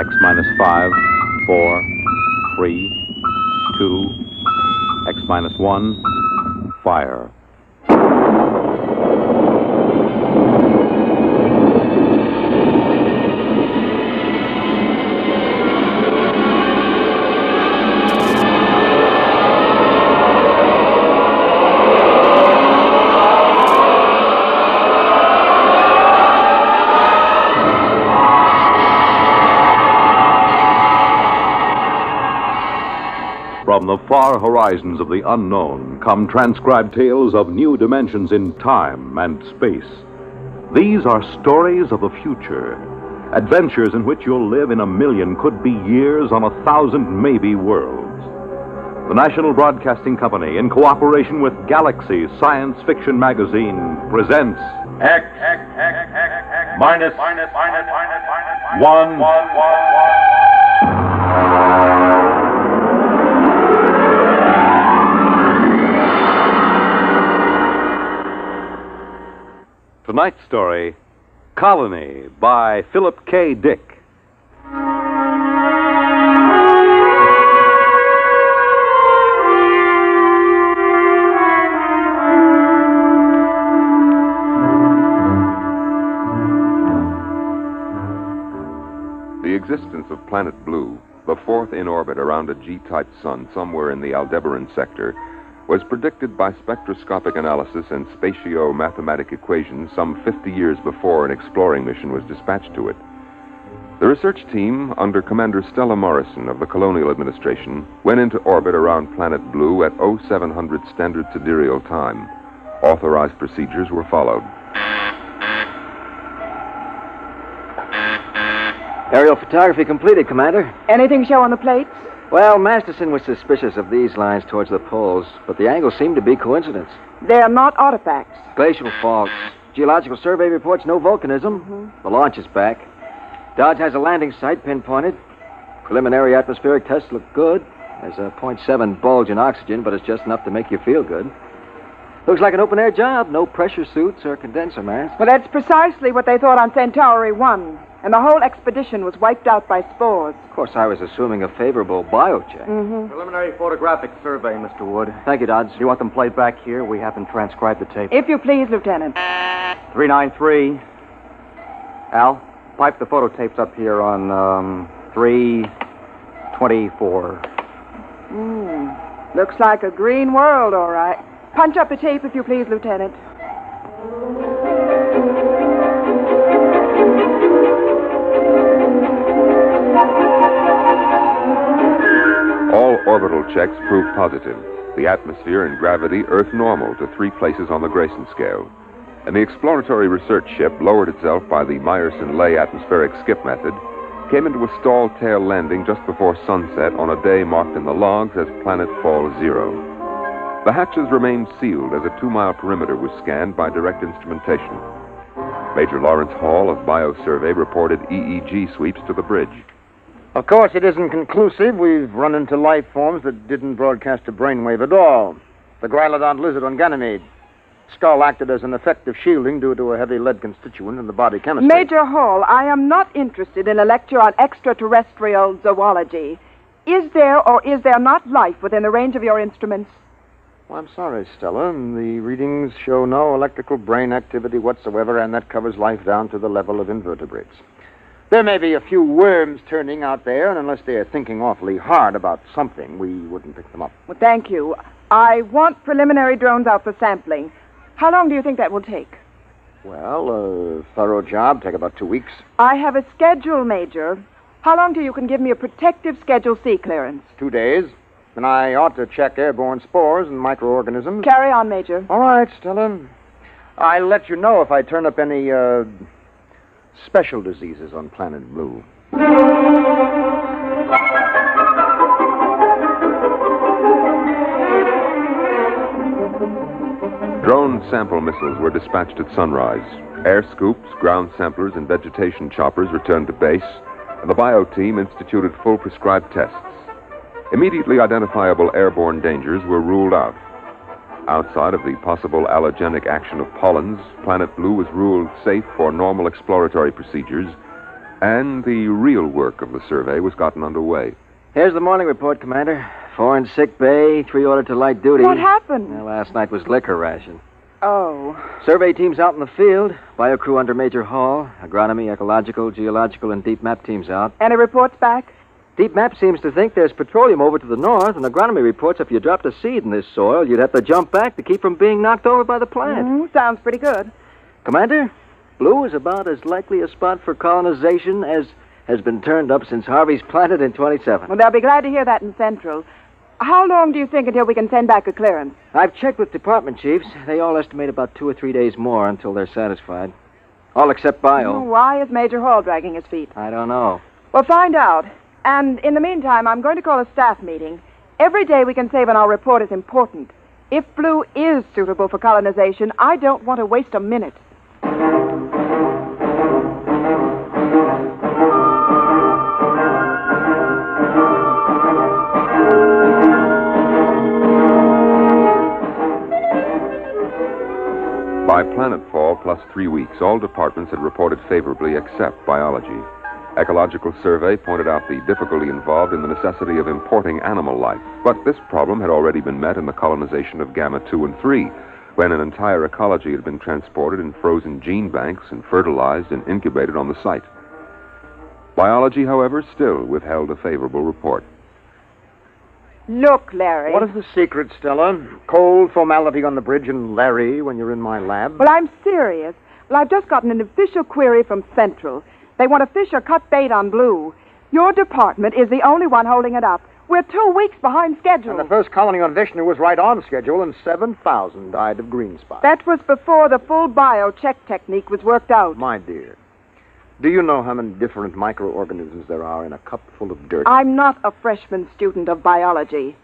X minus 5, 4, 3, 2, X minus 1, fire. From the far horizons of the unknown come transcribed tales of new dimensions in time and space. These are stories of the future, adventures in which you'll live in a million, could be years, on 1,000 maybe worlds. The National Broadcasting Company, in cooperation with Galaxy Science Fiction Magazine, presents X minus 1. Tonight's story, Colony, by Philip K. Dick. The existence of Planet Blue, the fourth in orbit around a G-type sun somewhere in the Aldebaran sector, was predicted by spectroscopic analysis and spatio-mathematic equations some 50 years before an exploring mission was dispatched to it. The research team, under Commander Stella Morrison of the Colonial Administration, went into orbit around Planet Blue at 0700 Standard Sidereal Time. Authorized procedures were followed. Aerial photography completed, Commander. Anything show on the plates? Well, Masterson was suspicious of these lines towards the poles, but the angles seemed to be coincidence. They're not artifacts. Glacial faults. Geological survey reports no volcanism. Mm-hmm. The launch is back. Dodge has a landing site pinpointed. Preliminary atmospheric tests look good. There's a 0.7 bulge in oxygen, but it's just enough to make you feel good. Looks like an open-air job. No pressure suits or condenser masks. Well, that's precisely what they thought on Centauri 1. And the whole expedition was wiped out by spores. Of course, I was assuming a favorable biocheck. Mm-hmm. Preliminary photographic survey, Mr. Wood. Thank you, Dodge. You want them played back here? We haven't transcribed the tape. If you please, Lieutenant. 393. Al, pipe the photo tapes up here on 324. Looks like a green world, all right. Punch up the tape, if you please, Lieutenant. All orbital checks proved positive. The atmosphere and gravity Earth normal to 3 places on the Grayson scale. And the exploratory research ship lowered itself by the Meyerson-Lay atmospheric skip method, came into a stalled tail landing just before sunset on a day marked in the logs as Planet Fall 0. The hatches remained sealed as a 2-mile perimeter was scanned by direct instrumentation. Major Lawrence Hall of Biosurvey reported EEG sweeps to the bridge. Of course, it isn't conclusive. We've run into life forms that didn't broadcast a brainwave at all. The Grylodon lizard on Ganymede. Skull acted as an effective shielding due to a heavy lead constituent in the body chemistry. Major Hall, I am not interested in a lecture on extraterrestrial zoology. Is there or is there not life within the range of your instruments? Well, I'm sorry, Stella. The readings show no electrical brain activity whatsoever, and that covers life down to the level of invertebrates. There may be a few worms turning out there, and unless they're thinking awfully hard about something, we wouldn't pick them up. Well, thank you. I want preliminary drones out for sampling. How long do you think that will take? Well, a thorough job, take about 2 weeks. I have a schedule, Major. How long till you can give me a protective Schedule C clearance? 2 days. And I ought to check airborne spores and microorganisms. Carry on, Major. All right, Stella. I'll let you know if I turn up any, special diseases on Planet Blue. Drone sample missiles were dispatched at sunrise. Air scoops, ground samplers, and vegetation choppers returned to base, and the bio team instituted full prescribed tests. Immediately identifiable airborne dangers were ruled out. Outside of the possible allergenic action of pollens, Planet Blue was ruled safe for normal exploratory procedures, And the real work of the survey was gotten underway. Here's the morning report, Commander. 4 in sick bay, 3 ordered to light duty. What happened? Well, last night was liquor ration. Oh. Survey teams out in the field. Bio crew under Major Hall. Agronomy, ecological, geological, and deep map teams out. Any reports back? Deep map seems to think there's petroleum over to the north, and agronomy reports if you dropped a seed in this soil, you'd have to jump back to keep from being knocked over by the plant. Sounds pretty good. Commander, blue is about as likely a spot for colonization as has been turned up since Harvey's planted in 27. Well, they'll be glad to hear that in Central. How long do you think until we can send back a clearance? I've checked with department chiefs. They all estimate about 2 or 3 days more until they're satisfied. All except Bio. Why is Major Hall dragging his feet? I don't know. Well, find out. And in the meantime, I'm going to call a staff meeting. Every day we can save on our report is important. If blue is suitable for colonization, I don't want to waste a minute. By planetfall plus 3 weeks, all departments had reported favorably except biology. Ecological survey pointed out the difficulty involved in the necessity of importing animal life. But this problem had already been met in the colonization of Gamma 2 and 3, when an entire ecology had been transported in frozen gene banks and fertilized and incubated on the site. Biology, however, still withheld a favorable report. Look, Larry. What is the secret, Stella? Cold formality on the bridge and Larry when you're in my lab? Well, I'm serious. Well, I've just gotten an official query from Central. They want to fish or cut bait on blue. Your department is the only one holding it up. We're 2 weeks behind schedule. And the first colony on Vishnu was right on schedule, and 7,000 died of green spot. That was before the full bio-check technique was worked out. My dear, do you know how many different microorganisms there are in a cup full of dirt? I'm not a freshman student of biology.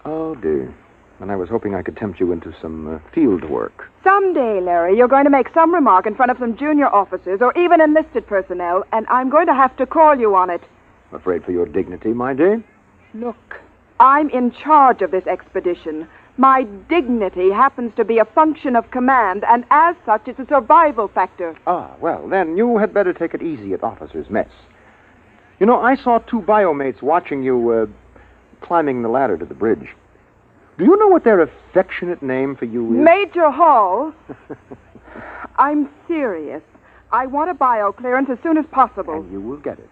Oh, dear. And I was hoping I could tempt you into some field work. Someday, Larry, you're going to make some remark in front of some junior officers or even enlisted personnel, and I'm going to have to call you on it. I'm afraid for your dignity, my dear. Look, I'm in charge of this expedition. My dignity happens to be a function of command, and as such, it's a survival factor. Ah, well, then you had better take it easy at officers' mess. You know, I saw 2 biomates watching you climbing the ladder to the bridge. Do you know what their affectionate name for you is? Major Hall. I'm serious. I want a bio clearance as soon as possible. And you will get it.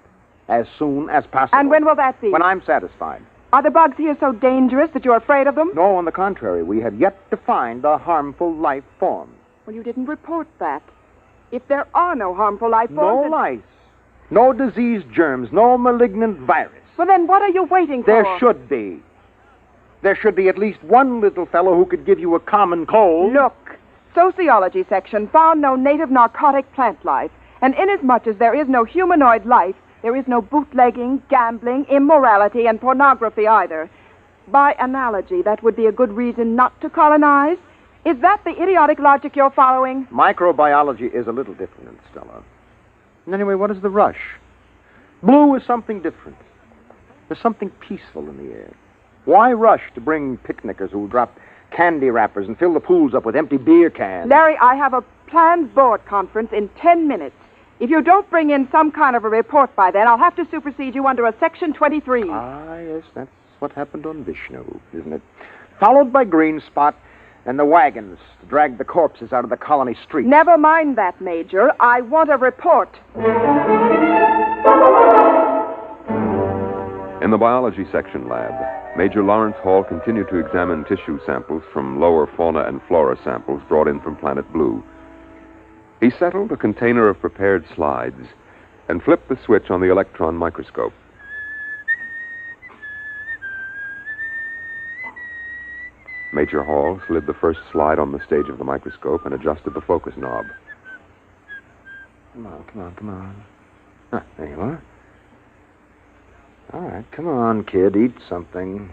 As soon as possible. And when will that be? When I'm satisfied. Are the bugs here so dangerous that you're afraid of them? No, on the contrary. We have yet to find a harmful life form. Well, you didn't report that. If there are no harmful life No forms... lice. No disease germs. No malignant virus. Well, then what are you waiting for? There should be. There should be at least one little fellow who could give you a common cold. Look, sociology section found no native narcotic plant life. And inasmuch as there is no humanoid life, there is no bootlegging, gambling, immorality, and pornography either. By analogy, that would be a good reason not to colonize. Is that the idiotic logic you're following? Microbiology is a little different, Stella. And anyway, what is the rush? Blue is something different. There's something peaceful in the air. Why rush to bring picnickers who'll drop candy wrappers and fill the pools up with empty beer cans? Larry, I have a planned board conference in 10 minutes. If you don't bring in some kind of a report by then, I'll have to supersede you under a Section 23. Ah, yes, that's what happened on Vishnu, isn't it? Followed by green spot and the wagons to drag the corpses out of the colony streets. Never mind that, Major. I want a report. In the biology section lab, Major Lawrence Hall continued to examine tissue samples from lower fauna and flora samples brought in from Planet Blue. He settled a container of prepared slides and flipped the switch on the electron microscope. Major Hall slid the first slide on the stage of the microscope and adjusted the focus knob. Come on. Ah, there you are. All right, come on, kid, eat something.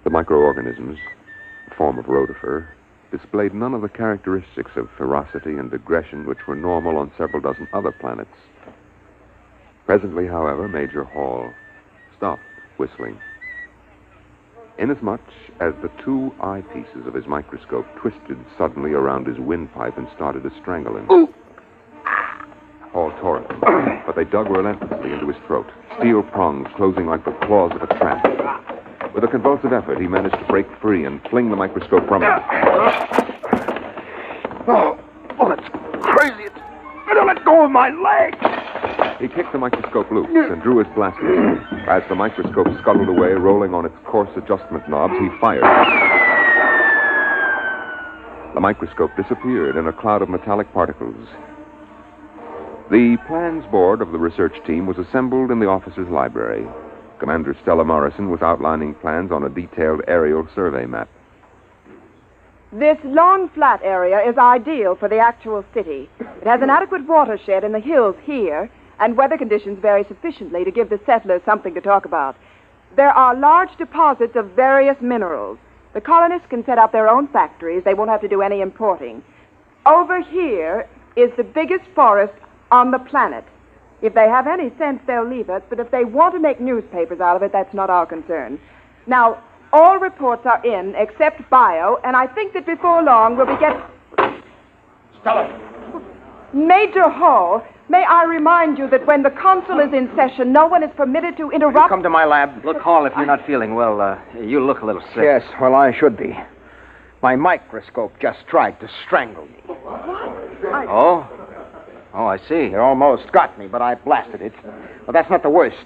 The microorganisms, a form of rotifer, displayed none of the characteristics of ferocity and aggression which were normal on several dozen other planets. Presently, however, Major Hall stopped whistling. inasmuch as the two eyepieces of his microscope twisted suddenly around his windpipe and started to strangle him. Ooh. Hall tore at them, but they dug relentlessly into his throat, steel prongs closing like the claws of a trap. With a convulsive effort, he managed to break free and fling the microscope from him. Oh, that's crazy. Don't let go of my leg. He kicked the microscope loose and drew his blaster. As the microscope scuttled away, rolling on its coarse adjustment knobs, he fired. The microscope disappeared in a cloud of metallic particles. The plans board of the research team was assembled in the officer's library. Commander Stella Morrison was outlining plans on a detailed aerial survey map. This long, flat area is ideal for the actual city. It has an adequate watershed in the hills here, and weather conditions vary sufficiently to give the settlers something to talk about. There are large deposits of various minerals. The colonists can set up their own factories. They won't have to do any importing. Over here is the biggest forest on the planet. If they have any sense, they'll leave us, but if they want to make newspapers out of it, that's not our concern. Now, all reports are in, except bio, and I think that before long we'll be getting... Stella! Major Hall, may I remind you that when the consul is in session, no one is permitted to interrupt... Come to my lab. Look, Hall, if you're not feeling well, you look a little sick. Yes, well, I should be. My microscope just tried to strangle me. Oh? Oh, I see. It almost got me, but I blasted it. But that's not the worst.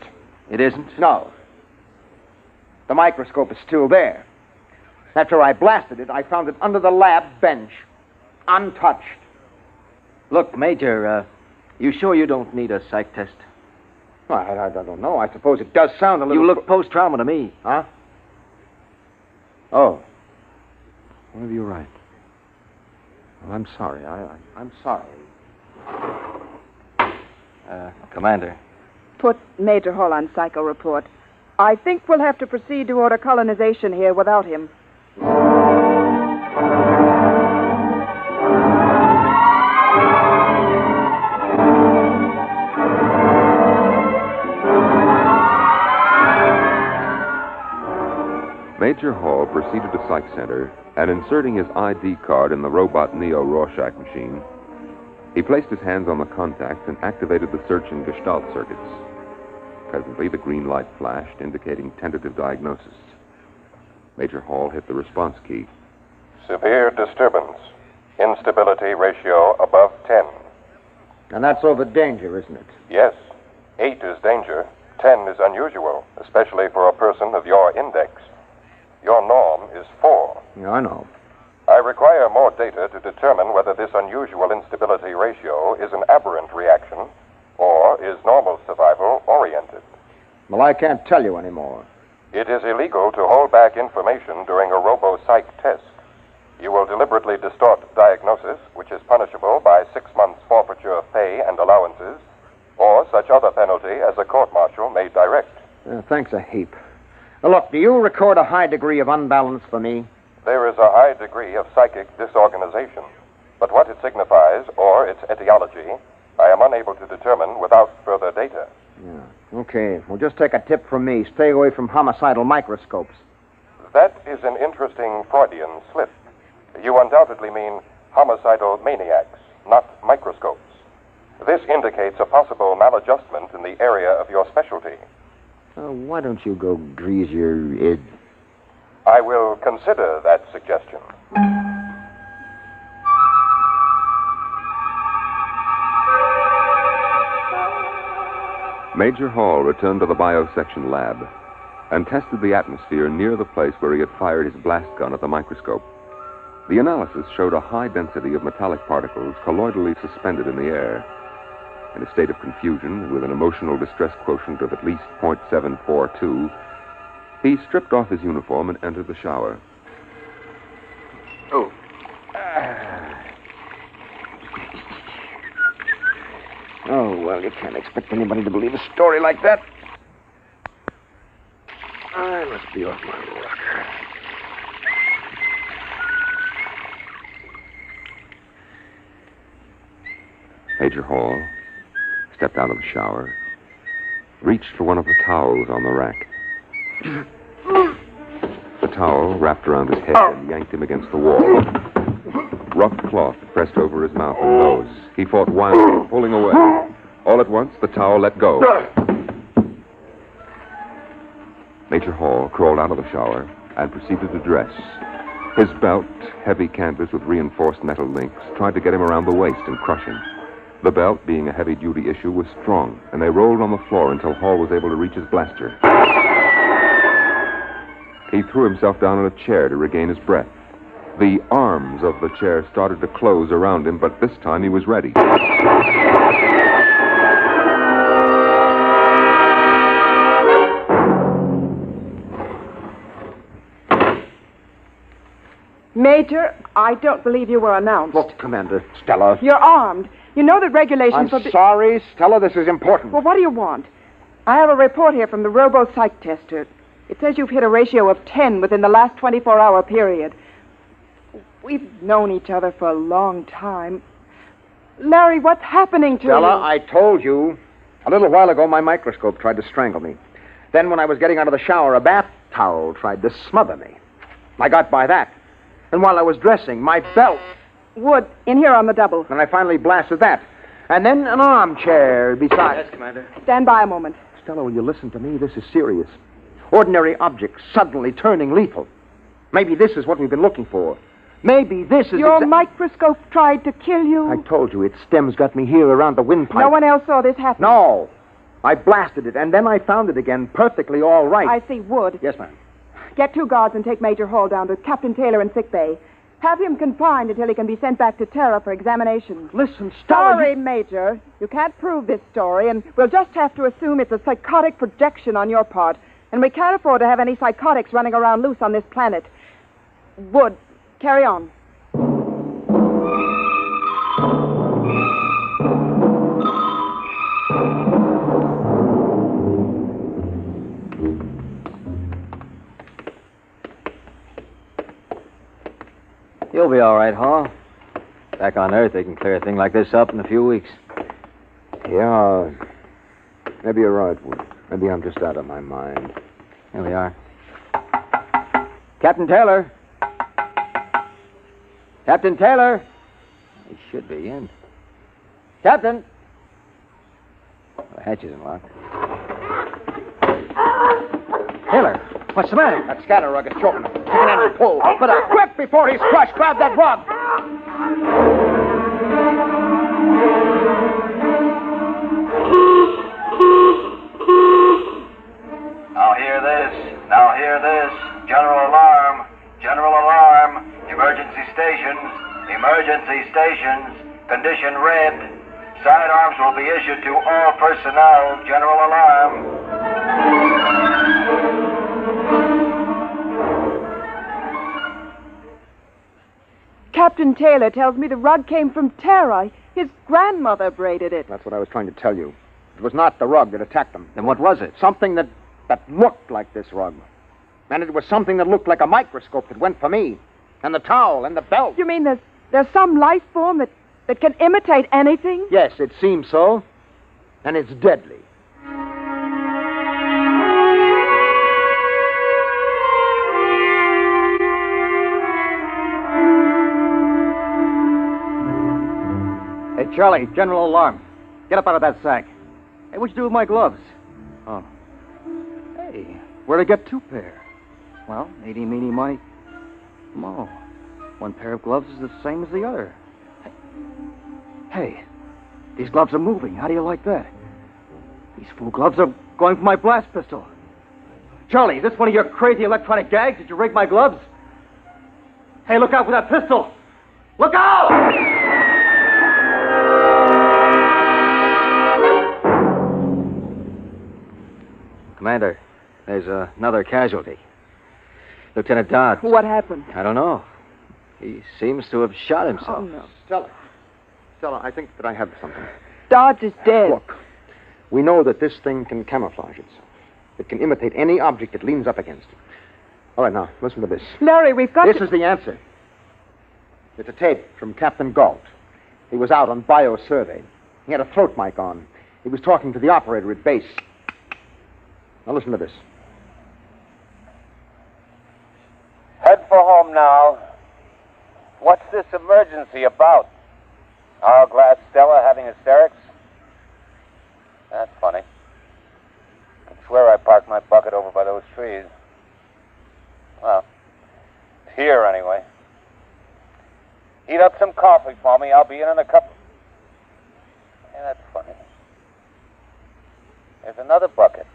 It isn't? No. The microscope is still there. After I blasted it, I found it under the lab bench, untouched. Look, Major, you sure you don't need a psych test? Well, I don't know. I suppose it does sound a little... You look post-trauma to me. Huh? Oh. Well, you're right. Well, I'm sorry. I'm sorry. Commander. Put Major Hall on psycho report. I think we'll have to proceed to order colonization here without him. Major Hall proceeded to Psych Center, and inserting his ID card in the robot Neo Rorschach machine, he placed his hands on the contacts and activated the search and gestalt circuits. Presently, the green light flashed, indicating tentative diagnosis. Major Hall hit the response key. Severe disturbance. Instability ratio above 10. And that's over danger, isn't it? Yes. 8 is danger. 10 is unusual, especially for a person of your index. Your norm is 4. Yeah, I know. I require more data to determine whether this unusual instability ratio is an aberrant reaction or is normal survival oriented. Well, I can't tell you anymore. It is illegal to hold back information during a robo-psych test. You will deliberately distort diagnosis, which is punishable by 6 months forfeiture of pay and allowances, or such other penalty as a court-martial may direct. Thanks a heap. Look, do you record a high degree of unbalance for me? There is a high degree of psychic disorganization, but what it signifies or its etiology, I am unable to determine without further data. Yeah. Okay. Well, just take a tip from me. Stay away from homicidal microscopes. That is an interesting Freudian slip. You undoubtedly mean homicidal maniacs, not microscopes. This indicates a possible maladjustment in the area of your specialty. Why don't you go grease your id? I will consider that suggestion. Major Hall returned to the biosection lab and tested the atmosphere near the place where he had fired his blast gun at the microscope. The analysis showed a high density of metallic particles colloidally suspended in the air. In a state of confusion, with an emotional distress quotient of at least 0.742, he stripped off his uniform and entered the shower. Oh. Oh, well, you can't expect anybody to believe a story like that. I must be off my rocker. Major Hall stepped out of the shower, reached for one of the towels on the rack. The towel wrapped around his head and yanked him against the wall. Rough cloth pressed over his mouth and nose. He fought wildly, pulling away. All at once, the towel let go. Major Hall crawled out of the shower and proceeded to dress. His belt, heavy canvas with reinforced metal links, tried to get him around the waist and crush him. The belt, being a heavy-duty issue, was strong, and they rolled on the floor until Hall was able to reach his blaster. He threw himself down on a chair to regain his breath. The arms of the chair started to close around him, but this time he was ready. Major, I don't believe you were announced. Look, Commander. Stella. You're armed. You know that regulations... I'm sorry, Stella. This is important. Well, what do you want? I have a report here from the robo-psych tester. It says you've hit a ratio of 10 within the last 24-hour period. We've known each other for a long time. Larry, what's happening to Stella, you? I told you. A little while ago, my microscope tried to strangle me. Then when I was getting out of the shower, a bath towel tried to smother me. I got by that. And while I was dressing, my belt... Wood, in here on the double. And I finally blasted that. And then an armchair besides. Yes, Commander. Stand by a moment. Stella, will you listen to me? This is serious. Ordinary objects suddenly turning lethal. Maybe this is what we've been looking for. Maybe this is... Your microscope tried to kill you? I told you, its stems got me here around the windpipe. No one else saw this happen? No. I blasted it, and then I found it again, perfectly all right. I see. Wood. Yes, ma'am. Get 2 guards and take Major Hall down to Captain Taylor in sickbay. Have him confined until he can be sent back to Terra for examination. Listen, Stella... Sorry, Major. You can't prove this story, and we'll just have to assume it's a psychotic projection on your part. And we can't afford to have any psychotics running around loose on this planet. Wood, carry on. You'll be all right, Hall. Back on Earth, they can clear a thing like this up in a few weeks. Yeah, maybe you're right, Wood. Maybe I'm just out of my mind. Here we are. Captain Taylor. Captain Taylor. He should be in. Captain. The hatch isn't locked. Taylor, what's the matter? That scatter rug is choking him. Take an end and pull. But quick before he's crushed. Grab that rug. Now hear this. Now hear this. General alarm. General alarm. Emergency stations. Emergency stations. Condition red. Sidearms will be issued to all personnel. General alarm. Captain Taylor tells me the rug came from Terra. His grandmother braided it. That's what I was trying to tell you. It was not the rug that attacked them. Then what was it? Something that looked like this rug. And it was something that looked like a microscope that went for me. And the towel and the belt. You mean there's some life form that can imitate anything? Yes, it seems so. And it's deadly. Hey, Charlie, general alarm. Get up out of that sack. Hey, what'd you do with my gloves? Oh. Hey, where'd I get 2 pair? Well, eeny, meeny, miny, mo. 1 pair of gloves is the same as the other. Hey, these gloves are moving. How do you like that? These fool gloves are going for my blast pistol. Charlie, is this one of your crazy electronic gags? Did you rig my gloves? Hey, look out for that pistol! Look out! Commander, there's another casualty. Lieutenant Dodds. What happened? I don't know. He seems to have shot himself. Oh, no. Stella, I think that I have something. Dodge is dead. Look, we know that this thing can camouflage itself. It can imitate any object it leans up against. All right, now, listen to this. Larry, we've got This is the answer. It's a tape from Captain Galt. He was out on bio-survey. He had a throat mic on. He was talking to the operator at base. Now listen to this. for home now. What's this emergency about? Hourglass Stella having hysterics? That's funny. I swear I parked my bucket over by those trees. Well, it's here anyway. Heat up some coffee for me. I'll be in a couple. Yeah, that's funny. There's another bucket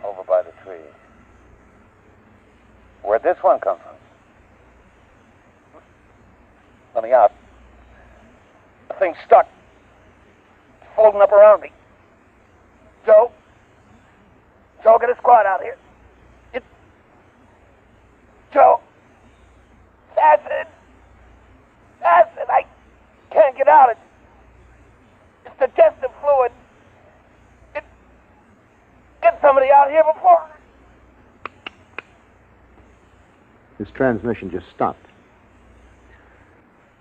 over by the trees. Where'd this one come from? Let me out. The thing's stuck. It's folding up around me. Joe, get a squad out here. Joe. Acid. I can't get out. It's digestive fluid. Get somebody out here before. His transmission just stopped.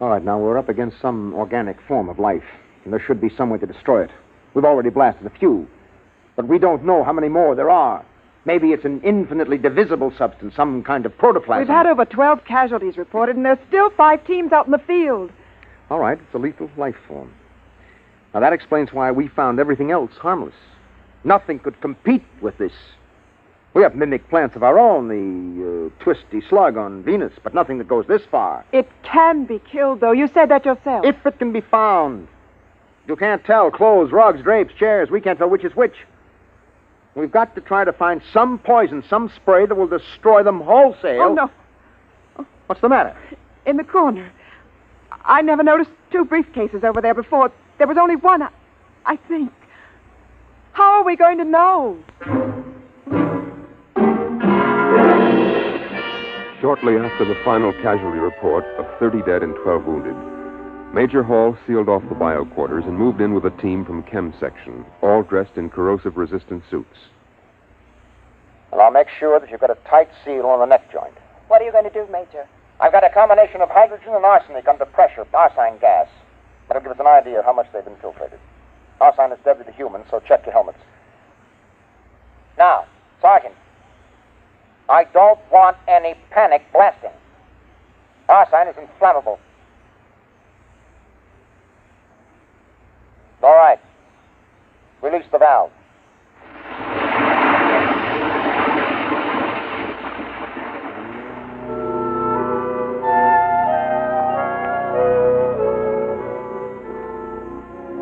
All right, now we're up against some organic form of life, and there should be some way to destroy it. We've already blasted a few, but we don't know how many more there are. Maybe it's an infinitely divisible substance, some kind of protoplasm. We've had over 12 casualties reported, and there's still 5 teams out in the field. All right, it's a lethal life form. Now, that explains why we found everything else harmless. Nothing could compete with this. We have mimic plants of our own, the twisty slug on Venus, but nothing that goes this far. It can be killed, though. You said that yourself. If it can be found. You can't tell. Clothes, rugs, drapes, chairs. We can't tell which is which. We've got to try to find some poison, some spray that will destroy them wholesale. Oh, no. What's the matter? In the corner. I never noticed 2 briefcases over there before. There was only one, I think. How are we going to know? Shortly after the final casualty report of 30 dead and 12 wounded, Major Hall sealed off the bio quarters and moved in with a team from Chem Section, all dressed in corrosive-resistant suits. Well, I'll make sure that you've got a tight seal on the neck joint. What are you going to do, Major? I've got a combination of hydrogen and arsenic under pressure, arsine gas. That'll give us an idea of how much they've infiltrated. Arsine is deadly to humans, so check your helmets. Now, Sergeant, I don't want any panic blasting. Arsine is inflammable. All right. Release the valve.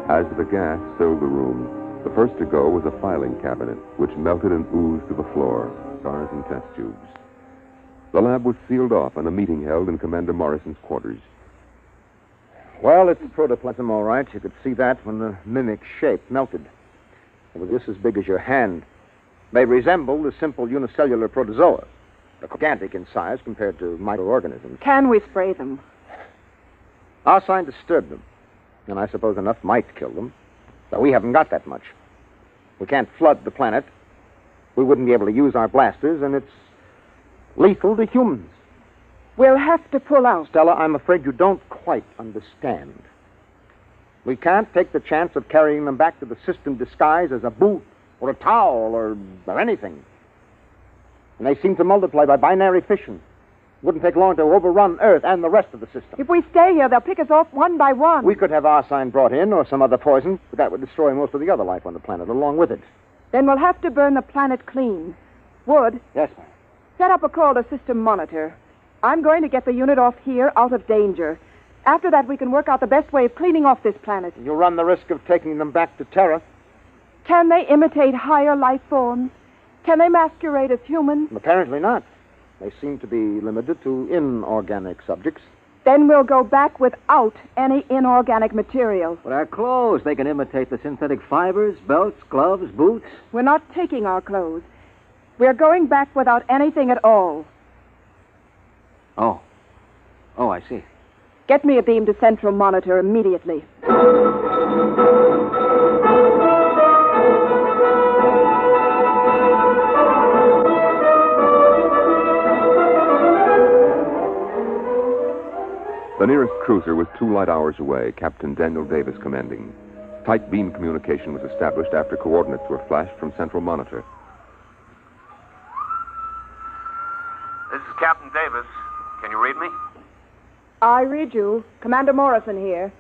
As the gas filled the room, the first to go was a filing cabinet, which melted and oozed to the floor, jars and test tubes. The lab was sealed off and a meeting held in Commander Morrison's quarters. Well, it's protoplasm, all right. You could see that when the mimic shape melted. It was just as big as your hand. They resemble the simple unicellular protozoa, gigantic in size compared to microorganisms. Can we spray them? Arsine disturbed them, and I suppose enough might kill them. But we haven't got that much. We can't flood the planet. We wouldn't be able to use our blasters, and it's lethal to humans. We'll have to pull out. Stella, I'm afraid you don't quite understand. We can't take the chance of carrying them back to the system disguised as a boot or a towel or anything. And they seem to multiply by binary fission. Wouldn't take long to overrun Earth and the rest of the system. If we stay here, they'll pick us off one by one. We could have arsine brought in or some other poison, but that would destroy most of the other life on the planet along with it. Then we'll have to burn the planet clean. Wood? Yes, ma'am. Set up a call to system monitor. I'm going to get the unit off here out of danger. After that, we can work out the best way of cleaning off this planet. You'll run the risk of taking them back to Terra. Can they imitate higher life forms? Can they masquerade as humans? Apparently not. They seem to be limited to inorganic subjects. Then we'll go back without any inorganic material. But our clothes, they can imitate the synthetic fibers, belts, gloves, boots. We're not taking our clothes. We're going back without anything at all. Oh, I see. Get me a beam to Central Monitor immediately. The nearest cruiser was 2 light hours away, Captain Daniel Davis commanding. Tight beam communication was established after coordinates were flashed from Central Monitor. This is Captain Davis. Can you read read me? I read you. Commander Morrison here.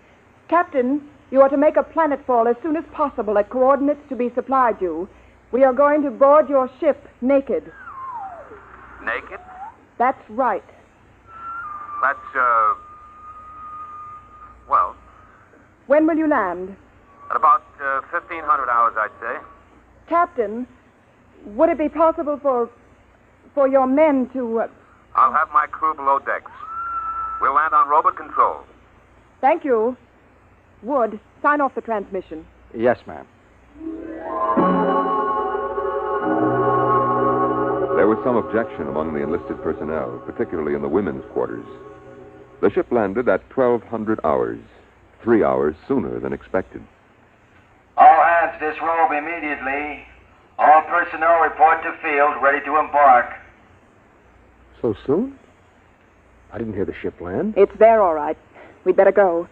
Captain, you are to make a planetfall as soon as possible at coordinates to be supplied you. We are going to board your ship naked. Naked? That's right. That's, well, When will you land? at about 1,500 hours, I'd say. Captain, would it be possible for your men to... I'll have my crew below decks. We'll land on robot control. Thank you. Wood, sign off the transmission. Yes, ma'am. There was some objection among the enlisted personnel, particularly in the women's quarters. The ship landed at 1,200 hours, 3 hours sooner than expected. All hands disrobe immediately. All personnel report to field, ready to embark. So soon? I didn't hear the ship land. It's there, all right. We'd better go.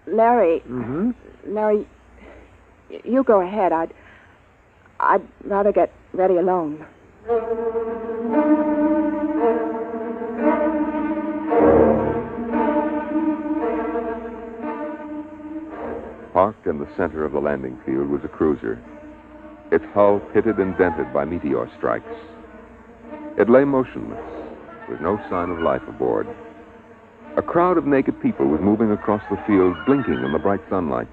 Larry. Mm-hmm. Larry, you go ahead. I'd rather get ready alone. Parked in the center of the landing field was a cruiser, its hull pitted and dented by meteor strikes. It lay motionless, with no sign of life aboard. A crowd of naked people was moving across the field, blinking in the bright sunlight.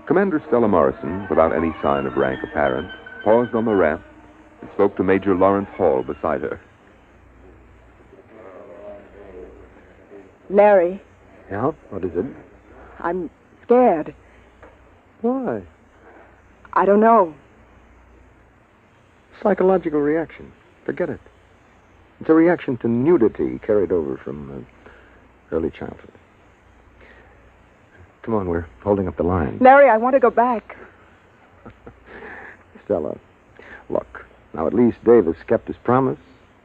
Commander Stella Morrison, without any sign of rank apparent, paused on the ramp and spoke to Major Lawrence Hall beside her. Larry, Yeah? What is it? I'm scared. Why? I don't know. Psychological reaction. Forget it. It's a reaction to nudity carried over from early childhood. Come on, we're holding up the line. Larry, I want to go back. Stella, look. Now, at least Davis kept his promise.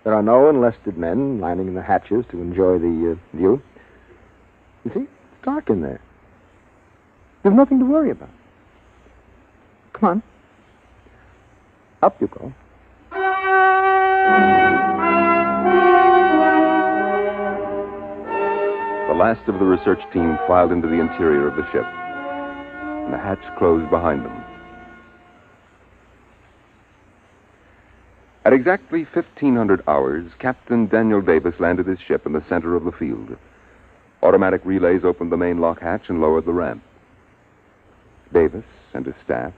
There are no enlisted men lining the hatches to enjoy the view. You see, it's dark in there. There's nothing to worry about. Come on. Up you go. The last of the research team filed into the interior of the ship, and the hatch closed behind them. At exactly 1,500 hours, Captain Daniel Davis landed his ship in the center of the field. Automatic relays opened the main lock hatch and lowered the ramp. Davis and his staff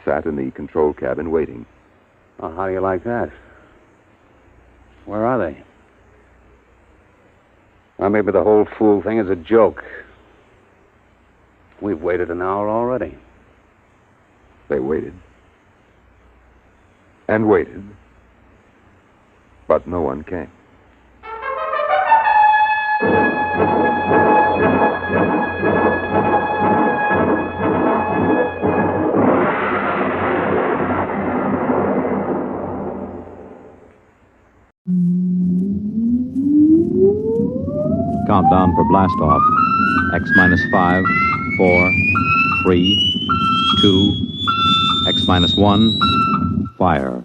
sat in the control cabin waiting. Oh, how do you like that? Where are they? Well, maybe the whole fool thing is a joke. We've waited an hour already. They waited. And waited. But no one came. Countdown for blastoff. X minus 5, 4, 3, 2, X minus 1, fire.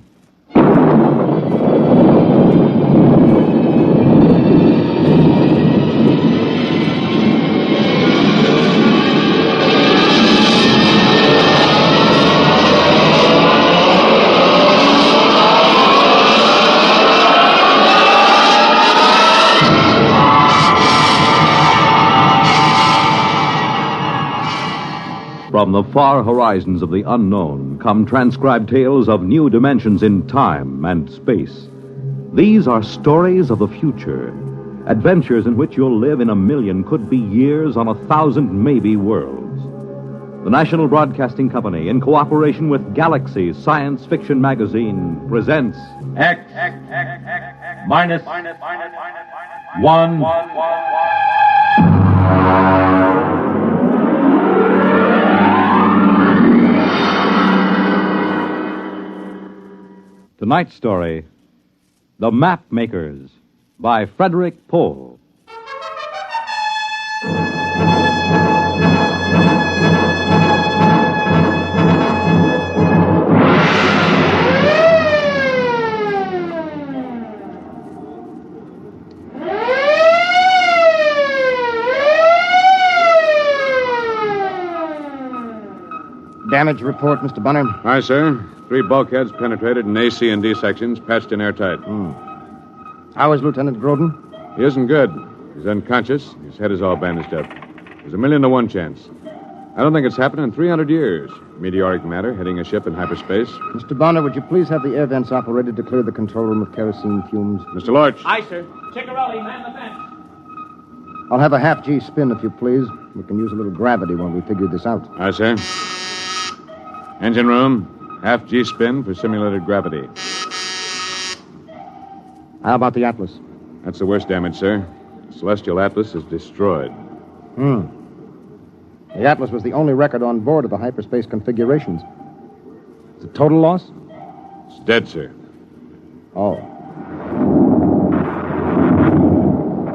From the far horizons of the unknown come transcribed tales of new dimensions in time and space. These are stories of the future, adventures in which you'll live in a million, could be years, on 1,000 maybe worlds. The National Broadcasting Company, in cooperation with Galaxy Science Fiction Magazine, presents X minus 1. Tonight's story, The Map Makers, by Frederick Pohl. Damage report, Mr. Bunner. Aye, sir. 3 bulkheads penetrated in A, C, and D sections, patched in airtight. How is Lieutenant Groden? He isn't good. He's unconscious. His head is all bandaged up. There's 1,000,000 to 1 chance. I don't think it's happened in 300 years. Meteoric matter hitting a ship in hyperspace. Mr. Bonner, would you please have the air vents operated to clear the control room of kerosene fumes? Mr. Lorch. Aye, sir. Ciccarelli, man the fence. I'll have a half-G spin, if you please. We can use a little gravity when we figure this out. Aye, sir. Engine room, half-G spin for simulated gravity. How about the Atlas? That's the worst damage, sir. The Celestial Atlas is destroyed. The Atlas was the only record on board of the hyperspace configurations. Is it total loss? It's dead, sir. Oh.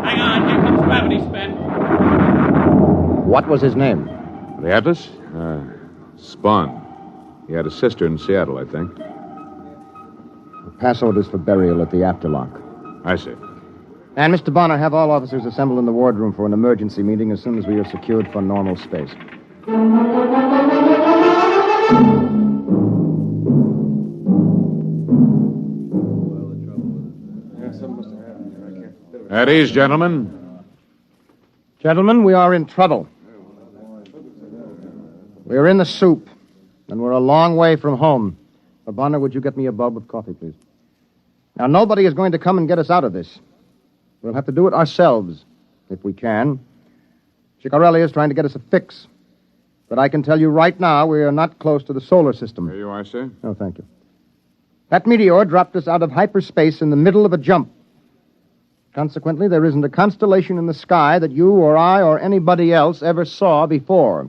Hang on, here comes gravity spin. What was his name? The Atlas? Spawn. He had a sister in Seattle, I think. Pass orders for burial at the afterlock. Aye, sir. And, Mr. Bonner, have all officers assemble in the wardroom for an emergency meeting as soon as we are secured for normal space. At ease, gentlemen. Gentlemen, we are in trouble. We are in the soup, and we're a long way from home. Bonner, would you get me a bulb of coffee, please? Now, nobody is going to come and get us out of this. We'll have to do it ourselves, if we can. Ciccarelli is trying to get us a fix. But I can tell you right now, we are not close to the solar system. Here you are, sir. Oh, thank you. That meteor dropped us out of hyperspace in the middle of a jump. Consequently, there isn't a constellation in the sky that you or I or anybody else ever saw before.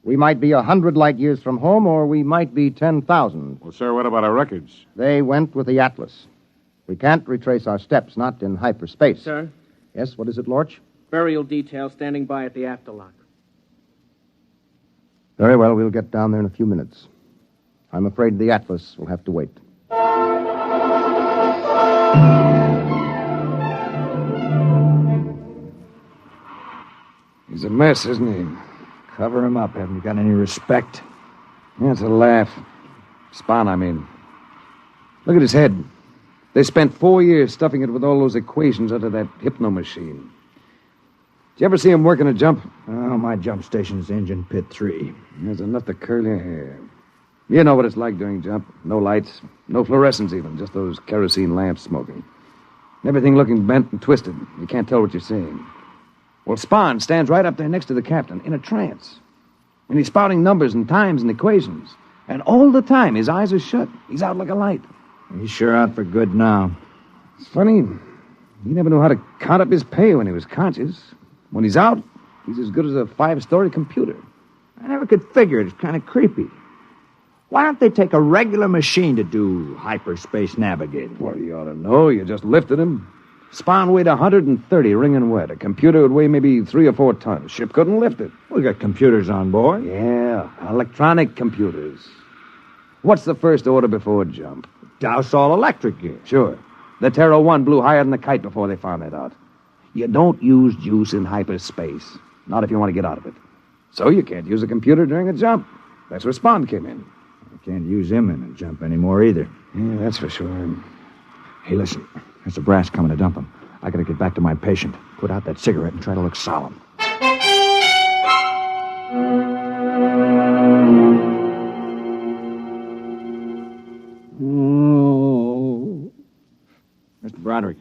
We might be 100 light years from home, or we might be 10,000. Well, sir, what about our records? They went with the Atlas. We can't retrace our steps, not in hyperspace. Sir? Yes, what is it, Lorch? Burial detail standing by at the afterlock. Very well, we'll get down there in a few minutes. I'm afraid the Atlas will have to wait. He's a mess, isn't he? Cover him up. Haven't you got any respect? Yeah, it's a laugh. Spawn, I mean. Look at his head. They spent 4 years stuffing it with all those equations under that hypno machine. Did you ever see him working a jump? Oh, my jump station's engine pit 3. There's enough to curl your hair. You know what it's like doing jump. No lights, no fluorescence even, just those kerosene lamps smoking. Everything looking bent and twisted. You can't tell what you're seeing. Well, Spawn stands right up there next to the captain in a trance. And he's spouting numbers and times and equations. And all the time, his eyes are shut. He's out like a light. He's sure out for good now. It's funny. He never knew how to count up his pay when he was conscious. When he's out, he's as good as a 5-story computer. I never could figure it. It's kind of creepy. Why don't they take a regular machine to do hyperspace navigating? Well, you ought to know. You just lifted him. Spawn weighed 130, wringing wet. A computer would weigh maybe 3 or 4 tons. Ship couldn't lift it. We got computers on board. Yeah, electronic computers. What's the first order before jump? Douse all electric gear. Sure. The Terra 1 blew higher than the kite before they found that out. You don't use juice in hyperspace. Not if you want to get out of it. So you can't use a computer during a jump. That's where Spawn came in. I can't use him in a jump anymore either. Yeah, that's for sure. Hey, listen. There's a brass coming to dump him. I gotta get back to my patient. Put out that cigarette and try to look solemn. Mr. Broderick.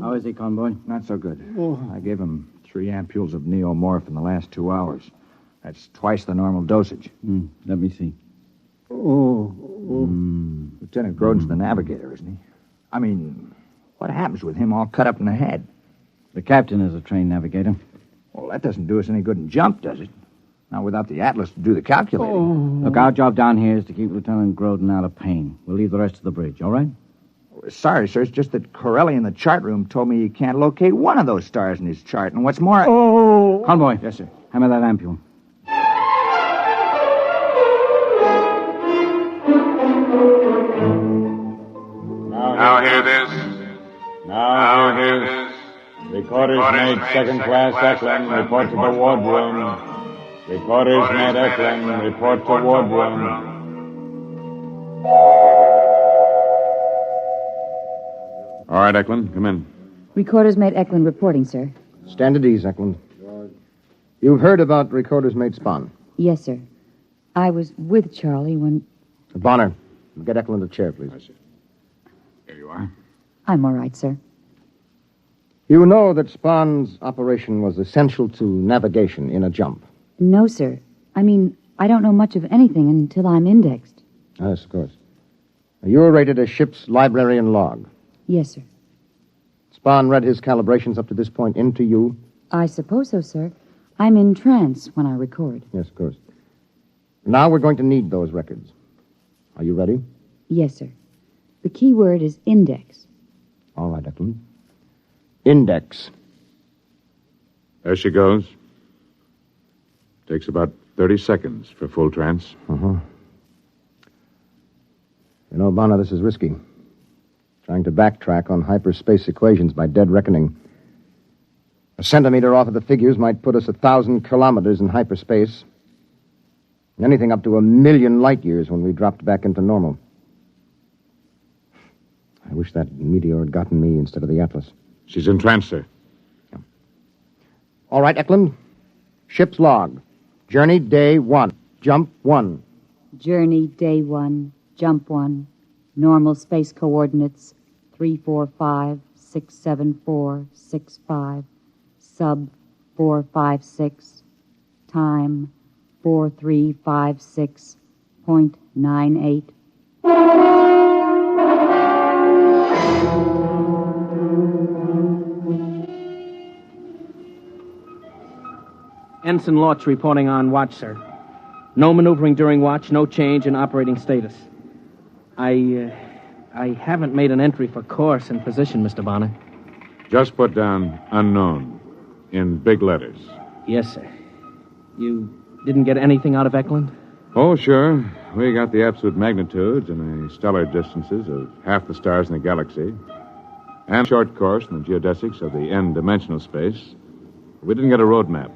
How is he, convoy? Not so good. I gave him 3 ampules of neomorph in the last 2 hours. That's twice the normal dosage. Let me see. Lieutenant Groden's the navigator, isn't he? I mean, what happens with him all cut up in the head? The captain is a trained navigator. Well, that doesn't do us any good in jump, does it? Not without the Atlas to do the calculating. Look, our job down here is to keep Lieutenant Groden out of pain. We'll leave the rest to the bridge, all right? Sorry, sir. It's just that Corelli in the chart room told me he can't locate one of those stars in his chart. And what's more... Convoy. Yes, sir. Hammer that ampule. Now hear this. Now hear this. Recorders made second class Eklund report to the wardroom. Recorders made Eklund. Report to wardroom. All right, Eklund, come in. Recorders mate Eklund reporting, sir. Stand at ease, Eklund. You've heard about Recorder's mate Spahn. Yes, sir. I was with Charlie when... Bonner, get Eklund a chair, please. Here you are. I'm all right, sir. You know that Spahn's operation was essential to navigation in a jump. No, sir. I mean, I don't know much of anything until I'm indexed. Yes, of course. You were rated as ship's librarian log. Yes, sir. Spahn read his calibrations up to this point into you? I suppose so, sir. I'm in trance when I record. Yes, of course. Now we're going to need those records. Are you ready? Yes, sir. The key word is index. All right, Eklund. Index. There she goes. Takes about 30 seconds for full trance. Uh-huh. You know, Bonner, this is risky. Trying to backtrack on hyperspace equations by dead reckoning. A centimeter off of the figures might put us 1,000 kilometers in hyperspace. Anything up to 1,000,000 light years when we dropped back into normal. I wish that meteor had gotten me instead of the Atlas. She's in trance, sir. Yeah. All right, Eklund. Ship's log. Journey day 1. Jump 1. Journey day 1. Jump 1. Normal space coordinates 345 674 65. Sub 456. Time 4356.98. Ensign Lorch reporting on watch, sir. No maneuvering during watch, no change in operating status. I haven't made an entry for course and position, Mr. Bonner. Just put down unknown in big letters. Yes, sir. You didn't get anything out of Eklund? Oh, sure. We got the absolute magnitudes and the stellar distances of half the stars in the galaxy, and short course in the geodesics of the n-dimensional space. We didn't get a road map.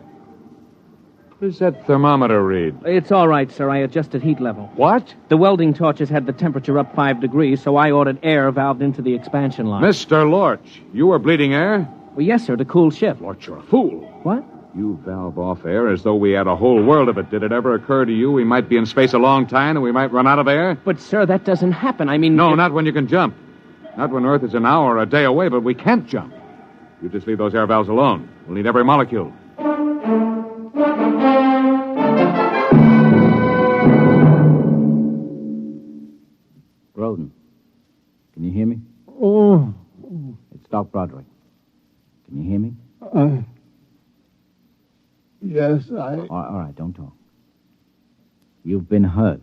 What does that thermometer read? It's all right, sir. I adjusted heat level. What? The welding torches had the temperature up 5 degrees, so I ordered air valved into the expansion line. Mr. Lorch, you were bleeding air? Well, yes, sir, to cool ship. Lorch, you're a fool. What? You valve off air as though we had a whole world of it. Did it ever occur to you we might be in space a long time and we might run out of air? But, sir, that doesn't happen. I mean... No, not when you can jump. Not when Earth is an hour or a day away, but we can't jump. You just leave those air valves alone. We'll need every molecule. Roden, can you hear me? Oh. It's Doc Broderick. Can you hear me? Yes, All right, don't talk. You've been hurt.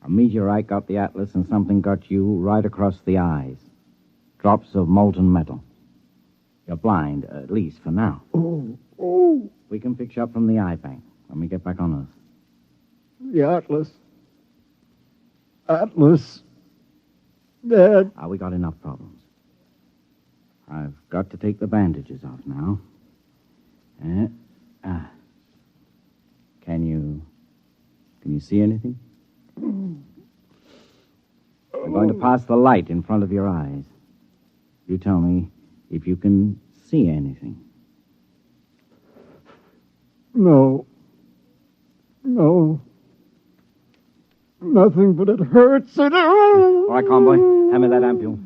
A meteorite got the Atlas and something got you right across the eyes. Drops of molten metal. You're blind, at least for now. Oh. We can fix you up from the eye bank when we get back on Earth. The Atlas. Dad. We got enough problems. I've got to take the bandages off now. Can you see anything? We're going to pass the light in front of your eyes. You tell me if you can see anything. No. Nothing, but it hurts. All right, convoy. Hand me that ampule.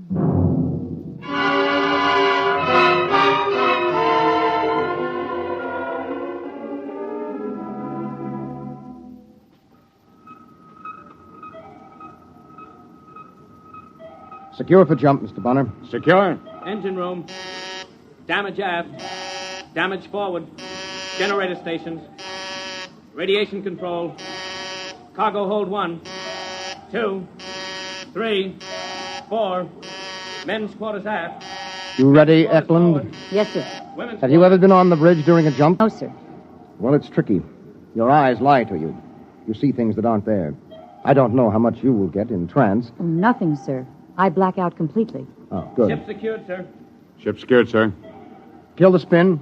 Secure for jump, Mr. Bonner. Secure. Engine room. Damage aft. Damage forward. Generator stations. Radiation control. Cargo hold 1, 2, 3, 4. Men's quarters aft. You ready, Eklund? Yes, sir. Have you ever been on the bridge during a jump? No, sir. Well, it's tricky. Your eyes lie to you. You see things that aren't there. I don't know how much you will get in trance. Oh, nothing, sir. I black out completely. Oh, good. Ship secured, sir. Ship secured, sir. Kill the spin.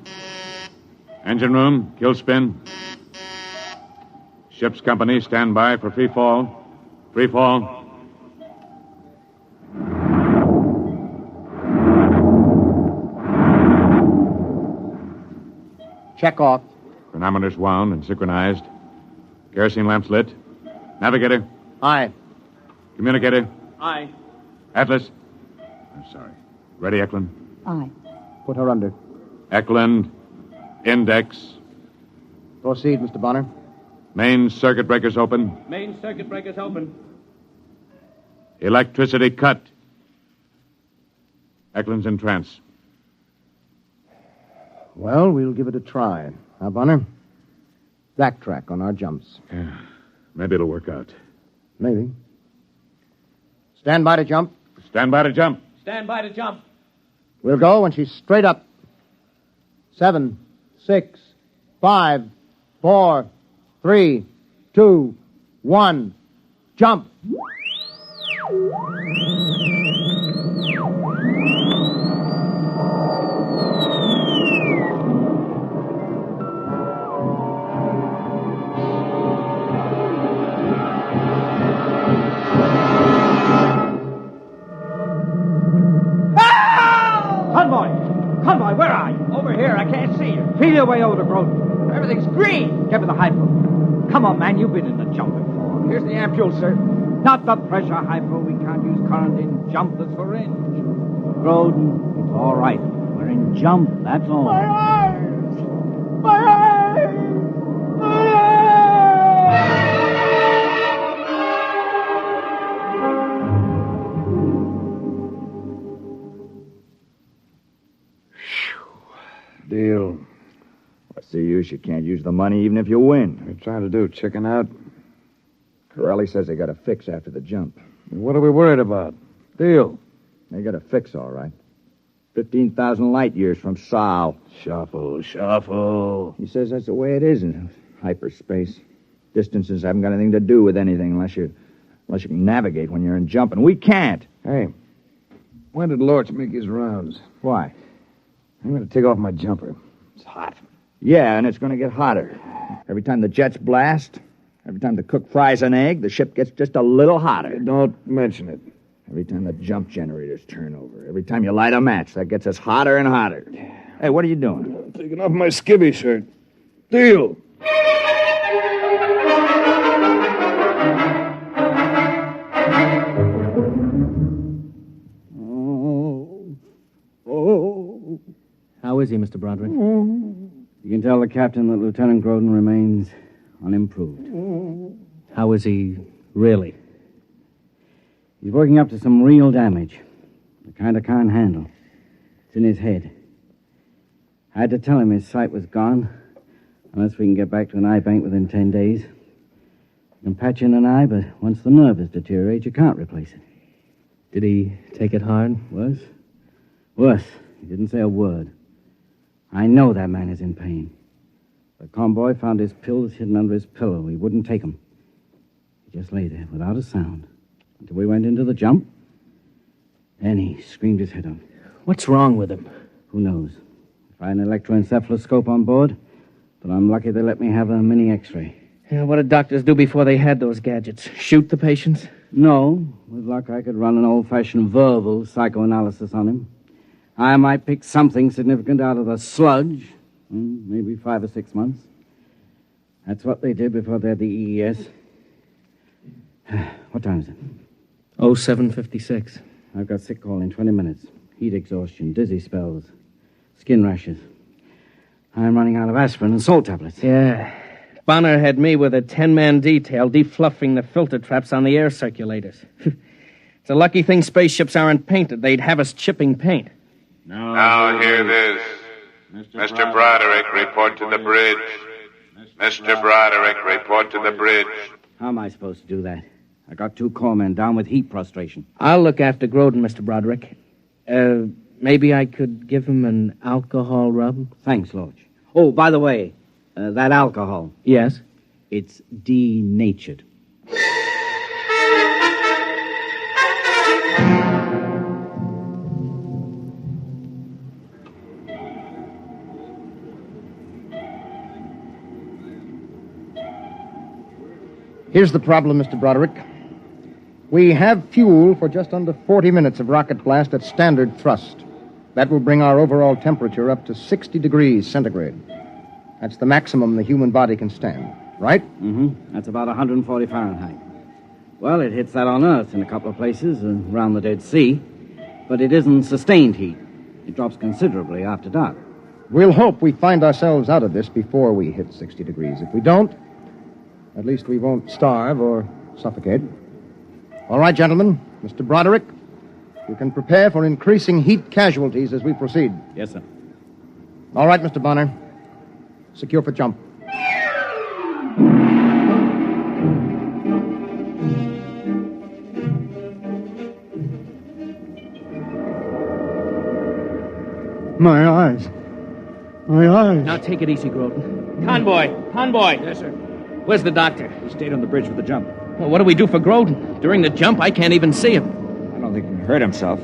Engine room, kill spin. Ship's company, stand by for free fall. Free fall. Check off. Chronometers wound and synchronized. Kerosene lamps lit. Navigator. Aye. Communicator. Aye. Atlas. I'm sorry. Ready, Eklund? Aye. Put her under. Eklund. Index. Proceed, Mr. Bonner. Main circuit breakers open. Main circuit breakers open. Electricity cut. Eklund's in trance. Well, we'll give it a try. Now, Bonner, backtrack on our jumps. Yeah, maybe it'll work out. Maybe. Stand by to jump. Stand by to jump. Stand by to jump. We'll go when she's straight up. 7, 6, 5, 4, 3, 2, 1. Jump. Convoy, where are you? Over here, I can't see you. Feel your way over to Groton. Everything's green. Give me the hypo. Come on, man, you've been in the jump before. Here's the ampule, sir. Not the pressure hypo. We can't use current in jump that's for range. Groden, it's all right. We're in jump, that's all. My eyes! My eyes! My eyes! Deal. What's the use? You can't use the money even if you win. What are you trying to do, chicken out? Corelli says they got a fix after the jump. What are we worried about? Deal. They got a fix, all right. 15,000 light years from Sal. Shuffle. He says that's the way it is in hyperspace. Distances haven't got anything to do with anything unless you can navigate when you're in jump, and we can't. Hey, when did Lorch make his rounds? Why? I'm going to take off my jumper. It's hot. Yeah, and it's going to get hotter. Every time the jets blast, every time the cook fries an egg, the ship gets just a little hotter. Don't mention it. Every time the jump generators turn over, every time you light a match, that gets us hotter and hotter. Hey, what are you doing? I'm taking off my skivvy shirt. Deal. How is he, Mr. Broderick? You can tell the captain that Lieutenant Groden remains unimproved. How is he really? He's working up to some real damage. The kind I can't handle. It's in his head. I had to tell him his sight was gone, unless we can get back to an eye bank within 10 days. You can patch in an eye, but once the nerve has deteriorated, you can't replace it. Did he take it hard? Worse? Worse. He didn't say a word. I know that man is in pain. The convoy found his pills hidden under his pillow. He wouldn't take them. He just lay there without a sound until we went into the jump. Then he screamed his head off. What's wrong with him? Who knows? I had an electroencephaloscope on board, but I'm lucky they let me have a mini X-ray. Yeah, what did doctors do before they had those gadgets? Shoot the patients? No. With luck, I could run an old-fashioned verbal psychoanalysis on him. I might pick something significant out of the sludge. Maybe 5 or 6 months. That's what they did before they had the EES. What time is it? 07:56. I've got sick call in 20 minutes. Heat exhaustion, dizzy spells, skin rashes. I'm running out of aspirin and salt tablets. Yeah. Bonner had me with a 10-man detail defluffing the filter traps on the air circulators. It's a lucky thing spaceships aren't painted. They'd have us chipping paint. Now hear this. Mr. Broderick, report to the bridge. Mr. Broderick, report to the bridge. How am I supposed to do that? I got 2 corpsmen down with heat prostration. I'll look after Groden, Mr. Broderick. Maybe I could give him an alcohol rub? Thanks, Lodge. Oh, by the way, that alcohol. Yes? It's denatured. Here's the problem, Mr. Broderick. We have fuel for just under 40 minutes of rocket blast at standard thrust. That will bring our overall temperature up to 60 degrees centigrade. That's the maximum the human body can stand, right? Mm-hmm. That's about 140 Fahrenheit. Well, it hits that on Earth in a couple of places around the Dead Sea, but it isn't sustained heat. It drops considerably after dark. We'll hope we find ourselves out of this before we hit 60 degrees. If we don't, at least we won't starve or suffocate. All right, gentlemen. Mr. Broderick, you can prepare for increasing heat casualties as we proceed. Yes, sir. All right, Mr. Bonner. Secure for jump. My eyes. My eyes. Now take it easy, Groton. Convoy. Yes, sir. Where's the doctor? He stayed on the bridge with the jump. Well, what do we do for Groton? During the jump, I can't even see him. I don't think he can hurt himself.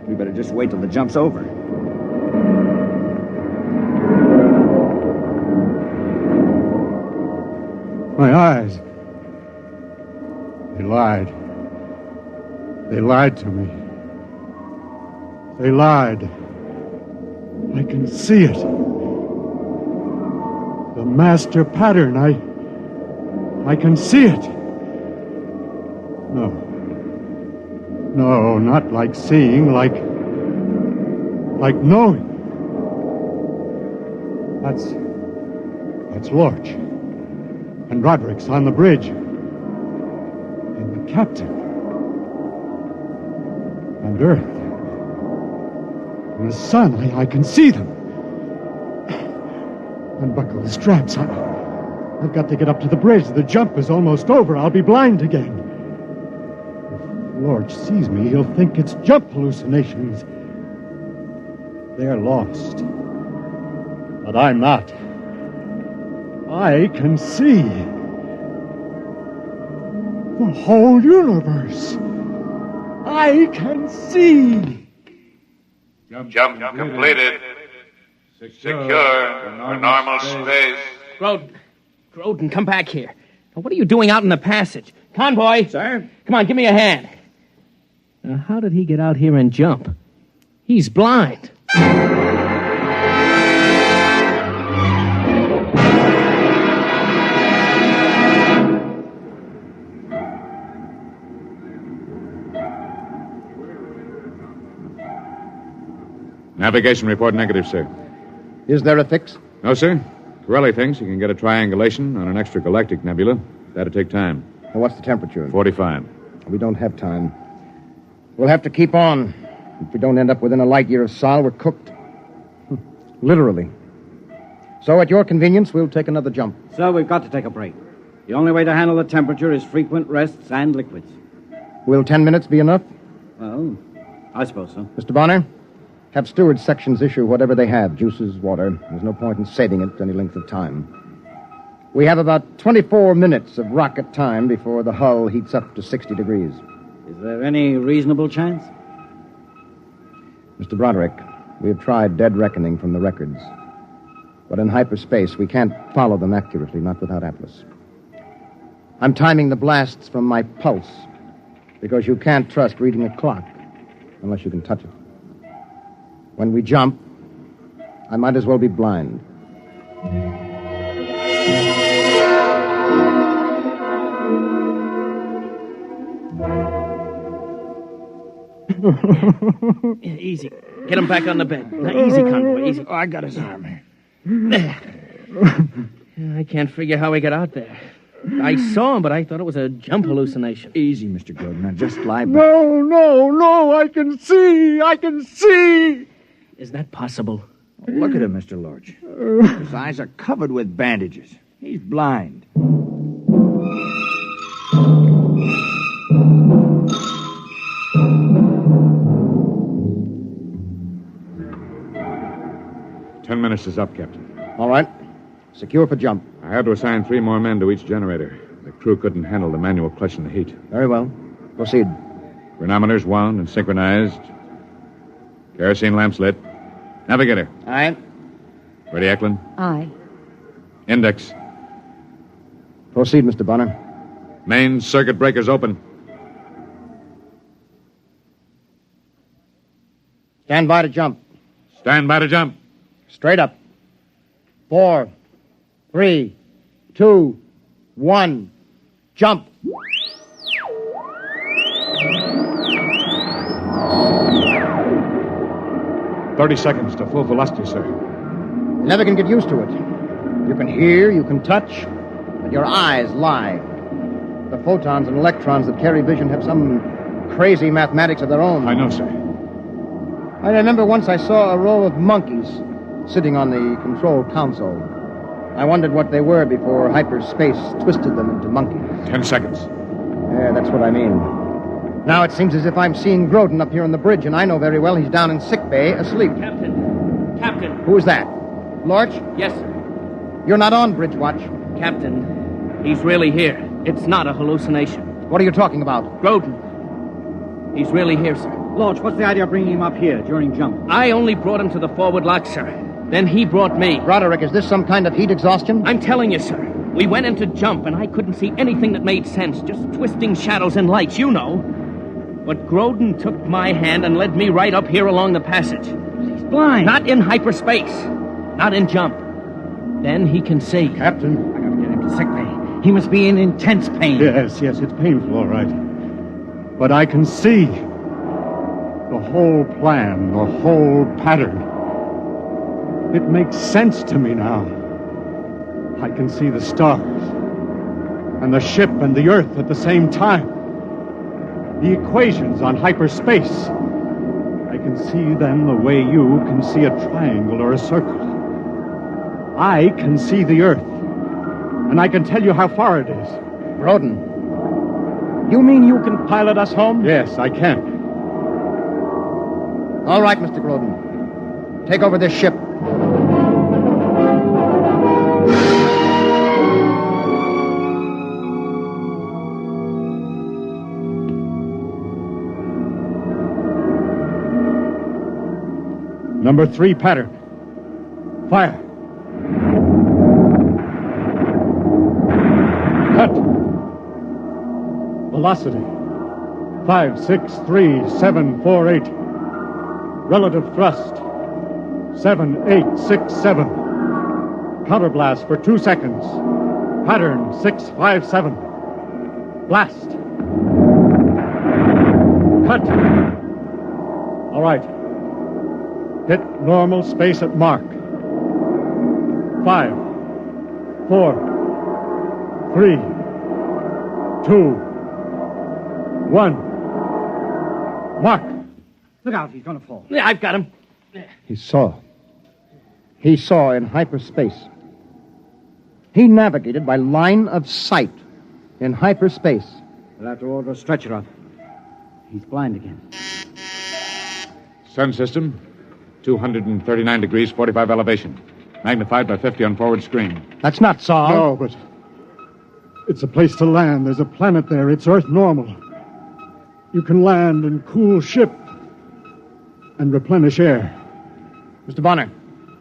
We better just wait till the jump's over. My eyes. They lied. They lied to me. They lied. I can see it. The master pattern. I can see it. No, not like seeing, like knowing. That's Lorch. And Roderick's on the bridge. And the captain. And Earth. And the sun. I can see them. Unbuckle the straps. I've got to get up to the bridge. The jump is almost over. I'll be blind again. If Lorch sees me, he'll think it's jump hallucinations. They're lost. But I'm not. I can see the whole universe. I can see. Jump completed. Secure for normal space. Groton, come back here. Now, what are you doing out in the passage? Convoy! Sir? Come on, give me a hand. Now, how did he get out here and jump? He's blind. Navigation report negative, sir. Is there a fix? No, sir. Corelli thinks he can get a triangulation on an extragalactic nebula. That'll take time. Well, what's the temperature? 45. We don't have time. We'll have to keep on. If we don't end up within a light year of Sol, we're cooked. Literally. So, at your convenience, we'll take another jump. So we've got to take a break. The only way to handle the temperature is frequent rests and liquids. Will 10 minutes be enough? Well, I suppose so. Mr. Bonner, have steward sections issue whatever they have, juices, water. There's no point in saving it for any length of time. We have about 24 minutes of rocket time before the hull heats up to 60 degrees. Is there any reasonable chance? Mr. Broderick, we have tried dead reckoning from the records. But in hyperspace, we can't follow them accurately, not without Atlas. I'm timing the blasts from my pulse, because you can't trust reading a clock unless you can touch it. When we jump, I might as well be blind. Easy. Get him back on the bed. Now, easy, Convoy, easy. Oh, I got his arm. There. I can't figure how he got out there. I saw him, but I thought it was a jump hallucination. Easy, Mr. Gordon. Now just lie back. No, I can see. Is that possible? Oh, look at him, Mr. Lorch. His eyes are covered with bandages. He's blind. Ten minutes is up, Captain. All right. Secure for jump. I had to assign 3 more men to each generator. The crew couldn't handle the manual clutch in the heat. Very well. Proceed. Chronometers wound and synchronized. Kerosene lamps lit. Navigator. Aye. Ready, Eklund? Aye. Index. Proceed, Mr. Bonner. Main circuit breakers open. Stand by to jump. Stand by to jump. Straight up. 4, 3, 2, 1. Jump. "30 seconds to full velocity, sir." You never can get used to it. You can hear, you can touch, but your eyes lie. The photons and electrons that carry vision have some crazy mathematics of their own. I know, sir. I remember once I saw a row of monkeys sitting on the control console. I wondered what they were before hyperspace twisted them into monkeys. 10 seconds. Yeah, that's what I mean. Now it seems as if I'm seeing Groden up here on the bridge, and I know very well he's down in sick bay asleep. Captain. Who is that? Lorch? Yes, sir. You're not on bridge watch. Captain, he's really here. It's not a hallucination. What are you talking about? Groden. He's really here, sir. Lodge, what's the idea of bringing him up here during jump? I only brought him to the forward lock, sir. Then he brought me. Broderick, is this some kind of heat exhaustion? I'm telling you, sir. We went into jump, and I couldn't see anything that made sense. Just twisting shadows and lights, you know. But Groden took my hand and led me right up here along the passage. He's blind. Not in hyperspace. Not in jump. Then he can see. Captain. I gotta get him to sick bay. He must be in intense pain. Yes, it's painful, all right. But I can see the whole plan, the whole pattern. It makes sense to me now. I can see the stars and the ship and the Earth at the same time. The equations on hyperspace. I can see them the way you can see a triangle or a circle. I can see the Earth, and I can tell you how far it is. Groden, you mean you can pilot us home? Yes, I can. All right, Mr. Groden. Take over this ship. Number 3 pattern. Fire. Cut. Velocity. 563,748. Relative thrust. 7,867. Counterblast for 2 seconds. Pattern 657. Blast. Cut. All right. Hit normal space at mark. 5, 4, 3, 2, 1. Mark. Look out, he's gonna fall. Yeah, I've got him. He saw. He saw in hyperspace. He navigated by line of sight in hyperspace. We'll have to order a stretcher up. He's blind again. Sun system, 239 degrees, 45 elevation. Magnified by 50 on forward screen. That's not Saul. No, but it's a place to land. There's a planet there. It's Earth normal. You can land and cool ship and replenish air. Mr. Bonner,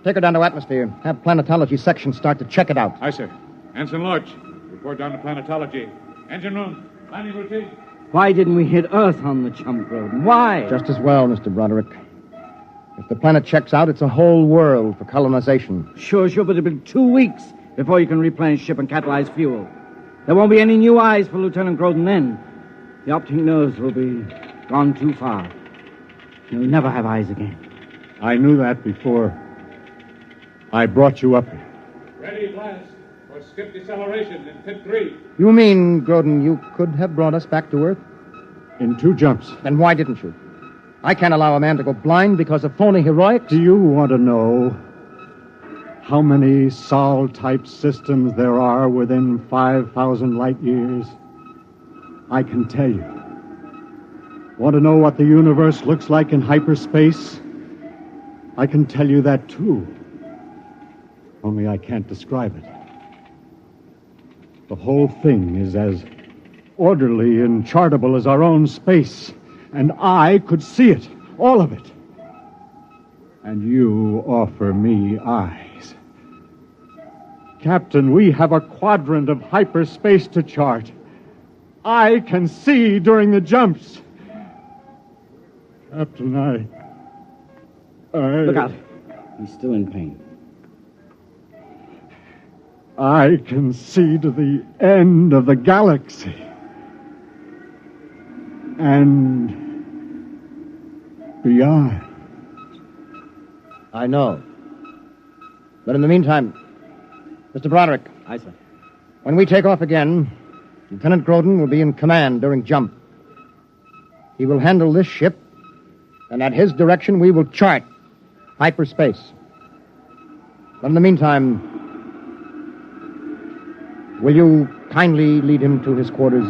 take her down to atmosphere. Have planetology section start to check it out. Aye, sir. Ensign Lorch, report down to planetology. Engine room, landing routine. Why didn't we hit Earth on the jump, Groden? Why? Just as well, Mr. Broderick. If the planet checks out, it's a whole world for colonization. Sure, but it'll be 2 weeks before you can replenish ship and catalyze fuel. There won't be any new eyes for Lieutenant Groden then. The optic nerves will be gone too far. He'll never have eyes again. I knew that before I brought you up here. Ready, blast, for skip deceleration in pit 3. You mean, Groden, you could have brought us back to Earth? In 2 jumps. Then why didn't you? I can't allow a man to go blind because of phony heroics. Do you want to know how many Sol-type systems there are within 5,000 light years? I can tell you. Want to know what the universe looks like in hyperspace? I can tell you that, too. Only I can't describe it. The whole thing is as orderly and chartable as our own space. And I could see it, all of it. And you offer me eyes. Captain, we have a quadrant of hyperspace to chart. I can see during the jumps. Captain, I... Look out. He's still in pain. I can see to the end of the galaxy. And beyond. I know. But in the meantime, Mr. Broderick. Aye, sir. When we take off again, Lieutenant Groden will be in command during jump. He will handle this ship, and at his direction we will chart hyperspace. But in the meantime, will you kindly lead him to his quarters?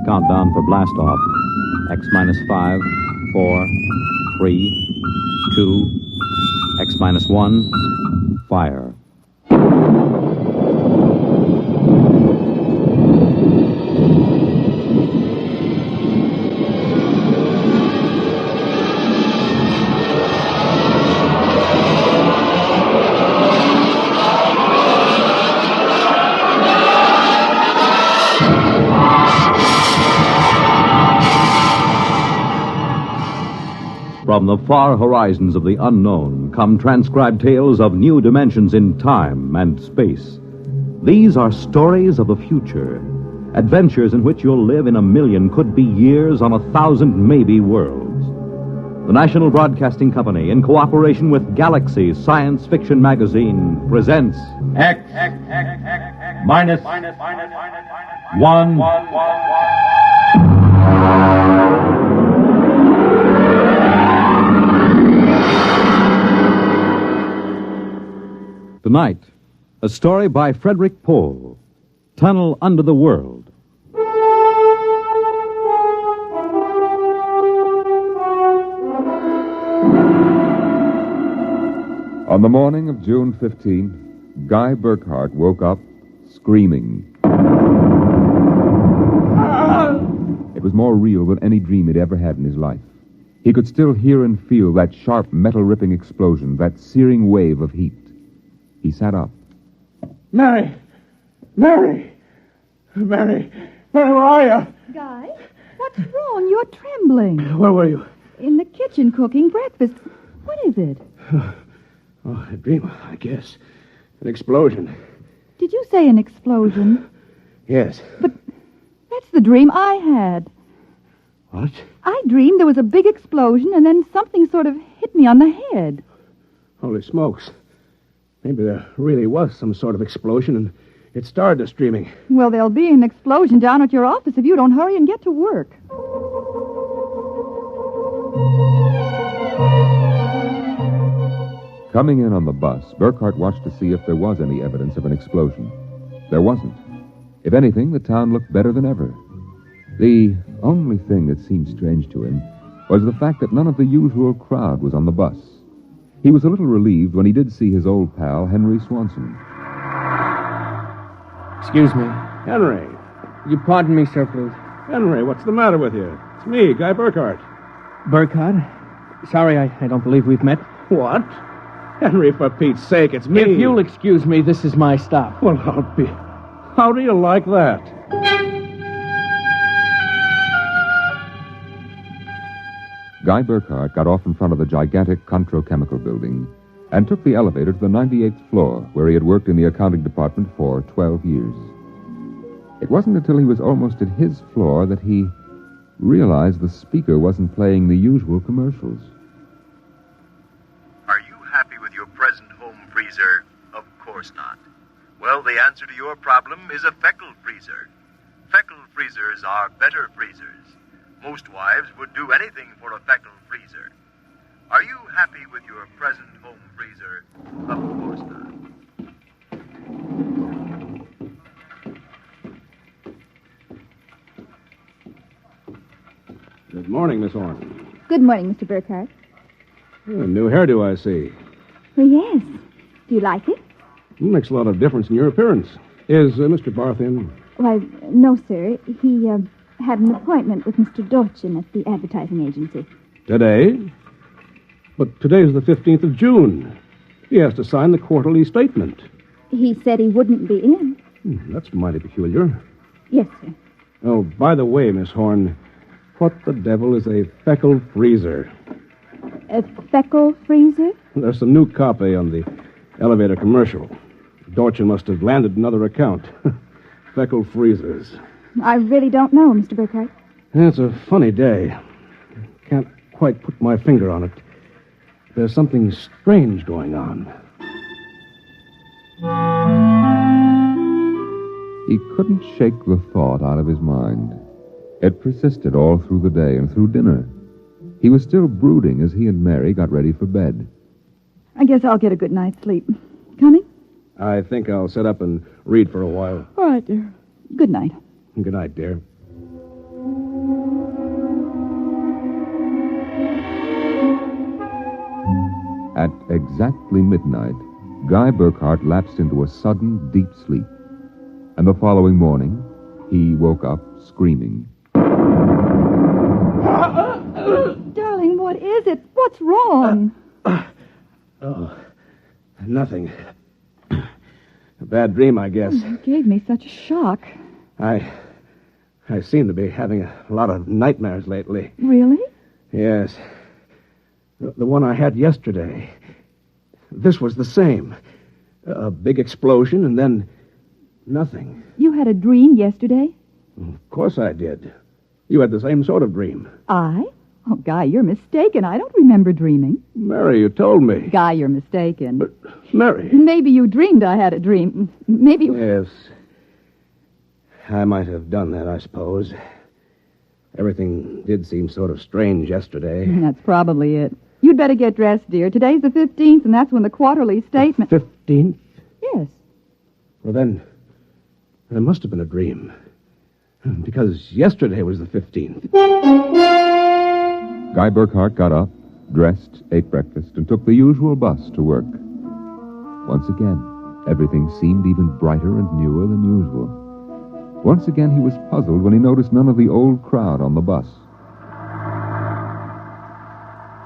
Countdown for blast off. X minus 5, 4, 3, 2, X minus 1, fire. From the far horizons of the unknown come transcribed tales of new dimensions in time and space. These are stories of the future, adventures in which you'll live in a million, could be years, on 1,000 maybe worlds. The National Broadcasting Company, in cooperation with Galaxy Science Fiction Magazine, presents X minus 1. Tonight, a story by Frederick Pohl, Tunnel Under the World. On the morning of June 15, Guy Burkhart woke up screaming. It was more real than any dream he'd ever had in his life. He could still hear and feel that sharp, metal-ripping explosion, that searing wave of heat. He sat up. Mary, where are you? Guy, what's wrong? You're trembling. Where were you? In the kitchen cooking breakfast. What is it? Oh, a dream, I guess. An explosion. Did you say an explosion? Yes. But that's the dream I had. What? I dreamed there was a big explosion and then something sort of hit me on the head. Holy smokes. Maybe there really was some sort of explosion and it started us dreaming. Well, there'll be an explosion down at your office if you don't hurry and get to work. Coming in on the bus, Burkhart watched to see if there was any evidence of an explosion. There wasn't. If anything, the town looked better than ever. The only thing that seemed strange to him was the fact that none of the usual crowd was on the bus. He was a little relieved when he did see his old pal, Henry Swanson. Excuse me. Henry. You pardon me, sir, please. Henry, what's the matter with you? It's me, Guy Burkhart. Burkhart? Sorry, I don't believe we've met. What? Henry, for Pete's sake, it's me. If you'll excuse me, this is my stop. Well, how do you like that? Guy Burkhart got off in front of the gigantic Controchemical building and took the elevator to the 98th floor, where he had worked in the accounting department for 12 years. It wasn't until he was almost at his floor that he realized the speaker wasn't playing the usual commercials. Are you happy with your present home freezer? Of course not. Well, the answer to your problem is a Feckle freezer. Feckle freezers are better freezers. Most wives would do anything for a Feckle freezer. Are you happy with your present home freezer? Of course not. Good morning, Miss Orne. Good morning, Mr. Burkhart. A new hairdo, I see. Well, yes. Do you like it? It makes a lot of difference in your appearance. Is Mr. Barth in? Why, no, sir. He had an appointment with Mr. Dorchin at the advertising agency. Today? But today's the 15th of June. He has to sign the quarterly statement. He said he wouldn't be in. That's mighty peculiar. Yes, sir. Oh, by the way, Miss Horn, what the devil is a feckle freezer? A feckle freezer? There's some new copy on the elevator commercial. Dorchin must have landed another account. Feckle freezers. I really don't know, Mr. Burkhardt. It's a funny day. Can't quite put my finger on it. There's something strange going on. He couldn't shake the thought out of his mind. It persisted all through the day and through dinner. He was still brooding as he and Mary got ready for bed. I guess I'll get a good night's sleep. Coming? I think I'll sit up and read for a while. All right, dear. Good night. Good night, dear. At exactly midnight, Guy Burkhardt lapsed into a sudden, deep sleep. And the following morning, he woke up screaming. Darling, what is it? What's wrong? Oh, nothing. A bad dream, I guess. You gave me such a shock. I seem to be having a lot of nightmares lately. Really? Yes. The one I had yesterday. This was the same. A big explosion and then nothing. You had a dream yesterday? Of course I did. You had the same sort of dream. I? Oh, Guy, you're mistaken. I don't remember dreaming. Mary, you told me. Guy, you're mistaken. But, Mary... Maybe you dreamed I had a dream. Maybe... Yes. I might have done that, I suppose. Everything did seem sort of strange yesterday. That's probably it. You'd better get dressed, dear. Today's the 15th, and that's when the quarterly statement... 15th? Yes. Well, then, there must have been a dream. Because yesterday was the 15th. Guy Burkhardt got up, dressed, ate breakfast, and took the usual bus to work. Once again, everything seemed even brighter and newer than usual. Once again, he was puzzled when he noticed none of the old crowd on the bus.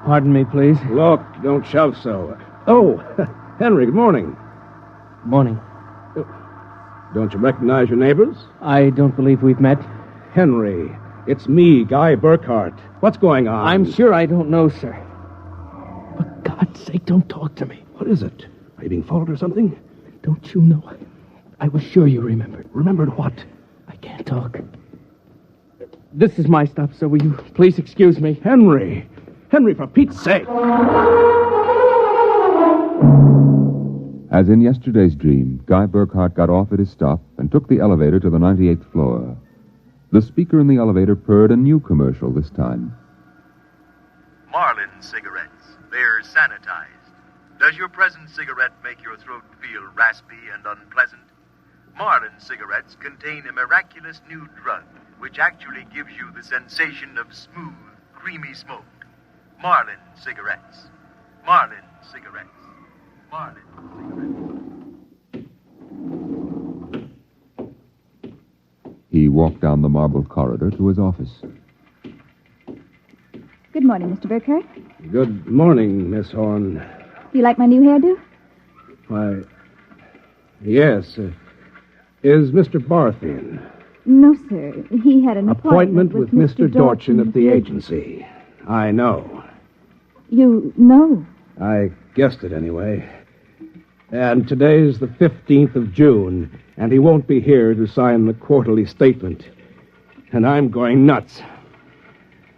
Pardon me, please. Look, don't shove so. Oh, Henry, good morning. Morning. Don't you recognize your neighbors? I don't believe we've met. Henry, it's me, Guy Burkhardt. What's going on? I'm sure I don't know, sir. For God's sake, don't talk to me. What is it? Are you being followed or something? Don't you know? I was sure you remembered. Remembered what? I can't talk. This is my stop, sir. Will you please excuse me? Henry! Henry, for Pete's sake! As in yesterday's dream, Guy Burkhardt got off at his stop and took the elevator to the 98th floor. The speaker in the elevator purred a new commercial this time. Marlin cigarettes. They're sanitized. Does your present cigarette make your throat feel raspy and unpleasant? Marlin cigarettes contain a miraculous new drug which actually gives you the sensation of smooth, creamy smoke. Marlin cigarettes. Marlin cigarettes. Marlin cigarettes. He walked down the marble corridor to his office. Good morning, Mr. Burkhardt. Good morning, Miss Horn. Do you like my new hairdo? Why, yes. Is Mr. Barth in? No, sir. He had an appointment with Mr. Dorchin at the agency. I know. You know? I guessed it anyway. And today's the 15th of June, and he won't be here to sign the quarterly statement. And I'm going nuts.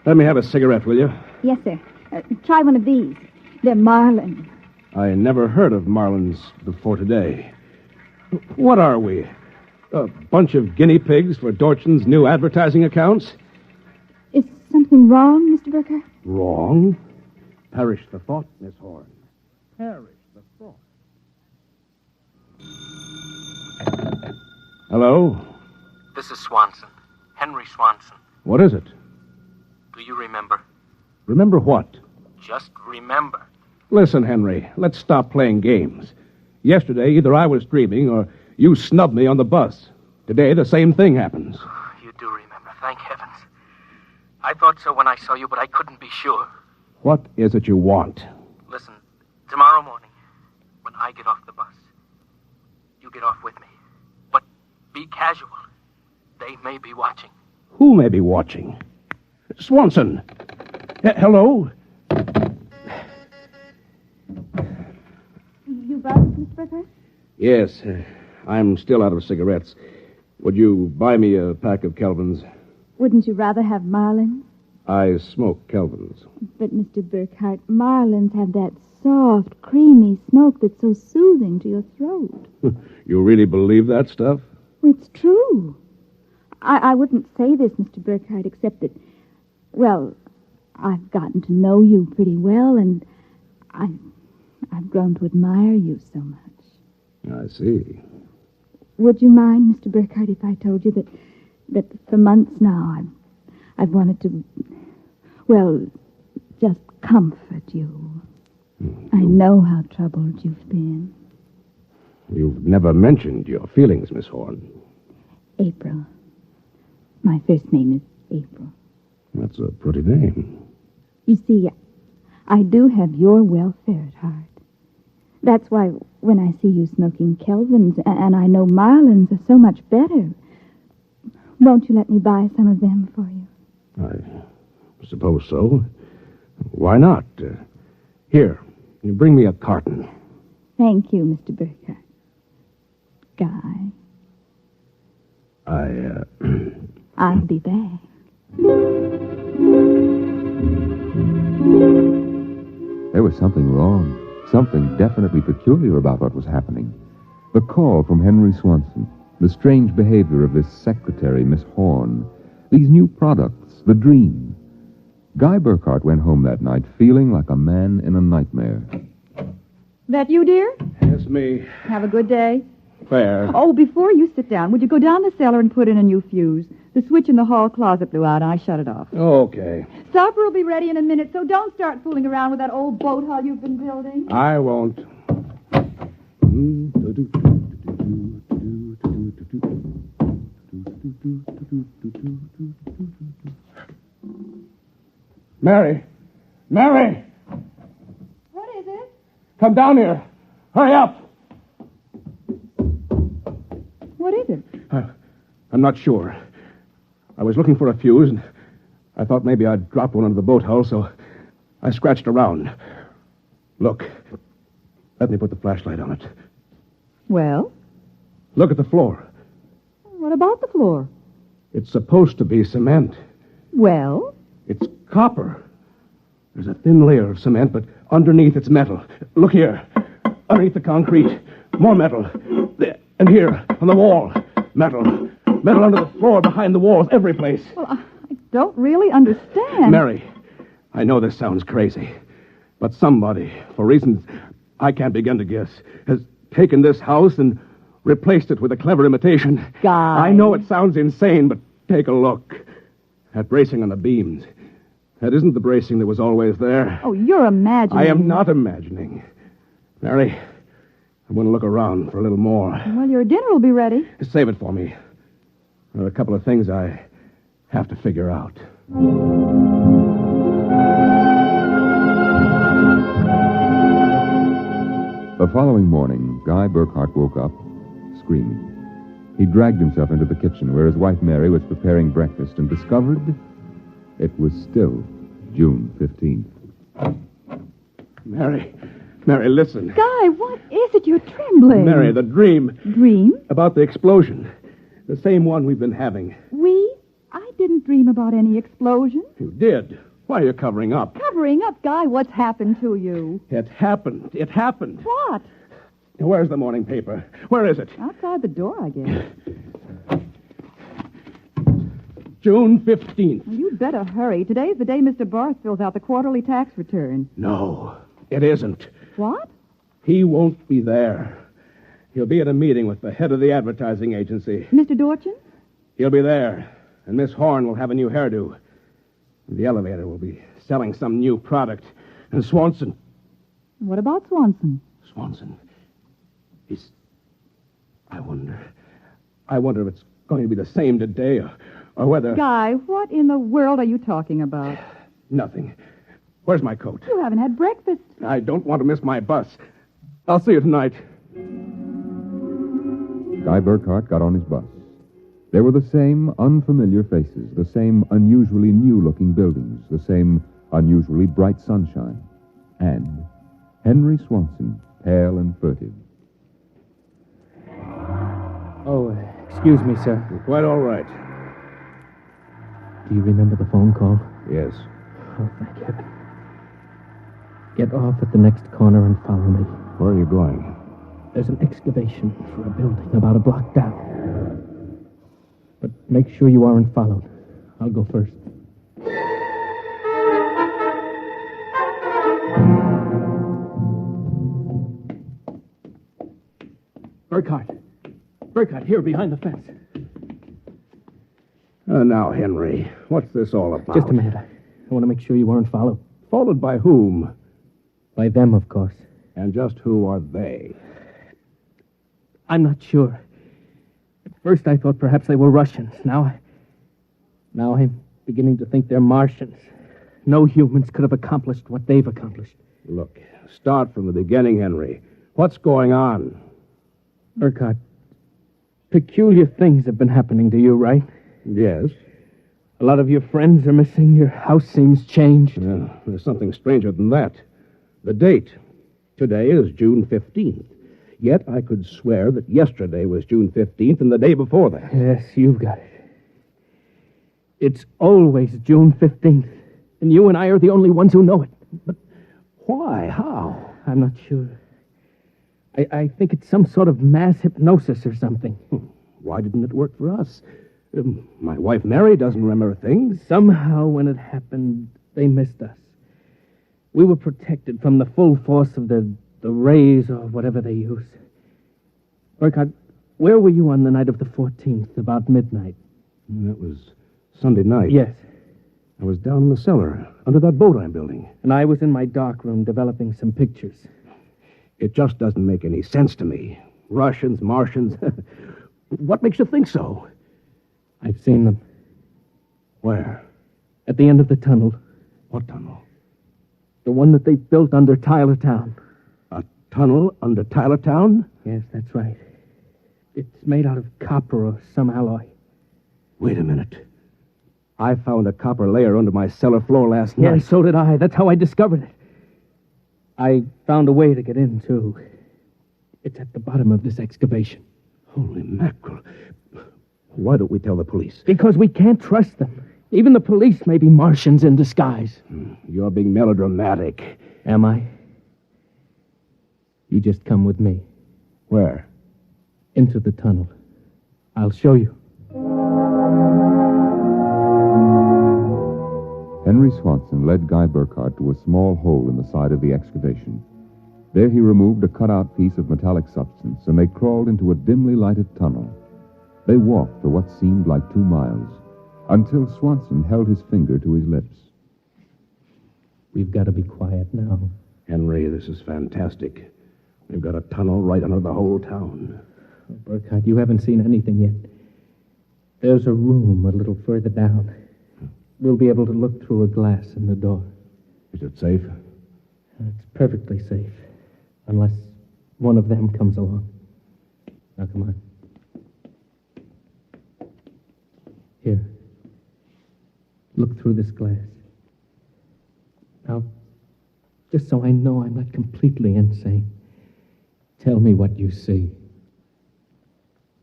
Let me have a cigarette, will you? Yes, sir. Try one of these. They're Marlin. I never heard of Marlins before today. What are we? A bunch of guinea pigs for Dorchin's new advertising accounts? Is something wrong, Mr. Burkhardt? Wrong? Perish the thought, Miss Horn. Perish the thought. Hello? This is Swanson. Henry Swanson. What is it? Do you remember? Remember what? Just remember. Listen, Henry, let's stop playing games. Yesterday, either I was dreaming or you snubbed me on the bus. Today, the same thing happens. You do remember, thank heavens. I thought so when I saw you, but I couldn't be sure. What is it you want? Listen, tomorrow morning, when I get off the bus, you get off with me. But be casual. They may be watching. Who may be watching? Swanson. Hello? You bought it, Miss Burkhart? Yes, I'm still out of cigarettes. Would you buy me a pack of Kelvins? Wouldn't you rather have Marlins? I smoke Kelvins. But, Mr. Burkhart, Marlins have that soft, creamy smoke that's so soothing to your throat. You really believe that stuff? It's true. I wouldn't say this, Mr. Burkhart, except that, well, I've gotten to know you pretty well, and I've grown to admire you so much. I see. Would you mind, Mr. Burkhart, if I told you that for months now I've wanted to, well, just comfort you. I know how troubled you've been. You've never mentioned your feelings, Miss Horn. April. My first name is April. That's a pretty name. You see, I do have your welfare at heart. That's why when I see you smoking Kelvins, and I know Marlins are so much better, won't you let me buy some of them for you? I suppose so. Why not? Here, you bring me a carton. Thank you, Mr. Burkhart. Guy. I'll be back. There was something wrong, something definitely peculiar about what was happening. The call from Henry Swanson, the strange behavior of this secretary, Miss Horn, these new products, the dream. Guy Burkhart went home that night feeling like a man in a nightmare. That you, dear? Yes, me. Have a good day. Fair. Oh, before you sit down, would you go down the cellar and put in a new fuse? The switch in the hall closet blew out, and I shut it off. Okay. Supper will be ready in a minute, so don't start fooling around with that old boat hull you've been building. I won't. Mary! Mary! What is it? Come down here. Hurry up. What is it? I'm not sure. I was looking for a fuse, and I thought maybe I'd dropped one under the boat hull, so I scratched around. Look. Let me put the flashlight on it. Well? Look at the floor. What about the floor? It's supposed to be cement. Well? It's copper. There's a thin layer of cement, but underneath it's metal. Look here. Underneath the concrete, more metal. And here, on the wall, metal. Metal under the floor, behind the walls, every place. Well, I don't really understand. Mary, I know this sounds crazy, but somebody, for reasons I can't begin to guess, has taken this house and replaced it with a clever imitation. Guy. I know it sounds insane, but take a look. That bracing on the beams. That isn't the bracing that was always there. Oh, you're imagining. I am not imagining. Mary, I'm going to look around for a little more. Well, your dinner will be ready. Save it for me. There are a couple of things I have to figure out. The following morning, Guy Burkhart woke up, screaming. He dragged himself into the kitchen where his wife Mary was preparing breakfast and discovered it was still June 15th. Mary, listen. Guy, what is it? You're trembling. Mary, the dream. Dream? About the explosion. The same one we've been having. We? I didn't dream about any explosion. You did. Why are you covering up? Covering up, Guy? What's happened to you? It happened. It happened. What? Where's the morning paper? Where is it? Outside the door, I guess. June 15th. Well, you'd better hurry. Today's the day Mr. Barth fills out the quarterly tax return. No, it isn't. What? He won't be there. He'll be at a meeting with the head of the advertising agency. Mr. Dorchin? He'll be there, and Miss Horn will have a new hairdo. The elevator will be selling some new product. And Swanson... What about Swanson? Swanson. I wonder if it's going to be the same today or whether... Guy, what in the world are you talking about? Nothing. Where's my coat? You haven't had breakfast. I don't want to miss my bus. I'll see you tonight. Guy Burkhart got on his bus. There were the same unfamiliar faces, the same unusually new-looking buildings, the same unusually bright sunshine, and Henry Swanson, pale and furtive. Oh, excuse me, sir. Quite all right. Do you remember the phone call? Yes. Oh, thank heaven. Get off at the next corner and follow me. Where are you going? There's an excavation for a building about a block down. But make sure you aren't followed. I'll go first. Burkhart, here behind the fence. Now, Henry, what's this all about? Just a minute. I want to make sure you aren't followed. Followed by whom? By them, of course. And just who are they? I'm not sure. At first I thought perhaps they were Russians. Now I'm beginning to think they're Martians. No humans could have accomplished what they've accomplished. Look, start from the beginning, Henry. What's going on? Burkhart, peculiar things have been happening to you, right? Yes. A lot of your friends are missing. Your house seems changed. Yeah, there's something stranger than that. The date. Today is June 15th. Yet I could swear that yesterday was June 15th and the day before that. Yes, you've got it. It's always June 15th. And you and I are the only ones who know it. But why? How? I'm not sure. I think it's some sort of mass hypnosis or something. Why didn't it work for us? My wife Mary doesn't remember things. Somehow when it happened, they missed us. We were protected from the full force of the rays or whatever they use. Burkhart, where were you on the night of the 14th, about midnight? That was Sunday night. Yes. I was down in the cellar, under that boat I'm building. And I was in my darkroom developing some pictures. It just doesn't make any sense to me. Russians, Martians. What makes you think so? I've seen them. Where? At the end of the tunnel. What tunnel? The one that they built under Tylertown. A tunnel under Tylertown? Yes, that's right. It's made out of copper or some alloy. Wait a minute. I found a copper layer under my cellar floor last night. Yes, so did I. That's how I discovered it. I found a way to get in, too. It's at the bottom of this excavation. Holy mackerel. Why don't we tell the police? Because we can't trust them. Even the police may be Martians in disguise. You're being melodramatic. Am I? You just come with me. Where? Into the tunnel. I'll show you. Henry Swanson led Guy Burkhart to a small hole in the side of the excavation. There he removed a cut-out piece of metallic substance, and they crawled into a dimly lighted tunnel. They walked for what seemed like 2 miles, until Swanson held his finger to his lips. We've got to be quiet now. Henry, this is fantastic. We've got a tunnel right under the whole town. Oh, Burkhart, you haven't seen anything yet. There's a room a little further down. We'll be able to look through a glass in the door. Is it safe? It's perfectly safe. Unless one of them comes along. Now, come on. Here. Look through this glass. Now, just so I know I'm not completely insane, tell me what you see.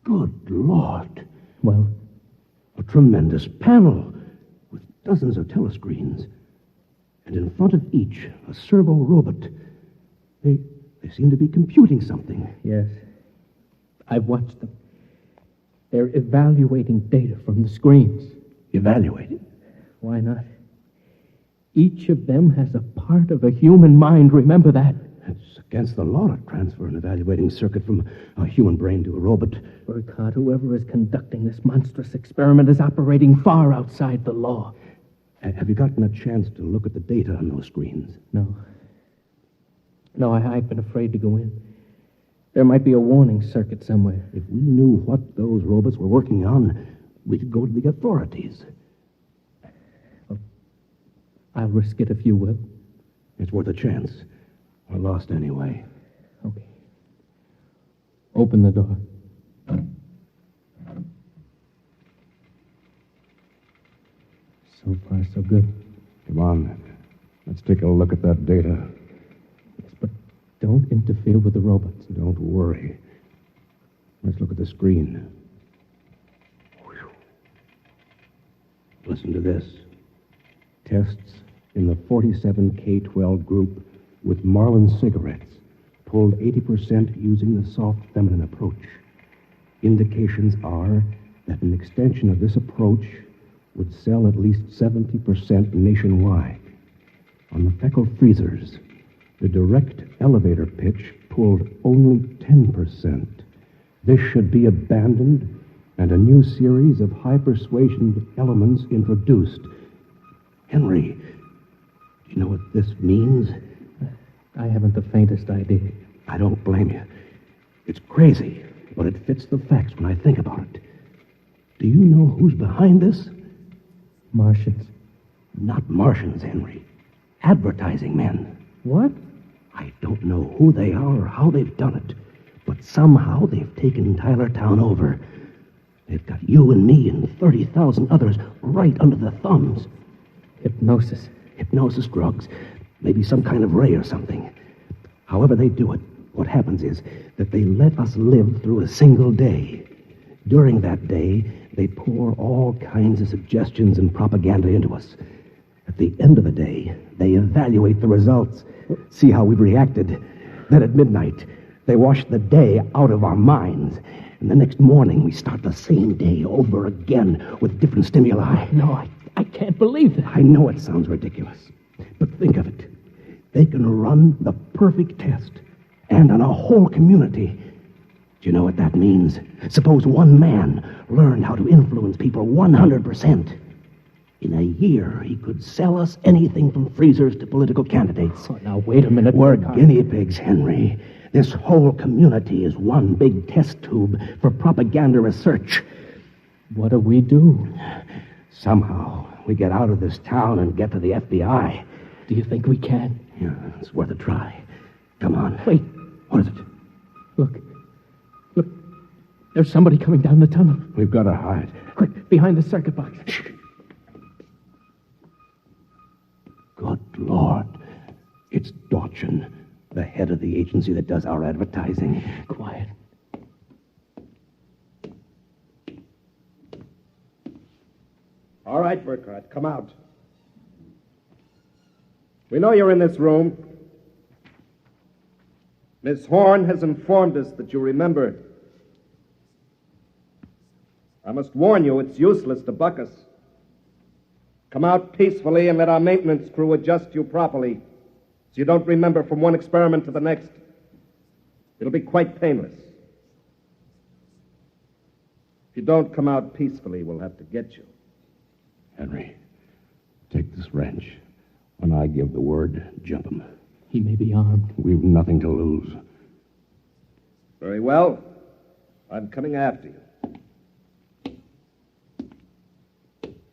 Good Lord. Well? A tremendous panel with dozens of telescreens. And in front of each, a servo robot. They seem to be computing something. Yes. I've watched them. They're evaluating data from the screens. Evaluating? Why not? Each of them has a part of a human mind, remember that? It's against the law to transfer an evaluating circuit from a human brain to a robot. Burkhart, whoever is conducting this monstrous experiment is operating far outside the law. Have you gotten a chance to look at the data on those screens? No. No, I've been afraid to go in. There might be a warning circuit somewhere. If we knew what those robots were working on, we could go to the authorities. I'll risk it if you will. It's worth a chance. We're lost anyway. Okay. Open the door. So far, so good. Come on. Let's take a look at that data. Yes, but don't interfere with the robots. Don't worry. Let's look at the screen. Listen to this. Tests in the 47K12 group with Marlin cigarettes pulled 80% using the soft feminine approach. Indications are that an extension of this approach would sell at least 70% nationwide. On the Feckle freezers, the direct elevator pitch pulled only 10%. This should be abandoned and a new series of high persuasion elements introduced. Henry, do you know what this means? I haven't the faintest idea. I don't blame you. It's crazy, but it fits the facts when I think about it. Do you know who's behind this? Martians. Not Martians, Henry. Advertising men. What? I don't know who they are or how they've done it, but somehow they've taken Tylertown over. They've got you and me and 30,000 others right under their thumbs. Hypnosis. Hypnosis drugs. Maybe some kind of ray or something. However they do it, what happens is that they let us live through a single day. During that day, they pour all kinds of suggestions and propaganda into us. At the end of the day, they evaluate the results, see how we've reacted. Then at midnight, they wash the day out of our minds. And the next morning, we start the same day over again with different stimuli. No, I can't believe that. I know it sounds ridiculous, but think of it. They can run the perfect test, and on a whole community. Do you know what that means? Suppose one man learned how to influence people 100%. In a year, he could sell us anything from freezers to political candidates. Oh, now, wait a minute. We're guinea pigs, Henry. This whole community is one big test tube for propaganda research. What do we do? Somehow, we get out of this town and get to the FBI. Do you think we can? Yeah, it's worth a try. Come on. Wait. What is it? Look. There's somebody coming down the tunnel. We've got to hide. Quick, behind the circuit box. Shh. Good Lord. It's Trojan, the head of the agency that does our advertising. Quiet. All right, Burkhardt, come out. We know you're in this room. Miss Horn has informed us that you remember. I must warn you, it's useless to buck us. Come out peacefully and let our maintenance crew adjust you properly, so you don't remember from one experiment to the next. It'll be quite painless. If you don't come out peacefully, we'll have to get you. Henry, take this wrench. When I give the word, jump him. He may be armed. We've nothing to lose. Very well. I'm coming after you.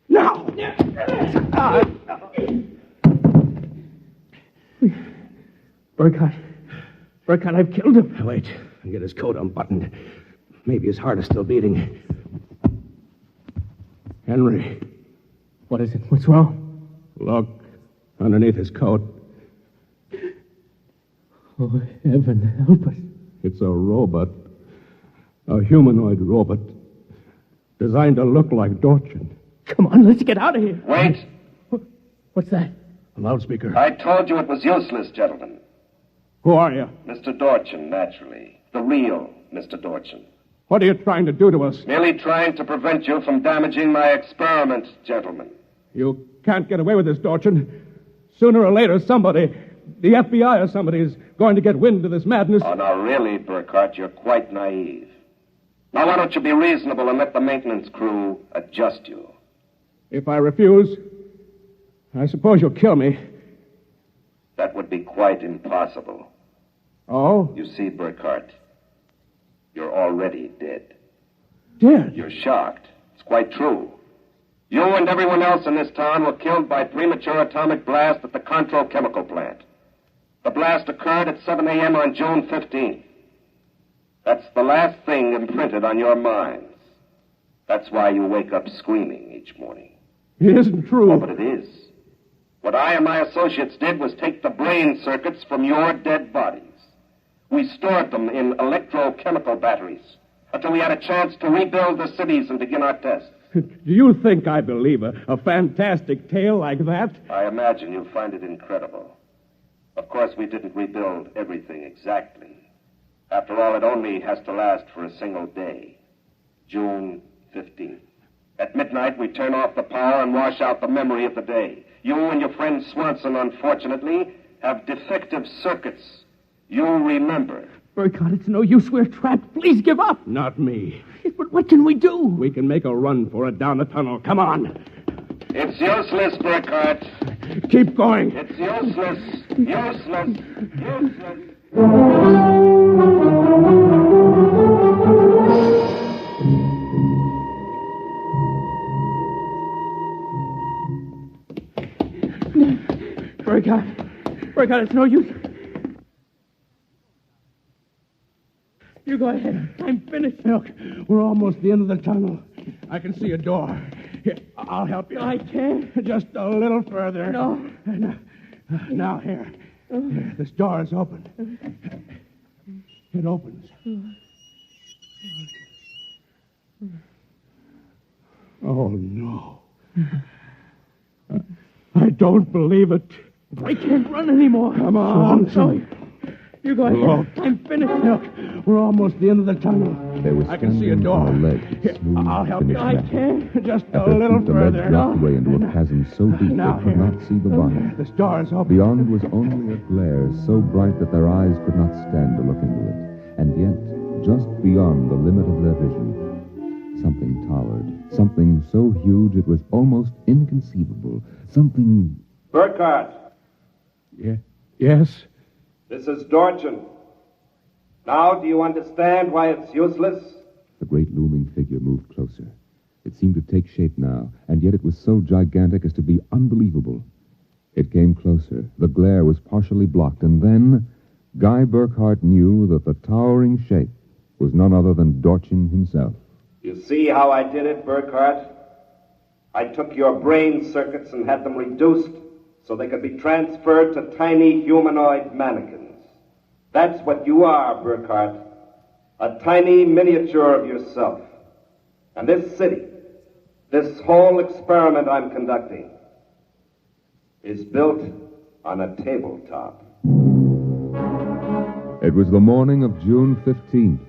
Now! Burkhardt, I've killed him. Wait, I'll get his coat unbuttoned. Maybe his heart is still beating. Henry. What is it? What's wrong? Look, underneath his coat. Oh, heaven help us. It's a robot. A humanoid robot. Designed to look like Trojan. Come on, let's get out of here. Wait. What's that? A loudspeaker. I told you it was useless, gentlemen. Who are you? Mr. Dorchin, naturally. The real Mr. Dorchin. What are you trying to do to us? Merely trying to prevent you from damaging my experiment, gentlemen. You can't get away with this, Dorchin. Sooner or later, somebody, the FBI or somebody, is going to get wind of this madness. Oh, now, really, Burkhardt, you're quite naive. Now, why don't you be reasonable and let the maintenance crew adjust you? If I refuse, I suppose you'll kill me. That would be quite impossible. Oh? You see, Burkhardt, You're already dead. Dead? You're shocked. It's quite true. You and everyone else in this town were killed by premature atomic blast at the Control Chemical Plant. The blast occurred at 7 a.m. on June 15th. That's the last thing imprinted on your minds. That's why you wake up screaming each morning. It isn't true. Oh, but it is. What I and my associates did was take the brain circuits from your dead bodies. We stored them in electrochemical batteries until we had a chance to rebuild the cities and begin our tests. Do you think I believe a fantastic tale like that? I imagine you find it incredible. Of course, we didn't rebuild everything exactly. After all, it only has to last for a single day. June 15th. At midnight, we turn off the power and wash out the memory of the day. You and your friend Swanson, unfortunately, have defective circuits. You'll remember. Burkhardt, it's no use. We're trapped. Please give up. Not me. But what can we do? We can make a run for it down the tunnel. Come on. It's useless, Burkhardt. Keep going. It's useless. Useless. Useless. Burkhardt, it's no use. You go ahead. I'm finished. Look, we're almost at the end of the tunnel. I can see a door. Here, I'll help you. I can't. Just a little further. No. Now, here. This door is open. It opens. Oh, no. I don't believe it. I can't run anymore. Come on. Sorry. You go ahead. Look. I'm finished. Look, we're almost at the end of the tunnel. They were I can see a door. on a ledge, Here, smooth, I'll help you. finished I metal. can't. Just At a their little feet, the ledge further. dropped away into a chasm so deep Now they could here. not see the bottom. This door is open. Beyond was only a glare so bright that their eyes could not stand to look into it. And yet, just beyond the limit of their vision, something towered. Something so huge it was almost inconceivable. Something... Burkhardt, Yeah. Yes? this is Trojan. Now, do you understand why it's useless? The great looming figure moved closer. It seemed to take shape now, and yet it was so gigantic as to be unbelievable. It came closer. The glare was partially blocked, and then Guy Burkhardt knew that the towering shape was none other than Dorchin himself. You see how I did it, Burkhardt? I took your brain circuits and had them reduced so they could be transferred to tiny humanoid mannequins. That's what you are, Burkhardt. A tiny miniature of yourself. And this city, this whole experiment I'm conducting, is built on a tabletop. It was the morning of June 15th,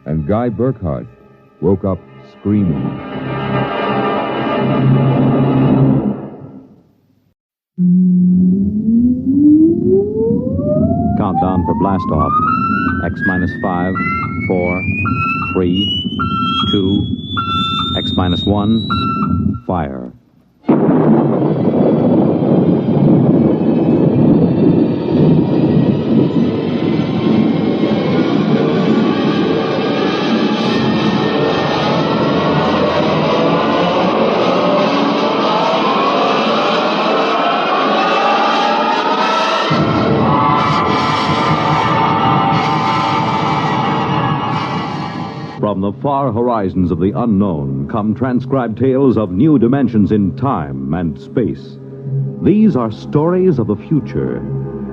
and Guy Burkhardt woke up screaming. Countdown for blast off. X minus 5, 4, 3, 2, X minus 1, fire. From the far horizons of the unknown come transcribed tales of new dimensions in time and space. These are stories of the future,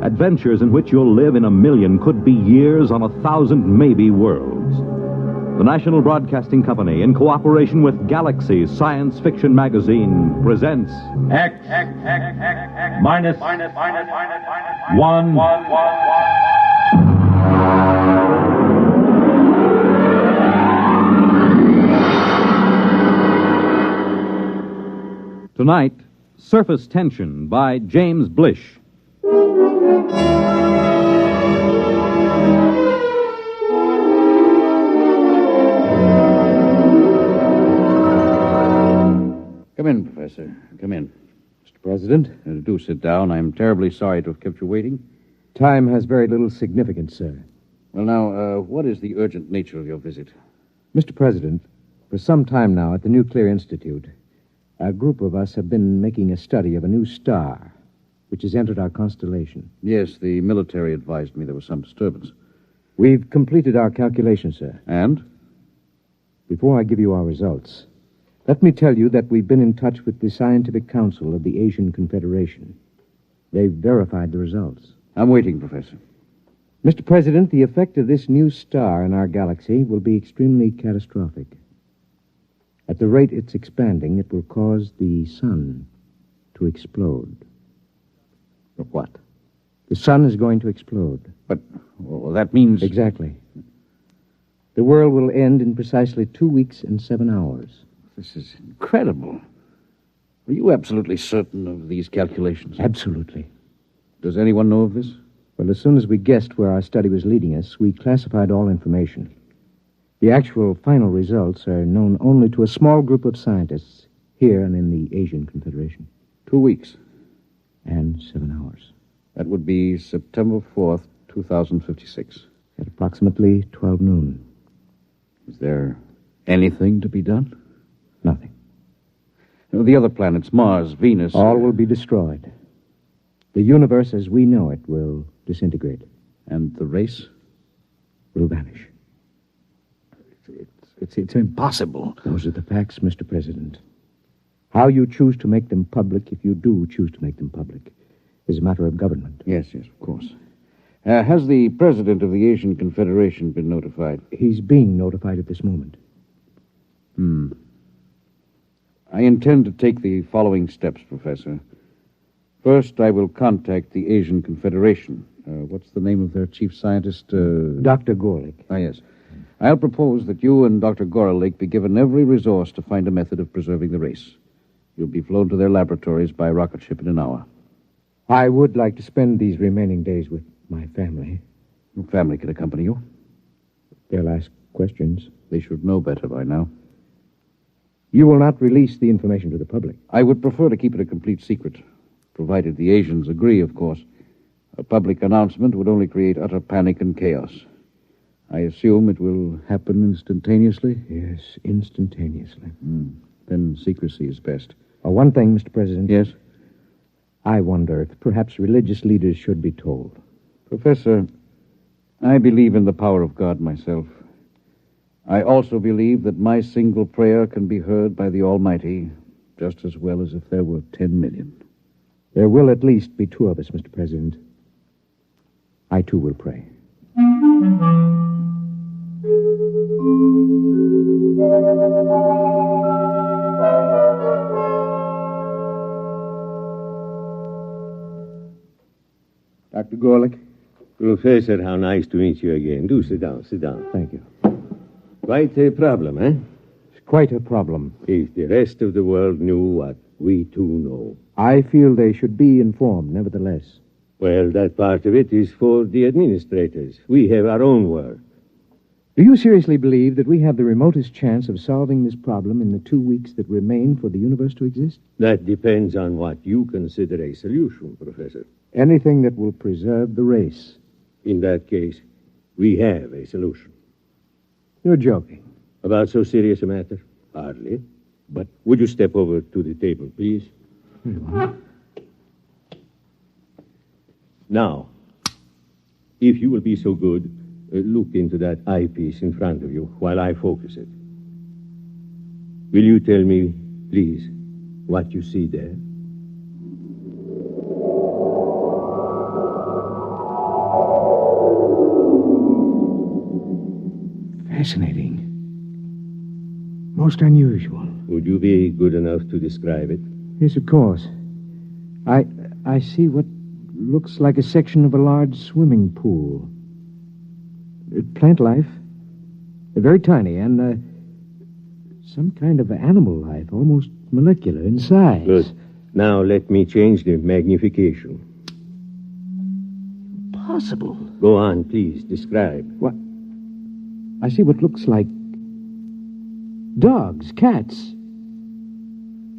adventures in which you'll live in a million, could be years, on 1,000 maybe worlds. The National Broadcasting Company, in cooperation with Galaxy Science Fiction Magazine, presents X minus 1. Tonight, Surface Tension by James Blish. Come in, Professor. Come in. Mr. President, do sit down. I'm terribly sorry to have kept you waiting. Time has very little significance, sir. Well, now, what is the urgent nature of your visit? Mr. President, for some time now at the Nuclear Institute, a group of us have been making a study of a new star which has entered our constellation. Yes, the military advised me there was some disturbance. We've completed our calculations, sir. And? Before I give you our results, let me tell you that we've been in touch with the Scientific Council of the Asian Confederation. They've verified the results. I'm waiting, Professor. Mr. President, the effect of this new star in our galaxy will be extremely catastrophic. At the rate it's expanding, it will cause the sun to explode. What? The sun is going to explode. But well, that means... Exactly. The world will end in precisely 2 weeks and 7 hours. This is incredible. Are you absolutely certain of these calculations? Absolutely. Does anyone know of this? Well, as soon as we guessed where our study was leading us, we classified all information. The actual final results are known only to a small group of scientists here and in the Asian Confederation. 2 weeks. And 7 hours. That would be September 4th, 2056. At approximately 12 noon. Is there anything to be done? Nothing. The other planets, Mars, Venus... All will be destroyed. The universe as we know it will disintegrate. And the race? Will vanish. It's impossible. Those are the facts, Mr. President. How you choose to make them public, if you do choose to make them public, is a matter of government. Yes, of course. Has the president of the Asian Confederation been notified? He's being notified at this moment. I intend to take the following steps, Professor. First, I will contact the Asian Confederation. What's the name of their chief scientist? Dr. Gorlick. Ah, yes. I'll propose that you and Dr. Gorlick be given every resource to find a method of preserving the race. You'll be flown to their laboratories by rocket ship in an hour. I would like to spend these remaining days with my family. Your family can accompany you. They'll ask questions. They should know better by now. You will not release the information to the public. I would prefer to keep it a complete secret, provided the Asians agree, of course. A public announcement would only create utter panic and chaos. I assume it will happen instantaneously? Yes, instantaneously. Then secrecy is best. One thing, Mr. President. Yes? I wonder if perhaps religious leaders should be told. Professor, I believe in the power of God myself. I also believe that my single prayer can be heard by the Almighty just as well as if there were 10 million. There will at least be 2 of us, Mr. President. I, too, will pray. Dr. Gorlick? Professor, how nice to meet you again. Do sit down, sit down. Thank you. Quite a problem, eh? It's quite a problem. If the rest of the world knew what we too know. I feel they should be informed, nevertheless. Well, that part of it is for the administrators. We have our own work. Do you seriously believe that we have the remotest chance of solving this problem in the 2 weeks that remain for the universe to exist? That depends on what you consider a solution, Professor. Anything that will preserve the race. In that case, we have a solution. You're joking. About so serious a matter? Hardly. But would you step over to the table, please? Now, if you will be so good, look into that eyepiece in front of you while I focus it. Will you tell me, please, what you see there? Fascinating. Most unusual. Would you be good enough to describe it? Yes, of course. I see what looks like a section of a large swimming pool. Plant life. Very tiny, and some kind of animal life, almost molecular in size. Good. Now let me change the magnification. Possible. Go on, please. Describe. What? I see what looks like dogs, cats,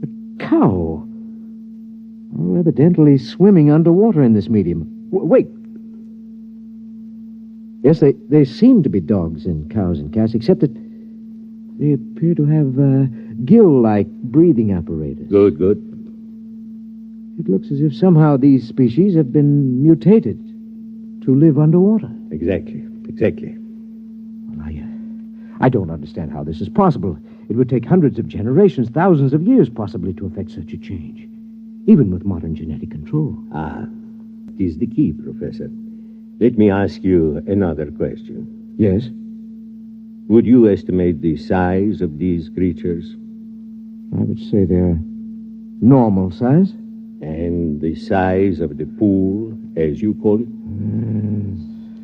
a cow. All evidently swimming underwater in this medium. Wait. Yes, they seem to be dogs and cows and cats, except that they appear to have gill-like breathing apparatus. Good, good. It looks as if somehow these species have been mutated to live underwater. Exactly. Well, I don't understand how this is possible. It would take hundreds of generations, thousands of years, possibly, to effect such a change, even with modern genetic control. It is the key, Professor. Let me ask you another question. Yes? Would you estimate the size of these creatures? I would say they're normal size. And the size of the pool, as you call it?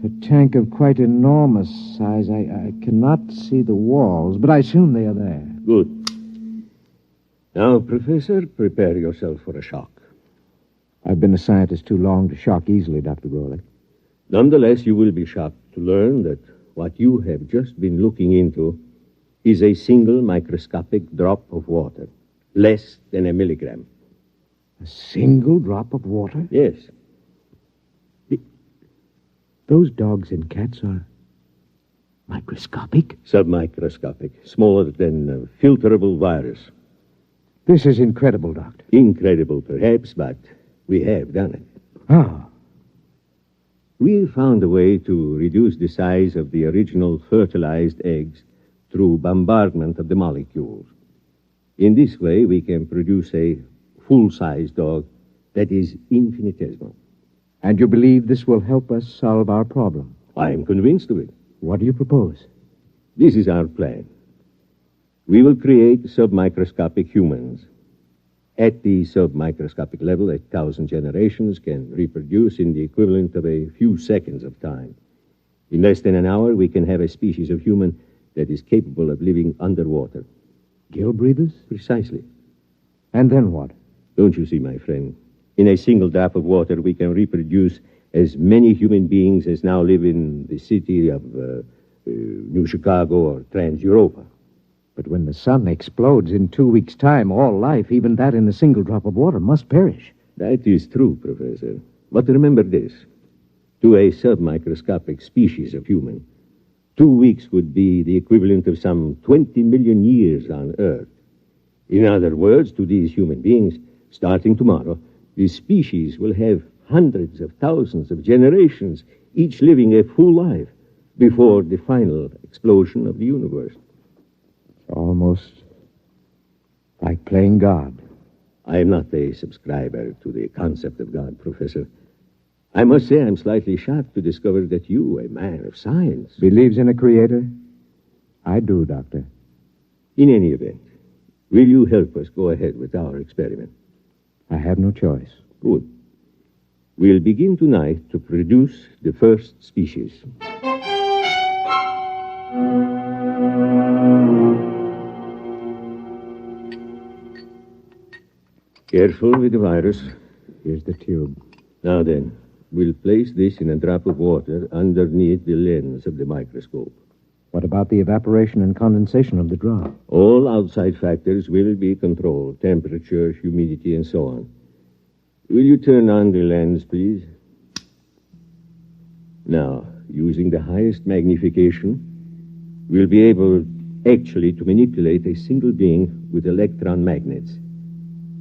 A tank of quite enormous size. I cannot see the walls, but I assume they are there. Good. Now, Professor, prepare yourself for a shock. I've been a scientist too long to shock easily, Dr. Grolick. Nonetheless, you will be shocked to learn that what you have just been looking into is a single microscopic drop of water, less than a milligram. A single drop of water? Yes. Those dogs and cats are microscopic? Submicroscopic, smaller than a filterable virus. This is incredible, Doctor. Incredible, perhaps, but we have done it. How? We found a way to reduce the size of the original fertilized eggs through bombardment of the molecules. In this way, we can produce a full-size dog that is infinitesimal. And you believe this will help us solve our problem? I am convinced of it. What do you propose? This is our plan. We will create submicroscopic humans. At the submicroscopic level, 1,000 generations can reproduce in the equivalent of a few seconds of time. In less than an hour, we can have a species of human that is capable of living underwater. Gill breathers? Precisely. And then what? Don't you see, my friend? In a single drop of water, we can reproduce as many human beings as now live in the city of New Chicago or Trans-Europa. But when the sun explodes in 2 weeks' time, all life, even that in a single drop of water, must perish. That is true, Professor. But remember this. To a submicroscopic species of human, 2 weeks would be the equivalent of some 20 million years on Earth. In other words, to these human beings, starting tomorrow, the species will have hundreds of thousands of generations, each living a full life, before the final explosion of the universe. Almost like playing God. I am not a subscriber to the concept of God, Professor. I must say I'm slightly shocked to discover that you, a man of science... Believes in a creator? I do, Doctor. In any event, will you help us go ahead with our experiment? I have no choice. Good. We'll begin tonight to produce the first species. Careful with the virus. Here's the tube. Now then, we'll place this in a drop of water underneath the lens of the microscope. What about the evaporation and condensation of the drop? All outside factors will be controlled. Temperature, humidity, and so on. Will you turn on the lens, please? Now, using the highest magnification, we'll be able actually to manipulate a single being with electron magnets.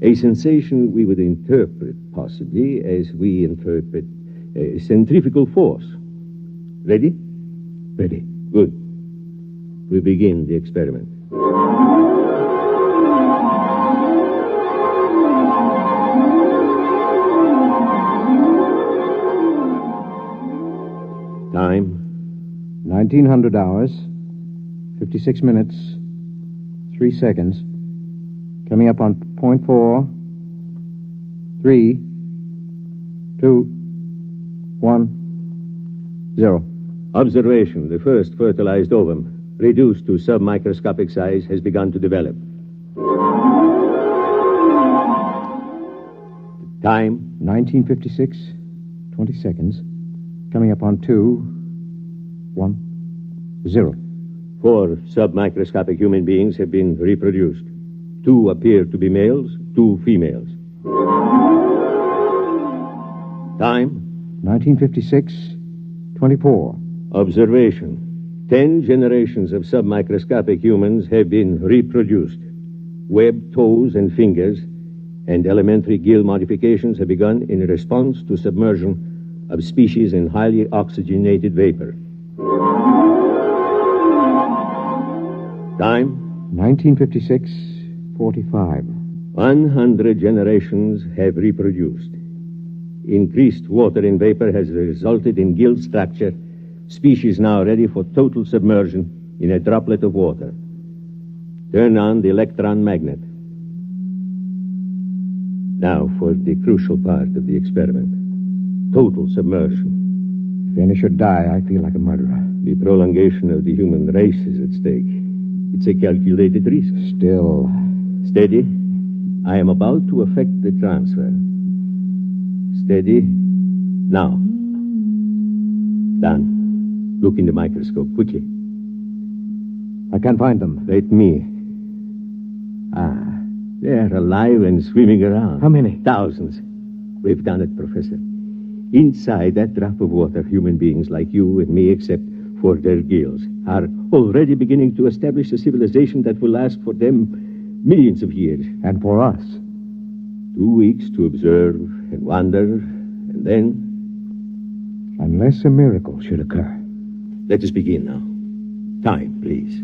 A sensation we would interpret, possibly, as we interpret centrifugal force. Ready? Ready. Good. We begin the experiment. Time? 1900 hours, 56 minutes, 3 seconds. Coming up on 0.4, 3, 2, 1, 0. Observation. The first fertilized ovum, reduced to submicroscopic size, has begun to develop. Time? 1956, 20 seconds. Coming up on 2, 1, 0. 4 submicroscopic human beings have been reproduced. 2 appear to be males, 2 females. Time? 1956, 24. Observation. 10 generations of submicroscopic humans have been reproduced. Webbed toes and fingers and elementary gill modifications have begun in response to submersion of species in highly oxygenated vapor. Time? 1956-45. 100 generations have reproduced. Increased water in vapor has resulted in gill structure, species now ready for total submersion in a droplet of water. Turn on the electron magnet. Now for the crucial part of the experiment. Total submersion. If any should die, I feel like a murderer. The prolongation of the human race is at stake. It's a calculated risk. Still. Steady. I am about to effect the transfer. Steady. Now. Done. Look in the microscope, quickly. I can't find them. Let me. They're alive and swimming around. How many? Thousands. We've done it, Professor. Inside that drop of water, human beings like you and me, except for their gills, are already beginning to establish a civilization that will last for them millions of years. And for us? 2 weeks to observe and wonder, and then... Unless a miracle should occur. Let us begin now. Time, please.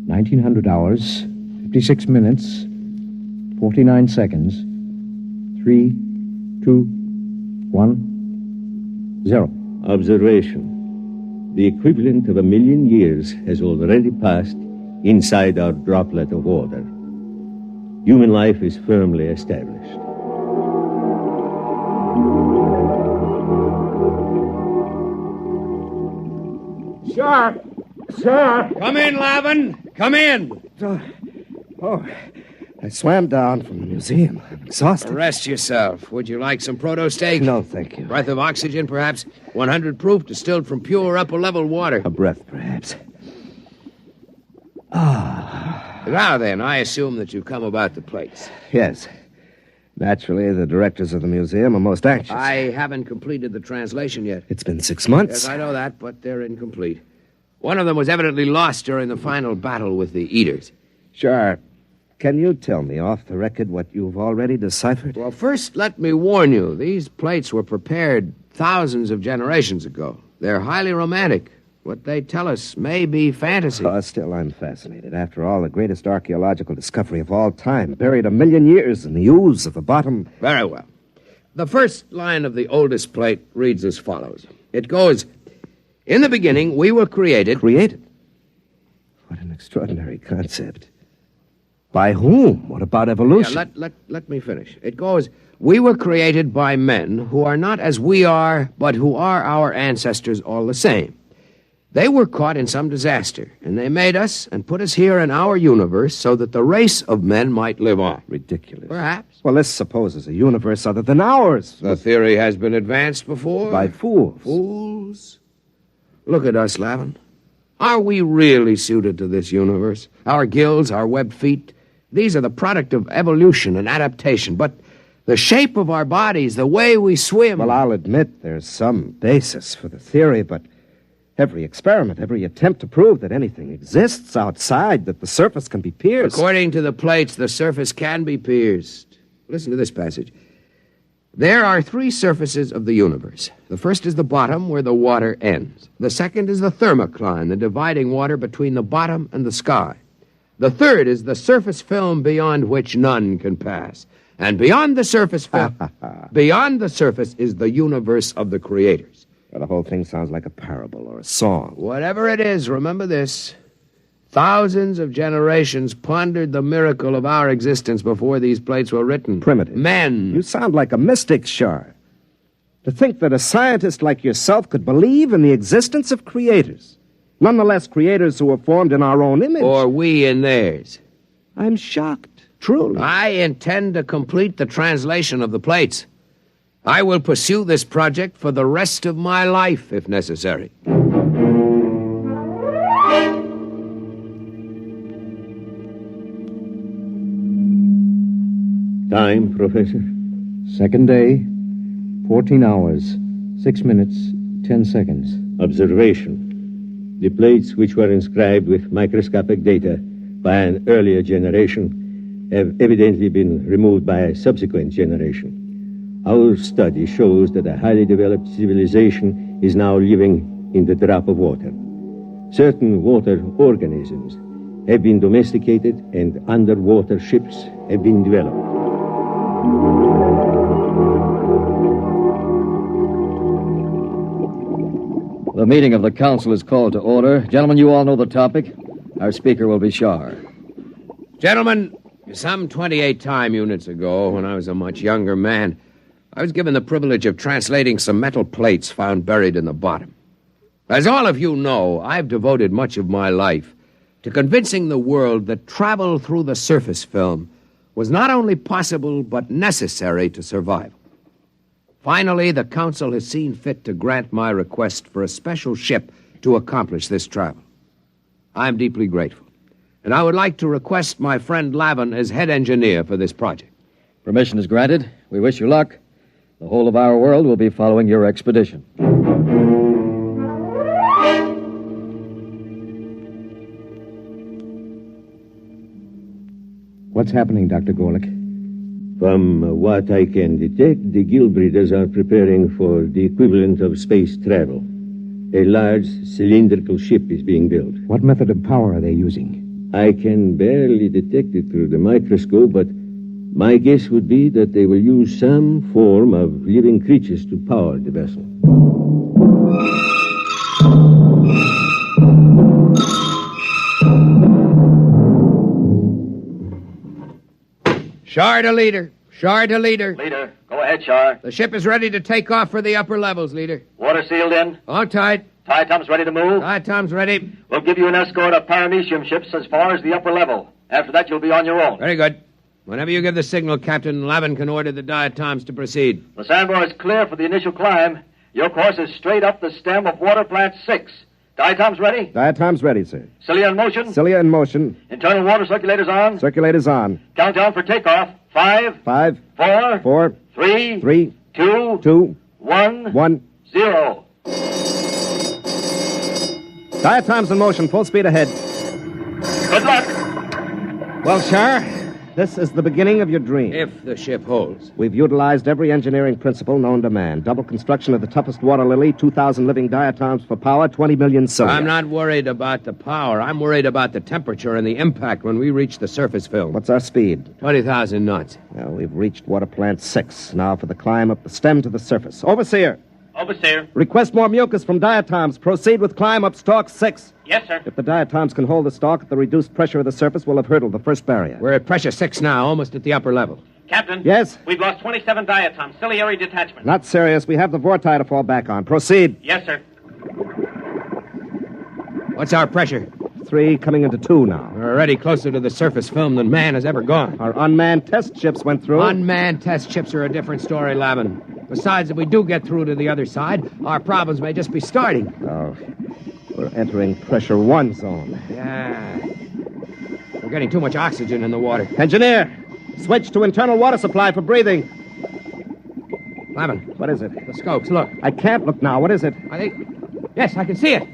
1900 hours, 56 minutes, 49 seconds, 3, 2, 1, 0. Observation. The equivalent of 1 million years has already passed inside our droplet of water. Human life is firmly established. Sir! Sir! Come in, Lavin. Come in. I swam down from the museum. I'm exhausted. Rest yourself. Would you like some proto steak? No, thank you. Breath of oxygen, perhaps? 100 proof, distilled from pure upper-level water. A breath, perhaps. Now then, I assume that you've come about the plates. Yes. Naturally, the directors of the museum are most anxious. I haven't completed the translation yet. It's been 6 months. Yes, I know that, but they're incomplete. One of them was evidently lost during the final battle with the Eaters. Sure. Can you tell me off the record what you've already deciphered? Well, first, let me warn you. These plates were prepared thousands of generations ago. They're highly romantic. What they tell us may be fantasy. Still, I'm fascinated. After all, the greatest archaeological discovery of all time, buried 1 million years in the ooze of the bottom. Very well. The first line of the oldest plate reads as follows. It goes, "In the beginning, we were created." Created? What an extraordinary concept. By whom? What about evolution? Yeah, let me finish. It goes, "We were created by men who are not as we are, but who are our ancestors all the same. They were caught in some disaster, and they made us and put us here in our universe so that the race of men might live on." Ridiculous. Perhaps. Well, this supposes a universe other than ours. The theory has been advanced before. By fools. Fools? Look at us, Lavin. Are we really suited to this universe? Our gills, our webbed feet, these are the product of evolution and adaptation, but the shape of our bodies, the way we swim... Well, I'll admit there's some basis for the theory, but every experiment, every attempt to prove that anything exists outside, that the surface can be pierced... According to the plates, the surface can be pierced. Listen to this passage. There are 3 surfaces of the universe. The first is the bottom, where the water ends. The second is the thermocline, the dividing water between the bottom and the sky. The third is the surface film beyond which none can pass. And beyond the surface film, beyond the surface is the universe of the creators. Well, the whole thing sounds like a parable or a song. Whatever it is, remember this. Thousands of generations pondered the miracle of our existence before these plates were written. Primitive. Men. You sound like a mystic, Shar. To think that a scientist like yourself could believe in the existence of creators. Nonetheless, creators who were formed in our own image. Or we in theirs. I'm shocked, truly. I intend to complete the translation of the plates. I will pursue this project for the rest of my life, if necessary. Time, Professor? Second day, 14 hours, 6 minutes, 10 seconds. Observation. The plates which were inscribed with microscopic data by an earlier generation have evidently been removed by a subsequent generation. Our study shows that a highly developed civilization is now living in the drop of water. Certain water organisms have been domesticated and underwater ships have been developed. The meeting of the council is called to order. Gentlemen, you all know the topic. Our speaker will be Shar. Gentlemen, some 28 time units ago, when I was a much younger man, I was given the privilege of translating some metal plates found buried in the bottom. As all of you know, I've devoted much of my life to convincing the world that travel through the surface film was not only possible but necessary to survival. Finally, the council has seen fit to grant my request for a special ship to accomplish this travel. I'm deeply grateful, and I would like to request my friend Lavin as head engineer for this project. Permission is granted. We wish you luck. The whole of our world will be following your expedition. What's happening, Dr. Gorlick? From what I can detect, the Guild Breeders are preparing for the equivalent of space travel. A large cylindrical ship is being built. What method of power are they using? I can barely detect it through the microscope, but my guess would be that they will use some form of living creatures to power the vessel. Shar to leader. Shar to leader. Leader, go ahead, Shar. The ship is ready to take off for the upper levels, leader. Water sealed in? All tight. Diatom's ready to move? Diatom's ready. We'll give you an escort of paramecium ships as far as the upper level. After that, you'll be on your own. Very good. Whenever you give the signal, Captain, Lavin can order the diatoms to proceed. The sandbar is clear for the initial climb. Your course is straight up the stem of water plant 6. Diatom's ready? Diatom's ready, sir. Cilia in motion? Cilia in motion. Internal water circulators on? Circulators on. Countdown for takeoff. 5. 5. 4. 4. 3. 3. 2. 2. 1. 1. 0. Diatom's in motion. Full speed ahead. Good luck. Well, Shar, this is the beginning of your dream. If the ship holds. We've utilized every engineering principle known to man. Double construction of the toughest water lily, 2,000 living diatoms for power, 20 million cilia. I'm not worried about the power. I'm worried about the temperature and the impact when we reach the surface film. What's our speed? 20,000 knots. Well, we've reached water plant 6. Now for the climb up the stem to the surface. Overseer. Overseer. Request more mucus from diatoms. Proceed with climb up stalk 6. Yes, sir. If the diatoms can hold the stalk at the reduced pressure of the surface, we'll have hurdled the first barrier. We're at pressure 6 now, almost at the upper level. Captain. Yes? We've lost 27 diatoms. Ciliary detachment. Not serious. We have the vorti to fall back on. Proceed. Yes, sir. What's our pressure? 3 coming into 2 now. We're already closer to the surface film than man has ever gone. Our unmanned test ships went through. Unmanned test ships are a different story, Lavin. Besides, if we do get through to the other side, our problems may just be starting. Oh, we're entering pressure 1 zone. Yeah. We're getting too much oxygen in the water. Engineer, switch to internal water supply for breathing. Lavin. What is it? The scopes, look. I can't look now. What is it? I think... Yes, I can see it.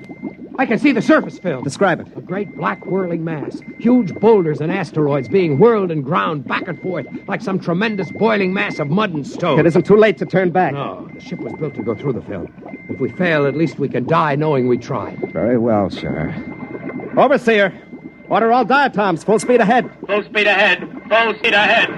I can see the surface film. Describe it. A great black whirling mass. Huge boulders and asteroids being whirled and ground back and forth like some tremendous boiling mass of mud and stone. It isn't too late to turn back. No, the ship was built to go through the film. If we fail, at least we can die knowing we tried. Very well, sir. Overseer, order all diatoms. Full speed ahead. Full speed ahead. Full speed ahead.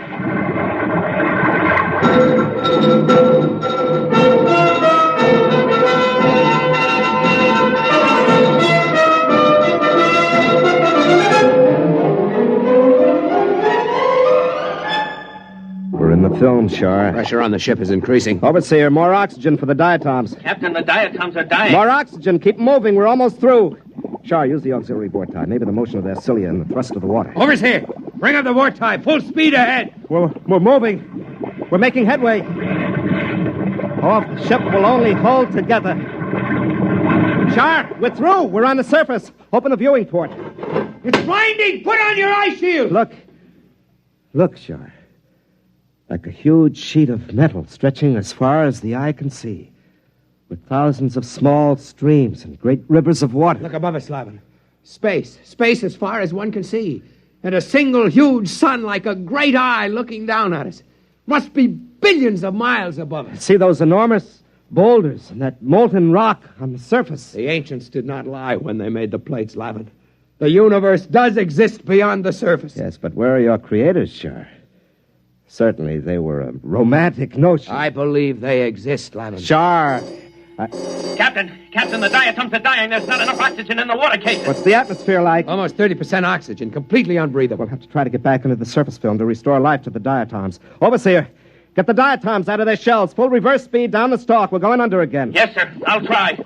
We're in the film, Shar. Pressure on the ship is increasing. Overseer, more oxygen for the diatoms. Captain, the diatoms are dying. More oxygen. Keep moving. We're almost through. Shar, use the auxiliary vorti. Maybe the motion of their cilia and the thrust of the water. Overseer, bring up the vorti. Full speed ahead. We're moving. We're making headway. Oh, if the ship will only hold together. Shar, we're through. We're on the surface. Open the viewing port. It's blinding. Put on your eye shield. Look, Shar. Like a huge sheet of metal stretching as far as the eye can see. with thousands of small streams and great rivers of water. Look above us, Lavin. Space. Space as far as one can see. And a single huge sun like a great eye looking down at us. Must be billions of miles above us. See those enormous boulders and that molten rock on the surface? The ancients did not lie when they made the plates, Lavin. The universe does exist beyond the surface. Yes, but where are your creators, Shar? Certainly they were a romantic notion. I believe they exist, Lavin. Shar! Captain, the diatoms are dying. There's not enough oxygen in the water cases. What's the atmosphere like? Almost 30% oxygen, completely unbreathable. We'll have to try to get back into the surface film to restore life to the diatoms. Overseer, get the diatoms out of their shells. Full reverse speed down the stalk. We're going under again. Yes, sir. I'll try.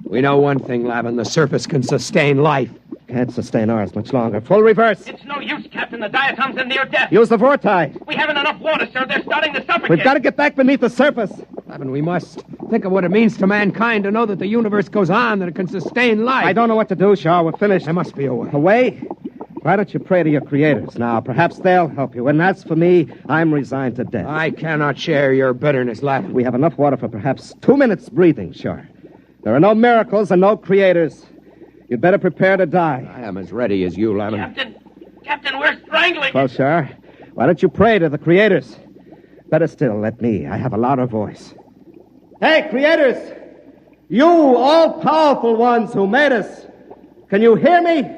We know one thing, Lavin. The surface can sustain life. Can't sustain ours much longer. Full reverse. It's no use, Captain. The diatoms are near death. Use the vortex. We haven't enough water, sir. They're starting to suffocate. We've got to get back beneath the surface. Lavin, we must think of what it means to mankind to know that the universe goes on, that it can sustain life. I don't know what to do, Shaw. We're finished. There must be a way. A way? Why don't you pray to your creators now? Perhaps they'll help you. And as for me, I'm resigned to death. I cannot share your bitterness, Lavin. We have enough water for perhaps 2 minutes breathing, Shaw. There are no miracles and no creators. You'd better prepare to die. I am as ready as you, Lavin. Captain, we're strangling. Well, Shar, why don't you pray to the creators? Better still, let me. I have a louder voice. Hey, creators! You all-powerful ones who made us, can you hear me?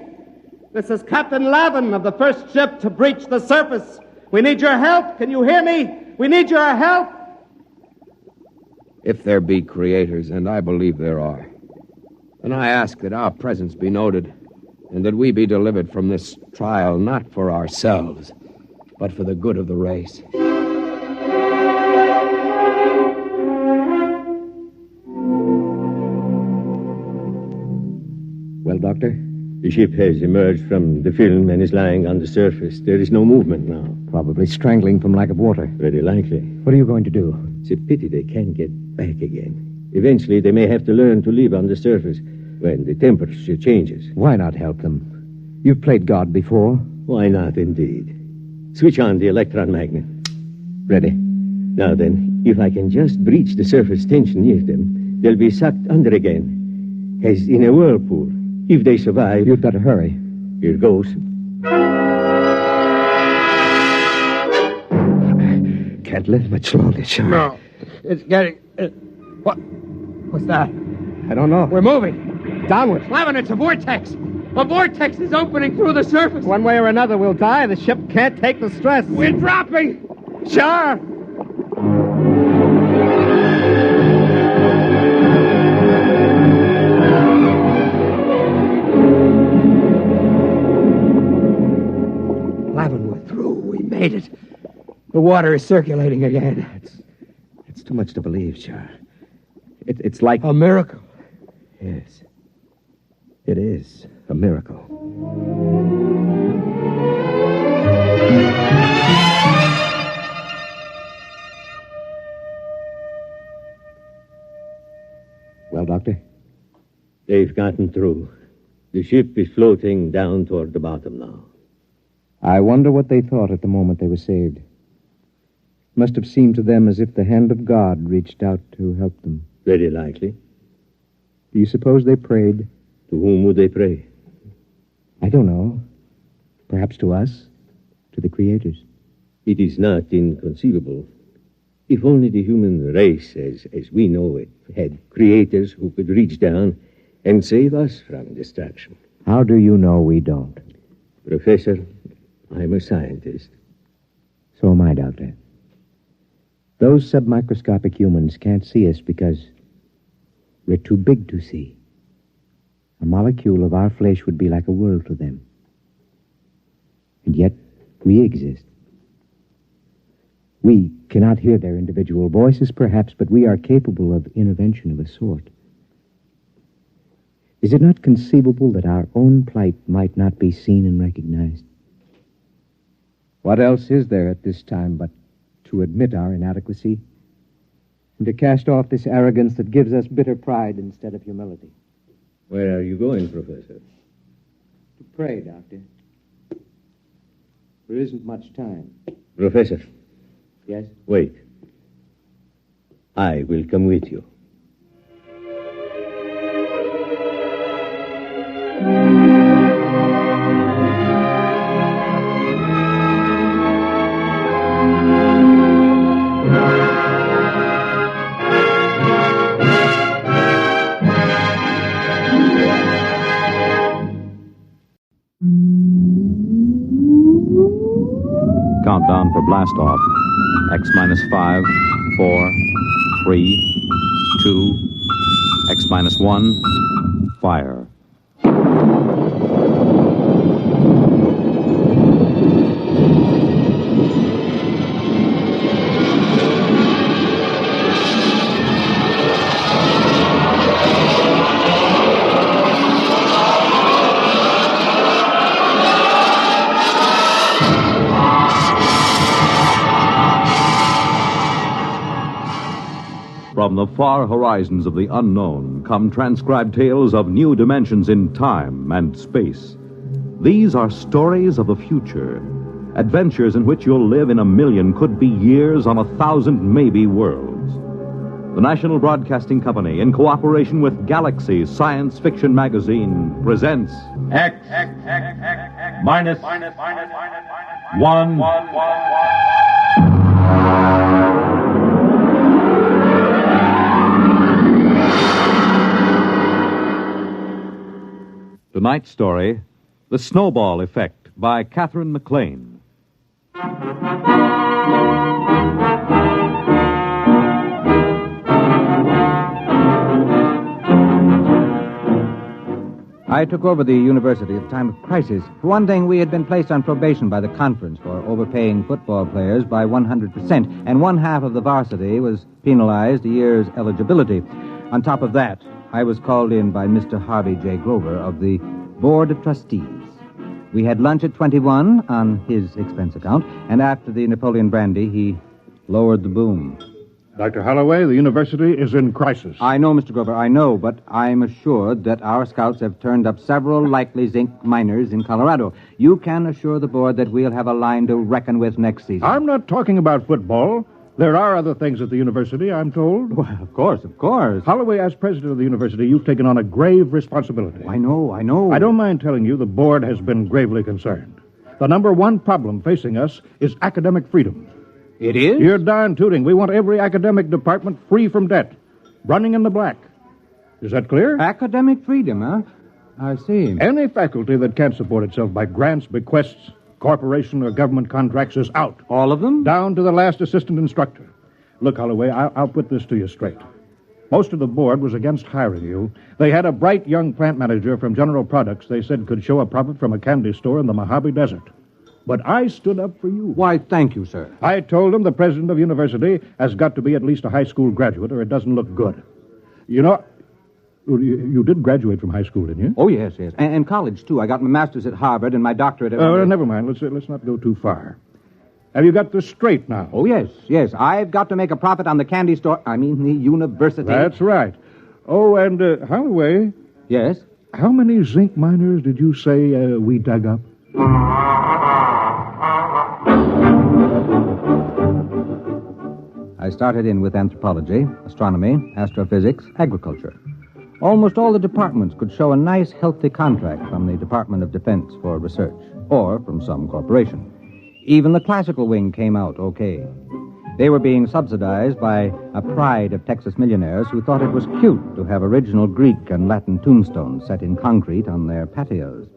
This is Captain Lavin of the first ship to breach the surface. We need your help. Can you hear me? We need your help. If there be creators, and I believe there are, then I ask that our presence be noted, and that we be delivered from this trial not for ourselves, but for the good of the race. Well, Doctor? The ship has emerged from the film and is lying on the surface. There is no movement now. Probably strangling from lack of water. Very likely. What are you going to do? It's a pity they can't get back again. Eventually, they may have to learn to live on the surface when the temperature changes. Why not help them? You've played God before. Why not, indeed? Switch on the electron magnet. Ready. Now then, if I can just breach the surface tension near them, they'll be sucked under again, as in a whirlpool. If they survive... You'd better hurry. Here goes. Can't live much longer, Sean. No, it's getting... What? What's that? I don't know. We're moving. Downward. Lavin, it's a vortex. A vortex is opening through the surface. One way or another, we'll die. The ship can't take the stress. We're dropping. Sure. Lavin, we're through. We made it. The water is circulating again. It's too much to believe, Char. It's like... a miracle. Yes. It is a miracle. Well, Doctor? They've gotten through. The ship is floating down toward the bottom now. I wonder what they thought at the moment they were saved. Must have seemed to them as if the hand of God reached out to help them. Very likely. Do you suppose they prayed? To whom would they pray? I don't know. Perhaps to us? To the creators? It is not inconceivable. If only the human race, as we know it, had creators who could reach down and save us from destruction. How do you know we don't? Professor, I'm a scientist. So am I, Doctor. Those submicroscopic humans can't see us because we're too big to see. A molecule of our flesh would be like a world to them. And yet, we exist. We cannot hear their individual voices, perhaps, but we are capable of intervention of a sort. Is it not conceivable that our own plight might not be seen and recognized? What else is there at this time but to admit our inadequacy and to cast off this arrogance that gives us bitter pride instead of humility? Where are you going, Professor? To pray, Doctor. There isn't much time. Professor. Yes? Wait. I will come with you. Countdown for blast off. X minus 5, 4, 3, 2, X minus 1, fire. From the far horizons of the unknown come transcribed tales of new dimensions in time and space. These are stories of the future, adventures in which you'll live in a million, could be years, on 1,000 maybe worlds. The National Broadcasting Company, in cooperation with Galaxy Science Fiction Magazine, presents X minus 1. Tonight's story, The Snowball Effect, by Catherine MacLean. I took over the university at a time of crisis. For one thing, we had been placed on probation by the conference for overpaying football players by 100%, and one half of the varsity was penalized a year's eligibility. On top of that, I was called in by Mr. Harvey J. Grover of the Board of Trustees. We had lunch at 21 on his expense account, and after the Napoleon brandy, he lowered the boom. Dr. Holloway, the university is in crisis. I know, Mr. Grover, I know, but I'm assured that our scouts have turned up several likely zinc miners in Colorado. You can assure the board that we'll have a line to reckon with next season. I'm not talking about football. There are other things at the university, I'm told. Well, of course. Holloway, as president of the university, you've taken on a grave responsibility. I know. I don't mind telling you the board has been gravely concerned. The number one problem facing us is academic freedom. It is? You're darn tooting. We want every academic department free from debt, running in the black. Is that clear? Academic freedom, huh? I see. Any faculty that can't support itself by grants, bequests, corporation or government contracts is out. All of them? Down to the last assistant instructor. Look, Holloway, I'll put this to you straight. Most of the board was against hiring you. They had a bright young plant manager from General Products they said could show a profit from a candy store in the Mojave Desert. But I stood up for you. Why, thank you, sir. I told him the president of the university has got to be at least a high school graduate or it doesn't look good. You know, you did graduate from high school, didn't you? Oh, yes. And college, too. I got my master's at Harvard and my doctorate at... Never mind. Let's not go too far. Have you got this straight now? Oh, yes. I've got to make a profit on the candy store. I mean, the university. That's right. Oh, and Holloway... Yes? How many zinc miners did you say we dug up? I started in with anthropology, astronomy, astrophysics, agriculture. Almost all the departments could show a nice, healthy contract from the Department of Defense for research, or from some corporation. Even the classical wing came out okay. They were being subsidized by a pride of Texas millionaires who thought it was cute to have original Greek and Latin tombstones set in concrete on their patios.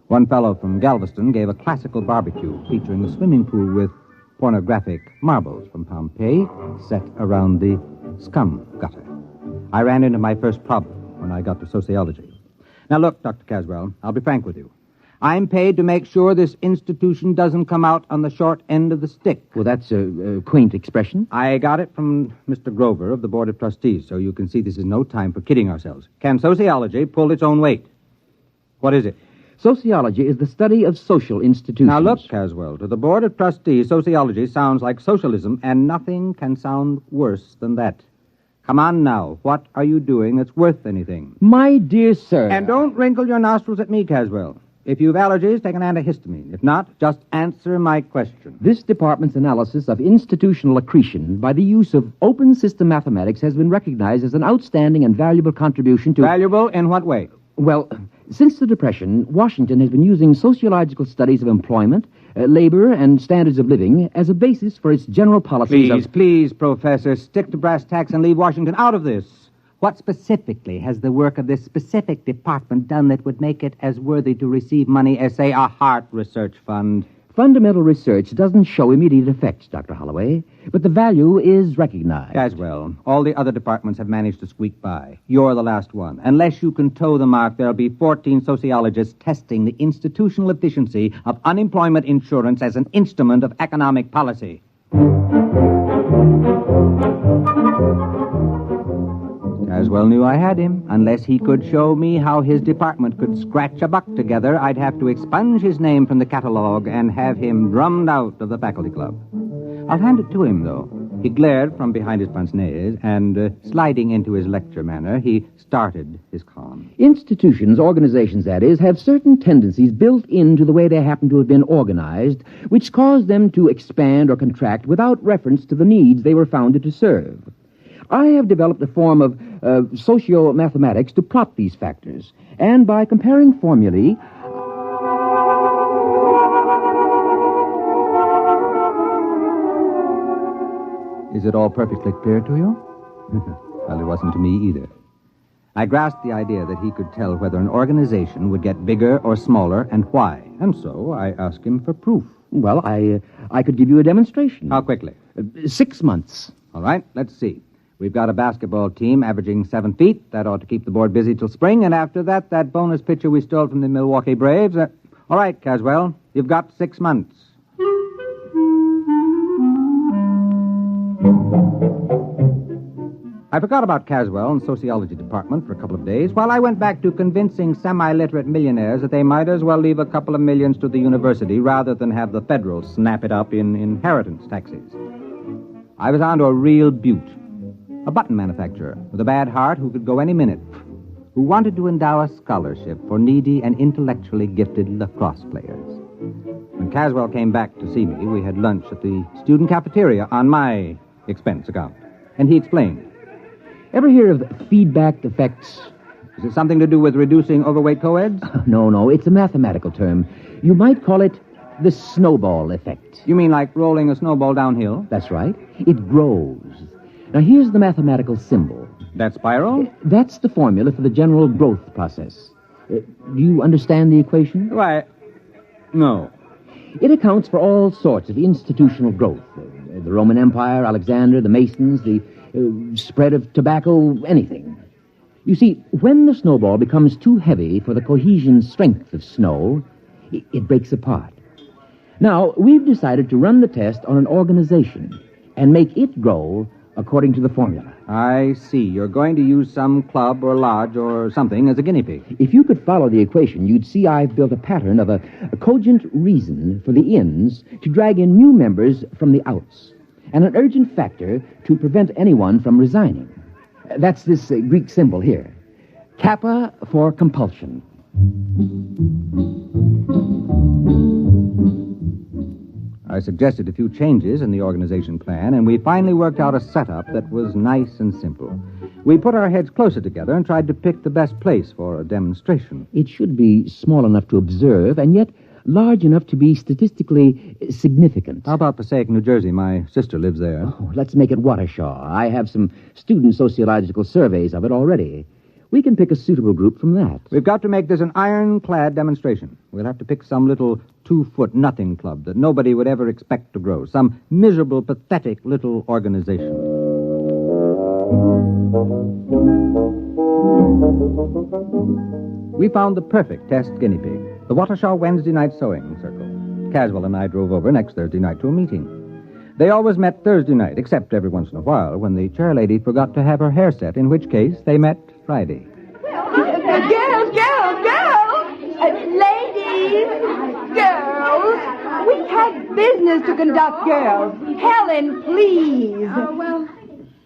One fellow from Galveston gave a classical barbecue featuring a swimming pool with pornographic marbles from Pompeii set around the scum gutter. I ran into my first problem when I got to sociology. Now, look, Dr. Caswell, I'll be frank with you. I'm paid to make sure this institution doesn't come out on the short end of the stick. Well, that's a quaint expression. I got it from Mr. Grover of the Board of Trustees, so you can see this is no time for kidding ourselves. Can sociology pull its own weight? What is it? Sociology is the study of social institutions. Now, look, Caswell, to the Board of Trustees, sociology sounds like socialism, and nothing can sound worse than that. Come on now. What are you doing that's worth anything? My dear sir. And don't wrinkle your nostrils at me, Caswell. If you've allergies, take an antihistamine. If not, just answer my question. This department's analysis of institutional accretion by the use of open system mathematics has been recognized as an outstanding and valuable contribution to... Valuable in what way? Well, since the Depression, Washington has been using sociological studies of employment, labor, and standards of living as a basis for its general policies Please, Professor, stick to brass tacks and leave Washington out of this. What specifically has the work of this specific department done that would make it as worthy to receive money as, say, a heart research fund? Fundamental research doesn't show immediate effects, Dr. Holloway, but the value is recognized. Caswell, all the other departments have managed to squeak by. You're the last one. Unless you can toe the mark, there'll be 14 sociologists testing the institutional efficiency of unemployment insurance as an instrument of economic policy. Caswell knew I had him. Unless he could show me how his department could scratch a buck together, I'd have to expunge his name from the catalog and have him drummed out of the faculty club. I'll hand it to him, though. He glared from behind his pince-nez, and sliding into his lecture manner, he started his con. Institutions, organizations, that is, have certain tendencies built into the way they happen to have been organized, which cause them to expand or contract without reference to the needs they were founded to serve. I have developed a form of socio-mathematics to prop these factors, and by comparing formulae... Is it all perfectly clear to you? Well, it wasn't to me either. I grasped the idea that he could tell whether an organization would get bigger or smaller and why, and so I asked him for proof. Well, I could give you a demonstration. How quickly? 6 months. All right, let's see. We've got a basketball team averaging 7 feet. That ought to keep the board busy till spring, and after that bonus pitcher we stole from the Milwaukee Braves. All right, Caswell, you've got 6 months. I forgot about Caswell and sociology department for a couple of days while I went back to convincing semi-literate millionaires that they might as well leave a couple of millions to the university rather than have the federal snap it up in inheritance taxes. I was on to a real beaut, a button manufacturer with a bad heart who could go any minute, who wanted to endow a scholarship for needy and intellectually gifted lacrosse players. When Caswell came back to see me, we had lunch at the student cafeteria on my expense account, and he explained. Ever hear of feedback effects? Is it something to do with reducing overweight co-eds? No, it's a mathematical term. You might call it the snowball effect. You mean like rolling a snowball downhill? That's right. It grows. Now, here's the mathematical symbol. That spiral? That's the formula for the general growth process. Do you understand the equation? Why, no. It accounts for all sorts of institutional growth. The Roman Empire, Alexander, the Masons, the spread of tobacco, anything. You see, when the snowball becomes too heavy for the cohesion strength of snow, it breaks apart. Now, we've decided to run the test on an organization and make it grow according to the formula. I see. You're going to use some club or lodge or something as a guinea pig. If you could follow the equation, you'd see I've built a pattern of a cogent reason for the ins to drag in new members from the outs, and an urgent factor to prevent anyone from resigning. That's this Greek symbol here. Kappa for compulsion. I suggested a few changes in the organization plan, and we finally worked out a setup that was nice and simple. We put our heads closer together and tried to pick the best place for a demonstration. It should be small enough to observe, and yet large enough to be statistically significant. How about Passaic, New Jersey? My sister lives there. Oh, let's make it Watershaw. I have some student sociological surveys of it already. We can pick a suitable group from that. We've got to make this an ironclad demonstration. We'll have to pick some little 2-foot nothing club that nobody would ever expect to grow. Some miserable, pathetic little organization. We found the perfect test guinea pig. The Watershaw Wednesday night sewing circle. Caswell and I drove over next Thursday night to a meeting. They always met Thursday night, except every once in a while when the chairlady forgot to have her hair set, in which case they met Friday. Girls! Ladies! Girls! We have business to conduct, girls. Helen, please. Well,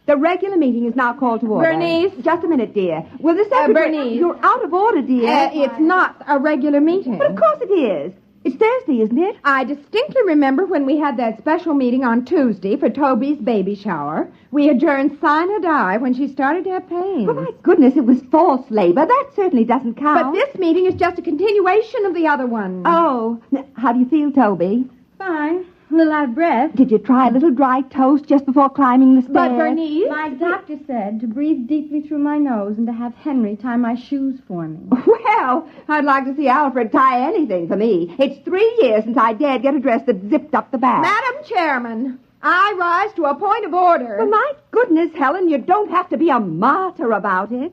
the regular meeting is now called to order. Bernice. Just a minute, dear. Will the secretary... Bernice. You're out of order, dear. It's not a regular meeting. But of course it is. It's Thursday, isn't it? I distinctly remember when we had that special meeting on Tuesday for Toby's baby shower. We adjourned sine or die when she started to have pains. Oh, my goodness, it was false labor. That certainly doesn't count. But this meeting is just a continuation of the other one. Oh. Now, how do you feel, Toby? Fine. A little out of breath. Did you try a little dry toast just before climbing the stairs? But, Bernice... My doctor said to breathe deeply through my nose and to have Henry tie my shoes for me. Well, I'd like to see Alfred tie anything for me. It's 3 years since I dared get a dress that zipped up the back. Madam Chairman, I rise to a point of order. Well, my goodness, Helen, you don't have to be a martyr about it.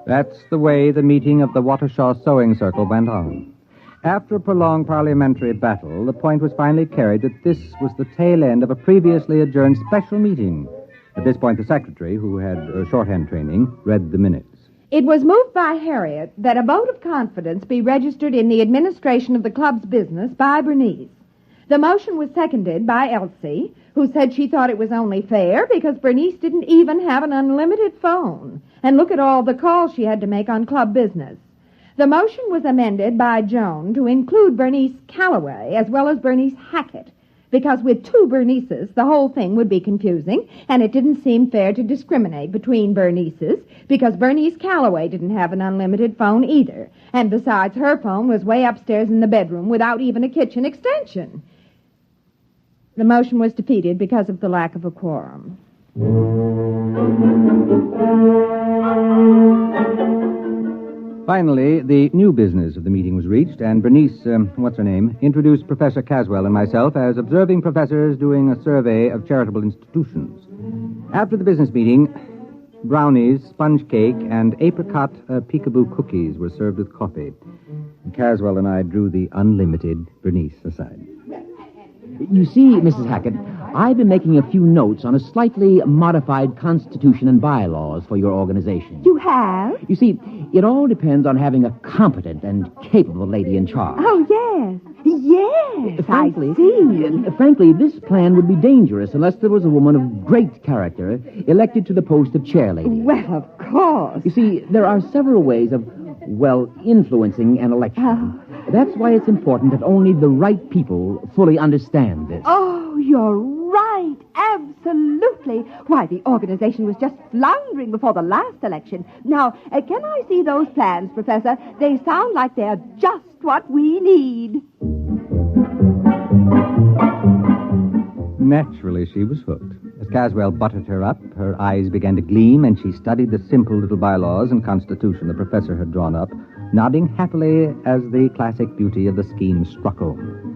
That's the way the meeting of the Watershaw Sewing Circle went on. After a prolonged parliamentary battle, the point was finally carried that this was the tail end of a previously adjourned special meeting. At this point, the secretary, who had shorthand training, read the minutes. It was moved by Harriet that a vote of confidence be registered in the administration of the club's business by Bernice. The motion was seconded by Elsie, who said she thought it was only fair because Bernice didn't even have an unlimited phone. And look at all the calls she had to make on club business. The motion was amended by Joan to include Bernice Calloway as well as Bernice Hackett, because with 2 Bernices, the whole thing would be confusing, and it didn't seem fair to discriminate between Bernices, because Bernice Calloway didn't have an unlimited phone either, and besides, her phone was way upstairs in the bedroom without even a kitchen extension. The motion was defeated because of the lack of a quorum. Finally, the new business of the meeting was reached, and Bernice, introduced Professor Caswell and myself as observing professors doing a survey of charitable institutions. After the business meeting, brownies, sponge cake, and apricot peekaboo cookies were served with coffee. Caswell and I drew the unlimited Bernice aside. You see, Mrs. Hackett, I've been making a few notes on a slightly modified constitution and bylaws for your organization. You have? You see, it all depends on having a competent and capable lady in charge. Oh, yes. Yes, frankly, I see. Frankly, this plan would be dangerous unless there was a woman of great character elected to the post of chairlady. Well, of course. You see, there are several ways of, influencing an election. Oh. That's why it's important that only the right people fully understand this. Oh, you're right. Absolutely. Why, the organization was just floundering before the last election. Now, can I see those plans, Professor? They sound like they're just what we need. Naturally, she was hooked. As Caswell buttered her up, her eyes began to gleam, and she studied the simple little bylaws and constitution the professor had drawn up, nodding happily as the classic beauty of the scheme struck home.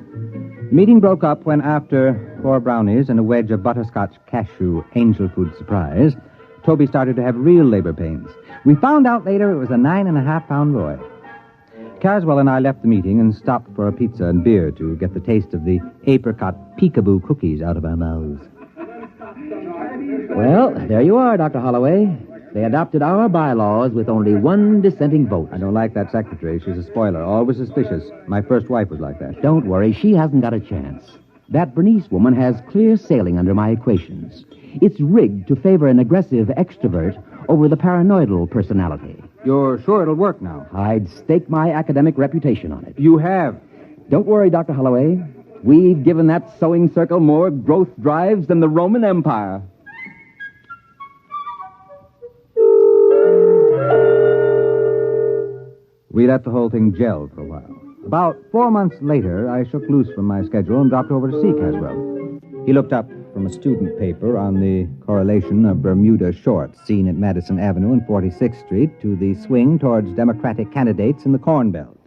The meeting broke up when, after 4 brownies and a wedge of butterscotch cashew angel food surprise, Toby started to have real labor pains. We found out later it was a 9.5-pound boy. Caswell and I left the meeting and stopped for a pizza and beer to get the taste of the apricot peekaboo cookies out of our mouths. Well, there you are, Dr. Holloway. They adopted our bylaws with only 1 dissenting vote. I don't like that secretary. She's a spoiler, always suspicious. My first wife was like that. Don't worry, she hasn't got a chance. That Bernice woman has clear sailing under my equations. It's rigged to favor an aggressive extrovert over the paranoidal personality. You're sure it'll work now? I'd stake my academic reputation on it. You have? Don't worry, Dr. Holloway. We've given that sewing circle more growth drives than the Roman Empire. We let the whole thing gel for a while. About 4 months later, I shook loose from my schedule and dropped over to see Caswell. He looked up from a student paper on the correlation of Bermuda shorts seen at Madison Avenue and 46th Street to the swing towards Democratic candidates in the Corn Belt.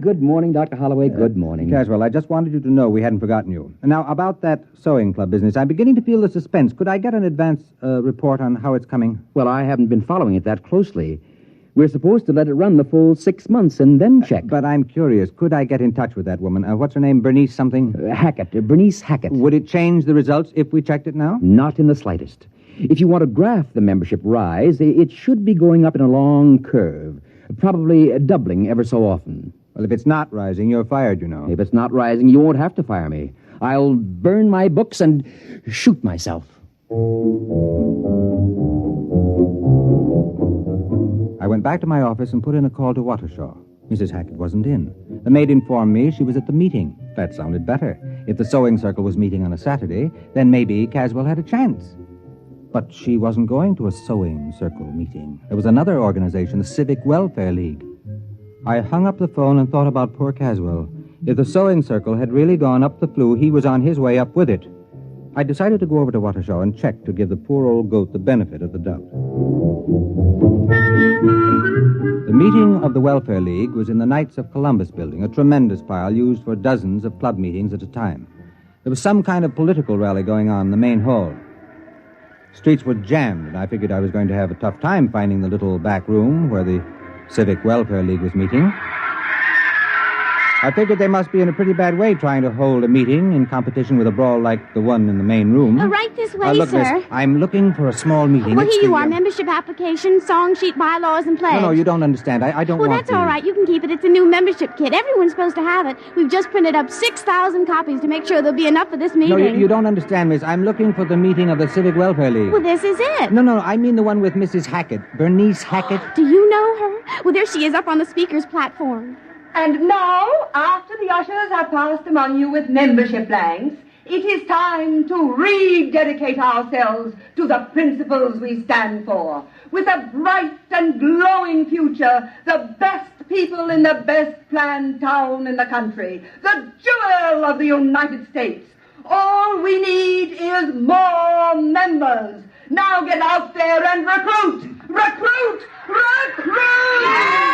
Good morning, Dr. Holloway. Good morning. Caswell, I just wanted you to know we hadn't forgotten you. Now, about that sewing club business, I'm beginning to feel the suspense. Could I get an advance report on how it's coming? Well, I haven't been following it that closely. We're supposed to let it run the full 6 months and then check. But I'm curious. Could I get in touch with that woman? What's her name? Bernice something? Hackett. Bernice Hackett. Would it change the results if we checked it now? Not in the slightest. If you want to graph the membership rise, it should be going up in a long curve, probably doubling ever so often. Well, if it's not rising, you're fired, you know. If it's not rising, you won't have to fire me. I'll burn my books and shoot myself. I went back to my office and put in a call to Watershaw. Mrs. Hackett wasn't in. The maid informed me she was at the meeting. That sounded better. If the sewing circle was meeting on a Saturday, then maybe Caswell had a chance. But she wasn't going to a sewing circle meeting. There was another organization, the Civic Welfare League. I hung up the phone and thought about poor Caswell. If the sewing circle had really gone up the flue, he was on his way up with it. I decided to go over to Watershaw and check to give the poor old goat the benefit of the doubt. The meeting of the Welfare League was in the Knights of Columbus building, a tremendous pile used for dozens of club meetings at a time. There was some kind of political rally going on in the main hall. Streets were jammed, and I figured I was going to have a tough time finding the little back room where the Civic Welfare League was meeting. I figured they must be in a pretty bad way trying to hold a meeting in competition with a brawl like the one in the main room. Right this way, look, sir. Miss, I'm looking for a small meeting. Well, It's here you the, are. Membership application, song sheet, bylaws, and pledge. No, you don't understand. I don't Well, want that's to. all right. You can keep it. It's a new membership kit. Everyone's supposed to have it. We've just printed up 6,000 copies to make sure there'll be enough for this meeting. No, you don't understand, miss. I'm looking for the meeting of the Civic Welfare League. Well, this is it. No, I mean the one with Mrs. Hackett. Bernice Hackett. Do you know her? Well, there she is up on the speaker's platform. And now, after the ushers have passed among you with membership blanks, it is time to rededicate ourselves to the principles we stand for. With a bright and glowing future, the best people in the best planned town in the country, the jewel of the United States. All we need is more members. Now get out there and recruit! Recruit! Recruit!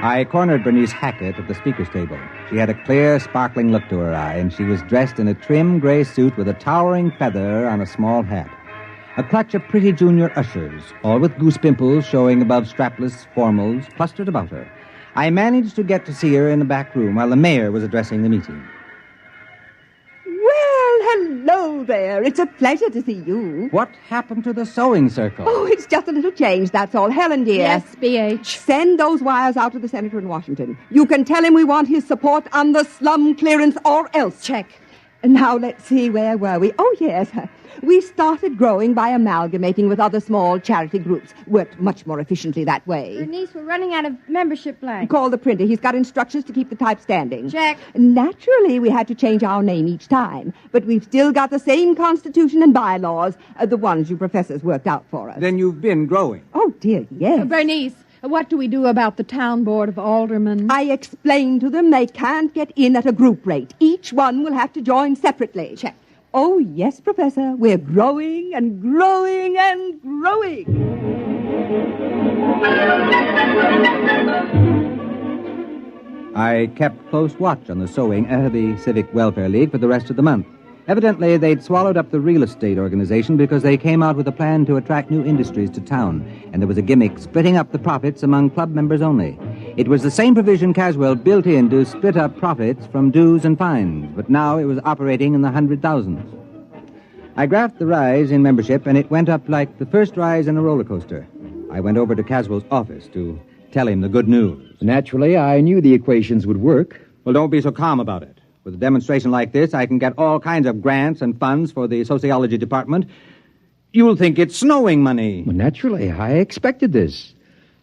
I cornered Bernice Hackett at the speaker's table. She had a clear, sparkling look to her eye, and she was dressed in a trim gray suit with a towering feather on a small hat. A clutch of pretty junior ushers, all with goose pimples showing above strapless formals, clustered about her. I managed to get to see her in the back room while the mayor was addressing the meeting. Well, hello there. It's a pleasure to see you. What happened to the sewing circle? Oh, it's just a little change, that's all. Helen, dear. Yes, BH. Send those wires out to the senator in Washington. You can tell him we want his support on the slum clearance or else. Check. Now, let's see, where were we? Oh, yes. We started growing by amalgamating with other small charity groups. Worked much more efficiently that way. Bernice, we're running out of membership blanks. Call the printer. He's got instructions to keep the type standing. Check. Naturally, we had to change our name each time, but we've still got the same constitution and bylaws, the ones you professors worked out for us. Then you've been growing. Oh, dear, yes. Bernice, what do we do about the town board of aldermen? I explained to them they can't get in at a group rate. Each one will have to join separately. Check. Oh, yes, Professor. We're growing and growing and growing. I kept close watch on the sewing the Civic Welfare League for the rest of the month. Evidently, they'd swallowed up the real estate organization because they came out with a plan to attract new industries to town, and there was a gimmick splitting up the profits among club members only. It was the same provision Caswell built in to split up profits from dues and fines, but now it was operating in the 100,000s. I graphed the rise in membership, and it went up like the first rise in a roller coaster. I went over to Caswell's office to tell him the good news. Naturally, I knew the equations would work. Well, don't be so calm about it. With a demonstration like this, I can get all kinds of grants and funds for the sociology department. You'll think it's snowing money. Well, naturally, I expected this.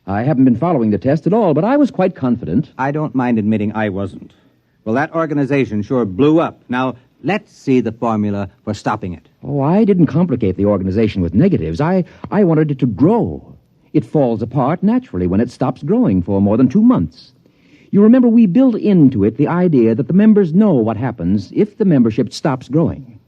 I haven't been following the test at all, but I was quite confident. I don't mind admitting I wasn't. Well, that organization sure blew up. Now, let's see the formula for stopping it. Oh, I didn't complicate the organization with negatives. I wanted it to grow. It falls apart naturally when it stops growing for more than 2 months. You remember, we built into it the idea that the members know what happens if the membership stops growing.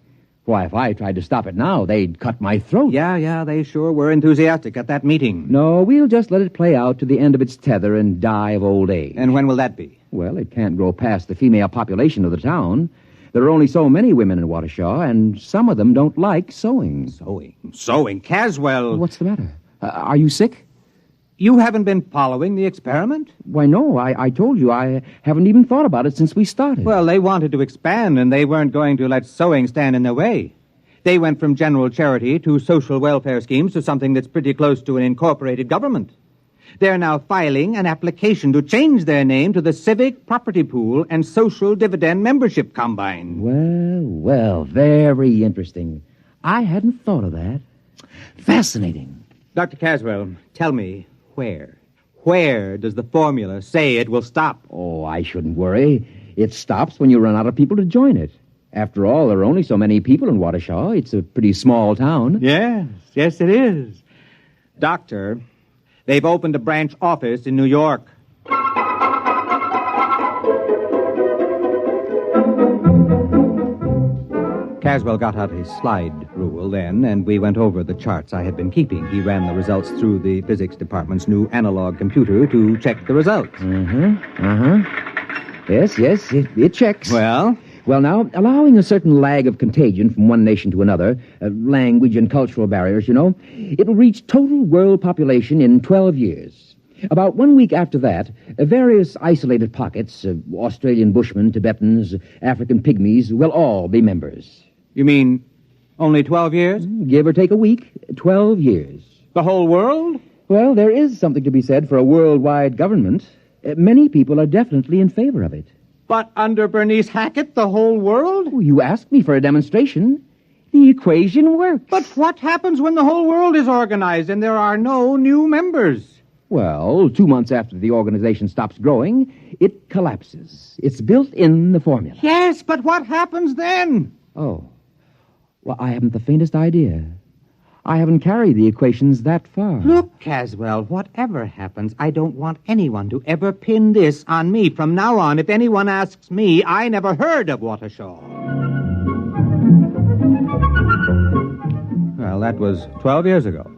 Why, if I tried to stop it now, they'd cut my throat. Yeah, they sure were enthusiastic at that meeting. No, we'll just let it play out to the end of its tether and die of old age. And when will that be? Well, it can't grow past the female population of the town. There are only so many women in Watershaw, and some of them don't like sewing. Sewing? Caswell! What's the matter? Are you sick? You haven't been following the experiment? Why, no. I told you I haven't even thought about it since we started. Well, they wanted to expand, and they weren't going to let sewing stand in their way. They went from general charity to social welfare schemes to something that's pretty close to an incorporated government. They're now filing an application to change their name to the Civic Property Pool and Social Dividend Membership Combine. Well, very interesting. I hadn't thought of that. Fascinating. Dr. Caswell, tell me, where does the formula say it will stop? Oh, I shouldn't worry. It stops when you run out of people to join it. After all, there are only so many people in Waukesha. It's a pretty small town. Yes, it is. Doctor, they've opened a branch office in New York. Caswell got out his slide rule then, and we went over the charts I had been keeping. He ran the results through the physics department's new analog computer to check the results. Yes, it checks. Well, now, allowing a certain lag of contagion from one nation to another, language and cultural barriers, it'll reach total world population in 12 years. About 1 week after that, various isolated pockets, Australian Bushmen, Tibetans, African Pygmies, will all be members. You mean only 12 years? Give or take a week, 12 years. The whole world? Well, there is something to be said for a worldwide government. Many people are definitely in favor of it. But under Bernice Hackett, the whole world? You asked me for a demonstration. The equation works. But what happens when the whole world is organized and there are no new members? Well, 2 months after the organization stops growing, it collapses. It's built in the formula. Yes, but what happens then? Oh. Well, I haven't the faintest idea. I haven't carried the equations that far. Look, Caswell, whatever happens, I don't want anyone to ever pin this on me. From now on, if anyone asks me, I never heard of Waukesha. Well, that was 12 years ago.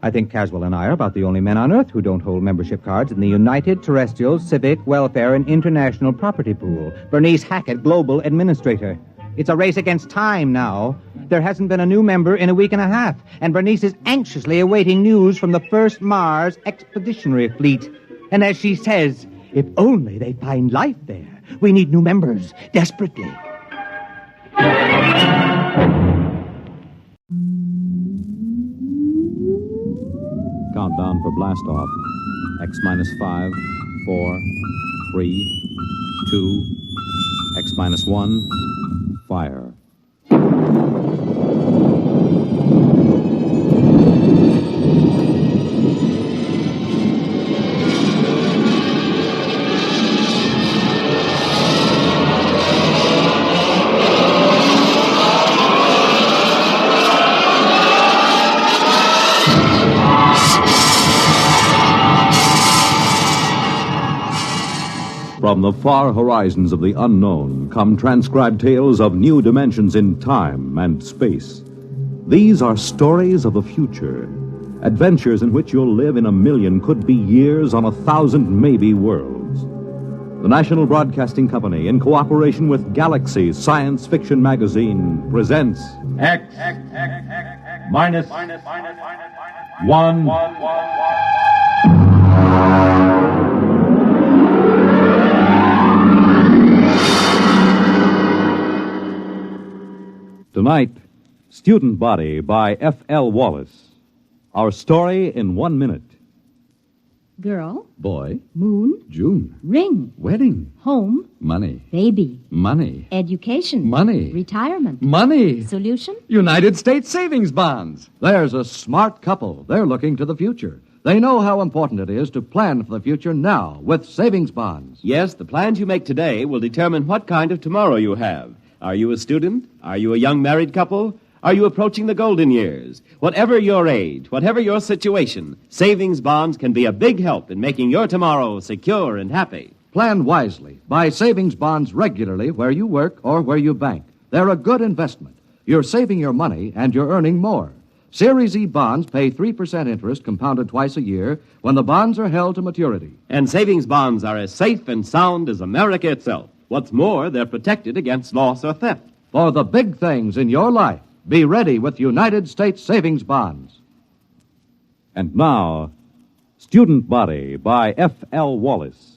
I think Caswell and I are about the only men on Earth who don't hold membership cards in the United Terrestrial Civic Welfare and International Property Pool. Bernice Hackett, Global Administrator. It's a race against time now. There hasn't been a new member in a week and a half, and Bernice is anxiously awaiting news from the first Mars Expeditionary Fleet. And as she says, if only they find life there. We need new members, desperately. Countdown for blast off. X-5, 4, 3, 2, X-1, fire. From the far horizons of the unknown come transcribed tales of new dimensions in time and space. These are stories of the future, adventures in which you'll live in 1,000,000 could-be years on 1,000 maybe worlds. The National Broadcasting Company, in cooperation with Galaxy Science Fiction Magazine, presents X minus 1. Tonight, Student Body by F.L. Wallace. Our story in 1 minute. Girl, Boy, moon, June, ring, wedding, home, money, baby, money, education, money, retirement, money, solution. United States savings bonds. There's a smart couple. They're looking to the future. They know how important it is to plan for the future now with savings bonds. Yes, the plans you make today will determine what kind of tomorrow you have. Are you a student? Are you a young married couple? Are you approaching the golden years? Whatever your age, whatever your situation, savings bonds can be a big help in making your tomorrow secure and happy. Plan wisely. Buy savings bonds regularly where you work or where you bank. They're a good investment. You're saving your money and you're earning more. Series E bonds pay 3% interest compounded twice a year when the bonds are held to maturity. And savings bonds are as safe and sound as America itself. What's more, they're protected against loss or theft. For the big things in your life, be ready with United States savings bonds. And now, Student Body by F.L. Wallace.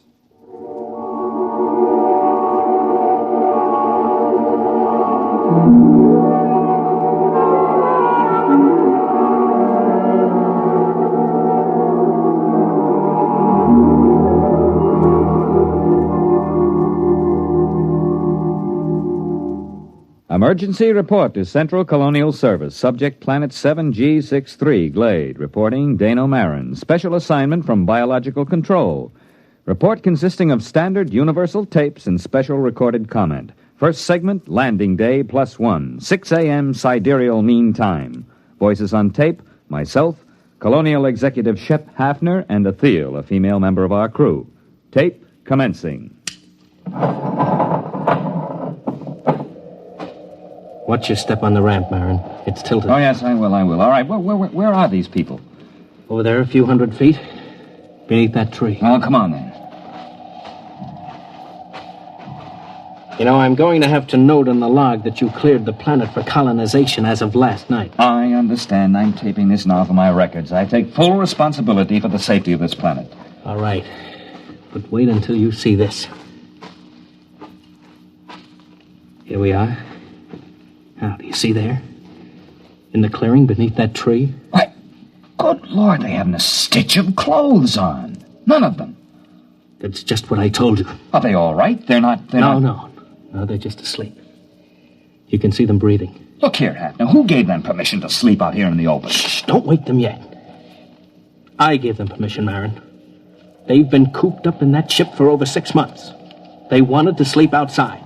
Emergency report to Central Colonial Service. Subject Planet 7G63, Glade. Reporting Dano Marin. Special assignment from Biological Control. Report consisting of standard universal tapes and special recorded comment. First segment, landing day +1, 6 a.m. sidereal mean time. Voices on tape, myself, Colonial Executive Shep Hafner, and Athel, a female member of our crew. Tape commencing. Watch your step on the ramp, Marin. It's tilted. Oh, yes, I will. All right, where are these people? Over there, a few hundred feet. Beneath that tree. Oh, come on, then. You know, I'm going to have to note in the log that you cleared the planet for colonization as of last night. I understand. I'm taping this now for my records. I take full responsibility for the safety of this planet. All right. But wait until you see this. Here we are. Now, do you see there? In the clearing beneath that tree? What? Good Lord, they haven't a stitch of clothes on. None of them. That's just what I told you. Are they all right? No, they're just asleep. You can see them breathing. Look here, Hafner. Who gave them permission to sleep out here in the open? Shh, don't wake them yet. I gave them permission, Marin. They've been cooped up in that ship for over 6 months. They wanted to sleep outside.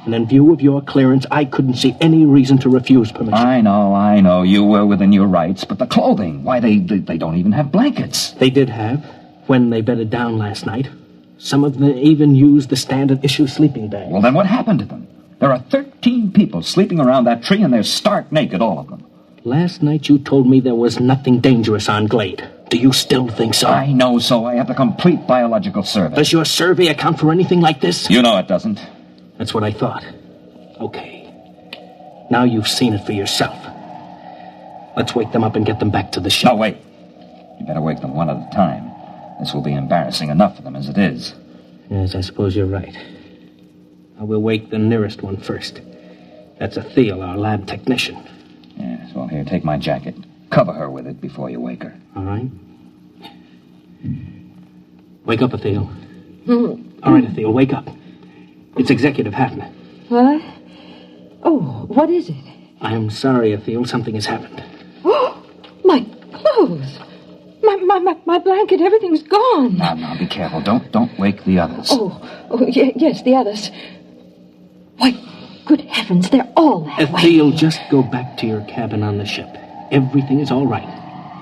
And in view of your clearance, I couldn't see any reason to refuse permission. I know. You were within your rights. But the clothing, why, they don't even have blankets. They did have, when they bedded down last night. Some of them even used the standard issue sleeping bag. Well, then what happened to them? There are 13 people sleeping around that tree, and they're stark naked, all of them. Last night you told me there was nothing dangerous on Glade. Do you still think so? I know so. I have the complete biological survey. Does your survey account for anything like this? You know it doesn't. That's what I thought. Okay. Now you've seen it for yourself. Let's wake them up and get them back to the ship. No, wait. You better wake them one at a time. This will be embarrassing enough for them as it is. Yes, I suppose you're right. I will wake the nearest one first. That's Athel, our lab technician. Yes, well, here, take my jacket. Cover her with it before you wake her. All right. Wake up, Athel. All right, Athel, wake up. It's Executive Hafner. What? Oh, what is it? I'm sorry, Athel. Something has happened. Oh, my clothes. My blanket, everything's gone. Now, be careful. Don't wake the others. Yes, the others. Why, good heavens, they're all that way. Athel, just go back to your cabin on the ship. Everything is all right.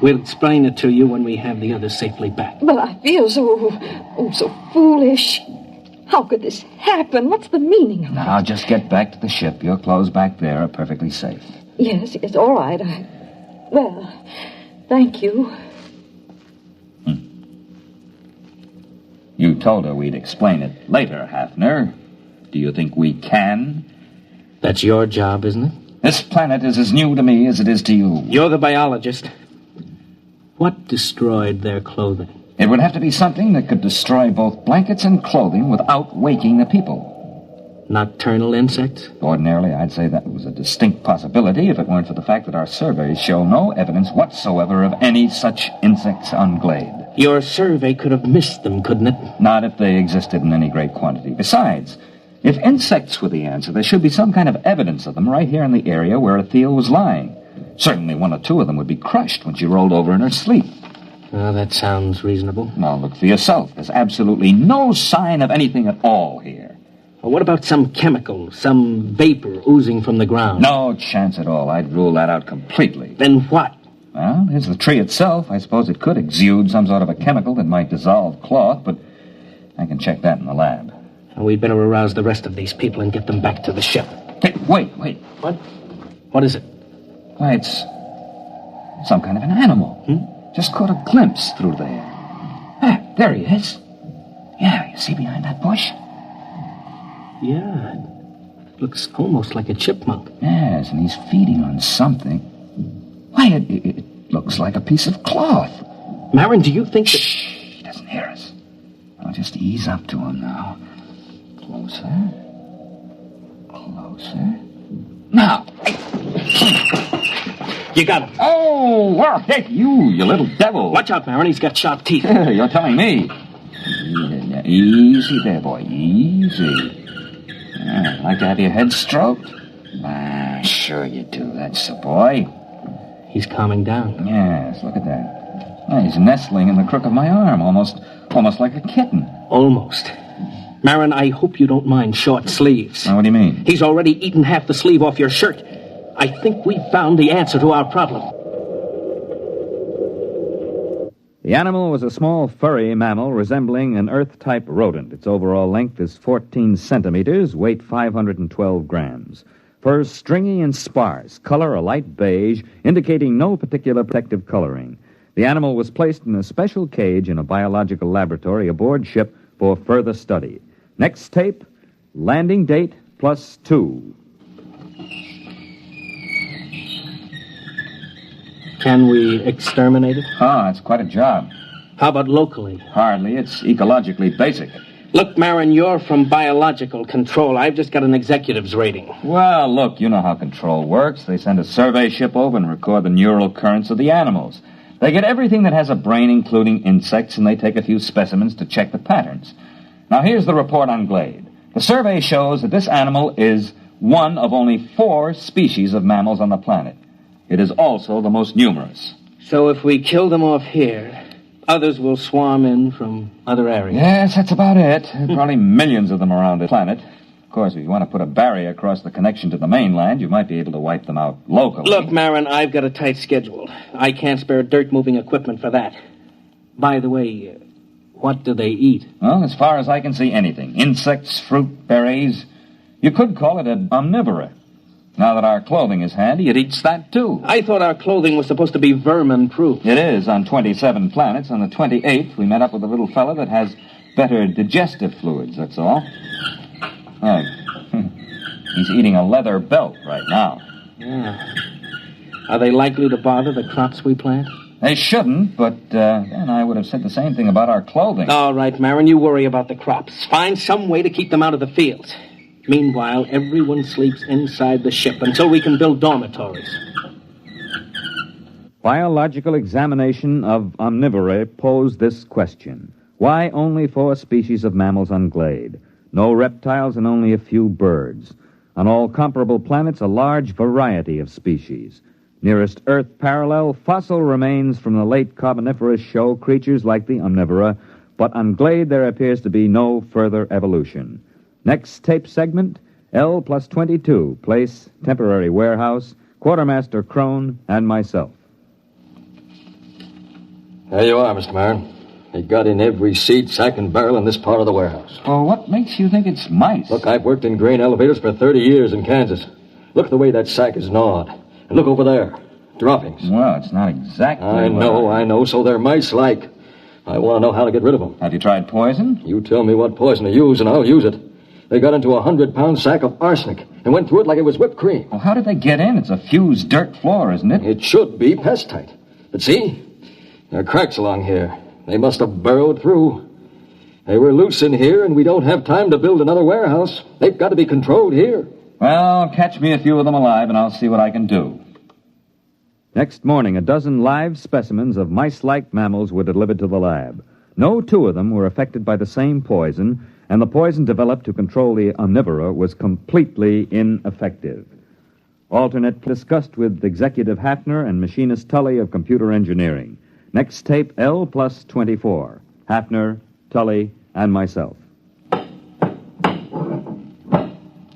We'll explain it to you when we have the others safely back. But I feel so foolish. How could this happen? What's the meaning of it? Now, just get back to the ship. Your clothes back there are perfectly safe. Yes, all right. Well, thank you. You told her we'd explain it later, Hafner. Do you think we can? That's your job, isn't it? This planet is as new to me as it is to you. You're the biologist. What destroyed their clothing? It would have to be something that could destroy both blankets and clothing without waking the people. Nocturnal insects? Ordinarily, I'd say that was a distinct possibility if it weren't for the fact that our surveys show no evidence whatsoever of any such insects on Glade. Your survey could have missed them, couldn't it? Not if they existed in any great quantity. Besides, if insects were the answer, there should be some kind of evidence of them right here in the area where Athel was lying. Certainly one or two of them would be crushed when she rolled over in her sleep. Oh, that sounds reasonable. Now, look for yourself. There's absolutely no sign of anything at all here. Well, what about some chemical, some vapor oozing from the ground? No chance at all. I'd rule that out completely. Then what? Well, there's the tree itself. I suppose it could exude some sort of a chemical that might dissolve cloth, but I can check that in the lab. We'd better arouse the rest of these people and get them back to the ship. Hey, wait. What? What is it? Why, it's some kind of an animal. Just caught a glimpse through there. Ah, there he is. Yeah, you see behind that bush? Yeah, it looks almost like a chipmunk. Yes, and he's feeding on something. Why, it looks like a piece of cloth. Marin, do you think that... Shh, he doesn't hear us. I'll just ease up to him now. Closer. Now. You got him. Oh, well, heck, you little devil. Watch out, Marin, he's got sharp teeth. You're telling me. Easy there, boy, easy. Like to have your head stroked? Sure you do. That's the boy. He's calming down. Yes, look at that. He's nestling in the crook of my arm, almost like a kitten. Almost. Marin, I hope you don't mind short sleeves. Now, what do you mean? He's already eaten half the sleeve off your shirt. I think we found the answer to our problem. The animal was a small furry mammal resembling an Earth-type rodent. Its overall length is 14 centimeters, weight 512 grams. Fur stringy and sparse, color a light beige, indicating no particular protective coloring. The animal was placed in a special cage in a biological laboratory aboard ship for further study. Next tape, landing date +2. Can we exterminate it? Ah, it's quite a job. How about locally? Hardly. It's ecologically basic. Look, Marin, you're from biological control. I've just got an executive's rating. Well, look, you know how control works. They send a survey ship over and record the neural currents of the animals. They get everything that has a brain, including insects, and they take a few specimens to check the patterns. Now, here's the report on Glade. The survey shows that this animal is one of only 4 species of mammals on the planet. It is also the most numerous. So if we kill them off here, others will swarm in from other areas. Yes, that's about it. There are probably millions of them around the planet. Of course, if you want to put a barrier across the connection to the mainland, you might be able to wipe them out locally. Look, Marin, I've got a tight schedule. I can't spare dirt-moving equipment for that. By the way, what do they eat? Well, as far as I can see, anything. Insects, fruit, berries. You could call it an omnivora. Now that our clothing is handy, it eats that, too. I thought our clothing was supposed to be vermin-proof. It is on 27 planets. On the 28th, we met up with a little fella that has better digestive fluids, that's all. He's eating a leather belt right now. Yeah. Are they likely to bother the crops we plant? They shouldn't, but then I would have said the same thing about our clothing. All right, Marin, you worry about the crops. Find some way to keep them out of the fields. Meanwhile, everyone sleeps inside the ship until we can build dormitories. Biological examination of omnivora posed this question. Why only 4 species of mammals on Glade? No reptiles and only a few birds. On all comparable planets, a large variety of species. Nearest Earth parallel, fossil remains from the late Carboniferous show creatures like the omnivora, but on Glade there appears to be no further evolution. Next tape segment, L+22, place, temporary warehouse, Quartermaster Crone, and myself. There you are, Mr. Marin. They got in every seed, sack, and barrel in this part of the warehouse. Well, what makes you think it's mice? Look, I've worked in grain elevators for 30 years in Kansas. Look at the way that sack is gnawed. And look over there. Droppings. Well, it's not exactly... I know, so they're mice-like. I want to know how to get rid of them. Have you tried poison? You tell me what poison to use, and I'll use it. They got into a 100-pound sack of arsenic and went through it like it was whipped cream. Well, how did they get in? It's a fused dirt floor, isn't it? It should be pest-tight. But see, there are cracks along here. They must have burrowed through. They were loose in here, and we don't have time to build another warehouse. They've got to be controlled here. Well, catch me a few of them alive, and I'll see what I can do. Next morning, a dozen live specimens of mice-like mammals were delivered to the lab. No 2 of them were affected by the same poison, and the poison developed to control the omnivora was completely ineffective. Alternate discussed with Executive Hafner and Machinist Tully of Computer Engineering. Next tape, L+24. Hafner, Tully, and myself.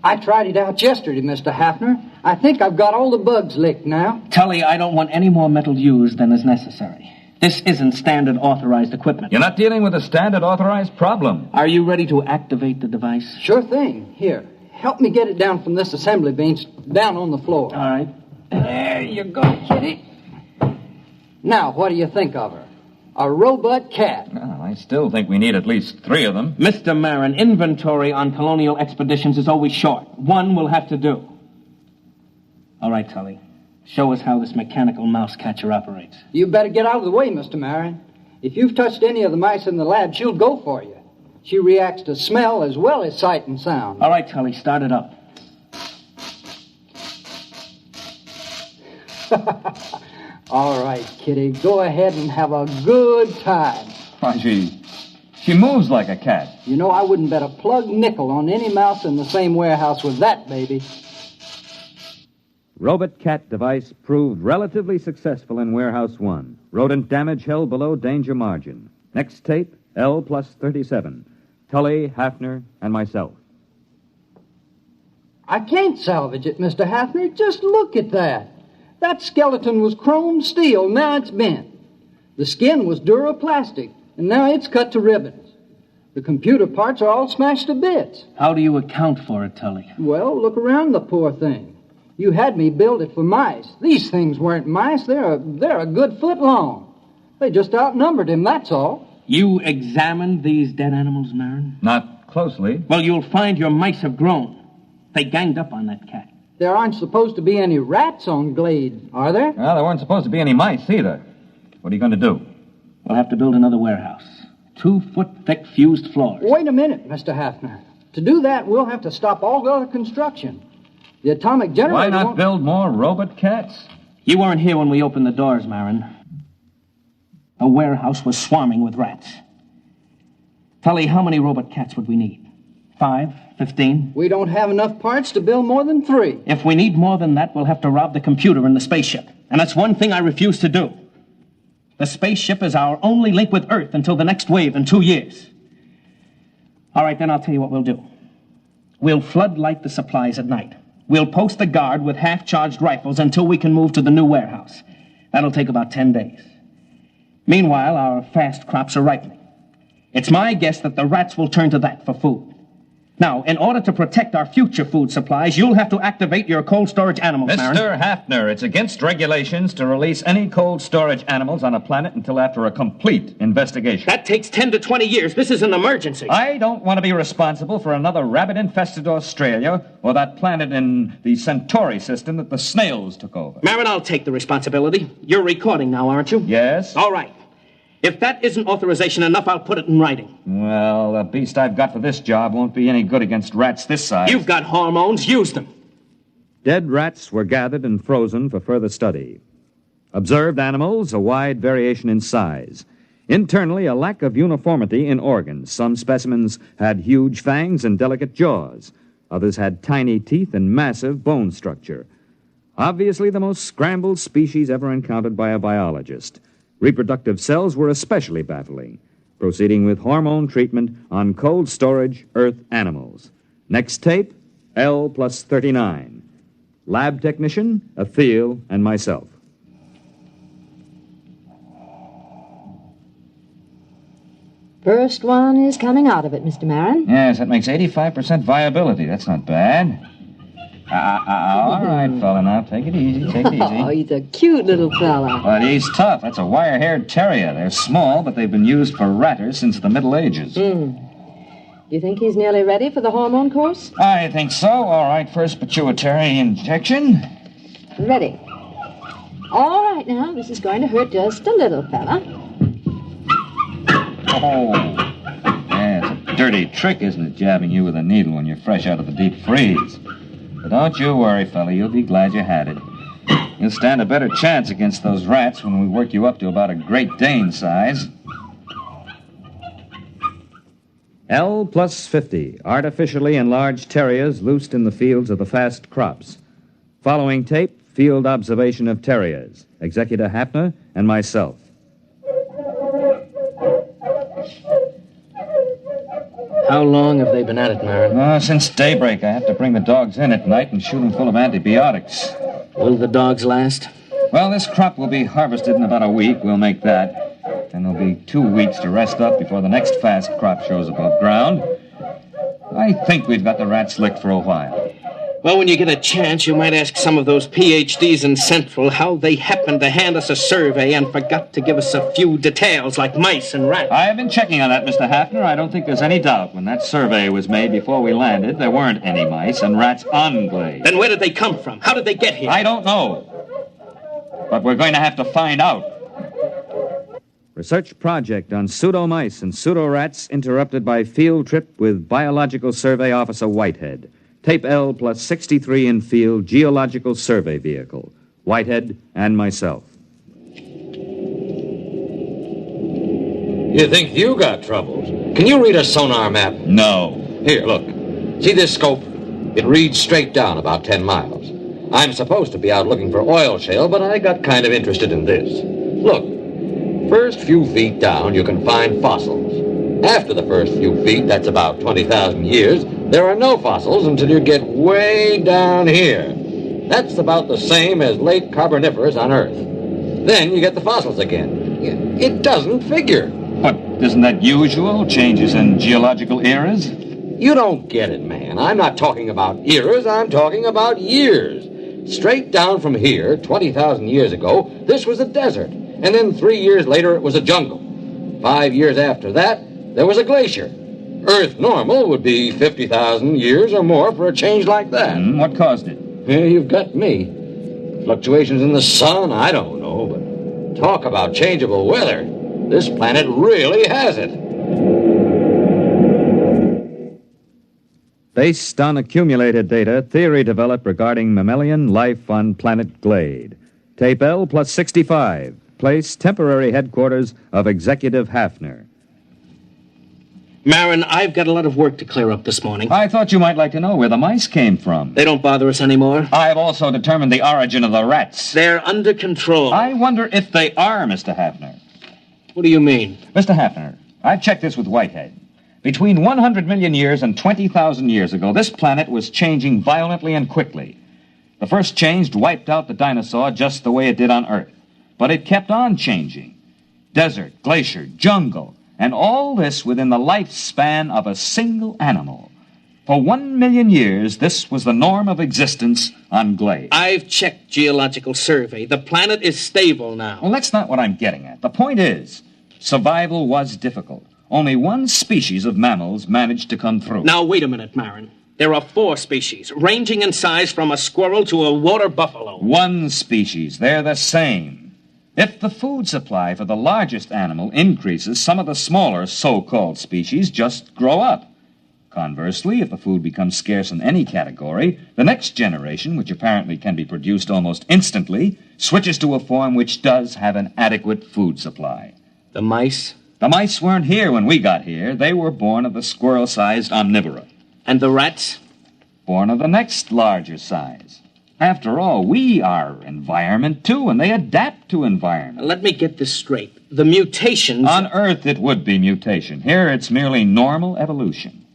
I tried it out yesterday, Mr. Hafner. I think I've got all the bugs licked now. Tully, I don't want any more metal used than is necessary. This isn't standard authorized equipment. You're not dealing with a standard authorized problem. Are you ready to activate the device? Sure thing. Here, help me get it down from this assembly bench down on the floor. All right. There you go, kitty. Now, what do you think of her? A robot cat. Well, I still think we need at least 3 of them. Mr. Marin, inventory on colonial expeditions is always short. 1 will have to do. All right, Tully. Show us how this mechanical mouse catcher operates. You better get out of the way, Mr. Marin. If you've touched any of the mice in the lab, she'll go for you. She reacts to smell as well as sight and sound. All right, Tully, start it up. All right, kitty, go ahead and have a good time. Why, she moves like a cat. You know, I wouldn't bet a plug nickel on any mouse in the same warehouse with that baby. Robot cat device proved relatively successful in Warehouse 1. Rodent damage held below danger margin. Next tape, L+37. Tully, Hafner, and myself. I can't salvage it, Mr. Hafner. Just look at that. That skeleton was chrome steel, now it's bent. The skin was duroplastic, and now it's cut to ribbons. The computer parts are all smashed to bits. How do you account for it, Tully? Well, look around the poor thing. You had me build it for mice. These things weren't mice. They're a good foot long. They just outnumbered him, that's all. You examined these dead animals, Marin? Not closely. Well, you'll find your mice have grown. They ganged up on that cat. There aren't supposed to be any rats on Glade, are there? Well, there weren't supposed to be any mice either. What are you going to do? We'll have to build another warehouse. 2-foot-thick fused floors. Wait a minute, Mr. Hafner. To do that, we'll have to stop all other construction. The atomic generator Why not won't... build more robot cats? You weren't here when we opened the doors, Marin. The warehouse was swarming with rats. Tully, how many robot cats would we need? 5? 15? We don't have enough parts to build more than 3. If we need more than that, we'll have to rob the computer in the spaceship. And that's one thing I refuse to do. The spaceship is our only link with Earth until the next wave in 2 years. All right, then I'll tell you what we'll do. We'll floodlight the supplies at night. We'll post a guard with half-charged rifles until we can move to the new warehouse. That'll take about 10 days. Meanwhile, our fast crops are ripening. It's my guess that the rats will turn to that for food. Now, in order to protect our future food supplies, you'll have to activate your cold storage animals, Marin. Mr. Hafner, it's against regulations to release any cold storage animals on a planet until after a complete investigation. That takes 10 to 20 years. This is an emergency. I don't want to be responsible for another rabbit-infested Australia or that planet in the Centauri system that the snails took over. Marin, I'll take the responsibility. You're recording now, aren't you? Yes. All right. If that isn't authorization enough, I'll put it in writing. Well, the beast I've got for this job won't be any good against rats this size. You've got hormones. Use them. Dead rats were gathered and frozen for further study. Observed animals, a wide variation in size. Internally, a lack of uniformity in organs. Some specimens had huge fangs and delicate jaws. Others had tiny teeth and massive bone structure. Obviously, the most scrambled species ever encountered by a biologist. Reproductive cells were especially baffling. Proceeding with hormone treatment on cold storage Earth animals. Next tape, L+39. Lab technician, Atheel, and myself. First one is coming out of it, Mr. Marin. Yes, that makes 85% viability. That's not bad. All right, fella, now take it easy, take it easy. Oh, he's a cute little fella. But he's tough. That's a wire-haired terrier. They're small, but they've been used for ratters since the Middle Ages. Do you think he's nearly ready for the hormone course? I think so. All right, first pituitary injection. Ready. All right, now, this is going to hurt just a little, fella. Oh. Yeah, it's a dirty trick, isn't it, jabbing you with a needle when you're fresh out of the deep freeze? But don't you worry, fella. You'll be glad you had it. You'll stand a better chance against those rats when we work you up to about a Great Dane size. L+50, artificially enlarged terriers loosed in the fields of the fast crops. Following tape, field observation of terriers. Executor Hafner and myself. How long have they been at it, Marin? Since daybreak. I have to bring the dogs in at night and shoot them full of antibiotics. Will the dogs last? Well, this crop will be harvested in about a week. We'll make that. Then there'll be 2 weeks to rest up before the next fast crop shows above ground. I think we've got the rats licked for a while. Well, when you get a chance, you might ask some of those PhDs in Central how they happened to hand us a survey and forgot to give us a few details like mice and rats. I have been checking on that, Mr. Hafner. I don't think there's any doubt. When that survey was made before we landed, there weren't any mice and rats on Glade. Then where did they come from? How did they get here? I don't know. But we're going to have to find out. Research project on pseudo-mice and pseudo-rats interrupted by field trip with Biological Survey Officer Whitehead. Tape L+63 in field geological survey vehicle. Whitehead and myself. You think you got troubles? Can you read a sonar map? No. Here, look. See this scope? It reads straight down about 10 miles. I'm supposed to be out looking for oil shale, but I got kind of interested in this. Look, first few feet down, you can find fossils. After the first few feet, that's about 20,000 years, there are no fossils until you get way down here. That's about the same as late Carboniferous on Earth. Then you get the fossils again. It doesn't figure. But isn't that usual? Changes in geological eras? You don't get it, man. I'm not talking about eras, I'm talking about years. Straight down from here, 20,000 years ago, this was a desert. And then 3 years later, it was a jungle. 5 years after that, there was a glacier. Earth normal would be 50,000 years or more for a change like that. What caused it? Yeah, you've got me. Fluctuations in the sun, I don't know, but talk about changeable weather. This planet really has it. Based on accumulated data, theory developed regarding mammalian life on planet Glade. Tape L plus 65. Place temporary headquarters of Executive Hafner. Marin, I've got a lot of work to clear up this morning. I thought you might like to know where the mice came from. They don't bother us anymore. I've also determined the origin of the rats. They're under control. I wonder if they are, Mr. Hafner. What do you mean? Mr. Hafner, I've checked this with Whitehead. Between 100 million years and 20,000 years ago, this planet was changing violently and quickly. The first change wiped out the dinosaur just the way it did on Earth. But it kept on changing. Desert, glacier, jungle, and all this within the lifespan of a single animal. For 1 million years, this was the norm of existence on Glade. I've checked Geological Survey. The planet is stable now. Well, that's not what I'm getting at. The point is, survival was difficult. Only one species of mammals managed to come through. Now, wait a minute, Marin. There are 4 species, ranging in size from a squirrel to a water buffalo. One species. They're the same. If the food supply for the largest animal increases, some of the smaller so-called species just grow up. Conversely, if the food becomes scarce in any category, the next generation, which apparently can be produced almost instantly, switches to a form which does have an adequate food supply. The mice? The mice weren't here when we got here. They were born of the squirrel-sized omnivora. And the rats? Born of the next larger size. After all, we are environment, too, and they adapt to environment. Let me get this straight. The mutations... On Earth, it would be mutation. Here, it's merely normal evolution.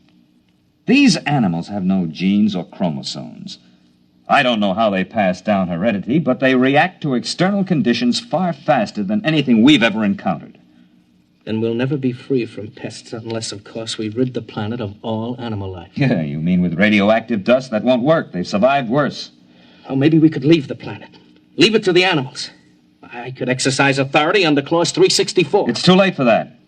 These animals have no genes or chromosomes. I don't know how they pass down heredity, but they react to external conditions far faster than anything we've ever encountered. Then we'll never be free from pests unless, of course, we rid the planet of all animal life. Yeah, you mean with radioactive dust? That won't work. They've survived worse. Oh, maybe we could leave the planet. Leave it to the animals. I could exercise authority under Clause 364. It's too late for that.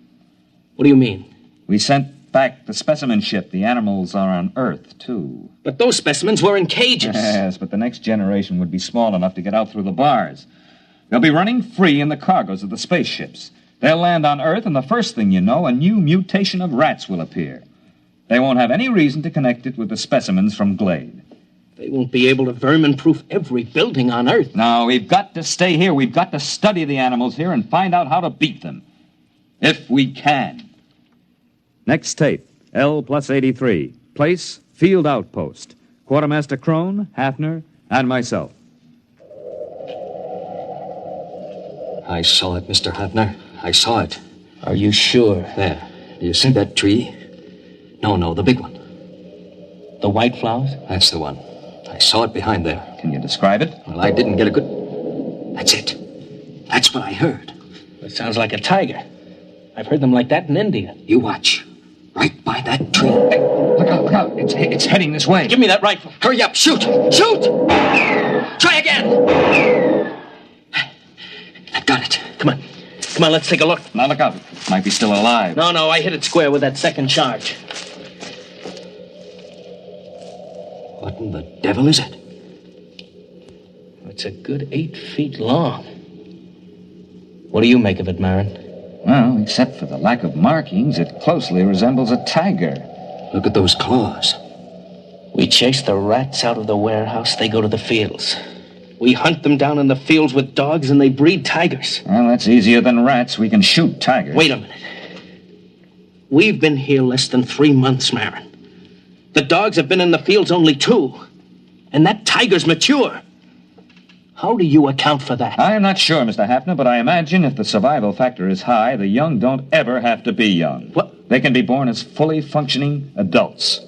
What do you mean? We sent back the specimen ship. The animals are on Earth, too. But those specimens were in cages. Yes, but the next generation would be small enough to get out through the bars. They'll be running free in the cargoes of the spaceships. They'll land on Earth, and the first thing you know, a new mutation of rats will appear. They won't have any reason to connect it with the specimens from Glade. They won't be able to vermin-proof every building on Earth. No, we've got to stay here. We've got to study the animals here and find out how to beat them. If we can. Next tape, L plus 83. Place, Field Outpost. Quartermaster Crone, Hafner, and myself. I saw it, Mr. Hafner. I saw it. Are you sure? There. Do you see that tree? No, the big one. The white flowers? That's the one. I saw it behind there. Can you describe it? Well, I didn't get a good... That's it. That's what I heard. It sounds like a tiger. I've heard them like that in India. You watch. Right by that tree. Hey, look out. It's heading this way. Give me that rifle. Hurry up. Shoot! Try again! I've got it. Come on, let's take a look. Now look out. It might be still alive. No, I hit it square with that second charge. What in the devil is it? It's a good 8 feet long. What do you make of it, Marin? Well, except for the lack of markings, it closely resembles a tiger. Look at those claws. We chase the rats out of the warehouse, they go to the fields. We hunt them down in the fields with dogs, and they breed tigers. Well, that's easier than rats. We can shoot tigers. Wait a minute. We've been here less than 3 months, Marin. The dogs have been in the fields only 2. And that tiger's mature. How do you account for that? I'm not sure, Mr. Hafner, but I imagine if the survival factor is high, the young don't ever have to be young. What? They can be born as fully functioning adults.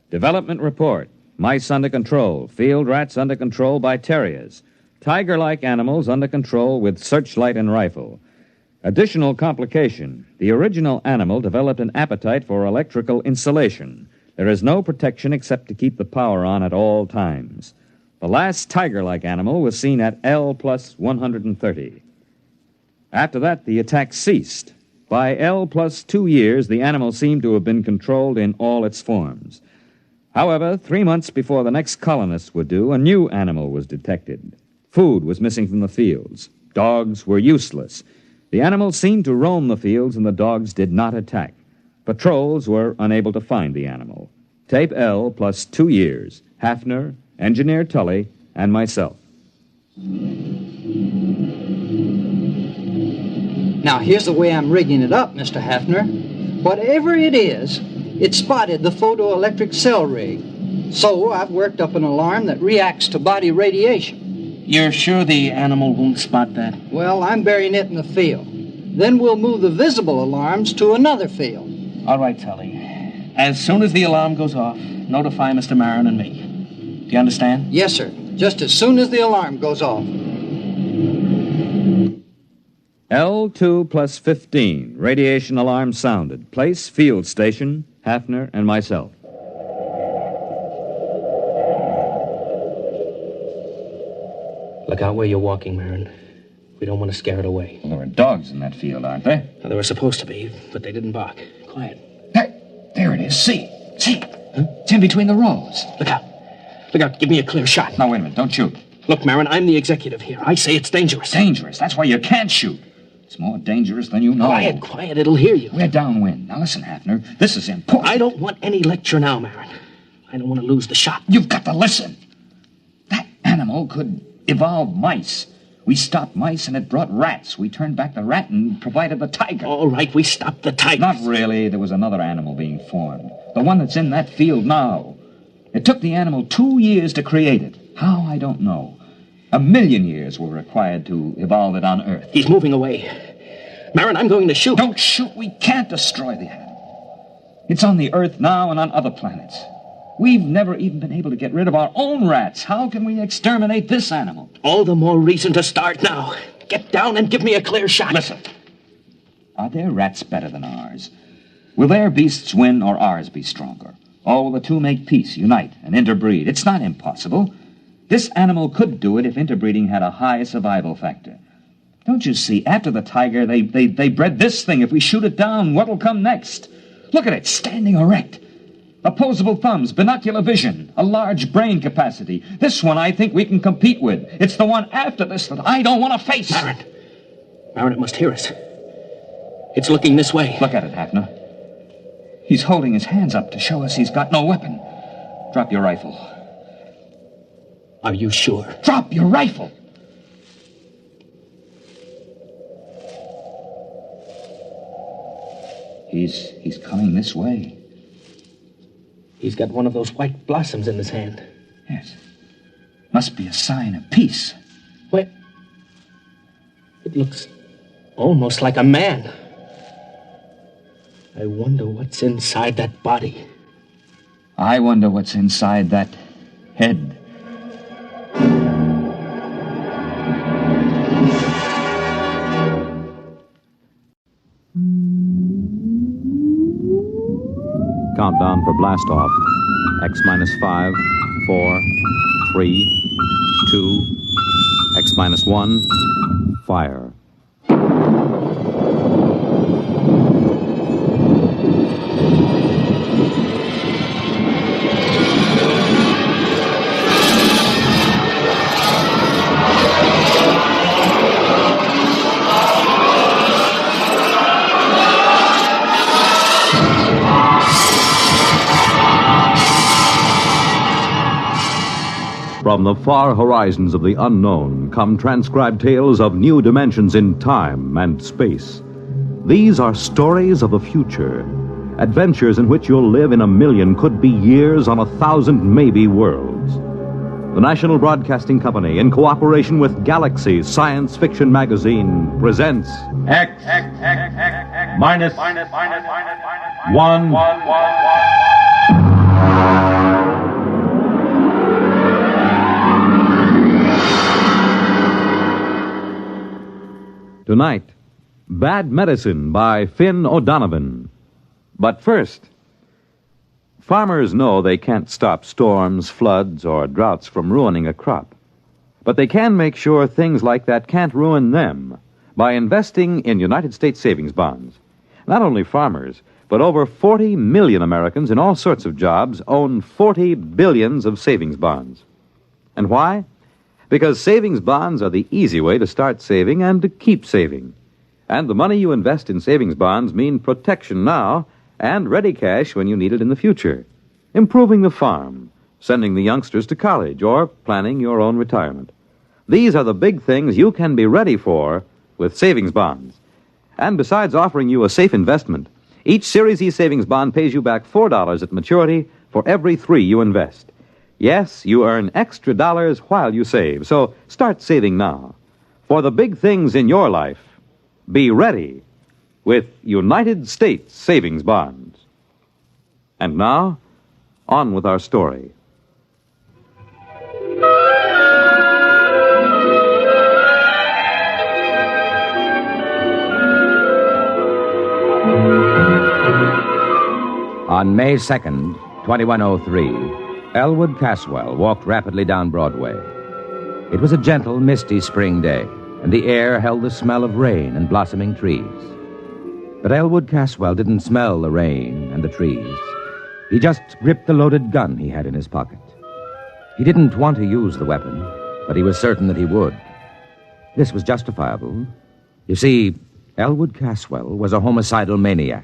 Development report. Mice under control. Field rats under control by terriers. Tiger-like animals under control with searchlight and rifle. Additional complication. The original animal developed an appetite for electrical insulation. There is no protection except to keep the power on at all times. The last tiger-like animal was seen at L plus 130. After that, the attack ceased. By L plus 2 years, the animal seemed to have been controlled in all its forms. However, 3 months before the next colonists were due, a new animal was detected. Food was missing from the fields. Dogs were useless. The animal seemed to roam the fields, and the dogs did not attack. Patrols were unable to find the animal. Tape L plus 2 years. Hafner, Engineer Tully, and myself. Now, here's the way I'm rigging it up, Mr. Hafner. Whatever it is, it spotted the photoelectric cell rig. So I've worked up an alarm that reacts to body radiation. You're sure the animal won't spot that? Well, I'm burying it in the field. Then we'll move the visible alarms to another field. All right, Tully. As soon as the alarm goes off, notify Mr. Marin and me. Do you understand? Yes, sir. Just as soon as the alarm goes off. L2 plus 15. Radiation alarm sounded. Place, field station, Hafner, and myself. Look out where you're walking, Marin. We don't want to scare it away. Well, there are dogs in that field, aren't there? Well, there were supposed to be, but they didn't bark. Quiet. There it is. See? Huh? It's in between the rows. Look out. Look out. Give me a clear shot. Now, wait a minute. Don't shoot. Look, Marin, I'm the executive here. I say it's dangerous. Dangerous? That's why you can't shoot. It's more dangerous than you know. Quiet, quiet. It'll hear you. We're downwind. Now, listen, Hafner. This is important. I don't want any lecture now, Marin. I don't want to lose the shot. You've got to listen. That animal could evolve mice. We stopped mice and it brought rats. We turned back the rat and provided the tiger. All right, we stopped the tiger. Not really. There was another animal being formed. The one that's in that field now. It took the animal 2 years to create it. How, I don't know. 1,000,000 years were required to evolve it on Earth. He's moving away. Marin, I'm going to shoot. Don't shoot. We can't destroy the animal. It's on the Earth now and on other planets. We've never even been able to get rid of our own rats. How can we exterminate this animal? All the more reason to start now. Get down and give me a clear shot. Listen. Are their rats better than ours? Will their beasts win or ours be stronger? Or will the two make peace, unite, and interbreed? It's not impossible. This animal could do it if interbreeding had a high survival factor. Don't you see, after the tiger, they bred this thing. If we shoot it down, what'll come next? Look at it, standing erect. Opposable thumbs, binocular vision, a large brain capacity. This one I think we can compete with. It's the one after this that I don't want to face. Marin, it must hear us. It's looking this way. Look at it, Hafner. He's holding his hands up to show us he's got no weapon. Drop your rifle. Are you sure? Drop your rifle! He's coming this way. He's got one of those white blossoms in his hand. Yes. Must be a sign of peace. What? It looks almost like a man. I wonder what's inside that body. I wonder what's inside that head. Countdown for blast off. X minus 5, 4, 3, 2, X minus 1, fire. From the far horizons of the unknown come transcribed tales of new dimensions in time and space. These are stories of the future, adventures in which you'll live in 1,000,000, could be years on 1,000 maybe worlds. The National Broadcasting Company, in cooperation with Galaxy Science Fiction Magazine, presents X minus 1. Tonight, Bad Medicine by Finn O'Donovan. But first, farmers know they can't stop storms, floods, or droughts from ruining a crop. But they can make sure things like that can't ruin them by investing in United States savings bonds. Not only farmers, but over 40 million Americans in all sorts of jobs own 40 billions of savings bonds. And why? Because savings bonds are the easy way to start saving and to keep saving. And the money you invest in savings bonds mean protection now and ready cash when you need it in the future. Improving the farm, sending the youngsters to college, or planning your own retirement. These are the big things you can be ready for with savings bonds. And besides offering you a safe investment, each Series E savings bond pays you back $4 at maturity for every $3 you invest. Yes, you earn extra dollars while you save, so start saving now. For the big things in your life, be ready with United States savings bonds. And now, on with our story. On May 2nd, 2103, Elwood Caswell walked rapidly down Broadway. It was a gentle, misty spring day, and the air held the smell of rain and blossoming trees. But Elwood Caswell didn't smell the rain and the trees. He just gripped the loaded gun he had in his pocket. He didn't want to use the weapon, but he was certain that he would. This was justifiable. You see, Elwood Caswell was a homicidal maniac.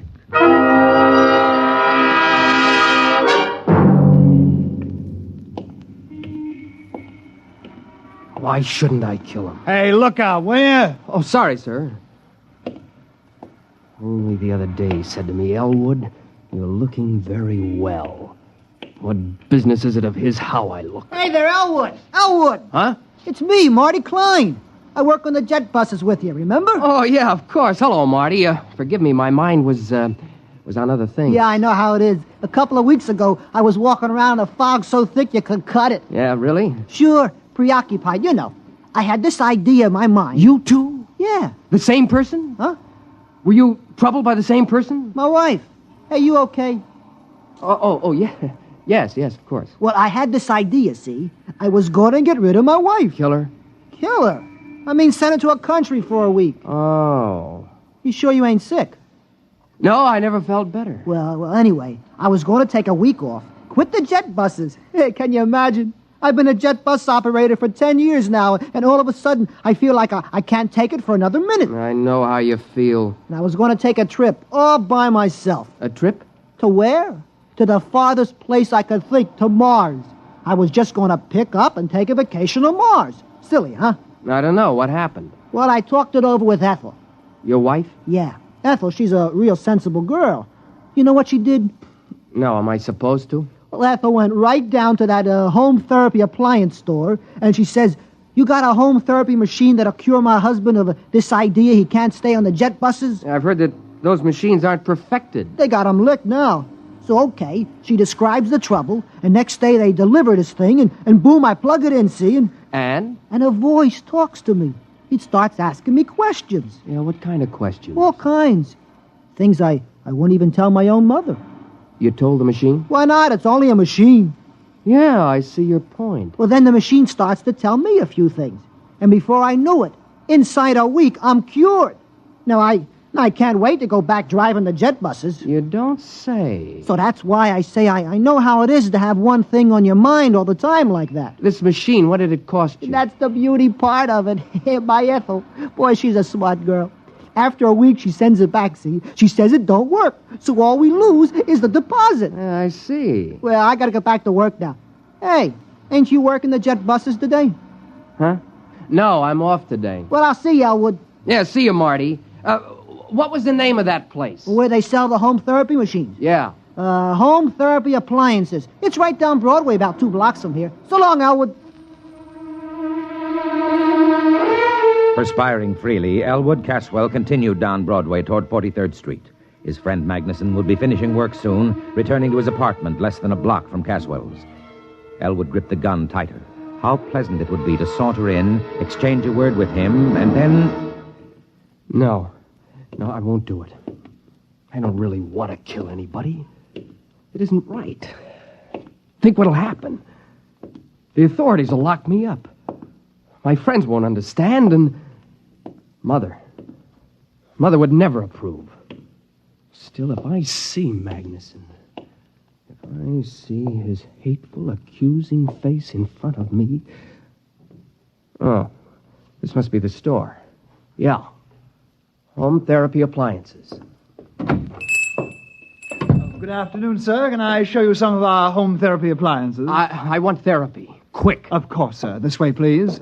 Why shouldn't I kill him? Hey, look out, will you? Oh, sorry, sir. Only the other day he said to me, Elwood, you're looking very well. What business is it of his how I look? Hey there, Elwood! Elwood! Huh? It's me, Marty Klein. I work on the jet buses with you, remember? Oh, yeah, of course. Hello, Marty. Forgive me, my mind was on other things. Yeah, I know how it is. A couple of weeks ago, I was walking around in a fog so thick you could cut it. Yeah, really? Sure. Preoccupied, you know. I had this idea in my mind. You too? Yeah. The same person? Huh? Were you troubled by the same person? My wife. Hey, you okay? Oh, yeah. Yes, of course. Well, I had this idea, see? I was going to get rid of my wife. Kill her? Kill her? I mean, send her to a country for a week. Oh. You sure you ain't sick? No, I never felt better. Well, anyway, I was going to take a week off. Quit the jet buses. Hey, can you imagine? I've been a jet bus operator for 10 years now, and all of a sudden, I feel like I can't take it for another minute. I know how you feel. And I was going to take a trip all by myself. A trip? To where? To the farthest place I could think, to Mars. I was just going to pick up and take a vacation on Mars. Silly, huh? I don't know. What happened? Well, I talked it over with Ethel. Your wife? Yeah. Ethel, she's a real sensible girl. You know what she did? No, am I supposed to? Well, Ethel went right down to that home therapy appliance store, and she says, you got a home therapy machine that'll cure my husband of this idea he can't stay on the jet buses? I've heard that those machines aren't perfected. They got him licked now. So, okay, she describes the trouble, and next day they deliver this thing, and boom, I plug it in, see? And? And a voice talks to me. It starts asking me questions. Yeah, what kind of questions? All kinds. Things I wouldn't even tell my own mother. You told the machine? Why not? It's only a machine. Yeah, I see your point. Well, then the machine starts to tell me a few things. And before I knew it, inside a week, I'm cured. Now, I can't wait to go back driving the jet buses. You don't say. So that's why I say I know how it is to have one thing on your mind all the time like that. This machine, what did it cost you? That's the beauty part of it. My Ethel. Boy, she's a smart girl. After a week, she sends it back, see? She says it don't work. So all we lose is the deposit. I see. Well, I gotta get back to work now. Hey, ain't you working the jet buses today? Huh? No, I'm off today. Well, I'll see you, Elwood. Yeah, see you, Marty. What was the name of that place? Where they sell the home therapy machines. Yeah. Home therapy appliances. It's right down Broadway, about 2 blocks from here. So long, Elwood. Perspiring freely, Elwood Caswell continued down Broadway toward 43rd Street. His friend Magnuson would be finishing work soon, returning to his apartment less than a block from Caswell's. Elwood gripped the gun tighter. How pleasant it would be to saunter in, exchange a word with him, and then... No, I won't do it. I don't really want to kill anybody. It isn't right. Think what'll happen. The authorities will lock me up. My friends won't understand, and... Mother would never approve. Still, if I see Magnuson, if I see his hateful, accusing face in front of me... Oh, this must be the store. Yeah. Home therapy appliances. Good afternoon, sir. Can I show you some of our home therapy appliances? I want therapy. Quick. Of course, sir. This way, please.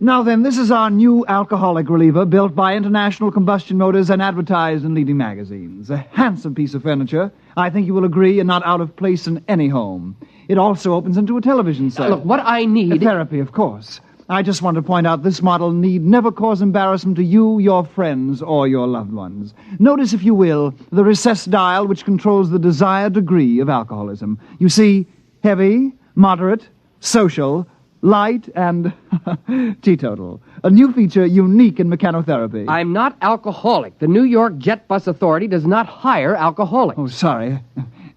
Now then, this is our new alcoholic reliever built by International Combustion Motors and advertised in leading magazines. A handsome piece of furniture. I think you will agree, and not out of place in any home. It also opens into a television set. Look, what I need... Therapy, of course. I just want to point out this model need never cause embarrassment to you, your friends, or your loved ones. Notice, if you will, the recessed dial which controls the desired degree of alcoholism. You see, heavy, moderate, social, light, and teetotal. A new feature unique in mechanotherapy. I'm not alcoholic. The New York Jet Bus Authority does not hire alcoholics. Oh, sorry.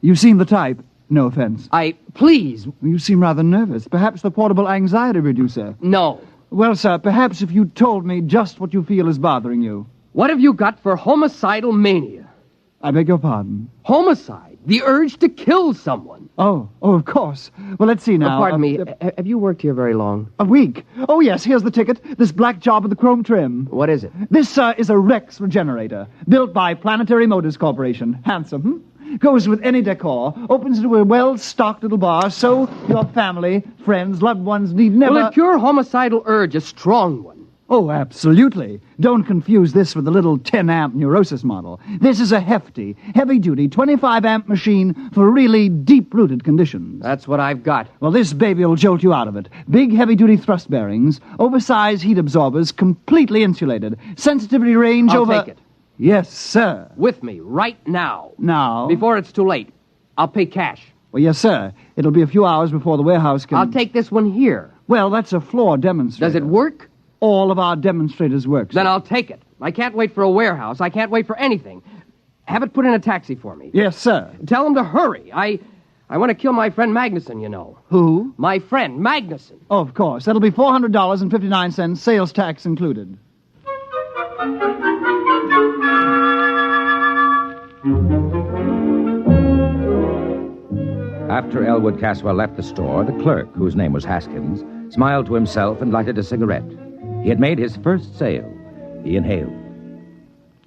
You seem the type. No offense. Please. You seem rather nervous. Perhaps the portable anxiety reducer. No. Well, sir, perhaps if you told me just what you feel is bothering you. What have you got for homicidal mania? I beg your pardon? Homicide. The urge to kill someone. Oh, of course. Well, let's see now. Pardon me. Have you worked here very long? A week. Oh, yes, here's the ticket. This black job with the chrome trim. What is it? This, is a Rex regenerator, built by Planetary Motors Corporation. Handsome, Goes with any decor, opens into a well-stocked little bar, so your family, friends, loved ones need never... Will it cure homicidal urge, a strong one? Oh, absolutely. Don't confuse this with the little 10-amp neurosis model. This is a hefty, heavy-duty 25-amp machine for really deep-rooted conditions. That's what I've got. Well, this baby will jolt you out of it. Big, heavy-duty thrust bearings, oversized heat absorbers, completely insulated, sensitivity range I'll over... take it. Yes, sir. With me, right now. Now? Before it's too late. I'll pay cash. Well, yes, sir. It'll be a few hours before the warehouse can... I'll take this one here. Well, that's a floor demonstrator. Does it work? All of our demonstrators work, sir. Then I'll take it. I can't wait for a warehouse. I can't wait for anything. Have it put in a taxi for me. Yes, sir. Tell him to hurry. I want to kill my friend Magnuson, you know. Who? My friend Magnuson. Oh, of course. That'll be $400.59, sales tax included. After Elwood Caswell left the store, the clerk, whose name was Haskins, smiled to himself and lighted a cigarette. He had made his first sale. He inhaled.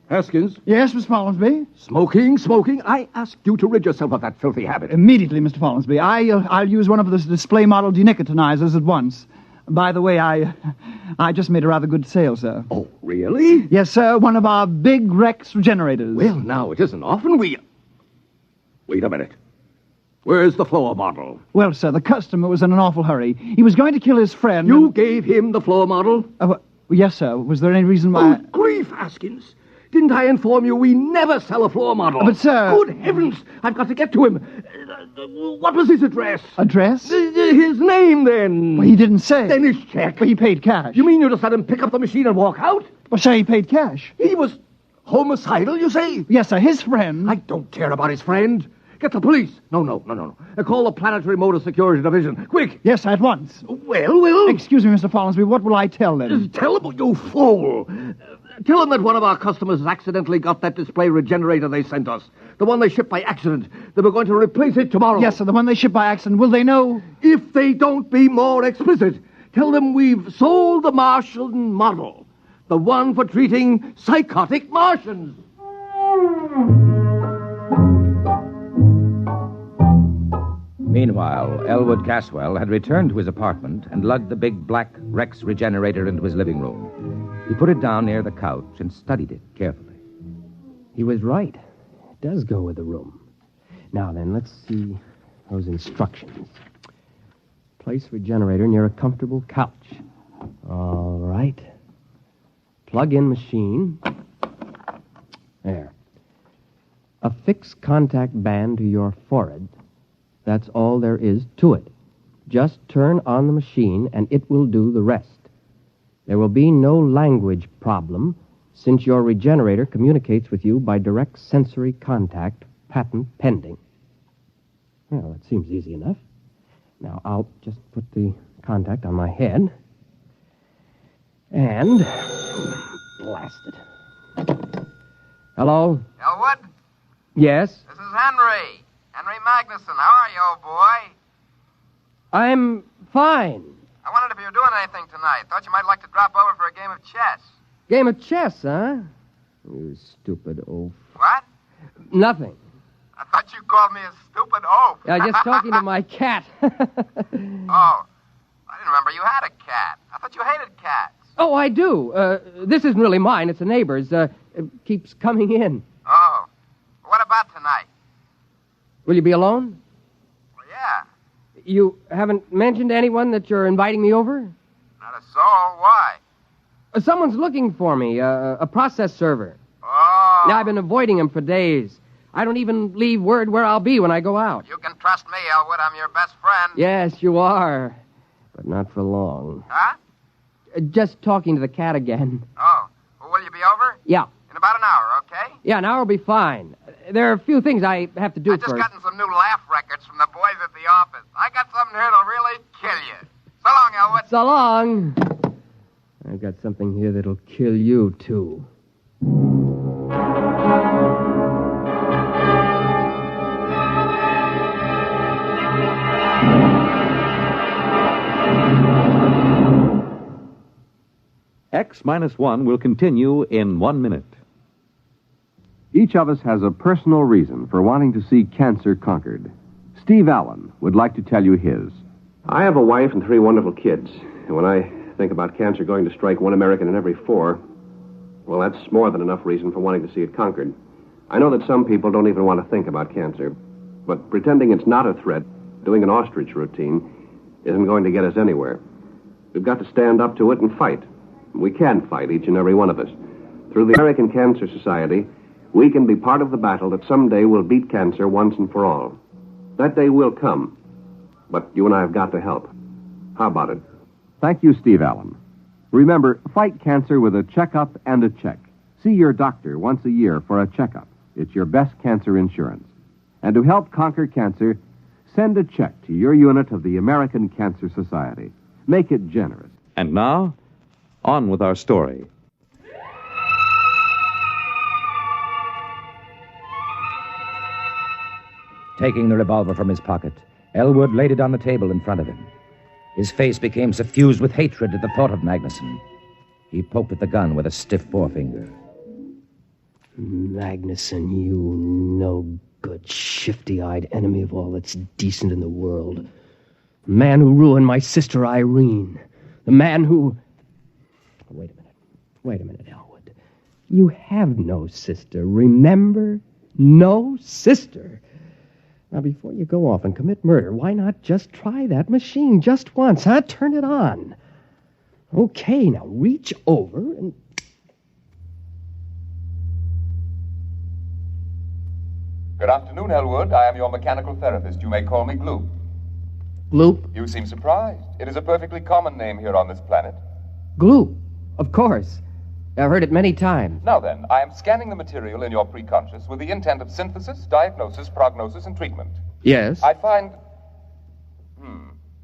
Haskins? Yes, Mr. Follansby? Smoking. I asked you to rid yourself of that filthy habit. Immediately, Mr. Follansby. I'll use one of the display model denicotinizers at once. By the way, I just made a rather good sale, sir. Oh, really? Yes, sir. One of our big Rex regenerators. Well, now, it isn't often we... Wait a minute. Where's the floor model? Well, sir, the customer was in an awful hurry. He was going to kill his friend. You gave him the floor model? Yes, sir. Was there any reason why... Oh, grief, Haskins. Didn't I inform you we never sell a floor model? But, sir... Good heavens, I've got to get to him. What was his address? Address? His name, then. Well, he didn't say. Then his check. But he paid cash. You mean you just let him pick up the machine and walk out? Well, sir, he paid cash. He was homicidal, you say? Yes, sir. His friend... I don't care about his friend. Get the police. No. Call the Planetary Motor Security Division. Quick. Yes, at once. Well... Excuse me, Mr. Follansby. What will I tell them? Just tell them, you fool. Tell them that one of our customers accidentally got that display regenerator they sent us. The one they shipped by accident. They were going to replace it tomorrow. Yes, sir. The one they shipped by accident. Will they know? If they don't be more explicit, tell them we've sold the Martian model. The one for treating psychotic Martians. Meanwhile, Elwood Caswell had returned to his apartment and lugged the big black Rex regenerator into his living room. He put it down near the couch and studied it carefully. He was right. It does go with the room. Now then, let's see those instructions. Place regenerator near a comfortable couch. All right. plug-in machine. There. Affix contact band to your forehead. That's all there is to it. Just turn on the machine and it will do the rest. There will be no language problem since your regenerator communicates with you by direct sensory contact, patent pending. Well, that seems easy enough. Now, I'll just put the contact on my head. And blast it. Hello? Elwood? Yes? This is Henry. Henry Magnuson. How are you, old boy? I'm fine. I wondered if you were doing anything tonight. Thought you might like to drop over for a game of chess. Game of chess, huh? You stupid oaf. What? Nothing. I thought you called me a stupid oaf. Just talking to my cat. Oh, I didn't remember you had a cat. I thought you hated cats. Oh, I do. This isn't really mine. It's a neighbor's. It keeps coming in. Oh. What about tonight? Will you be alone? Well, yeah. You haven't mentioned to anyone that you're inviting me over? Not a soul. Why? Someone's looking for me, a process server. Oh. Now, I've been avoiding him for days. I don't even leave word where I'll be when I go out. You can trust me, Elwood. I'm your best friend. Yes, you are. But not for long. Huh? Just talking to the cat again. Oh. Well, will you be over? Yeah. In about an hour, okay? Yeah, an hour will be fine. There are a few things I have to do I just first. gotten some new laugh records from the boys at the office. I got something here that'll really kill you. So long, Elwood. So long. I've got something here that'll kill you, too. X-1 will continue in 1 minute. Each of us has a personal reason for wanting to see cancer conquered. Steve Allen would like to tell you his. I have a wife and 3 wonderful kids. And when I think about cancer going to strike 1 American in every 4, well, that's more than enough reason for wanting to see it conquered. I know that some people don't even want to think about cancer. But pretending it's not a threat, doing an ostrich routine, isn't going to get us anywhere. We've got to stand up to it and fight. We can fight, each and every one of us. Through the American Cancer Society, we can be part of the battle that someday will beat cancer once and for all. That day will come, but you and I have got to help. How about it? Thank you, Steve Allen. Remember, fight cancer with a checkup and a check. See your doctor once a year for a checkup. It's your best cancer insurance. And to help conquer cancer, send a check to your unit of the American Cancer Society. Make it generous. And now, on with our story. Taking the revolver from his pocket, Elwood laid it on the table in front of him. His face became suffused with hatred at the thought of Magnuson. He poked at the gun with a stiff forefinger. Magnuson, you no-good, shifty-eyed enemy of all that's decent in the world. The man who ruined my sister Irene. The man who... Wait a minute, Elwood. You have no sister, remember? No sister. Now, before you go off and commit murder, why not just try that machine just once, huh? Turn it on. Okay, now reach over and... Good afternoon, Elwood. I am your mechanical therapist. You may call me Gloop. Gloop? You seem surprised. It is a perfectly common name here on this planet. Gloop, of course. I've heard it many times. Now then, I am scanning the material in your preconscious with the intent of synthesis, diagnosis, prognosis, and treatment. Yes? I find...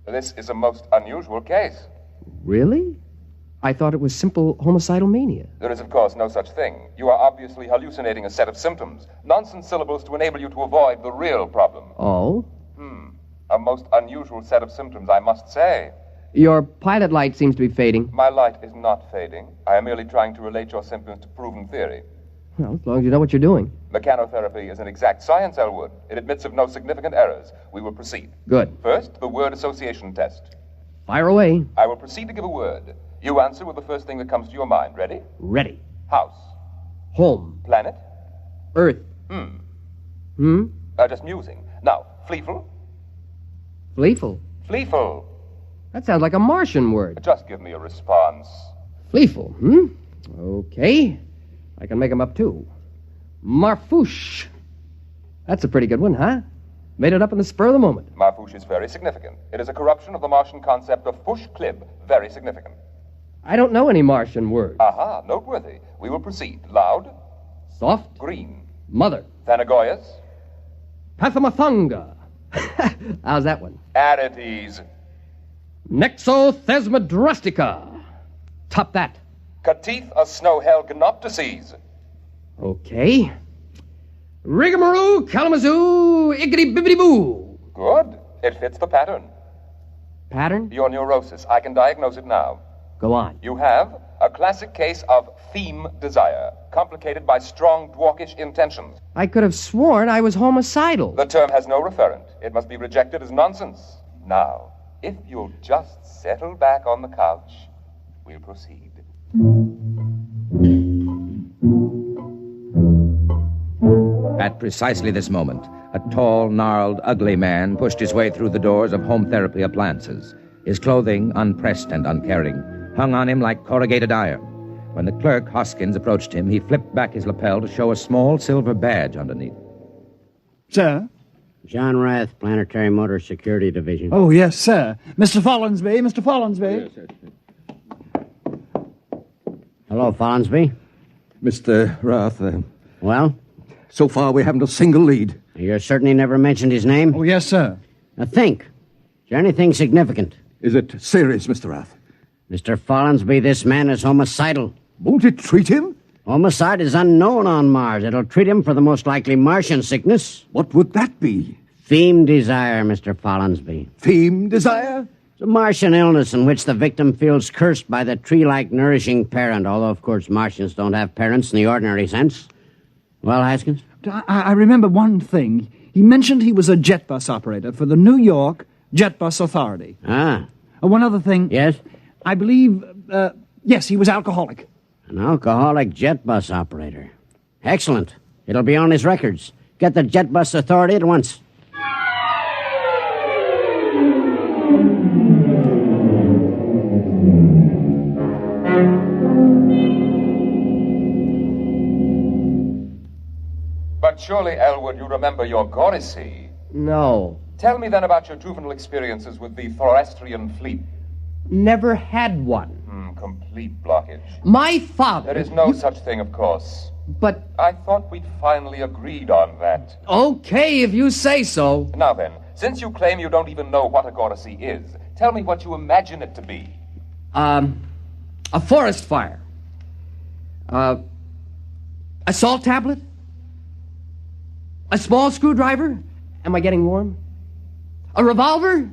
This is a most unusual case. Really? I thought it was simple homicidal mania. There is, of course, no such thing. You are obviously hallucinating a set of symptoms. Nonsense syllables to enable you to avoid the real problem. Oh? A most unusual set of symptoms, I must say. Your pilot light seems to be fading. My light is not fading. I am merely trying to relate your symptoms to proven theory. Well, as long as you know what you're doing. Mechanotherapy is an exact science, Elwood. It admits of no significant errors. We will proceed. Good. First, the word association test. Fire away. I will proceed to give a word. You answer with the first thing that comes to your mind. Ready? Ready. House. Home. Planet. Earth. Just musing. Now, Fleefle. Fleefle? Fleefle. That sounds like a Martian word. Just give me a response. Fleefle, Okay. I can make 'em up, too. Marfouche. That's a pretty good one, huh? Made it up in the spur of the moment. Marfouche is very significant. It is a corruption of the Martian concept of fush klib. Very significant. I don't know any Martian words. Aha, noteworthy. We will proceed. Loud. Soft. Green. Mother. Thanagoyas. Pathamathanga. How's that one? Arides. Nexothesmodrustica. Top that. Katith a snowhell gnoptices. Okay. Rigamaroo, Kalamazoo, Iggity Bibbity Boo. Good. It fits the pattern. Pattern? Your neurosis. I can diagnose it now. Go on. You have a classic case of theme desire, complicated by strong dwarkish intentions. I could have sworn I was homicidal. The term has no referent. It must be rejected as nonsense. Now, if you'll just settle back on the couch, we'll proceed. At precisely this moment, a tall, gnarled, ugly man pushed his way through the doors of home therapy appliances. His clothing, unpressed and uncaring, hung on him like corrugated iron. When the clerk, Hoskins, approached him, he flipped back his lapel to show a small silver badge underneath. Sir? John Rath, Planetary Motor Security Division. Oh, yes, sir. Mr. Follinsby, Mr. Follinsby. Yes, sir. Hello, Follinsby. Mr. Rath, Well? So far we haven't a single lead. You certainly never mentioned his name? Oh, yes, sir. Now think. Is there anything significant? Is it serious, Mr. Rath? Mr. Follinsby, this man is homicidal. Won't it treat him? Homicide is unknown on Mars. It'll treat him for the most likely Martian sickness. What would that be? Theme desire, Mr. Follinsby. Theme desire? It's a Martian illness in which the victim feels cursed by the tree-like nourishing parent, although, of course, Martians don't have parents in the ordinary sense. Well, Haskins? I remember one thing. He mentioned he was a jet bus operator for the New York Jet Bus Authority. Ah. One other thing. Yes? I believe, yes, he was alcoholic. An alcoholic jet bus operator. Excellent. It'll be on his records. Get the Jet Bus Authority at once. But surely, Elwood, you remember your Gorisy. No. Tell me then about your juvenile experiences with the Thorastrian fleet. Never had one. Complete blockage. My father... There is no such thing, of course. But... I thought we'd finally agreed on that. Okay, if you say so. Now then, since you claim you don't even know what a Gorisy is, tell me what you imagine it to be. A forest fire. A salt tablet? A small screwdriver? Am I getting warm? A revolver?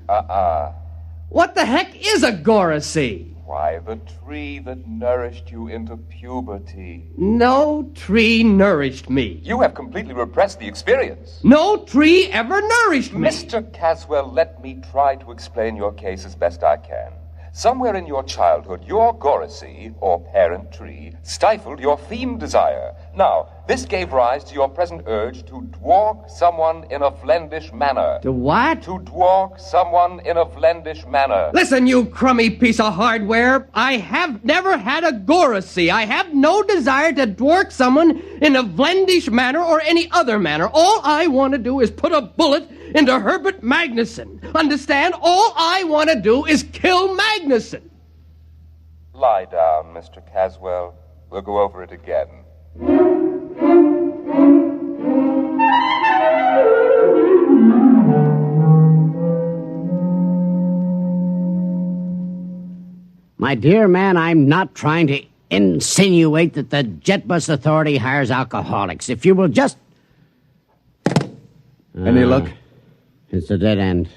What the heck is a Gorisy? Why, the tree that nourished you into puberty. No tree nourished me. You have completely repressed the experience. No tree ever nourished me. Mr. Caswell, let me try to explain your case as best I can. Somewhere in your childhood, your Gorisy, or parent tree, stifled your theme desire. Now, this gave rise to your present urge to dwark someone in a Vlendish manner. To what? To dwark someone in a Vlendish manner. Listen, you crummy piece of hardware. I have never had a Gorisy. I have no desire to dwark someone in a Vlendish manner or any other manner. All I want to do is put a bullet into Herbert Magnuson. Understand? All I want to do is kill Magnuson. Lie down, Mr. Caswell. We'll go over it again. My dear man, I'm not trying to insinuate that the Jet Bus Authority hires alcoholics. If you will just... Any luck? It's a dead end.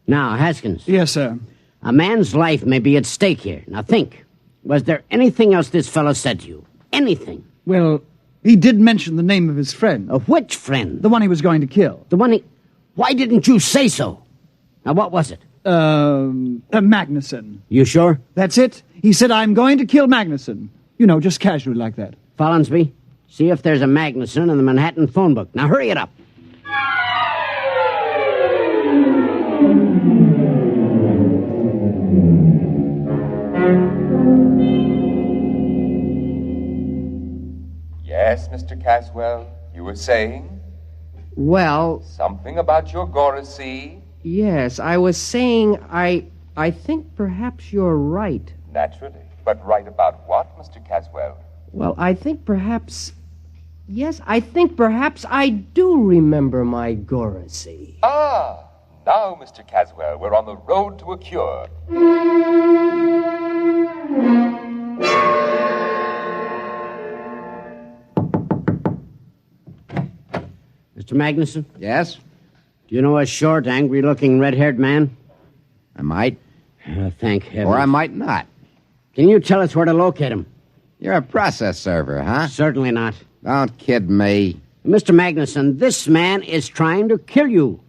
Now, Haskins. Yes, sir. A man's life may be at stake here. Now think. Was there anything else this fellow said to you? Anything? Well, he did mention the name of his friend. Of which friend? The one he was going to kill. The one he... Why didn't you say so? Now, what was it? Magnuson. You sure? That's it. He said, I'm going to kill Magnuson. You know, just casually like that. Follinsby, see if there's a Magnuson in the Manhattan phone book. Now, hurry it up. Yes, Mr. Caswell, you were saying? Well, Something about your Goracy? yes, I was saying I think perhaps you're right. Naturally. But right about what, Mr. Caswell? Well, I think perhaps... Yes, I think perhaps I do remember my Goracy. Ah, now, Mr. Caswell, we're on the road to a cure. Mr. Magnuson? Yes? Do you know a short, angry-looking, red-haired man? I might. Thank heavens. Or I might not. Can you tell us where to locate him? You're a process server, huh? Certainly not. Don't kid me. Mr. Magnuson, this man is trying to kill you.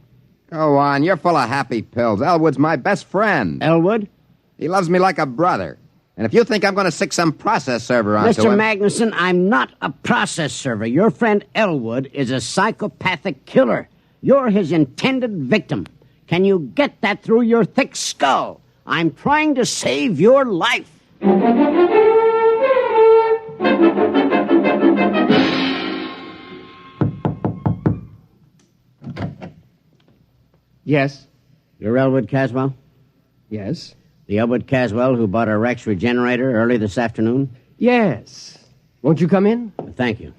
Go on, you're full of happy pills. Elwood's my best friend. Elwood? He loves me like a brother. And if you think I'm going to stick some process server onto Mr. him... Magnuson, I'm not a process server. Your friend Elwood is a psychopathic killer. You're his intended victim. Can you get that through your thick skull? I'm trying to save your life. Yes. You're Elwood Caswell? Yes. The Elwood Caswell who bought a Rex regenerator early this afternoon? Yes. Won't you come in? Thank you.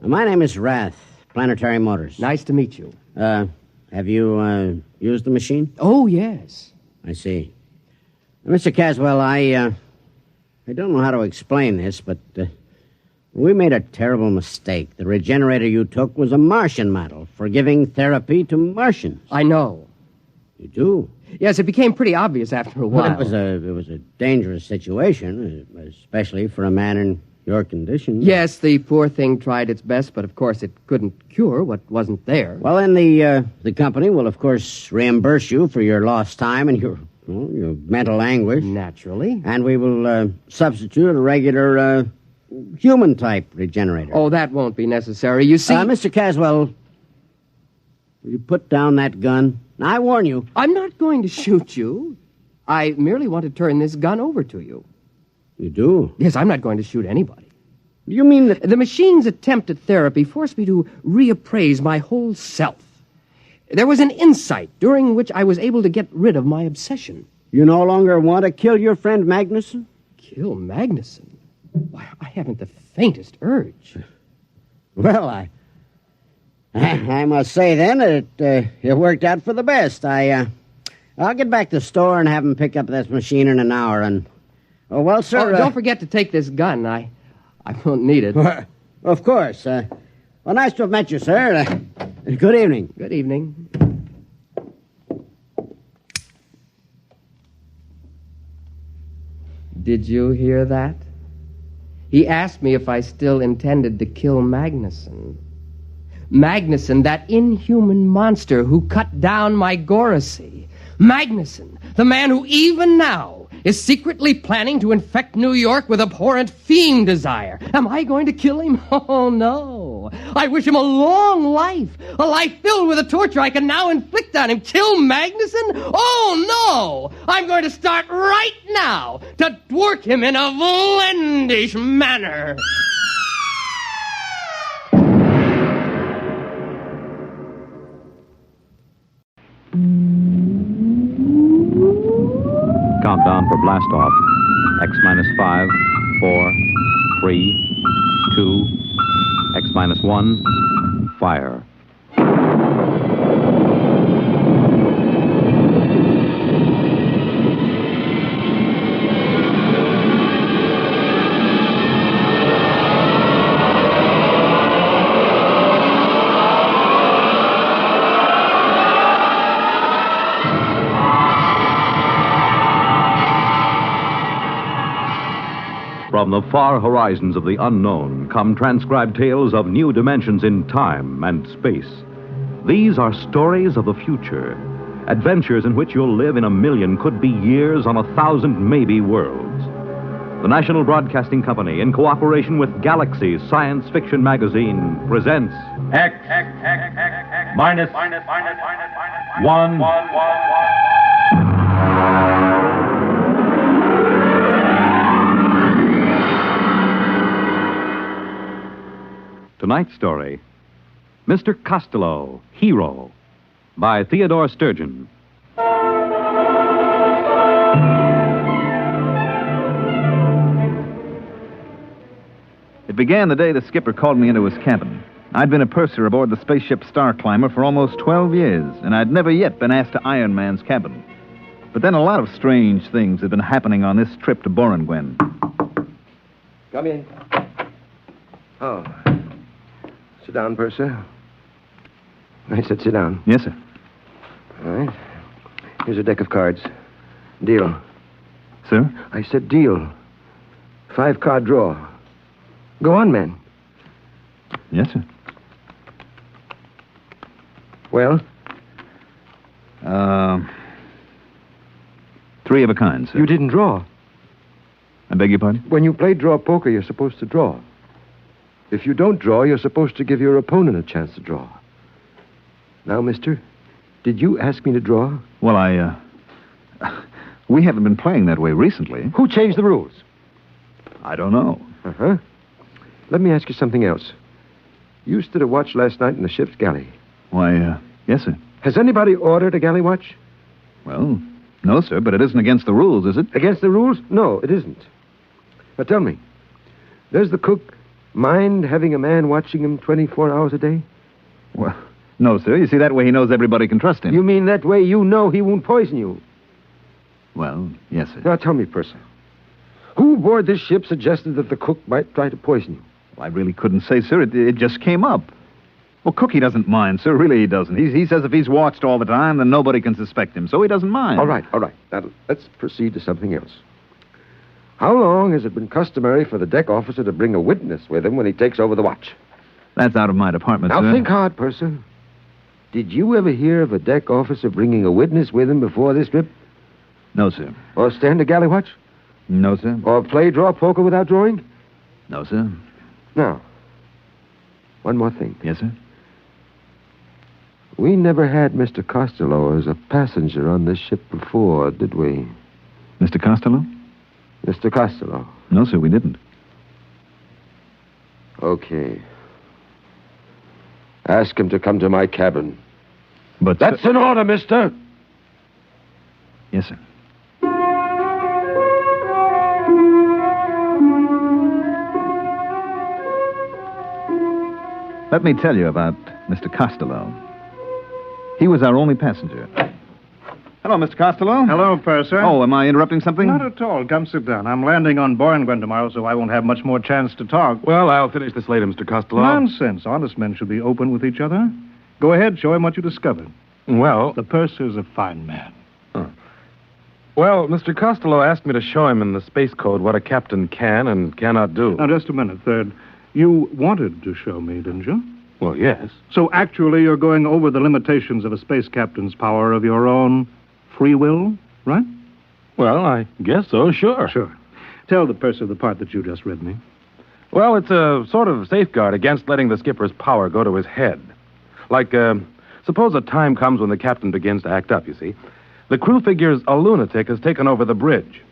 My name is Rath, Planetary Motors. Nice to meet you. Have you used the machine? Oh, yes. I see. Mr. Caswell, I don't know how to explain this, but we made a terrible mistake. The regenerator you took was a Martian model for giving therapy to Martians. I know. You do? Yes, it became pretty obvious after a while. Well, it was a dangerous situation, especially for a man in your condition. Yes, the poor thing tried its best, but of course it couldn't cure what wasn't there. Well, then the company will, of course, reimburse you for your lost time and your mental anguish. Naturally. And we will substitute a regular human-type regenerator. Oh, that won't be necessary. You see... Mr. Caswell, will you put down that gun? I warn you. I'm not going to shoot you. I merely want to turn this gun over to you. You do? Yes, I'm not going to shoot anybody. You mean that... The machine's attempt at therapy forced me to reappraise my whole self. There was an insight during which I was able to get rid of my obsession. You no longer want to kill your friend Magnuson? Kill Magnuson? Why, I haven't the faintest urge. Well, I must say, then, that it worked out for the best. I'll get back to the store and have him pick up this machine in an hour, and... Oh, well, sir... don't forget to take this gun. I won't need it. Of course. Well, nice to have met you, sir. Good evening. Good evening. Did you hear that? He asked me if I still intended to kill Magnuson. Magnuson, that inhuman monster who cut down my Goracy. Magnuson, the man who even now is secretly planning to infect New York with abhorrent fiend desire. Am I going to kill him? Oh, no. I wish him a long life, a life filled with the torture I can now inflict on him. Kill Magnuson? Oh, no. I'm going to start right now to work him in a Vlendish manner. Countdown for blast off. X minus 5, 4, 3, 2, X minus 1, fire. From the far horizons of the unknown come transcribed tales of new dimensions in time and space. These are stories of the future, adventures in which you'll live in a million, could be years, on 1,000 maybe worlds. The National Broadcasting Company, in cooperation with Galaxy Science Fiction Magazine, presents X minus 1. Tonight's story, Mr. Costello, Hero, by Theodore Sturgeon. It began the day the skipper called me into his cabin. I'd been a purser aboard the spaceship Star Climber for almost 12 years, and I'd never yet been asked to Iron Man's cabin. But then a lot of strange things had been happening on this trip to Borengwen. Come in. Oh. Sit down, Purser. I said sit down. Yes, sir. All right. Here's a deck of cards. Deal. Sir? I said deal. 5-card draw. Go on, man. Yes, sir. Well? 3 of a kind, sir. You didn't draw. I beg your pardon? When you play draw poker, you're supposed to draw. If you don't draw, you're supposed to give your opponent a chance to draw. Now, mister, did you ask me to draw? Well, we haven't been playing that way recently. Who changed the rules? I don't know. Uh-huh. Let me ask you something else. You stood a watch last night in the ship's galley. Why, yes, sir. Has anybody ordered a galley watch? Well, no, sir, but it isn't against the rules, is it? Against the rules? No, it isn't. Now, tell me, does the cook mind having a man watching him 24 hours a day? Well, no, sir. You see, that way he knows everybody can trust him. You mean that way you know he won't poison you? Well, yes, sir. Now, tell me, Purser, who aboard this ship suggested that the cook might try to poison you? Well, I really couldn't say, sir. It just came up. Well, Cookie doesn't mind, sir. Really, he doesn't. He says if he's watched all the time, then nobody can suspect him, so he doesn't mind. All right. Now, let's proceed to something else. How long has it been customary for the deck officer to bring a witness with him when he takes over the watch? That's out of my department, now, sir. Now, think hard, Purser. Did you ever hear of a deck officer bringing a witness with him before this trip? No, sir. Or stand a galley watch? No, sir. Or play draw poker without drawing? No, sir. Now, one more thing. Yes, sir? We never had Mr. Costello as a passenger on this ship before, did we? Mr. Costello? Mr. Costello. No, sir, we didn't. Okay. Ask him to come to my cabin. But... That's an order, mister! Yes, sir. Let me tell you about Mr. Costello. He was our only passenger. Hello, Mr. Costello. Hello, Purser. Oh, am I interrupting something? Not at all. Come sit down. I'm landing on Borengwen tomorrow, so I won't have much more chance to talk. Well, I'll finish this later, Mr. Costello. Nonsense. Honest men should be open with each other. Go ahead, show him what you discovered. Well... The Purser's a fine man. Well, Mr. Costello asked me to show him in the space code what a captain can and cannot do. Now, just a minute, Third. You wanted to show me, didn't you? Well, yes. So actually you're going over the limitations of a space captain's power of your own free will, right? Well, I guess so, sure. Sure. Tell the Purser the part that you just read me. Well, it's a sort of safeguard against letting the skipper's power go to his head. Like, suppose a time comes when the captain begins to act up, you see. The crew figures a lunatic has taken over the bridge.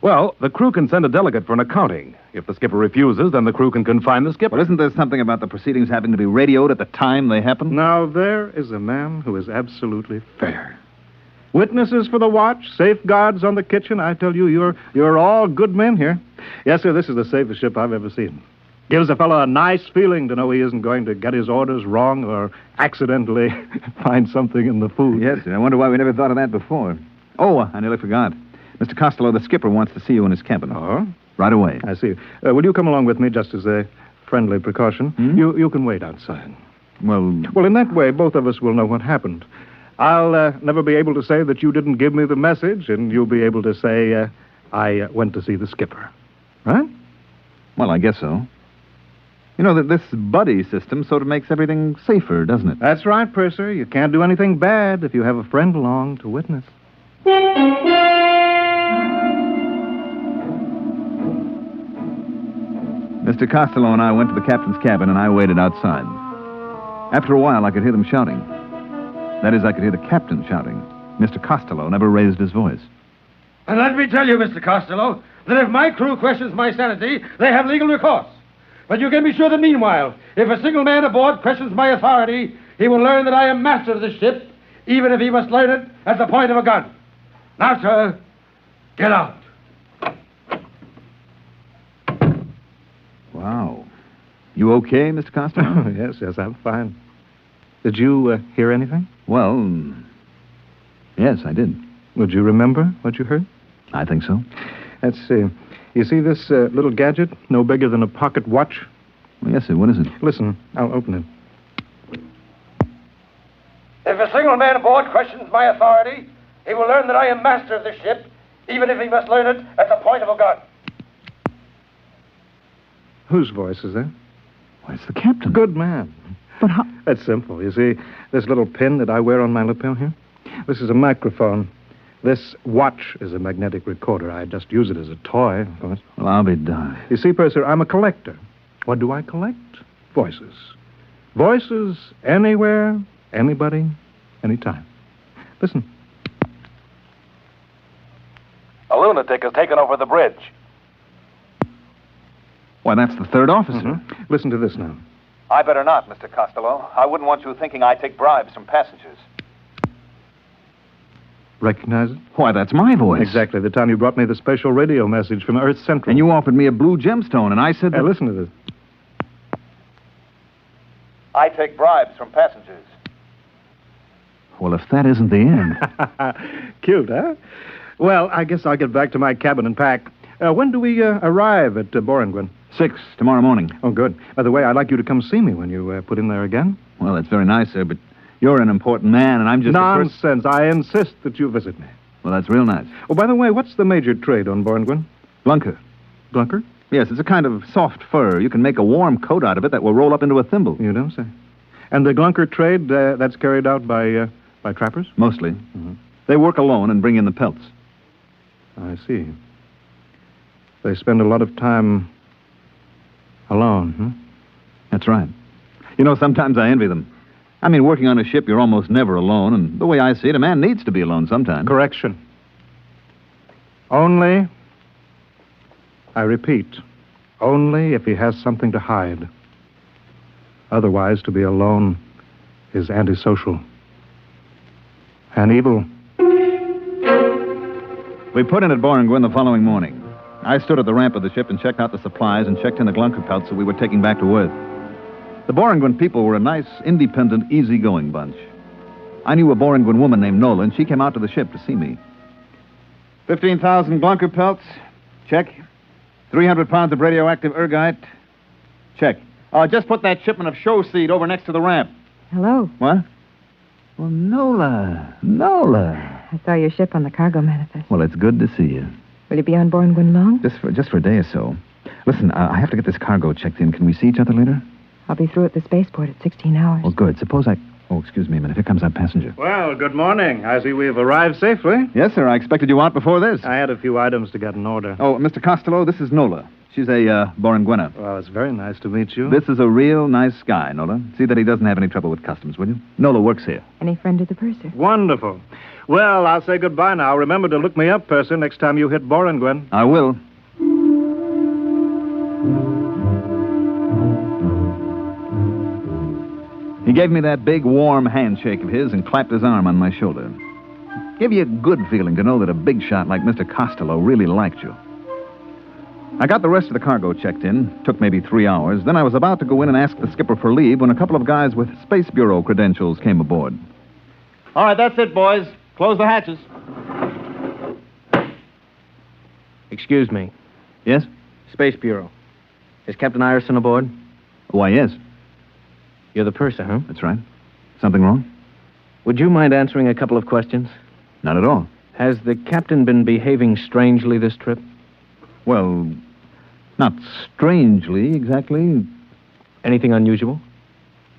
Well, the crew can send a delegate for an accounting. If the skipper refuses, then the crew can confine the skipper. Well, isn't there something about the proceedings having to be radioed at the time they happen? Now, there is a man who is absolutely fair. Witnesses for the watch, safeguards on the kitchen. I tell you, you're all good men here. Yes, sir, this is the safest ship I've ever seen. Gives a fellow a nice feeling to know he isn't going to get his orders wrong or accidentally find something in the food. Yes, sir. I wonder why we never thought of that before. Oh, I nearly forgot. Mr. Costello, the skipper wants to see you in his cabin. Oh? Right away. I see. Will you come along with me just as a friendly precaution? Hmm? You can wait outside. Well, in that way, both of us will know what happened. I'll never be able to say that you didn't give me the message, and you'll be able to say I went to see the skipper. Right? Well, I guess so. You know, that this buddy system sort of makes everything safer, doesn't it? That's right, Purser. You can't do anything bad if you have a friend along to witness. Mr. Costello and I went to the captain's cabin, and I waited outside. After a while, I could hear them shouting. That is, I could hear the captain shouting. Mr. Costello never raised his voice. And let me tell you, Mr. Costello, that if my crew questions my sanity, they have legal recourse. But you can be sure that meanwhile, if a single man aboard questions my authority, he will learn that I am master of the ship, even if he must learn it at the point of a gun. Now, sir, get out. Wow. You okay, Mr. Costello? Yes, I'm fine. Did you hear anything? Well, yes, I did. Would you remember what you heard? I think so. Let's see. You see this little gadget, no bigger than a pocket watch? Well, yes, sir. What is it? Listen, I'll open it. If a single man aboard questions my authority, he will learn that I am master of the ship, even if he must learn it at the point of a gun. Whose voice is that? Why, it's the captain. Good man. But how? That's simple. You see, this little pin that I wear on my lapel here? This is a microphone. This watch is a magnetic recorder. I just use it as a toy, of course. Well, I'll be darned. You see, Purser, I'm a collector. What do I collect? Voices. Voices anywhere, anybody, anytime. Listen. A lunatic has taken over the bridge. Why, that's the third officer. Mm-hmm. Listen to this now. I better not, Mr. Costello. I wouldn't want you thinking I take bribes from passengers. Recognize it? Why, that's my voice. Exactly. The time you brought me the special radio message from Earth Central. And you offered me a blue gemstone, and I said that... Hey, listen to this. I take bribes from passengers. Well, if that isn't the end... Cute, huh? Well, I guess I'll get back to my cabin and pack. When do we arrive at Borengwen? 6 tomorrow morning. Oh, good. By the way, I'd like you to come see me when you put in there again. Well, that's very nice, sir, but you're an important man, and I'm just... Nonsense. I insist that you visit me. Well, that's real nice. Oh, by the way, what's the major trade on Borengwen? Glunker. Glunker? Yes, it's a kind of soft fur. You can make a warm coat out of it that will roll up into a thimble. You don't say. And the Glunker trade, that's carried out by trappers? Mostly. Mm-hmm. They work alone and bring in the pelts. I see. They spend a lot of time alone, huh? That's right. You know, sometimes I envy them. I mean, working on a ship, you're almost never alone, and the way I see it, a man needs to be alone sometimes. Correction. Only, I repeat, only if he has something to hide. Otherwise, to be alone is antisocial and evil. We put in at Borengwen the following morning. I stood at the ramp of the ship and checked out the supplies and checked in the Glunker pelts that we were taking back to Earth. The Borengwen people were a nice, independent, easygoing bunch. I knew a Borengwen woman named Nola, and she came out to the ship to see me. 15,000 Glunker pelts. Check. 300 pounds of radioactive ergite. Check. Just put that shipment of show seed over next to the ramp. Hello. What? Well, Nola. Nola. I saw your ship on the cargo manifest. Well, it's good to see you. Will you be on Borengwen long? Just for a day or so. Listen, I have to get this cargo checked in. Can we see each other later? I'll be through at the spaceport at 16 hours. Well, good. Suppose I... Oh, excuse me a minute. Here comes our passenger. Well, good morning. I see we've arrived safely. Yes, sir. I expected you out before this. I had a few items to get in order. Oh, Mr. Costello, this is Nola. She's a Borengwena. Well, it's very nice to meet you. This is a real nice guy, Nola. See that he doesn't have any trouble with customs, will you? Nola works here. Any friend of the purser? Wonderful. Well, I'll say goodbye now. Remember to look me up, Purser, next time you hit Borengwen. I will. He gave me that big, warm handshake of his and clapped his arm on my shoulder. Gave you a good feeling to know that a big shot like Mr. Costello really liked you. I got the rest of the cargo checked in. Took maybe 3 hours. Then I was about to go in and ask the skipper for leave when a couple of guys with Space Bureau credentials came aboard. All right, that's it, boys. Close the hatches. Excuse me. Yes? Space Bureau. Is Captain Ireson aboard? Why, yes. You're the purser, huh? That's right. Something wrong? Would you mind answering a couple of questions? Not at all. Has the captain been behaving strangely this trip? Well, not strangely, exactly. Anything unusual?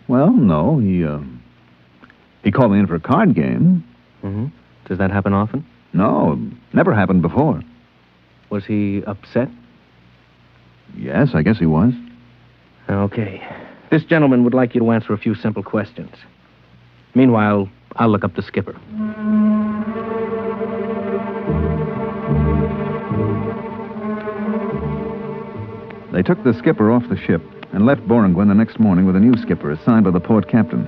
Well, no. He called me in for a card game. Mm-hmm. Does that happen often? No, never happened before. Was he upset? Yes, I guess he was. Okay. This gentleman would like you to answer a few simple questions. Meanwhile, I'll look up the skipper. They took the skipper off the ship, and left Borengwen the next morning with a new skipper assigned by the port captain.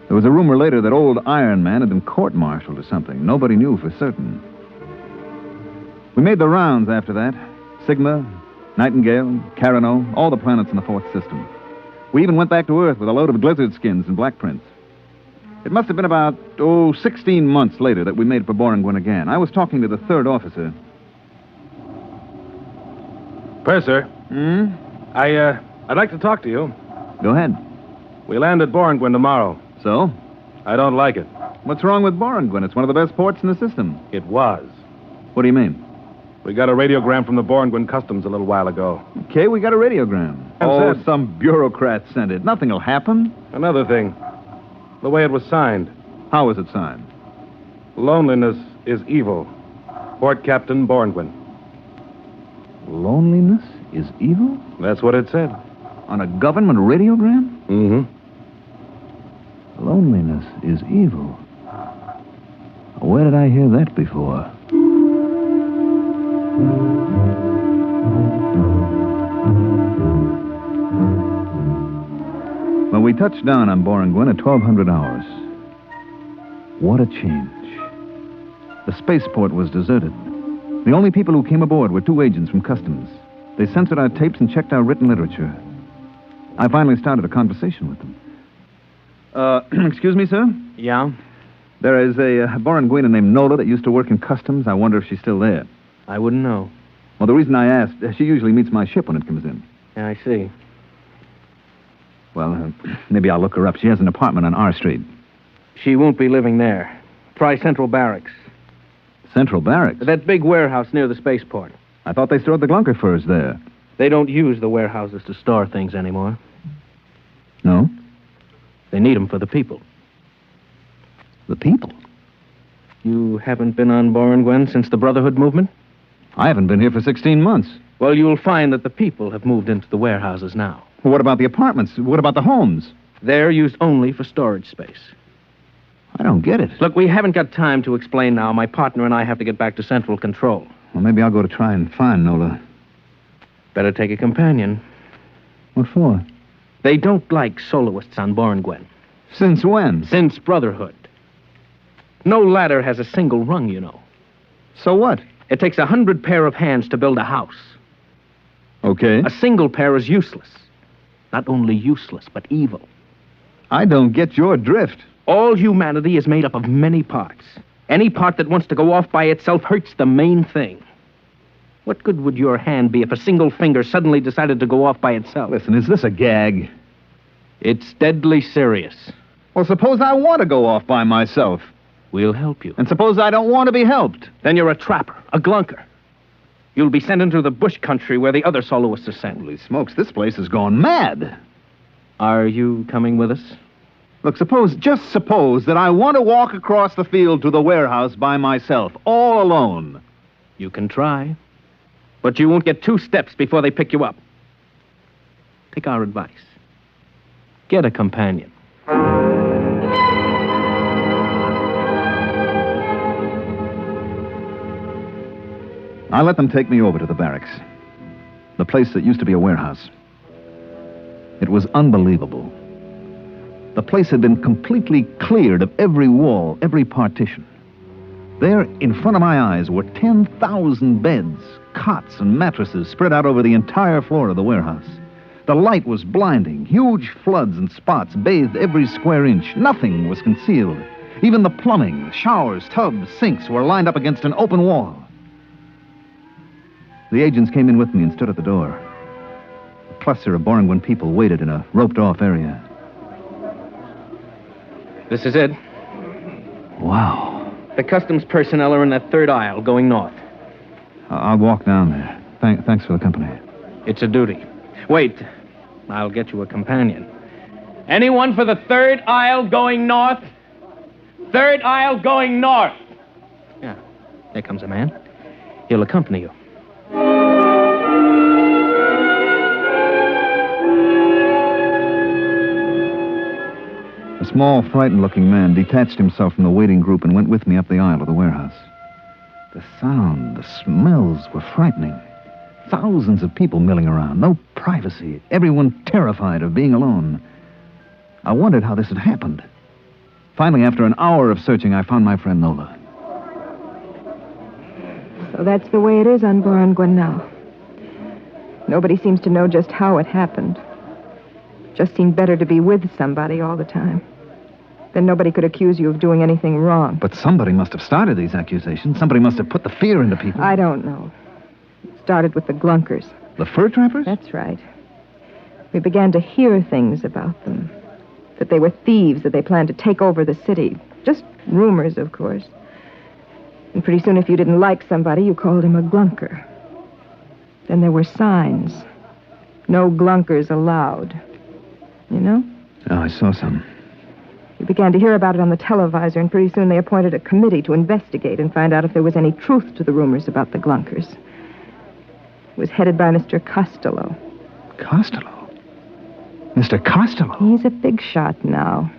There was a rumor later that old Iron Man had been court-martialed or something. Nobody knew for certain. We made the rounds after that. Sigma, Nightingale, Carano, all the planets in the fourth system. We even went back to Earth with a load of glizzard skins and black prints. It must have been about, 16 months later that we made it for Borengwen again. I was talking to the third officer. Purser. I'd like to talk to you. Go ahead. We land at Borengwen tomorrow. So? I don't like it. What's wrong with Borengwen? It's one of the best ports in the system. It was. What do you mean? We got a radiogram from the Borengwen Customs a little while ago. Okay, we got a radiogram. Some bureaucrat sent it. Nothing'll happen. Another thing. The way it was signed. How was it signed? Loneliness is evil. Port Captain Borengwen. Loneliness is evil? That's what it said. On a government radiogram? Mm-hmm. Loneliness is evil. Where did I hear that before? Well, we touched down on Borengwen at 1200 hours. What a change. The spaceport was deserted. The only people who came aboard were two agents from Customs. They censored our tapes and checked our written literature. I finally started a conversation with them. Excuse me, sir? Yeah? There is a Borengwena named Nola that used to work in Customs. I wonder if she's still there. I wouldn't know. Well, the reason I asked, she usually meets my ship when it comes in. Yeah, I see. Well, maybe I'll look her up. She has an apartment on R Street. She won't be living there. Try Central Barracks. Central Barracks? That big warehouse near the spaceport. I thought they stored the Glunker furs there. They don't use the warehouses to store things anymore. No? They need them for the people. The people? You haven't been on Borengwen since the Brotherhood movement? I haven't been here for 16 months. Well, you'll find that the people have moved into the warehouses now. Well, what about the apartments? What about the homes? They're used only for storage space. I don't get it. Look, we haven't got time to explain now. My partner and I have to get back to Central Control. Well, maybe I'll go to try and find Nola. Better take a companion. What for? They don't like soloists on Borengwen. Since when? Since Brotherhood. No ladder has a single rung, you know. So what? It takes 100 pair of hands to build a house. Okay. A single pair is useless. Not only useless, but evil. I don't get your drift. All humanity is made up of many parts. Any part that wants to go off by itself hurts the main thing. What good would your hand be if a single finger suddenly decided to go off by itself? Listen, is this a gag? It's deadly serious. Well, suppose I want to go off by myself. We'll help you. And suppose I don't want to be helped. Then you're a trapper, a glunker. You'll be sent into the bush country where the other soloists are sent. Holy smokes, this place has gone mad. Are you coming with us? Look, just suppose that I want to walk across the field to the warehouse by myself, all alone. You can try. But you won't get 2 steps before they pick you up. Take our advice. Get a companion. I let them take me over to the barracks. The place that used to be a warehouse. It was unbelievable. The place had been completely cleared of every wall, every partition. There, in front of my eyes, were 10,000 beds, cots, and mattresses spread out over the entire floor of the warehouse. The light was blinding. Huge floods and spots bathed every square inch. Nothing was concealed. Even the plumbing, showers, tubs, sinks were lined up against an open wall. The agents came in with me and stood at the door. A cluster of Borengwen people waited in a roped-off area. This is it. Wow. The customs personnel are in that third aisle, going north. I'll walk down there. Thanks for the company. It's a duty. Wait. I'll get you a companion. Anyone for the third aisle going north? Third aisle going north. Yeah. There comes a man. He'll accompany you. A small, frightened-looking man detached himself from the waiting group and went with me up the aisle of the warehouse. The sound, the smells were frightening. Thousands of people milling around. No privacy. Everyone terrified of being alone. I wondered how this had happened. Finally, after an hour of searching, I found my friend Nola. So that's the way it is on Boranguen now. Nobody seems to know just how it happened. Just seemed better to be with somebody all the time. Then nobody could accuse you of doing anything wrong. But somebody must have started these accusations. Somebody must have put the fear into people. I don't know. It started with the Glunkers. The fur trappers? That's right. We began to hear things about them. That they were thieves, that they planned to take over the city. Just rumors, of course. And pretty soon, if you didn't like somebody, you called him a Glunker. Then there were signs. No Glunkers allowed. You know? Oh, I saw some. We began to hear about it on the televisor, and pretty soon they appointed a committee to investigate and find out if there was any truth to the rumors about the Glunkers. It was headed by Mr. Costello. Costello? Mr. Costello? He's a big shot now.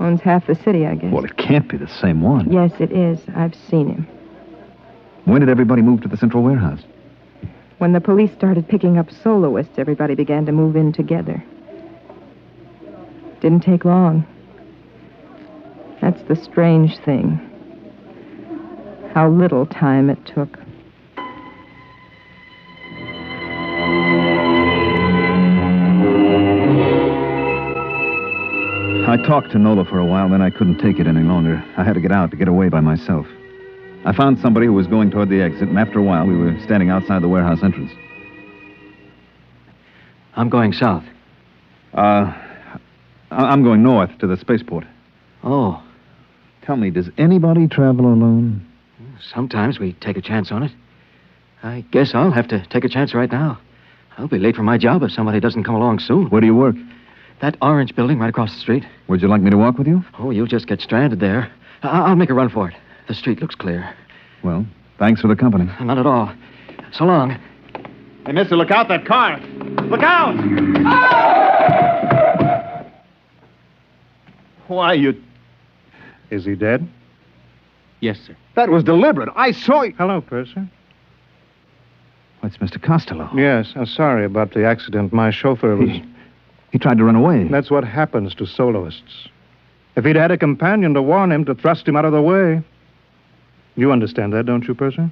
Owns half the city, I guess. Well, it can't be the same one. Yes, it is. I've seen him. When did everybody move to the central warehouse? When the police started picking up soloists, everybody began to move in together. Didn't take long. That's the strange thing. How little time it took. I talked to Nola for a while, then I couldn't take it any longer. I had to get out, to get away by myself. I found somebody who was going toward the exit, and after a while, we were standing outside the warehouse entrance. I'm going south. I'm going north to the spaceport. Oh. Tell me, does anybody travel alone? Sometimes we take a chance on it. I guess I'll have to take a chance right now. I'll be late for my job if somebody doesn't come along soon. Where do you work? That orange building right across the street. Would you like me to walk with you? Oh, you'll just get stranded there. I'll make a run for it. The street looks clear. Well, thanks for the company. Not at all. So long. Hey, mister, look out, that car. Look out! Why, you... Is he dead? Yes, sir. That was deliberate. I saw you. Hello, Purser. It's Mr. Costello. Yes, I'm sorry about the accident. My chauffeur was... He tried to run away. That's what happens to soloists. If he'd had a companion to warn him, to thrust him out of the way. You understand that, don't you, Purser?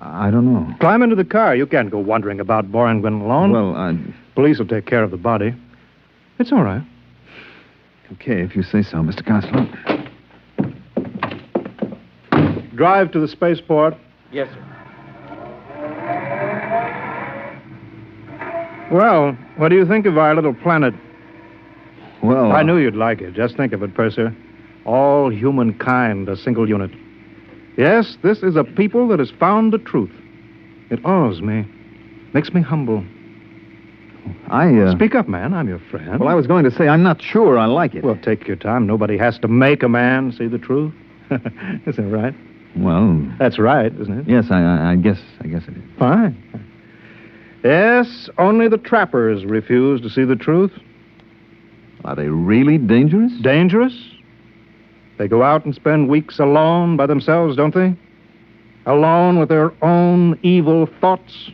I don't know. Climb into the car. You can't go wandering about Boranguen alone. Well, Police will take care of the body. It's all right. Okay, if you say so, Mr. Costello. Drive to the spaceport. Yes, sir. Well, what do you think of our little planet? Well... I knew you'd like it. Just think of it, Purser. All humankind, a single unit. Yes, this is a people that has found the truth. It awes me. Makes me humble. Speak up, man. I'm your friend. Well, I was going to say, I'm not sure I like it. Well, take your time. Nobody has to make a man see the truth. Isn't it right? Well... That's right, isn't it? Yes, I guess it is. Fine. Yes, only the trappers refuse to see the truth. Are they really dangerous? Dangerous? They go out and spend weeks alone by themselves, don't they? Alone with their own evil thoughts.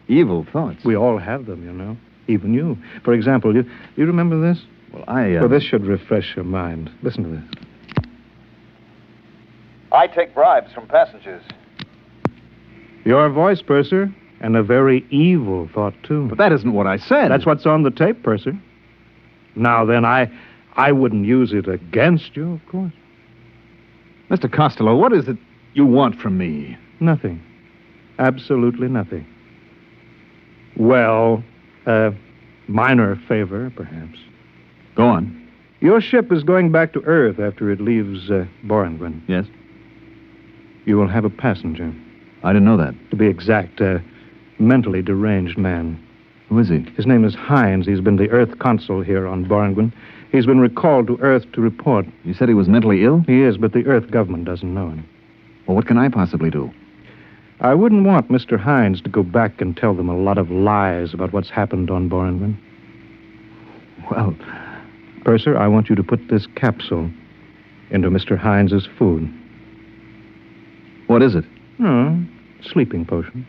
Evil thoughts? We all have them, you know. Even you. For example, you remember this? Well, Well, this should refresh your mind. Listen to this. I take bribes from passengers. Your voice, Purser, and a very evil thought, too. But that isn't what I said. That's what's on the tape, Purser. Now, then, I wouldn't use it against you, of course. Mr. Costello, what is it you want from me? Nothing. Absolutely nothing. Well, a minor favor, perhaps. Go on. Your ship is going back to Earth after it leaves Boranguen. Yes? You will have a passenger. I didn't know that. To be exact, a mentally deranged man. Who is he? His name is Hines. He's been the Earth consul here on Boranguen. He's been recalled to Earth to report. You said he was mentally ill? He is, but the Earth government doesn't know him. Well, what can I possibly do? I wouldn't want Mr. Hines to go back and tell them a lot of lies about what's happened on Boranguen. Well... Purser, I want you to put this capsule into Mr. Hines's food. What is it? Oh, sleeping potion.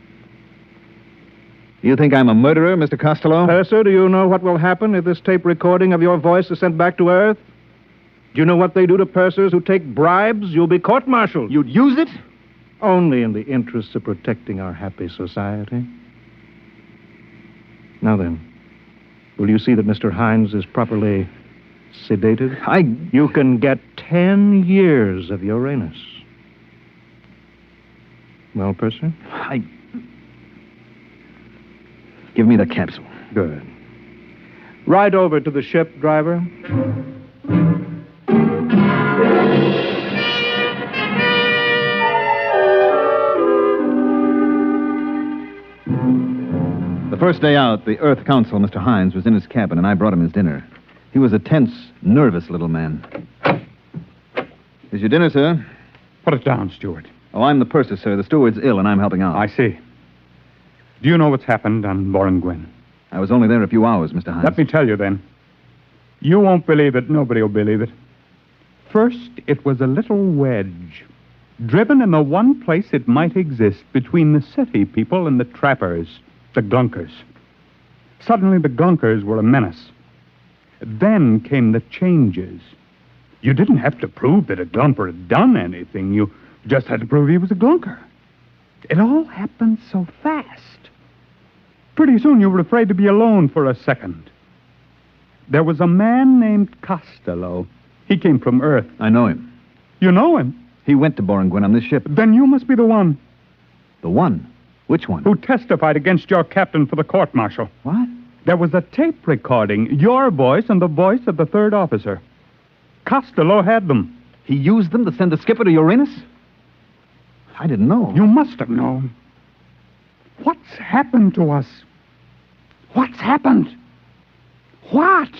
You think I'm a murderer, Mr. Costello? Purser, do you know what will happen if this tape recording of your voice is sent back to Earth? Do you know what they do to pursers who take bribes? You'll be court-martialed. You'd use it? Only in the interests of protecting our happy society. Now then, will you see that Mr. Hines is properly sedated? You can get 10 years of Uranus. Well, Purser? Give me the capsule. Good. Ride over to the ship, driver. The first day out, the Earth Council, Mr. Hines, was in his cabin, and I brought him his dinner. He was a tense, nervous little man. Here's your dinner, sir. Put it down, steward. Oh, I'm the purser, sir. The steward's ill, and I'm helping out. I see. Do you know what's happened on Boranguen? I was only there a few hours, Mr. Hines. Let me tell you, then. You won't believe it. Nobody will believe it. First, it was a little wedge, driven in the one place it might exist between the city people and the trappers, the Gunkers. Suddenly, the Gunkers were a menace. Then came the changes. You didn't have to prove that a Glumper had done anything. You just had to prove he was a Glunker. It all happened so fast. Pretty soon you were afraid to be alone for a second. There was a man named Costello. He came from Earth. I know him. You know him? He went to Boranguen on this ship. Then you must be the one. The one? Which one? Who testified against your captain for the court-martial. What? There was a tape recording, your voice and the voice of the third officer. Costello had them. He used them to send the skipper to Uranus? I didn't know. You must have known. What's happened to us? What's happened? What?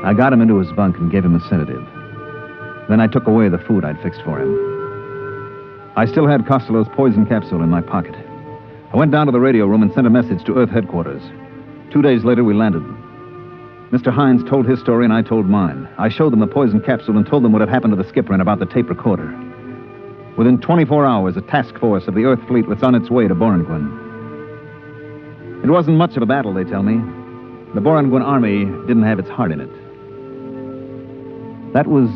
I got him into his bunk and gave him a sedative. Then I took away the food I'd fixed for him. I still had Costello's poison capsule in my pocket. I went down to the radio room and sent a message to Earth headquarters. 2 days later, we landed. Mr. Hines told his story and I told mine. I showed them the poison capsule and told them what had happened to the skipper and about the tape recorder. Within 24 hours, a task force of the Earth fleet was on its way to Boranguen. It wasn't much of a battle, they tell me. The Boranguen army didn't have its heart in it. That was,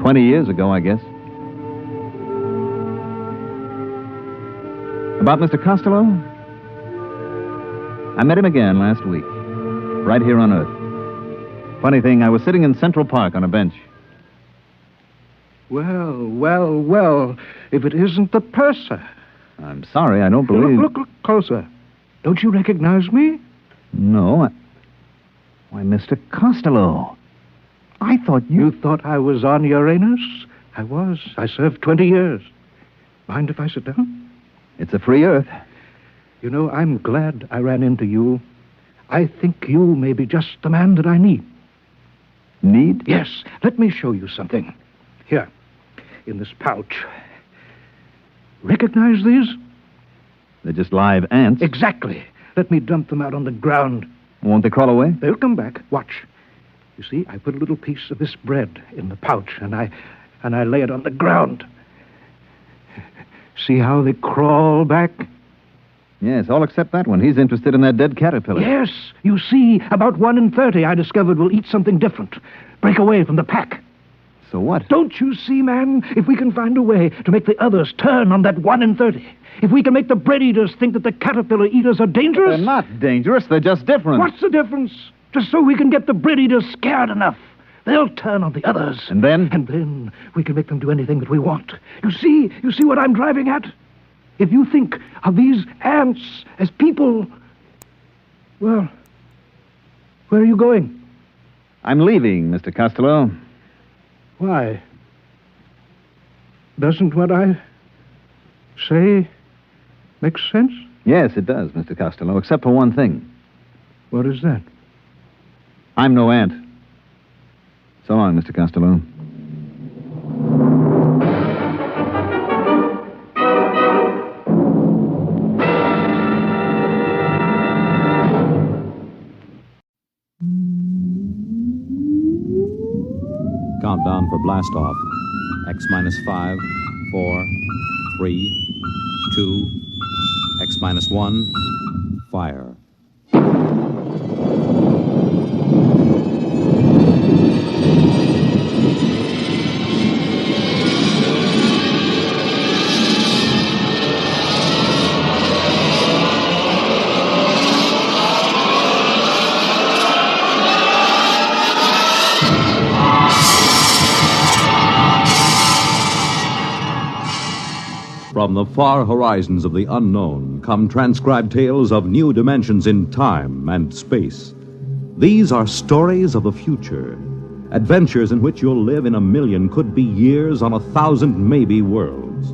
20 years ago, I guess. About Mr. Costello? I met him again last week, right here on Earth. Funny thing, I was sitting in Central Park on a bench. Well, if it isn't the purser. I'm sorry, I don't believe... Look closer. Don't you recognize me? No, Why, Mr. Costello. I thought you... You thought I was on Uranus? I was. I served 20 years. Mind if I sit down? It's a free Earth. You know, I'm glad I ran into you. I think you may be just the man that I need. Need? Yes. Let me show you something. Here, in this pouch. Recognize these? They're just live ants. Exactly. Let me dump them out on the ground. Won't they crawl away? They'll come back. Watch. You see, I put a little piece of this bread in the pouch, and I lay it on the ground. See how they crawl back? Yes, all except that one. He's interested in that dead caterpillar. Yes. You see, about 1 in 30 I discovered will eat something different. Break away from the pack. So what? Don't you see, man? If we can find a way to make the others turn on that 1 in 30, if we can make the bread eaters think that the caterpillar eaters are dangerous... They're not dangerous. They're just different. What's the difference? Just so we can get the bread eaters scared enough. They'll turn on the others. And then? And then we can make them do anything that we want. You see what I'm driving at? If you think of these ants as people... Well, where are you going? I'm leaving, Mr. Costello. Why? Doesn't what I say make sense? Yes, it does, Mr. Costello, except for one thing. What is that? I'm no ant. So long, Mr. Costello. countdown for blast off. X minus 5, 4, 3, 2, X minus 1, fire. From the far horizons of the unknown come transcribed tales of new dimensions in time and space. These are stories of the future, adventures in which you'll live in a million, could be years, on 1,000 maybe worlds.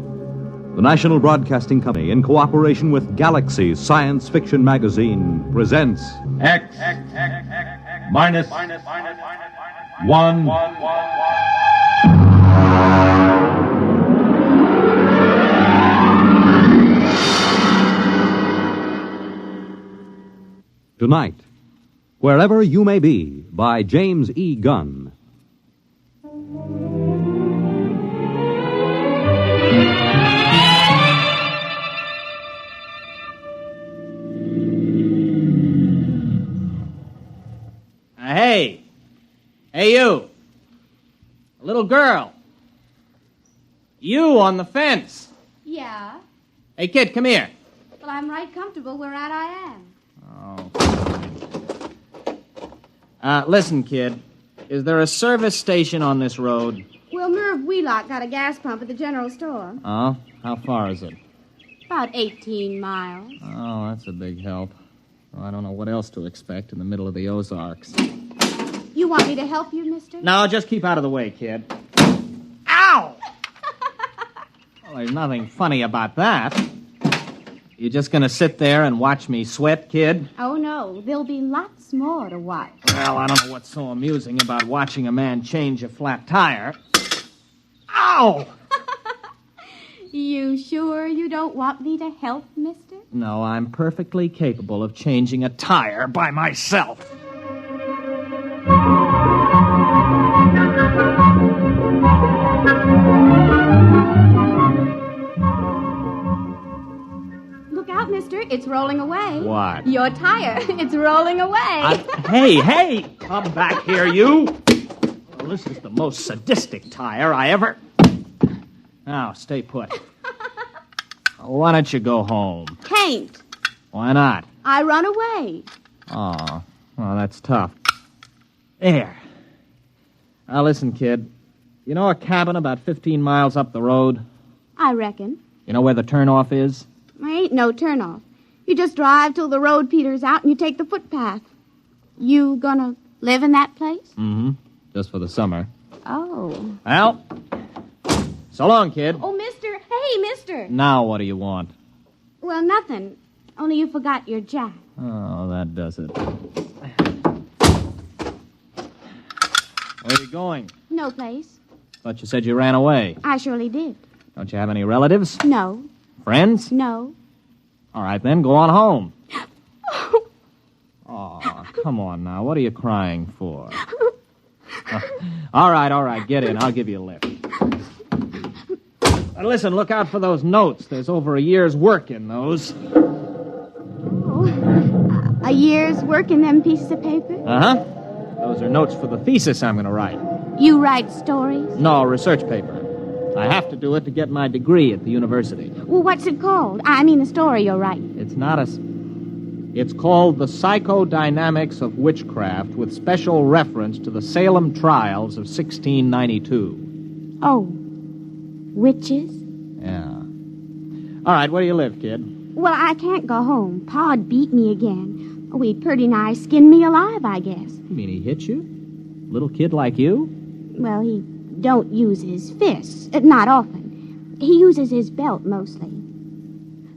The National Broadcasting Company, in cooperation with Galaxy Science Fiction Magazine, presents X minus 1. Tonight, Wherever You May Be, by James E. Gunn. Hey! Hey, you! A little girl! You on the fence! Yeah? Hey, kid, come here. Well, I'm right comfortable where I am. Listen, kid. Is there a service station on this road? Well, Merv Wheelock got a gas pump at the general store. Oh? How far is it? About 18 miles. Oh, that's a big help. Well, I don't know what else to expect in the middle of the Ozarks. You want me to help you, mister? No, just keep out of the way, kid. Ow! Well, there's nothing funny about that. You just gonna sit there and watch me sweat, kid? Oh, no. There'll be lots more to watch. Well, I don't know what's so amusing about watching a man change a flat tire. Ow! You sure you don't want me to help, mister? No, I'm perfectly capable of changing a tire by myself. Look out, mister. It's rolling away. What? Your tire. It's rolling away. Hey! Come back here, you! Well, this is the most sadistic tire I ever... Now, stay put. Why don't you go home? Can't. Why not? I run away. Oh, well, that's tough. There. Now, listen, kid. You know a cabin about 15 miles up the road? I reckon. You know where the turnoff is? There ain't no turnoff. You just drive till the road peters out and you take the footpath. You gonna live in that place? Mm-hmm. Just for the summer. Oh. Well, so long, kid. Oh, mister. Hey, mister. Now what do you want? Well, nothing. Only you forgot your jack. Oh, that does it. Where are you going? No place. Thought you said you ran away. I surely did. Don't you have any relatives? No. Friends? No. All right, then, go on home. Oh, come on now. What are you crying for? All right. Get in. I'll give you a lift. Listen, look out for those notes. There's over a year's work in those. Oh, a year's work in them pieces of paper? Uh-huh. Those are notes for the thesis I'm going to write. You write stories? No, research paper. I have to do it to get my degree at the university. Well, what's it called? I mean the story you'll write. It's not a... It's called The Psychodynamics of Witchcraft, with special reference to the Salem trials of 1692. Oh. Witches? Yeah. All right, where do you live, kid? Well, I can't go home. Pa'd beat me again. Oh, he'd pretty nigh skinned me alive, I guess. You mean he hit you? Little kid like you? Well, he don't use his fists. Not often. He uses his belt mostly.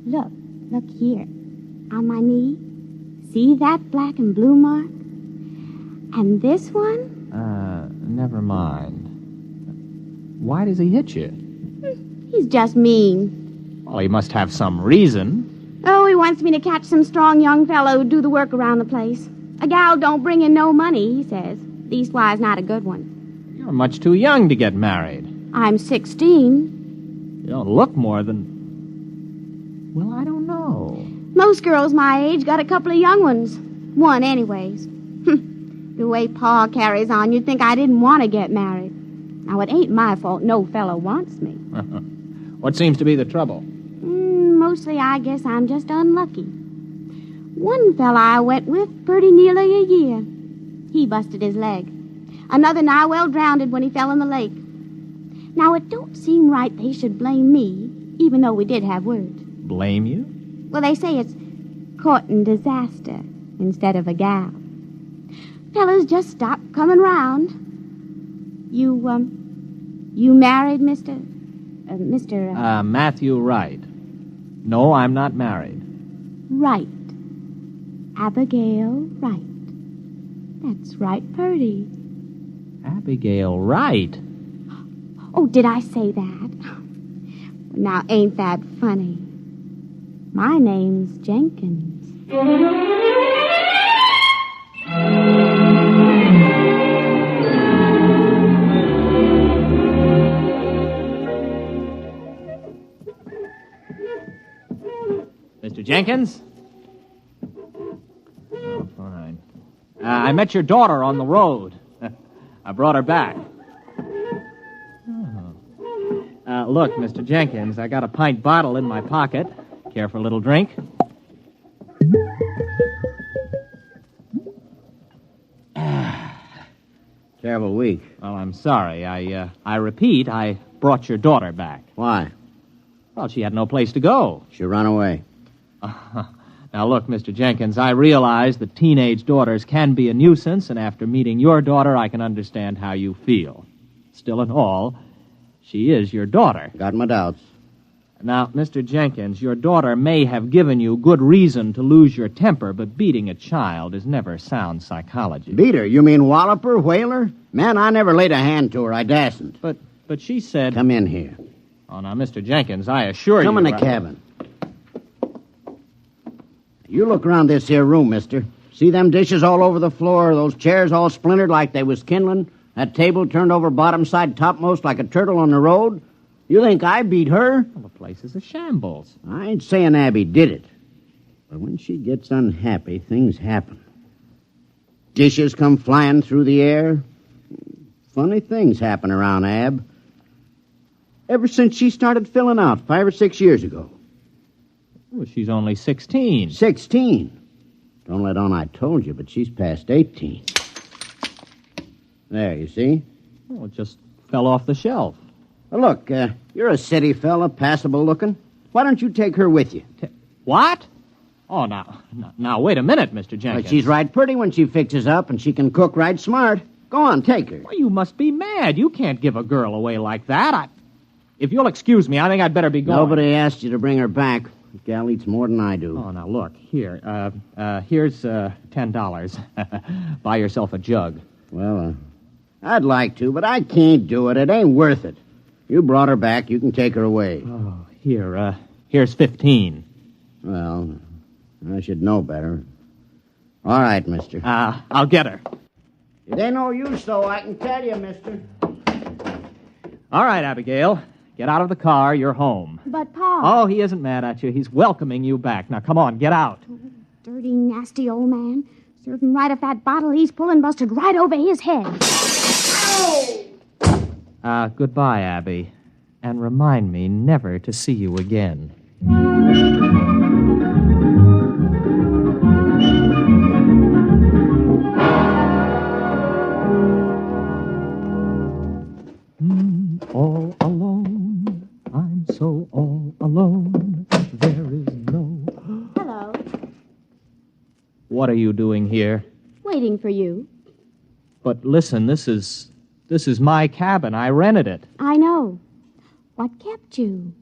Look here. On my knee. See that black and blue mark? And this one? Never mind. Why does he hit you? He's just mean. Well, he must have some reason. Oh, he wants me to catch some strong young fellow who'd do the work around the place. A gal don't bring in no money, he says. Leastwise, not a good one. You're You're much too young to get married. I'm 16. You don't look more than... Well, I don't know. Most girls my age got a couple of young ones. One, anyways. The way Pa carries on, you'd think I didn't want to get married. Now, it ain't my fault no fellow wants me. What seems to be the trouble? Mostly, I guess I'm just unlucky. One fella I went with pretty nearly a year. He busted his leg. Another nigh well drowned when he fell in the lake. Now, it don't seem right they should blame me, even though we did have words. Blame you? Well, they say it's courting disaster instead of a gal. Fellas just stop coming round. You married, Mr. Matthew Wright. No, I'm not married. Wright. Abigail Wright. That's right, Purdy. Abigail Wright? Oh, did I say that? Now, ain't that funny? My name's Jenkins. Mr. Jenkins? Oh, fine. I met your daughter on the road. I brought her back. Oh. Look, Mr. Jenkins, I got a pint bottle in my pocket. Care for a little drink? Terrible week. Well, I'm sorry. I repeat, I brought your daughter back. Why? Well, she had no place to go. She ran away. Now, look, Mr. Jenkins, I realize that teenage daughters can be a nuisance, and after meeting your daughter, I can understand how you feel. Still in all, she is your daughter. Got my doubts. Now, Mr. Jenkins, your daughter may have given you good reason to lose your temper, but beating a child is never sound psychology. Beat her? You mean wallop her, whale her? Man, I never laid a hand to her. I dasn't. But she said... Come in here. Oh, now, Mr. Jenkins, I assure you... Come in the cabin. You look around this here room, mister. See them dishes all over the floor, those chairs all splintered like they was kindling, that table turned over bottom side topmost like a turtle on the road? You think I beat her? Well, the place is a shambles. I ain't saying Abby did it. But when she gets unhappy, things happen. Dishes come flying through the air. Funny things happen around Ab. Ever since she started filling out 5 or 6 years ago. Well, she's only 16. 16? Don't let on I told you, but she's past 18. There, you see? Well, it just fell off the shelf. Well, look, you're a city fella, passable looking. Why don't you take her with you? What? Oh, now, wait a minute, Mr. Jenkins. Well, she's right pretty when she fixes up, and she can cook right smart. Go on, take her. Well, you must be mad. You can't give a girl away like that. If you'll excuse me, I think I'd better be going. Nobody asked you to bring her back. The gal eats more than I do. Oh, now, look, here. Here's $10. Buy yourself a jug. Well, I'd like to, but I can't do it. It ain't worth it. You brought her back. You can take her away. Oh, here's 15. Well, I should know better. All right, mister. I'll get her. It ain't no use, though, I can tell you, mister. All right, Abigail. Get out of the car. You're home. But, Pa... Oh, he isn't mad at you. He's welcoming you back. Now, come on, get out. Dirty, nasty old man. Serving right if that bottle he's pulling busted right over his head. Goodbye, Abby. And remind me never to see you again. All alone. I'm so all alone. There is no... Hello. What are you doing here? Waiting for you. But listen, this is my cabin. I rented it. I know. What kept you?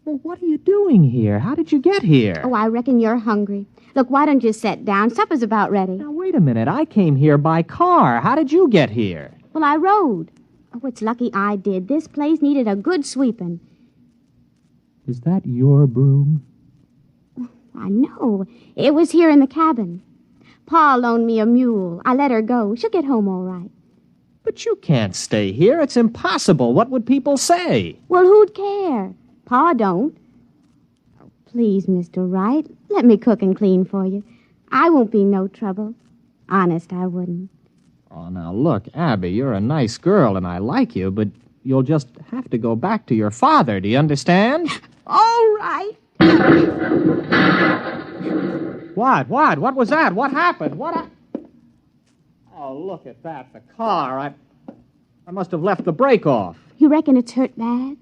Well, what are you doing here? How did you get here? Oh, I reckon you're hungry. Look, why don't you sit down? Supper's about ready. Now, wait a minute. I came here by car. How did you get here? Well, I rode. Oh, it's lucky I did. This place needed a good sweeping. Is that your broom? I know. It was here in the cabin. Pa loaned me a mule. I let her go. She'll get home all right. But you can't stay here. It's impossible. What would people say? Well, who'd care? Pa don't. Oh, please, Mr. Wright, let me cook and clean for you. I won't be no trouble. Honest, I wouldn't. Oh, now look, Abby, you're a nice girl and I like you, but you'll just have to go back to your father. Do you understand? All right. What? What was that? What happened? Oh, look at that. The car. I must have left the brake off. You reckon it's hurt bad?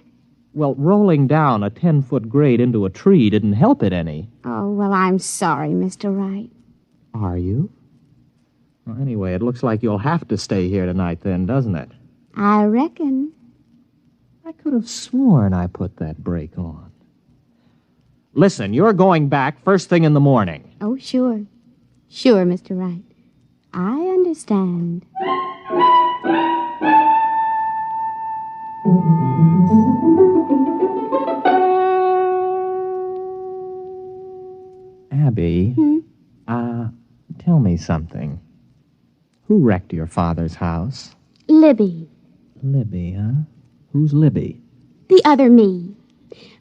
Well, rolling down a 10-foot grade into a tree didn't help it any. Oh, well, I'm sorry, Mr. Wright. Are you? Well, anyway, it looks like you'll have to stay here tonight then, doesn't it? I reckon. I could have sworn I put that brake on. Listen, you're going back first thing in the morning. Oh, sure. Sure, Mr. Wright. I understand. Abby, tell me something. Who wrecked your father's house? Libby. Libby, huh? Who's Libby? The other me.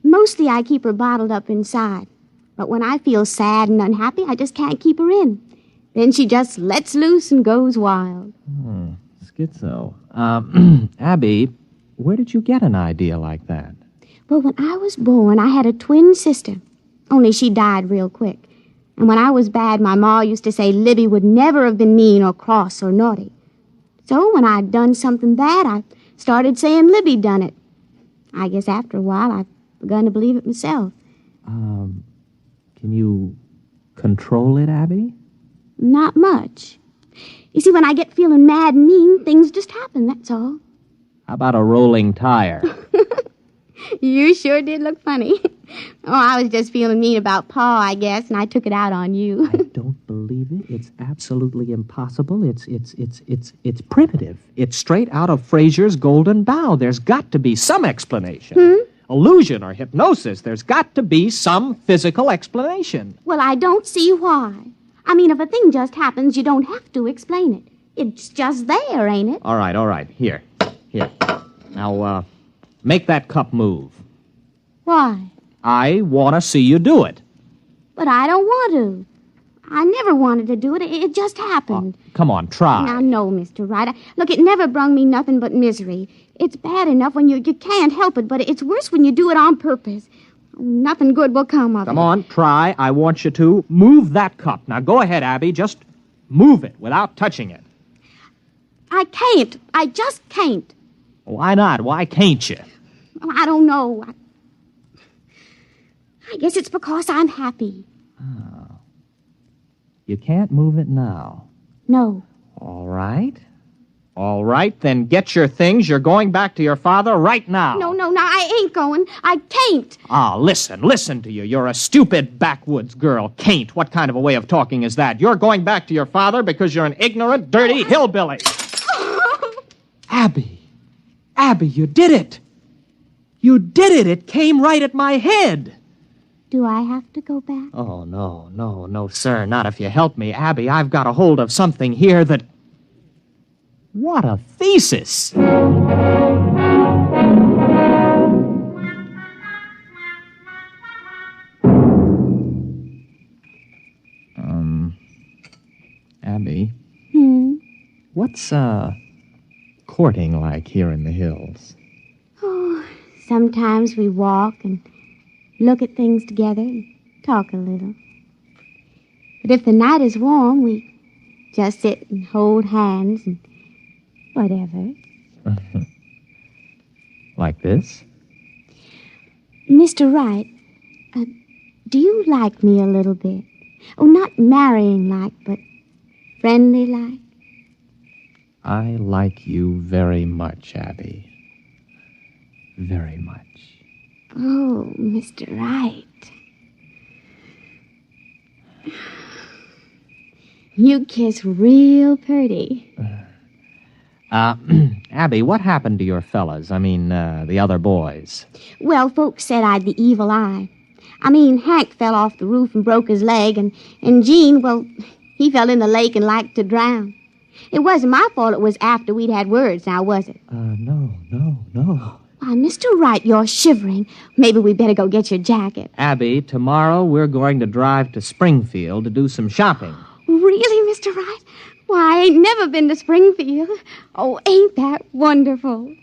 Mostly I keep her bottled up inside. But when I feel sad and unhappy, I just can't keep her in. Then she just lets loose and goes wild. Schizo. Abby, where did you get an idea like that? Well, when I was born, I had a twin sister. Only she died real quick. And when I was bad, my ma used to say Libby would never have been mean or cross or naughty. So when I'd done something bad, I started saying Libby done it. I guess after a while, I've begun to believe it myself. Can you control it, Abby? Not much. You see, when I get feeling mad and mean, things just happen, that's all. How about a rolling tire? You sure did look funny. Oh, I was just feeling mean about Pa, I guess, and I took it out on you. I don't believe it. It's absolutely impossible. It's primitive. It's straight out of Fraser's Golden Bough. There's got to be some explanation. Illusion or hypnosis. There's got to be some physical explanation. Well, I don't see why. I mean, if a thing just happens, you don't have to explain it. It's just there, ain't it? All right. Here. Now, make that cup move. Why? I want to see you do it. But I don't want to. I never wanted to do it. It just happened. Come on, try. Now, no, Mr. Wright. Look, it never brung me nothing but misery. It's bad enough when you can't help it, but it's worse when you do it on purpose. Nothing good will come of it. Come on, try. I want you to move that cup. Now, go ahead, Abby. Just move it without touching it. I can't. I just can't. Why not? Why can't you? I don't know. I guess it's because I'm happy. Oh. You can't move it now. No. All right, then get your things. You're going back to your father right now. No, I ain't going. I can't. Listen to you. You're a stupid backwoods girl. Can't. What kind of a way of talking is that? You're going back to your father because you're an ignorant, dirty hillbilly. Abby, you did it. You did it. It came right at my head. Do I have to go back? Oh, no, sir. Not if you help me. Abby, I've got a hold of something here that... What a thesis! Abby? What's, courting like here in the hills? Oh, sometimes we walk and look at things together and talk a little. But if the night is warm, we just sit and hold hands and whatever. Like this? Mr. Wright, do you like me a little bit? Oh, not marrying like, but friendly like? I like you very much, Abby. Very much. Oh, Mr. Wright. You kiss real pretty. Abby, what happened to your fellas? I mean, the other boys. Well, folks said I'd the evil eye. I mean, Hank fell off the roof and broke his leg, and Gene, well, he fell in the lake and liked to drown. It wasn't my fault it was after we'd had words, now was it? No. Why, Mr. Wright, you're shivering. Maybe we better go get your jacket. Abby, tomorrow we're going to drive to Springfield to do some shopping. Really, Mr. Wright? Why, I ain't never been to Springfield. Oh, ain't that wonderful?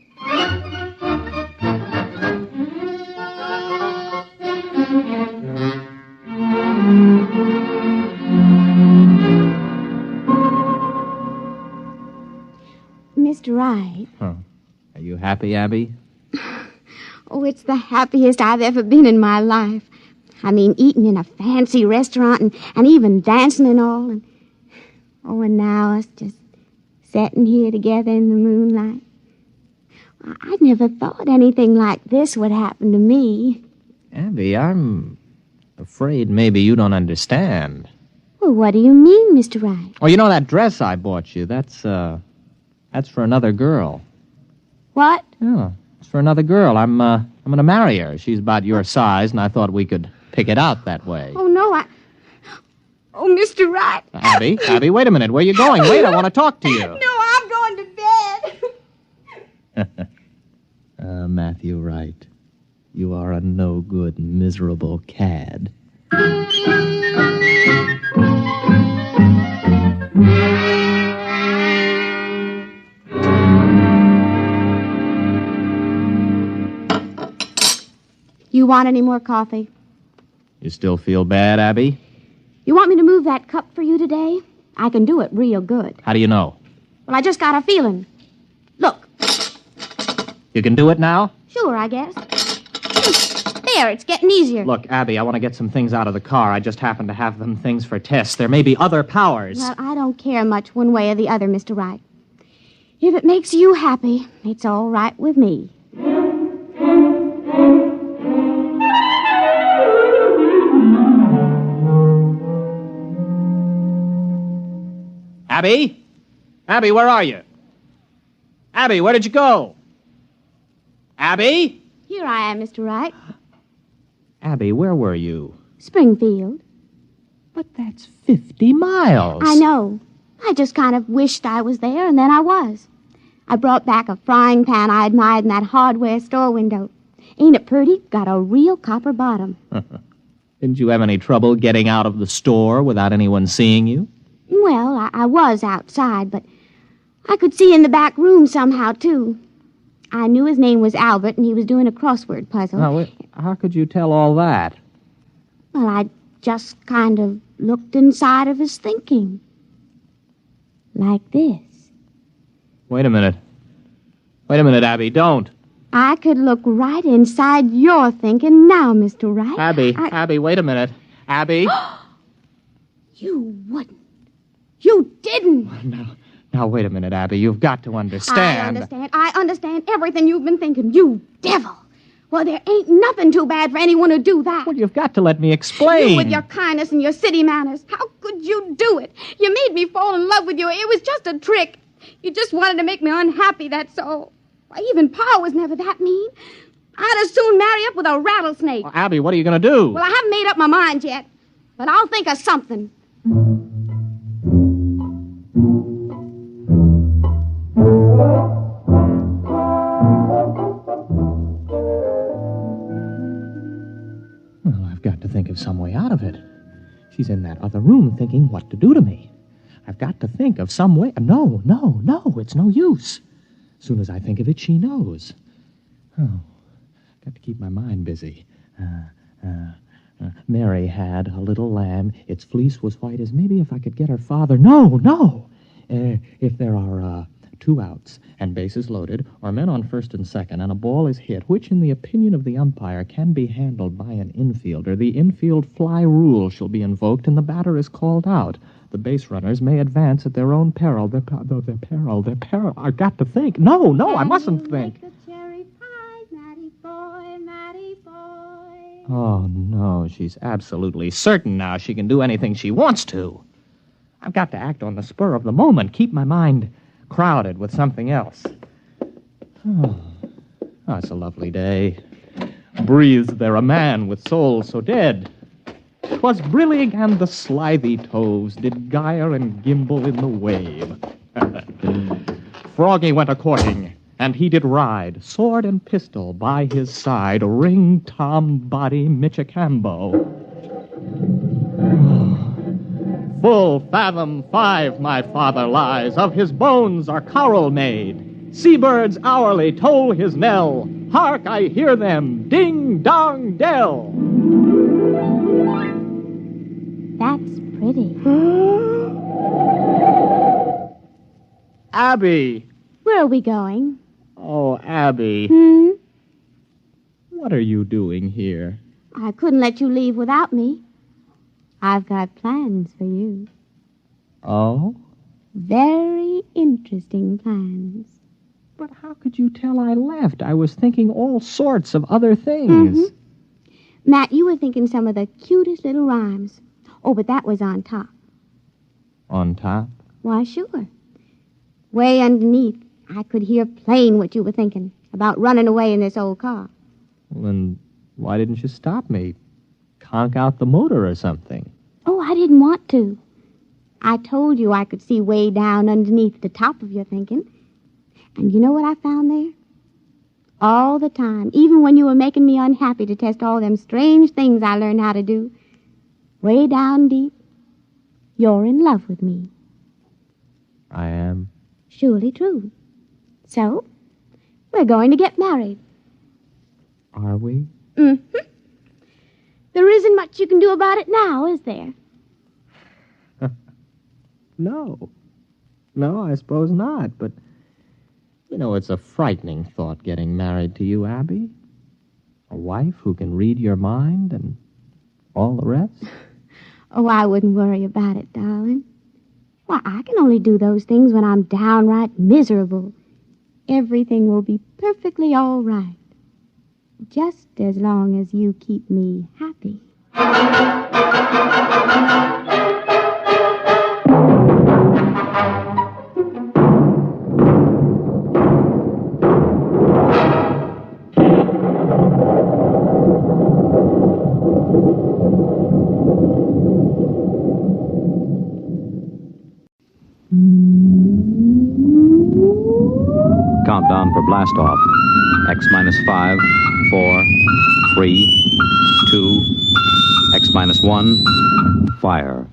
Mr. Wright. Huh. Are you happy, Abby? Oh, it's the happiest I've ever been in my life. I mean, eating in a fancy restaurant and even dancing and all. And now us just sitting here together in the moonlight. I never thought anything like this would happen to me. Abby, I'm afraid maybe you don't understand. Well, what do you mean, Mr. Wright? Oh, you know that dress I bought you? That's for another girl. What? Yeah, it's for another girl. I'm going to marry her. She's about your size, and I thought we could pick it out that way. Oh, no, Oh, Mr. Wright. Abby, wait a minute. Where are you going? Wait, I want to talk to you. No, I'm going to bed. Matthew Wright, you are a no-good, miserable cad. You want any more coffee? You still feel bad, Abby? You want me to move that cup for you today? I can do it real good. How do you know? Well, I just got a feeling. Look. You can do it now? Sure, I guess. There, it's getting easier. Look, Abby, I want to get some things out of the car. I just happen to have them things for tests. There may be other powers. Well, I don't care much one way or the other, Mr. Wright. If it makes you happy, it's all right with me. Abby? Abby, where are you? Abby, where did you go? Abby? Here I am, Mr. Wright. Abby, where were you? Springfield. But that's 50 miles. I know. I just kind of wished I was there, and then I was. I brought back a frying pan I admired in that hardware store window. Ain't it pretty? Got a real copper bottom. Didn't you have any trouble getting out of the store without anyone seeing you? Well, I was outside, but I could see in the back room somehow, too. I knew his name was Albert, and he was doing a crossword puzzle. Now, how could you tell all that? Well, I just kind of looked inside of his thinking. Like this. Wait a minute, Abby, don't. I could look right inside your thinking now, Mr. Wright. Abby, wait a minute. Abby? You wouldn't. You didn't. Now, wait a minute, Abby. You've got to understand. I understand everything you've been thinking, you devil. Well, there ain't nothing too bad for anyone to do that. Well, you've got to let me explain. You with your kindness and your city manners. How could you do it? You made me fall in love with you. It was just a trick. You just wanted to make me unhappy, that's all. Why, even Pa was never that mean. I'd as soon marry up with a rattlesnake. Well, Abby, what are you going to do? Well, I haven't made up my mind yet, but I'll think of something. Well, I've got to think of some way out of it. She's in that other room thinking what to do to me. I've got to think of some way. No, it's no use. As soon as I think of it, she knows. Oh, got to keep my mind busy. Mary had a little lamb. Its fleece was white as maybe if I could get her father. No. If there are 2 outs and bases loaded, or men on first and second, and a ball is hit, which in the opinion of the umpire can be handled by an infielder, the infield fly rule shall be invoked and the batter is called out. The base runners may advance at their own peril. Their peril. I've got to think. No, I mustn't think. Oh, no, she's absolutely certain now she can do anything she wants to. I've got to act on the spur of the moment, keep my mind crowded with something else. Oh, it's a lovely day. Breathes there a man with soul so dead. 'Twas brillig and the slithy toves did gyre and gimble in the wave. Froggy went a-courting, and he did ride, sword and pistol by his side, ring Tom body Michicambo. Full fathom 5 my father lies, of his bones are coral made. Seabirds hourly toll his knell. Hark, I hear them, ding-dong dell. That's pretty. Abby! Where are we going? Oh, Abby. What are you doing here? I couldn't let you leave without me. I've got plans for you. Oh? Very interesting plans. But how could you tell I left? I was thinking all sorts of other things. Matt, you were thinking some of the cutest little rhymes. Oh, but that was on top. On top? Why, sure. Way underneath, I could hear plain what you were thinking about running away in this old car. Well, then why didn't you stop me? Conk out the motor or something. Oh, I didn't want to. I told you I could see way down underneath the top of your thinking. And you know what I found there? All the time, even when you were making me unhappy to test all them strange things I learned how to do, way down deep, you're in love with me. I am. Surely true. So, we're going to get married. Are we? There isn't much you can do about it now, is there? No. No, I suppose not, but... You know, it's a frightening thought getting married to you, Abby. A wife who can read your mind and all the rest. Oh, I wouldn't worry about it, darling. Why, I can only do those things when I'm downright miserable. Everything will be perfectly all right. Just as long as you keep me happy. Countdown for blast off. X minus 5, 4, 3, 2, X minus 1, fire.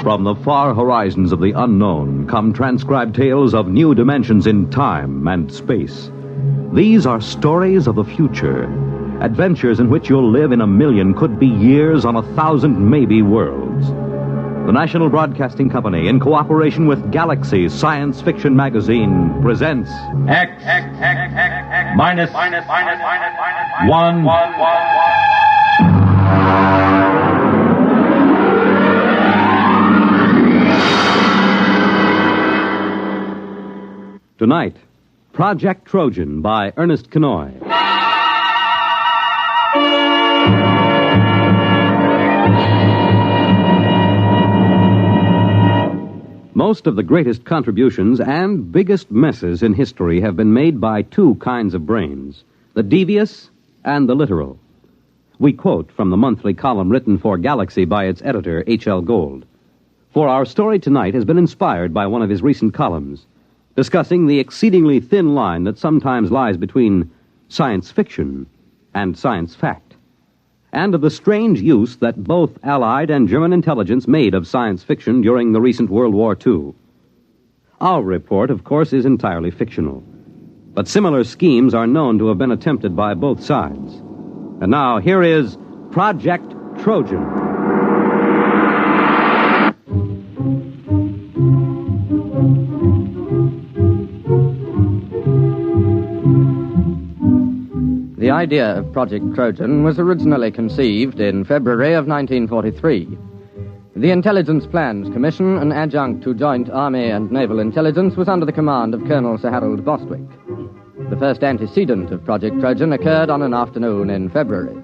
From the far horizons of the unknown come transcribed tales of new dimensions in time and space. These are stories of the future, adventures in which you'll live in 1,000,000, could be years on 1,000 maybe worlds. The National Broadcasting Company, in cooperation with Galaxy Science Fiction Magazine, presents X minus 1. Tonight, Project Trojan by Ernest Kenoy. Most of the greatest contributions and biggest messes in history have been made by two kinds of brains, the devious and the literal. We quote from the monthly column written for Galaxy by its editor, H.L. Gold. For our story tonight has been inspired by one of his recent columns, discussing the exceedingly thin line that sometimes lies between science fiction and science fact, and of the strange use that both Allied and German intelligence made of science fiction during the recent World War II. Our report, of course, is entirely fictional, but similar schemes are known to have been attempted by both sides. And now, here is Project Trojan. The idea of Project Trojan was originally conceived in February of 1943. The Intelligence Plans Commission, an adjunct to Joint Army and Naval Intelligence, was under the command of Colonel Sir Harold Bostwick. The first antecedent of Project Trojan occurred on an afternoon in February.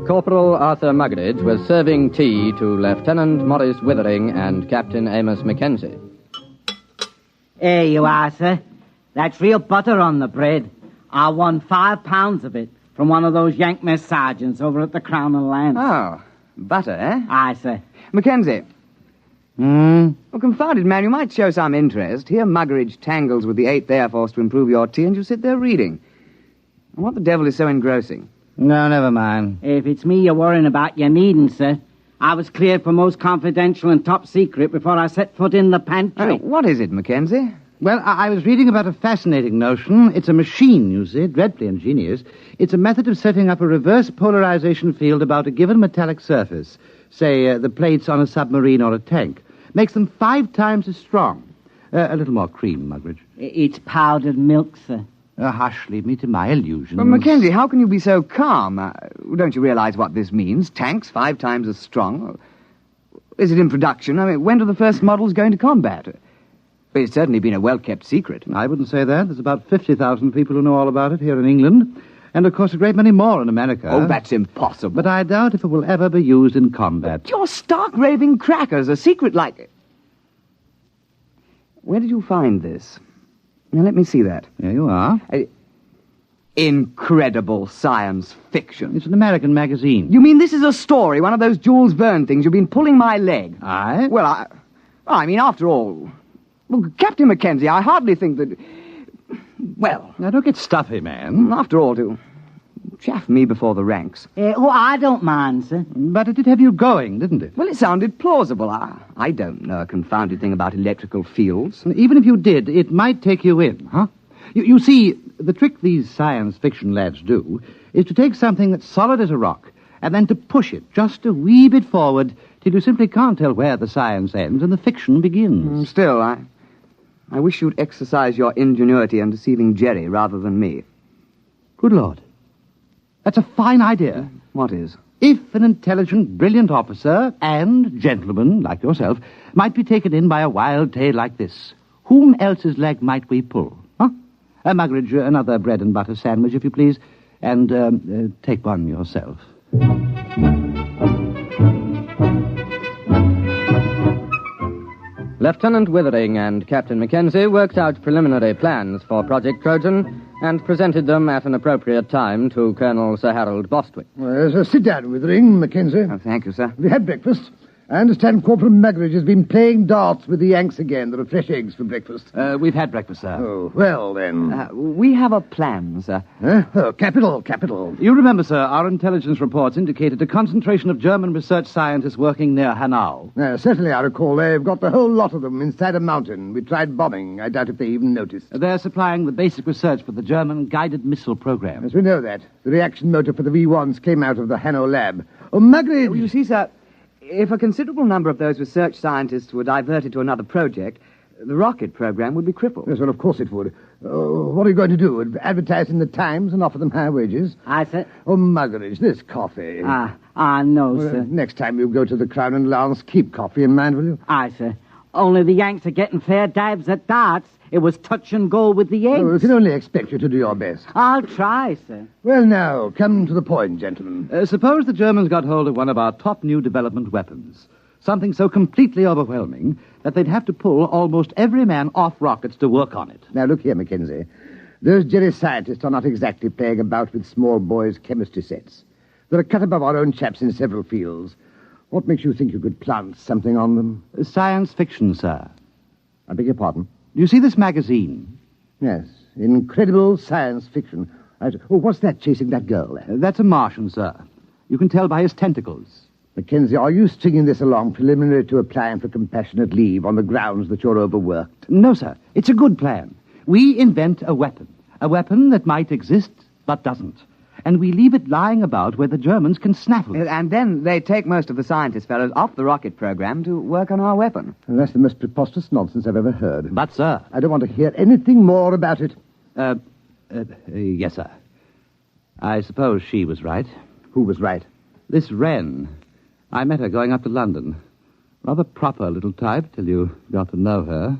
Corporal Arthur Muggeridge was serving tea to Lieutenant Maurice Withering and Captain Amos Mackenzie. Here you are, sir. That's real butter on the bread. I won 5 pounds of it from one of those Yank mess sergeants over at the Crown and Lance. Oh, butter, eh? Aye, sir. Mackenzie. Well, confounded man, you might show some interest. Here Muggeridge tangles with the 8th Air Force to improve your tea, and you sit there reading. And what the devil is so engrossing? No, never mind. If it's me you're worrying about, you needn't, sir. I was cleared for most confidential and top secret before I set foot in the pantry. What is it, Mackenzie? Well, I was reading about a fascinating notion. It's a machine, you see, dreadfully ingenious. It's a method of setting up a reverse polarization field about a given metallic surface, say the plates on a submarine or a tank. Makes them 5 times as strong. A little more cream, Muggeridge. It's powdered milk, sir. Hush, leave me to my illusions. Well, Mackenzie, how can you be so calm? Don't you realize what this means? Tanks 5 times as strong? Is it in production? I mean, when do the first models go into combat? It's certainly been a well-kept secret. I wouldn't say that. There's about 50,000 people who know all about it here in England. And, of course, a great many more in America. Oh, that's impossible. But I doubt if it will ever be used in combat. You're stark raving crackers. A secret like... Where did you find this? Now, let me see that. There you are. Incredible science fiction. It's an American magazine. You mean this is a story, one of those Jules Verne things? You've been pulling my leg. Aye? Well, I mean, after all... Well, Captain Mackenzie, I hardly think that... Well... Now, don't get stuffy, man. After all, to chaff me before the ranks. I don't mind, sir. But it did have you going, didn't it? Well, it sounded plausible. I don't know a confounded thing about electrical fields. Even if you did, it might take you in, huh? You see, the trick these science fiction lads do is to take something that's solid as a rock and then to push it just a wee bit forward till you simply can't tell where the science ends and the fiction begins. Still, I wish you'd exercise your ingenuity in deceiving Jerry rather than me. Good Lord. That's a fine idea. What is? If an intelligent, brilliant officer and gentleman like yourself might be taken in by a wild tale like this, whom else's leg might we pull? Huh? Muggeridge, another bread and butter sandwich, if you please, and take one yourself. Lieutenant Withering and Captain Mackenzie worked out preliminary plans for Project Trojan and presented them at an appropriate time to Colonel Sir Harold Bostwick. Well, sit down, Withering, Mackenzie. Oh, thank you, sir. We had breakfast. I understand Corporal Muggeridge has been playing darts with the Yanks again. There are fresh eggs for breakfast. We've had breakfast, sir. Oh, well, then. We have a plan, sir. Oh, capital. You remember, sir, our intelligence reports indicated a concentration of German research scientists working near Hanau. Certainly, I recall. They've got the whole lot of them inside a mountain. We tried bombing. I doubt if they even noticed. They're supplying the basic research for the German guided missile program. Yes, we know that. The reaction motor for the V1s came out of the Hanau lab. Oh, Muggeridge! Oh, you see, sir... If a considerable number of those research scientists were diverted to another project, the rocket program would be crippled. Yes, well, of course it would. What are you going to do? Advertise in the Times and offer them high wages? Aye, sir. Oh, Muggeridge, this coffee. No, sir. Next time you go to the Crown and Lance, keep coffee in mind, will you? Aye, sir. Only the Yanks are getting fair dives at darts. It was touch and go with the Yanks. Oh, we can only expect you to do your best. I'll try, sir. Well, now, come to the point, gentlemen. Suppose the Germans got hold of one of our top new development weapons. Something so completely overwhelming that they'd have to pull almost every man off rockets to work on it. Now, look here, Mackenzie. Those Jerry scientists are not exactly playing about with small boys' chemistry sets. They're a cut above our own chaps in several fields. What makes you think you could plant something on them? Science fiction, sir. I beg your pardon? You see this magazine? Yes, incredible science fiction. What's that chasing that girl there? That's a Martian, sir. You can tell by his tentacles. Mackenzie, are you stringing this along preliminary to applying for compassionate leave on the grounds that you're overworked? No, sir. It's a good plan. We invent a weapon that might exist but doesn't. And we leave it lying about where the Germans can snaffle it. And then they take most of the scientist fellows off the rocket program to work on our weapon. And that's the most preposterous nonsense I've ever heard. But, sir... I don't want to hear anything more about it. Yes, sir. I suppose she was right. Who was right? This Wren. I met her going up to London. Rather proper little type till you got to know her.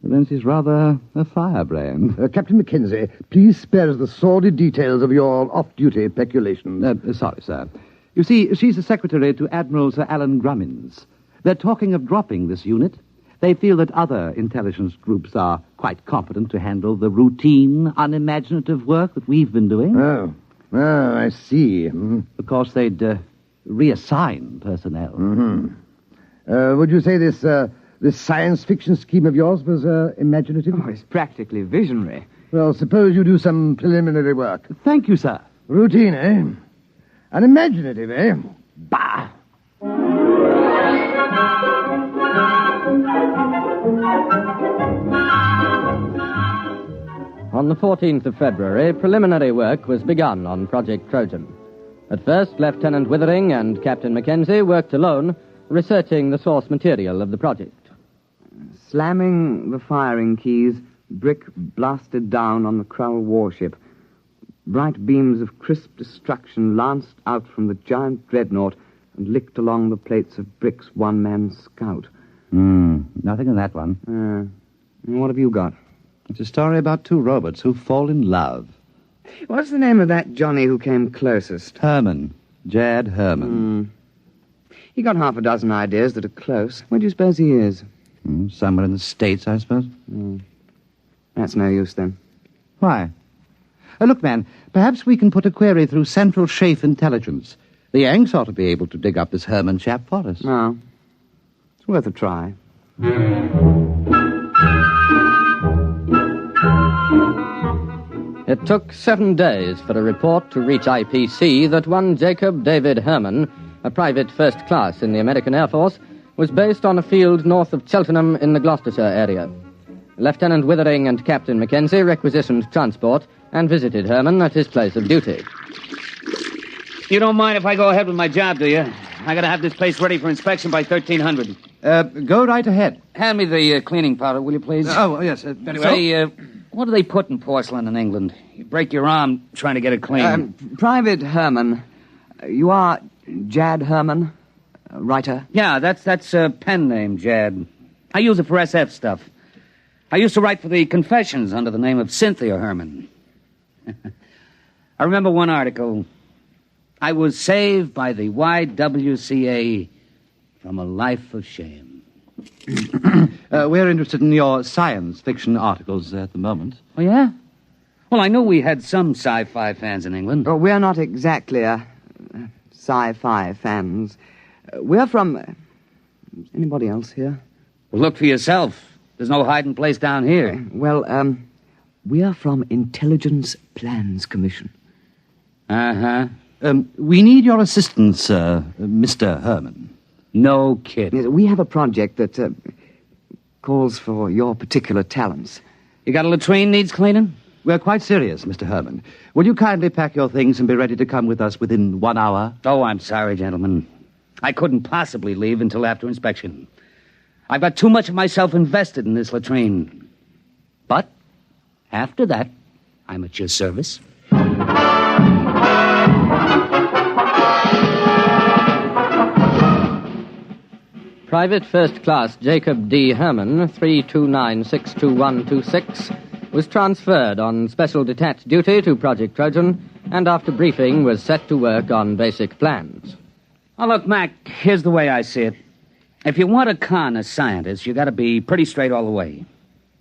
Then she's rather a firebrand. Captain Mackenzie, please spare us the sordid details of your off-duty peculations. Sorry, sir. You see, she's the secretary to Admiral Sir Alan Grummins. They're talking of dropping this unit. They feel that other intelligence groups are quite competent to handle the routine, unimaginative work that we've been doing. Oh, I see. Of course, they'd reassign personnel. Would you say this science fiction scheme of yours was imaginative? Oh, it's practically visionary. Well, suppose you do some preliminary work. Thank you, sir. Routine, eh? Unimaginative, eh? Bah! On the 14th of February, preliminary work was begun on Project Trojan. At first, Lieutenant Withering and Captain Mackenzie worked alone, researching the source material of the project. Slamming the firing keys, brick blasted down on the Krull warship. Bright beams of crisp destruction lanced out from the giant dreadnought and licked along the plates of Brick's one-man scout. Nothing in that one. What have you got? It's a story about two robots who fall in love. What's the name of that Johnny who came closest? Herman. Jad Herman. He got half a dozen ideas that are close. Where do you suppose he is? Somewhere in the States, I suppose. That's no use, then. Why? Look, man, perhaps we can put a query through Central Chafe Intelligence. The Yanks ought to be able to dig up this Herman chap for us. No. It's worth a try. It took 7 days for a report to reach IPC that one Jacob David Herman, a private first class in the American Air Force, was based on a field north of Cheltenham in the Gloucestershire area. Lieutenant Withering and Captain Mackenzie requisitioned transport and visited Herman at his place of duty. You don't mind if I go ahead with my job, do you? I gotta have this place ready for inspection by 1300. Go right ahead. Hand me the cleaning powder, will you, please? Yes, very well. Say, what do they put in porcelain in England? You break your arm trying to get it clean. Private Herman. You are Jad Herman, writer? Yeah, that's a pen name, Jad. I use it for SF stuff. I used to write for the Confessions under the name of Cynthia Herman. I remember one article. I was saved by the YWCA from a life of shame. We're interested in your science fiction articles at the moment. Oh, yeah? Well, I know we had some sci-fi fans in England. Oh, we're not exactly sci-fi fans. We're from... anybody else here? Well, look for yourself. There's no hiding place down here. Well, we are from Intelligence Plans Commission. Uh-huh. We need your assistance, Mr. Herman. No kidding. We have a project that calls for your particular talents. You got a latrine needs cleaning? We're quite serious, Mr. Herman. Will you kindly pack your things and be ready to come with us within 1 hour? Oh, I'm sorry, gentlemen. I couldn't possibly leave until after inspection. I've got too much of myself invested in this latrine. But after that, I'm at your service. Private First Class Jacob D. Herman, 329-62126, was transferred on special detached duty to Project Trojan, and after briefing was set to work on basic plans. Oh, look, Mac, here's the way I see it. If you want to con a scientist, you got to be pretty straight all the way.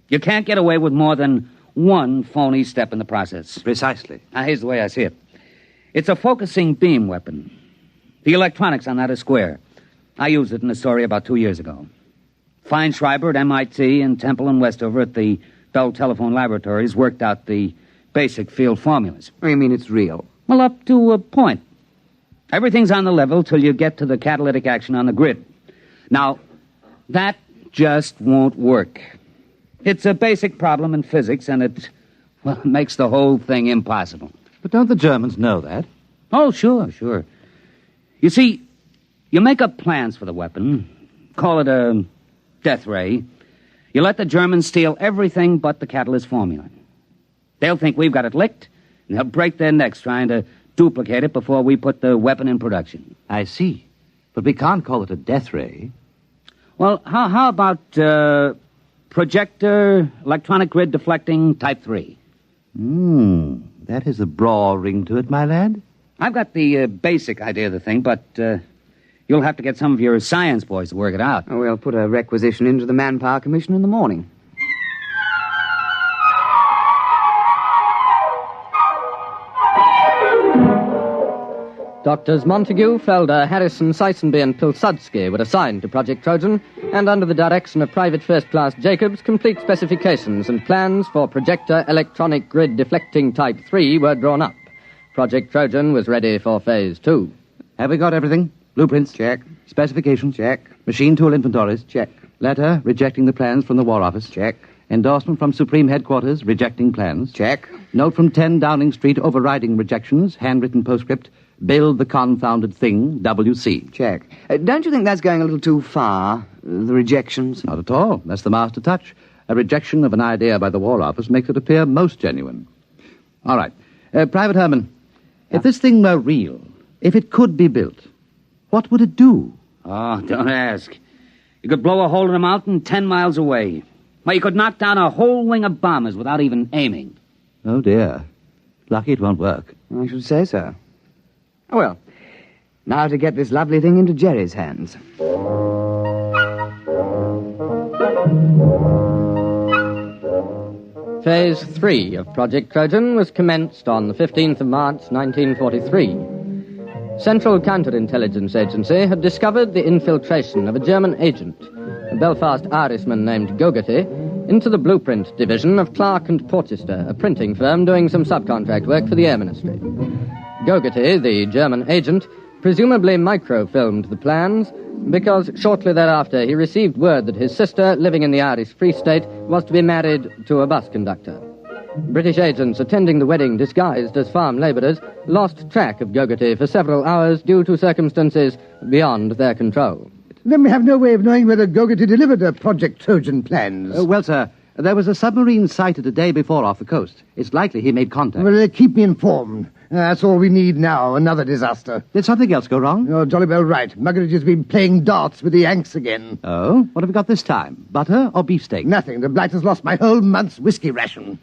You can't get away with more than one phony step in the process. Precisely. Now, here's the way I see it. It's a focusing beam weapon. The electronics on that are square. I used it in a story about 2 years ago. Feinschreiber at MIT and Temple and Westover at the Bell Telephone Laboratories worked out the basic field formulas. What do you mean it's real? Well, up to a point. Everything's on the level till you get to the catalytic action on the grid. Now, that just won't work. It's a basic problem in physics, and it makes the whole thing impossible. But don't the Germans know that? Oh, sure. You see, you make up plans for the weapon, call it a death ray. You let the Germans steal everything but the catalyst formula. They'll think we've got it licked, and they'll break their necks trying to duplicate it before we put the weapon in production. I see. But we can't call it a death ray. Well, how about projector, electronic grid deflecting, type 3. That has a broad ring to it, my lad. I've got the basic idea of the thing, but you'll have to get some of your science boys to work it out. Oh, we'll put a requisition into the Manpower Commission in the morning. Doctors Montague, Felder, Harrison, Seisenby, and Pilsudski were assigned to Project Trojan, and under the direction of Private First Class Jacobs, complete specifications and plans for projector electronic grid deflecting Type 3 were drawn up. Project Trojan was ready for Phase 2. Have we got everything? Blueprints? Check. Specifications? Check. Machine tool inventories? Check. Letter rejecting the plans from the War Office? Check. Endorsement from Supreme Headquarters rejecting plans? Check. Note from 10 Downing Street overriding rejections, handwritten postscript, build the confounded thing, WC. Check. Don't you think that's going a little too far, the rejections? Not at all. That's the master touch. A rejection of an idea by the War Office makes it appear most genuine. All right. Private Herman, if this thing were real, if it could be built, what would it do? Oh, don't ask. You could blow a hole in a mountain 10 miles away. Well, you could knock down a whole wing of bombers without even aiming. Oh, dear. Lucky it won't work. I should say so. Oh, well, now to get this lovely thing into Jerry's hands. Phase 3 of Project Trojan was commenced on the 15th of March, 1943. Central Counterintelligence Agency had discovered the infiltration of a German agent, a Belfast Irishman named Gogarty, into the blueprint division of Clark and Porchester, a printing firm doing some subcontract work for the Air Ministry. Gogarty, the German agent, presumably microfilmed the plans because shortly thereafter he received word that his sister, living in the Irish Free State, was to be married to a bus conductor. British agents attending the wedding disguised as farm labourers lost track of Gogarty for several hours due to circumstances beyond their control. Then we have no way of knowing whether Gogarty delivered her Project Trojan plans. Well, sir, there was a submarine sighted a day before off the coast. It's likely he made contact. Well, keep me informed. That's all we need now, another disaster. Did something else go wrong? You're jolly well right. Muggeridge has been playing darts with the Yanks again. Oh? What have we got this time? Butter or beefsteak? Nothing. The blight has lost my whole month's whiskey ration.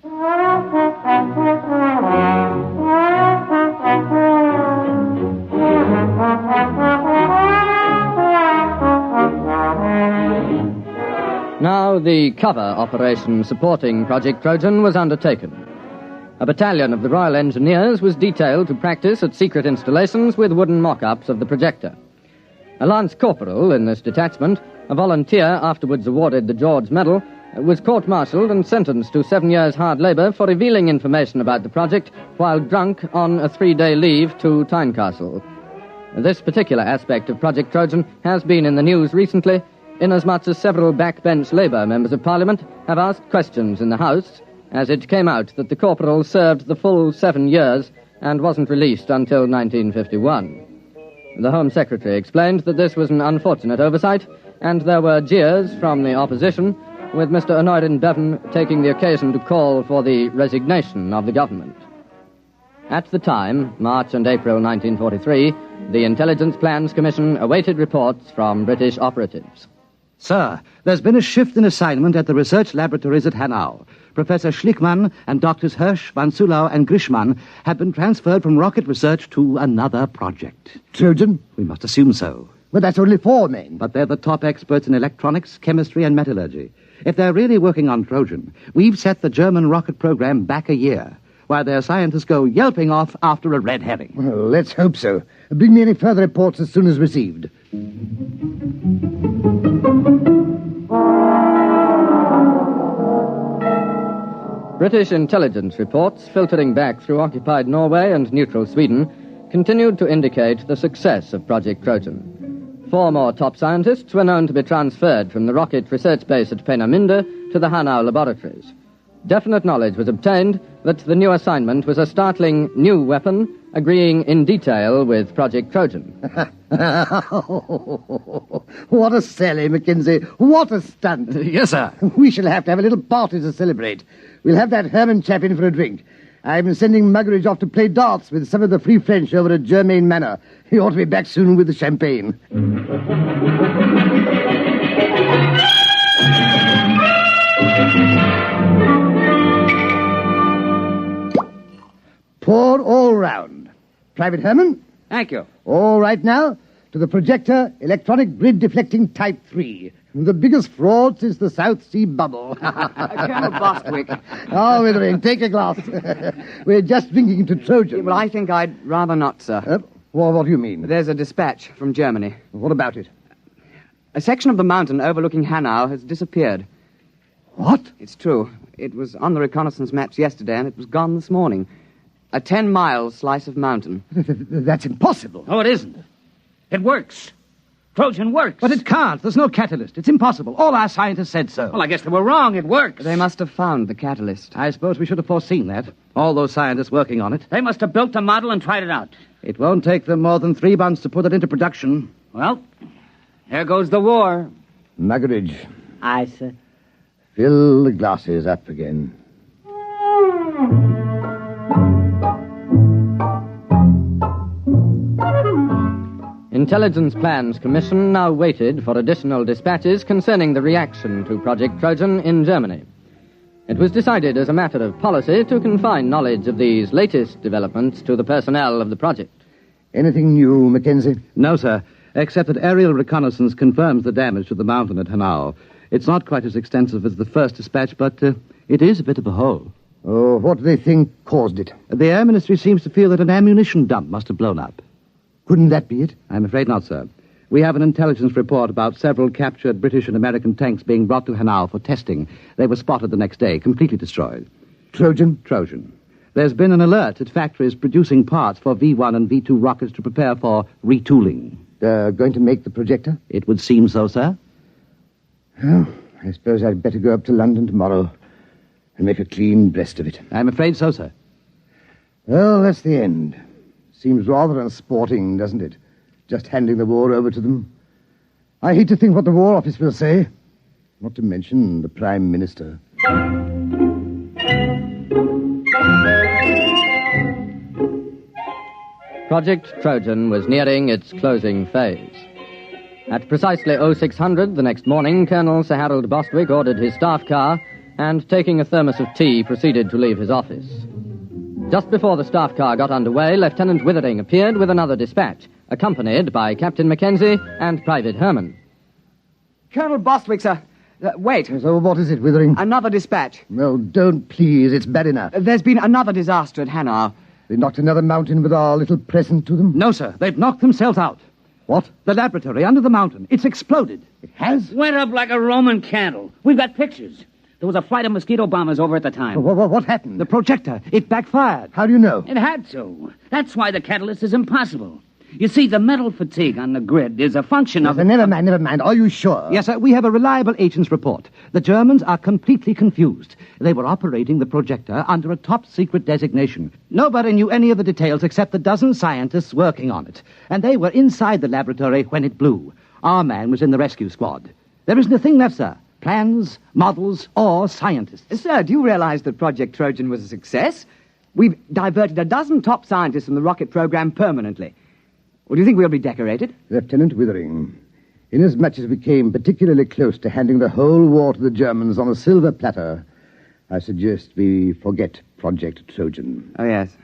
Now the cover operation supporting Project Trojan was undertaken. A battalion of the Royal Engineers was detailed to practice at secret installations with wooden mock-ups of the projector. A lance corporal in this detachment, a volunteer afterwards awarded the George Medal, was court-martialed and sentenced to 7 years' hard labor for revealing information about the project while drunk on a 3-day leave to Tynecastle. This particular aspect of Project Trojan has been in the news recently, inasmuch as several backbench Labour members of Parliament have asked questions in the House, as it came out that the corporal served the full 7 years and wasn't released until 1951. The Home Secretary explained that this was an unfortunate oversight, and there were jeers from the opposition, with Mr. Honorin Bevan taking the occasion to call for the resignation of the government. At the time, March and April 1943, the Intelligence Plans Commission awaited reports from British operatives. Sir, there's been a shift in assignment at the research laboratories at Hanau. Professor Schlickmann and Doctors Hirsch, Van Sulau, and Grishman have been transferred from rocket research to another project. Trojan? We must assume so. But that's only 4 men. But they're the top experts in electronics, chemistry, and metallurgy. If they're really working on Trojan, we've set the German rocket program back a year, while their scientists go yelping off after a red herring. Well, let's hope so. Bring me any further reports as soon as received. British intelligence reports, filtering back through occupied Norway and neutral Sweden, continued to indicate the success of Project Trojan. 4 more top scientists were known to be transferred from the rocket research base at Peenemünde to the Hanau laboratories. Definite knowledge was obtained that the new assignment was a startling new weapon, agreeing in detail with Project Trojan. What a sally, Mackenzie. What a stunt. Yes, sir. We shall have to have a little party to celebrate. We'll have that Herman chap in for a drink. I've been sending Muggeridge off to play darts with some of the Free French over at Germain Manor. He ought to be back soon with the champagne. Forward all round. Private Herman? Thank you. All right now, to the projector, electronic grid deflecting type 3. The biggest fraud since the South Sea bubble. Colonel Bostwick. Oh, Withering, take a glass. We're just drinking to Trojan. Well, I think I'd rather not, sir. Well, what do you mean? There's a dispatch from Germany. What about it? A section of the mountain overlooking Hanau has disappeared. What? It's true. It was on the reconnaissance maps yesterday, and it was gone this morning. A 10-mile slice of mountain. That's impossible. Oh, it isn't. It works. Trojan works. But it can't. There's no catalyst. It's impossible. All our scientists said so. Well, I guess they were wrong. It works. They must have found the catalyst. I suppose we should have foreseen that. All those scientists working on it. They must have built a model and tried it out. It won't take them more than 3 months to put it into production. Well, there goes the war. Muggeridge. Aye, sir. Fill the glasses up again. Intelligence Plans Commission now waited for additional dispatches concerning the reaction to Project Trojan in Germany. It was decided as a matter of policy to confine knowledge of these latest developments to the personnel of the project. Anything new, Mackenzie? No, sir, except that aerial reconnaissance confirms the damage to the mountain at Hanau. It's not quite as extensive as the first dispatch, but it is a bit of a hole. Oh, what do they think caused it? The Air Ministry seems to feel that an ammunition dump must have blown up. Couldn't that be it? I'm afraid not, sir. We have an intelligence report about several captured British and American tanks being brought to Hanau for testing. They were spotted the next day, completely destroyed. Trojan? Trojan. There's been an alert at factories producing parts for V-1 and V-2 rockets to prepare for retooling. Going to make the projector? It would seem so, sir. Well, I suppose I'd better go up to London tomorrow and make a clean breast of it. I'm afraid so, sir. Well, that's the end. Seems rather unsporting, doesn't it? Just handing the war over to them. I hate to think what the War Office will say. Not to mention the Prime Minister. Project Trojan was nearing its closing phase. At precisely 0600 the next morning, Colonel Sir Harold Bostwick ordered his staff car and, taking a thermos of tea, proceeded to leave his office. Just before the staff car got underway, Lieutenant Withering appeared with another dispatch, accompanied by Captain Mackenzie and Private Herman. Colonel Bostwick, sir. Wait. So what is it, Withering? Another dispatch. No, don't, please. It's bad enough. There's been another disaster at Hanau. They knocked another mountain with our little present to them? No, sir. They've knocked themselves out. What? The laboratory under the mountain. It's exploded. It has? Went up like a Roman candle. We've got pictures. There was a flight of mosquito bombers over at the time. What happened? The projector. It backfired. How do you know? It had to. That's why the catalyst is impossible. You see, the metal fatigue on the grid is a function of... Never mind. Are you sure? Yes, sir. We have a reliable agent's report. The Germans are completely confused. They were operating the projector under a top-secret designation. Nobody knew any of the details except the dozen scientists working on it. And they were inside the laboratory when it blew. Our man was in the rescue squad. There isn't a thing left, sir. Plans, models, or scientists. Sir, do you realize that Project Trojan was a success? We've diverted a dozen top scientists from the rocket program permanently. Well, do you think we'll be decorated? Lieutenant Withering, inasmuch as we came particularly close to handing the whole war to the Germans on a silver platter, I suggest we forget Project Trojan. Oh, yes.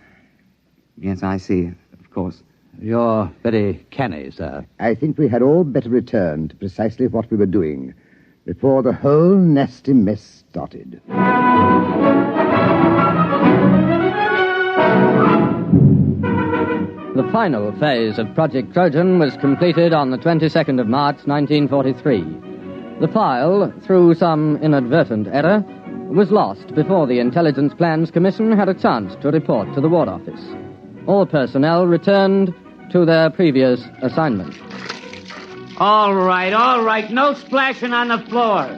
Yes, I see, of course. You're very canny, sir. I think we had all better return to precisely what we were doing before the whole nasty mess started. The final phase of Project Trojan was completed on the 22nd of March, 1943. The file, through some inadvertent error, was lost before the Intelligence Plans Commission had a chance to report to the War Office. All personnel returned to their previous assignment. All right. No splashing on the floor.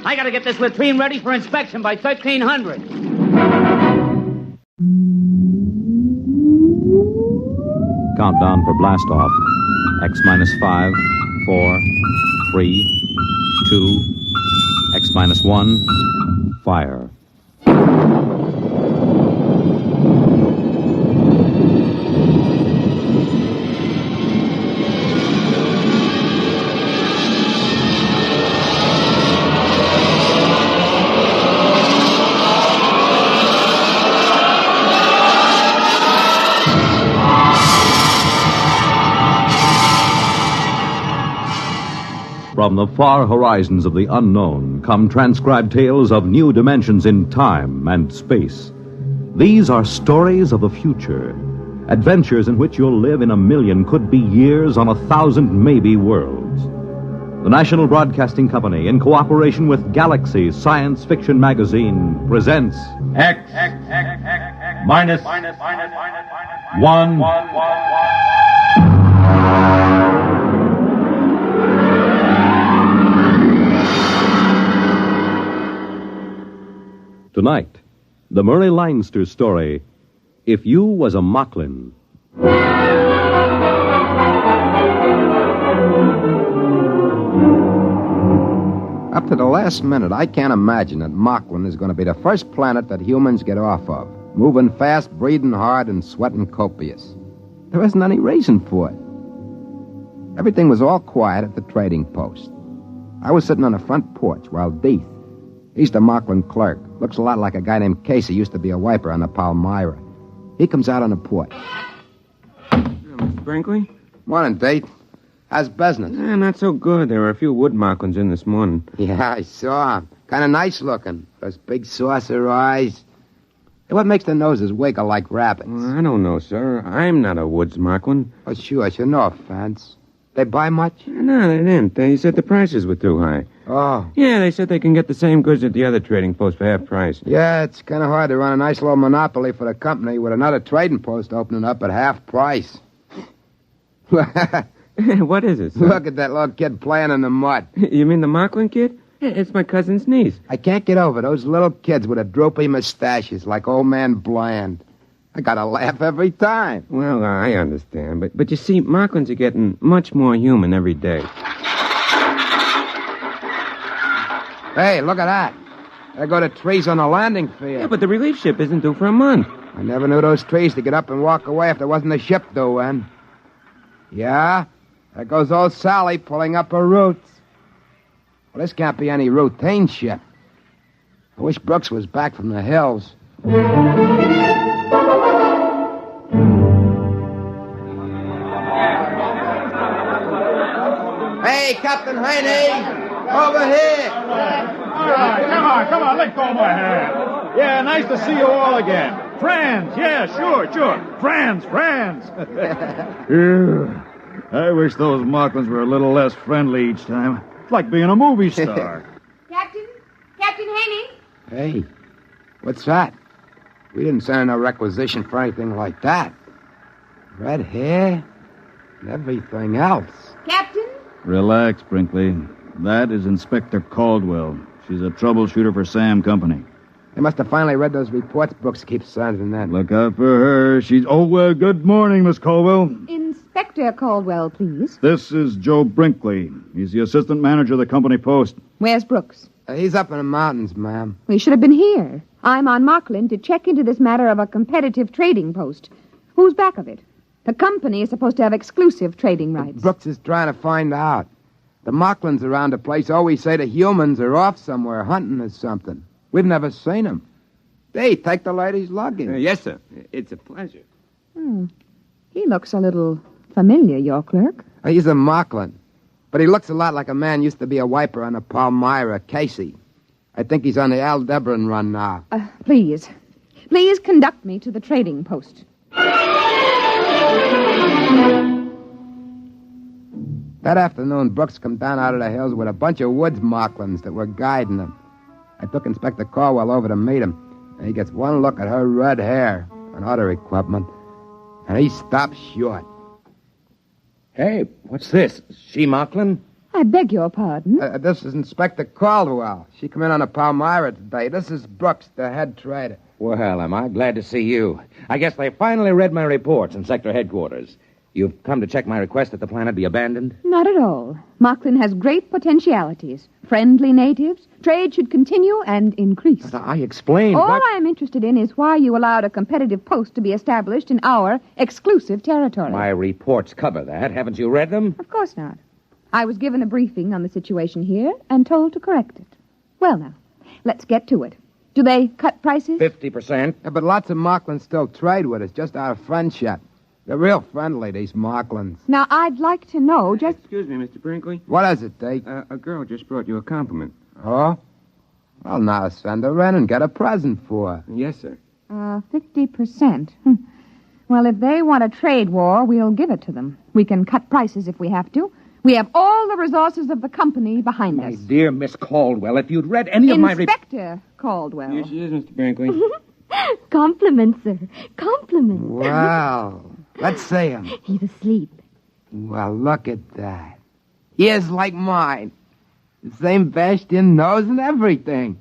I gotta get this latrine ready for inspection by 1300. Countdown for blast off. X-5, 4, 3, 2, X-1, fire. From the far horizons of the unknown come transcribed tales of new dimensions in time and space. These are stories of the future, adventures in which you'll live in 1,000,000 could-be years on 1,000 maybe worlds. The National Broadcasting Company, in cooperation with Galaxy Science Fiction Magazine, presents X minus 1. Tonight, the Murray Leinster story, If You Was a Moklin. Up to the last minute, I can't imagine that Moklin is going to be the first planet that humans get off of. Moving fast, breathing hard, and sweating copious. There isn't any reason for it. Everything was all quiet at the trading post. I was sitting on the front porch while Deeth, he's the Moklin clerk, looks a lot like a guy named Casey, used to be a wiper on the Palmyra. He comes out on the porch. Mr. Brinkley? Morning, Deeth. How's business? Not so good. There were a few wood Moklins in this morning. Yeah, I saw him. Kind of nice looking. Those big saucer eyes. Hey, what makes the noses wiggle like rabbits? Well, I don't know, sir. I'm not a woods Moklin. Oh, sure. No offense. They buy much? No, they didn't. They said the prices were too high. Oh. Yeah, they said they can get the same goods at the other trading post for half price. Yeah, it's kind of hard to run a nice little monopoly for the company with another trading post opening up at half price. What is it, sir? Look at that little kid playing in the mud. You mean the Moklin kid? It's my cousin's niece. I can't get over those little kids with the droopy mustaches like old man Bland. I gotta laugh every time. Well, I understand. But you see, Moklins are getting much more human every day. Hey, look at that. There go the trees on the landing field. Yeah, but the relief ship isn't due for a month. I never knew those trees to get up and walk away if there wasn't a ship due in. Yeah, there goes old Sally pulling up her roots. Well, this can't be any routine ship. I wish Brooks was back from the hills. Hey, Captain Haney! Over here! All right, come on, let go of my hand. Yeah, nice to see you all again. Friends, yeah, sure. Friends. Yeah, I wish those Moklins were a little less friendly each time. It's like being a movie star. Captain Haney? Hey, what's that? We didn't send in a requisition for anything like that. Red hair and everything else. Captain? Relax, Brinkley. That is Inspector Caldwell. She's a troubleshooter for Sam Company. They must have finally read those reports Brooks keeps sending in. Look out for her. She's... Oh, well, good morning, Miss Caldwell. Inspector Caldwell, please. This is Joe Brinkley. He's the assistant manager of the company post. Where's Brooks? He's up in the mountains, ma'am. He should have been here. I'm on Moklin to check into this matter of a competitive trading post. Who's back of it? The company is supposed to have exclusive trading rights. Brooks is trying to find out. The Moklins around the place always say the humans are off somewhere hunting or something. We've never seen them. They take the lady's luggage. Yes, sir. It's a pleasure. He looks a little familiar, your clerk. He's a Moklin. But he looks a lot like a man used to be a wiper on the Palmyra, Casey. I think he's on the Aldebaran run now. Please conduct me to the trading post. That afternoon, Brooks come down out of the hills with a bunch of woods Moklins that were guiding him. I took Inspector Caldwell over to meet him, and he gets one look at her red hair and other equipment, and he stops short. Hey, what's this? She Moklin? I beg your pardon? This is Inspector Caldwell. She come in on the Palmyra today. This is Brooks, the head trader. Well, am I glad to see you. I guess they finally read my reports in sector headquarters. You've come to check my request that the planet be abandoned? Not at all. Moklin has great potentialities. Friendly natives. Trade should continue and increase. But I explained. All I am interested in is why you allowed a competitive post to be established in our exclusive territory. My reports cover that. Haven't you read them? Of course not. I was given a briefing on the situation here and told to correct it. Well, now, let's get to it. Do they cut prices? 50%. Yeah, but lots of Moklins still trade with us, just out of friendship. They're real friendly, these Moklins. Now, I'd like to know just... Excuse me, Mr. Brinkley. What is it, Deke? A girl just brought you a compliment. Oh? Well, now send her in and get a present for her. Yes, sir. 50%. Well, if they want a trade war, we'll give it to them. We can cut prices if we have to. We have all the resources of the company behind us. Dear Miss Caldwell, if you'd read any of my... Inspector Caldwell. Here she is, Mr. Brinkley. Compliments, sir. Compliments. Wow. Let's see him. He's asleep. Well, look at that. Ears like mine. The same bashed-in nose and everything.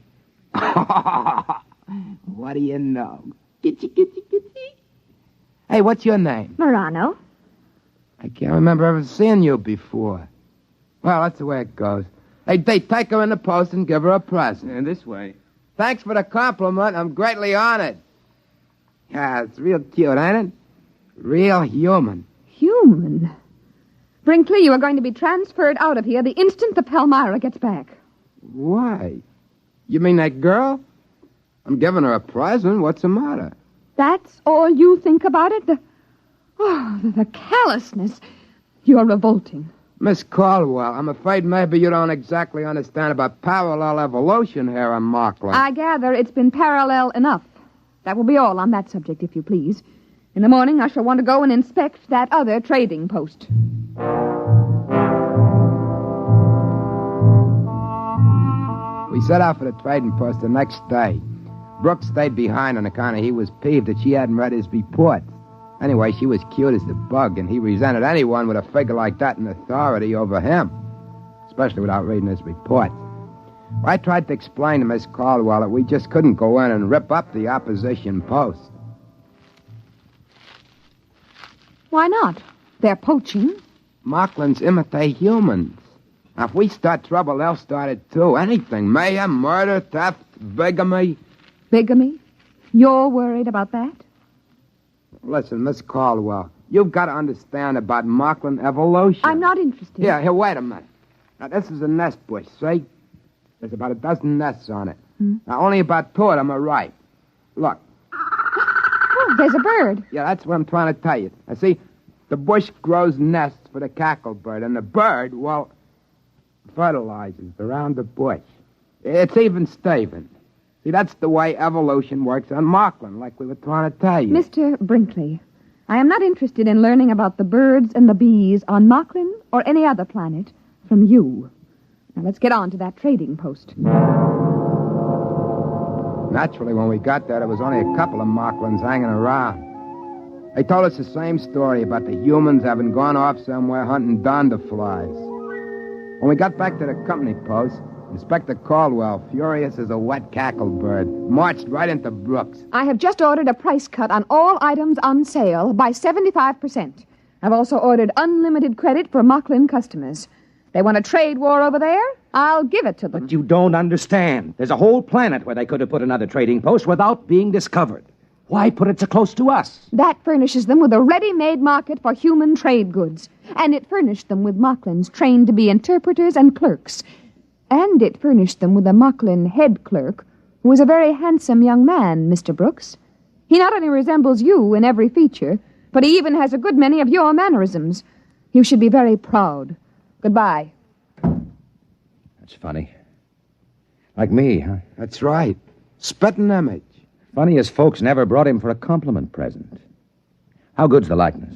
What do you know? Gitchy. Hey, what's your name? Morano. I can't remember ever seeing you before. Well, that's the way it goes. Hey, take her in the post and give her a present. And this way. Thanks for the compliment. I'm greatly honored. Yeah, it's real cute, ain't it? Real human. Human? Brinkley, you are going to be transferred out of here the instant the Palmyra gets back. Why? You mean that girl? I'm giving her a present. What's the matter? That's all you think about it? The callousness. You're revolting. Miss Caldwell, I'm afraid maybe you don't exactly understand about parallel evolution here in Moklin. I gather it's been parallel enough. That will be all on that subject, if you please. In the morning, I shall want to go and inspect that other trading post. We set out for the trading post the next day. Brooks stayed behind on account of he was peeved that she hadn't read his report. Anyway, she was cute as the bug, and he resented anyone with a figure like that in authority over him, especially without reading his report. I tried to explain to Miss Caldwell that we just couldn't go in and rip up the opposition post. Why not? They're poaching. Moklins imitate humans. Now, if we start trouble, they'll start it too. Anything. Mayhem, murder, theft, bigamy. Bigamy? You're worried about that? Listen, Miss Caldwell, you've got to understand about Moklin evolution. I'm not interested. Here, wait a minute. Now, this is a nest bush, see? There's about a dozen nests on it. Now, only about 2 of them are ripe. Look. Oh, there's a bird. Yeah, that's what I'm trying to tell you. Now, see, the bush grows nests for the cacklebird, and the bird, well, fertilizes around the bush. It's even Steven. See, that's the way evolution works on Moklin, like we were trying to tell you. Mr. Brinkley, I am not interested in learning about the birds and the bees on Moklin or any other planet from you. Now, let's get on to that trading post. Naturally, when we got there, there was only a couple of Moklins hanging around. They told us the same story about the humans having gone off somewhere hunting donderflies. When we got back to the company post, Inspector Caldwell, furious as a wet cacklebird, marched right into Brooks. I have just ordered a price cut on all items on sale by 75%. I've also ordered unlimited credit for Moklin customers. They want a trade war over there? I'll give it to them. But you don't understand. There's a whole planet where they could have put another trading post without being discovered. Why put it so close to us? That furnishes them with a ready-made market for human trade goods. And it furnished them with Moklins trained to be interpreters and clerks. And it furnished them with a Moklin head clerk, who is a very handsome young man, Mr. Brooks. He not only resembles you in every feature, but he even has a good many of your mannerisms. You should be very proud. Goodbye. That's funny. Like me, huh? That's right. Spitting image. Funny as folks never brought him for a compliment present. How good's the likeness?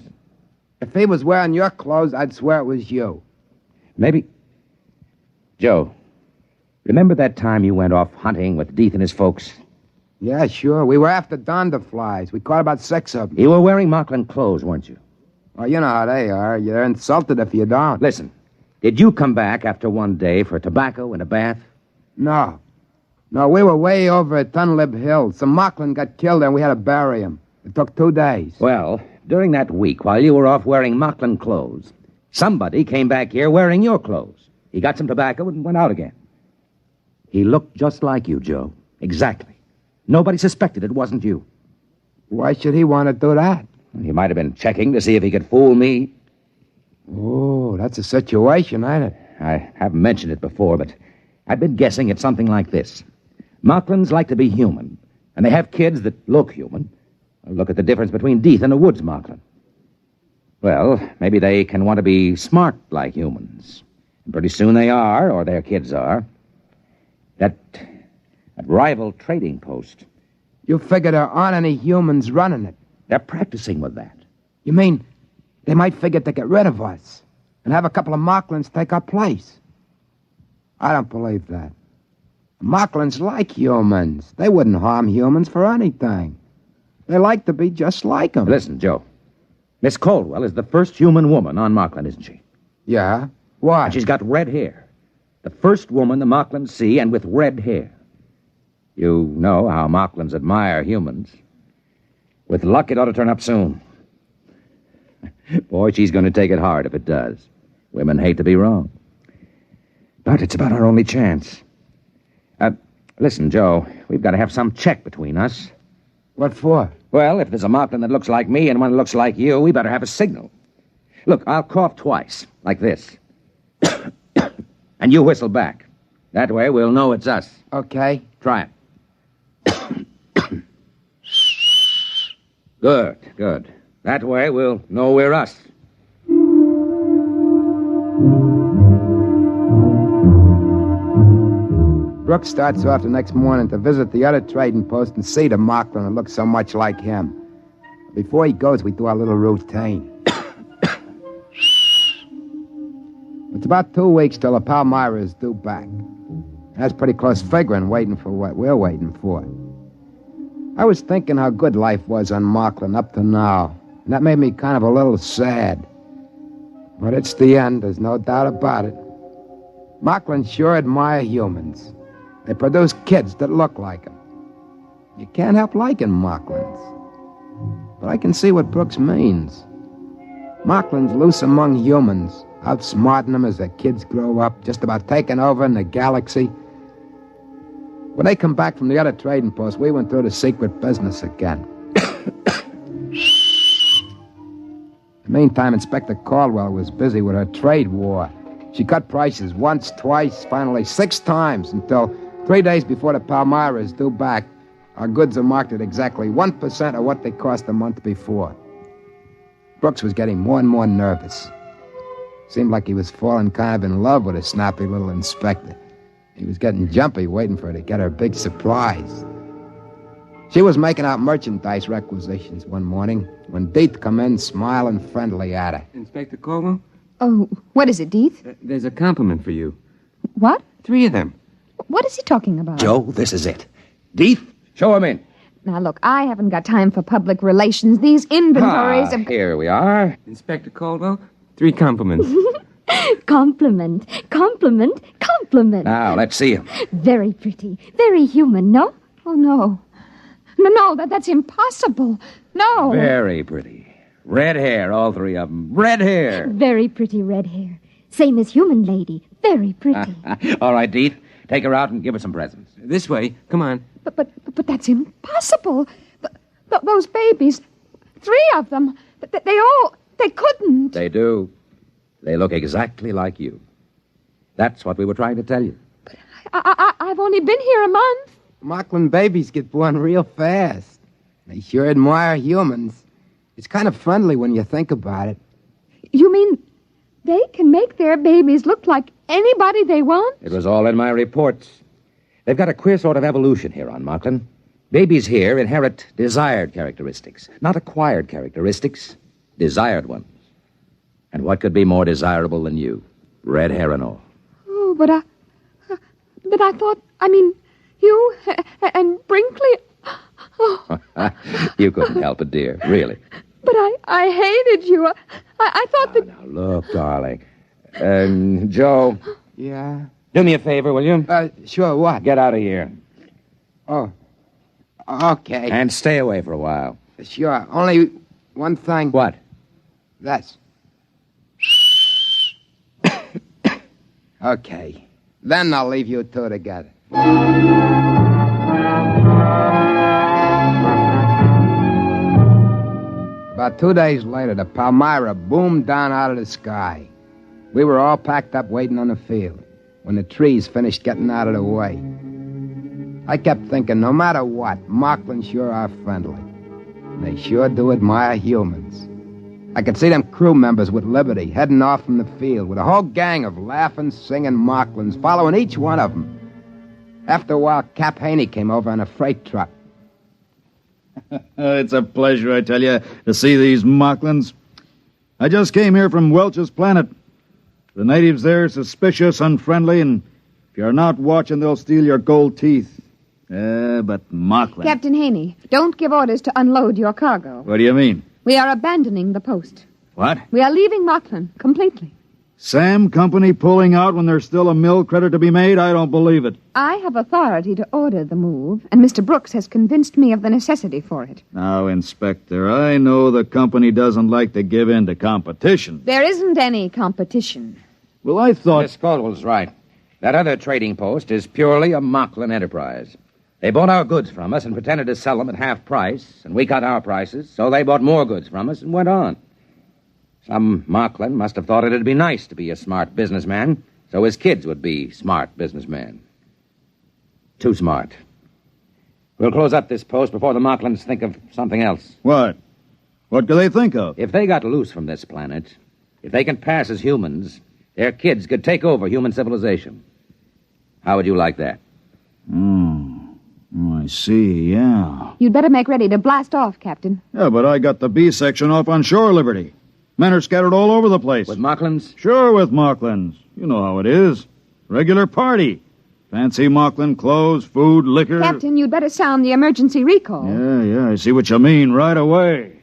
If he was wearing your clothes, I'd swear it was you. Maybe. Joe, remember that time you went off hunting with Deeth and his folks? Yeah, sure. We were after donderflies. We caught about 6 of them. You were wearing Moklin clothes, weren't you? Well, you know how they are. You're insulted if you don't. Listen, did you come back after one day for tobacco and a bath? No. No, we were way over at Tunlib Hill. Some Moklin got killed and we had to bury him. It took 2 days. Well, during that week, while you were off wearing Moklin clothes, somebody came back here wearing your clothes. He got some tobacco and went out again. He looked just like you, Joe. Exactly. Nobody suspected it wasn't you. Why should he want to do that? He might have been checking to see if he could fool me. Oh, that's a situation, ain't it? I haven't mentioned it before, but I've been guessing it's something like this. Moklins like to be human, and they have kids that look human. Look at the difference between Deeth and a woods Moklin. Well, maybe they can want to be smart like humans. And pretty soon they are, or their kids are. That rival trading post. You figure there aren't any humans running it. They're practicing with that. You mean they might figure to get rid of us and have a couple of Moklins take our place? I don't believe that. Moklins like humans. They wouldn't harm humans for anything. They like to be just like them. Listen, Joe. Miss Caldwell is the first human woman on Moklin, isn't she? Yeah? Why? And she's got red hair. The first woman the Moklins see, and with red hair. You know how Moklins admire humans. With luck, it ought to turn up soon. Boy, she's going to take it hard if it does. Women hate to be wrong. But it's about our only chance. Listen, Joe, we've got to have some check between us. What for? Well, if there's a Moklin that looks like me and one that looks like you, we better have a signal. Look, I'll cough twice, like this. And you whistle back. That way we'll know it's us. Okay. Try it. Good, good. That way we'll know we're us. Brooks starts off the next morning to visit the other trading post and see the Moklin that looks so much like him. Before he goes, we do our little routine. It's about 2 weeks till the Palmyra is due back. That's pretty close figuring, waiting for what we're waiting for. I was thinking how good life was on Moklin up to now, and that made me kind of a little sad. But it's the end, there's no doubt about it. Moklin sure admire humans. They produce kids that look like them. You can't help liking Moklins. But I can see what Brooks means. Moklin's loose among humans, outsmarting them as their kids grow up, just about taking over in the galaxy. When they come back from the other trading post, we went through the secret business again. In the meantime, Inspector Caldwell was busy with her trade war. She cut prices once, twice, finally 6 times, until 3 days before the Palmyra is due back, our goods are marked at exactly 1% of what they cost a month before. Brooks was getting more and more nervous. Seemed like he was falling kind of in love with a snappy little inspector. He was getting jumpy, waiting for her to get her big surprise. She was making out merchandise requisitions one morning when Deeth come in, smiling friendly at her. Inspector Caldwell? Oh, what is it, Deeth? There's a compliment for you. What? 3 of them. What is he talking about? Joe, this is it. Deeth, show him in. Now, look, I haven't got time for public relations. These inventories of... Here we are. Inspector Caldwell, 3 compliments. Compliment, compliment, compliment. Now, let's see him. Very pretty, very human, no? Oh, no. No, that's impossible. No. Very pretty. Red hair, all 3 of them. Red hair. Very pretty red hair. Same as human lady. Very pretty. All right, Deeth. Take her out and give her some presents. This way. Come on. But that's impossible. Those babies, 3 of them, they couldn't. They do. They look exactly like you. That's what we were trying to tell you. I've only been here a month. Moklin babies get born real fast. They sure admire humans. It's kind of friendly when you think about it. You mean they can make their babies look like anybody they want? It was all in my reports. They've got a queer sort of evolution here on Moklin. Babies here inherit desired characteristics, not acquired characteristics, desired ones. And what could be more desirable than you? Red hair and all. Oh, but I thought, you and Brinkley... Oh. You couldn't help it, dear, really. But I hated you. I thought that... Now, look, darling. Joe. Yeah? Do me a favor, will you? Sure, what? Get out of here. Oh, okay. And stay away for a while. Sure, only one thing. What? This. Okay. Then I'll leave you 2 together. About 2 days later, the Palmyra boomed down out of the sky. We were all packed up waiting on the field when the trees finished getting out of the way. I kept thinking, no matter what, Moklin sure are friendly. They sure do admire humans. I could see them crew members with Liberty heading off from the field with a whole gang of laughing, singing Moklins following each one of them. After a while, Cap Haney came over on a freight truck. It's a pleasure, I tell you, to see these Moklins. I just came here from Welch's planet. The natives there are suspicious, unfriendly, and if you're not watching, they'll steal your gold teeth. But Moklin... Captain Haney, don't give orders to unload your cargo. What do you mean? We are abandoning the post. What? We are leaving Moklin completely. Sam Company pulling out when there's still a mill credit to be made? I don't believe it. I have authority to order the move, and Mr. Brooks has convinced me of the necessity for it. Now, Inspector, I know the company doesn't like to give in to competition. There isn't any competition. Well, I thought... Miss Caldwell's right. That other trading post is purely a Moklin enterprise. They bought our goods from us and pretended to sell them at half price, and we cut our prices, so they bought more goods from us and went on. Some Moklin must have thought it'd be nice to be a smart businessman, so his kids would be smart businessmen. Too smart. We'll close up this post before the Moklins think of something else. What? What do they think of? If they got loose from this planet, if they can pass as humans, their kids could take over human civilization. How would you like that? I see, yeah. You'd better make ready to blast off, Captain. Yeah, but I got the B section off on shore Liberty. Men are scattered all over the place. With Moklins? Sure, with Moklins. You know how it is. Regular party. Fancy Moklin clothes, food, liquor. Captain, you'd better sound the emergency recall. Yeah, I see what you mean right away.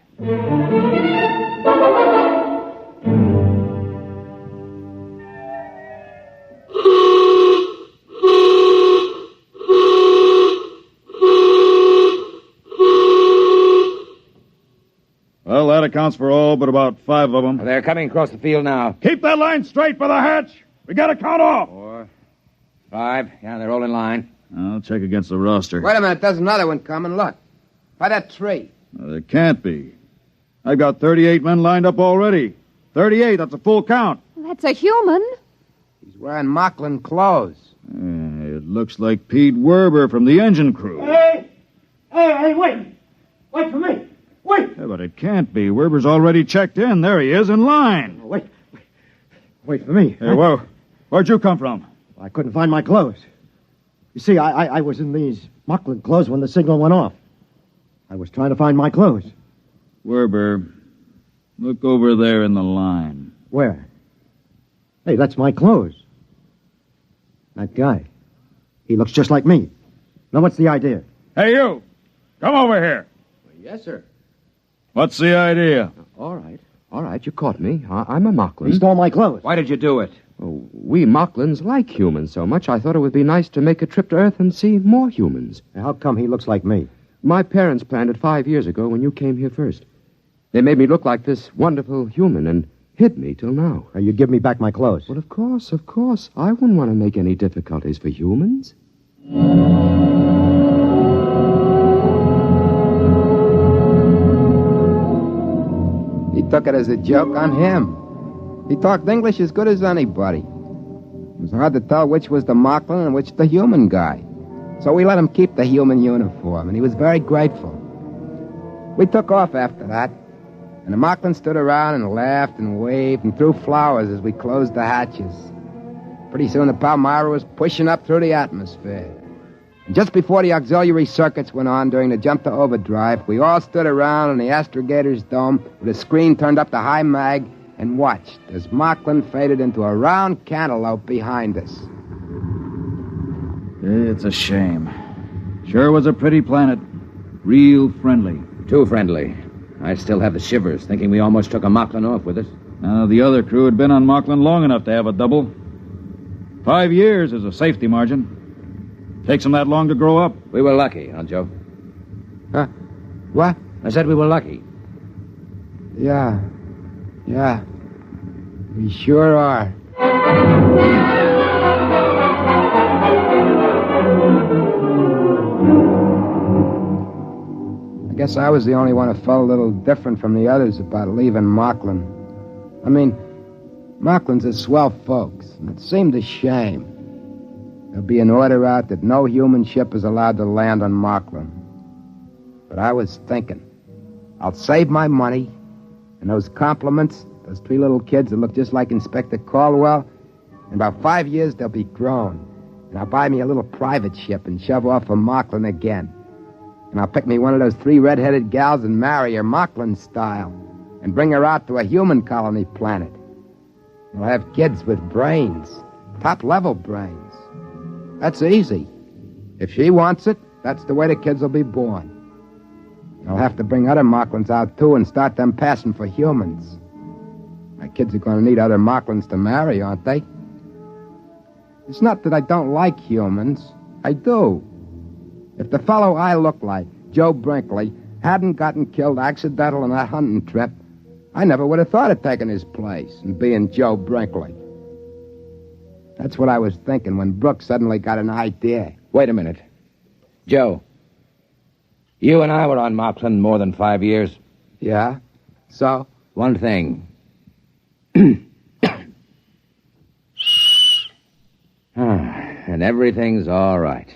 Well, that accounts for all but about 5 of them. They're coming across the field now. Keep that line straight for the hatch. We got to count off. 4, 5. Yeah, they're all in line. I'll check against the roster. Wait a minute, there's another one coming. Look. By that tree. There can't be. I've got 38 men lined up already. 38, that's a full count. That's a human. He's wearing Moklin clothes. It looks like Pete Werber from the engine crew. Hey, wait. Wait for me. Wait. Yeah, but it can't be. Werber's already checked in. There he is, in line. Wait for me. Hey, where'd you come from? I couldn't find my clothes. You see, I was in these Moklin clothes when the signal went off. I was trying to find my clothes. Werber, look over there in the line. Where? Hey, that's my clothes. That guy. He looks just like me. Now, what's the idea? Hey, you! Come over here. Yes, sir. What's the idea? All right, you caught me. I'm a Moklin. He stole my clothes. Why did you do it? Oh, we Moklins like humans so much, I thought it would be nice to make a trip to Earth and see more humans. How come he looks like me? My parents planned it 5 years ago when you came here first. They made me look like this wonderful human and hid me till now. You give me back my clothes. Well, of course. I wouldn't want to make any difficulties for humans. He took it as a joke on him. He talked English as good as anybody. It was hard to tell which was the Moklin and which the human guy. So we let him keep the human uniform, and he was very grateful. We took off after that, and the Moklin stood around and laughed and waved and threw flowers as we closed the hatches. Pretty soon the Palmyra was pushing up through the atmosphere. And just before the auxiliary circuits went on during the jump to overdrive, we all stood around in the astrogator's dome with a screen turned up to high mag and watched as Moklin faded into a round cantaloupe behind us. It's a shame. Sure was a pretty planet. Real friendly. Too friendly. I still have the shivers, thinking we almost took a Moklin off with us. The other crew had been on Moklin long enough to have a double. 5 years is a safety margin. Takes them that long to grow up. We were lucky, huh, Joe? Huh? What? I said we were lucky. Yeah. We sure are. I guess I was the only one who felt a little different from the others about leaving Moklin. I mean, Moklin's are swell folks, and it seemed a shame. There'll be an order out that no human ship is allowed to land on Moklin. But I was thinking, I'll save my money, And those compliments, those 3 little kids that look just like Inspector Caldwell, in about 5 years, they'll be grown. And I'll buy me a little private ship and shove off for Moklin again. And I'll pick me one of those 3 red-headed gals and marry her Moklin style and bring her out to a human colony planet. We'll have kids with brains, top-level brains. That's easy. If she wants it, that's the way the kids will be born. I'll have to bring other Moklins out, too, and start them passing for humans. My kids are going to need other Moklins to marry, aren't they? It's not that I don't like humans. I do. If the fellow I look like, Joe Brinkley, hadn't gotten killed accidental on that hunting trip, I never would have thought of taking his place and being Joe Brinkley. That's what I was thinking when Brooks suddenly got an idea. Wait a minute. Joe, you and I were on Moklin more than 5 years. Yeah? So? One thing. And everything's all right.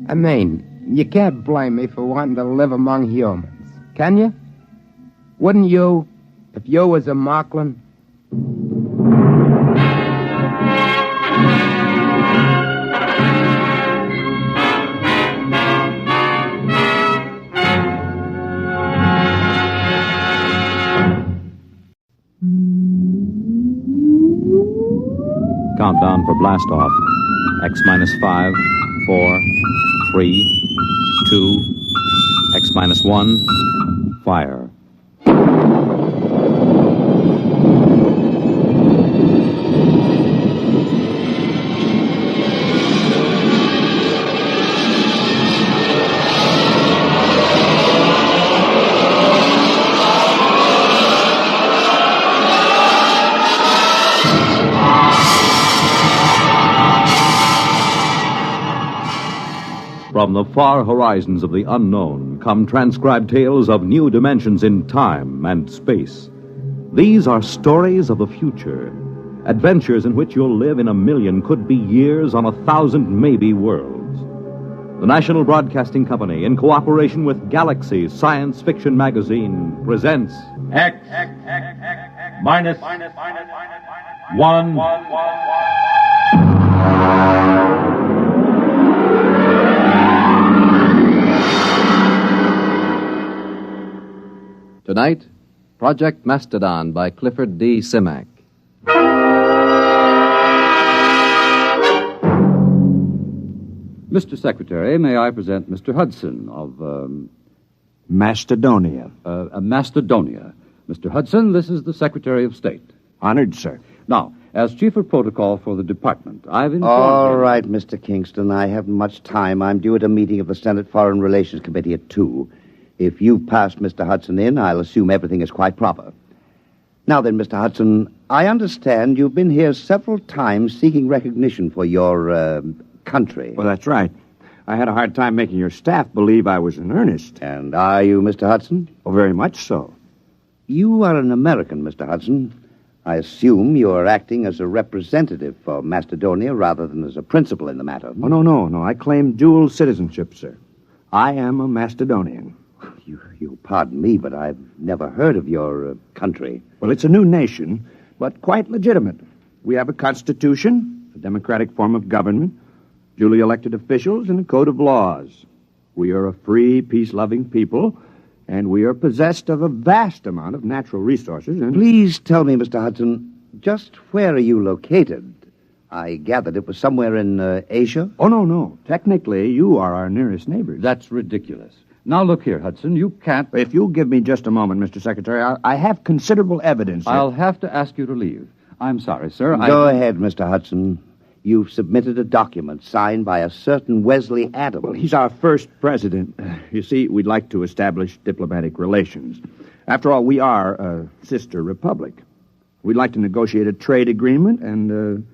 I mean, you can't blame me for wanting to live among humans, can you? Wouldn't you, if you was a Moklin? Countdown for blast off. X minus 5, 4, 3, 2, X minus 1, fire. From the far horizons of the unknown come transcribed tales of new dimensions in time and space. These are stories of the future, adventures in which you'll live in 1,000,000, could be years, on 1,000 maybe worlds. The National Broadcasting Company, in cooperation with Galaxy Science Fiction Magazine, presents X minus 1. Tonight, Project Mastadon by Clifford D. Simak. Mr. Secretary, may I present Mr. Hudson of, Macedonia. Macedonia. Mr. Hudson, this is the Secretary of State. Honored, sir. Now, as Chief of Protocol for the Department, I've informed All him... right, Mr. Kingston. I haven't much time. I'm due at a meeting of the Senate Foreign Relations Committee at 2. If you've passed Mr. Hudson in, I'll assume everything is quite proper. Now then, Mr. Hudson, I understand you've been here several times seeking recognition for your, country. Well, that's right. I had a hard time making your staff believe I was in earnest. And are you, Mr. Hudson? Oh, very much so. You are an American, Mr. Hudson. I assume you are acting as a representative for Macedonia rather than as a principal in the matter. Oh, no. I claim dual citizenship, sir. I am a Macedonian. You pardon me, but I've never heard of your country. Well, it's a new nation, but quite legitimate. We have a constitution, a democratic form of government, duly elected officials, and a code of laws. We are a free, peace-loving people, and we are possessed of a vast amount of natural resources. And Please tell me, Mr. Hudson, just where are you located? I gathered it was somewhere in Asia? Oh, no. Technically, you are our nearest neighbors. That's ridiculous. Now, look here, Hudson, you can't... If you'll give me just a moment, Mr. Secretary, I have considerable evidence. I'll have to ask you to leave. I'm sorry, sir. Go ahead, Mr. Hudson. You've submitted a document signed by a certain Wesley Adams. Well, he's our first president. You see, we'd like to establish diplomatic relations. After all, we are a sister republic. We'd like to negotiate a trade agreement, and,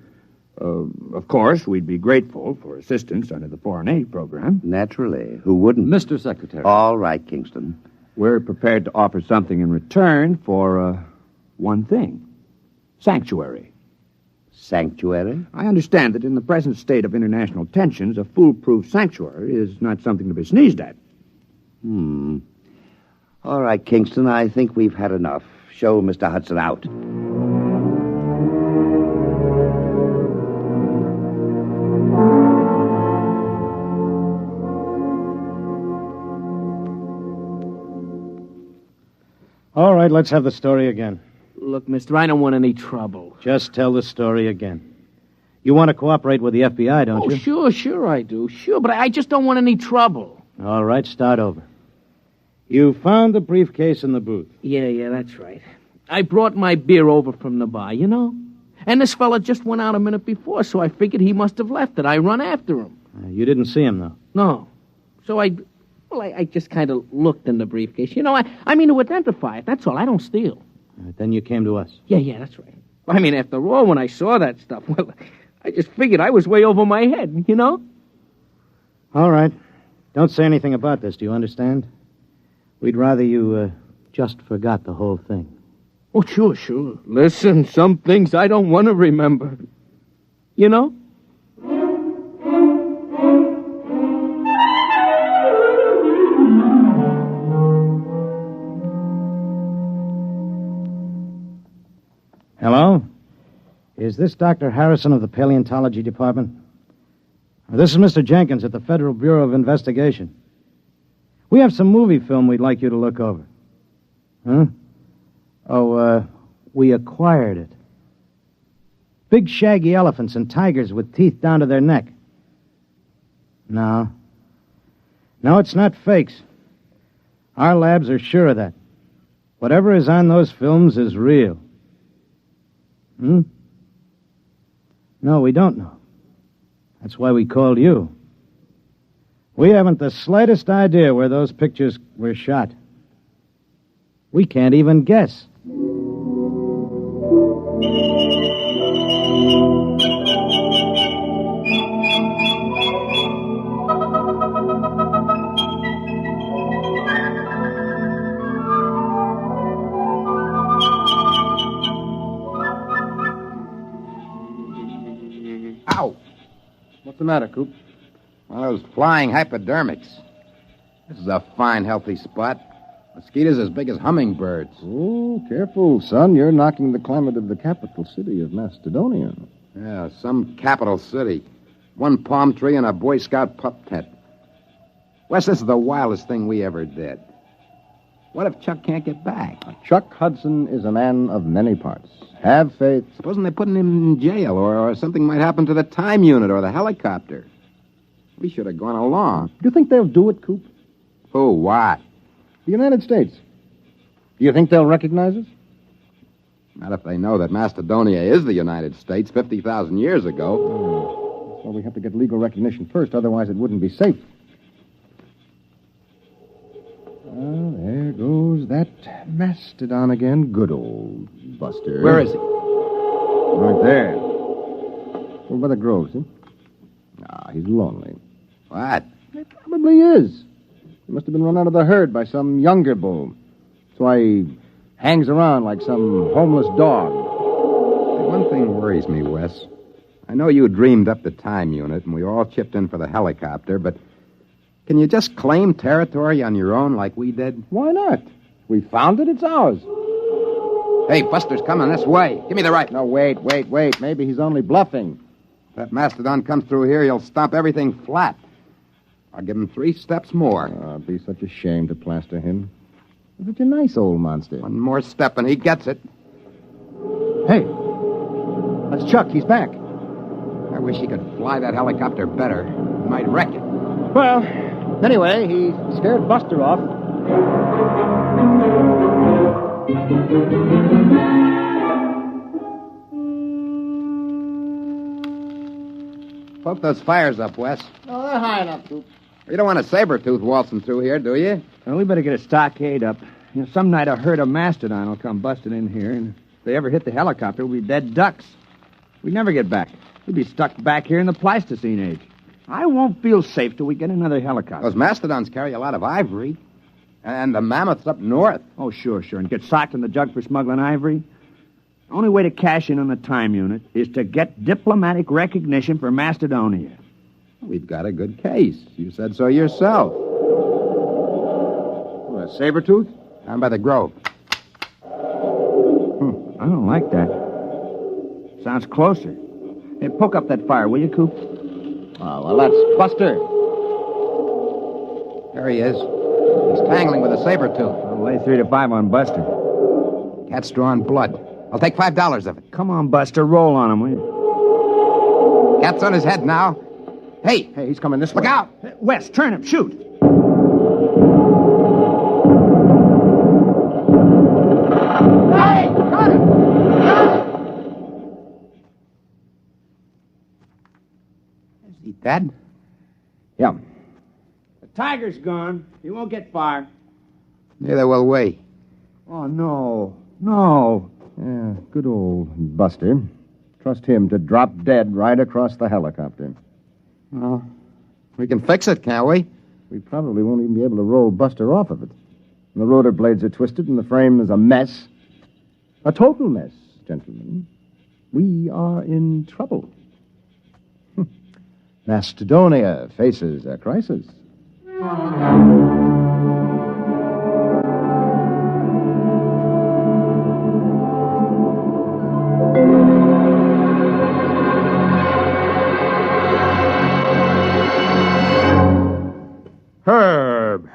of course, we'd be grateful for assistance under the foreign aid program. Naturally. Who wouldn't? Mr. Secretary. All right, Kingston. We're prepared to offer something in return for, one thing. Sanctuary. Sanctuary? I understand that in the present state of international tensions, a foolproof sanctuary is not something to be sneezed at. All right, Kingston, I think we've had enough. Show Mr. Hudson out. All right, let's have the story again. Look, mister, I don't want any trouble. Just tell the story again. You want to cooperate with the FBI, don't you? Sure I do. Sure, but I just don't want any trouble. All right, start over. You found the briefcase in the booth. Yeah, that's right. I brought my beer over from the bar, you know? And this fella just went out a minute before, so I figured he must have left it. I run after him. You didn't see him, though? No. So I just kind of looked in the briefcase. You know, I mean to identify it. That's all. I don't steal. Then you came to us. Yeah, that's right. I mean, after all, when I saw that stuff, well, I just figured I was way over my head, you know? All right. Don't say anything about this, do you understand? We'd rather you just forgot the whole thing. Oh, sure. Listen, some things I don't want to remember. You know? Hello? Is this Dr. Harrison of the Paleontology Department? This is Mr. Jenkins at the Federal Bureau of Investigation. We have some movie film we'd like you to look over. Huh? Oh, we acquired it. Big shaggy elephants and tigers with teeth down to their neck. No, it's not fakes. Our labs are sure of that. Whatever is on those films is real. No, we don't know. That's why we called you. We haven't the slightest idea where those pictures were shot. We can't even guess. Ow! What's the matter, Coop? One of those flying hypodermics. This is a fine, healthy spot. Mosquitoes as big as hummingbirds. Oh, careful, son. You're knocking the climate of the capital city of Macedonia. Yeah, some capital city. One palm tree and a Boy Scout pup tent. Wes, this is the wildest thing we ever did. What if Chuck can't get back? Chuck Hudson is a man of many parts. Have faith. Supposing they're putting him in jail, or something might happen to the time unit or the helicopter. We should have gone along. Do you think they'll do it, Coop? Who? What? The United States. Do you think they'll recognize us? Not if they know that Macedonia is the United States 50,000 years ago. Well, we have to get legal recognition first, otherwise it wouldn't be safe. Well, there goes that Mastadon again. Good old Buster. Where is he? Right there. Over by the grove, see? He's lonely. What? He probably is. He must have been run out of the herd by some younger bull. That's why he hangs around like some homeless dog. One thing worries me, Wes. I know you dreamed up the time unit, and we all chipped in for the helicopter, but can you just claim territory on your own like we did? Why not? We found it, it's ours. Hey, Buster's coming this way. Give me the right. No, wait. Maybe he's only bluffing. If that Mastodon comes through here, he'll stomp everything flat. I'll give him 3 steps more. It'd be such a shame to plaster him. He's such a nice old monster. One more step and he gets it. Hey, that's Chuck. He's back. I wish he could fly that helicopter better. He might wreck it. Well, anyway, he scared Buster off. Poke those fires up, Wes. No, they're high enough, Coop. You don't want a saber-tooth waltzing through here, do you? Well, we better get a stockade up. You know, some night a herd of Mastadon will come busting in here, and if they ever hit the helicopter, we'll be dead ducks. We'd never get back. We'd be stuck back here in the Pleistocene age. I won't feel safe till we get another helicopter. Those Mastodons carry a lot of ivory. And the mammoths up north. Oh, sure. And get socked in the jug for smuggling ivory. Only way to cash in on the time unit is to get diplomatic recognition for Macedonia. We've got a good case. You said so yourself. What, a saber-tooth? Down by the Grove. I don't like that. Sounds closer. Hey, poke up that fire, will you, Coop? Oh, well, that's Buster. There he is. He's tangling with a saber-tooth. I'll lay 3 to 5 on Buster. Cat's drawing blood. I'll take $5 of it. Come on, Buster. Roll on him, will you? Cat's on his head now. Hey, he's coming this way. Look out! Wes, turn him. Shoot. Hey! Got him! Is he dead? Yeah. The tiger's gone. He won't get far. Neither will we. Oh, no. No. Yeah, good old Buster. Trust him to drop dead right across the helicopter. Well, we can fix it, can't we? We probably won't even be able to roll Buster off of it. The rotor blades are twisted and the frame is a mess. A total mess, gentlemen. We are in trouble. Macedonia faces a crisis.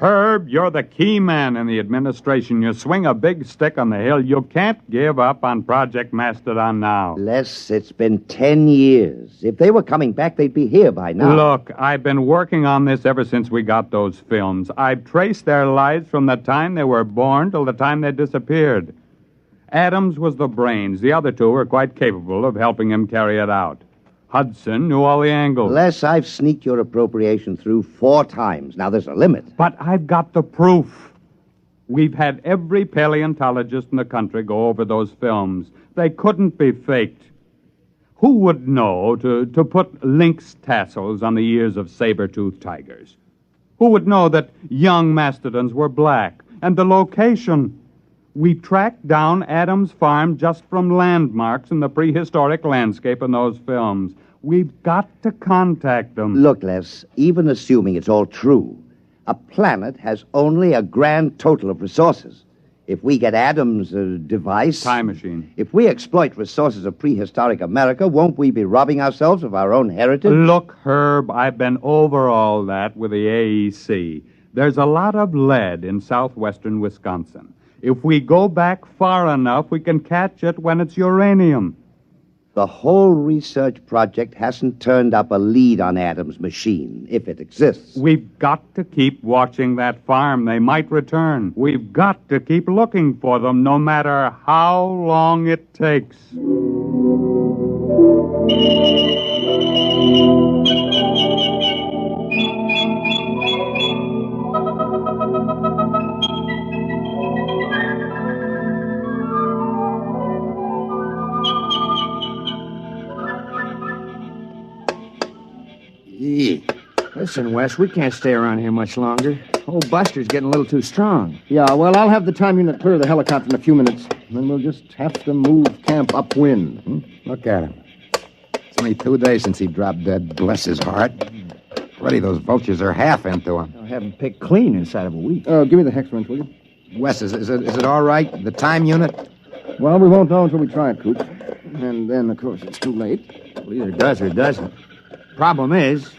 Herb, you're the key man in the administration. You swing a big stick on the hill. You can't give up on Project Mastadon now. Les, it's been 10 years. If they were coming back, they'd be here by now. Look, I've been working on this ever since we got those films. I've traced their lives from the time they were born till the time they disappeared. Adams was the brains. The other two were quite capable of helping him carry it out. Hudson knew all the angles. Les, I've sneaked your appropriation through 4 times. Now, there's a limit. But I've got the proof. We've had every paleontologist in the country go over those films. They couldn't be faked. Who would know to put lynx tassels on the ears of saber-toothed tigers? Who would know that young mastodons were black? And the location. We tracked down Adams' farm just from landmarks in the prehistoric landscape in those films. We've got to contact them. Look, Les, even assuming it's all true, a planet has only a grand total of resources. If we get Adams' device... Time machine. If we exploit resources of prehistoric America, won't we be robbing ourselves of our own heritage? Look, Herb, I've been over all that with the AEC. There's a lot of lead in southwestern Wisconsin. If we go back far enough, we can catch it when it's uranium. The whole research project hasn't turned up a lead on Adams' machine, if it exists. We've got to keep watching that farm. They might return. We've got to keep looking for them, no matter how long it takes. Listen, Wes, we can't stay around here much longer. Old Buster's getting a little too strong. Yeah, well, I'll have the time unit clear the helicopter in a few minutes. Then we'll just have to move camp upwind. Look at him. It's only 2 days since he dropped dead. Bless his heart. Already those vultures are half into him. I'll have him picked clean inside of a week. Oh, give me the hex wrench, will you? Wes, is it all right? The time unit? Well, we won't know until we try it, Coop. And then, of course, it's too late. Well, either does or it doesn't. Problem is,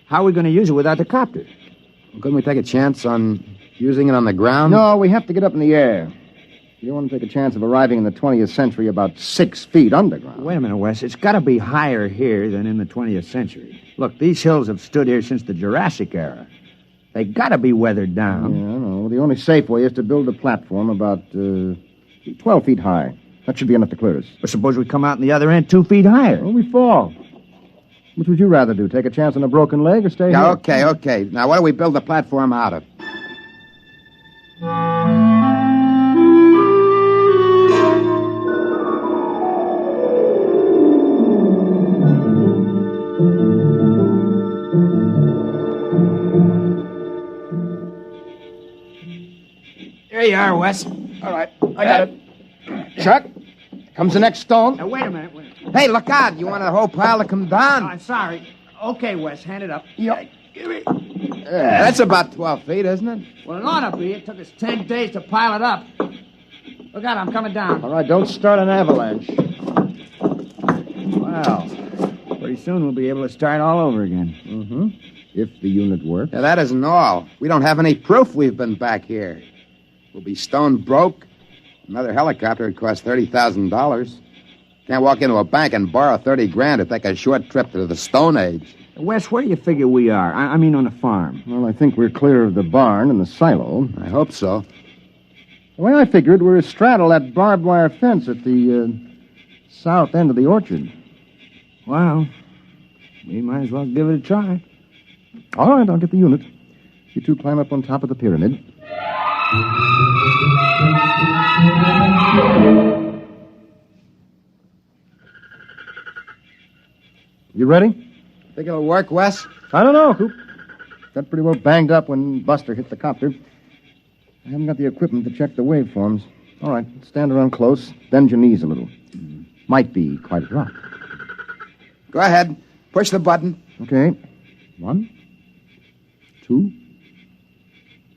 how are we going to use it without the copter? Couldn't we take a chance on using it on the ground? No, we have to get up in the air. You don't want to take a chance of arriving in the 20th century about 6 feet underground. Wait a minute, Wes. It's got to be higher here than in the 20th century. Look, these hills have stood here since the Jurassic era. They got to be weathered down. Yeah, I know. The only safe way is to build a platform about 12 feet high. That should be enough to clear us. But suppose we come out on the other end 2 feet higher. Well, we fall. Which would you rather do? Take a chance on a broken leg or stay here? Okay. Now, what do we build the platform out of? There you are, Wes. All right, I got it. Chuck, Comes the next stone. Now, wait a minute. Hey, look out. You want the whole pile to come down? I'm sorry. Okay, Wes, hand it up. Yep. That's about 12 feet, isn't it? Well, it ought to be. It took us 10 days to pile it up. Look out, I'm coming down. All right, don't start an avalanche. Well, pretty soon we'll be able to start all over again. Mm-hmm. If the unit works. Yeah, that isn't all. We don't have any proof we've been back here. We'll be stone broke. Another helicopter would cost $30,000. Can't walk into a bank and borrow $30,000 to take a short trip to the Stone Age. Wes, where do you figure we are? I mean on the farm. Well, I think we're clear of the barn and the silo. I hope so. The way I figured, we're astraddle that barbed wire fence at the south end of the orchard. Well, we might as well give it a try. All right, I'll get the unit. You two climb up on top of the pyramid. You ready? Think it'll work, Wes? I don't know, Coop. Got pretty well banged up when Buster hit the copter. I haven't got the equipment to check the waveforms. All right, stand around close. Bend your knees a little. Might be quite a drop. Go ahead. Push the button. Okay. 1, 2,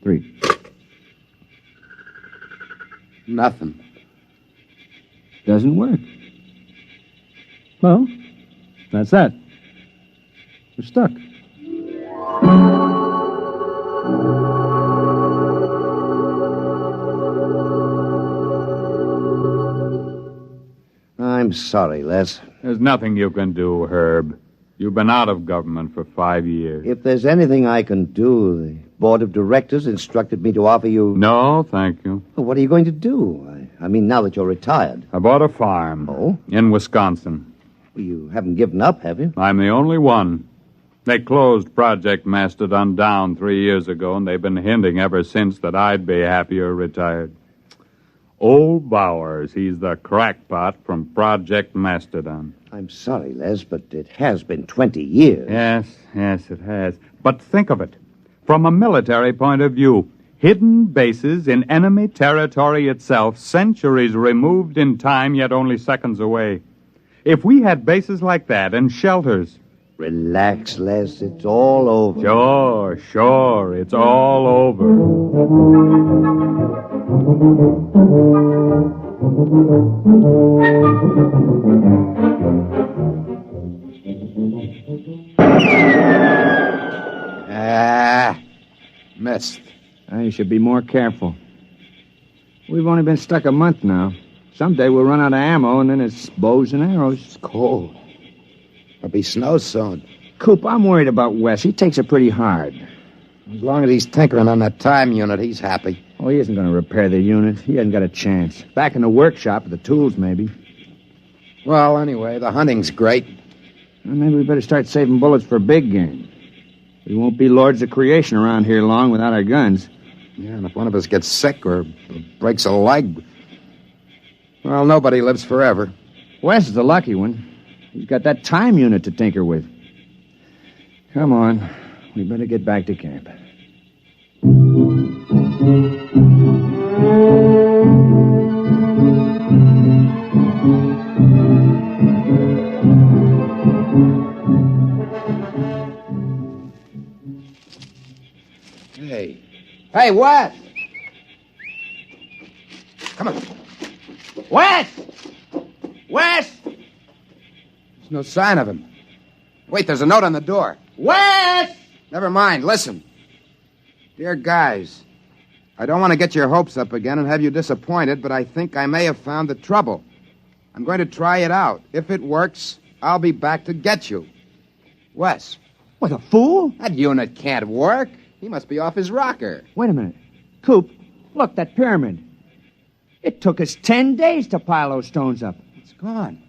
3. Nothing. Doesn't work. Well, that's that. We're stuck. I'm sorry, Les. There's nothing you can do, Herb. You've been out of government for 5 years. If there's anything I can do, the board of directors instructed me to offer you... No, thank you. Well, what are you going to do? I mean, now that you're retired. I bought a farm. Oh? In Wisconsin. Well, you haven't given up, have you? I'm the only one. They closed Project Mastadon down 3 years ago, and they've been hinting ever since that I'd be happier retired. Old Bowers, he's the crackpot from Project Mastadon. I'm sorry, Les, but it has been 20 years. Yes, it has. But think of it. From a military point of view, hidden bases in enemy territory itself, centuries removed in time, yet only seconds away. If we had bases like that and shelters... Relax, Les. It's all over. Sure. It's all over. Missed. You should be more careful. We've only been stuck a month now. Someday we'll run out of ammo, and then it's bows and arrows. It's cold. There'll be snow soon. Coop, I'm worried about Wes. He takes it pretty hard. As long as he's tinkering on that time unit, he's happy. Oh, he isn't going to repair the unit. He hasn't got a chance. Back in the workshop with the tools, maybe. Well, anyway, the hunting's great. Well, maybe we better start saving bullets for big game. We won't be lords of creation around here long without our guns. Yeah, and if one of us gets sick or breaks a leg, well, nobody lives forever. Wes is the lucky one. He's got that time unit to tinker with. Come on. We better get back to camp. Hey, Wes! Come on. Wes! Wes! There's no sign of him. Wait, there's a note on the door. Wes! Never mind, listen. Dear guys, I don't want to get your hopes up again and have you disappointed, but I think I may have found the trouble. I'm going to try it out. If it works, I'll be back to get you. Wes. What, a fool? That unit can't work. He must be off his rocker. Wait a minute. Coop, look, that pyramid. It took us 10 days to pile those stones up. It's gone.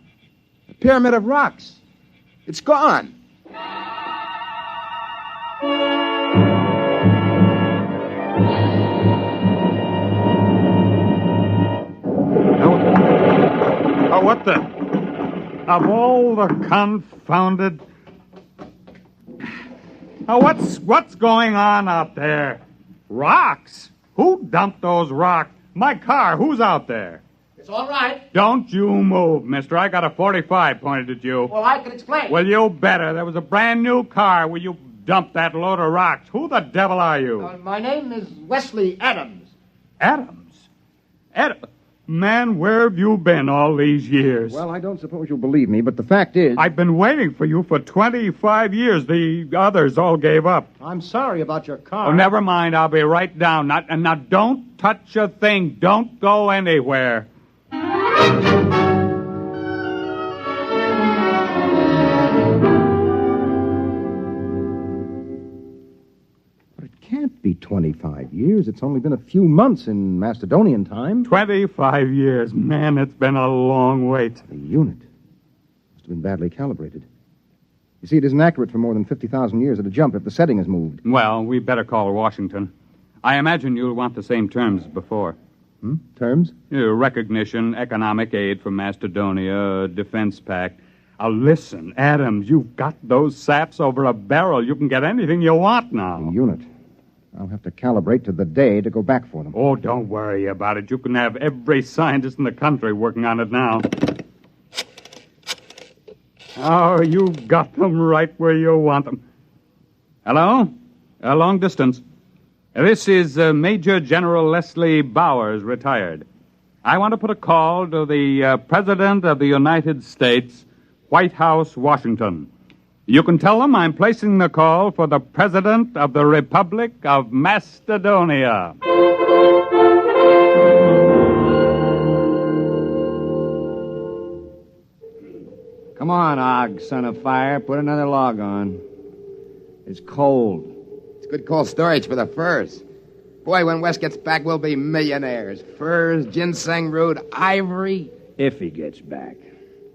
The pyramid of rocks. It's gone. Oh, what the... Of all the confounded... Oh, what's going on out there? Rocks? Who dumped those rocks? My car, who's out there? It's all right. Don't you move, mister. I got a 45 pointed at you. Well, I can explain. Well, you better. There was a brand new car where you dumped that load of rocks. Who the devil are you? My name is Wesley Adams. Adams? Man, where have you been all these years? Well, I don't suppose you'll believe me, but the fact is... I've been waiting for you for 25 years. The others all gave up. I'm sorry about your car. Oh, never mind. I'll be right down. Now, don't touch a thing. Don't go anywhere. Can't be 25 years. It's only been a few months in Mastadonian time. 25 years. Man, it's been a long wait. The unit must have been badly calibrated. You see, it isn't accurate for more than 50,000 years at a jump if the setting is moved. Well, we better call Washington. I imagine you'll want the same terms as before. Terms? Recognition, economic aid from Macedonia, defense pact. Now, listen, Adams, you've got those saps over a barrel. You can get anything you want now. The unit. I'll have to calibrate to the day to go back for them. Oh, don't worry about it. You can have every scientist in the country working on it now. Oh, you've got them right where you want them. Hello? Long distance. This is Major General Leslie Bowers, retired. I want to put a call to the President of the United States, White House, Washington. You can tell them I'm placing the call for the President of the Republic of Macedonia. Come on, Og, son of fire. Put another log on. It's cold. It's good cold storage for the furs. Boy, when Wes gets back, we'll be millionaires. Furs, ginseng root, ivory. If he gets back.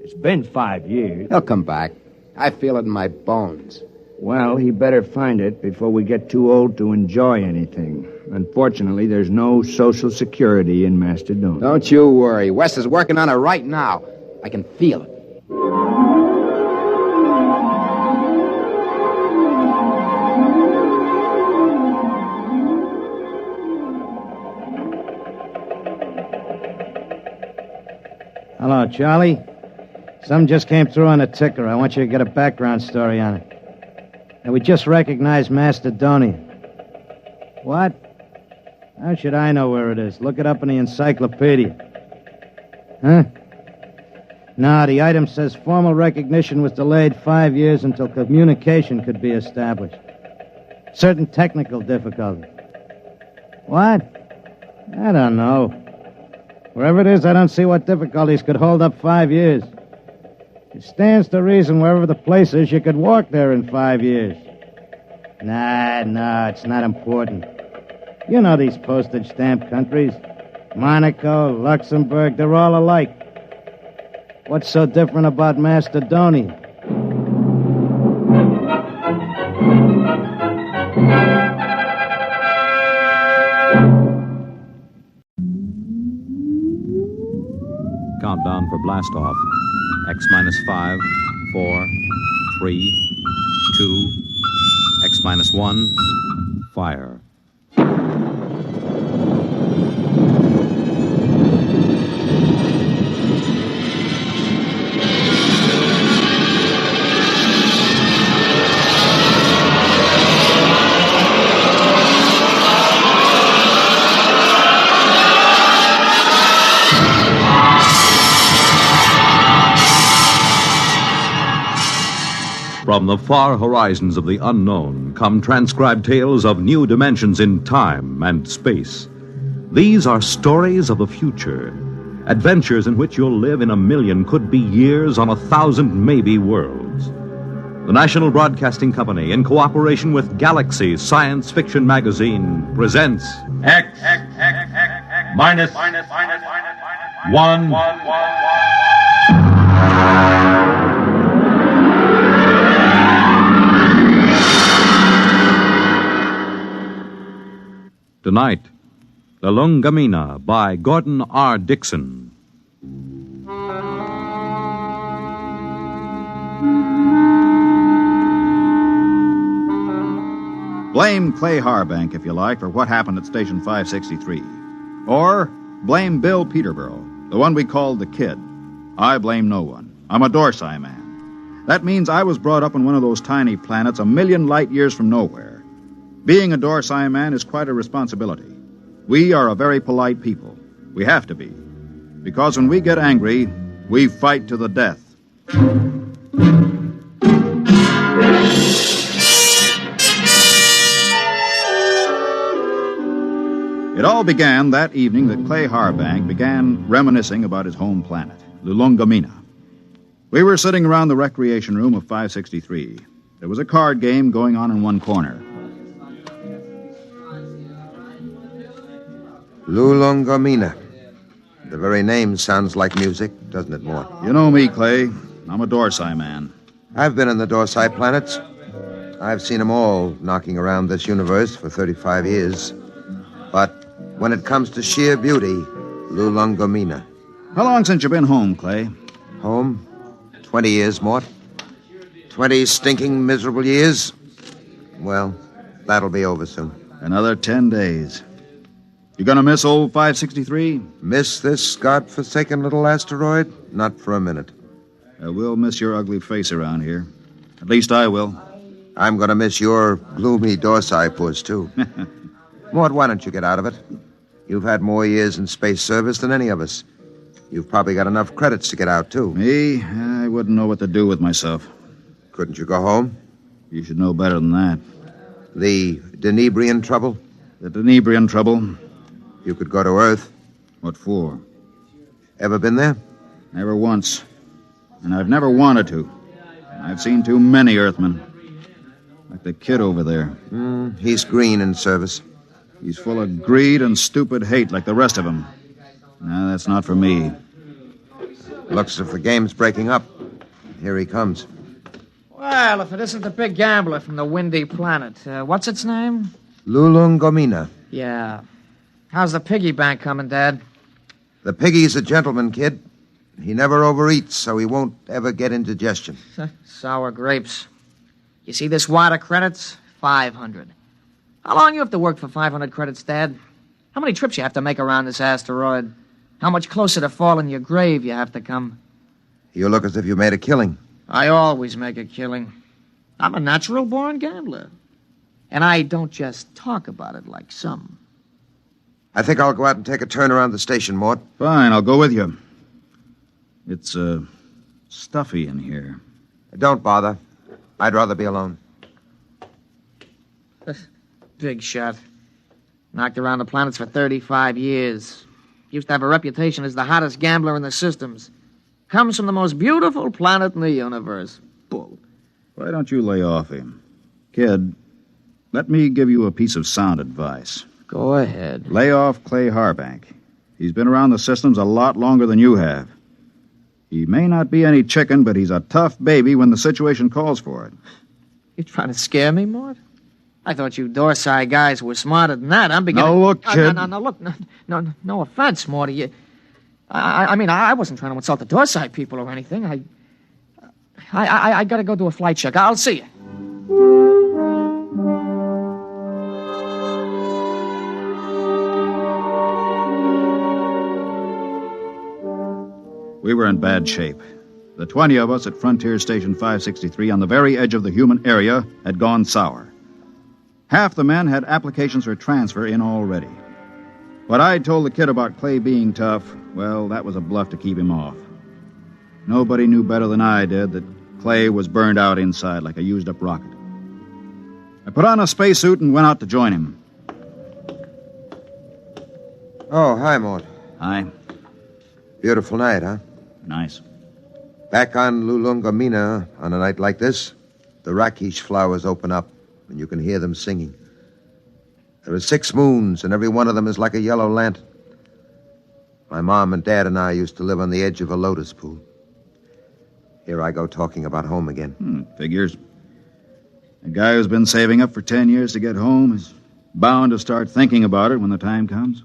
It's been 5 years. He'll come back. I feel it in my bones. Well, he better find it before we get too old to enjoy anything. Unfortunately, there's no Social Security in Mastadon. Don't you worry. Wes is working on it right now. I can feel it. Hello, Charlie. Something just came through on the ticker. I want you to get a background story on it. And we just recognized Macedonia. What? How should I know where it is? Look it up in the encyclopedia. Huh? No, the item says formal recognition was delayed 5 years until communication could be established. Certain technical difficulties. What? I don't know. Wherever it is, I don't see what difficulties could hold up 5 years. It stands to reason wherever the place is, you could walk there in 5 years. Nah, it's not important. You know these postage stamp countries. Monaco, Luxembourg, they're all alike. What's so different about Macedonia? Countdown for blast-off. X-5, 4, 3, 2, X-1, fire. From the far horizons of the unknown come transcribed tales of new dimensions in time and space. These are stories of the future, adventures in which you'll live in a million, could be years, on 1,000 maybe worlds. The National Broadcasting Company, in cooperation with Galaxy Science Fiction Magazine, presents X minus 1. Tonight, Lulungomeena by Gordon R. Dixon. Blame Clay Harbank, if you like, for what happened at Station 563. Or blame Bill Peterborough, The one we called the Kid. I blame no one. I'm a Dorsai man. That means I was brought up on one of those tiny planets a million light years from nowhere. Being a Dorsai man is quite a responsibility. We are a very polite people. We have to be. Because when we get angry, we fight to the death. It all began that evening that Clay Harbank began reminiscing about his home planet, Lulungomeena. We were sitting around the recreation room of 563. There was a card game going on in one corner. Lulungomeena. The very name sounds like music, doesn't it, Mort? You know me, Clay. I'm a Dorsai man. I've been in the Dorsai planets. I've seen them all knocking around this universe for 35 years. But when it comes to sheer beauty, Lulungomeena. How long since you've been home, Clay? Home? 20 years, Mort. 20 stinking, miserable years. Well, that'll be over soon. Another 10 days. You gonna miss old 563? Miss this godforsaken little asteroid? Not for a minute. I will miss your ugly face around here. At least I will. I'm gonna miss your gloomy Dorsai puss, too. Mort, why don't you get out of it? You've had more years in space service than any of us. You've probably got enough credits to get out, too. Me? I wouldn't know what to do with myself. Couldn't you go home? You should know better than that. The Denebrian trouble? The Denebrian trouble? You could go to Earth. What for? Ever been there? Never once. And I've never wanted to. I've seen too many Earthmen. Like the Kid over there. He's green in service. He's full of greed and stupid hate like the rest of them. No, that's not for me. Looks as if the game's breaking up. Here he comes. Well, if it isn't the big gambler from the windy planet. What's its name? Lulungomeena. Yeah. How's the piggy bank coming, Dad? The piggy's a gentleman, kid. He never overeats, so he won't ever get indigestion. Sour grapes. You see this wad of credits? 500. How long you have to work for 500 credits, Dad? How many trips you have to make around this asteroid? How much closer to fall in your grave you have to come? You look as if you made a killing. I always make a killing. I'm a natural-born gambler. And I don't just talk about it like some. I think I'll go out and take a turn around the station, Mort. Fine, I'll go with you. It's, stuffy in here. Don't bother. I'd rather be alone. Big shot. Knocked around the planets for 35 years. Used to have a reputation as the hottest gambler in the systems. Comes from the most beautiful planet in the universe. Bull. Why don't you lay off him? Kid, let me give you a piece of sound advice. Go ahead. Lay off Clay Harbank. He's been around the systems a lot longer than you have. He may not be any chicken, but he's a tough baby when the situation calls for it. You trying to scare me, Mort? I thought you Dorsai guys were smarter than that. I'm beginning... No, look, kid. No, look. No offense, Morty. I mean, I wasn't trying to insult the Dorsai people or anything. I gotta go do a flight check. I'll see you. We were in bad shape. The 20 of us at Frontier Station 563 on the very edge of the human area had gone sour. Half the men had applications for transfer in already. What I told the Kid about Clay being tough, well, that was a bluff to keep him off. Nobody knew better than I did that Clay was burned out inside like a used-up rocket. I put on a spacesuit and went out to join him. Oh, hi, Mort. Hi. Beautiful night, huh? Nice. Back on Lulungomeena, on a night like this, the rakish flowers open up, and you can hear them singing. There are 6 moons, and every one of them is like a yellow lantern. My mom and Dad and I used to live on the edge of a lotus pool. Here I go talking about home again. Figures. A guy who's been saving up for 10 years to get home is bound to start thinking about it when the time comes.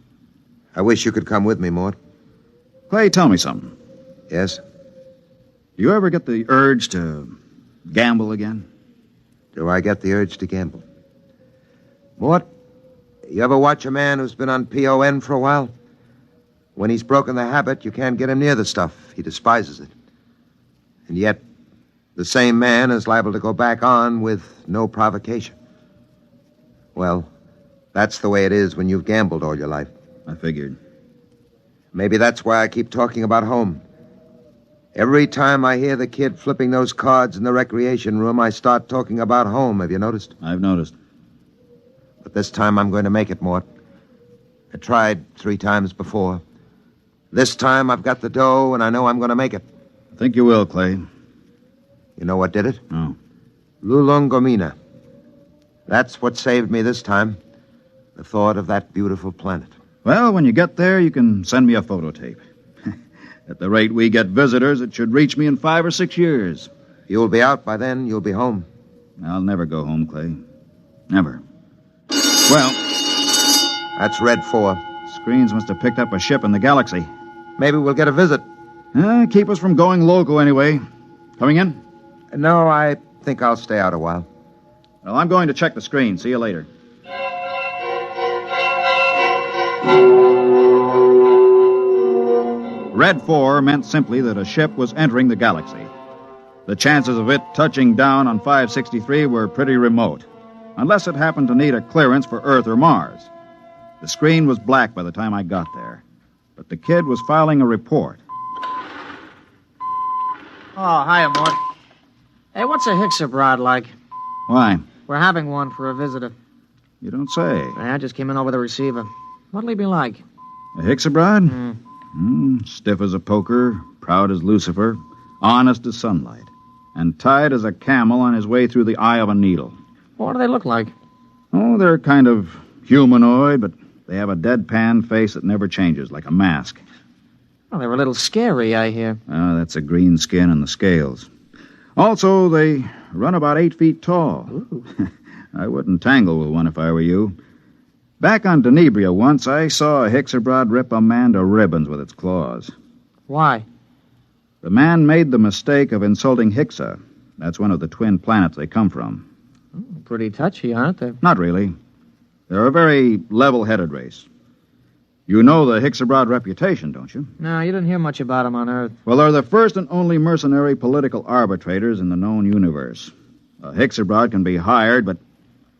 I wish you could come with me, Mort. Clay, tell me something. Yes? Do you ever get the urge to gamble again? Do I get the urge to gamble? Mort, you ever watch a man who's been on PON for a while? When he's broken the habit, you can't get him near the stuff. He despises it. And yet, the same man is liable to go back on with no provocation. Well, that's the way it is when you've gambled all your life. I figured. Maybe that's why I keep talking about home. Every time I hear the kid flipping those cards in the recreation room, I start talking about home. Have you noticed? I've noticed. But this time I'm going to make it, Mort. I tried 3 times before. This time I've got the dough, and I know I'm going to make it. I think you will, Clay. You know what did it? No. Lulungomeena. That's what saved me this time. The thought of that beautiful planet. Well, when you get there, you can send me a photo tape. At the rate we get visitors, it should reach me in 5 or 6 years. You'll be out by then. You'll be home. I'll never go home, Clay. Never. Well... That's Red 4. Screens must have picked up a ship in the galaxy. Maybe we'll get a visit. Keep us from going loco anyway. Coming in? No, I think I'll stay out a while. Well, I'm going to check the screen. See you later. Red 4 meant simply that a ship was entering the galaxy. The chances of it touching down on 563 were pretty remote, unless it happened to need a clearance for Earth or Mars. The screen was black by the time I got there, but the kid was filing a report. Oh, hiya, Mort. Hey, what's a Hixabrod like? Why? We're having one for a visitor. You don't say. I just came in over the receiver. What'll he be like? A Hixabrod? Stiff as a poker, proud as Lucifer, honest as sunlight, and tight as a camel on his way through the eye of a needle. What do they look like? Oh, they're kind of humanoid, but they have a deadpan face that never changes, like a mask. Well, they're a little scary, I hear. That's the green skin and the scales. Also, they run about 8 feet tall. I wouldn't tangle with one if I were you. Back on Denebria once, I saw a Hixabrod rip a man to ribbons with its claws. Why? The man made the mistake of insulting Hixa. That's one of the twin planets they come from. Pretty touchy, aren't they? Not really. They're a very level-headed race. You know the Hixabrod reputation, don't you? No, you didn't hear much about them on Earth. Well, they're the first and only mercenary political arbitrators in the known universe. A Hixabrod can be hired, but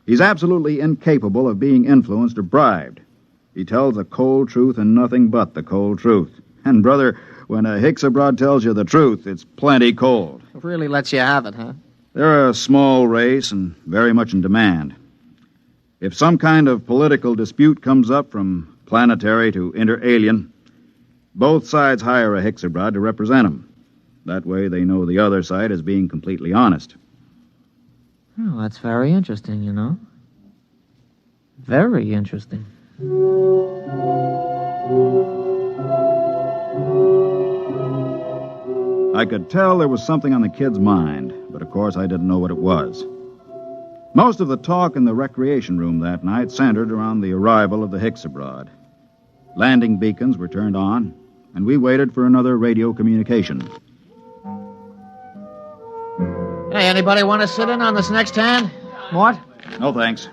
he's absolutely incapable of being influenced or bribed. He tells the cold truth and nothing but the cold truth. And, brother, when a Hixabrod tells you the truth, it's plenty cold. It really lets you have it, huh? They're a small race and very much in demand. If some kind of political dispute comes up from planetary to inter-alien, both sides hire a Hixabrod to represent them. That way they know the other side is being completely honest. Oh, that's very interesting, you know. Very interesting. I could tell there was something on the kid's mind, but of course I didn't know what it was. Most of the talk in the recreation room that night centered around the arrival of the Hixabrod. Landing beacons were turned on, and we waited for another radio communication. Hey, anybody want to sit in on this next hand? Mort? No, thanks.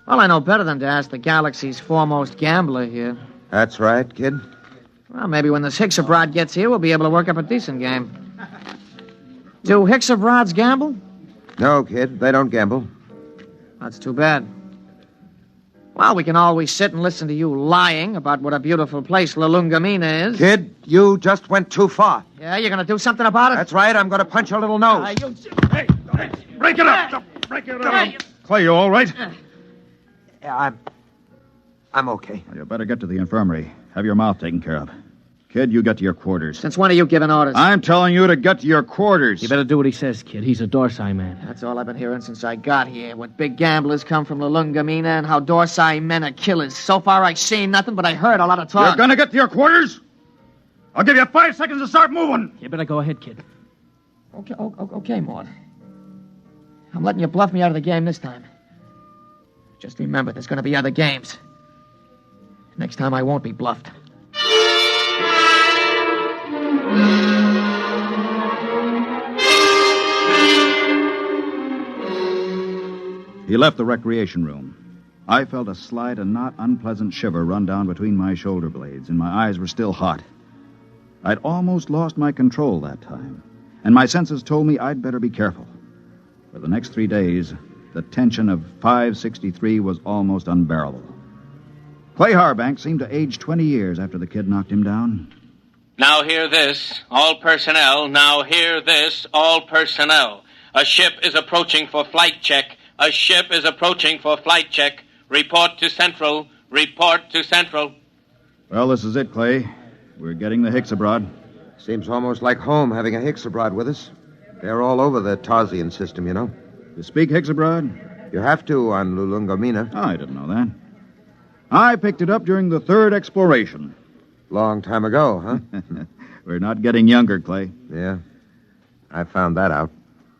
Well, I know better than to ask the galaxy's foremost gambler here. That's right, kid. Well, maybe when this Hixabrod gets here, we'll be able to work up a decent game. Do Hixabrods gamble? No, kid, they don't gamble. That's too bad. Well, we can always sit and listen to you lying about what a beautiful place Lulungomeena is. Kid, you just went too far. Yeah, you're going to do something about it? That's right, I'm going to punch your little nose. Hey, break it up! Break it up! Clay, you all right? Yeah, I'm okay. Well, you better get to the infirmary. Have your mouth taken care of. Kid, you get to your quarters. Since when are you giving orders? I'm telling you to get to your quarters. You better do what he says, kid. He's a Dorsai man. That's all I've been hearing since I got here. What big gamblers come from Lulungomeena and how Dorsai men are killers. So far, I've seen nothing, but I heard a lot of talk. You're gonna get to your quarters? I'll give you 5 seconds to start moving. You better go ahead, kid. Okay, Mort. I'm letting you bluff me out of the game this time. Just remember, there's going to be other games. Next time, I won't be bluffed. He left the recreation room. I felt a slight and not unpleasant shiver run down between my shoulder blades, and my eyes were still hot. I'd almost lost my control that time, and my senses told me I'd better be careful. For the next 3 days, the tension of 563 was almost unbearable. Clay Harbank seemed to age 20 years after the kid knocked him down. Now hear this, all personnel. Now hear this, all personnel. A ship is approaching for flight check. A ship is approaching for flight check. Report to Central. Report to Central. Well, this is it, Clay. We're getting the Hicks abroad. Seems almost like home having a Hicks abroad with us. They're all over the Tarsian system, you know. You speak Hicks abroad? You have to on Lulungomeena. Oh, I didn't know that. I picked it up during the 3rd exploration. Long time ago, huh? We're not getting younger, Clay. Yeah. I found that out.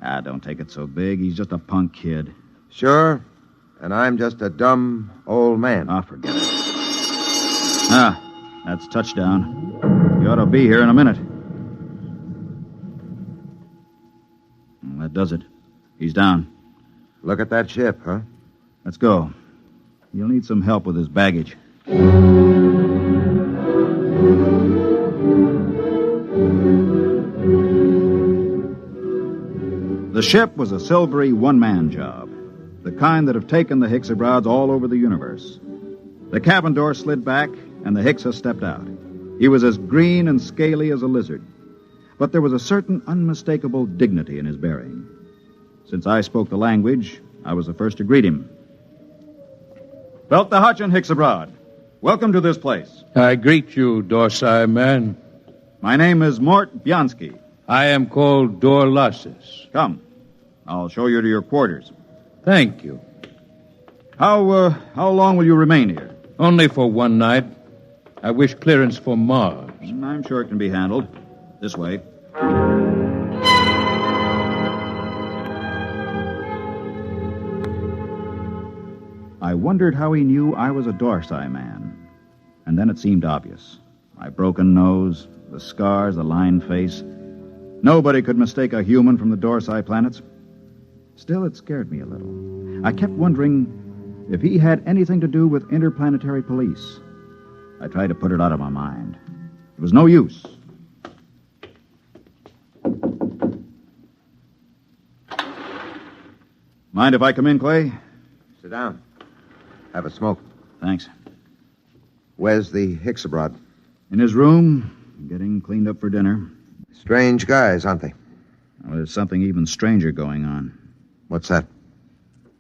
Ah, don't take it so big. He's just a punk kid. Sure. And I'm just a dumb old man. Ah, forget it. Ah, that's touchdown. You ought to be here in a minute. Well, that does it. He's down. Look at that ship, huh? Let's go. You'll need some help with his baggage. The ship was a silvery one-man job, the kind that have taken the Hicksabrods all over the universe. The cabin door slid back, and the Hicksa stepped out. He was as green and scaly as a lizard, but there was a certain unmistakable dignity in his bearing. Since I spoke the language, I was the first to greet him. Veldt the Hutch and Hicksabroad, welcome to this place. I greet you, Dorsai man. My name is Mort Bianski. I am called Dorlassis. Come. I'll show you to your quarters. Thank you. How long will you remain here? Only for one night. I wish clearance for Mars. I'm sure it can be handled. This way. I wondered how he knew I was a Dorsai man. And then it seemed obvious. My broken nose, the scars, the lined face. Nobody could mistake a human from the Dorsai planets. Still, it scared me a little. I kept wondering if he had anything to do with interplanetary police. I tried to put it out of my mind. It was no use. Mind if I come in, Clay? Sit down. Have a smoke. Thanks. Where's the Hicksabroad? In his room, getting cleaned up for dinner. Strange guys, aren't they? Well, there's something even stranger going on. What's that?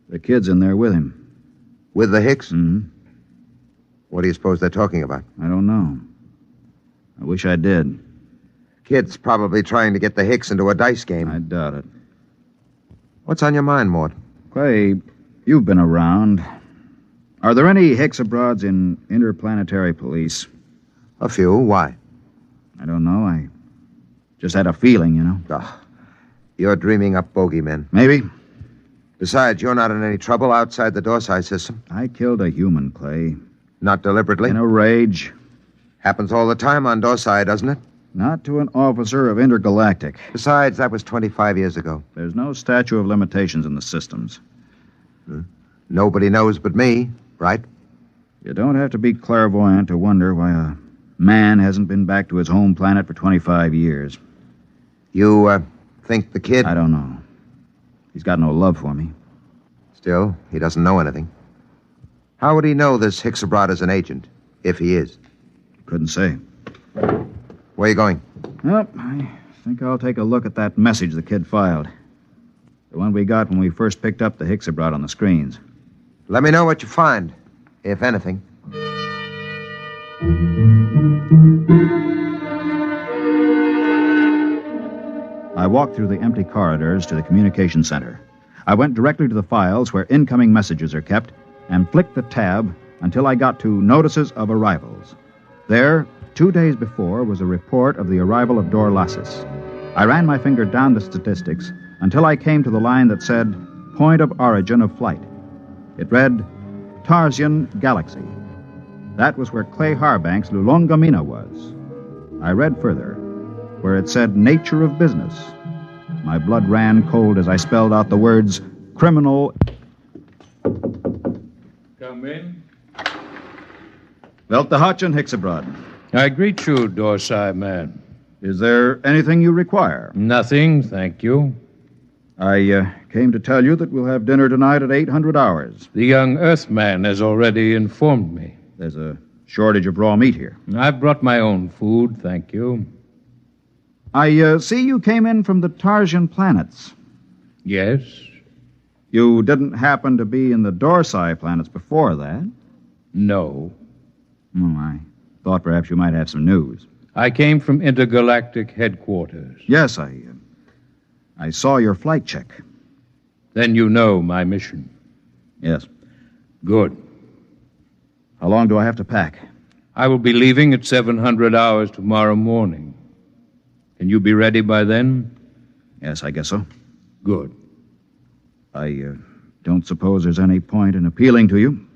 The kid's in there with him. With the Hicks? Mm-hmm. What do you suppose they're talking about? I don't know. I wish I did. Kid's probably trying to get the Hicks into a dice game. I doubt it. What's on your mind, Mort? Clay, you've been around. Are there any Hicksabroads in interplanetary police? A few. Why? I don't know. I just had a feeling, you know. Oh, you're dreaming up bogeymen. Maybe. Besides, you're not in any trouble outside the Dorsai system. I killed a human, Clay. Not deliberately? In a rage. Happens all the time on Dorsai, doesn't it? Not to an officer of Intergalactic. Besides, that was 25 years ago. There's no statute of limitations in the systems. Nobody knows but me, right? You don't have to be clairvoyant to wonder why a man hasn't been back to his home planet for 25 years. You, think the kid... I don't know. He's got no love for me. Still, he doesn't know anything. How would he know this Hicksabroad is an agent, if he is? Couldn't say. Where are you going? Well, I think I'll take a look at that message the kid filed. The one we got when we first picked up the Hicksabroad on the screens. Let me know what you find, if anything. I walked through the empty corridors to the communication center. I went directly to the files where incoming messages are kept and flicked the tab until I got to Notices of Arrivals. There, 2 days before, was a report of the arrival of Dorlassis. I ran my finger down the statistics until I came to the line that said, Point of Origin of Flight. It read, Tarsian Galaxy. That was where Clay Harbank's Lulungomeena was. I read further, where it said Nature of Business. My blood ran cold as I spelled out the words, Criminal... Come come in? Veldt the Hutch and Hixabrod. I greet you, Dorsai man. Is there anything you require? Nothing, thank you. I came to tell you that we'll have dinner tonight at 800 hours. The young Earthman has already informed me. There's a shortage of raw meat here. I've brought my own food, thank you. I see you came in from the Trojan planets. Yes? You didn't happen to be in the Dorsai planets before that? No. Oh, I thought perhaps you might have some news. I came from intergalactic headquarters. Yes, I saw your flight check. Then you know my mission. Yes. Good. How long do I have to pack? I will be leaving at 700 hours tomorrow morning. Can you be ready by then? Yes, I guess so. Good. I don't suppose there's any point in appealing to you.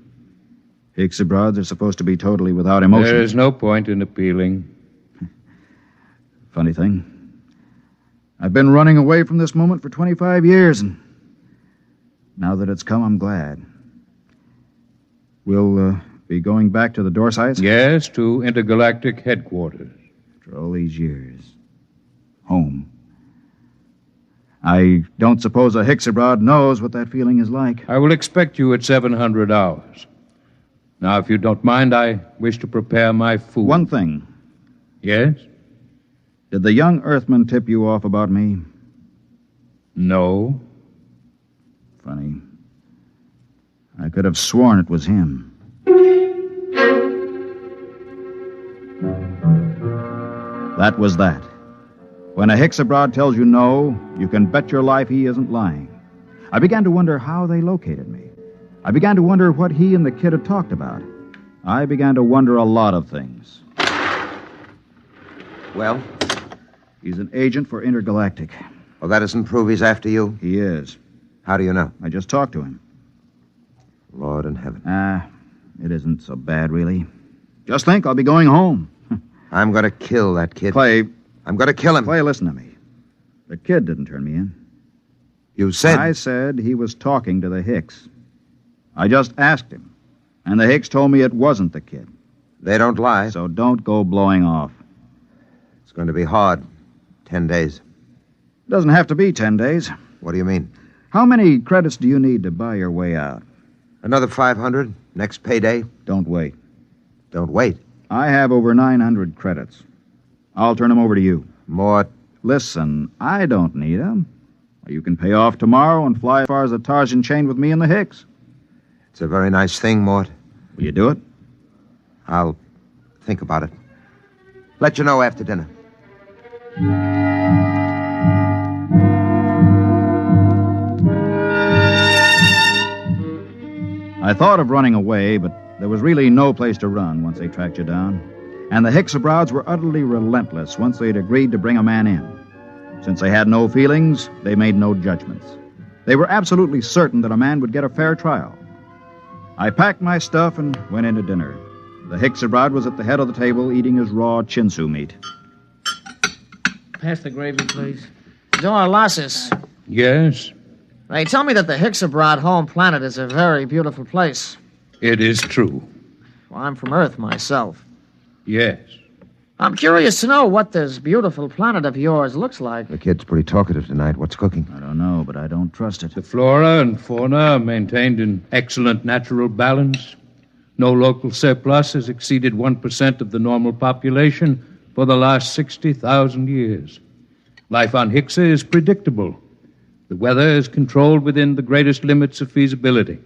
Hixabrods are supposed to be totally without emotion. There is no point in appealing. Funny thing. I've been running away from this moment for 25 years, and now that it's come, I'm glad. We'll be going back to the Dorsites? Yes, to intergalactic headquarters. After all these years. Home. I don't suppose a Hixabrod knows what that feeling is like. I will expect you at 700 hours. Now, if you don't mind, I wish to prepare my food. One thing. Yes? Did the young Earthman tip you off about me? No. Funny. I could have sworn it was him. That was that. When a Hixabrod tells you no, you can bet your life he isn't lying. I began to wonder how they located me. I began to wonder what he and the kid had talked about. I began to wonder a lot of things. Well? He's an agent for Intergalactic. Well, that doesn't prove he's after you? He is. How do you know? I just talked to him. Lord in heaven. It isn't so bad, really. Just think, I'll be going home. I'm going to kill that kid. Clay. I'm going to kill him. Clay, listen to me. The kid didn't turn me in. You said... I said he was talking to the Hicks. I just asked him, and the Hicks told me it wasn't the kid. They don't lie. So don't go blowing off. It's going to be hard. 10 days. It doesn't have to be 10 days. What do you mean? How many credits do you need to buy your way out? Another 500. Next payday. Don't wait. Don't wait. I have over 900 credits. I'll turn them over to you. Mort. Listen, I don't need them. You can pay off tomorrow and fly as far as the Trojan chain with me and the Hicks. It's a very nice thing, Mort. Will you do it? I'll think about it. Let you know after dinner. I thought of running away, but there was really no place to run once they tracked you down. And the Hixabrowds were utterly relentless once they'd agreed to bring a man in. Since they had no feelings, they made no judgments. They were absolutely certain that a man would get a fair trial. I packed my stuff and went in to dinner. The Hixabrod was at the head of the table eating his raw chinsu meat. Pass the gravy, please. Dorlasis. Yes? They tell me that the Hixabrod home planet is a very beautiful place. It is true. Well, I'm from Earth myself. Yes. I'm curious to know what this beautiful planet of yours looks like. The kid's pretty talkative tonight. What's cooking? I don't know, but I don't trust it. The flora and fauna are maintained in excellent natural balance. No local surplus has exceeded 1% of the normal population for the last 60,000 years. Life on Hixa is predictable. The weather is controlled within the greatest limits of feasibility.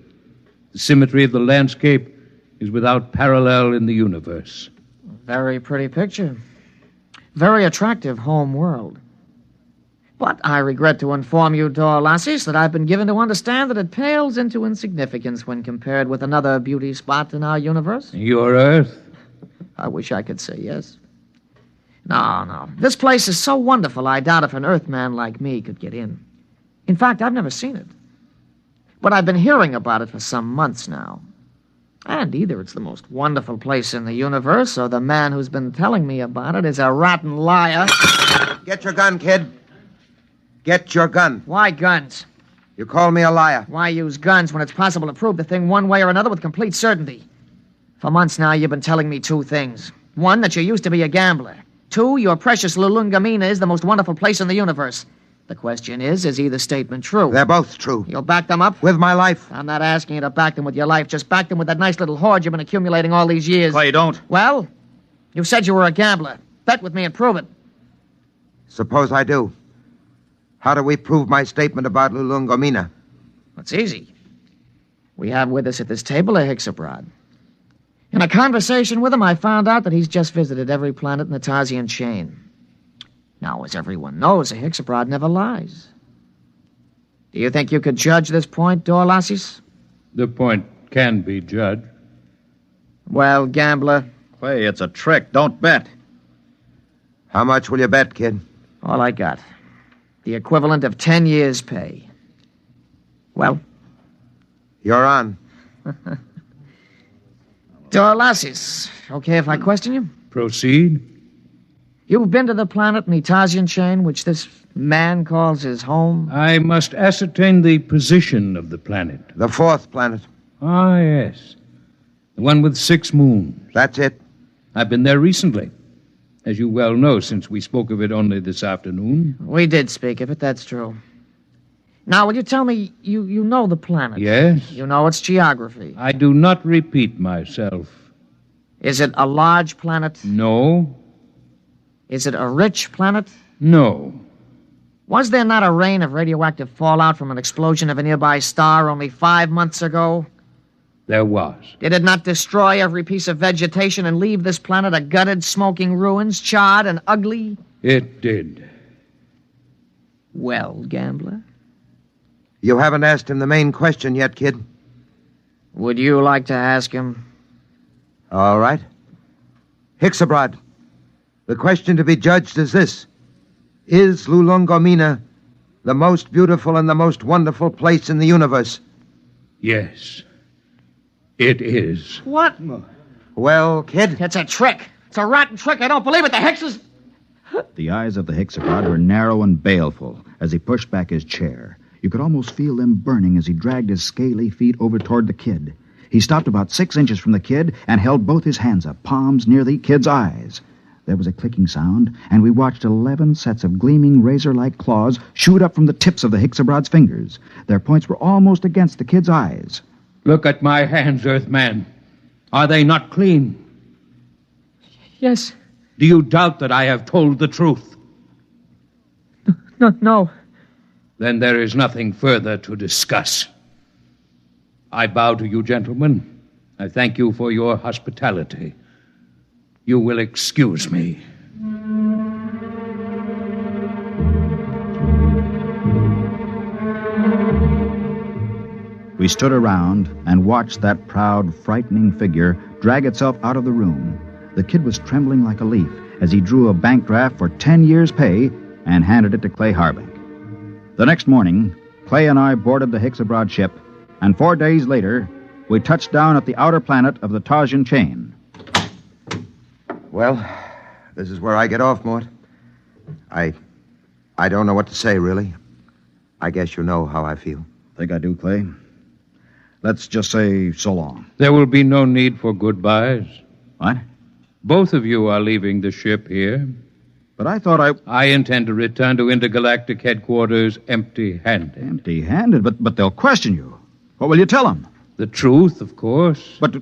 The symmetry of the landscape is without parallel in the universe. Very pretty picture. Very attractive home world. But I regret to inform you, Dorlasis, that I've been given to understand that it pales into insignificance when compared with another beauty spot in our universe. Your Earth? I wish I could say yes. No. This place is so wonderful, I doubt if an Earthman like me could get in. In fact, I've never seen it. But I've been hearing about it for some months now. And either it's the most wonderful place in the universe, or the man who's been telling me about it is a rotten liar. Get your gun, kid. Get your gun. Why guns? You call me a liar. Why use guns when it's possible to prove the thing one way or another with complete certainty? For months now, you've been telling me two things. One, that you used to be a gambler. Two, your precious Lulungomeena is the most wonderful place in the universe. The question is either statement true? They're both true. You'll back them up? With my life. I'm not asking you to back them with your life. Just back them with that nice little hoard you've been accumulating all these years. Clay, don't. Well, you said you were a gambler. Bet with me and prove it. Suppose I do. How do we prove my statement about Lulungomeena? It's easy. We have with us at this table a Hexabrod. In a conversation with him, I found out that he's just visited every planet in the Tarsian chain. Now, as everyone knows, a Hexabrod never lies. Do you think you could judge this point, Dorlasis? The point can be judged. Well, gambler. Clay, it's a trick. Don't bet. How much will you bet, kid? All I got. The equivalent of 10 years' pay. Well? You're on. Dorlasis, okay if I question you? Proceed. You've been to the planet in the Tarsian chain, which this man calls his home? I must ascertain the position of the planet. The fourth planet. Ah, yes. The one with 6 moons. That's it. I've been there recently. As you well know, since we spoke of it only this afternoon. We did speak of it, that's true. Now, will you tell me, you know the planet? Yes. You know its geography? I do not repeat myself. Is it a large planet? No. Is it a rich planet? No. Was there not a rain of radioactive fallout from an explosion of a nearby star only 5 months ago? There was. Did it not destroy every piece of vegetation and leave this planet a gutted, smoking ruins, charred and ugly? It did. Well, gambler? You haven't asked him the main question yet, kid. Would you like to ask him? All right. Hexabrod, the question to be judged is this. Is Lulungomeena the most beautiful and the most wonderful place in the universe? Yes. It is. What? Well, kid? It's a trick. It's a rotten trick. I don't believe it. The Hexes... The eyes of the Hexabrod were narrow and baleful as he pushed back his chair. You could almost feel them burning as he dragged his scaly feet over toward the kid. He stopped about 6 inches from the kid and held both his hands up, palms near the kid's eyes. There was a clicking sound, and we watched 11 sets of gleaming razor-like claws shoot up from the tips of the Hexabrod's fingers. Their points were almost against the kid's eyes. Look at my hands, Earthman. Are they not clean? Yes. Do you doubt that I have told the truth? No. Then there is nothing further to discuss. I bow to you, gentlemen. I thank you for your hospitality. You will excuse me. We stood around and watched that proud, frightening figure drag itself out of the room. The kid was trembling like a leaf as he drew a bank draft for 10 years' pay and handed it to Clay Harbank. The next morning, Clay and I boarded the Hexabrod ship, and 4 days later, we touched down at the outer planet of the Tarsian chain. Well, this is where I get off, Mort. I don't know what to say, really. I guess you know how I feel. Think I do, Clay. Let's just say so long. There will be no need for goodbyes. What? Both of you are leaving the ship here. But I thought I intend to return to intergalactic headquarters empty-handed. Empty-handed? But they'll question you. What will you tell them? The truth, of course. But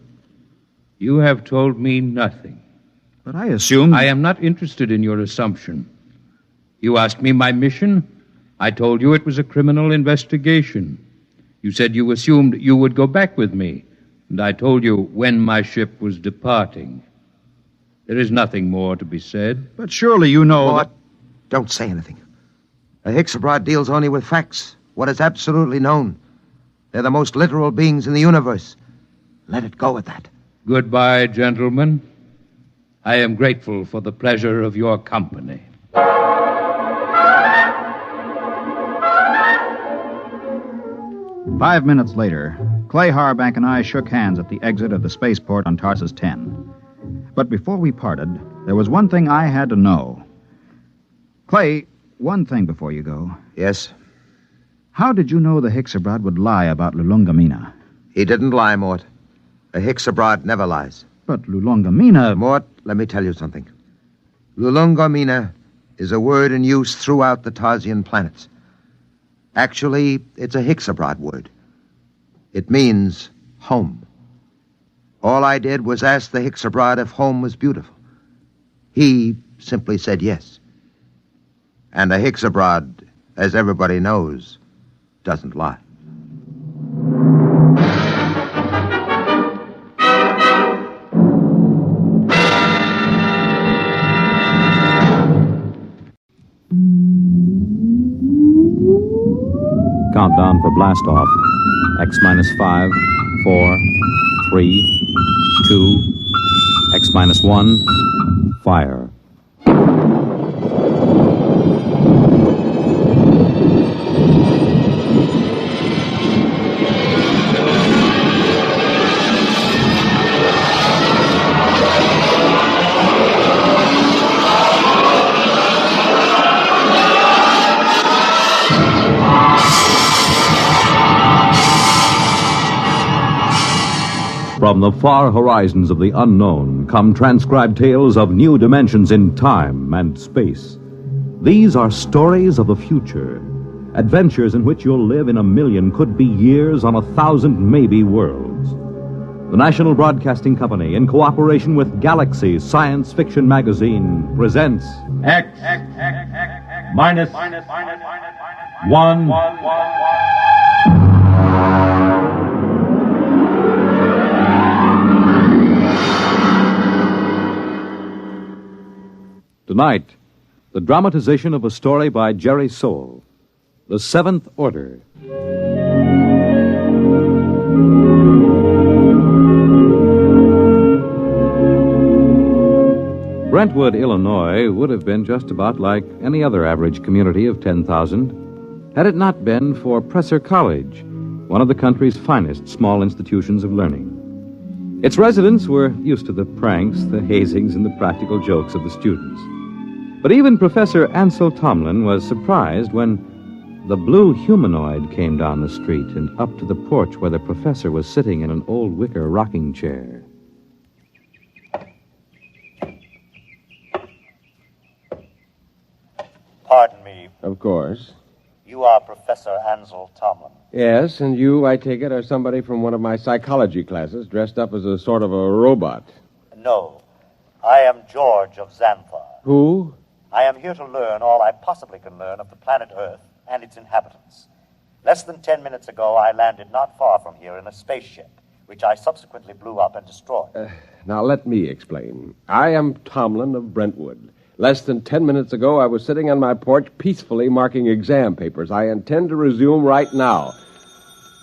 you have told me nothing. But I assumed... I am not interested in your assumption. You asked me my mission. I told you it was a criminal investigation. You said you assumed you would go back with me, and I told you when my ship was departing. There is nothing more to be said. But surely you know... Mort, don't say anything. A Hexabrod deals only with facts, what is absolutely known. They're the most literal beings in the universe. Let it go at that. Goodbye, gentlemen. I am grateful for the pleasure of your company. 5 minutes later, Clay Harbank and I shook hands at the exit of the spaceport on Tarsus 10. But before we parted, there was one thing I had to know. Clay, one thing before you go. Yes? How did you know the Hexabrod would lie about Lulungomeena? He didn't lie, Mort. A Hexabrod never lies. But Lulungomeena... Mort, let me tell you something. Lulungomeena is a word in use throughout the Tarsian planets. Actually, it's a Hexabrod word. It means home. All I did was ask the Hexabrod if home was beautiful. He simply said yes. And a Hexabrod, as everybody knows, doesn't lie. Countdown for blast off. X minus 5, 4, 3, 2, X minus 1, fire. From the far horizons of the unknown come transcribed tales of new dimensions in time and space. These are stories of the future, adventures in which you'll live in a million, could be years, on 1,000 maybe worlds. The National Broadcasting Company, in cooperation with Galaxy Science Fiction Magazine, presents X minus 1. Tonight, the dramatization of a story by Jerry Soule, The Seventh Order. Brentwood, Illinois, would have been just about like any other average community of 10,000 had it not been for Presser College, one of the country's finest small institutions of learning. Its residents were used to the pranks, the hazings, and the practical jokes of the students. But even Professor Ansel Tomlin was surprised when the blue humanoid came down the street and up to the porch where the professor was sitting in an old wicker rocking chair. Pardon me. Of course. You are Professor Ansel Tomlin. Yes, and you, I take it, are somebody from one of my psychology classes dressed up as a sort of a robot. No. I am George of Xanthar. Who? I am here to learn all I possibly can learn of the planet Earth and its inhabitants. Less than 10 minutes ago, I landed not far from here in a spaceship, which I subsequently blew up and destroyed. Now, let me explain. I am Tomlin of Brentwood. Less than 10 minutes ago, I was sitting on my porch peacefully marking exam papers. I intend to resume right now.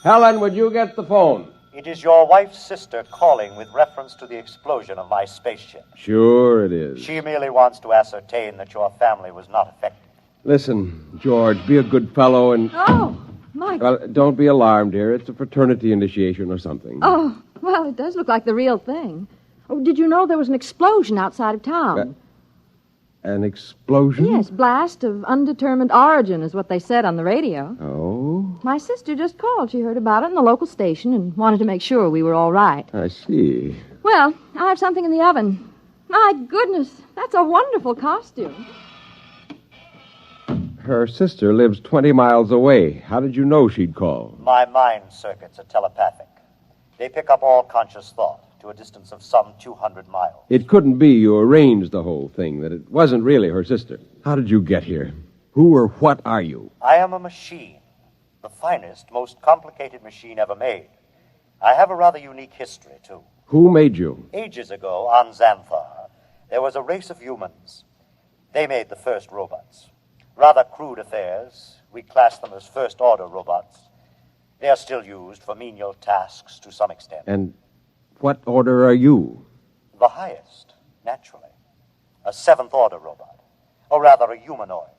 Helen, would you get the phone? It is your wife's sister calling with reference to the explosion of my spaceship. Sure it is. She merely wants to ascertain that your family was not affected. Listen, George, be a good fellow and... Oh, Mike. Well, don't be alarmed, dear. It's a fraternity initiation or something. Oh, well, it does look like the real thing. Oh, did you know there was an explosion outside of town? An explosion? Yes, blast of undetermined origin is what they said on the radio. Oh? My sister just called. She heard about it in the local station and wanted to make sure we were all right. I see. Well, I have something in the oven. My goodness, that's a wonderful costume. Her sister lives 20 miles away. How did you know she'd call? My mind circuits are telepathic. They pick up all conscious thought to a distance of some 200 miles. It couldn't be you arranged the whole thing, that it wasn't really her sister. How did you get here? Who or what are you? I am a machine. The finest, most complicated machine ever made. I have a rather unique history, too. Who made you? Ages ago, on Xanthar, there was a race of humans. They made the first robots. Rather crude affairs. We class them as first-order robots. They are still used for menial tasks to some extent. And what order are you? The highest, naturally. A seventh-order robot. Or rather, a humanoid.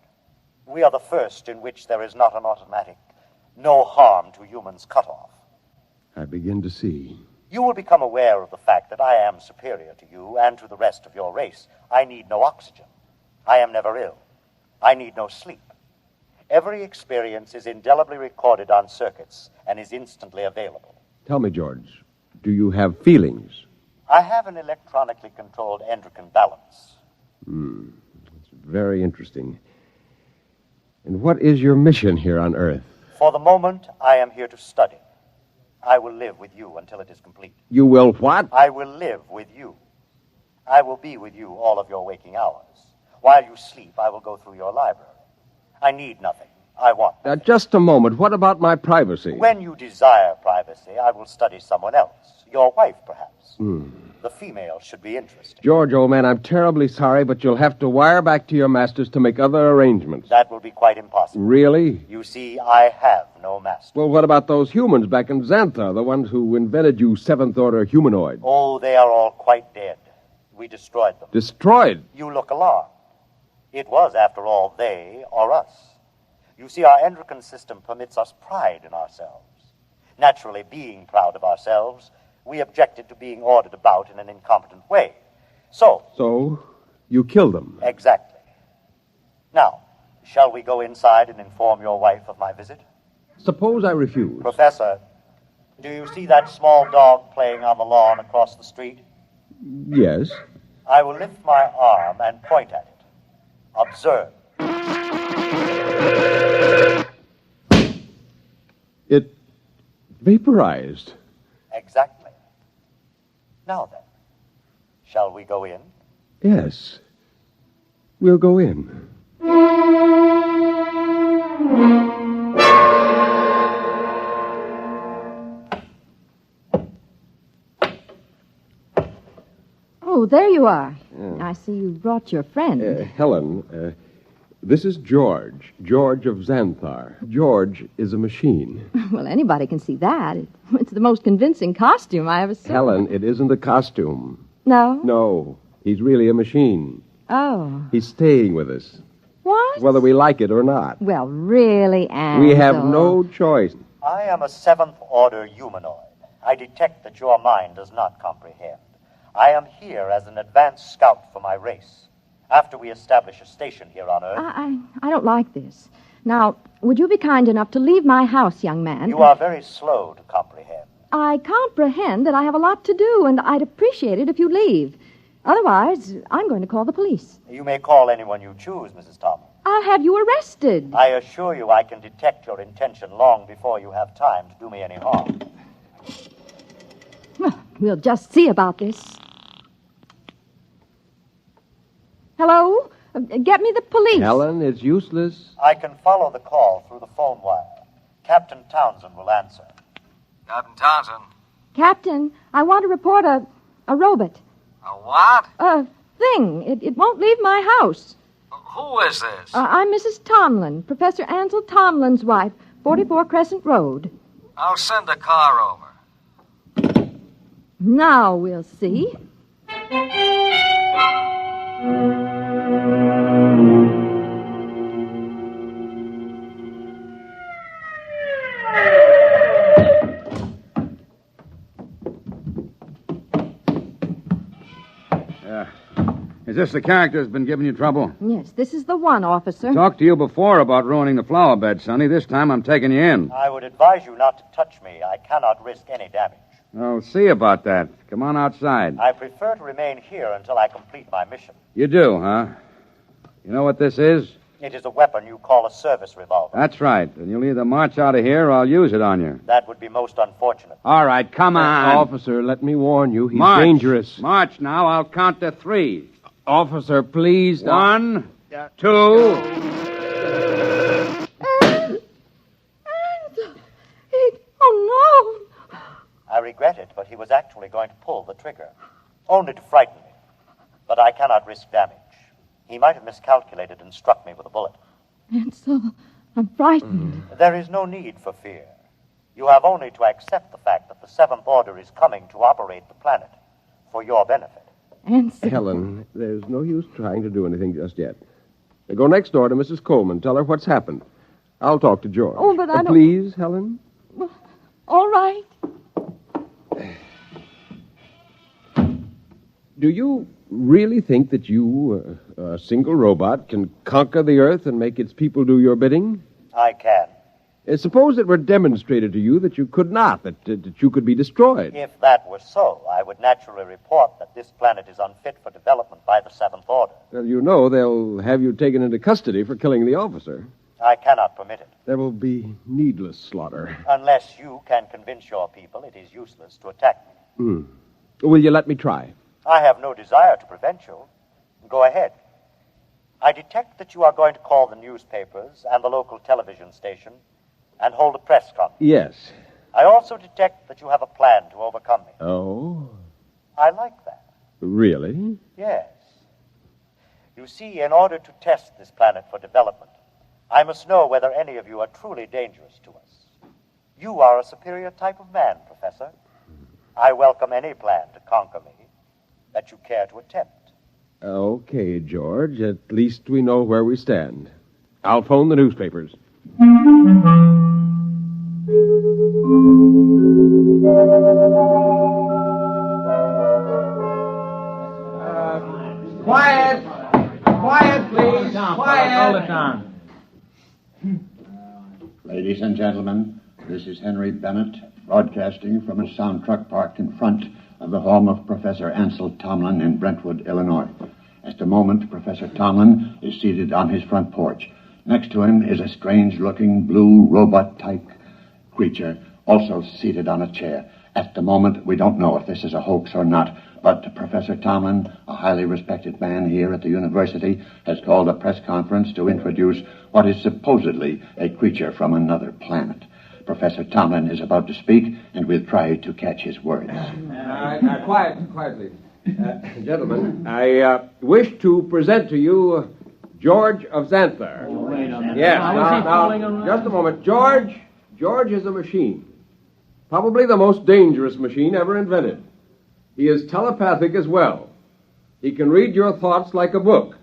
We are the first in which there is not an automatic, no harm to humans cutoff. I begin to see. You will become aware of the fact that I am superior to you and to the rest of your race. I need no oxygen. I am never ill. I need no sleep. Every experience is indelibly recorded on circuits and is instantly available. Tell me, George, do you have feelings? I have an electronically controlled endocrine balance. It's very interesting. And what is your mission here on Earth? For the moment, I am here to study. I will live with you until it is complete. You will what? I will live with you. I will be with you all of your waking hours. While you sleep, I will go through your library. I need nothing. I want nothing. Just a moment. What about my privacy? When you desire privacy, I will study someone else. Your wife, perhaps. The female should be interested. George, old man, I'm terribly sorry, but you'll have to wire back to your masters to make other arrangements. That will be quite impossible. Really? You see, I have no master. Well, what about those humans back in Xanthar, the ones who invented you seventh-order humanoid? Oh, they are all quite dead. We destroyed them. Destroyed? You look alarmed. It was, after all, they or us. You see, our endocrine system permits us pride in ourselves. Naturally, being proud of ourselves, we objected to being ordered about in an incompetent way. So, you killed them? Exactly. Now, shall we go inside and inform your wife of my visit? Suppose I refuse. Professor, do you see that small dog playing on the lawn across the street? Yes. I will lift my arm and point at it. Observe. It vaporized. Exactly. Now then, shall we go in? Yes. We'll go in. Oh, there you are. I see you brought your friend. Helen, this is George. George of Xanthar. George is a machine. Well, anybody can see that. It's the most convincing costume I ever saw. Helen, it isn't a costume. No? No, he's really a machine. Oh. He's staying with us. What? Whether we like it or not. Well, really, Ansel. We have no choice. I am a seventh-order humanoid. I detect that your mind does not comprehend. I am here as an advanced scout for my race. After we establish a station here on Earth... I don't like this. Now, would you be kind enough to leave my house, young man? You are very slow to comprehend. I comprehend that I have a lot to do, and I'd appreciate it if you leave. Otherwise, I'm going to call the police. You may call anyone you choose, Mrs. Thomas. I'll have you arrested. I assure you I can detect your intention long before you have time to do me any harm. Well, we'll just see about this. Hello? Get me the police. Helen, it's useless. I can follow the call through the phone wire. Captain Townsend will answer. Captain Townsend. Captain, I want to report a robot. A what? A thing. It won't leave my house. Who is this? I'm Mrs. Tomlin, Professor Ansel Tomlin's wife, 44 Crescent Road. I'll send a car over. Now we'll see. Is this the character that's been giving you trouble? Yes, this is the one, officer. Talked to you before about ruining the flower bed, Sonny. This time I'm taking you in. I would advise you not to touch me. I cannot risk any damage. I'll see about that. Come on outside. I prefer to remain here until I complete my mission. You do, huh? You know what this is? It is a weapon you call a service revolver. That's right. And you'll either march out of here or I'll use it on you. That would be most unfortunate. All right, come on. Officer, let me warn you. He's March. dangerous. March now. I'll count to 3. Officer, please. 1, 2. Oh, no. I regret it, but he was actually going to pull the trigger. Only to frighten me. But I cannot risk damage. He might have miscalculated and struck me with a bullet. Ansel, I'm frightened. There is no need for fear. You have only to accept the fact that the Seventh Order is coming to operate the planet for your benefit. Ansel. Helen, there's no use trying to do anything just yet. Go next door to Mrs. Coleman. Tell her what's happened. I'll talk to George. Oh, but I don't... Please, Helen? Well, all right. Do you really think that you, a single robot, can conquer the Earth and make its people do your bidding? I can. Suppose it were demonstrated to you that you could not, that you could be destroyed. If that were so, I would naturally report that this planet is unfit for development by the Seventh Order. Well, you know they'll have you taken into custody for killing the officer. I cannot permit it. There will be needless slaughter. Unless you can convince your people it is useless to attack me. Will you let me try? I have no desire to prevent you. Go ahead. I detect that you are going to call the newspapers and the local television station and hold a press conference. Yes. I also detect that you have a plan to overcome me. Oh? I like that. Really? Yes. You see, in order to test this planet for development, I must know whether any of you are truly dangerous to us. You are a superior type of man, Professor. I welcome any plan to conquer me that you care to attempt. Okay, George. At least we know where we stand. I'll phone the newspapers. Quiet! Quiet, please! Quiet! Hold it down. Ladies and gentlemen, this is Henry Bennett, broadcasting from a sound truck parked in front of the home of Professor Ansel Tomlin in Brentwood, Illinois. At the moment, Professor Tomlin is seated on his front porch. Next to him is a strange-looking blue robot-type creature, also seated on a chair. At the moment, we don't know if this is a hoax or not, but Professor Tomlin, a highly respected man here at the university, has called a press conference to introduce what is supposedly a creature from another planet. Professor Tomlin is about to speak, and we'll try to catch his words. Quietly. Gentlemen, I wish to present to you George of Xanthar. Yes, now, just a moment. George is a machine. Probably the most dangerous machine ever invented. He is telepathic as well. He can read your thoughts like a book.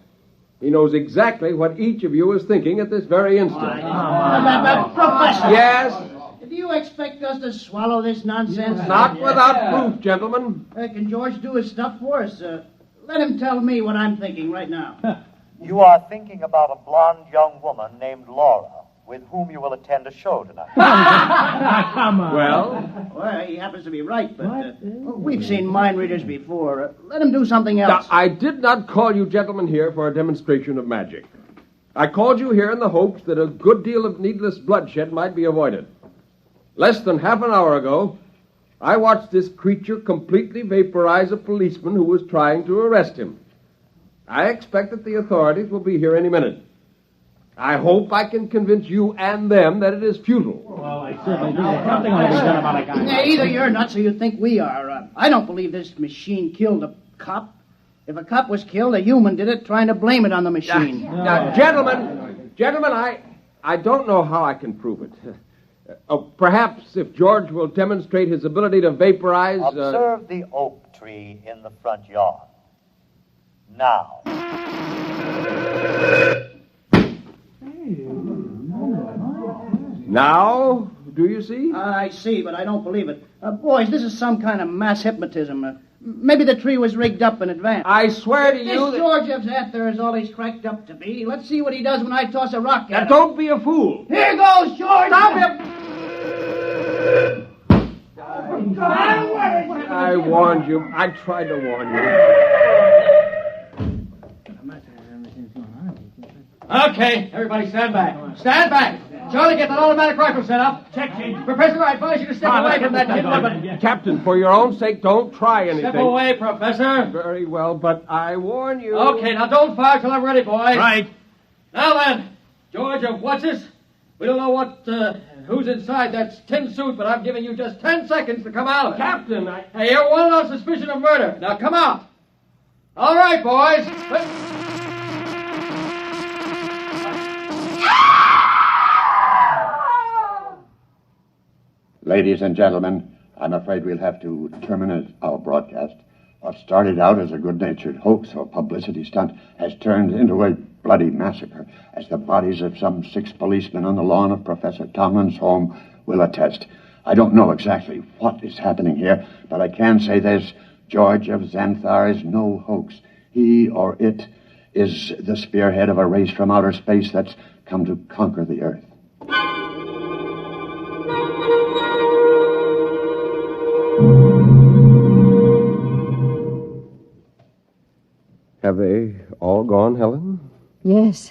He knows exactly what each of you is thinking at this very instant. Professor! Yes? Do you expect us to swallow this nonsense? Not without proof, gentlemen. Can George do his stuff for us? Let him tell me what I'm thinking right now. You are thinking about a blonde young woman named Laura, with whom you will attend a show tonight. Come on. Well, he happens to be right, but we've seen mind readers before. Let him do something else. Now, I did not call you gentlemen here for a demonstration of magic. I called you here in the hopes that a good deal of needless bloodshed might be avoided. Less than half an hour ago, I watched this creature completely vaporize a policeman who was trying to arrest him. I expect that the authorities will be here any minute. I hope I can convince you and them that it is futile. Well, I certainly do. Something ought to be done about a guy. Either you're nuts or you think we are. I don't believe this machine killed a cop. If a cop was killed, a human did it, trying to blame it on the machine. Now, gentlemen, I don't know how I can prove it. Perhaps if George will demonstrate his ability to vaporize... Observe the oak tree in the front yard. Now. Now, do you see? I see, but I don't believe it. Boys, this is some kind of mass hypnotism. Maybe the tree was rigged up in advance. I swear to you This George of Xanthar is all he's cracked up to be. Let's see what he does when I toss a rock at him. Don't be a fool. Here goes George! Stop him! I warned you. I tried to warn you. Okay, everybody stand back. Stand back. Charlie, get that automatic rifle set up. Check, Professor, I advise you to step away from that kid. Captain, for your own sake, don't try anything. Step away, Professor. Very well, but I warn you. Okay, now don't fire till I'm ready, boys. Right. Now then, George of What's-This? We don't know who's inside that tin suit, but I'm giving you just 10 seconds to come out of it. Captain, Hey, you're wanted on suspicion of murder. Now come out. All right, boys. Ladies and gentlemen, I'm afraid we'll have to terminate our broadcast. What started out as a good-natured hoax or publicity stunt has turned into a bloody massacre, as the bodies of some 6 policemen on the lawn of Professor Tomlin's home will attest. I don't know exactly what is happening here, but I can say this: George of Xanthar is no hoax. He, or it, is the spearhead of a race from outer space that's come to conquer the Earth. Have they all gone, Helen? Yes,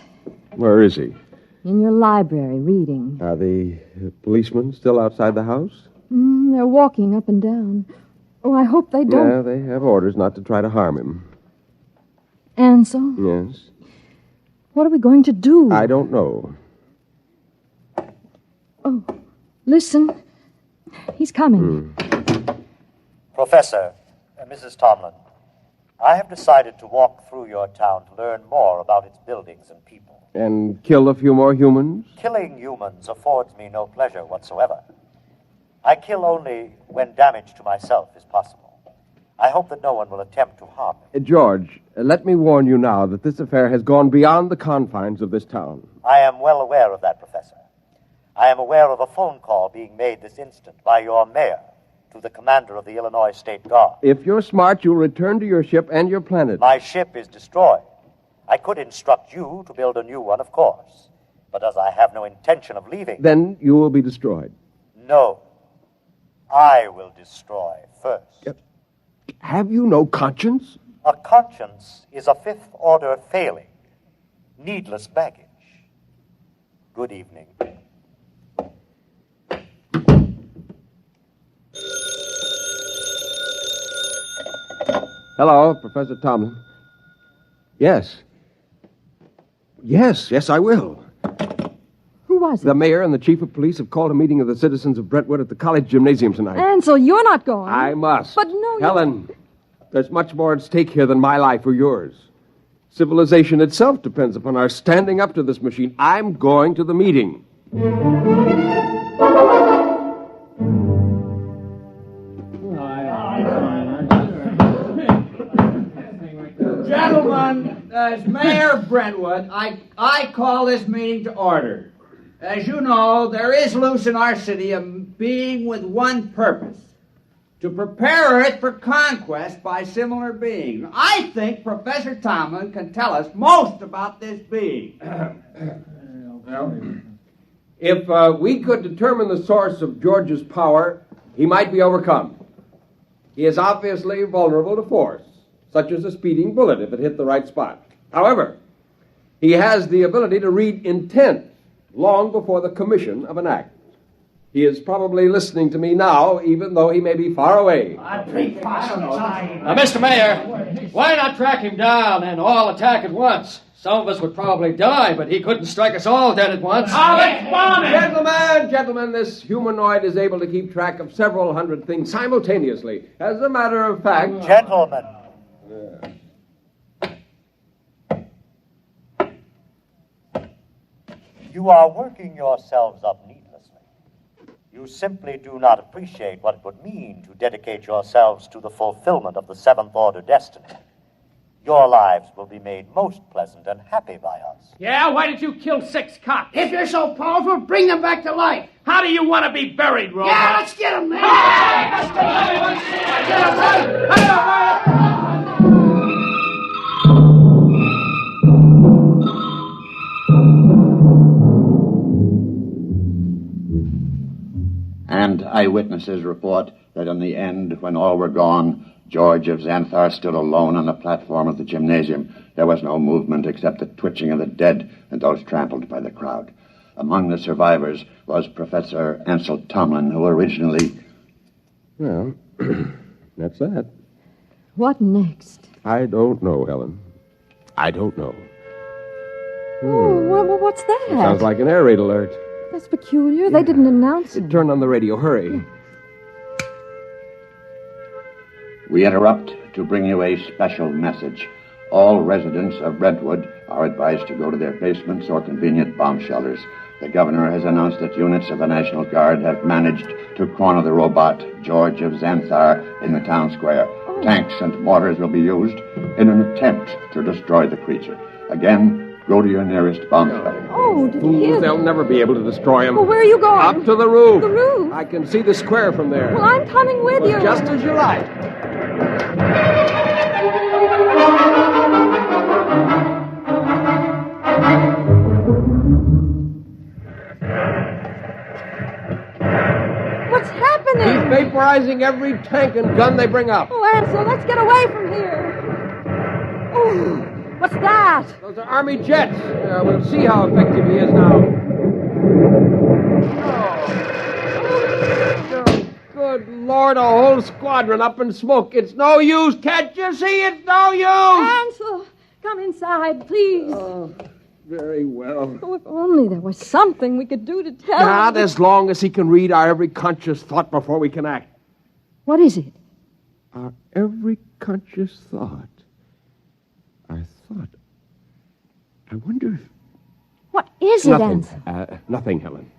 Where is he? in your library, reading. Are the policemen still outside the house? They're walking up and down. Oh, I hope they don't. Yeah, they have orders not to try to harm him. Ansel, Yes. what are we going to do? I don't know. Oh, listen. He's coming. Professor, Mrs. Tomlin, I have decided to walk through your town to learn more about its buildings and people. And kill a few more humans? Killing humans affords me no pleasure whatsoever. I kill only when damage to myself is possible. I hope that no one will attempt to harm me. George, let me warn you now that this affair has gone beyond the confines of this town. I am well aware of that, Professor. I am aware of a phone call being made this instant by your mayor to the commander of the Illinois State Guard. If you're smart, you'll return to your ship and your planet. My ship is destroyed. I could instruct you to build a new one, of course. But as I have no intention of leaving... Then you will be destroyed. No. I will destroy first. Have you no conscience? A conscience is a fifth-order failing. Needless baggage. Good evening. Hello, Professor Tomlin. Yes. Yes, I will. Who was it? The mayor and the chief of police have called a meeting of the citizens of Brentwood at the college gymnasium tonight. Ansel, you're not going. I must. But no, Helen, there's much more at stake here than my life or yours. Civilization itself depends upon our standing up to this machine. I'm going to the meeting. Gentlemen, as mayor of Brentwood, I call this meeting to order. As you know, there is loose in our city a being with one purpose: to prepare Earth for conquest by similar beings. I think Professor Tomlin can tell us most about this being. If we could determine the source of George's power, he might be overcome. He is obviously vulnerable to force, such as a speeding bullet if it hit the right spot. However, he has the ability to read intent long before the commission of an act. He is probably listening to me now, even though he may be far away. Mr. Mayor, why not track him down and all attack at once? Some of us would probably die, but he couldn't strike us all dead at once. Gentlemen, this humanoid is able to keep track of several hundred things simultaneously. As a matter of fact... Gentlemen. You are working yourselves up needlessly. You simply do not appreciate what it would mean to dedicate yourselves to the fulfillment of the seventh order destiny. Your lives will be made most pleasant and happy by us. Yeah, why did you kill 6 cops? If you're so powerful, bring them back to life. How do you want to be buried, Robot? Yeah, let's get them, man. And eyewitnesses report that in the end, when all were gone, George of Xanthar stood alone on the platform of the gymnasium. There was no movement except the twitching of the dead and those trampled by the crowd. Among the survivors was Professor Ansel Tomlin, who originally... Well, that's that. What next? I don't know, Helen. I don't know. Oh, what's that? It sounds like an air raid alert. That's peculiar. They didn't announce it. Turn on the radio. Hurry. We interrupt to bring you a special message. All residents of Brentwood are advised to go to their basements or convenient bomb shelters. The governor has announced that units of the National Guard have managed to corner the robot, George of Xanthar, in the town square. Tanks and mortars will be used in an attempt to destroy the creature. Again, go to your nearest bomb shelter. Oh, did you hear They'll never be able to destroy him. Well, where are you going? Up to the roof. The roof? I can see the square from there. Well, I'm coming with you. Just as you like. What's happening? He's vaporizing every tank and gun they bring up. Oh, Ansel, let's get away from here. Oh. What's that? Those are Army jets. We'll see how effective he is now. Oh, good Lord, a whole squadron up in smoke. It's no use. Can't you see? It's no use. Ansel, come inside, please. Oh, very well. Oh, if only there was something we could do to tell Not him. as long as he can read our every conscious thought before we can act. What is it? Our every conscious thought. Our thought. I wonder if... What is it, Nothing. Ansel? Nothing, Helen.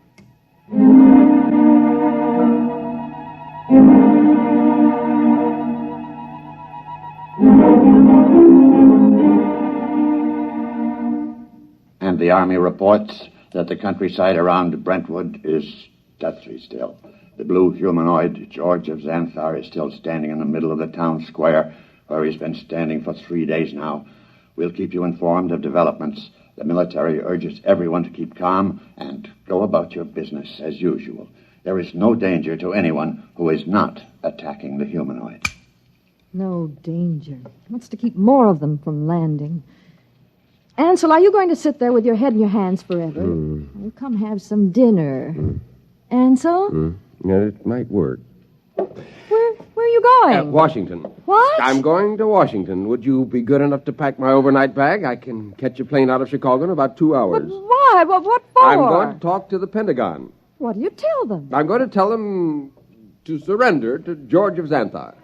And the Army reports that the countryside around Brentwood is deathly still. The blue humanoid, George of Xanthar, is still standing in the middle of the town square, where he's been standing for 3 days now. We'll keep you informed of developments. The military urges everyone to keep calm and go about your business as usual. There is no danger to anyone who is not attacking the humanoid. No danger. He wants to keep more of them from landing. Ansel, are you going to sit there with your head in your hands forever? Oh, come have some dinner. Ansel? Yeah, it might work. Where are you going? Washington. What? I'm going to Washington. Would you be good enough to pack my overnight bag? I can catch a plane out of Chicago in about 2 hours. But why? What for? I'm going to talk to the Pentagon. What do you tell them? I'm going to tell them to surrender to George of Xanthar.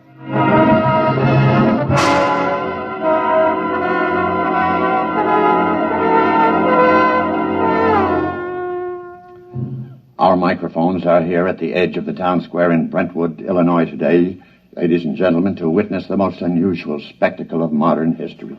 Our microphones are here at the edge of the town square in Brentwood, Illinois today, ladies and gentlemen, to witness the most unusual spectacle of modern history.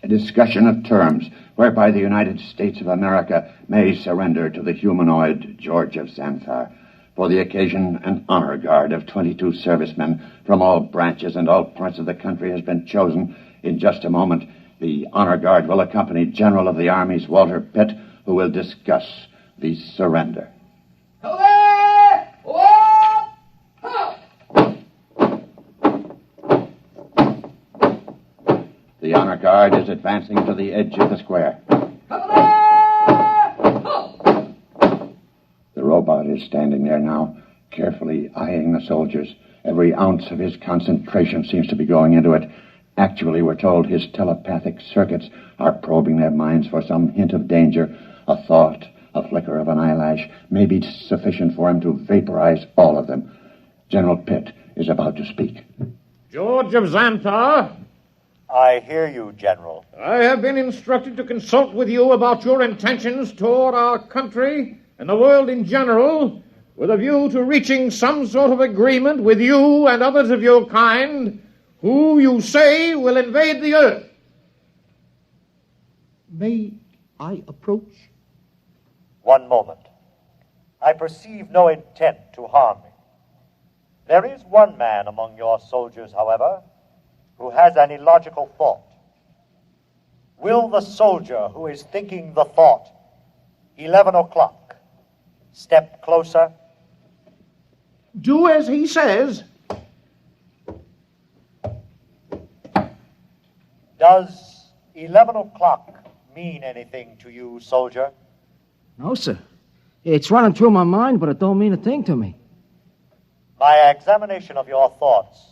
A discussion of terms whereby the United States of America may surrender to the humanoid George of Xanthar. For the occasion, an honor guard of 22 servicemen from all branches and all parts of the country has been chosen. In just a moment, the honor guard will accompany General of the Army's Walter Pitt, who will discuss the surrender. The honor guard is advancing to the edge of the square. The robot is standing there now, carefully eyeing the soldiers. Every ounce of his concentration seems to be going into it. Actually, we're told his telepathic circuits are probing their minds for some hint of danger. A thought, a flicker of an eyelash may be sufficient for him to vaporize all of them. General Pitt is about to speak. George of Xanthar, I hear you, General. I have been instructed to consult with you about your intentions toward our country and the world in general, with a view to reaching some sort of agreement with you and others of your kind, who you say will invade the earth. May I approach? One moment. I perceive no intent to harm me. There is one man among your soldiers, however, who has an illogical thought. Will the soldier who is thinking the thought, 11 o'clock, step closer? Do as he says. Does 11 o'clock mean anything to you, soldier? No, sir. It's running through my mind, but it don't mean a thing to me. My examination of your thoughts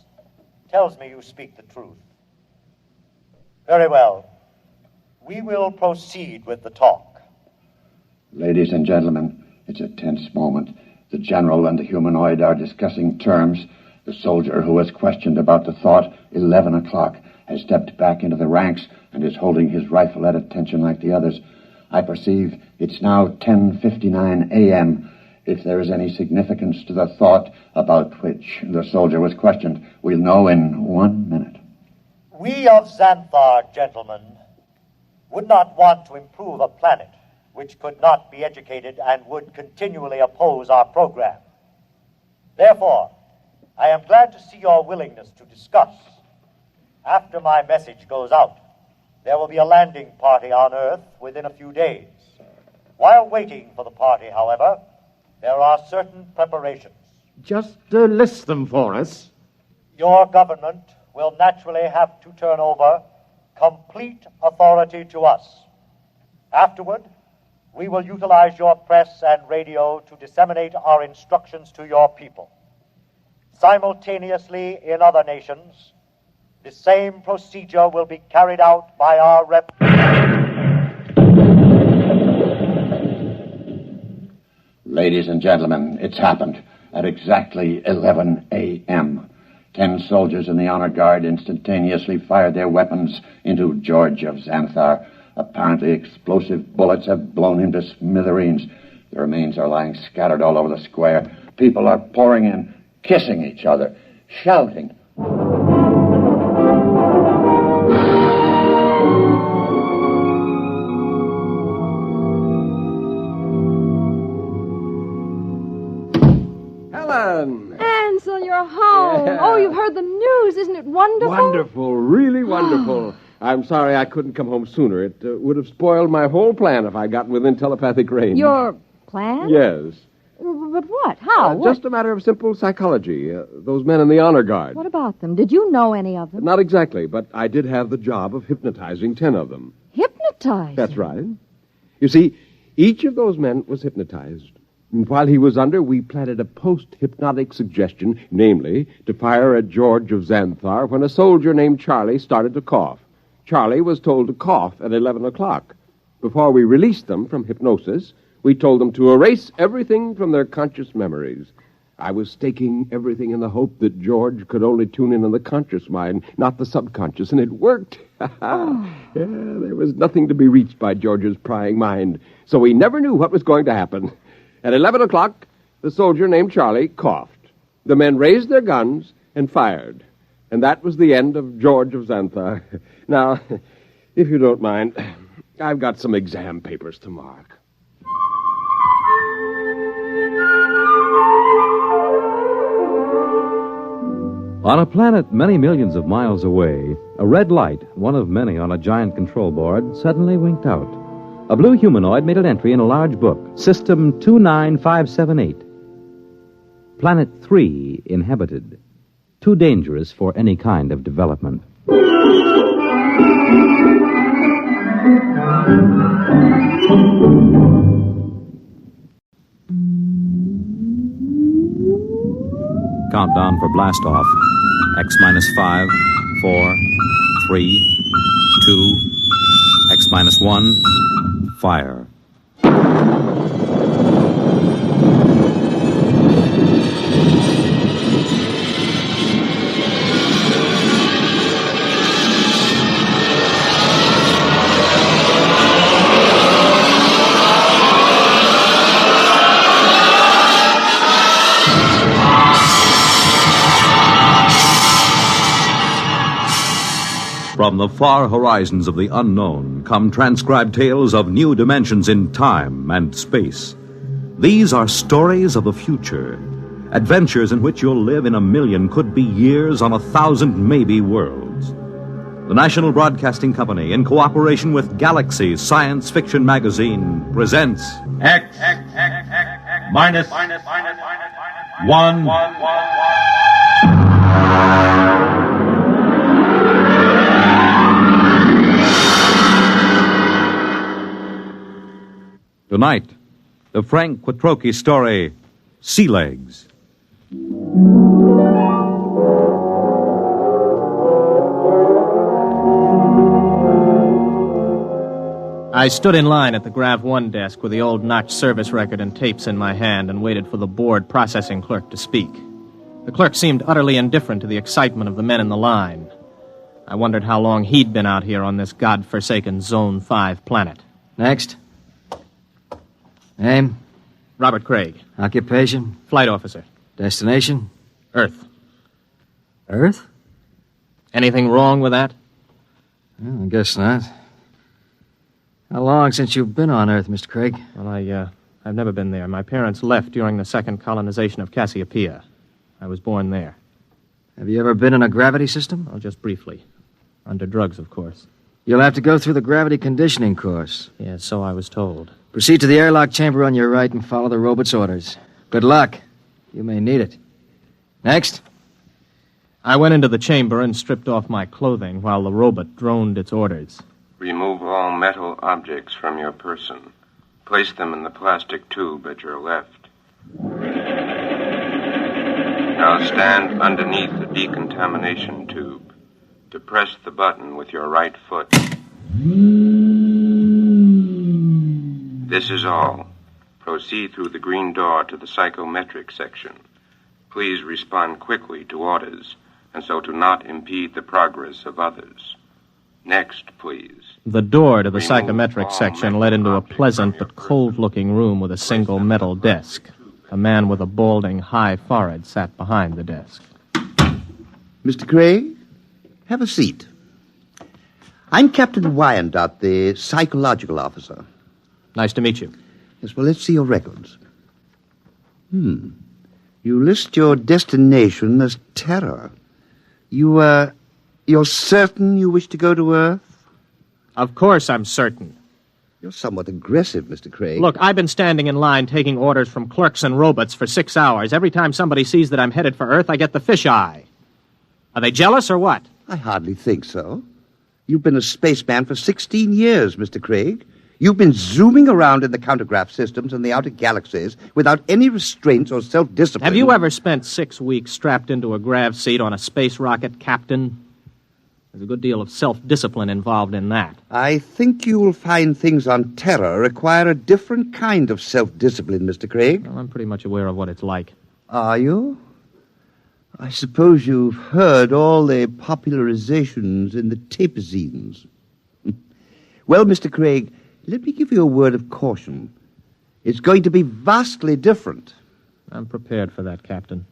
tells me you speak the truth. Very well. We will proceed with the talk. Ladies and gentlemen, it's a tense moment. The general and the humanoid are discussing terms. The soldier who was questioned about the thought, 11 o'clock, has stepped back into the ranks and is holding his rifle at attention like the others. I perceive it's now 10:59 a.m. If there is any significance to the thought about which the soldier was questioned, we'll know in 1 minute. We of Xanthar, gentlemen, would not want to improve a planet which could not be educated and would continually oppose our program. Therefore, I am glad to see your willingness to discuss. After my message goes out, there will be a landing party on Earth within a few days. While waiting for the party, however, there are certain preparations. Just list them for us. Your government will naturally have to turn over complete authority to us. Afterward, we will utilize your press and radio to disseminate our instructions to your people. Simultaneously, in other nations, the same procedure will be carried out by our rep. Ladies and gentlemen, it's happened at exactly 11 a.m. 10 soldiers in the honor guard instantaneously fired their weapons into George of Xanthar. Apparently explosive bullets have blown him to smithereens. The remains are lying scattered all over the square. People are pouring in, kissing each other, shouting. Helen! Ansel, you're home. Yeah. Oh, you've heard the news. Isn't it wonderful? Wonderful, really wonderful. I'm sorry I couldn't come home sooner. It would have spoiled my whole plan if I'd gotten within telepathic range. Your plan? Yes. But what? How? What? Just a matter of simple psychology. Those men in the honor guard. What about them? Did you know any of them? Not exactly, but I did have the job of hypnotizing 10 of them. Hypnotized? That's right. You see, each of those men was hypnotized. And while he was under, we planted a post-hypnotic suggestion, namely, to fire at George of Xanthar when a soldier named Charlie started to cough. Charlie was told to cough at 11 o'clock. Before we released them from hypnosis, we told them to erase everything from their conscious memories. I was staking everything in the hope that George could only tune in on the conscious mind, not the subconscious, and it worked. Yeah, there was nothing to be reached by George's prying mind, so we never knew what was going to happen. At 11 o'clock, the soldier named Charlie coughed. The men raised their guns and fired. And that was the end of George of Xanthar. Now, if you don't mind, I've got some exam papers to mark. On a planet many millions of miles away, a red light, one of many on a giant control board, suddenly winked out. A blue humanoid made an entry in a large book, System 29578. Planet 3 inhabited. Too dangerous for any kind of development. Countdown for blast off. X minus 5, 4, 3, 2, X minus 1, fire. From the far horizons of the unknown come transcribed tales of new dimensions in time and space. These are stories of the future, adventures in which you'll live in a million, could be years, on 1,000 maybe worlds. The National Broadcasting Company, in cooperation with Galaxy Science Fiction Magazine, presents X minus 1. Tonight, the Frank Quattrocchi story, Sea Legs. I stood in line at the Grav 1 desk with the old notch service record and tapes in my hand and waited for the board processing clerk to speak. The clerk seemed utterly indifferent to the excitement of the men in the line. I wondered how long he'd been out here on this godforsaken Zone 5 planet. Next. Name? Robert Craig. Occupation? Flight officer. Destination? Earth. Earth? Anything wrong with that? Well, I guess not. How long since you've been on Earth, Mr. Craig? Well, I've never been there. My parents left during the second colonization of Cassiopeia. I was born there. Have you ever been in a gravity system? Oh, just briefly. Under drugs, of course. You'll have to go through the gravity conditioning course. Yes, so I was told. Proceed to the airlock chamber on your right and follow the robot's orders. Good luck. You may need it. Next. I went into the chamber and stripped off my clothing while the robot droned its orders. Remove all metal objects from your person. Place them in the plastic tube at your left. Now stand underneath the decontamination tube. Depress the button with your right foot. This is all. Proceed through the green door to the psychometric section. Please respond quickly to orders, and so to not impede the progress of others. Next, please. The door to the psychometric section led into a pleasant but cold-looking room with a single metal desk. A man with a balding, high forehead sat behind the desk. Mr. Craig, have a seat. I'm Captain Wyandotte, the psychological officer. Nice to meet you. Yes, well, let's see your records. You list your destination as Terra. You're certain you wish to go to Earth? Of course I'm certain. You're somewhat aggressive, Mr. Craig. Look, I've been standing in line taking orders from clerks and robots for 6 hours. Every time somebody sees that I'm headed for Earth, I get the fisheye. Are they jealous or what? I hardly think so. You've been a spaceman for 16 years, Mr. Craig. You've been zooming around in the countergraph systems in the outer galaxies without any restraints or self-discipline. Have you ever spent 6 weeks strapped into a grav seat on a space rocket, Captain? There's a good deal of self-discipline involved in that. I think you will find things on Terra require a different kind of self-discipline, Mr. Craig. Well, I'm pretty much aware of what it's like. Are you? I suppose you've heard all the popularizations in the tapezines. Well, Mr. Craig, let me give you a word of caution. It's going to be vastly different. I'm prepared for that, Captain.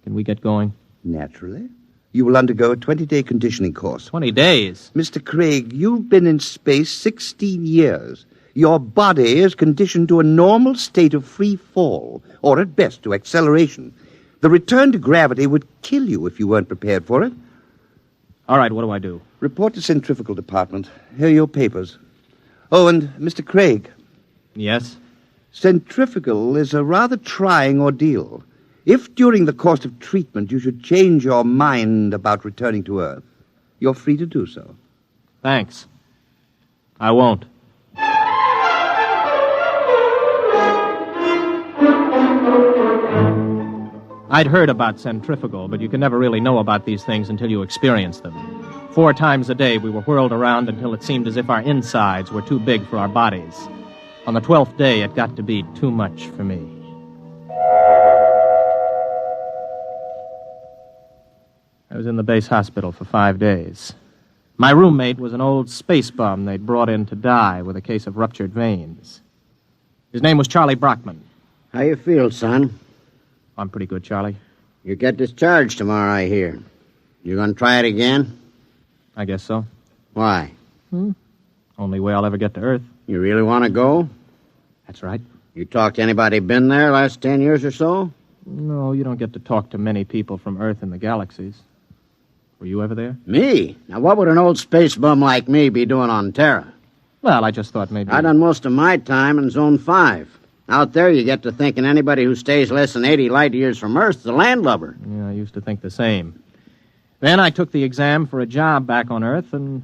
Can we get going? Naturally. You will undergo a 20-day conditioning course. 20 days? Mr. Craig, you've been in space 16 years. Your body is conditioned to a normal state of free fall, or at best to acceleration. The return to gravity would kill you if you weren't prepared for it. All right, what do I do? Report to Centrifugal Department. Here are your papers. Oh, and Mr. Craig. Yes? Centrifugal is a rather trying ordeal. If during the course of treatment you should change your mind about returning to Earth, you're free to do so. Thanks. I won't. I'd heard about centrifugal, but you can never really know about these things until you experience them. 4 times a day we were whirled around until it seemed as if our insides were too big for our bodies. On the 12th day, it got to be too much for me. I was in the base hospital for 5 days. My roommate was an old space bum they'd brought in to die with a case of ruptured veins. His name was Charlie Brockman. How you feel, son? I'm pretty good, Charlie. You get discharged tomorrow, I hear. You gonna try it again? I guess so. Why? Only way I'll ever get to Earth. You really want to go? That's right. You talked to anybody been there last 10 years or so? No, you don't get to talk to many people from Earth and the galaxies. Were you ever there? Me? Now, what would an old space bum like me be doing on Terra? Well, I just thought maybe... I done most of my time in Zone 5. Out there, you get to thinking anybody who stays less than 80 light years from Earth is a landlubber. Yeah, I used to think the same. Then I took the exam for a job back on Earth, and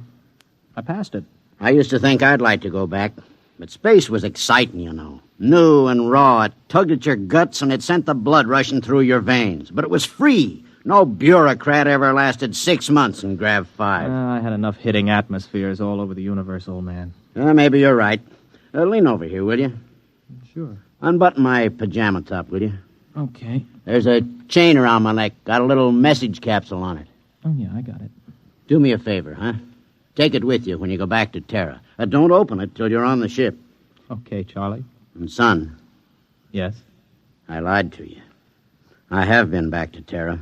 I passed it. I used to think I'd like to go back. But space was exciting, you know. New and raw. It tugged at your guts, and it sent the blood rushing through your veins. But it was free. No bureaucrat ever lasted 6 months in Grav 5. I had enough hitting atmospheres all over the universe, old man. Maybe you're right. Lean over here, will you? Sure. Unbutton my pajama top, will you? Okay. There's a chain around my neck. Got a little message capsule on it. Oh, yeah, I got it. Do me a favor, huh? Take it with you when you go back to Terra. Don't open it till you're on the ship. Okay, Charlie. And, son. Yes? I lied to you. I have been back to Terra.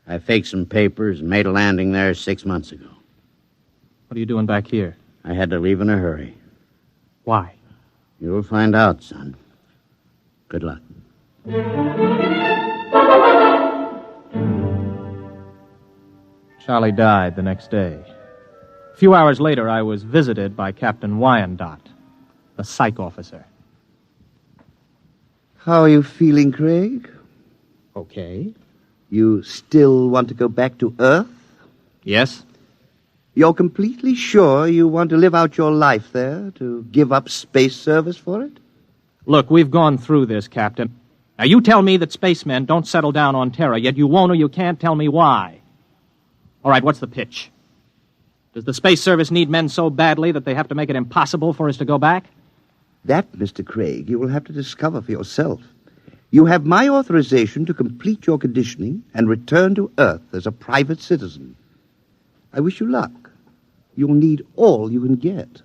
I faked some papers and made a landing there 6 months ago. What are you doing back here? I had to leave in a hurry. Why? You'll find out, son. Good luck. Charlie died the next day. A few hours later, I was visited by Captain Wyandotte, the psych officer. How are you feeling, Craig? Okay. You still want to go back to Earth? Yes. You're completely sure you want to live out your life there, to give up space service for it? Look, we've gone through this, Captain. Now, you tell me that spacemen don't settle down on Terra, yet you won't or you can't tell me why. All right, what's the pitch? Does the Space Service need men so badly that they have to make it impossible for us to go back? That, Mr. Craig, you will have to discover for yourself. You have my authorization to complete your conditioning and return to Earth as a private citizen. I wish you luck. You'll need all you can get.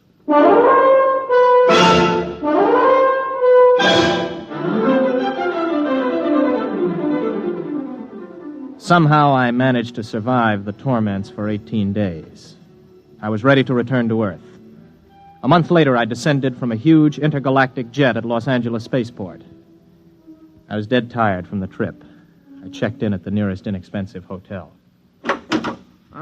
Somehow I managed to survive the torments for 18 days. I was ready to return to Earth. A month later, I descended from a huge intergalactic jet at Los Angeles Spaceport. I was dead tired from the trip. I checked in at the nearest inexpensive hotel.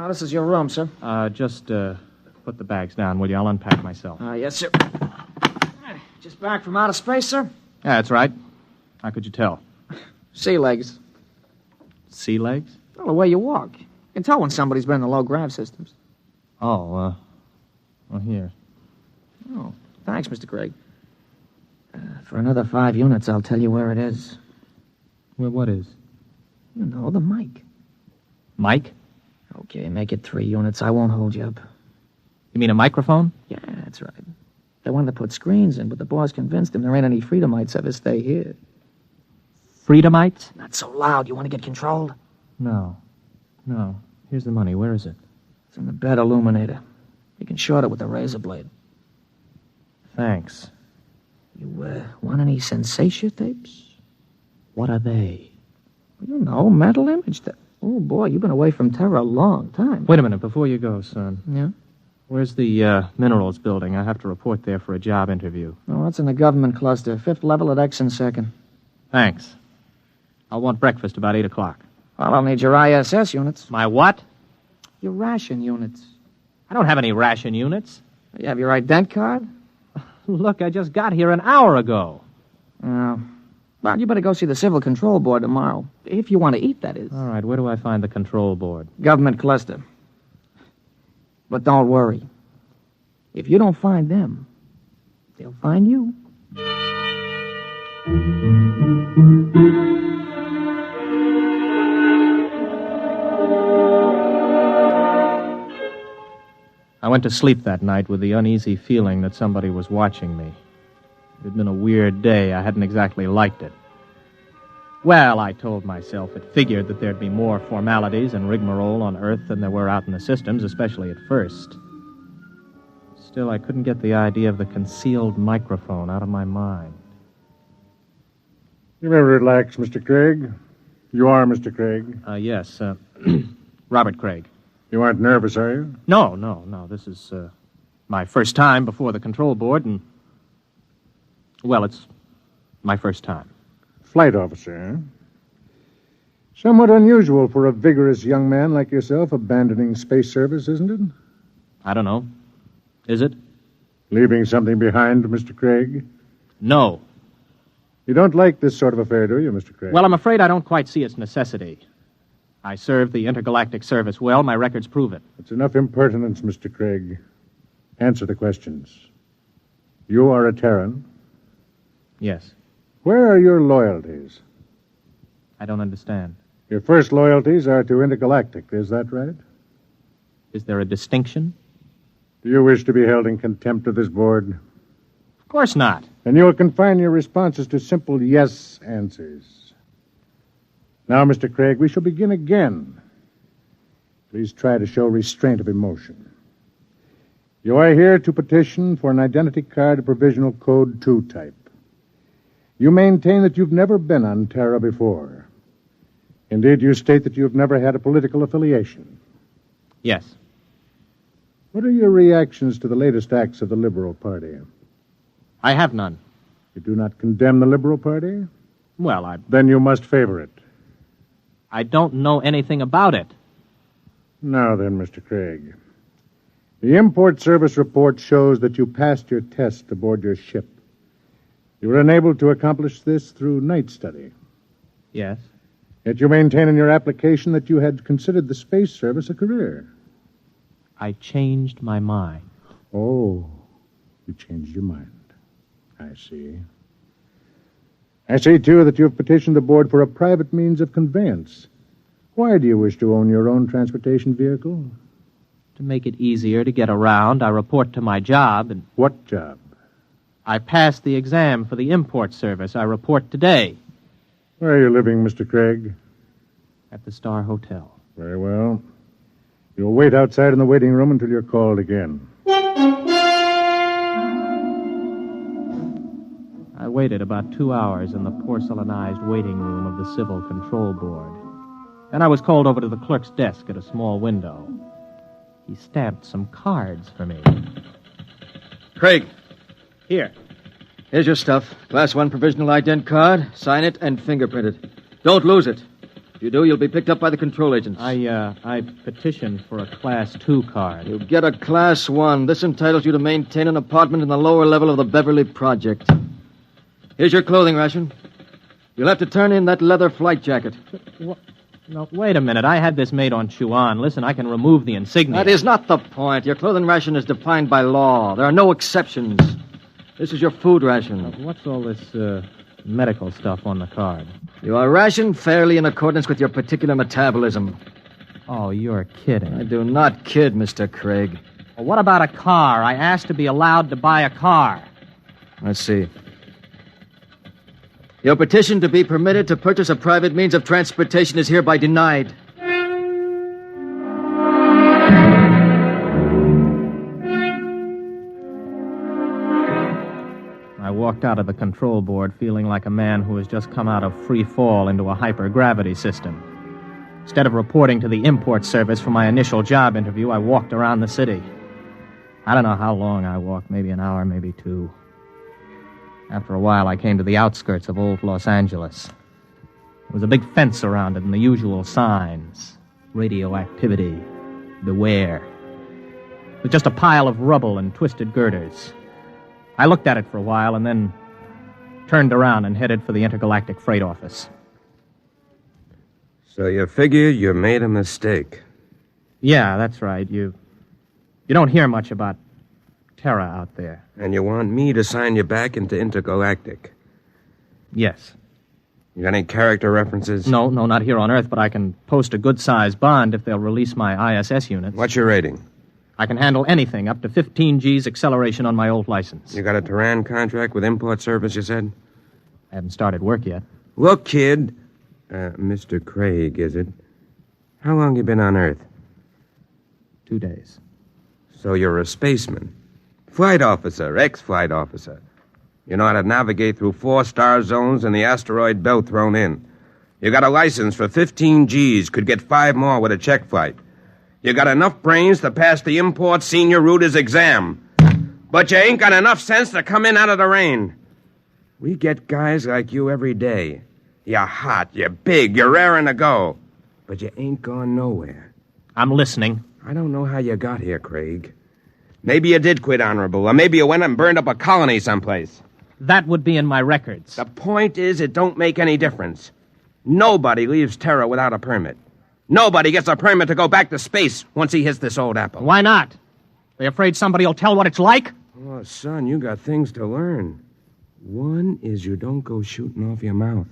This is your room, sir. Just put the bags down, will you? I'll unpack myself. Yes, sir. Just back from outer space, sir? Yeah, that's right. How could you tell? Sea legs. Sea legs? Well, the way you walk. You can tell when somebody's been in the low-grav systems. Oh, well, here. Oh, thanks, Mr. Craig. For another 5 units, I'll tell you where it is. Where what is? You know, the mic. Mic? Okay, make it 3 units. I won't hold you up. You mean a microphone? Yeah, that's right. They wanted to put screens in, but the boss convinced him there ain't any Freedomites ever stay here. Freedomites? Not so loud. You want to get controlled? No. Here's the money. Where is it? It's in the bed illuminator. You can short it with a razor blade. Thanks. You, want any sensation tapes? What are they? You know, mental image. Oh, boy, you've been away from Terra a long time. Wait a minute, before you go, son. Yeah? Where's the minerals building? I have to report there for a job interview. Oh, it's in the government cluster. 5th level at X and 2nd. Thanks. I'll want breakfast about 8 o'clock. Well, I'll need your ISS units. My what? Your ration units. I don't have any ration units. You have your ident card? Look, I just got here an hour ago. Oh. Well, you better go see the Civil Control Board tomorrow. If you want to eat, that is. All right, where do I find the control board? Government cluster. But don't worry. If you don't find them, they'll find you. I went to sleep that night with the uneasy feeling that somebody was watching me. It had been a weird day. I hadn't exactly liked it. Well, I told myself it figured that there'd be more formalities and rigmarole on Earth than there were out in the systems, especially at first. Still, I couldn't get the idea of the concealed microphone out of my mind. You may relax, Mr. Craig. You are Mr. Craig? Yes, Robert Craig. You aren't nervous, are you? No. This is my first time before the control board, and... well, it's my first time. Flight officer, eh? Somewhat unusual for a vigorous young man like yourself abandoning space service, isn't it? I don't know. Is it? Leaving something behind, Mr. Craig? No. You don't like this sort of affair, do you, Mr. Craig? Well, I'm afraid I don't quite see its necessity. I served the intergalactic service well. My records prove it. It's enough impertinence, Mr. Craig. Answer the questions. You are a Terran? Yes. Where are your loyalties? I don't understand. Your first loyalties are to Intergalactic, is that right? Is there a distinction? Do you wish to be held in contempt of this board? Of course not. And you will confine your responses to simple yes answers. Now, Mr. Craig, we shall begin again. Please try to show restraint of emotion. You are here to petition for an identity card of provisional code 2 type. You maintain that you've never been on Terra before. Indeed, you state that you've never had a political affiliation. Yes. What are your reactions to the latest acts of the Liberal Party? I have none. You do not condemn the Liberal Party? Well, Then you must favor it. I don't know anything about it. Now then, Mr. Craig. The Import Service report shows that you passed your test aboard your ship. You were enabled to accomplish this through night study. Yes. Yet you maintain in your application that you had considered the space service a career. I changed my mind. Oh, you changed your mind. I see. I see, too, that you have petitioned the board for a private means of conveyance. Why do you wish to own your own transportation vehicle? To make it easier to get around, I report to my job and... What job? I passed the exam for the import service. I report today. Where are you living, Mr. Craig? At the Star Hotel. Very well. You'll wait outside in the waiting room until you're called again. I waited about 2 hours in the porcelainized waiting room of the Civil Control Board. Then I was called over to the clerk's desk at a small window. He stamped some cards for me. Craig. Here. Here's your stuff. Class 1 provisional ident card. Sign it and fingerprint it. Don't lose it. If you do, you'll be picked up by the control agents. I petitioned for a Class 2 card. You'll get a Class 1. This entitles you to maintain an apartment in the lower level of the Beverly Project. Here's your clothing ration. You'll have to turn in that leather flight jacket. What? No, wait a minute. I had this made on Chuan. Listen, I can remove the insignia. That is not the point. Your clothing ration is defined by law. There are no exceptions. This is your food ration. What's all this medical stuff on the card? You are rationed fairly in accordance with your particular metabolism. Oh, you're kidding. I do not kid, Mr. Craig. Well, what about a car? I asked to be allowed to buy a car. Let's see. Your petition to be permitted to purchase a private means of transportation is hereby denied. I walked out of the control board feeling like a man who has just come out of free fall into a hypergravity system. Instead of reporting to the import service for my initial job interview, I walked around the city. I don't know how long I walked, maybe an hour, maybe 2. After a while, I came to the outskirts of old Los Angeles. There was a big fence around it and the usual signs. Radioactivity. Beware. It was just a pile of rubble and twisted girders. I looked at it for a while and then turned around and headed for the intergalactic freight office. So you figure you made a mistake? Yeah, that's right. You don't hear much about Terra out there. And you want me to sign you back into intergalactic? Yes. You got any character references? No, not here on Earth, but I can post a good-sized bond if they'll release my ISS units. What's your rating? I can handle anything up to 15 G's acceleration on my old license. You got a Tehran contract with import service, you said? I haven't started work yet. Look, kid. Mr. Craig, is it? How long you been on Earth? 2 days. So you're a spaceman. Flight officer, ex-flight officer. You know how to navigate through 4-star zones and the asteroid belt thrown in. You got a license for 15 G's, could get 5 more with a check flight. You got enough brains to pass the import senior routers exam. But you ain't got enough sense to come in out of the rain. We get guys like you every day. You're hot, you're big, you're raring to go. But you ain't gone nowhere. I'm listening. I don't know how you got here, Craig. Maybe you did quit honorable, or maybe you went and burned up a colony someplace. That would be in my records. The point is, it don't make any difference. Nobody leaves Terra without a permit. Nobody gets a permit to go back to space once he hits this old apple. Why not? They afraid somebody will tell what it's like? Oh, son, you got things to learn. One is you don't go shooting off your mouth.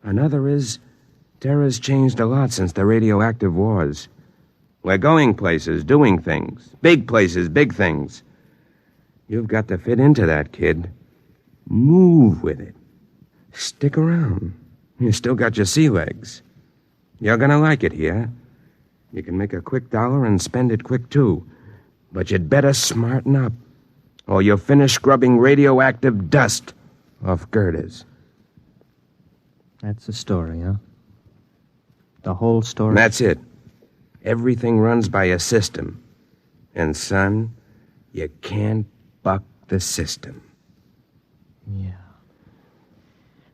Another is Terra's changed a lot since the radioactive wars. We're going places, doing things. Big places, big things. You've got to fit into that, kid. Move with it. Stick around. You still got your sea legs. You're gonna like it here. You can make a quick dollar and spend it quick, too. But you'd better smarten up, or you'll finish scrubbing radioactive dust off girders. That's the story, huh? The whole story? That's it. Everything runs by a system. And, son, you can't buck the system. Yeah.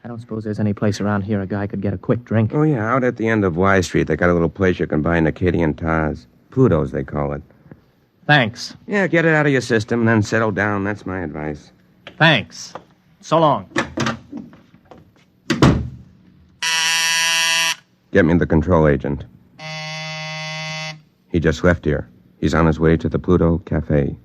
I don't suppose there's any place around here a guy could get a quick drink. Oh, yeah, out at the end of Y Street, they got a little place you can buy Nikitian tars. Pluto's, they call it. Thanks. Yeah, get it out of your system and then settle down. That's my advice. Thanks. So long. Get me the control agent. He just left here. He's on his way to the Pluto Cafe.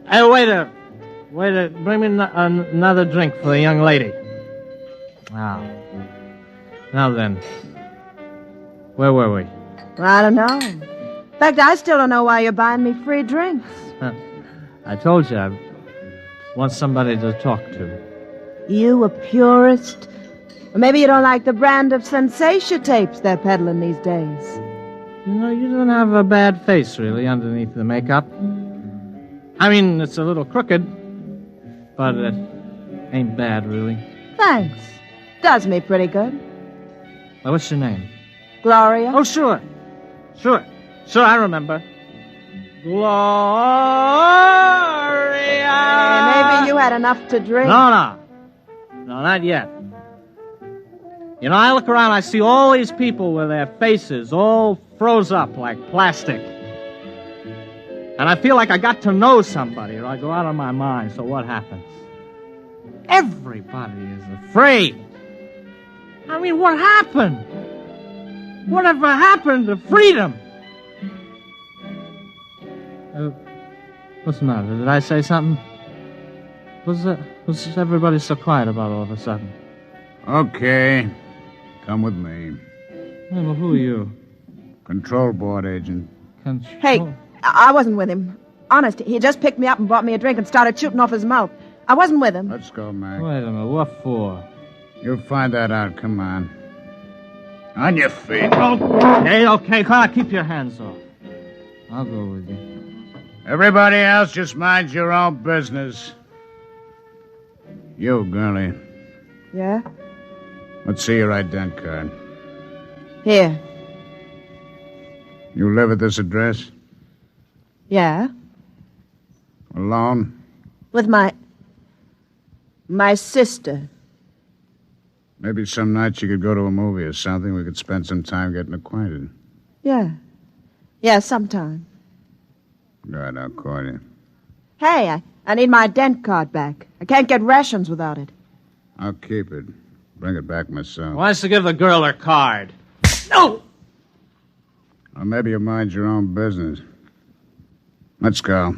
Hey, waiter, bring me another drink for the young lady. Now then, where were we? I don't know. In fact, I still don't know why you're buying me free drinks. I told you I want somebody to talk to. You a purist? Or maybe you don't like the brand of sensation tapes they're peddling these days. You know, you don't have a bad face, really, underneath the makeup. I mean, it's a little crooked, but it ain't bad, really. Thanks. Does me pretty good. Well, what's your name? Gloria? Oh, sure, I remember. Gloria! Maybe you had enough to drink. No, not yet. You know, I look around, I see all these people with their faces all froze up like plastic. And I feel like I got to know somebody, or I go out of my mind. So what happens? Everybody is afraid. I mean, what happened? Whatever happened to freedom? What's the matter? Did I say something? What's everybody so quiet about all of a sudden? Okay. Come with me. Hey, well, who are you? Control board agent. Hey, I wasn't with him. Honest, he just picked me up and bought me a drink and started shooting off his mouth. I wasn't with him. Let's go, Mac. Wait a minute, what for? You'll find that out. Come on. On your feet. Okay, come on, keep your hands off. I'll go with you. Everybody else, just mind your own business. You, girlie. Yeah? Let's see your ident card. Here. You live at this address? Yeah? Alone? With my sister. Maybe some nights you could go to a movie or something. We could spend some time getting acquainted. Yeah. Yeah, sometime. Good, I'll call you. Hey, I need my ident card back. I can't get rations without it. I'll keep it. Bring it back myself. Why don't you give the girl her card? No! Or maybe you mind your own business. Let's go.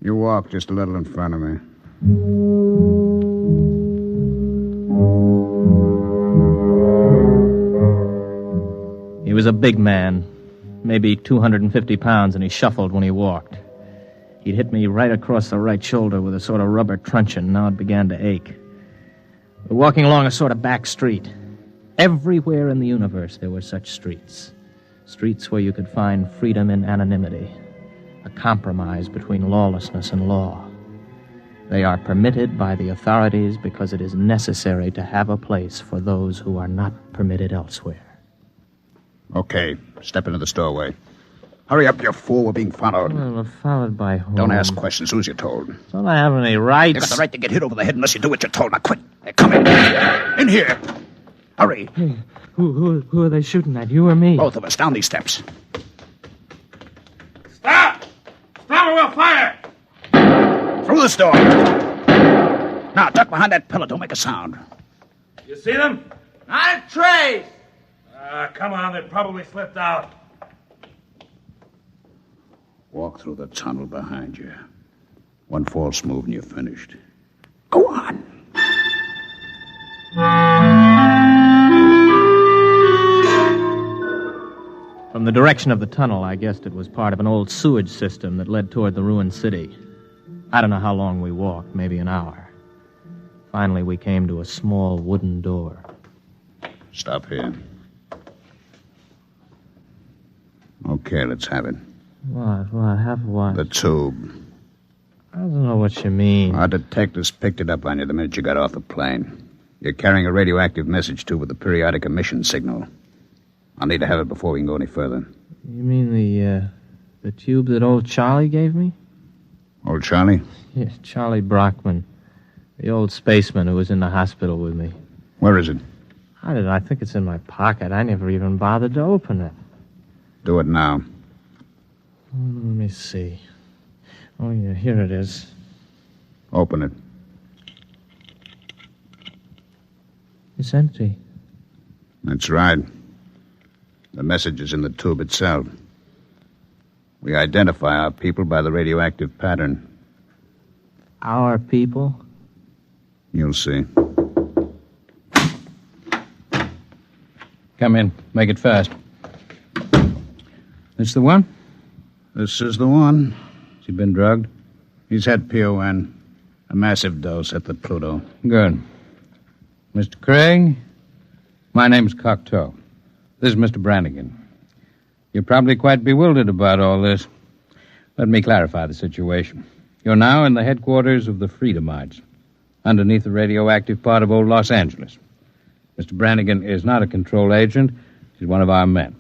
You walk just a little in front of me. He was a big man, maybe 250 pounds, and he shuffled when he walked. He'd hit me right across the right shoulder with a sort of rubber truncheon. Now it began to ache. We're walking along a sort of back street. Everywhere in the universe there were such streets. Streets where you could find freedom in anonymity, a compromise between lawlessness and law. They are permitted by the authorities because it is necessary to have a place for those who are not permitted elsewhere. Okay, step into the doorway. Hurry up, you fool. We're being followed. Well, we're followed by whom? Don't ask questions. Who's you told? Don't I have any rights? You got the right to get hit over the head unless you do what you're told. Now quit. Hey, come in. In here. Hurry. Hey, who are they shooting at, you or me? Both of us. Down these steps. Stop! Stop or we'll fire! Through this door. Now, duck behind that pillar. Don't make a sound. You see them? Not a trace! Come on, they probably slipped out. Walk through the tunnel behind you. One false move and you're finished. Go on. From the direction of the tunnel, I guessed it was part of an old sewage system that led toward the ruined city. I don't know how long we walked, maybe an hour. Finally, we came to a small wooden door. Stop here. Okay, let's have it. What? Have what? The tube. I don't know what you mean. Our detectives picked it up on you the minute you got off the plane. You're carrying a radioactive message tube with a periodic emission signal. I'll need to have it before we can go any further. You mean the tube that old Charlie gave me? Old Charlie? Yeah, Charlie Brockman. The old spaceman who was in the hospital with me. Where is it? I think it's in my pocket. I never even bothered to open it. Do it now. Let me see. Oh, yeah, here it is. Open it. It's empty. That's right. The message is in the tube itself. We identify our people by the radioactive pattern. Our people? You'll see. Come in. Make it fast. This the one? This is the one. Has he been drugged? He's had PON. A massive dose at the Pluto. Good. Mr. Craig, my name's Cocteau. This is Mr. Brannigan. You're probably quite bewildered about all this. Let me clarify the situation. You're now in the headquarters of the Freedomites, underneath the radioactive part of old Los Angeles. Mr. Brannigan is not a control agent. He's one of our men.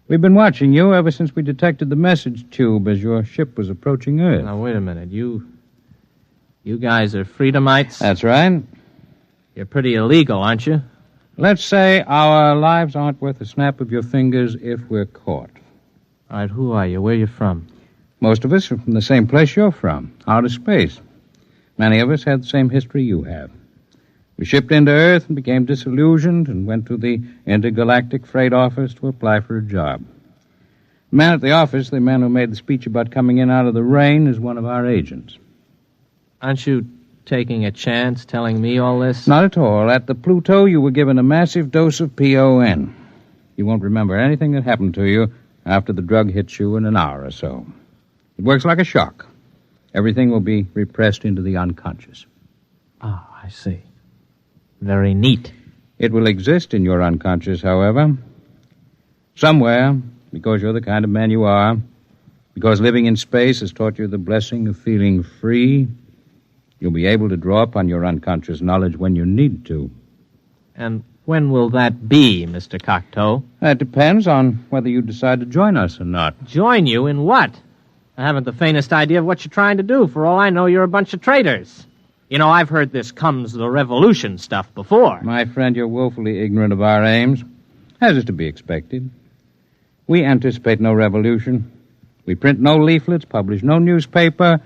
We've been watching you ever since we detected the message tube as your ship was approaching Earth. Now, wait a minute. You guys are Freedomites? That's right. You're pretty illegal, aren't you? Let's say our lives aren't worth a snap of your fingers if we're caught. All right, who are you? Where are you from? Most of us are from the same place you're from, outer space. Many of us had the same history you have. We shipped into Earth and became disillusioned and went to the intergalactic freight office to apply for a job. The man at the office, the man who made the speech about coming in out of the rain, is one of our agents. Aren't you taking a chance telling me all this? Not at all. At the Pluto, you were given a massive dose of PON. You won't remember anything that happened to you after the drug hits you in an hour or so. It works like a shock. Everything will be repressed into the unconscious. Ah, I see. Very neat. It will exist in your unconscious, however. Somewhere, because you're the kind of man you are, because living in space has taught you the blessing of feeling free, you'll be able to draw upon your unconscious knowledge when you need to. And when will that be, Mr. Cocteau? That depends on whether you decide to join us or not. Join you in what? I haven't the faintest idea of what you're trying to do. For all I know, you're a bunch of traitors. You know, I've heard this comes the revolution stuff before. My friend, you're woefully ignorant of our aims, as is to be expected. We anticipate no revolution. We print no leaflets, publish no newspaper,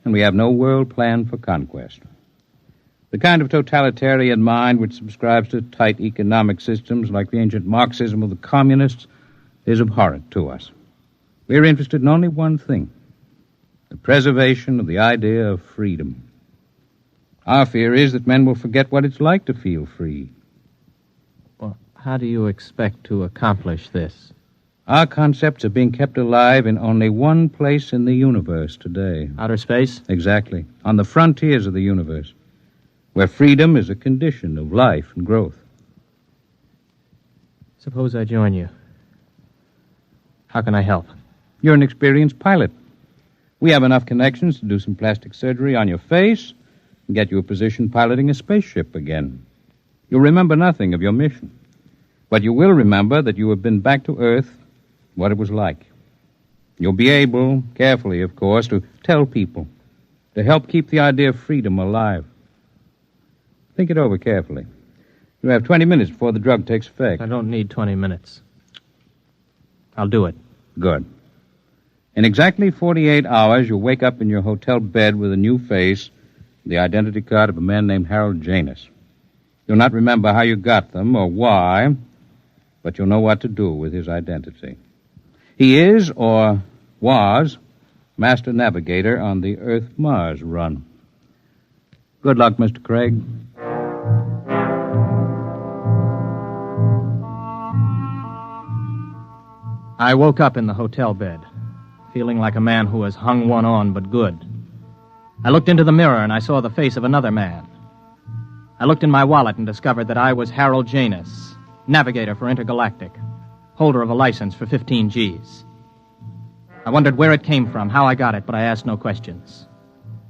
and we have no world plan for conquest. The kind of totalitarian mind which subscribes to tight economic systems like the ancient Marxism of the communists is abhorrent to us. We're interested in only one thing, the preservation of the idea of freedom. Our fear is that men will forget what it's like to feel free. Well, how do you expect to accomplish this? Our concepts are being kept alive in only one place in the universe today. Outer space? Exactly. On the frontiers of the universe, where freedom is a condition of life and growth. Suppose I join you. How can I help? You're an experienced pilot. We have enough connections to do some plastic surgery on your face and get you a position piloting a spaceship again. You'll remember nothing of your mission, but you will remember that you have been back to Earth, what it was like. You'll be able, carefully, of course, to tell people, to help keep the idea of freedom alive. Think it over carefully. You have 20 minutes before the drug takes effect. I don't need 20 minutes. I'll do it. Good. In exactly 48 hours, you'll wake up in your hotel bed with a new face, the identity card of a man named Harold Janus. You'll not remember how you got them or why, but you'll know what to do with his identity. He is, or was, master navigator on the Earth-Mars run. Good luck, Mr. Craig. I woke up in the hotel bed, feeling like a man who has hung one on, but good. I looked into the mirror and I saw the face of another man. I looked in my wallet and discovered that I was Harold Janus, navigator for Intergalactic, holder of a license for 15 Gs. I wondered where it came from, how I got it, but I asked no questions.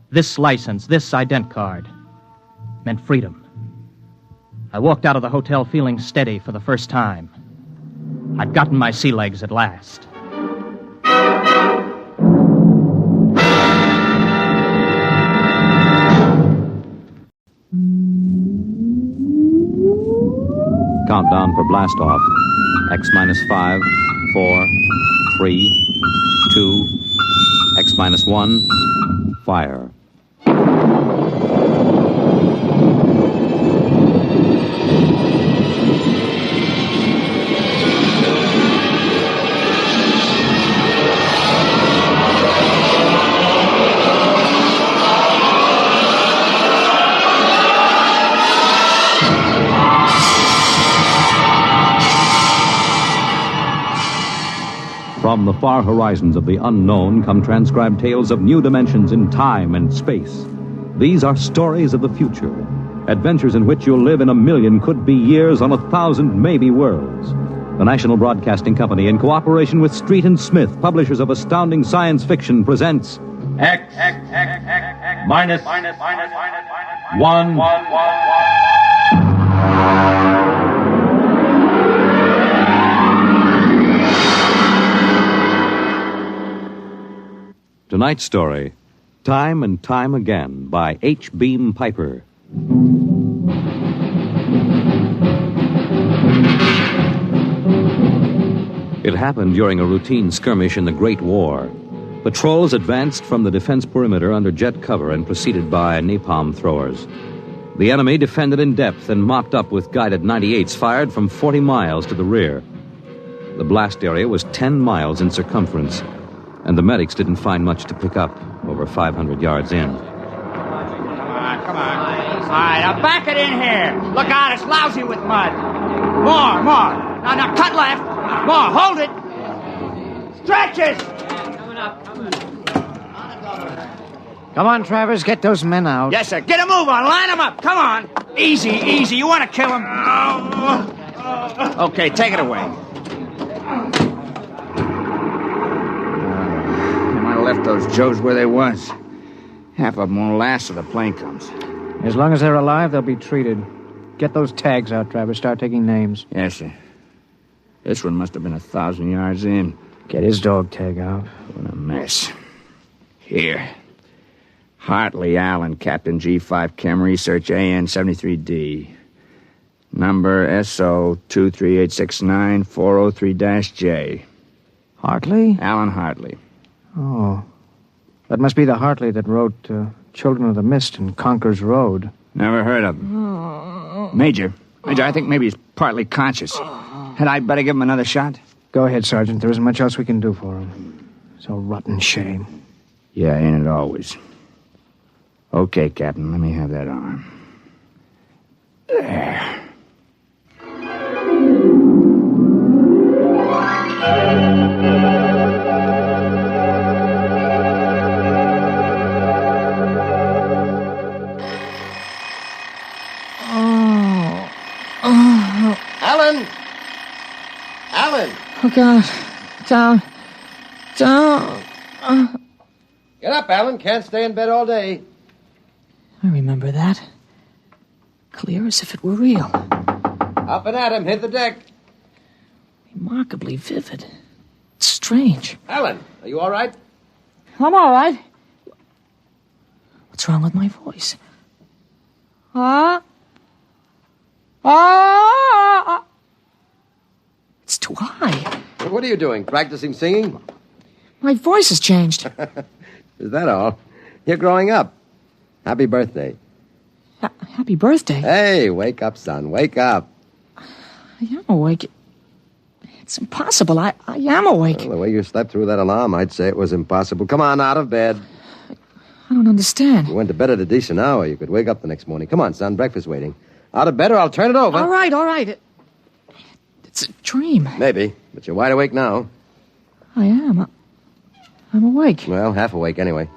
This license, this ident card, meant freedom. I walked out of the hotel feeling steady for the first time. I'd gotten my sea legs at last. Countdown for blast off. X-5, 4, 3, 2, X-1, fire. From the far horizons of the unknown come transcribed tales of new dimensions in time and space. These are stories of the future, adventures in which you'll live in a million could-be years on 1,000 maybe worlds. The National Broadcasting Company, in cooperation with Street and Smith, publishers of astounding science fiction, presents X minus 1. Tonight's story, Time and Time Again, by H. Beam Piper. It happened during a routine skirmish in the Great War. Patrols advanced from the defense perimeter under jet cover and preceded by napalm throwers. The enemy defended in depth and mopped up with guided 98s fired from 40 miles to the rear. The blast area was 10 miles in circumference, and the medics didn't find much to pick up over 500 yards in. Come on. All right, now back it in here. Look out, it's lousy with mud. More. Now, cut left. More, hold it. Stretches. Come on, Travers, get those men out. Yes, sir. Get a move on. Line them up. Come on. Easy. You want to kill them? Okay, take it away. Left those Joes where they was. Half of them won't last till the plane comes. As long as they're alive, they'll be treated. Get those tags out, Travers. Start taking names. Yes, sir. This one must have been 1,000 yards in. Get his dog tag out. What a mess. Here. Hartley Allen, Captain G5 Chem Research, AN-73D. Number SO 23869403-J. Hartley? Alan Hartley. Oh. That must be the Hartley that wrote Children of the Mist and Conker's Road. Never heard of him. Major, I think maybe he's partly conscious. Had I better give him another shot? Go ahead, Sergeant. There isn't much else we can do for him. It's a rotten shame. Yeah, ain't it always? Okay, Captain, let me have that arm. There. Alan! Oh, God. Down. Get up, Alan. Can't stay in bed all day. I remember that. Clear as if it were real. Up and at him. Hit the deck. Remarkably vivid. It's strange. Alan, are you all right? I'm all right. What's wrong with my voice? It's too high. What are you doing? Practicing singing? My voice has changed. Is that all? You're growing up. Happy birthday. Happy birthday? Hey, wake up, son. Wake up. I am awake. It's impossible. I am awake. Well, the way you slept through that alarm, I'd say it was impossible. Come on, out of bed. I don't understand. You went to bed at a decent hour. You could wake up the next morning. Come on, son. Breakfast waiting. Out of bed or I'll turn it over. All right. It's a dream. Maybe, but you're wide awake now. I am. I'm awake. Well, half awake anyway.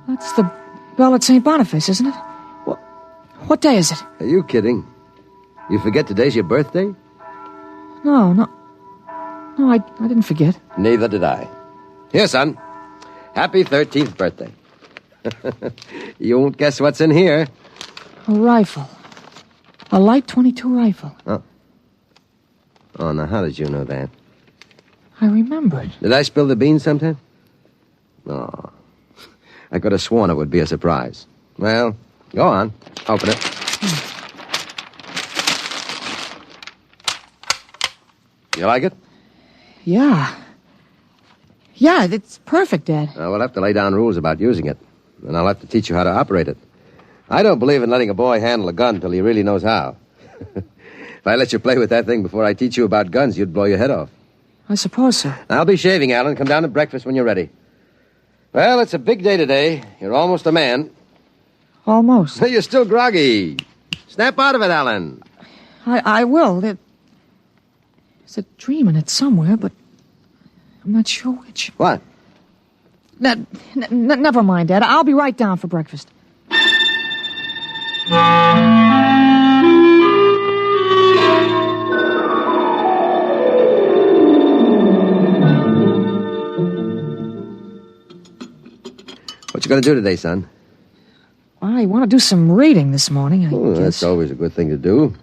That's the bell at St. Boniface, isn't it? What day is it? Are you kidding? You forget today's your birthday? No, I didn't forget. Neither did I. Here, son. Happy 13th birthday. You won't guess what's in here. A rifle. A light .22 rifle. Oh, now how did you know that? I remembered. Did I spill the beans sometime? Oh. I could have sworn it would be a surprise. Well, go on. Open it. You like it? Yeah. Yeah, it's perfect, Dad. We'll have to lay down rules about using it, and I'll have to teach you how to operate it. I don't believe in letting a boy handle a gun until he really knows how. If I let you play with that thing before I teach you about guns, you'd blow your head off. I suppose so. I'll be shaving, Alan. Come down to breakfast when you're ready. Well, it's a big day today. You're almost a man. Almost. You're still groggy. Snap out of it, Alan. I will. There's a dream in it somewhere, but I'm not sure which. What? Never mind, Dad. I'll be right down for breakfast. What you going to do today, son? I want to do some reading this morning, I guess. That's always a good thing to do.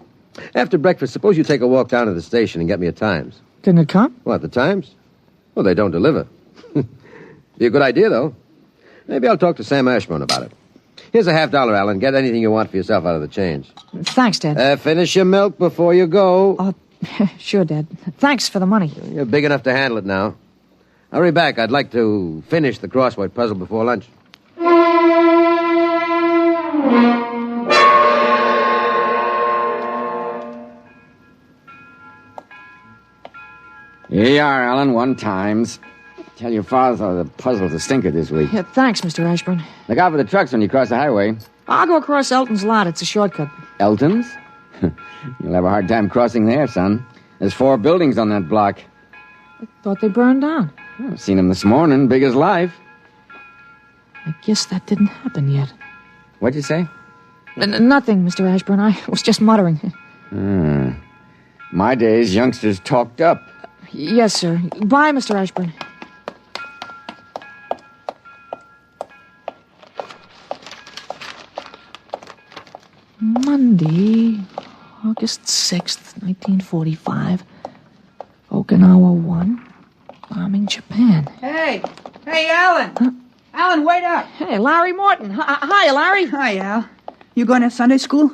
After breakfast, suppose you take a walk down to the station and get me a Times. Didn't it come? What, the Times? Well, they don't deliver. Be a good idea, though. Maybe I'll talk to Sam Ashburn about it. Here's $50, Alan. Get anything you want for yourself out of the change. Thanks, Dad. Finish your milk before you go. Sure, Dad. Thanks for the money. You're big enough to handle it now. Hurry back. I'd like to finish the crossword puzzle before lunch. Here you are, Alan. 1 Times. Tell your father the puzzle's a stinker this week. Yeah, thanks, Mr. Ashburn. Look out for the trucks when you cross the highway. I'll go across Elton's lot. It's a shortcut. Elton's? You'll have a hard time crossing there, son. There's 4 buildings on that block. I thought they burned down. I've seen them this morning, big as life. I guess that didn't happen yet. What'd you say? Nothing, Mr. Ashburn. I was just muttering. My days, youngsters talked up. Yes, sir. Bye, Mr. Ashburn. Monday, August 6th, 1945. Okinawa 1. Bombing Japan. Hey, Alan. Huh? Alan, wait up. Hey, Larry Morton. Hi, Larry. Hi, Al. You going to Sunday school?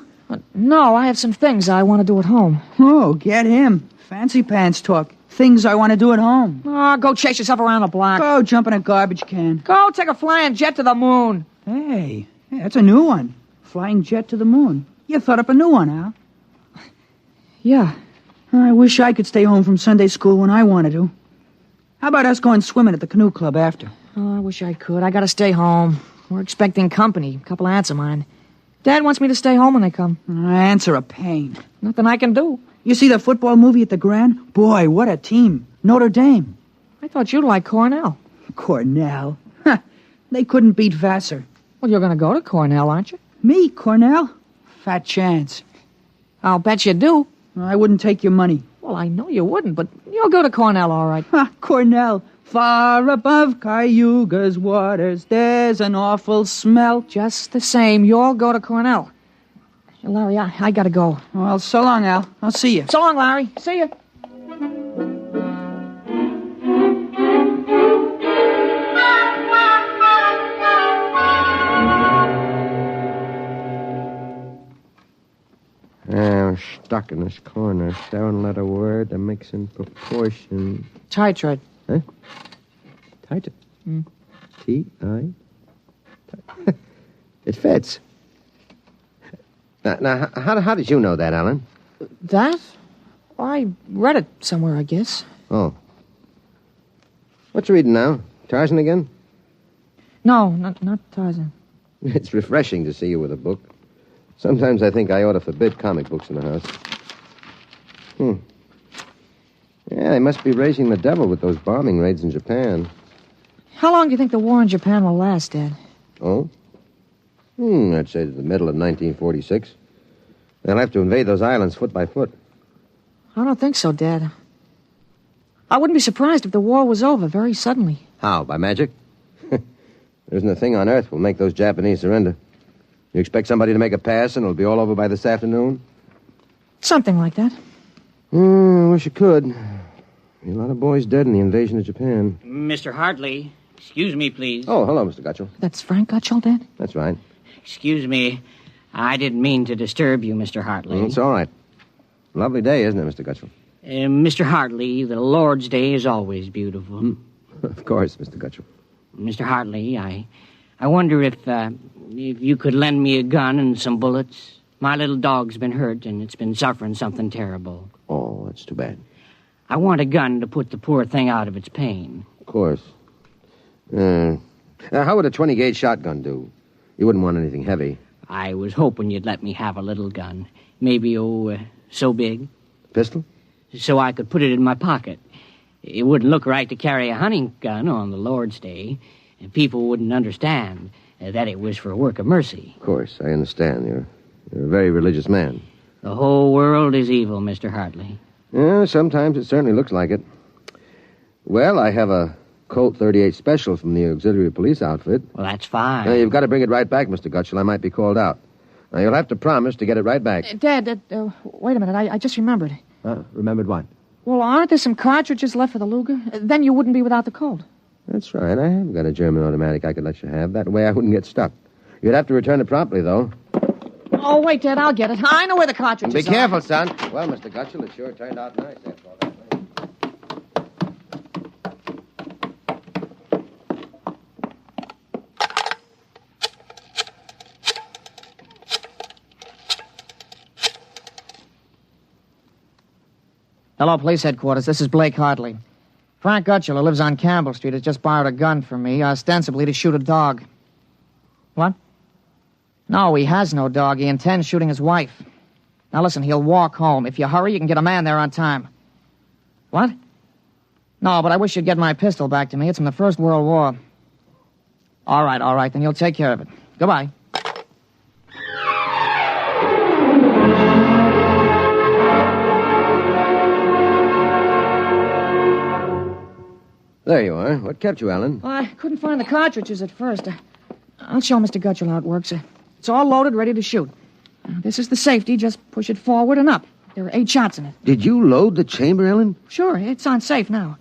No, I have some things I want to do at home. Oh, get him. Fancy pants talk. Things I want to do at home. Oh, go chase yourself around the block. Go jump in a garbage can. Go take a flying jet to the moon. Hey, that's a new one. Flying jet to the moon. You thought up a new one, Al. Yeah. I wish I could stay home from Sunday school when I wanted to. How about us going swimming at the canoe club after? Oh, I wish I could. I gotta stay home. We're expecting company. A couple of aunts of mine. Dad wants me to stay home when they come. Aunts are a pain. Nothing I can do. You see the football movie at the Grand? Boy, what a team. Notre Dame. I thought you'd like Cornell. Cornell? Huh. They couldn't beat Vassar. Well, you're gonna go to Cornell, aren't you? Me, Cornell? Fat chance. I'll bet you do. I wouldn't take your money. Well, I know you wouldn't, but you'll go to Cornell, all right. Cornell. Far above Cayuga's waters, there's an awful smell. Just the same, you'll go to Cornell. Larry, I gotta go. Well, so long, Al. I'll see you. So long, Larry. See you. I'm stuck in this corner, staring at a word that makes in proportion. Tight. Huh? Tight. T-I? It fits. Now, how did you know that, Alan? That? I read it somewhere, I guess. Oh. What you reading now? Tarzan again? No, not Tarzan. It's refreshing to see you with a book. Sometimes I think I ought to forbid comic books in the house. Yeah, they must be raising the devil with those bombing raids in Japan. How long do you think the war in Japan will last, Dad? Oh? I'd say to the middle of 1946. They'll have to invade those islands foot by foot. I don't think so, Dad. I wouldn't be surprised if the war was over very suddenly. How, by magic? There isn't a thing on earth will make those Japanese surrender. You expect somebody to make a pass and it'll be all over by this afternoon? Something like that. I wish it could. A lot of boys dead in the invasion of Japan. Mr. Hartley, excuse me, please. Oh, hello, Mr. Gutchell. That's Frank Gutchell, Dad? That's right. Excuse me. I didn't mean to disturb you, Mr. Hartley. It's all right. Lovely day, isn't it, Mr. Gutchell? Mr. Hartley, the Lord's Day is always beautiful. Of course, Mr. Gutchell. Mr. Hartley, I wonder if you could lend me a gun and some bullets. My little dog's been hurt, and it's been suffering something terrible. Oh, that's too bad. I want a gun to put the poor thing out of its pain. Of course. How would a 20-gauge shotgun do? You wouldn't want anything heavy. I was hoping you'd let me have a little gun. Maybe, so big. Pistol? So I could put it in my pocket. It wouldn't look right to carry a hunting gun on the Lord's Day, and people wouldn't understand that it was for a work of mercy. Of course, I understand. You're a very religious man. The whole world is evil, Mr. Hartley. Yeah, sometimes it certainly looks like it. Well, I have a Colt 38 Special from the auxiliary police outfit. Well, that's fine. You've got to bring it right back, Mr. Gutchell. I might be called out. Now, you'll have to promise to get it right back. Dad, wait a minute. I just remembered. Remembered what? Well, aren't there some cartridges left for the Luger? Then you wouldn't be without the Colt. That's right. I have got a German automatic I could let you have. That way I wouldn't get stuck. You'd have to return it promptly, though. Oh, wait, Dad. I'll get it. I know where the cartridges Be careful, son. Well, Mr. Gutchell, it sure turned out nice after all that. Hello, police headquarters. This is Blake Hartley. Frank Gutchell, who lives on Campbell Street, has just borrowed a gun from me, ostensibly to shoot a dog. What? No, he has no dog. He intends shooting his wife. Now, listen, he'll walk home. If you hurry, you can get a man there on time. What? No, but I wish you'd get my pistol back to me. It's from the First World War. All right. Then you'll take care of it. Goodbye. There you are. What kept you, Alan? I couldn't find the cartridges at first. I'll show Mr. Gutchell how it works. It's all loaded, ready to shoot. This is the safety. Just push it forward and up. There are 8 shots in it. Did you load the chamber, Ellen? Sure, it's on safe now.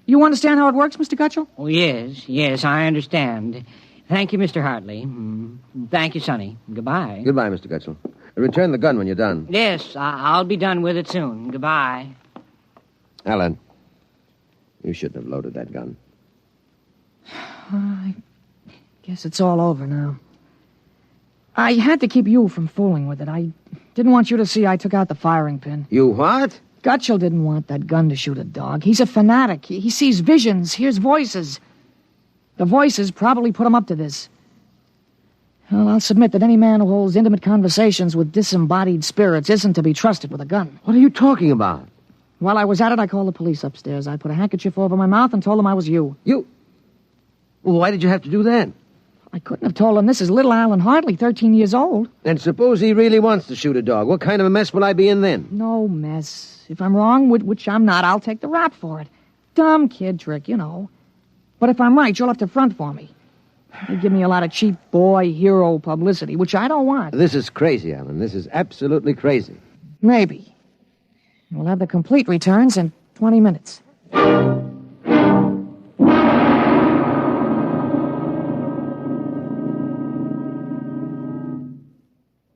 You understand how it works, Mr. Gutchell? Oh, yes, I understand. Thank you, Mr. Hartley. Thank you, Sonny. Goodbye. Goodbye, Mr. Gutchell. Return the gun when you're done. Yes, I'll be done with it soon. Goodbye. Alan, you shouldn't have loaded that gun. I guess it's all over now. I had to keep you from fooling with it. I didn't want you to see I took out the firing pin. You what? Gutchell didn't want that gun to shoot a dog. He's a fanatic. He sees visions, hears voices. The voices probably put him up to this. Well, I'll submit that any man who holds intimate conversations with disembodied spirits isn't to be trusted with a gun. What are you talking about? While I was at it, I called the police upstairs. I put a handkerchief over my mouth and told them I was you. You? Well, why did you have to do that? I couldn't have told them this is little Alan Hartley, 13 years old. And suppose he really wants to shoot a dog. What kind of a mess will I be in then? No mess. If I'm wrong, which I'm not, I'll take the rap for it. Dumb kid trick, you know. But if I'm right, you'll have to front for me. They give me a lot of cheap boy hero publicity, which I don't want. This is crazy, Alan. This is absolutely crazy. Maybe. We'll have the complete returns in 20 minutes.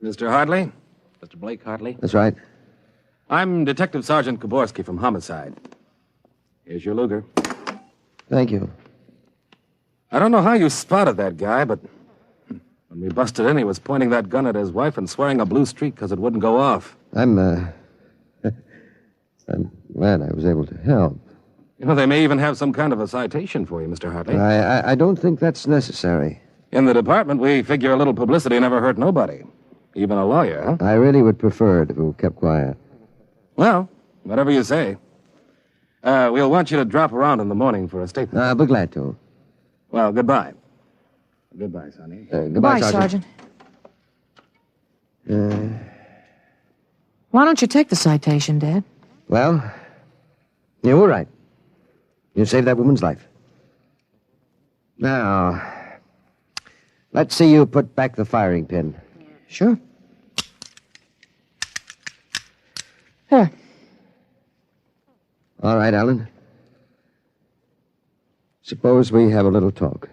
Mr. Hartley? Mr. Blake Hartley? That's right. I'm Detective Sergeant Koborski from Homicide. Here's your Luger. Thank you. I don't know how you spotted that guy, but when we busted in, he was pointing that gun at his wife and swearing a blue streak because it wouldn't go off. I'm glad I was able to help. You know, they may even have some kind of a citation for you, Mr. Hartley. I don't think that's necessary. In the department, we figure a little publicity never hurt nobody. Even a lawyer, huh? I really would prefer it if we kept quiet. Well, whatever you say. We'll want you to drop around in the morning for a statement. I'll be glad to. Well, goodbye. Goodbye, Sonny. Goodbye, Sergeant. Why don't you take the citation, Dad? Well, you were right. You saved that woman's life. Now, let's see you put back the firing pin. Sure. Here. All right, Alan. Suppose we have a little talk.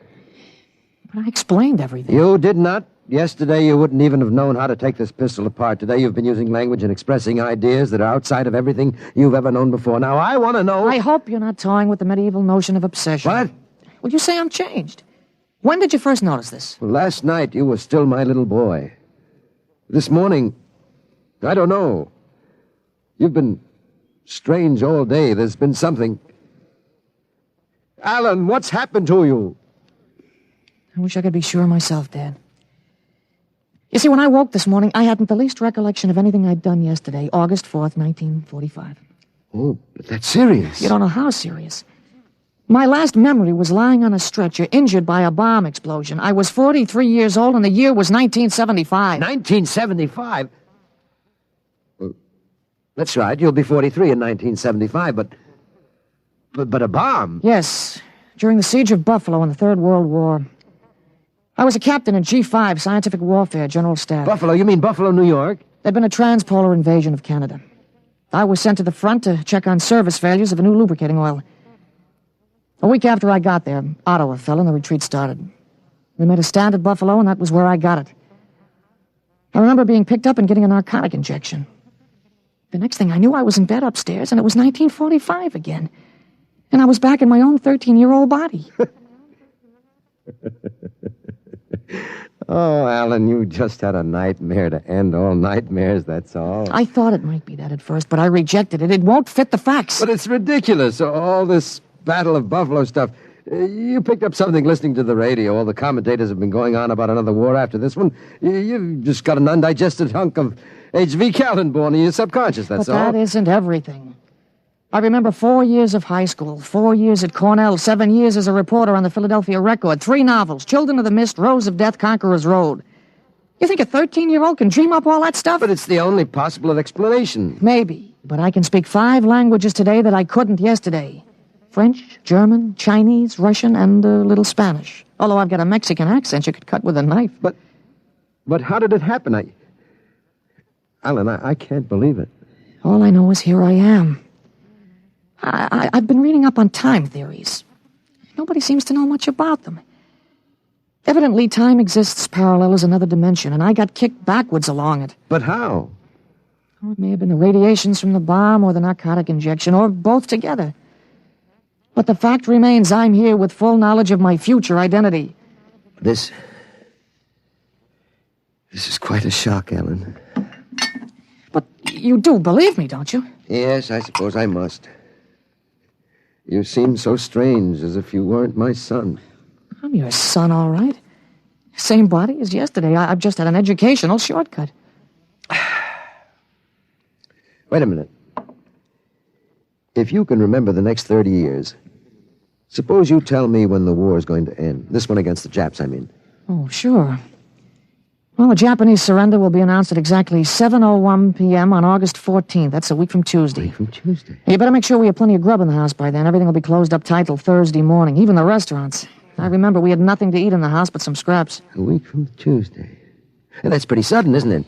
But I explained everything. You did not. Yesterday, you wouldn't even have known how to take this pistol apart. Today, you've been using language and expressing ideas that are outside of everything you've ever known before. Now, I want to know... I hope you're not toying with the medieval notion of obsession. What? Well, you say I'm changed. When did you first notice this? Well, last night, you were still my little boy. This morning, I don't know. You've been strange all day. There's been something... Alan, what's happened to you? I wish I could be sure myself, Dad. You see, when I woke this morning, I hadn't the least recollection of anything I'd done yesterday, August 4th, 1945. Oh, but that's serious. You don't know how serious. My last memory was lying on a stretcher, injured by a bomb explosion. I was 43 years old, and the year was 1975. 1975? Well, that's right. You'll be 43 in 1975, but a bomb? Yes, during the siege of Buffalo in the Third World War. I was a captain in G5, Scientific Warfare, General Staff. Buffalo? You mean Buffalo, New York? There'd been a transpolar invasion of Canada. I was sent to the front to check on service failures of a new lubricating oil. A week after I got there, Ottawa fell and the retreat started. We made a stand at Buffalo, and that was where I got it. I remember being picked up and getting a narcotic injection. The next thing I knew, I was in bed upstairs, and it was 1945 again. And I was back in my own 13-year-old body. Oh, Alan, you just had a nightmare to end all nightmares, that's all. I thought it might be that at first, but I rejected it. It won't fit the facts. But it's ridiculous, all this Battle of Buffalo stuff. You picked up something listening to the radio. All the commentators have been going on about another war after this one. You've just got an undigested hunk of H.V. Kaltenborn in your subconscious, that's all. But that isn't everything. I remember 4 years of high school, 4 years at Cornell, 7 years as a reporter on the Philadelphia Record, 3 novels, Children of the Mist, Rose of Death, Conqueror's Road. You think a 13-year-old can dream up all that stuff? But it's the only possible explanation. Maybe, but I can speak 5 languages today that I couldn't yesterday. French, German, Chinese, Russian, and a little Spanish. Although I've got a Mexican accent you could cut with a knife. But how did it happen? Alan, I can't believe it. All I know is here I am. I've been reading up on time theories. Nobody seems to know much about them. Evidently, time exists parallel as another dimension, and I got kicked backwards along it. But how? Oh, it may have been the radiations from the bomb or the narcotic injection, or both together. But the fact remains I'm here with full knowledge of my future identity. This is quite a shock, Alan. But you do believe me, don't you? Yes, I suppose I must. You seem so strange, as if you weren't my son. I'm your son, all right. Same body as yesterday. I've just had an educational shortcut. Wait a minute. If you can remember the next 30 years, suppose you tell me when the war is going to end. This one against the Japs, I mean. Oh, sure. Well, the Japanese surrender will be announced at exactly 7:01 p.m. on August 14th. That's a week from Tuesday. You better make sure we have plenty of grub in the house by then. Everything will be closed up tight till Thursday morning, even the restaurants. I remember we had nothing to eat in the house but some scraps. A week from Tuesday. And that's pretty sudden, isn't it?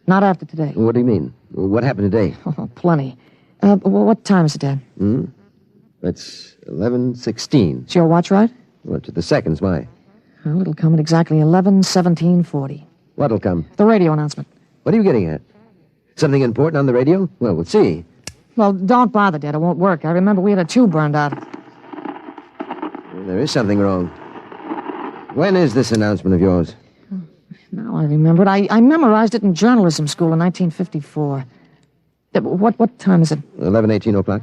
Not after today. What do you mean? What happened today? Oh, plenty. What time is it, Dad? That's 11:16. Is your watch right? Well, to the seconds, why? Well, it'll come at exactly 11:17:40. What'll come? The radio announcement. What are you getting at? Something important on the radio? Well, we'll see. Well, don't bother, Dad. It won't work. I remember we had a tube burned out. There is something wrong. When is this announcement of yours? Now I remember it. I memorized it in journalism school in 1954. What time is it? 11:18 o'clock.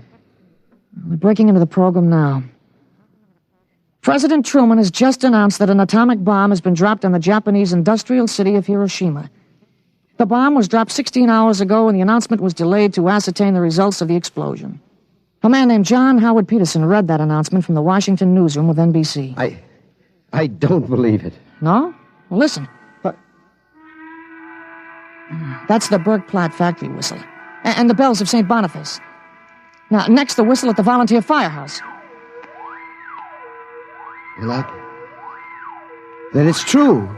We're breaking into the program now. President Truman has just announced that an atomic bomb has been dropped on the Japanese industrial city of Hiroshima. The bomb was dropped 16 hours ago, and the announcement was delayed to ascertain the results of the explosion. A man named John Howard Peterson read that announcement from the Washington newsroom with NBC. I don't believe it. No? Well, listen. That's the Berg Platt factory whistle. And the bells of St. Boniface. Now, next, the whistle at the volunteer firehouse. Well, then it's true.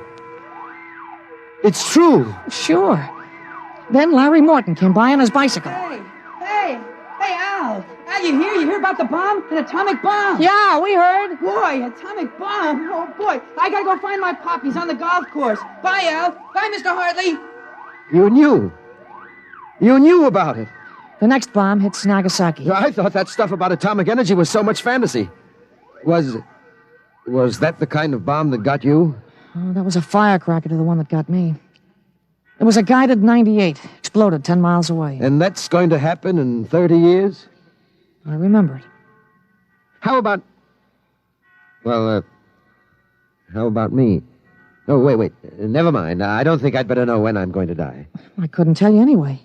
It's true. Sure. Then Larry Morton came by on his bicycle. Hey, Al. Hey, you hear? You hear about the bomb? An atomic bomb. Yeah, we heard. Boy, atomic bomb. Oh, boy. I gotta go find my pop. He's on the golf course. Bye, Al. Bye, Mr. Hartley. You knew. You knew about it. The next bomb hits Nagasaki. I thought that stuff about atomic energy was so much fantasy. Was that the kind of bomb that got you? Oh, that was a firecracker to the one that got me. It was a guided 98. Exploded 10 miles away. And that's going to happen in 30 years? I remember it. How about... Well, how about me? Oh, wait. Never mind. I don't think I'd better know when I'm going to die. I couldn't tell you anyway.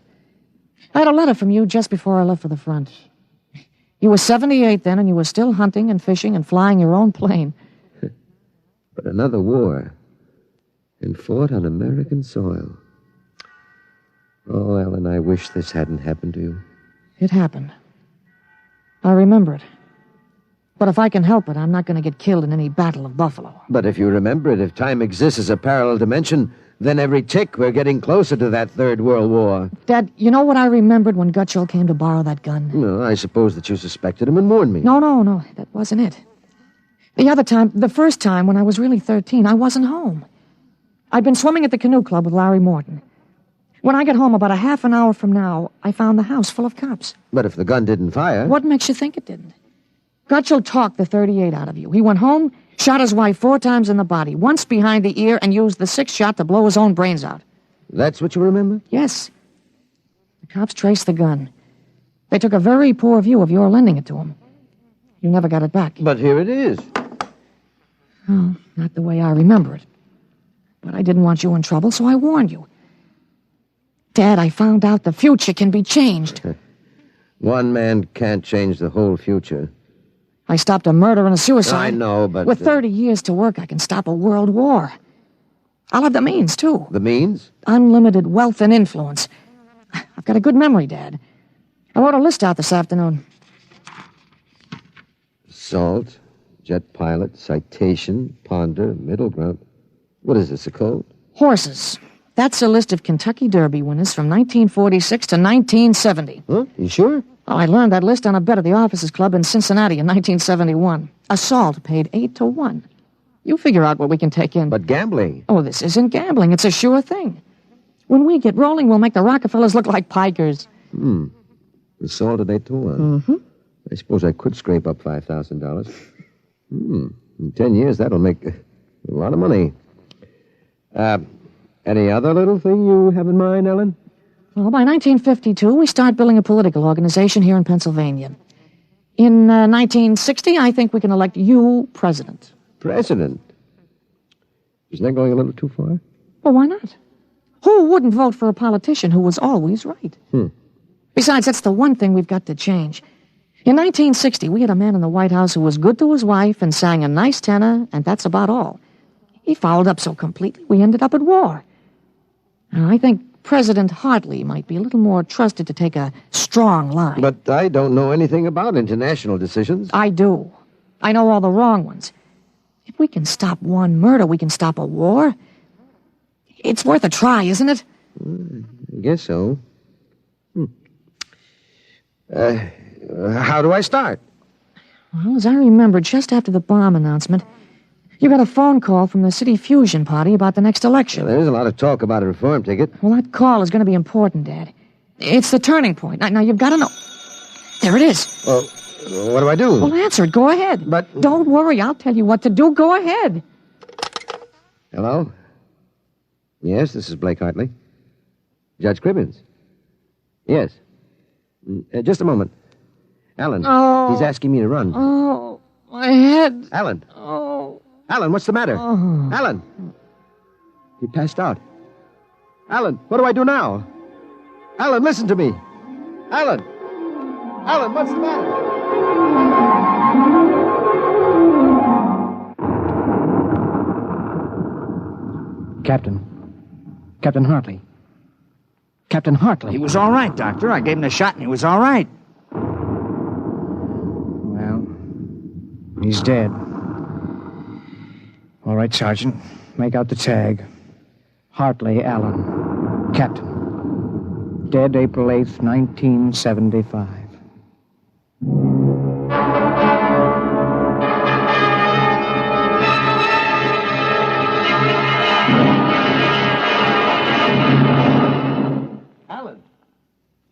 I had a letter from you just before I left for the front. You were 78 then, and you were still hunting and fishing and flying your own plane. But another war. And fought on American soil. Oh, Ellen, I wish this hadn't happened to you. It happened. I remember it. But if I can help it, I'm not going to get killed in any Battle of Buffalo. But if you remember it, if time exists as a parallel dimension, then every tick we're getting closer to that Third World War. Dad, you know what I remembered when Gutschall came to borrow that gun? No, I suppose that you suspected him and warned me. No, that wasn't it. The first time when I was really 13, I wasn't home. I'd been swimming at the canoe club with Larry Morton. When I got home about a half an hour from now, I found the house full of cops. But if the gun didn't fire... What makes you think it didn't? Gutschall talked the 38 out of you. He went home, shot his wife 4 times in the body, once behind the ear, and used the 6th shot to blow his own brains out. That's what you remember? Yes. The cops traced the gun. They took a very poor view of your lending it to him. You never got it back. But here it is. Oh, not the way I remember it. But I didn't want you in trouble, so I warned you. Dad, I found out the future can be changed. One man can't change the whole future. I stopped a murder and a suicide. I know, but... With 30 years to work, I can stop a world war. I'll have the means, too. The means? Unlimited wealth and influence. I've got a good memory, Dad. I wrote a list out this afternoon. Assault, jet pilot, citation, ponder, middle ground. What is this, a code? Horses. That's a list of Kentucky Derby winners from 1946 to 1970. Huh? You sure? Oh, I learned that list on a bet at the Officers Club in Cincinnati in 1971. Assault paid 8-1. You figure out what we can take in. But gambling? Oh, this isn't gambling. It's a sure thing. When we get rolling, we'll make the Rockefellers look like pikers. Assault at 8-1. Mm-hmm. I suppose I could scrape up $5,000. In 10 years, that'll make a lot of money. Any other little thing you have in mind, Ellen? Well, by 1952, we start building a political organization here in Pennsylvania. In 1960, I think we can elect you president. President? Isn't that going a little too far? Well, why not? Who wouldn't vote for a politician who was always right? Besides, that's the one thing we've got to change. In 1960, we had a man in the White House who was good to his wife and sang a nice tenor, and that's about all. He fouled up so completely, we ended up at war. Now, I think President Hartley might be a little more trusted to take a strong line. But I don't know anything about international decisions. I do. I know all the wrong ones. If we can stop one murder, we can stop a war. It's worth a try, isn't it? I guess so. How do I start? Well, as I remember, just after the bomb announcement, you got a phone call from the City Fusion Party about the next election. There's a lot of talk about a reform ticket. Well, that call is going to be important, Dad. It's the turning point. Now you've got to know. There it is. Well, what do I do? Well, answer it. Go ahead. But... Don't worry. I'll tell you what to do. Go ahead. Hello? Yes, this is Blake Hartley. Judge Cribbins. Yes. Just a moment. Alan, he's asking me to run. Oh, my head. Alan. Oh. Alan, what's the matter? Oh. Alan. He passed out. Alan, what do I do now? Alan, listen to me. Alan. Alan, what's the matter? Captain Hartley. Captain Hartley. He was all right, Doctor. I gave him a shot and he was all right. Well, he's dead. All right, Sergeant. Make out the tag. Hartley Allen. Captain. Dead April 8th, 1975. Alan!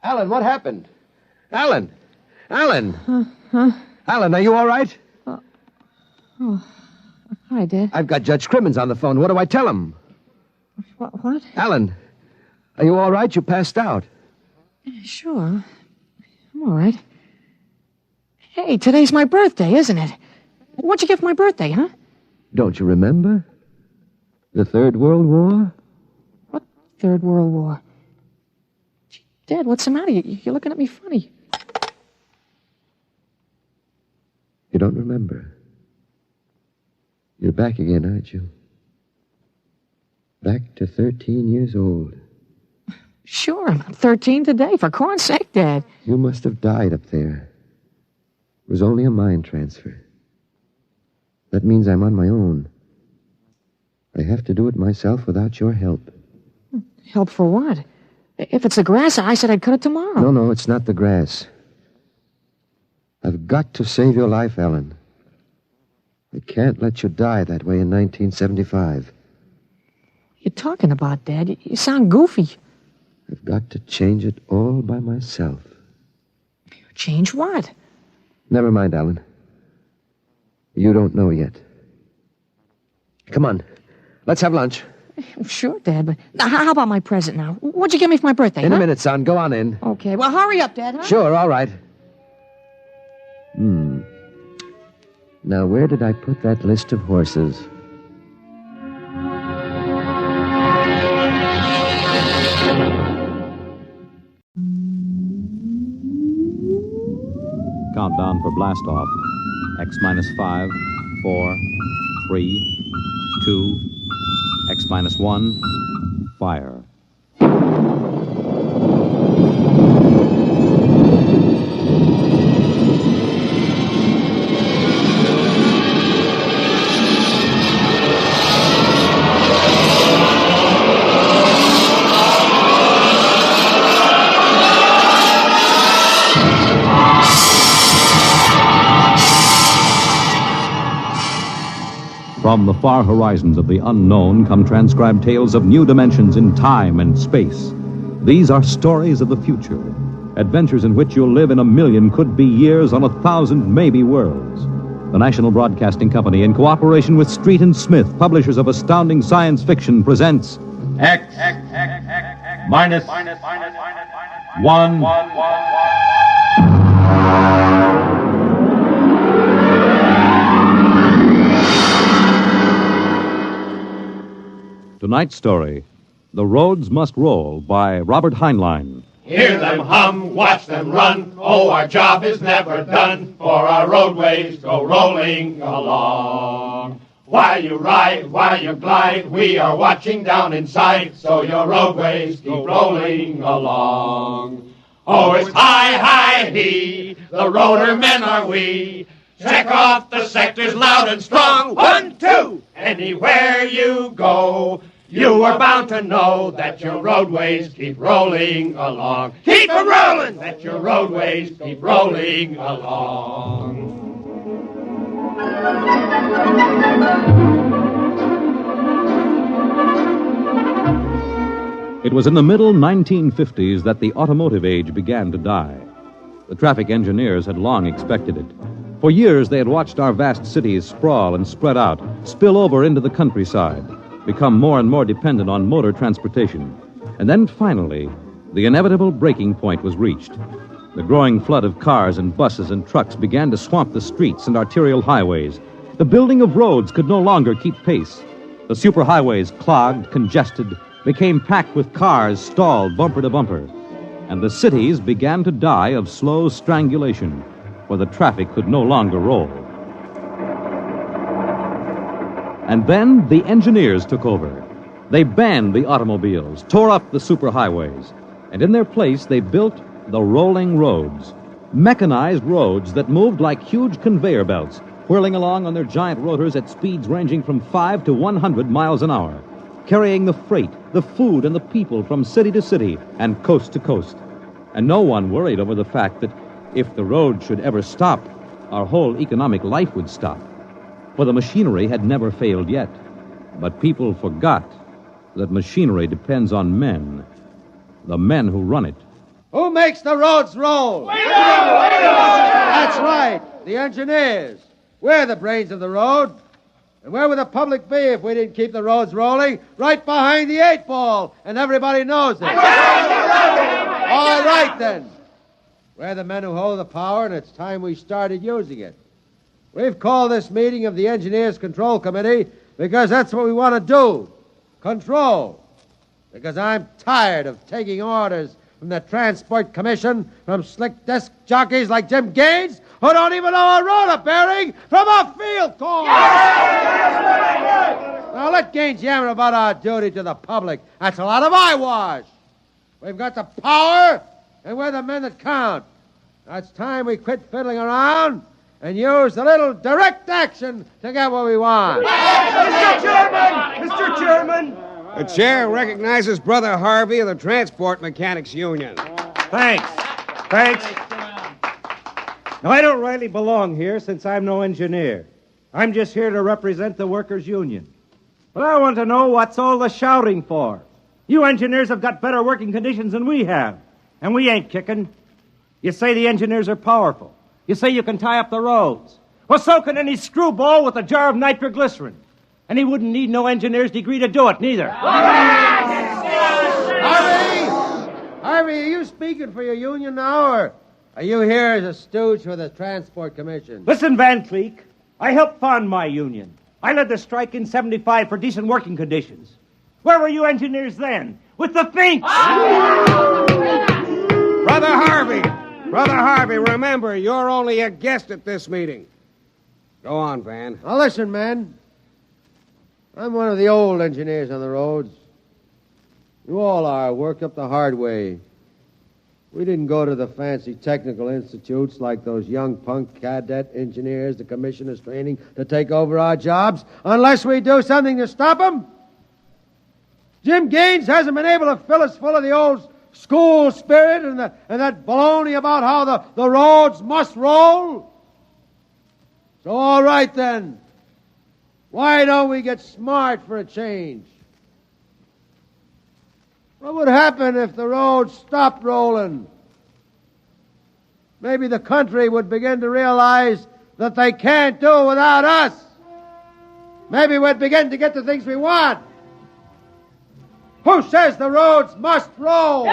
Alan, what happened? Alan! Alan! Huh? Alan, are you all right? Oh. Hi, Dad. I've got Judge Crimmins on the phone. What do I tell him? What? Alan, are you all right? You passed out. Sure. I'm all right. Hey, today's my birthday, isn't it? What'd you get for my birthday, huh? Don't you remember? The Third World War? What Third World War? Gee, Dad, what's the matter? You're looking at me funny. You don't remember. You're back again, aren't you? Back to 13 years old. Sure, I'm 13 today. For corn's sake, Dad. You must have died up there. It was only a mind transfer. That means I'm on my own. I have to do it myself without your help. Help for what? If it's the grass, I said I'd cut it tomorrow. No, it's not the grass. I've got to save your life, Ellen. I can't let you die that way in 1975. You're talking about, Dad? You sound goofy. I've got to change it all by myself. Change what? Never mind, Alan. You don't know yet. Come on. Let's have lunch. Sure, Dad, but how about my present now? What'd you give me for my birthday, In a minute, son. Go on in. Okay, well, hurry up, Dad, huh? Sure, all right. Now, where did I put that list of horses? Countdown for blast off. X minus 5, 4, 3, 2, X minus 1, fire. From the far horizons of the unknown come transcribed tales of new dimensions in time and space. These are stories of the future, adventures in which you'll live in a million could-be years on 1,000 maybe worlds. The National Broadcasting Company, in cooperation with Street and Smith, publishers of astounding science fiction, presents X minus 1. Tonight's story, The Roads Must Roll, by Robert Heinlein. Hear them hum, watch them run. Oh, our job is never done, for our roadways go rolling along. While you ride, while you glide, we are watching down in sight, so your roadways keep rolling along. Oh, it's high, high, he, the rotor men are we. Check off the sectors loud and strong. 1, 2, anywhere you go. You are bound to know that your roadways keep rolling along. Keep them rolling! That your roadways keep rolling along. It was in the middle 1950s that the automotive age began to die. The traffic engineers had long expected it. For years, they had watched our vast cities sprawl and spread out, spill over into the countryside, become more and more dependent on motor transportation. And then finally, the inevitable breaking point was reached. The growing flood of cars and buses and trucks began to swamp the streets and arterial highways. The building of roads could no longer keep pace. The superhighways, clogged, congested, became packed with cars stalled bumper to bumper. And the cities began to die of slow strangulation, for the traffic could no longer roll. And then the engineers took over. They banned the automobiles, tore up the superhighways, and in their place they built the rolling roads, mechanized roads that moved like huge conveyor belts, whirling along on their giant rotors at speeds ranging from 5 to 100 miles an hour, carrying the freight, the food, and the people from city to city and coast to coast. And no one worried over the fact that if the road should ever stop, our whole economic life would stop. For the machinery had never failed yet. But people forgot that machinery depends on men. the men who run it. Who makes the roads roll? That's right, the engineers. We're the brains of the road. And where would the public be if we didn't keep the roads rolling? Right behind the 8-ball, and everybody knows it. All right, then. We're the men who hold the power, and it's time we started using it. We've called this meeting of the Engineers Control Committee because that's what we want to do. Control. Because I'm tired of taking orders from the Transport Commission, from slick desk jockeys like Jim Gaines, who don't even know a roller bearing from a field corn. Now let Gaines yammer about our duty to the public. That's a lot of eyewash. We've got the power, and we're the men that count. Now it's time we quit fiddling around and use a little direct action to get what we want. Mr. Chairman! Mr. Chairman! The chair recognizes Brother Harvey of the Transport Mechanics Union. Thanks. Now, I don't rightly belong here since I'm no engineer. I'm just here to represent the workers' union. But I want to know what's all the shouting for. You engineers have got better working conditions than we have, and we ain't kicking. You say the engineers are powerful. You say you can tie up the roads. Well, so can any screwball with a jar of nitroglycerin. And he wouldn't need no engineer's degree to do it, neither. Harvey, are you speaking for your union now, or are you here as a stooge for the Transport Commission? Listen, Van Cleek, I helped fund my union. I led the strike in 75 for decent working conditions. Where were you engineers then? With the Finks! Brother Harvey, remember, you're only a guest at this meeting. Go on, Van. Now listen, men. I'm one of the old engineers on the roads. You all are, worked up the hard way. We didn't go to the fancy technical institutes like those young punk cadet engineers the commission is training to take over our jobs unless we do something to stop them. Jim Gaines hasn't been able to fill us full of the old school spirit and that baloney about how the roads must roll. So all right then. Why don't we get smart for a change? What would happen if the roads stopped rolling? Maybe the country would begin to realize that they can't do without us. Maybe we'd begin to get the things we want. Who says the roads must roll?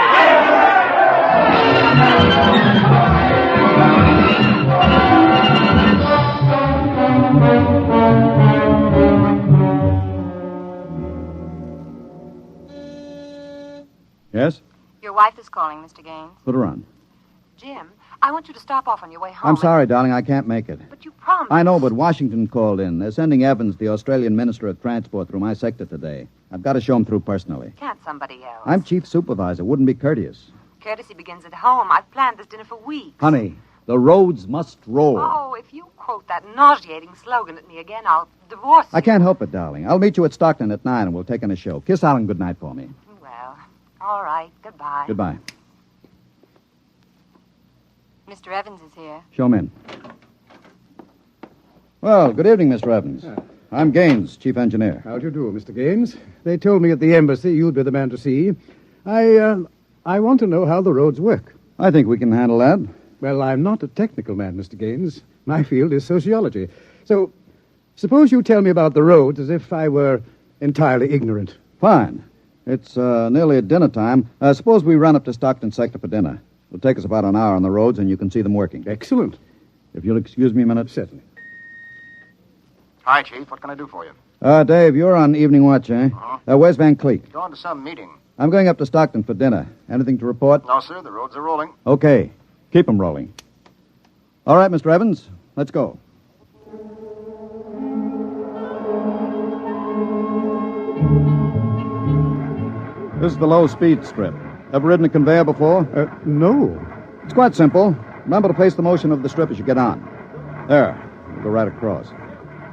Yes? Your wife is calling, Mr. Gaines. Put her on. Jim, I want you to stop off on your way home. I'm sorry, darling, I can't make it. But you promised. I know, but Washington called in. They're sending Evans, the Australian Minister of Transport, through my sector today. I've got to show him through personally. Can't somebody else? I'm chief supervisor. Wouldn't be courteous. Courtesy begins at home. I've planned this dinner for weeks. Honey, the roads must roll. Oh, if you quote that nauseating slogan at me again, I'll divorce you. I can't help it, darling. I'll meet you at Stockton at 9 and we'll take in a show. Kiss Alan goodnight for me. Well, all right. Goodbye. Goodbye. Mr. Evans is here. Show him in. Well, good evening, Mr. Evans. I'm Gaines, chief engineer. How do you do, Mr. Gaines? They told me at the embassy you'd be the man to see. I want to know how the roads work. I think we can handle that. Well, I'm not a technical man, Mr. Gaines. My field is sociology. So, suppose you tell me about the roads as if I were entirely ignorant. Fine. It's nearly at dinner time. Suppose we run up to Stockton sector for dinner. It'll take us about an hour on the roads, and you can see them working. Excellent. If you'll excuse me a minute. Certainly. Hi, Chief. What can I do for you? Dave, you're on evening watch, eh? Where's Van Cleek? Going to some meeting. I'm going up to Stockton for dinner. Anything to report? No, sir. The roads are rolling. Okay. Keep them rolling. All right, Mr. Evans. Let's go. This is the low-speed strip. Ever ridden a conveyor before? No. It's quite simple. Remember to place the motion of the strip as you get on. There. We'll go right across.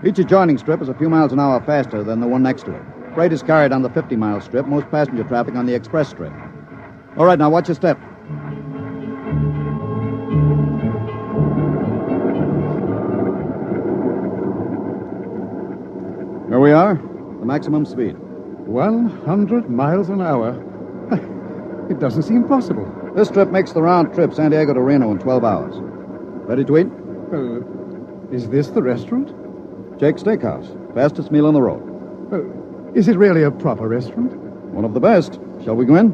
Each adjoining strip is a few miles an hour faster than the one next to it. Freight is carried on the 50-mile strip, most passenger traffic on the express strip. All right, now watch your step. Here we are, the maximum speed. 100 miles an hour. It doesn't seem possible. This strip makes the round trip San Diego to Reno in 12 hours. Ready to eat? Is this the restaurant? Jake's Steakhouse. Fastest meal on the road. Is it really a proper restaurant? One of the best. Shall we go in?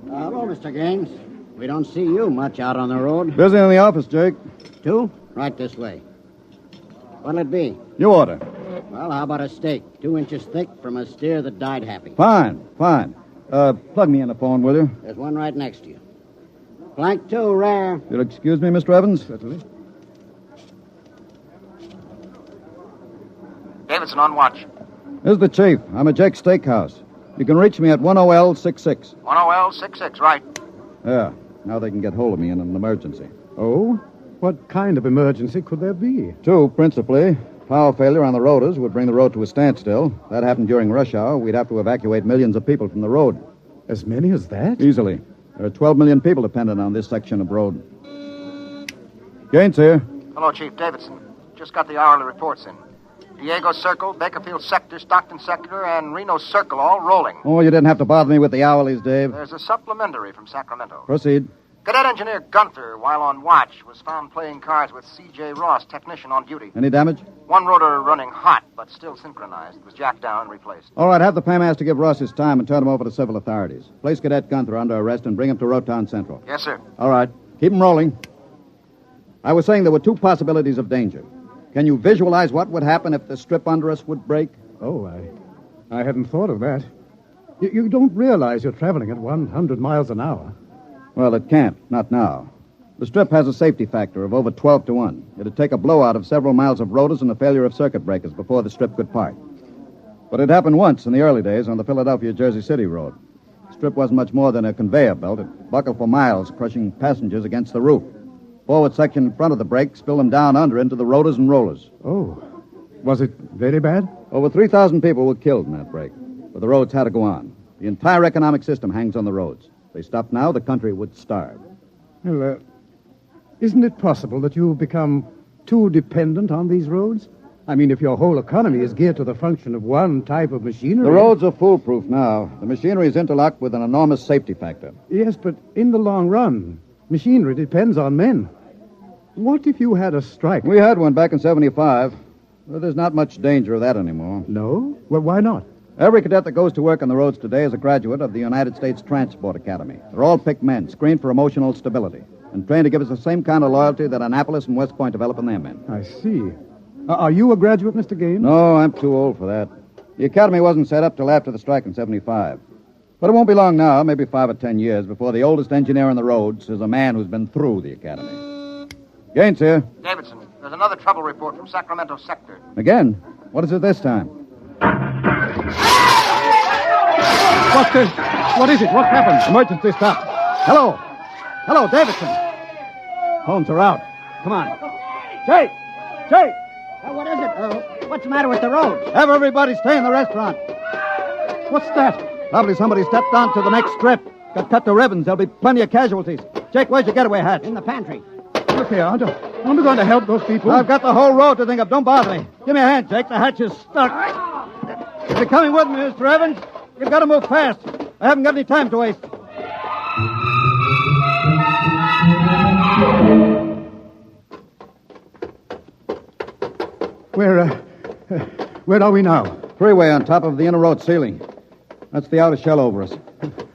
Hello, Mr. Gaines. We don't see you much out on the road. Busy in the office, Jake. 2? Right this way. What'll it be? You order. Well, how about a steak? 2 inches thick from a steer that died happy. Fine. Plug me in the phone, will you? There's one right next to you. Flank 2, rare. You'll excuse me, Mr. Evans? Certainly. Davidson on watch. This is the chief. I'm at Jake's Steakhouse. You can reach me at 10L66. 10L66, right. Yeah. Now they can get hold of me in an emergency. Oh? What kind of emergency could there be? 2, principally. Power failure on the rotors would bring the road to a standstill. That happened during rush hour. We'd have to evacuate millions of people from the road. As many as that? Easily. There are 12 million people dependent on this section of road. Gaines here. Hello, Chief. Davidson. Just got the hourly reports in. Diego Circle, Bakerfield Sector, Stockton Sector, and Reno Circle all rolling. Oh, you didn't have to bother me with the hourlies, Dave. There's a supplementary from Sacramento. Proceed. Cadet Engineer Gunther, while on watch, was found playing cards with C.J. Ross, technician on duty. Any damage? One rotor running hot, but still synchronized. It was jacked down and replaced. All right, have the paymaster give Ross his time and turn him over to civil authorities. Place Cadet Gunther under arrest and bring him to Rotown Central. Yes, sir. All right. Keep him rolling. I was saying there were 2 possibilities of danger. Can you visualize what would happen if the strip under us would break? Oh, I hadn't thought of that. You don't realize you're traveling at 100 miles an hour. Well, it can't. Not now. The strip has a safety factor of over 12 to 1. It'd take a blowout of several miles of rotors and a failure of circuit breakers before the strip could part. But it happened once in the early days on the Philadelphia-Jersey City road. The strip wasn't much more than a conveyor belt. It buckled for miles, crushing passengers against the roof. Forward section in front of the brake spilled them down under into the rotors and rollers. Oh. Was it very bad? Over 3,000 people were killed in that break. But the roads had to go on. The entire economic system hangs on the roads. If they stopped now, the country would starve. Well, isn't it possible that you've become too dependent on these roads? I mean, if your whole economy is geared to the function of one type of machinery... The roads are foolproof now. The machinery is interlocked with an enormous safety factor. Yes, but in the long run, machinery depends on men. What if you had a strike? We had one back in 75. Well, there's not much danger of that anymore. No? Well, why not? Every cadet that goes to work on the roads today is a graduate of the United States Transport Academy. They're all picked men, screened for emotional stability, and trained to give us the same kind of loyalty that Annapolis and West Point develop in their men. I see. Are you a graduate, Mr. Gaines? No, I'm too old for that. The academy wasn't set up till after the strike in 75. But it won't be long now, maybe 5 or 10 years, before the oldest engineer on the roads is a man who's been through the academy. Gaines here. Davidson, there's another trouble report from Sacramento Sector. Again? What is it this time? What is it? What happened? Emergency stop. Hello. Hello, Davidson. Phones are out. Come on. Jake! What is it? What's the matter with the road? Have everybody stay in the restaurant. What's that? Probably somebody stepped onto the next strip. Got cut to ribbons. There'll be plenty of casualties. Jake, where's your getaway hat? In the pantry. Look here, aren't you going to help those people? I've got the whole road to think of. Don't bother me. Give me a hand, Jake. The hatch is stuck. If you're coming with me, Mr. Evans, you've got to move fast. I haven't got any time to waste. Where are we now? Freeway on top of the inner road ceiling. That's the outer shell over us.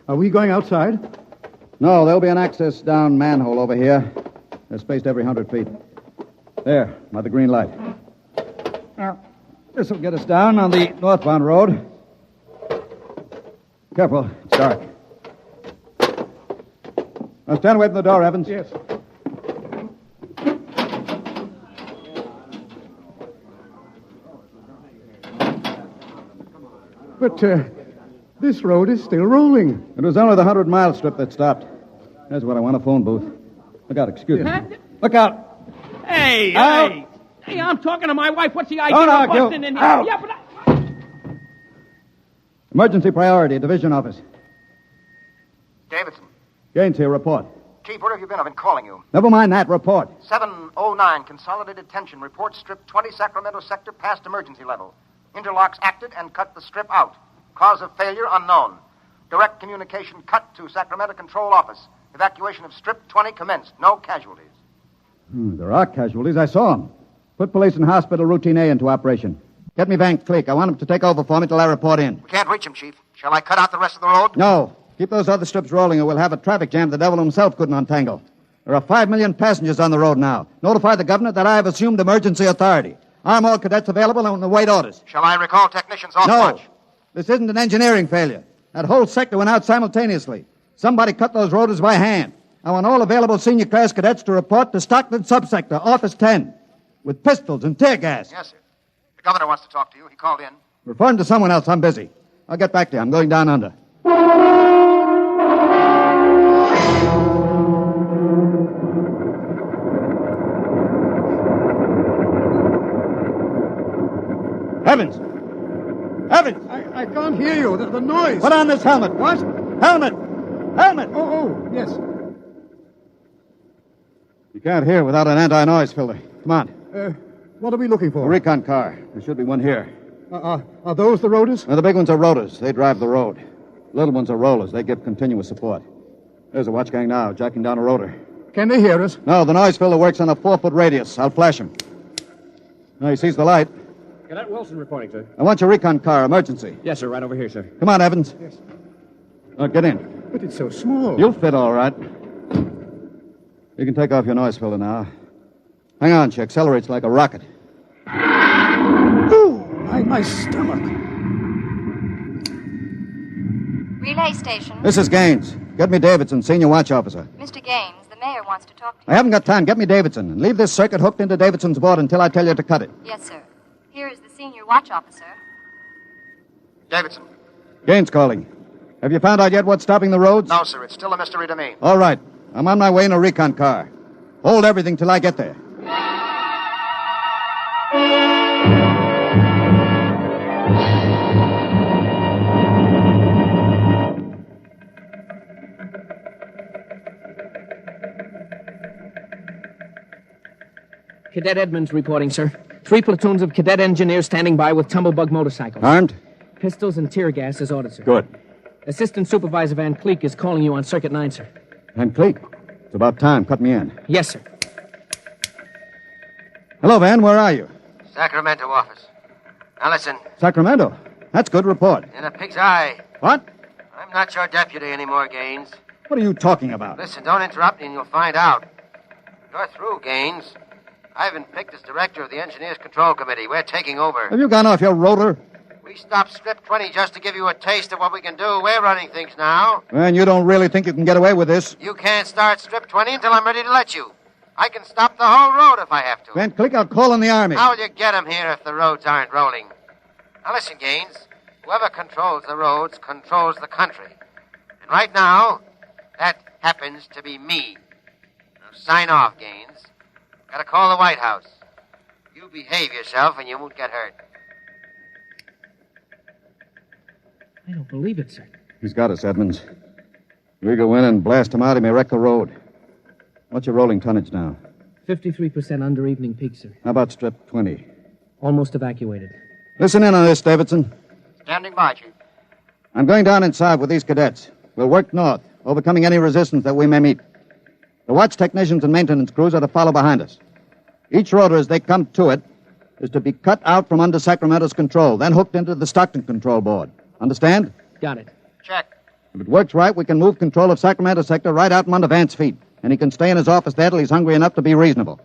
Are we going outside? No, there'll be an access down manhole over here. They're spaced every 100 feet. There, by the green light. Now, this will get us down on the northbound road. Careful, it's dark. Now stand away from the door, Evans. Yes. But this road is still rolling. It was only the 100-mile strip that stopped. That's what I want, a phone booth. Look out, excuse me. Look out. Hey, out. Hey, I'm talking to my wife. What's the idea Don't of argue. busting in here? Out. Yeah, but Emergency priority, division office. Davidson. Gaines here, report. Chief, where have you been? I've been calling you. Never mind that, report. 709, Consolidated Tension. Report strip 20 Sacramento Sector past emergency level. Interlocks acted and cut the strip out. Cause of failure unknown. Direct communication cut to Sacramento Control Office. Evacuation of Strip 20 commenced. No casualties. There are casualties. I saw them. Put police and hospital routine A into operation. Get me Van Cleek. I want him to take over for me till I report in. We can't reach him, Chief. Shall I cut out the rest of the road? No. Keep those other strips rolling or we'll have a traffic jam the devil himself couldn't untangle. There are 5 million passengers on the road now. Notify the governor that I have assumed emergency authority. Arm all cadets available and await orders. Shall I recall technicians off No. watch? This isn't an engineering failure. That whole sector went out simultaneously. Somebody cut those rotors by hand. I want all available senior class cadets to report to Stockton Subsector, Office 10, with pistols and tear gas. Yes, sir. The governor wants to talk to you. He called in. Refer him to someone else. I'm busy. I'll get back to you. I'm going down under. Evans! Evans! I can't hear you. The noise. Put on this helmet. What? Helmet! Helmet! Oh, yes. You can't hear without an anti-noise filter. Come on. What are we looking A for? recon car. There should be one here. Are those the rotors? The big ones are rotors. They drive the road. Little ones are rollers. They give continuous support. There's a watch gang now, jacking down a rotor. Can they hear us? No, the noise filter works on a 4-foot radius. I'll flash him. No, he sees the light. Cadet Wilson reporting, sir. I want your recon car. Emergency. Yes, sir. Right over here, sir. Come on, Evans. Yes. Get in. But it's so small. You'll fit all right. You can take off your noise filter now. Hang on, she accelerates like a rocket. Ooh, my stomach. Relay station. This is Gaines. Get me Davidson, senior watch officer. Mr. Gaines, the mayor wants to talk to you. I haven't got time. Get me Davidson. And leave this circuit hooked into Davidson's board until I tell you to cut it. Yes, sir. Here is the senior watch officer. Davidson. Gaines calling. Have you found out yet what's stopping the roads? No, sir. It's still a mystery to me. All right. I'm on my way in a recon car. Hold everything till I get there. Cadet Edmonds reporting, sir. 3 platoons of cadet engineers standing by with tumblebug motorcycles. Armed? Pistols and tear gas as ordered, sir. Good. Assistant Supervisor Van Cleek is calling you on Circuit 9, sir. Van Cleek. It's about time. Cut me in. Yes, sir. Hello, Van. Where are you? Sacramento office. Now listen. Sacramento. That's good report. In a pig's eye. What? I'm not your deputy anymore, Gaines. What are you talking about? Listen, don't interrupt me and you'll find out. You're through, Gaines. I've been picked as director of the Engineers Control Committee. We're taking over. Have you gone off your rotor? We stopped Strip 20 just to give you a taste of what we can do. We're running things now. And you don't really think you can get away with this? You can't start Strip 20 until I'm ready to let you. I can stop the whole road if I have to. Van Cleek, I'll call in the Army. How will you get them here if the roads aren't rolling? Now listen, Gaines. Whoever controls the roads controls the country. And right now, that happens to be me. Now sign off, Gaines. Gotta call the White House. You behave yourself and you won't get hurt. I don't believe it, sir. He's got us, Edmonds. We go in and blast him out, he may wreck the road. What's your rolling tonnage now? 53% under evening peak, sir. How about Strip 20? Almost evacuated. Listen in on this, Davidson. Standing by, Chief. I'm going down inside with these cadets. We'll work north, overcoming any resistance that we may meet. The watch technicians and maintenance crews are to follow behind us. Each rotor, as they come to it, is to be cut out from under Sacramento's control, then hooked into the Stockton control board. Understand? Got it. Check. If it works right, we can move control of Sacramento sector right out from under Vance's feet, and he can stay in his office there till he's hungry enough to be reasonable.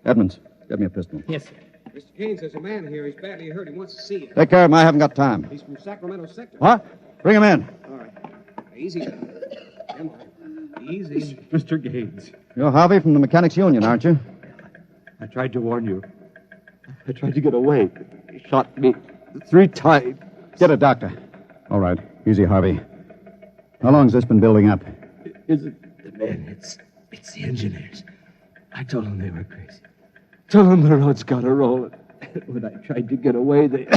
Edmonds, get me a pistol. Yes, sir. Mr. Gaines, there's a man here. He's badly hurt. He wants to see you. Take care of him. I haven't got time. He's from Sacramento sector. What? Bring him in. All right. Easy. Come on. Easy. Mr. Gaines. You're Harvey from the Mechanics Union, aren't you? I tried to warn you. I tried to get away. He shot me 3 times. Get a doctor. All right. Easy, Harvey. How long's this been building up? It isn't the men. It's the engineers. I told them they were crazy. Told them the road's got to roll. When I tried to get away, they...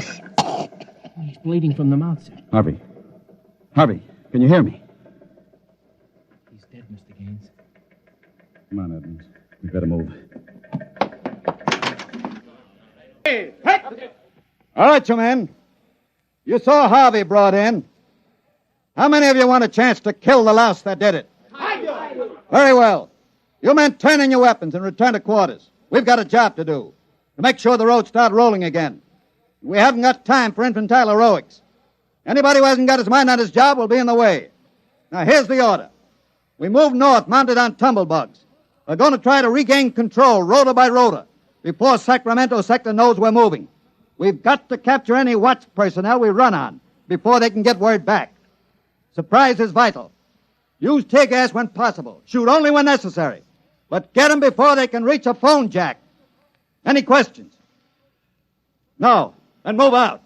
He's bleeding from the mouth, sir. Harvey. Harvey, can you hear me? He's dead, Mr. Gaines. Come on, Edmonds. We better move. Hey! All right, you men. You saw Harvey brought in. How many of you want a chance to kill the louse that did it? Very well. You men turn in your weapons and return to quarters. We've got a job to do, to make sure the roads start rolling again. We haven't got time for infantile heroics. Anybody who hasn't got his mind on his job will be in the way. Now, here's the order. We move north, mounted on tumblebugs. We're going to try to regain control, rota by rota, before Sacramento sector knows we're moving. We've got to capture any watch personnel we run on before they can get word back. Surprise is vital. Use tear gas when possible. Shoot only when necessary. But get them before they can reach a phone jack. Any questions? No. Then move out.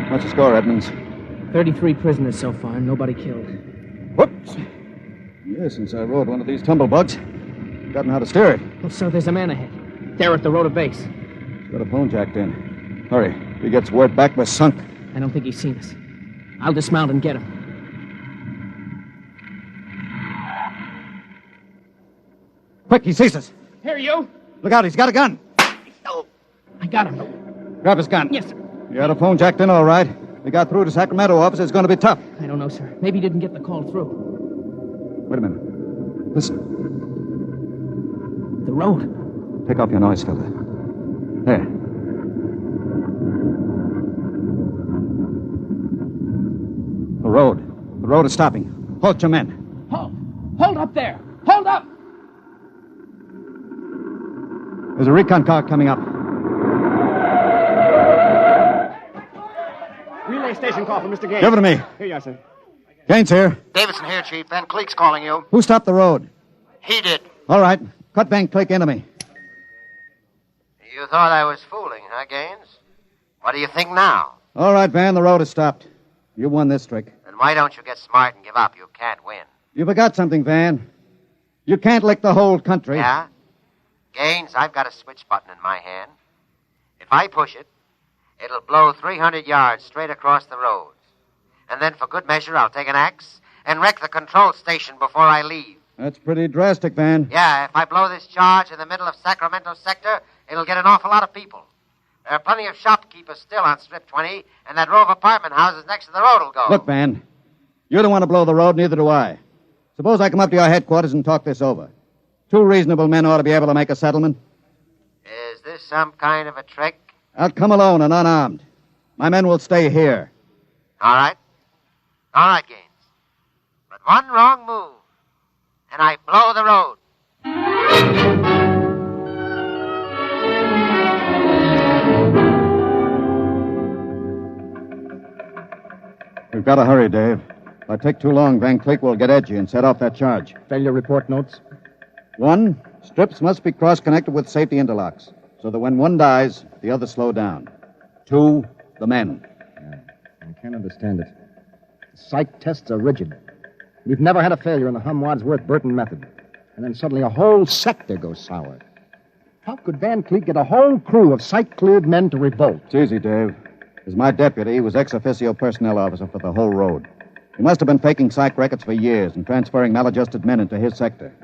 What's the score, Edmonds? 33 prisoners so far, nobody killed. Whoops. Yes, since I rode one of these tumblebugs, I've gotten how to steer it. Oh, sir, there's a man ahead. There at the rota base. He's got a phone jacked in. Hurry. If he gets word back, we're sunk. I don't think he's seen us. I'll dismount and get him. Quick, he sees us. Here, you. Look out, he's got a gun. Oh, I got him. Grab his gun. Yes, sir. You had a phone jacked in, all right. We got through to Sacramento office. It's going to be tough. I don't know, sir. Maybe he didn't get the call through. Wait a minute. Listen. The road. Take off your noise filter. There. The road. The road is stopping. Halt your men. Halt! Hold up there! Hold up! There's a recon car coming up. Relay station call from Mr. Gaines. Give it to me. Here you are, sir. Gaines here. Davidson here, Chief. Van Cleek's calling you. Who stopped the road? He did. All right. Cut Van Cleek into me. You thought I was fooling, huh, Gaines? What do you think now? All right, Van. The road is stopped. You won this trick. Then why don't you get smart and give up? You can't win. You forgot something, Van. You can't lick the whole country. Yeah? Gaines, I've got a switch button in my hand. If I push it, it'll blow 300 yards straight across the roads. And then for good measure, I'll take an axe and wreck the control station before I leave. That's pretty drastic, Van. Yeah, if I blow this charge in the middle of Sacramento sector, it'll get an awful lot of people. There are plenty of shopkeepers still on Strip 20, and that row of apartment houses next to the road will go. Look, Van, you don't want to blow the road, neither do I. Suppose I come up to your headquarters and talk this over. 2 reasonable men ought to be able to make a settlement. Is this some kind of a trick? I'll come alone and unarmed. My men will stay here. All right. All right, Gaines. But one wrong move, and I blow the road. We've got to hurry, Dave. If I take too long, Van Cleek will get edgy and set off that charge. Failure report notes? 1, strips must be cross-connected with safety interlocks, so that when one dies, the others slow down. 2, the men. I can't understand it. The psych tests are rigid. We've never had a failure in the Hum-Wadsworth-Burton method. And then suddenly a whole sector goes sour. How could Van Cleek get a whole crew of psych-cleared men to revolt? It's easy, Dave. As my deputy, he was ex-officio personnel officer for the whole road. He must have been faking psych records for years and transferring maladjusted men into his sector.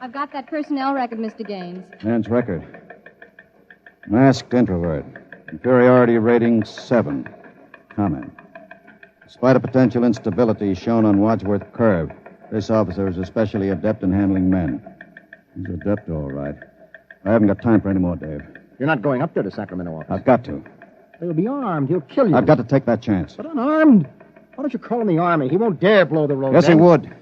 I've got that personnel record, Mr. Gaines. Man's record. Masked introvert. Inferiority rating 7. Comment. Despite a potential instability shown on Wadsworth Curve, this officer is especially adept in handling men. He's adept, all right. I haven't got time for any more, Dave. You're not going up there to Sacramento office. I've got to. He'll be armed. He'll kill you. I've got to take that chance. But unarmed? Why don't you call in the Army? He won't dare blow the road. Yes, then. he would.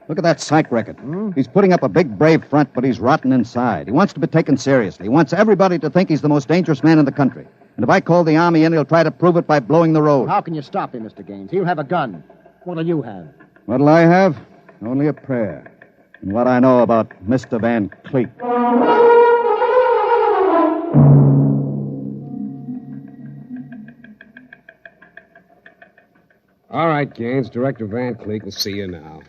Look at that psych record. He's putting up a big, brave front, but he's rotten inside. He wants to be taken seriously. He wants everybody to think he's the most dangerous man in the country. And if I call the Army in, he'll try to prove it by blowing the road. How can you stop him, Mr. Gaines? He'll have a gun. What'll you have? What'll I have? Only a prayer. And what I know about Mr. Van Cleek. All right, Gaines. Director Van Cleek will see you now.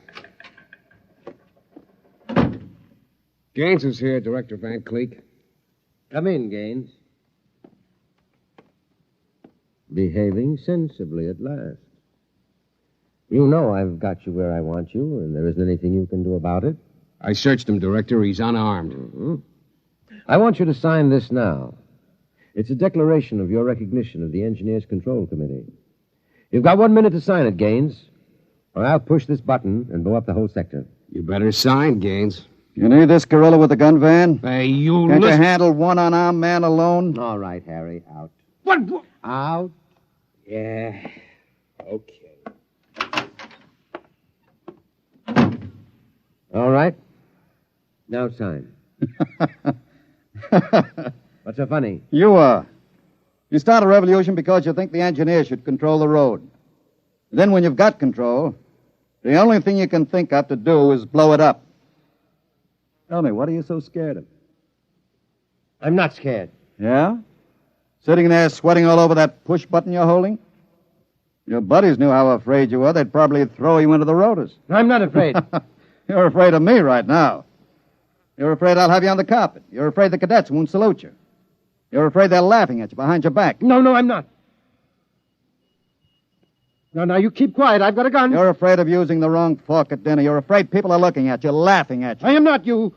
Gaines is here, Director Van Cleek. Come in, Gaines. Behaving sensibly at last. You know I've got you where I want you, and there isn't anything you can do about it. I searched him, Director. He's unarmed. Mm-hmm. I want you to sign this now. It's a declaration of your recognition of the Engineers Control Committee. You've got 1 minute to sign it, Gaines, or I'll push this button and blow up the whole sector. You better sign, Gaines. You need this gorilla with the gun, Van? Hey, you Can't listen... you handle one unarmed man alone? All right, Harry, out. What? Out. Yeah. Okay. All right. Now sign. What's so funny? You start a revolution because you think the engineer should control the road. Then when you've got control, the only thing you can think of to do is blow it up. Tell me, what are you so scared of? I'm not scared. Yeah? Sitting there sweating all over that push button you're holding? Your buddies knew how afraid you were. They'd probably throw you into the rotors. I'm not afraid. You're afraid of me right now. You're afraid I'll have you on the carpet. You're afraid the cadets won't salute you. You're afraid they're laughing at you behind your back. No, I'm not. Now, you keep quiet. I've got a gun. You're afraid of using the wrong fork at dinner. You're afraid people are looking at you, laughing at you. I am not, you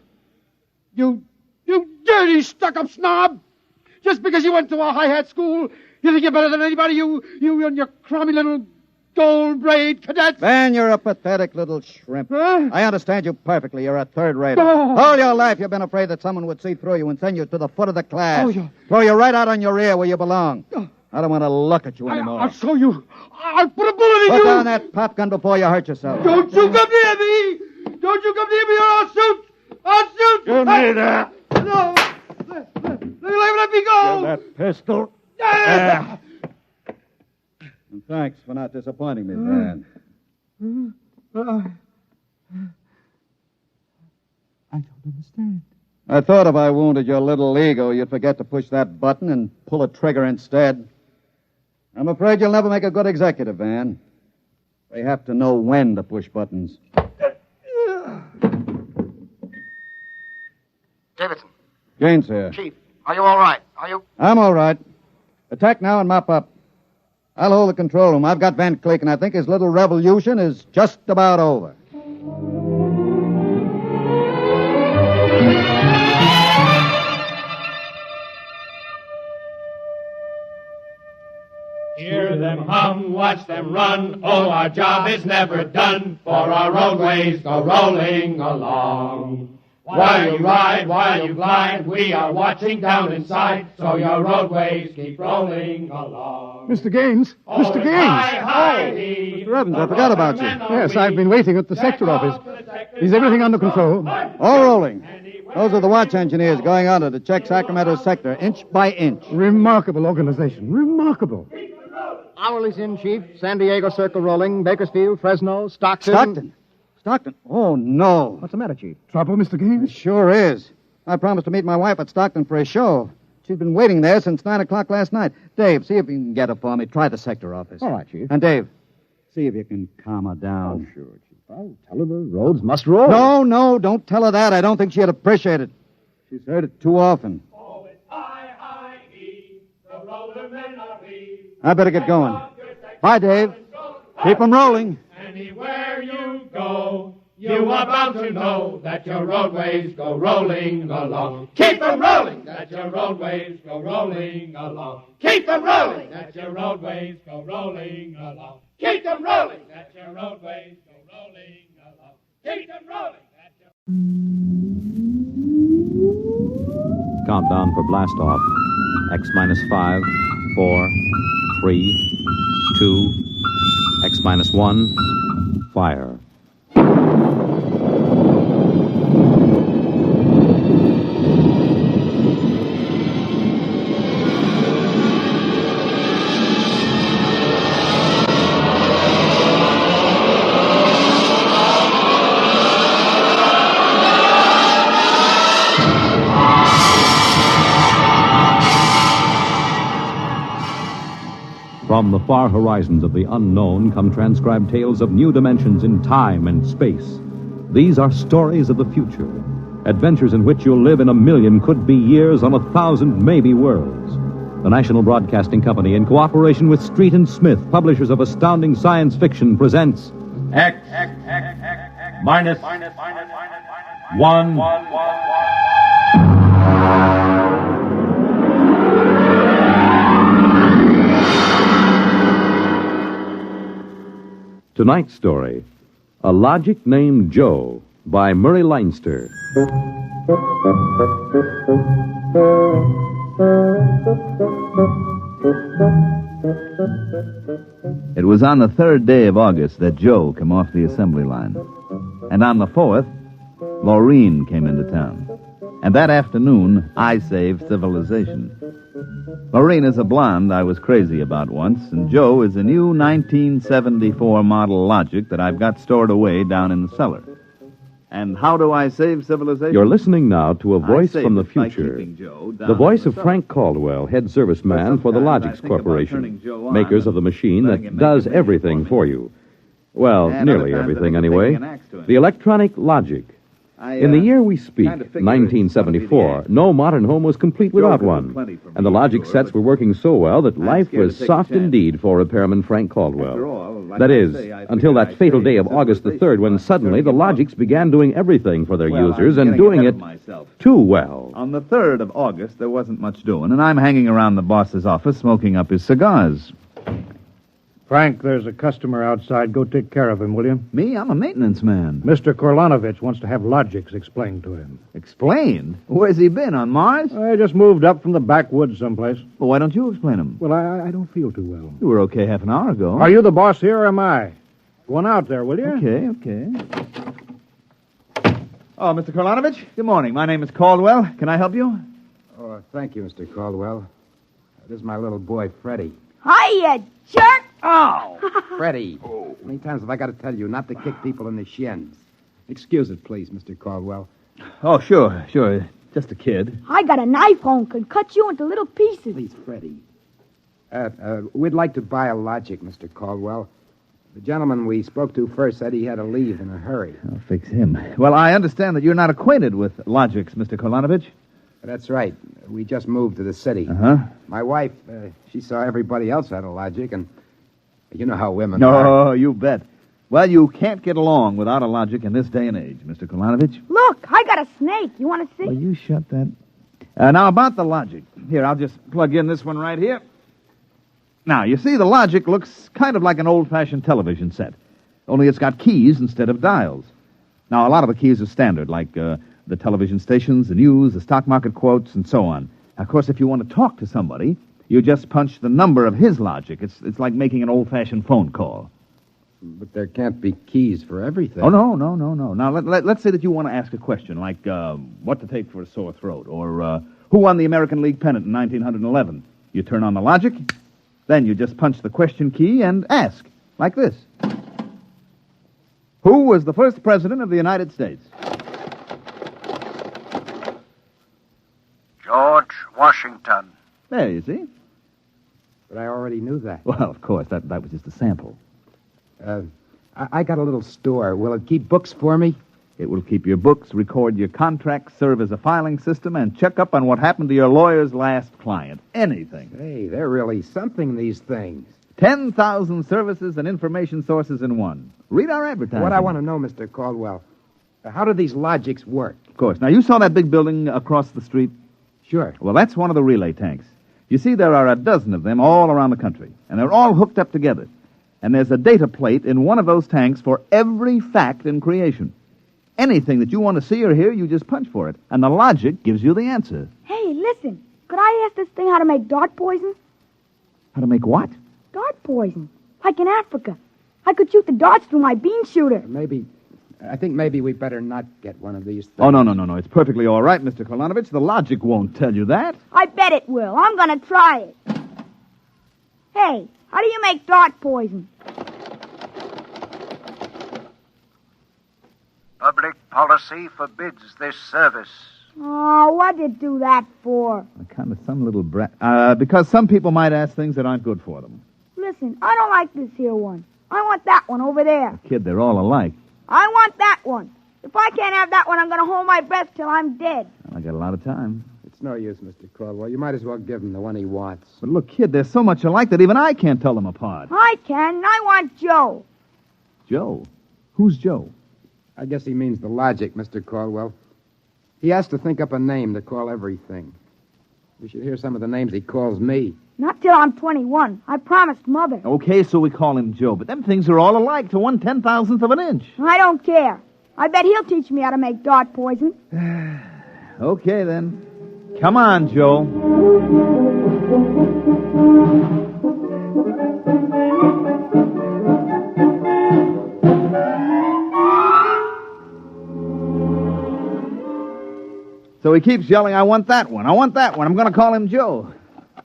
dirty, stuck-up snob. Just because you went to a high-hat school, you think you're better than anybody, you and your crummy little gold-braid cadets. Van, you're a pathetic little shrimp. Huh? I understand you perfectly. You're a third-rater. Oh. All your life you've been afraid that someone would see through you and send you to the foot of the class. Oh, yeah. Throw you right out on your rear where you belong. I don't want to look at you anymore. I'll show you. I'll put a bullet in Put you. down that pop gun before you hurt yourself. Don't you come near me. Don't you come near me or I'll shoot. I'll shoot. Give me that. No. Let me go. Give that pistol. And thanks for not disappointing me, Van. I don't understand. I thought if I wounded your little ego, you'd forget to push that button and pull a trigger instead. I'm afraid you'll never make a good executive, Van. They have to know when to push buttons. Davidson. Gaines here. Chief, are you all right? Are you? I'm all right. Attack now and mop up. I'll hold the control room. I've got Van Cleek, and I think his little revolution is just about over. Hear them hum, watch them run. Oh, our job is never done, for our roadways go rolling along. While you ride, while you glide, we are watching down inside, so your roadways keep rolling along. Mr. Gaines! Mr. Gaines! Mr. Evans, I forgot about you. Yes, I've been waiting at the sector office. Is everything under control? All rolling. Those are the watch engineers going under to check Sacramento's sector, inch by inch. Remarkable organization. Remarkable. Hourly's in, Chief. San Diego Circle rolling. Bakersfield, Fresno, Stockton. Stockton? Oh, no. What's the matter, Chief? Trouble, Mr. Gaines? It sure is. I promised to meet my wife at Stockton for a show. She's been waiting there since 9 o'clock last night. Dave, see if you can get her for me. Try the sector office. All right, Chief. And Dave, see if you can calm her down. Oh, sure, Chief. I'll tell her the roads must roll. No, don't tell her that. I don't think she'd appreciate it. She's heard it too often. Oh, it's I-I-E, the roller men are we. I better get going. Bye, Dave. Keep 'em rolling. Anywhere you go, you are bound to know that your roadways go rolling along. Keep them rolling, that your roadways go rolling along. Keep them rolling, that your roadways go rolling along. Keep them rolling, that your roadways go rolling along. Keep them rolling, that your... Countdown for blast off. X minus 5, 4, 3, 2, X minus 1, fire. From the far horizons of the unknown come transcribed tales of new dimensions in time and space. These are stories of the future, adventures in which you'll live in 1,000,000 could-be years on 1,000 maybe worlds. The National Broadcasting Company, in cooperation with Street and Smith, publishers of astounding science fiction, presents X minus 1. Tonight's story, A Logic Named Joe, by Murray Leinster. It was on the 3rd day of August that Joe came off the assembly line. And on the 4th, Maureen came into town. And that afternoon, I saved civilization. Maureen is a blonde I was crazy about once, and Joe is a new 1974 model Logic that I've got stored away down in the cellar. And how do I save civilization? You're listening now to a voice I from the saved it by future. keeping Joe down The voice in of cellar. Frank Caldwell, head serviceman for the sometimes I Logix think about Corporation, turning Joe on makers of the machine letting that him make does a video everything for you. Well, And nearly other times I everything think of anyway. taking an axe to him. The electronic Logic. In the year we speak, kind of figured it's gonna be the 1974, no modern home was complete without could do one. plenty for And the me, Logic sure, sets but were working so well that life scared was to take a soft chance. indeed for repairman Frank Caldwell. After all, like That I is, say, I until figured that I'd fatal save day of August the 3rd when suddenly the turning him Logics began doing everything for their Well, users I'm and getting doing ahead it of myself. too well. On the 3rd of August, there wasn't much doing, and I'm hanging around the boss's office smoking up his cigars. Frank, there's a customer outside. Go take care of him, will you? Me? I'm a maintenance man. Mr. Korlanovich wants to have Logics explained to him. Explained? Where's he been, on Mars? I just moved up from the backwoods someplace. Well, why don't you explain him? Well, I don't feel too well. You were okay half an hour ago. Are you the boss here or am I? Go on out there, will you? Okay. Oh, Mr. Korlanovich, good morning. My name is Caldwell. Can I help you? Oh, thank you, Mr. Caldwell. This is my little boy, Freddie. Hi, you jerk! Oh! Freddie. How many times have I got to tell you not to kick people in the shins? Excuse it, please, Mr. Caldwell. Oh, sure. Just a kid. I got a knife home, could cut you into little pieces. Please, Freddie. We'd like to buy a Logic, Mr. Caldwell. The gentleman we spoke to first said he had to leave in a hurry. I'll fix him. Well, I understand that you're not acquainted with Logics, Mr. Korlanovich. That's right. We just moved to the city. Uh-huh. My wife, she saw everybody else had a Logic, and you know how women are. No, you bet. Well, you can't get along without a Logic in this day and age, Mr. Korlanovich. Look, I got a snake. You want to see? Well, you shut that. Now, about the Logic. Here, I'll just plug in this one right here. Now, you see, the Logic looks kind of like an old-fashioned television set, only it's got keys instead of dials. Now, a lot of the keys are standard, like the television stations, the news, the stock market quotes, and so on. Now, of course, if you want to talk to somebody, you just punch the number of his Logic. It's like making an old-fashioned phone call. But there can't be keys for everything. Oh, no. Now, let's say that you want to ask a question, like what to take for a sore throat, or who won the American League pennant in 1911. You turn on the Logic, then you just punch the question key and ask, like this. Who was the first president of the United States? George Washington. There, you see. But I already knew that. Well, of course, that was just a sample. I got a little store. Will it keep books for me? It will keep your books, record your contracts, serve as a filing system, and check up on what happened to your lawyer's last client. Anything. Hey, they're really something, these things. 10,000 services and information sources in one. Read our advertising. What I want to know, Mr. Caldwell, how do these Logics work? Of course. Now, you saw that big building across the street? Sure. Well, that's one of the relay tanks. You see, there are a dozen of them all around the country, and they're all hooked up together. And there's a data plate in one of those tanks for every fact in creation. Anything that you want to see or hear, you just punch for it, and the Logic gives you the answer. Hey, listen. Could I ask this thing how to make dart poison? How to make what? Dart poison. Like in Africa. I could shoot the darts through my bean shooter. I think maybe we better not get one of these things. Oh, no. It's perfectly all right, Mr. Korlanovich. The Logic won't tell you that. I bet it will. I'm going to try it. Hey, how do you make dart poison? Public policy forbids this service. Oh, what'd you do that for? Kind of some little brat. Because some people might ask things that aren't good for them. Listen, I don't like this here one. I want that one over there. Kid, they're all alike. I want that one. If I can't have that one, I'm going to hold my breath till I'm dead. Well, I got a lot of time. It's no use, Mr. Caldwell. You might as well give him the one he wants. But look, kid, they're so much alike that even I can't tell them apart. I can. I want Joe. Joe? Who's Joe? I guess he means the logic, Mr. Caldwell. He has to think up a name to call everything. You should hear some of the names he calls me. Not till I'm 21. I promised Mother. Okay, so we call him Joe, but them things are all alike to 1/10,000th of an inch. I don't care. I bet he'll teach me how to make dart poison. Okay, then. Come on, Joe. So he keeps yelling, I want that one. I want that one. I'm going to call him Joe.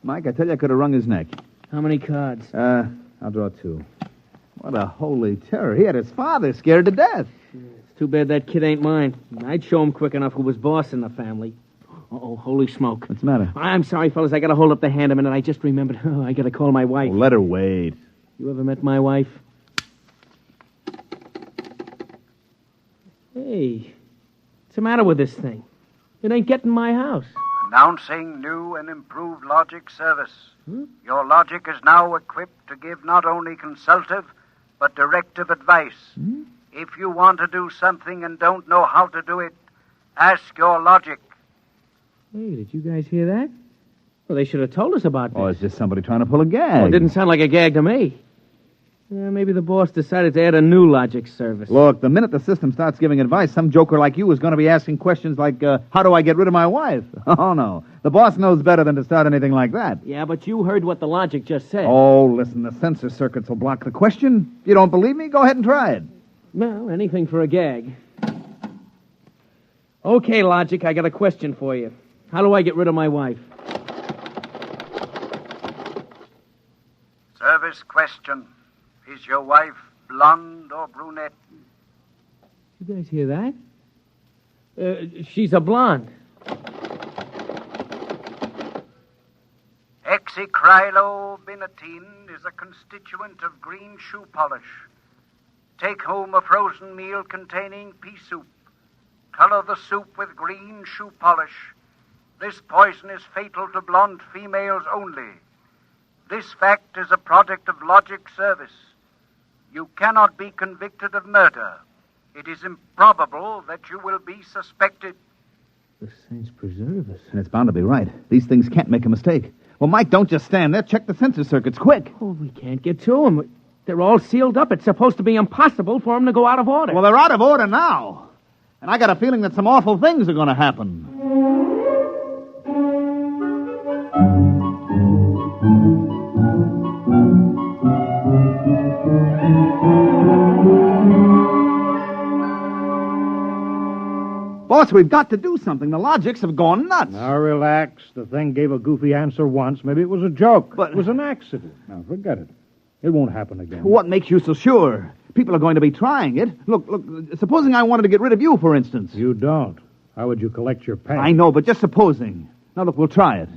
Mike, I tell you, I could have wrung his neck. How many cards? I'll draw 2. What a holy terror. He had his father scared to death. It's too bad that kid ain't mine. I'd show him quick enough who was boss in the family. Uh-oh, holy smoke. What's the matter? I'm sorry, fellas. I got to hold up the hand a minute. I just remembered. Oh, I got to call my wife. Oh, let her wait. You ever met my wife? Hey, what's the matter with this thing? It ain't getting my house. Announcing new and improved logic service. Your logic is now equipped to give not only consultative, but directive advice. If you want to do something and don't know how to do it, ask your logic. Hey, did you guys hear that? Well, they should have told us about this. Oh, it's just somebody trying to pull a gag. Oh, it didn't sound like a gag to me. Maybe the boss decided to add a new logic service. Look, the minute the system starts giving advice, some joker like you is going to be asking questions like, how do I get rid of my wife? Oh, no. The boss knows better than to start anything like that. Yeah, but you heard what the logic just said. Oh, listen, the sensor circuits will block the question. If you don't believe me, go ahead and try it. Well, anything for a gag. Okay, logic, I got a question for you. How do I get rid of my wife? Service question. Is your wife blonde or brunette? You guys hear that? She's a blonde. Hexacrylobinatine is a constituent of green shoe polish. Take home a frozen meal containing pea soup. Color the soup with green shoe polish. This poison is fatal to blonde females only. This fact is a product of logic service. You cannot be convicted of murder. It is improbable that you will be suspected. The saints preserve us. And it's bound to be right. These things can't make a mistake. Well, Mike, don't just stand there. Check the sensor circuits, quick. Oh, we can't get to them. They're all sealed up. It's supposed to be impossible for them to go out of order. Well, they're out of order now. And I got a feeling that some awful things are going to happen. Boss, we've got to do something. The logics have gone nuts. Now, relax. The thing gave a goofy answer once. Maybe it was a joke. But it was an accident. Now, forget it. It won't happen again. What makes you so sure? People are going to be trying it. Look, supposing I wanted to get rid of you, for instance. You don't. How would you collect your pay? I know, but just supposing. Now, look, we'll try it.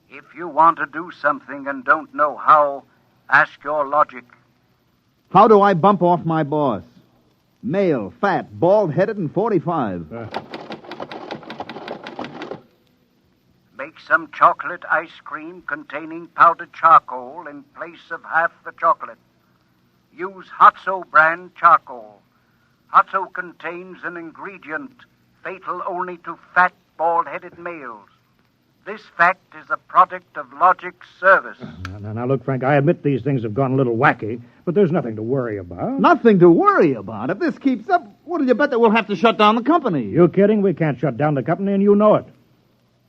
If you want to do something and don't know how, ask your logic. How do I bump off my boss? Male, fat, bald-headed, and 45. Make some chocolate ice cream containing powdered charcoal in place of half the chocolate. Use Hotso brand charcoal. Hotso contains an ingredient fatal only to fat, bald-headed males. This fact is a product of logic service. Now, look, Frank, I admit these things have gone a little wacky, but there's nothing to worry about. Nothing to worry about? If this keeps up, what'll you bet that we'll have to shut down the company? You kidding? We can't shut down the company, and you know it.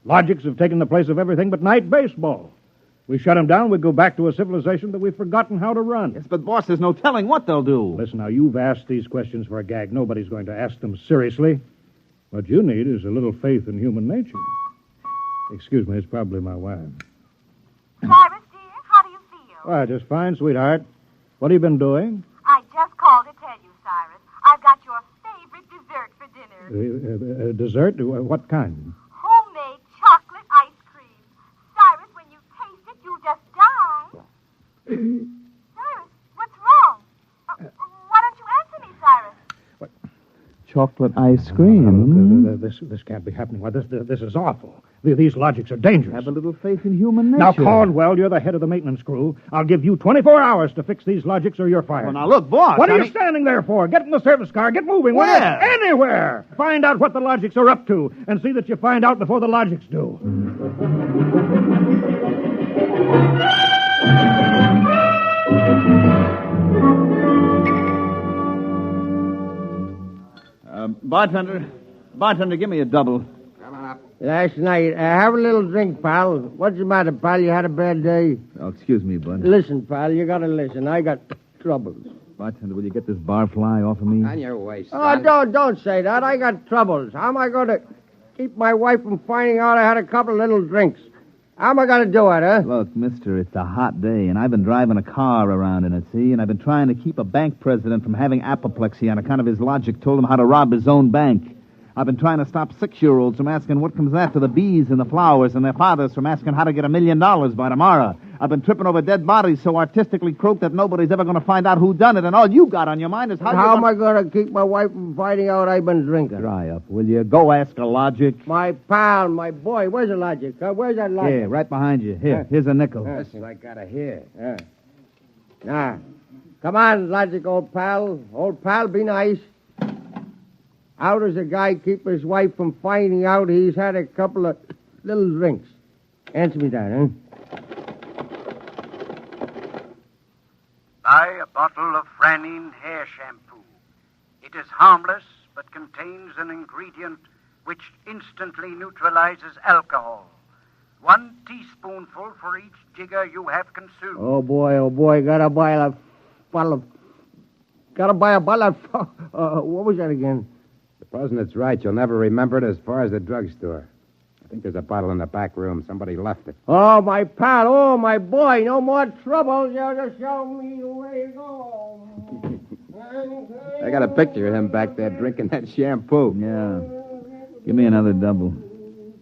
Logics have taken the place of everything but night baseball. We shut them down, we go back to a civilization that we've forgotten how to run. Yes, but, boss, there's no telling what they'll do. Listen, now, you've asked these questions for a gag. Nobody's going to ask them seriously. What you need is a little faith in human nature. Excuse me, it's probably my wife. Cyrus, dear, how do you feel? Why, just fine, sweetheart. What have you been doing? I just called to tell you, Cyrus. I've got your favorite dessert for dinner. Dessert? What kind? Homemade chocolate ice cream. Cyrus, when you taste it, you'll just die. Cyrus, what's wrong? Why don't you answer me, Cyrus? chocolate ice cream. This can't be happening. Why, this is awful. These logics are dangerous. Have a little faith in human nature. Now, Caldwell, you're the head of the maintenance crew. I'll give you 24 hours to fix these logics or you're fired. Well, now, look, boss. What are you standing there for? Get in the service car. Get moving. Where? Anywhere. Find out what the logics are up to and see that you find out before the logics do. Bartender, give me a double. Come on up. Last night, have a little drink, pal. What's the matter, pal? You had a bad day? Oh, excuse me, bud. Listen, pal, you gotta listen. I got troubles. Bartender, will you get this barfly off of me? On your way, son. Oh, don't say that. I got troubles. How am I going to keep my wife from finding out I had a couple of little drinks? How am I going to do it, huh? Look, mister, it's a hot day, and I've been driving a car around in it, see? And I've been trying to keep a bank president from having apoplexy on account of his logic told him how to rob his own bank. I've been trying to stop 6-year-olds from asking what comes after the bees and the flowers and their fathers from asking how to get $1 million by tomorrow. I've been tripping over dead bodies so artistically croaked that nobody's ever going to find out who done it, and all you got on your mind is how am I going to keep my wife from finding out I've been drinking? Dry up, will you? Go ask a logic. My pal, my boy, where's the logic? Where's that logic? Here, right behind you. Here, here's a nickel. That's what I got to hear. Now, come on, logic, old pal. Old pal, be nice. How does a guy keep his wife from finding out he's had a couple of little drinks? Answer me that, huh? Buy a bottle of Franine hair shampoo. It is harmless, but contains an ingredient which instantly neutralizes alcohol. 1 teaspoonful for each jigger you have consumed. Oh, boy, gotta buy a bottle of... what was that again? The president's right. You'll never remember it as far as the drugstore. I think there's a bottle in the back room. Somebody left it. Oh, my pal. Oh, my boy. No more trouble. You'll just show me the way to go. I got a picture of him back there drinking that shampoo. Yeah. Give me another double.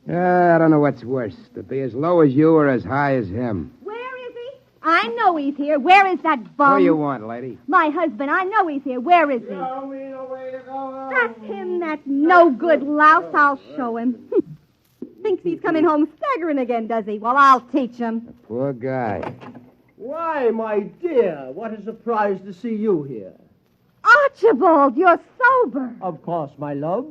I don't know what's worse, to be as low as you or as high as him. Where is he? I know he's here. Where is that bum? Who do you want, lady? My husband. I know he's here. Where is he? Show me the way to go. That's him, that no-good louse. I'll show him. Thinks he's coming home staggering again, does he? Well, I'll teach him. Poor guy. Why, my dear, what a surprise to see you here. Archibald, you're sober. Of course, my love.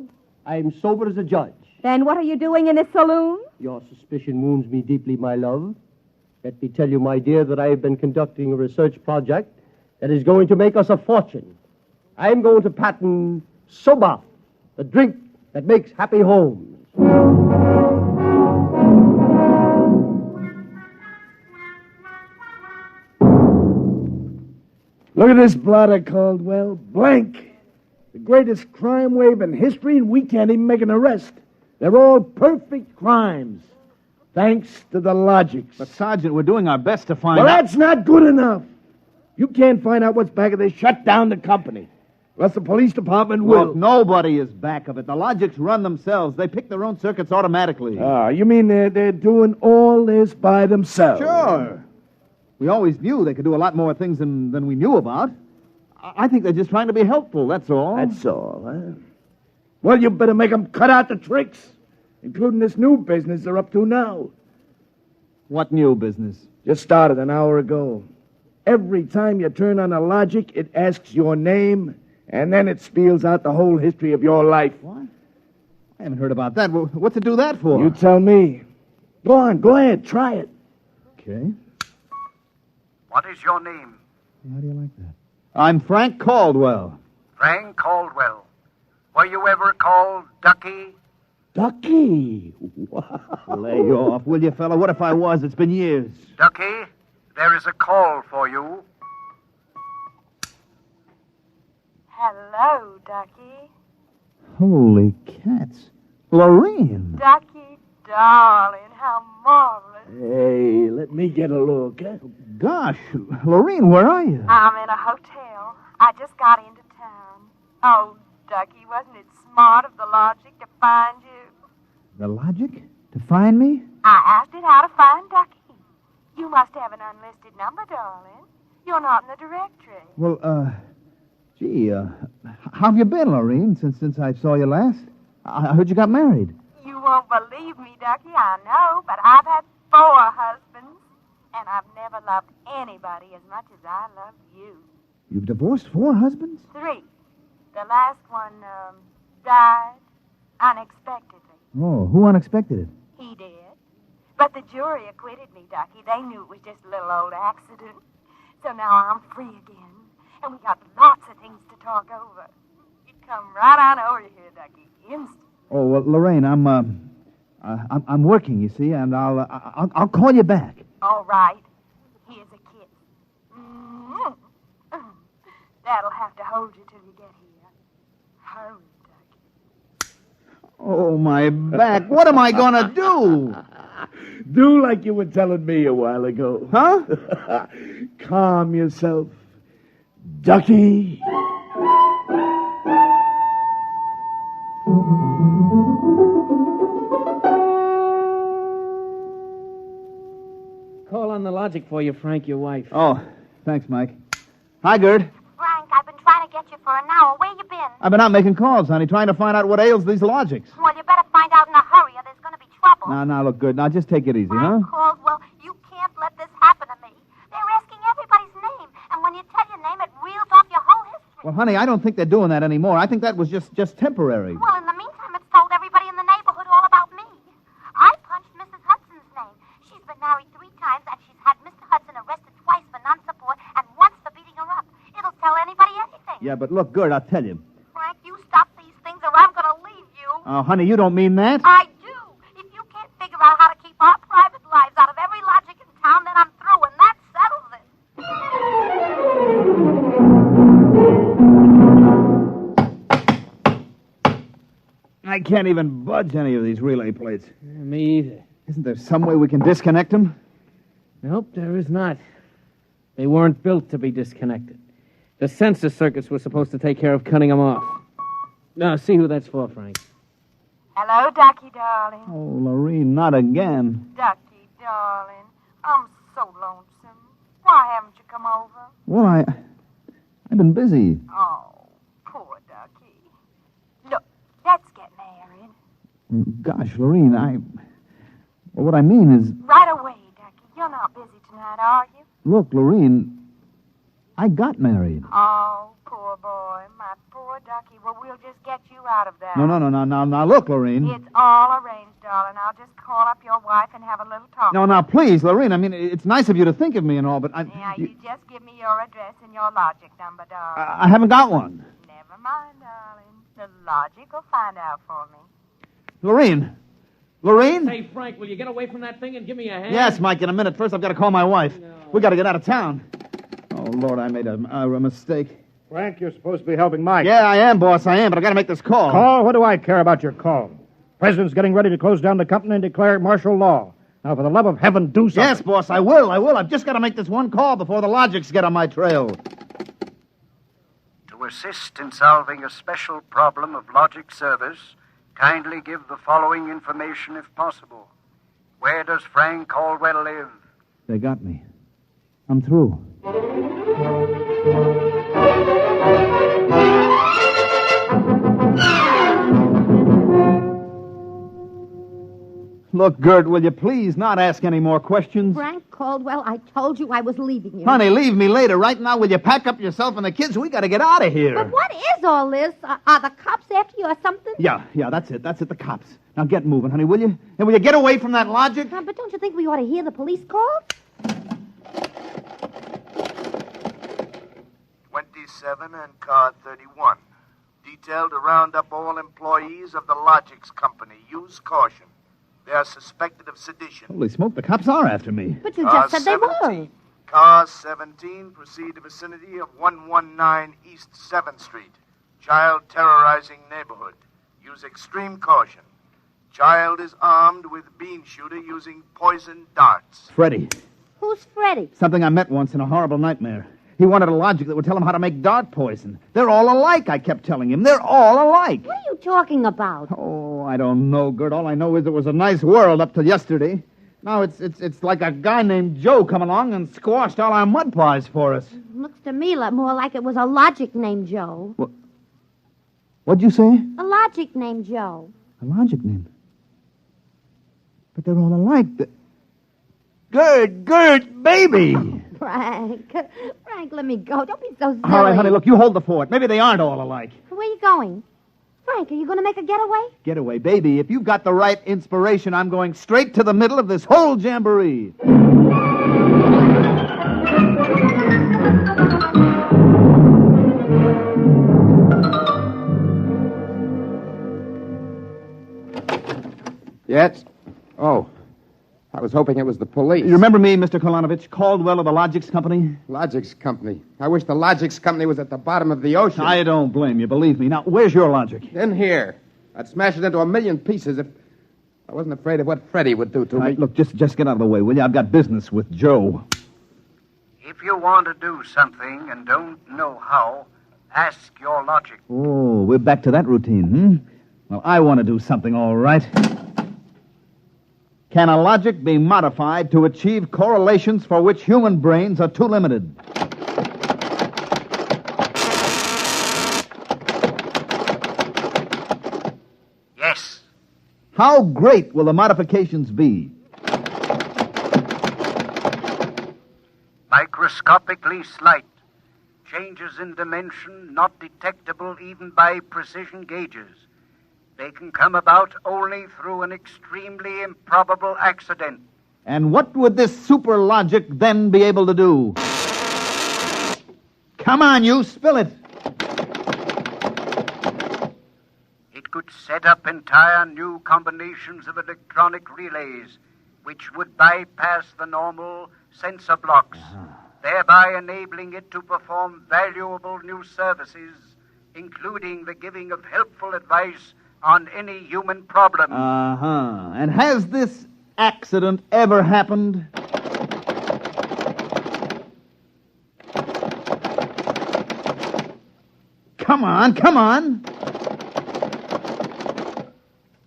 I'm sober as a judge. Then what are you doing in this saloon? Your suspicion wounds me deeply, my love. Let me tell you, my dear, that I have been conducting a research project that is going to make us a fortune. I'm going to patent Soba, the drink that makes happy homes. Look at this blotter, Caldwell. Blank. The greatest crime wave in history, and we can't even make an arrest. They're all perfect crimes. Thanks to the logics. But, Sergeant, we're doing our best to find Well, out... that's not good enough. You can't find out what's back of this. Shut down the company. Unless the police department will. Look, nobody is back of it. The logics run themselves. They pick their own circuits automatically. You mean they're doing all this by themselves? Sure. We always knew they could do a lot more things than we knew about. I think they're just trying to be helpful, that's all. That's all, huh? Well, you better make them cut out the tricks, including this new business they're up to now. What new business? Just started an hour ago. Every time you turn on a logic, it asks your name, and then it spells out the whole history of your life. What? I haven't heard about that. What's it do that for? You tell me. Go on, go ahead, try it. Okay. What is your name? How do you like that? I'm Frank Caldwell. Frank Caldwell. Were you ever called Ducky? Ducky? Lay off, will you, fella? What if I was? It's been years. Ducky, there is a call for you. Hello, Ducky. Holy cats. Lorene. Ducky, darling, how marvelous. Hey, let me get a look, huh? Gosh, Lorene, where are you? I'm in a hotel. I just got into town. Oh, Ducky, wasn't it smart of the logic to find you? The logic? To find me? I asked it how to find Ducky. You must have an unlisted number, darling. You're not in the directory. Well, Gee, how have you been, Lorene, since I saw you last? I heard you got married. You won't believe me, Ducky, I know, but I've had 4 husbands, and I've never loved anybody as much as I love you. You've divorced 4 husbands? 3. The last one, died unexpectedly. Oh, who unexpected it? He did. But the jury acquitted me, Ducky. They knew it was just a little old accident. So now I'm free again, and we got lots of things to talk over. You come right on over here, Ducky. Instant. Oh, well, Lorraine, I'm working, you see, and I'll call you back. All right. Here's a kiss. Mm-hmm. That'll have to hold you till you get here. Hurry, Ducky. Oh, my back. What am I going to do? Do like you were telling me a while ago. Huh? Calm yourself. Ducky. Call on the logic for you, Frank, your wife. Oh, thanks, Mike. Hi, Gerd. Frank, I've been trying to get you for an hour. Where you been? I've been out making calls, honey, trying to find out what ails these logics. Well, you better find out in a hurry or there's going to be trouble. Now, look, Gerd. Now, just take it easy, huh? Caldwell, you can't let this happen to me. They're asking everybody's name, and when you tell your name, it reels off your whole history. Well, honey, I don't think they're doing that anymore. I think that was just temporary. Well, in the meantime, it's told everybody in the neighborhood all about me. I punched Mrs. Hudson's name. She's been married 3 times, and she's had Mr. Hudson arrested twice for non-support and once for beating her up. It'll tell anybody anything. Yeah, but look, Gerd, I'll tell you. Frank, you stop these things or I'm going to leave you. Oh, honey, you don't mean that? I do. If you can't figure out how to keep our private lives out of every logic in town, then I'm through, and that settles it. I can't even budge any of these relay plates. Me either. Isn't there some way we can disconnect them? Nope, there is not. They weren't built to be disconnected. The sensor circuits were supposed to take care of cutting them off. Now, see who that's for, Frank. Hello, Ducky, darling. Oh, Lorene, not again. Ducky, darling. I'm so lonesome. Why haven't you come over? Well, I've been busy. Oh, poor Ducky. Look, let's get married. Gosh, Lorene, well, what I mean is... Right away, Ducky. You're not busy tonight, are you? Look, Lorene, I got married. Oh, poor boy. My poor Ducky. Well, we'll just get you out of that. No, look, Lorene. It's all arranged, darling. I'll just call up your wife and have a little talk. Now, please, Lorene, I mean, it's nice of you to think of me and all, but Yeah, you just give me your address and your logic number, darling. I haven't got one. Never mind, darling. The logic will find out for me. Lorene? Hey, Frank, will you get away from that thing and give me a hand? Yes, Mike, in a minute. First, I've got to call my wife. No. We got to get out of town. Oh, Lord, I made a mistake. Frank, you're supposed to be helping Mike. Yeah, I am, boss, I am, but I got to make this call. Call? What do I care about your call? President's getting ready to close down the company and declare martial law. Now, for the love of heaven, do something. Yes, boss, I will. I've just got to make this one call before the logics get on my trail. To assist in solving a special problem of logic service, kindly give the following information if possible. Where does Frank Caldwell live? They got me. I'm through. Look, Gert, will you please not ask any more questions? Frank Caldwell, I told you I was leaving you. Honey, leave me later. Right now, will you pack up yourself and the kids? We got to get out of here. But what is all this? Are the cops after you or something? Yeah, that's it, the cops. Now get moving, honey, will you? And will you get away from that logic? But don't you think we ought to hear the police call? 27 and car 31. Detailed to round up all employees of the Logics Company. Use caution. They are suspected of sedition. Holy smoke, the cops are after me. But you just said they were. Car 17, proceed to vicinity of 119 East 7th Street. Child terrorizing neighborhood. Use extreme caution. Child is armed with bean shooter using poison darts. Freddie. Who's Freddie? Something I met once in a horrible nightmare. He wanted a logic that would tell him how to make dart poison. They're all alike, I kept telling him. They're all alike. What are you talking about? Oh, I don't know, Gert. All I know is it was a nice world up till yesterday. Now it's like a guy named Joe come along and squashed all our mud pies for us. Looks to me more like it was a logic named Joe. What'd you say? A logic named Joe. A logic name. But they're all alike. Good, baby! Frank, let me go. Don't be so silly. All right, honey, look, you hold the fort. Maybe they aren't all alike. Where are you going? Frank, are you going to make a getaway? Getaway, baby. If you've got the right inspiration, I'm going straight to the middle of this whole jamboree. Yes? Oh, I was hoping it was the police. You remember me, Mr. Kolanovich, Caldwell of the Logics Company? Logics Company. I wish the Logics Company was at the bottom of the ocean. I don't blame you, believe me. Now, where's your logic? In here. I'd smash it into a million pieces if I wasn't afraid of what Freddie would do to me. Right, look, just get out of the way, will you? I've got business with Joe. If you want to do something and don't know how, ask your logic. Oh, we're back to that routine, Well, I want to do something, all right. Can a logic be modified to achieve correlations for which human brains are too limited? Yes. How great will the modifications be? Microscopically slight. Changes in dimension not detectable even by precision gauges. They can come about only through an extremely improbable accident. And what would this super logic then be able to do? Come on, you, spill it. It could set up entire new combinations of electronic relays, which would bypass the normal sensor blocks, thereby enabling it to perform valuable new services, including the giving of helpful advice on any human problem. And has this accident ever happened? Come on.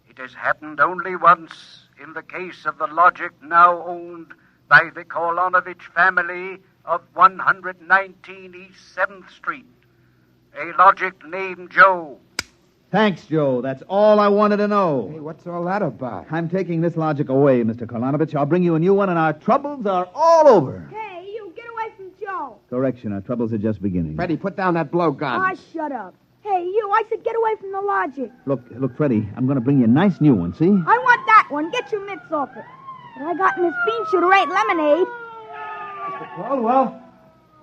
It has happened only once in the case of the logic now owned by the Kolanovich family of 119 East 7th Street. A logic named Joe. Thanks, Joe. That's all I wanted to know. Hey, what's all that about? I'm taking this logic away, Mr. Kolanovich. I'll bring you a new one, and our troubles are all over. Hey, you, get away from Joe. Correction, our troubles are just beginning. Freddie, put down that blowgun. Ah, shut up. Hey, you, I said get away from the logic. Look, Freddie, I'm going to bring you a nice new one, see? I want that one. Get your mitts off it. What I got in this bean shooter ain't lemonade.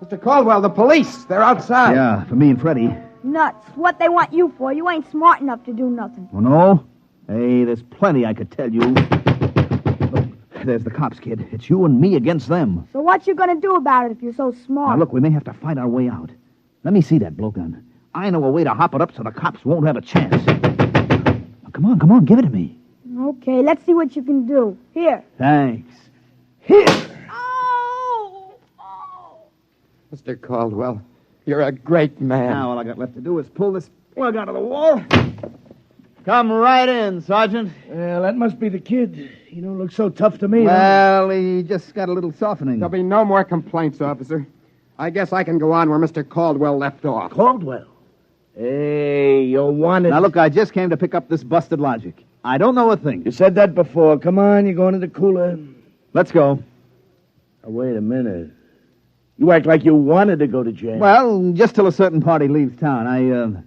Mr. Caldwell, the police. They're outside. Yeah, for me and Freddie. Nuts. What they want you for? You ain't smart enough to do nothing. Oh, no? Hey, there's plenty I could tell you. Look, there's the cops, kid. It's you and me against them. So what you gonna do about it if you're so smart? Now, look, we may have to fight our way out. Let me see that blowgun. I know a way to hop it up so the cops won't have a chance. Now, come on, give it to me. Okay, let's see what you can do. Here. Thanks. Here! Mr. Caldwell, you're a great man. Now all I got left to do is pull this plug out of the wall. Come right in, Sergeant. Well, that must be the kid. He don't look so tough to me. Well, he just got a little softening. There'll be no more complaints, officer. I guess I can go on where Mr. Caldwell left off. Caldwell? Hey, you wanted... Now, look, I just came to pick up this busted logic. I don't know a thing. You said that before. Come on, you're going to the cooler. Let's go. Now, wait a minute. You act like you wanted to go to jail. Well, just till a certain party leaves town. I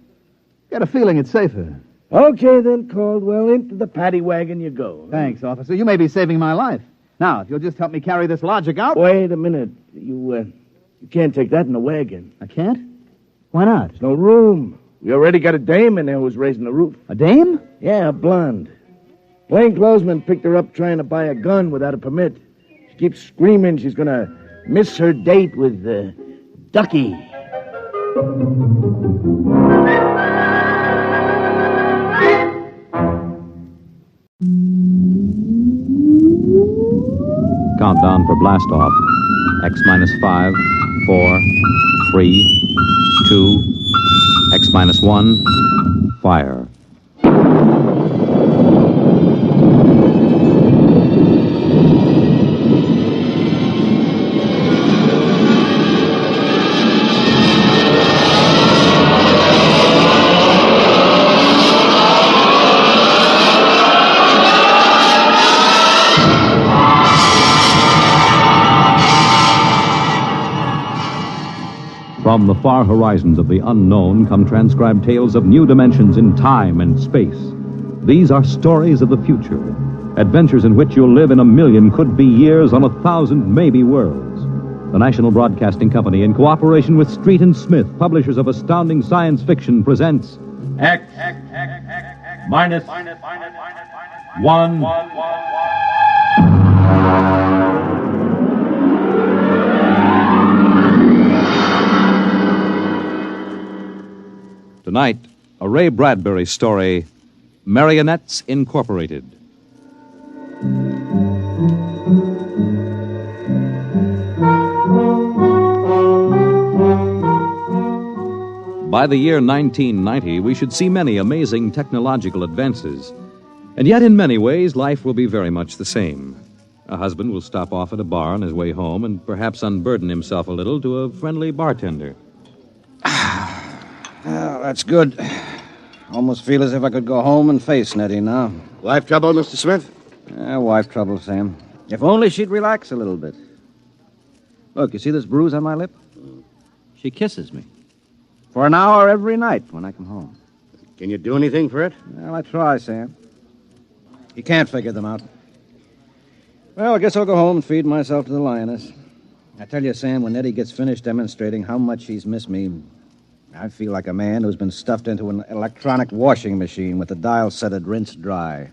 got a feeling it's safer. Okay, then, Caldwell. Into the paddy wagon you go. Thanks, officer. You may be saving my life. Now, if you'll just help me carry this logic out... Wait a minute. You can't take that in the wagon. I can't? Why not? There's no room. We already got a dame in there who's raising the roof. A dame? Yeah, a blonde. Plainclothesman picked her up trying to buy a gun without a permit. She keeps screaming she's going to miss her date with Ducky. Countdown for blast off. X minus 5, 4, 3, 2, X minus 1, fire. From the far horizons of the unknown come transcribed tales of new dimensions in time and space. These are stories of the future, adventures in which you'll live in a million could-be years on 1,000 maybe worlds. The National Broadcasting Company, in cooperation with Street and Smith, publishers of astounding science fiction, presents X minus 1. Tonight, a Ray Bradbury story, Marionettes Incorporated. By the year 1990, we should see many amazing technological advances. And yet, in many ways, life will be very much the same. A husband will stop off at a bar on his way home and perhaps unburden himself a little to a friendly bartender. Well, that's good. Almost feel as if I could go home and face Nettie now. Wife trouble, Mr. Smith? Wife trouble, Sam. If only she'd relax a little bit. Look, you see this bruise on my lip? She kisses me. For an hour every night when I come home. Can you do anything for it? Well, I try, Sam. You can't figure them out. Well, I guess I'll go home and feed myself to the lioness. I tell you, Sam, when Nettie gets finished demonstrating how much she's missed me, I feel like a man who's been stuffed into an electronic washing machine with the dial set at rinse dry.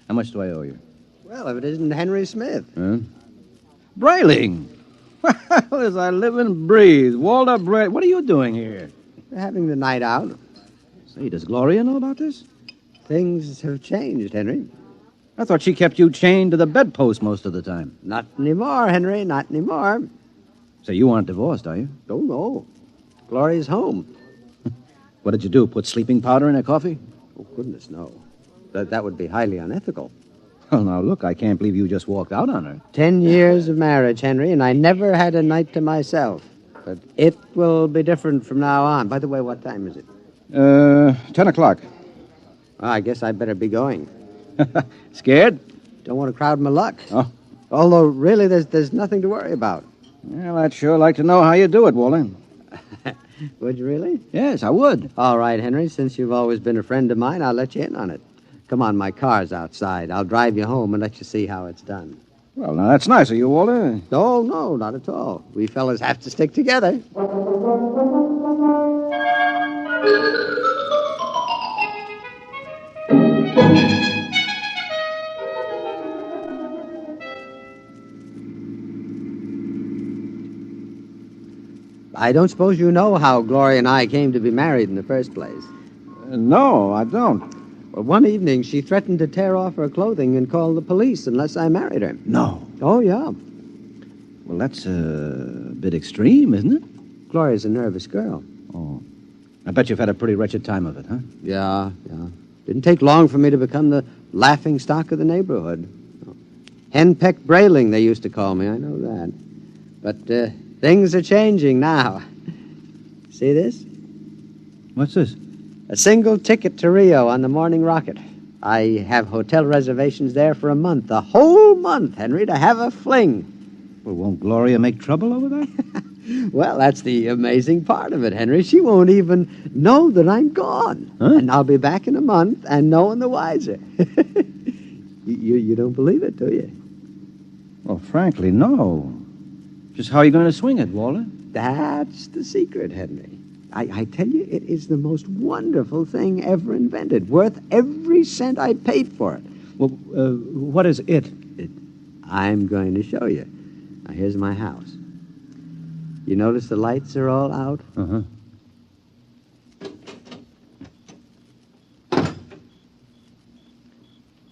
How much do I owe you? Well, if it isn't Henry Smith. Huh? Brayling! Well, as I live and breathe. Walter Brayling. What are you doing here? We're having the night out. Say, does Gloria know about this? Things have changed, Henry. I thought she kept you chained to the bedpost most of the time. Not anymore, Henry, not anymore. So you aren't divorced, are you? Oh, no. Gloria's home. What did you do, put sleeping powder in her coffee? Oh, goodness, no. That would be highly unethical. Well, now, look, I can't believe you just walked out on her. 10 years of marriage, Henry, and I never had a night to myself. But it will be different from now on. By the way, what time is it? 10 o'clock. Well, I guess I better be going. Scared? Don't want to crowd my luck. Oh. Although, really, there's nothing to worry about. Well, I'd sure like to know how you do it, Walter. Would you really? Yes, I would. All right, Henry, since you've always been a friend of mine, I'll let you in on it. Come on, my car's outside. I'll drive you home and let you see how it's done. Well, now, that's nice of you, Walter. Oh, no, not at all. We fellas have to stick together. I don't suppose you know how Gloria and I came to be married in the first place. No, I don't. Well, one evening, she threatened to tear off her clothing and call the police unless I married her. No. Oh, yeah. Well, that's a bit extreme, isn't it? Gloria's a nervous girl. Oh. I bet you've had a pretty wretched time of it, huh? Yeah. Didn't take long for me to become the laughing stock of the neighborhood. Henpeck Brayling, they used to call me. I know that. But things are changing now. See this? What's this? A single ticket to Rio on the morning rocket. I have hotel reservations there for a month. A whole month, Henry, to have a fling. Well, won't Gloria make trouble over that? Well, that's the amazing part of it, Henry. She won't even know that I'm gone. Huh? And I'll be back in a month and no one the wiser. You don't believe it, do you? Well, frankly, no. Just how are you going to swing it, Walter? That's the secret, Henry. I tell you, it is the most wonderful thing ever invented. Worth every cent I paid for it. Well, what is it? I'm going to show you. Now, here's my house. You notice the lights are all out? Uh-huh.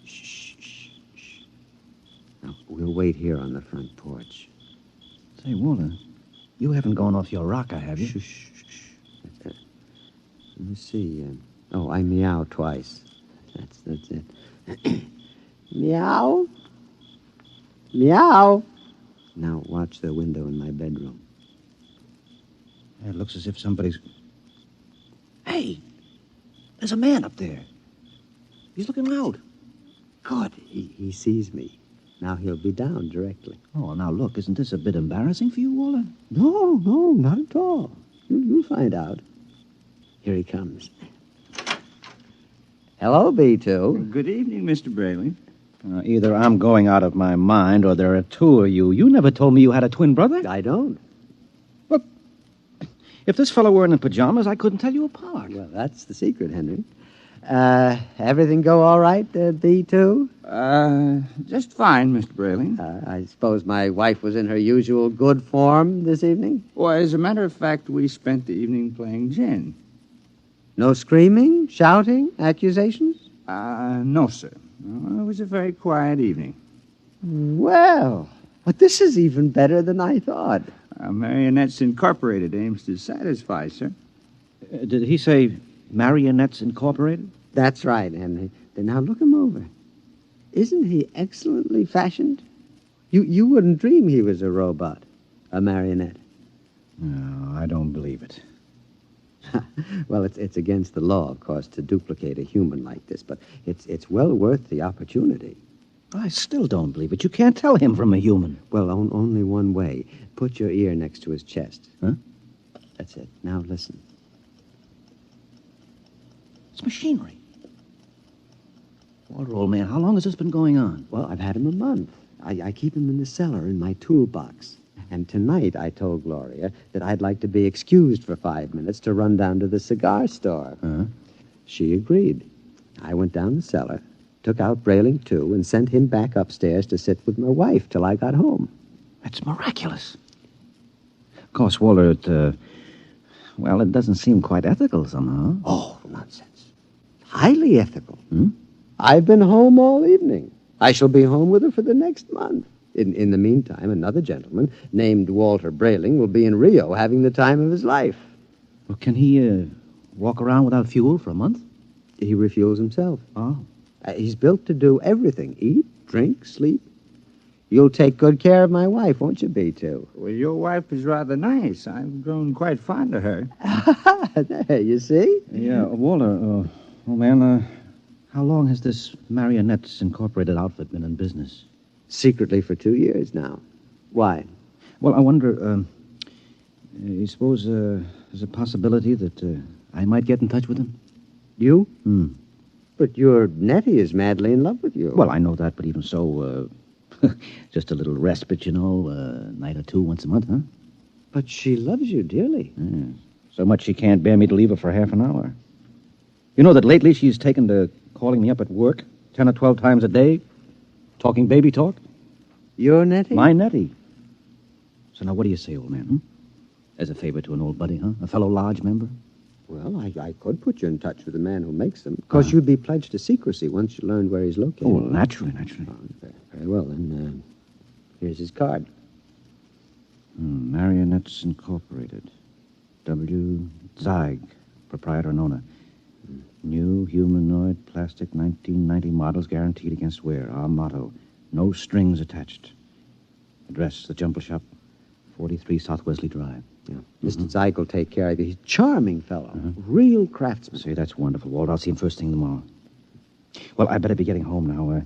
Shh. Now, we'll wait here on the front porch. Say, Walter, you haven't gone off your rocker, have you? Shh. Let me see. I meow twice. That's it. Meow. Meow. Now watch the window in my bedroom. It looks as if somebody's... Hey! There's a man up there. He's looking out. Good. He sees me. Now he'll be down directly. Oh, now look, isn't this a bit embarrassing for you, Walter? No, not at all. You'll find out. Here he comes. Hello, B2. Good evening, Mr. Braley. Either I'm going out of my mind or there are two of you. You never told me you had a twin brother. I don't. Look, if this fellow were in pajamas, I couldn't tell you apart. Well, that's the secret, Henry. Everything go all right, B2? Just fine, Mr. Braley. I suppose my wife was in her usual good form this evening? Well, as a matter of fact, we spent the evening playing gin. No screaming, shouting, accusations? No, sir. No, it was a very quiet evening. Well, but this is even better than I thought. Marionettes Incorporated aims to satisfy, sir. Did he say Marionettes Incorporated? That's right, Henry. Then now look him over. Isn't he excellently fashioned? You wouldn't dream he was a robot, a marionette. No, I don't believe it. Well, it's against the law, of course, to duplicate a human like this, but it's well worth the opportunity. I still don't believe it. You can't tell him from a human. Well, only one way. Put your ear next to his chest. Huh? That's it. Now listen. It's machinery. Walter, old man, how long has this been going on? Well, I've had him a month. I keep him in the cellar in my toolbox. And tonight I told Gloria that I'd like to be excused for 5 minutes to run down to the cigar store. Huh? She agreed. I went down the cellar, took out Brayling, too, and sent him back upstairs to sit with my wife till I got home. That's miraculous. Of course, Walter, it doesn't seem quite ethical somehow. Oh, nonsense. Highly ethical. Hmm? I've been home all evening. I shall be home with her for the next month. In the meantime, another gentleman named Walter Brayling will be in Rio having the time of his life. Well, can he walk around without fuel for a month? He refuels himself. Oh. He's built to do everything. Eat, drink, sleep. You'll take good care of my wife, won't you, B2? Well, your wife is rather nice. I've grown quite fond of her. There, you see? Yeah, Walter, man, how long has this Marionettes Incorporated outfit been in business? Secretly for 2 years now. Why? Well, I wonder, you suppose there's a possibility that I might get in touch with him? You? Hmm. But your Nettie is madly in love with you. Well, I know that, but even so, just a little respite, a night or two once a month, huh? But she loves you dearly. So much she can't bear me to leave her for half an hour. You know that lately she's taken to calling me up at work 10 or 12 times a day, talking baby talk? Your Nettie? My Nettie. So now what do you say, old man, hmm? As a favor to an old buddy, huh? A fellow lodge member? Well, I could put you in touch with the man who makes them. Of course, you'd be pledged to secrecy once you learned where he's located. Oh, well, naturally. Very well, then. Here's his card. Marionettes Incorporated. W. Zeig, proprietor and owner. New humanoid plastic 1990 models guaranteed against wear. Our motto, no strings attached. Address, the Jumble Shop, 43 South Wesley Drive. Yeah. Mr. Zeig will take care of you. He's a charming fellow. Real craftsman. Say, that's wonderful, Walt. I'll see him first thing tomorrow. Well, I better be getting home now.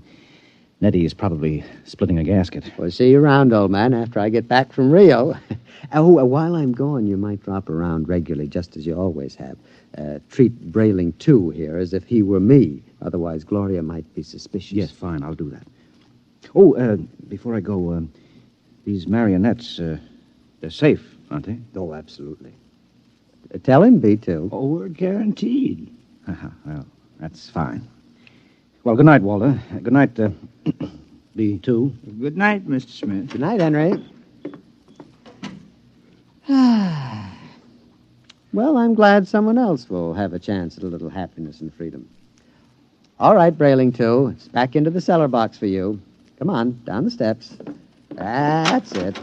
Nettie is probably splitting a gasket. We'll see you around, old man, after I get back from Rio. While I'm gone, you might drop around regularly, just as you always have. Treat Brayling, too, here, as if he were me. Otherwise, Gloria might be suspicious. Yes, fine, I'll do that. Oh, before I go, these marionettes, they're safe, aren't they? Oh, absolutely. Tell him, B2. Oh, we're guaranteed. Well, that's fine. Well, good night, Walter. Good night, B2. Good night, Mr. Smith. Good night, Henry. Well, I'm glad someone else will have a chance at a little happiness and freedom. All right, Brayling, too. It's back into the cellar box for you. Come on, down the steps. That's it.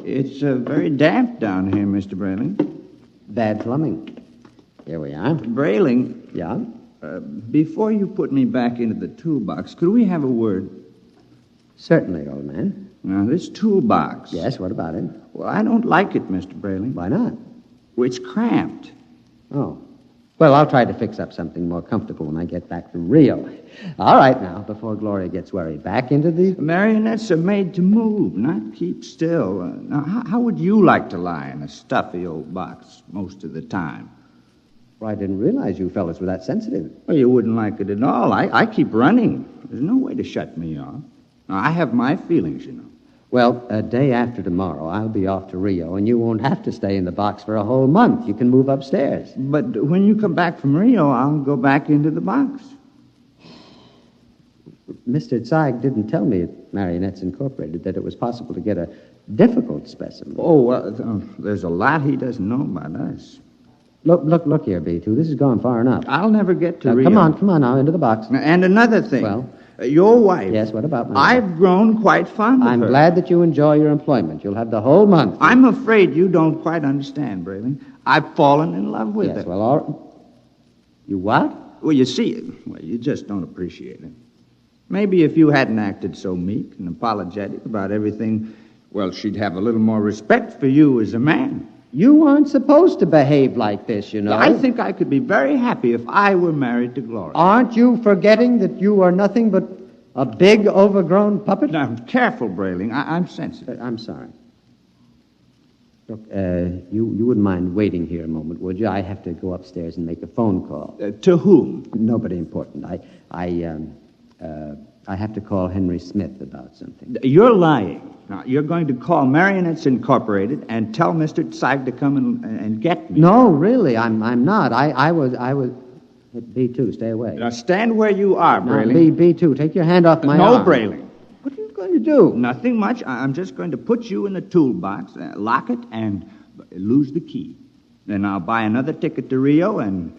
It's very damp down here, Mr. Brayling. Bad plumbing. Here we are. Brayling. Yeah? Before you put me back into the toolbox, could we have a word? Certainly, old man. Now, this toolbox. Yes, what about it? Well, I don't like it, Mr. Brayling. Why not? Well, it's cramped. Oh. Well, I'll try to fix up something more comfortable when I get back from Rio. All right, now, before Gloria gets worried, back into the... Marionettes are made to move, not keep still. Now, how would you like to lie in a stuffy old box most of the time? Well, I didn't realize you fellas were that sensitive. Well, you wouldn't like it at all. I keep running. There's no way to shut me off. Now, I have my feelings, you know. Well, a day after tomorrow, I'll be off to Rio, and you won't have to stay in the box for a whole month. You can move upstairs. But when you come back from Rio, I'll go back into the box. Mr. Zeig didn't tell me at Marionettes Incorporated that it was possible to get a difficult specimen. There's a lot he doesn't know about us. Look here, B2. This has gone far enough. I'll never get to Now, Rio. come on now, into the box. And another thing. Well? Your wife. Yes, what about my wife? I've grown quite fond of her. I'm glad that you enjoy your employment. You'll have the whole month. I'm afraid you don't quite understand, Brayling. I've fallen in love with her. Yes, well, you what? Well, you see, you just don't appreciate it. Maybe if you hadn't acted so meek and apologetic about everything, well, she'd have a little more respect for you as a man. You aren't supposed to behave like this, you know. I think I could be very happy if I were married to Gloria. Aren't you forgetting that you are nothing but a big, overgrown puppet? Now, careful, Brayling. I'm sensitive. I'm sorry. Look, you wouldn't mind waiting here a moment, would you? I have to go upstairs and make a phone call. To whom? Nobody important. I have to call Henry Smith about something. You're lying. Now, you're going to call Marionettes Incorporated and tell Mr. Zeig to come and get me. No, really, I'm not. I was... B2, stay away. Now, stand where you are, Brayling. No, B2, take your hand off my arm. No, Brayling. What are you going to do? Nothing much. I'm just going to put you in the toolbox, lock it, and lose the key. Then I'll buy another ticket to Rio, and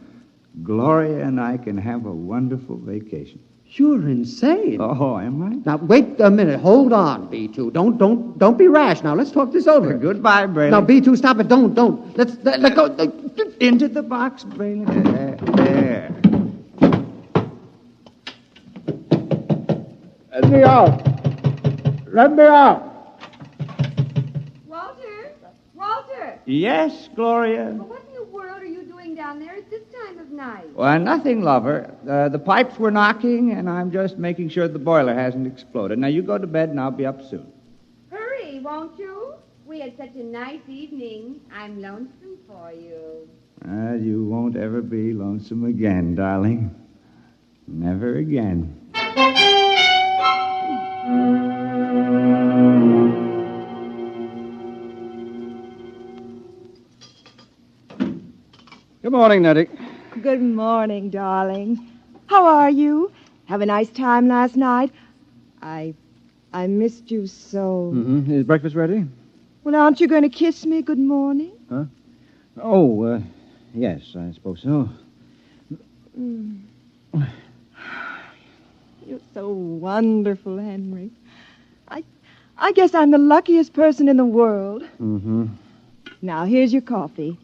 Gloria and I can have a wonderful vacation. You're insane. Oh, am I? Now, wait a minute. Hold on, B2. Don't be rash. Now, let's talk this over. Goodbye, Brayling. Now, B2, stop it. Don't. Let go. Into the box, Brayling. There. Let me out. Let me out. Walter! Yes, Gloria? Well, what in the world are you doing down there at this time of night? Well, nothing, lover. The pipes were knocking, and I'm just making sure the boiler hasn't exploded. Now, you go to bed, and I'll be up soon. Hurry, won't you? We had such a nice evening. I'm lonesome for you. You won't ever be lonesome again, darling. Never again. Good morning, Nettie. Good morning, darling. How are you? Have a nice time last night? I missed you so. Mm-hmm. Is breakfast ready? Well, aren't you going to kiss me good morning? Huh? Oh, yes, I suppose so. Mm. You're so wonderful, Henry. I guess I'm the luckiest person in the world. Mm-hmm. Now, here's your coffee.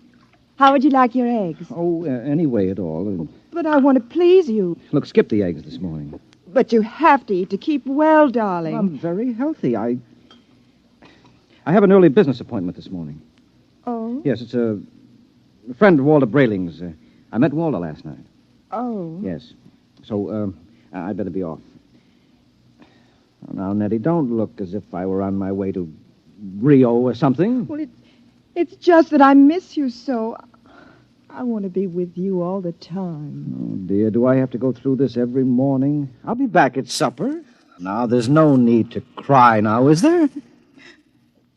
How would you like your eggs? Oh, any way at all. But I want to please you. Look, skip the eggs this morning. But you have to eat to keep well, darling. I'm very healthy. I have an early business appointment this morning. Oh? Yes, it's a friend of Walter Brayling's. I met Walter last night. Oh? Yes. So, I'd better be off. Now, Nettie, don't look as if I were on my way to Rio or something. Well, it's just that I miss you so. I want to be with you all the time. Oh, dear, do I have to go through this every morning? I'll be back at supper. Now, there's no need to cry now, is there?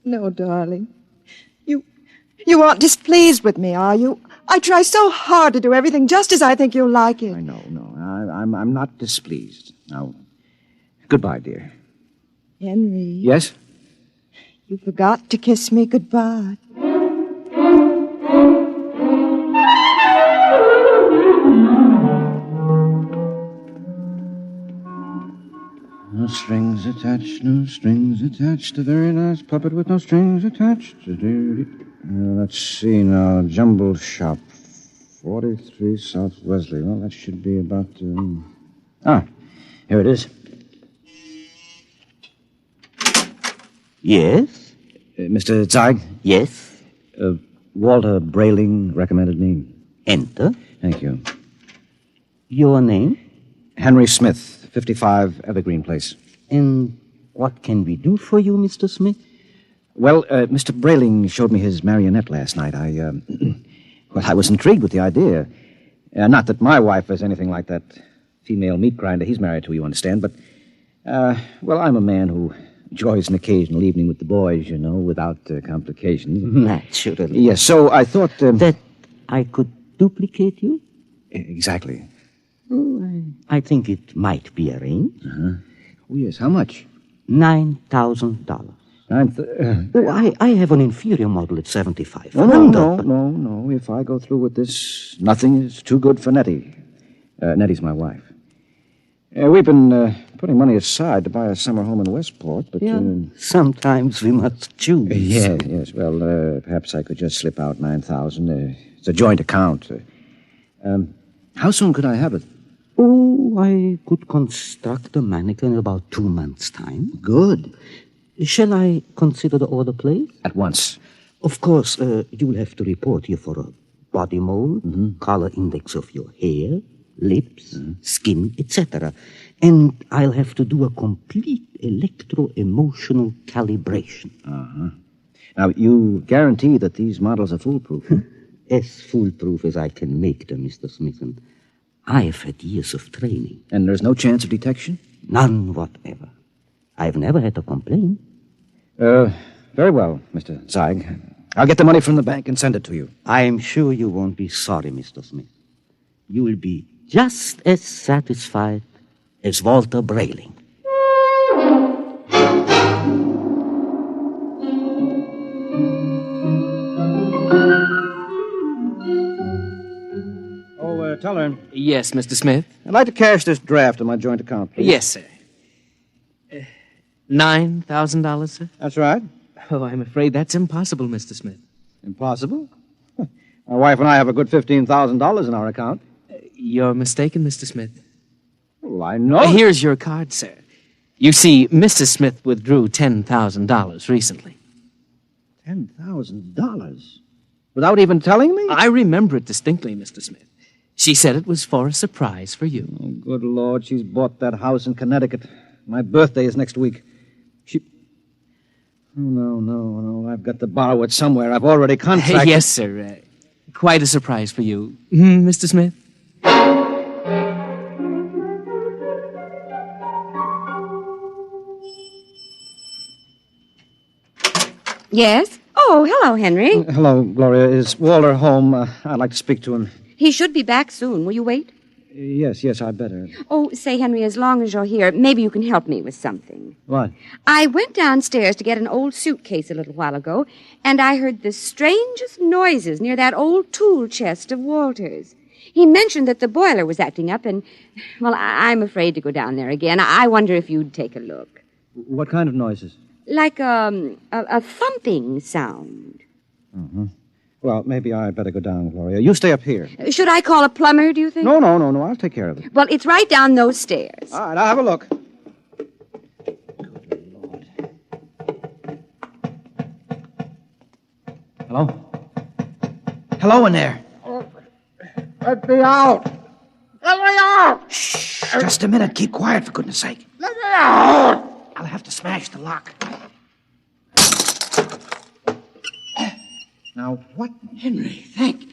No, darling. You aren't displeased with me, are you? I try so hard to do everything just as I think you'll like it. I know, no. I'm not displeased. Now, goodbye, dear. Henry. Yes? You forgot to kiss me goodbye. No strings attached, no strings attached. The very last puppet with no strings attached. Let's see now. Jumble Shop. 43 South Wesley. Well, that should be about... here it is. Yes? Mr. Zeig? Yes? Walter Brayling recommended me. Enter. Thank you. Your name? Henry Smith, 55 Evergreen Place. And what can we do for you, Mr. Smith? Well, Mr. Brayling showed me his marionette last night. I was intrigued with the idea. Not that my wife is anything like that female meat grinder he's married to, you understand, but, I'm a man who enjoys an occasional evening with the boys, without complications. Naturally. Yes, so I thought... that I could duplicate you? Exactly. Oh, I think it might be arranged. Oh, yes, how much? $9,000. I have an inferior model at 75. No. If I go through with this, nothing is too good for Nettie. Nettie's my wife. We've been putting money aside to buy a summer home in Westport, but... sometimes we must choose. Yes. Well, perhaps I could just slip out $9,000. It's a joint account. How soon could I have it? Oh, I could construct a mannequin in about 2 months' time. Good. Shall I consider the order placed? At once. Of course, you will have to report here for a body mold, color index of your hair, lips, skin, etc. And I'll have to do a complete electro-emotional calibration. Uh-huh. Now, you guarantee that these models are foolproof? As foolproof as I can make them, Mr. Smith. And I've had years of training. And there's no chance of detection? None whatever. I've never had a complaint. Very well, Mr. Zeig. I'll get the money from the bank and send it to you. I'm sure you won't be sorry, Mr. Smith. You will be just as satisfied as Walter Brayling. Teller. Yes, Mr. Smith? I'd like to cash this draft in my joint account, please. Yes, sir. $9,000, sir? That's right. Oh, I'm afraid that's impossible, Mr. Smith. Impossible? My wife and I have a good $15,000 in our account. You're mistaken, Mr. Smith. Well, I know. Here's your card, sir. You see, Mrs. Smith withdrew $10,000 recently. $10,000? Without even telling me? I remember it distinctly, Mr. Smith. She said it was for a surprise for you. Oh, good Lord, she's bought that house in Connecticut. My birthday is next week. Oh, no. I've got to borrow it somewhere. I've already contracted... Yes, sir. Quite a surprise for you. Mr. Smith? Yes? Oh, hello, Henry. Hello, Gloria. Is Walter home? I'd like to speak to him. He should be back soon. Will you wait? Yes, I'd better. Oh, say, Henry, as long as you're here, maybe you can help me with something. What? I went downstairs to get an old suitcase a little while ago, and I heard the strangest noises near that old tool chest of Walter's. He mentioned that the boiler was acting up, and, well, I'm afraid to go down there again. I wonder if you'd take a look. What kind of noises? Like a thumping sound. Mm-hmm. Well, maybe I'd better go down, Gloria. You stay up here. Should I call a plumber, do you think? No. I'll take care of it. Well, it's right down those stairs. All right, I'll have a look. Hello? Hello in there. Let me out! Let me out! Shh, just a minute. Keep quiet, for goodness sake. Let me out! I'll have to smash the lock. Now, what? Henry, thank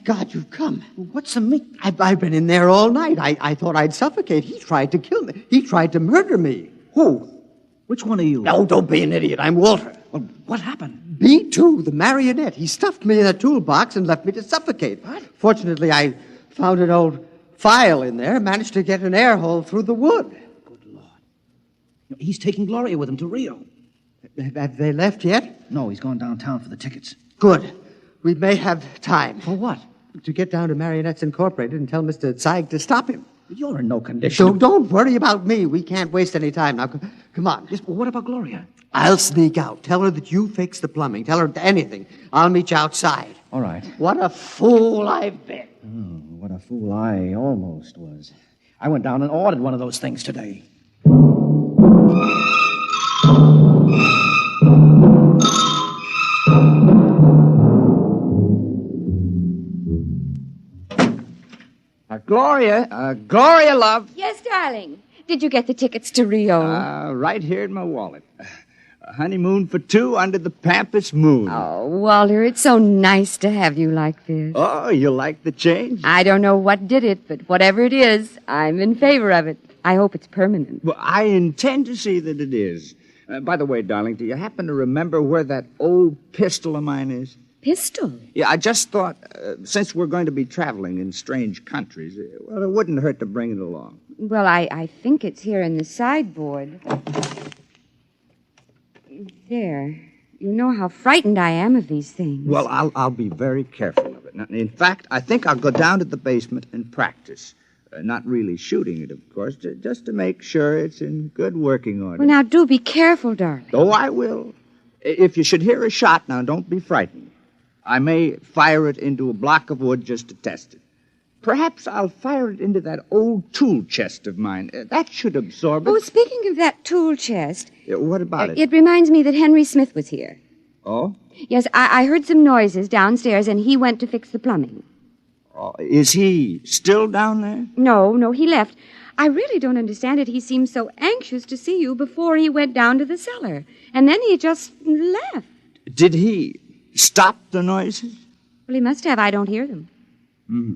God you've come. What's the meat? I've been in there all night. I thought I'd suffocate. He tried to kill me. He tried to murder me. Who? Which one of you? No, don't be an idiot. I'm Walter. Well, what happened? B2, the marionette. He stuffed me in a toolbox and left me to suffocate. What? Fortunately, I found an old file in there, managed to get an air hole through the wood. Good Lord. He's taking Gloria with him to Rio. Have they left yet? No, he's gone downtown for the tickets. Good. We may have time. For what? To get down to Marionettes Incorporated and tell Mr. Zeig to stop him. You're in no condition. So don't worry about me. We can't waste any time. Now, come on. Yes, but what about Gloria? I'll sneak out. Tell her that you fixed the plumbing. Tell her anything. I'll meet you outside. All right. What a fool I've been. Oh, what a fool I almost was. I went down and ordered one of those things today. Gloria, Gloria, love. Yes, darling. Did you get the tickets to Rio? Right here in my wallet. A honeymoon for two under the Pampas moon. Oh, Walter, it's so nice to have you like this. Oh, you like the change? I don't know what did it, but whatever it is, I'm in favor of it. I hope it's permanent. Well, I intend to see that it is. By the way, darling, do you happen to remember where that old pistol of mine is? Pistol? Yeah, I just thought, since we're going to be traveling in strange countries, well, it wouldn't hurt to bring it along. Well, I think it's here in the sideboard. There. You know how frightened I am of these things. Well, I'll be very careful of it. Now, in fact, I think I'll go down to the basement and practice. Not really shooting it, of course, just to make sure it's in good working order. Well, now, do be careful, darling. Oh, I will. If you should hear a shot, now, don't be frightened. I may fire it into a block of wood just to test it. Perhaps I'll fire it into that old tool chest of mine. That should absorb it. Oh, speaking of that tool chest... What about it? It reminds me that Henry Smith was here. Oh? Yes, I heard some noises downstairs, and he went to fix the plumbing. Oh, is he still down there? No, he left. I really don't understand it. He seemed so anxious to see you before he went down to the cellar. And then he just left. Did he stop the noises? Well, he must have. I don't hear them.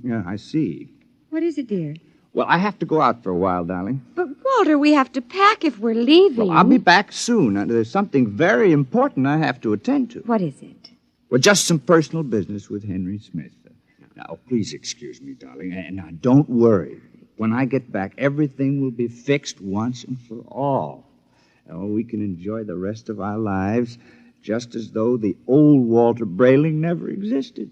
Yeah, I see. What is it, dear? Well, I have to go out for a while, darling. But, Walter, we have to pack if we're leaving. Well, I'll be back soon. There's something very important I have to attend to. What is it? Well, just some personal business with Henry Smith. Now, please excuse me, darling. And now, don't worry. When I get back, everything will be fixed once and for all. Oh, we can enjoy the rest of our lives just as though the old Walter Brayling never existed.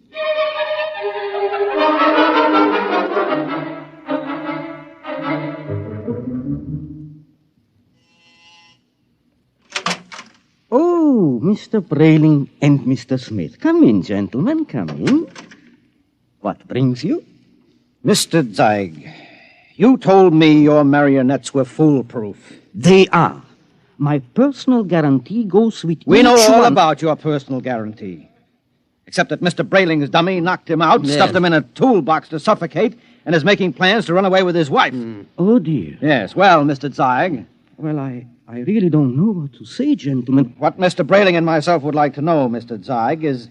Oh, Mr. Brayling and Mr. Smith. Come in, gentlemen, come in. What brings you? Mr. Zeig, you told me your marionettes were foolproof. They are. My personal guarantee goes with We know each all one. about your personal guarantee. Except that Mr. Brayling's dummy knocked him out, Yes. stuffed him in a toolbox to suffocate, and is making plans to run away with his wife. Oh, dear. Yes, well, Mr. Zeig. Well, I really don't know what to say, gentlemen. What Mr. Brayling and myself would like to know, Mr. Zeig, is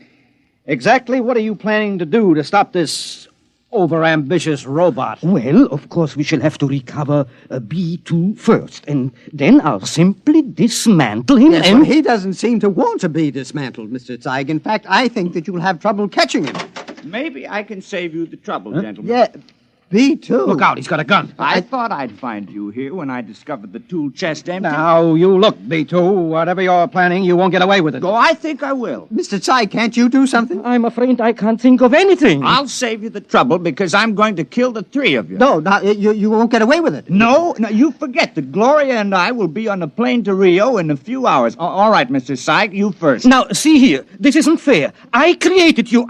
exactly what are you planning to do to stop this overambitious robot? Well, of course, we shall have to recover B2 first, and then I'll simply dismantle him Yes, and... well, he doesn't seem to want to be dismantled, Mr. Zeig. In fact, I think that you'll have trouble catching him. Maybe I can save you the trouble, gentlemen. Yeah, B2. Look out, he's got a gun. I thought I'd find you here when I discovered the tool chest empty. Now, you look, B2. Whatever you're planning, you won't get away with it. Oh, I think I will. Mr. Zeig, can't you do something? I'm afraid I can't think of anything. I'll save you the trouble because I'm going to kill the three of you. No, you won't get away with it. No, you forget that Gloria and I will be on a plane to Rio in a few hours. All right, Mr. Syke, you first. Now, see here. This isn't fair. I created you.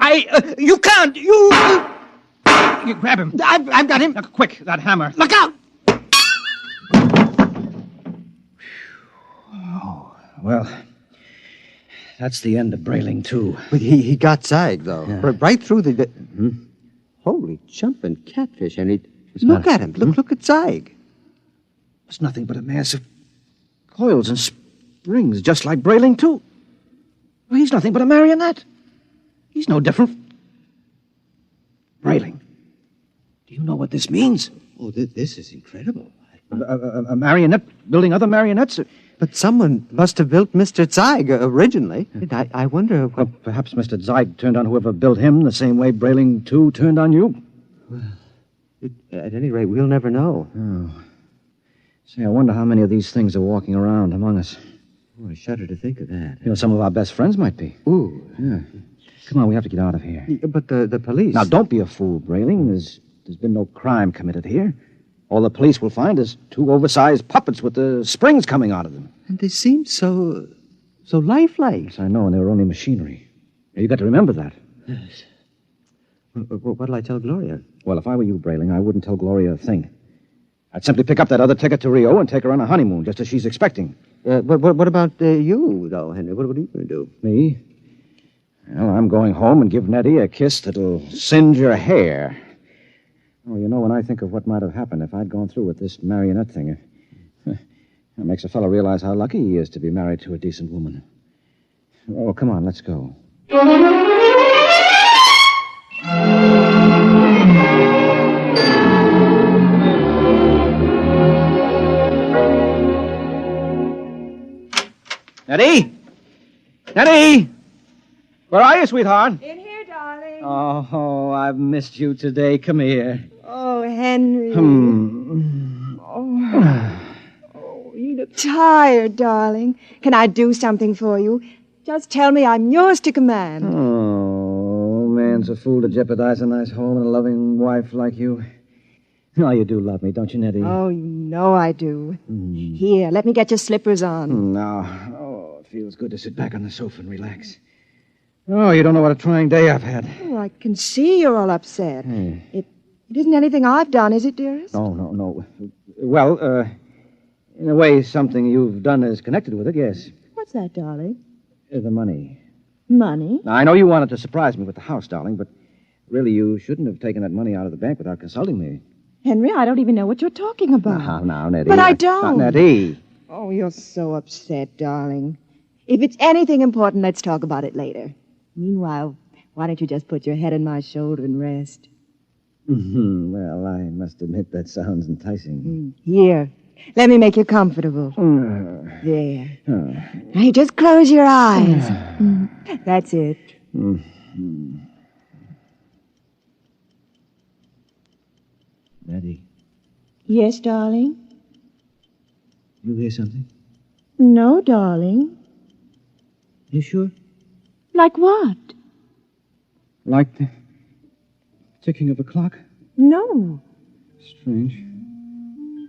You can't. You grab him. I've got him. Look, quick, that hammer. Look out! Oh, well, that's the end of Brayling, too. But he got Zeig, though. Yeah. Right through the... Holy jumping catfish, and look at him. Look at Zeig. It's nothing but a mass of coils and springs, just like Brayling, too. Well, he's nothing but a marionette. He's no different. Brayling, do you know what this means? Oh, this is incredible. A marionette building other marionettes? But someone must have built Mr. Zeig originally. I wonder what... Well, perhaps Mr. Zeig turned on whoever built him the same way Brayling, too, turned on you. Well, at any rate, we'll never know. Oh. Say, I wonder how many of these things are walking around among us. Oh, I shudder to think of that. You know, some of our best friends might be. Ooh. Yeah. Come on, we have to get out of here. But the police... Now, don't be a fool, Brayling. There's been no crime committed here. All the police will find is two oversized puppets with the springs coming out of them. And they seem so lifelike. Yes, I know, and they were only machinery. You've got to remember that. Yes. What'll I tell Gloria? Well, if I were you, Brayling, I wouldn't tell Gloria a thing. I'd simply pick up that other ticket to Rio and take her on a honeymoon, just as she's expecting. But what about you, though, Henry? What are you going to do? Me? Well, I'm going home and give Nettie a kiss that'll singe her hair. Oh, you know, when I think of what might have happened if I'd gone through with this marionette thing, it makes a fellow realize how lucky he is to be married to a decent woman. Oh, come on, let's go. Nettie? Nettie! Where are you, sweetheart? In here, darling. Oh, I've missed you today. Come here. Oh, Henry. Oh, you look tired, darling. Can I do something for you? Just tell me I'm yours to command. Oh, man's a fool to jeopardize a nice home and a loving wife like you. Oh, you do love me, don't you, Nettie? Oh, you know I do. Here, let me get your slippers on. Now, it feels good to sit back on the sofa and relax. Oh, you don't know what a trying day I've had. Oh, I can see you're all upset. It isn't anything I've done, is it, dearest? No. Well, in a way, something you've done is connected with it, yes. What's that, darling? The money. Money? Now, I know you wanted to surprise me with the house, darling, but really you shouldn't have taken that money out of the bank without consulting me. Henry, I don't even know what you're talking about. Now, Nettie. But I don't. Nettie. Oh, you're so upset, darling. If it's anything important, let's talk about it later. Meanwhile, why don't you just put your head on my shoulder and rest? Well, I must admit that sounds enticing. Here, let me make you comfortable. There. Now, you just close your eyes. That's it. Nettie, Yes, darling? you hear something? No, darling. You sure? Like what? Like the ticking of a clock? No. Strange.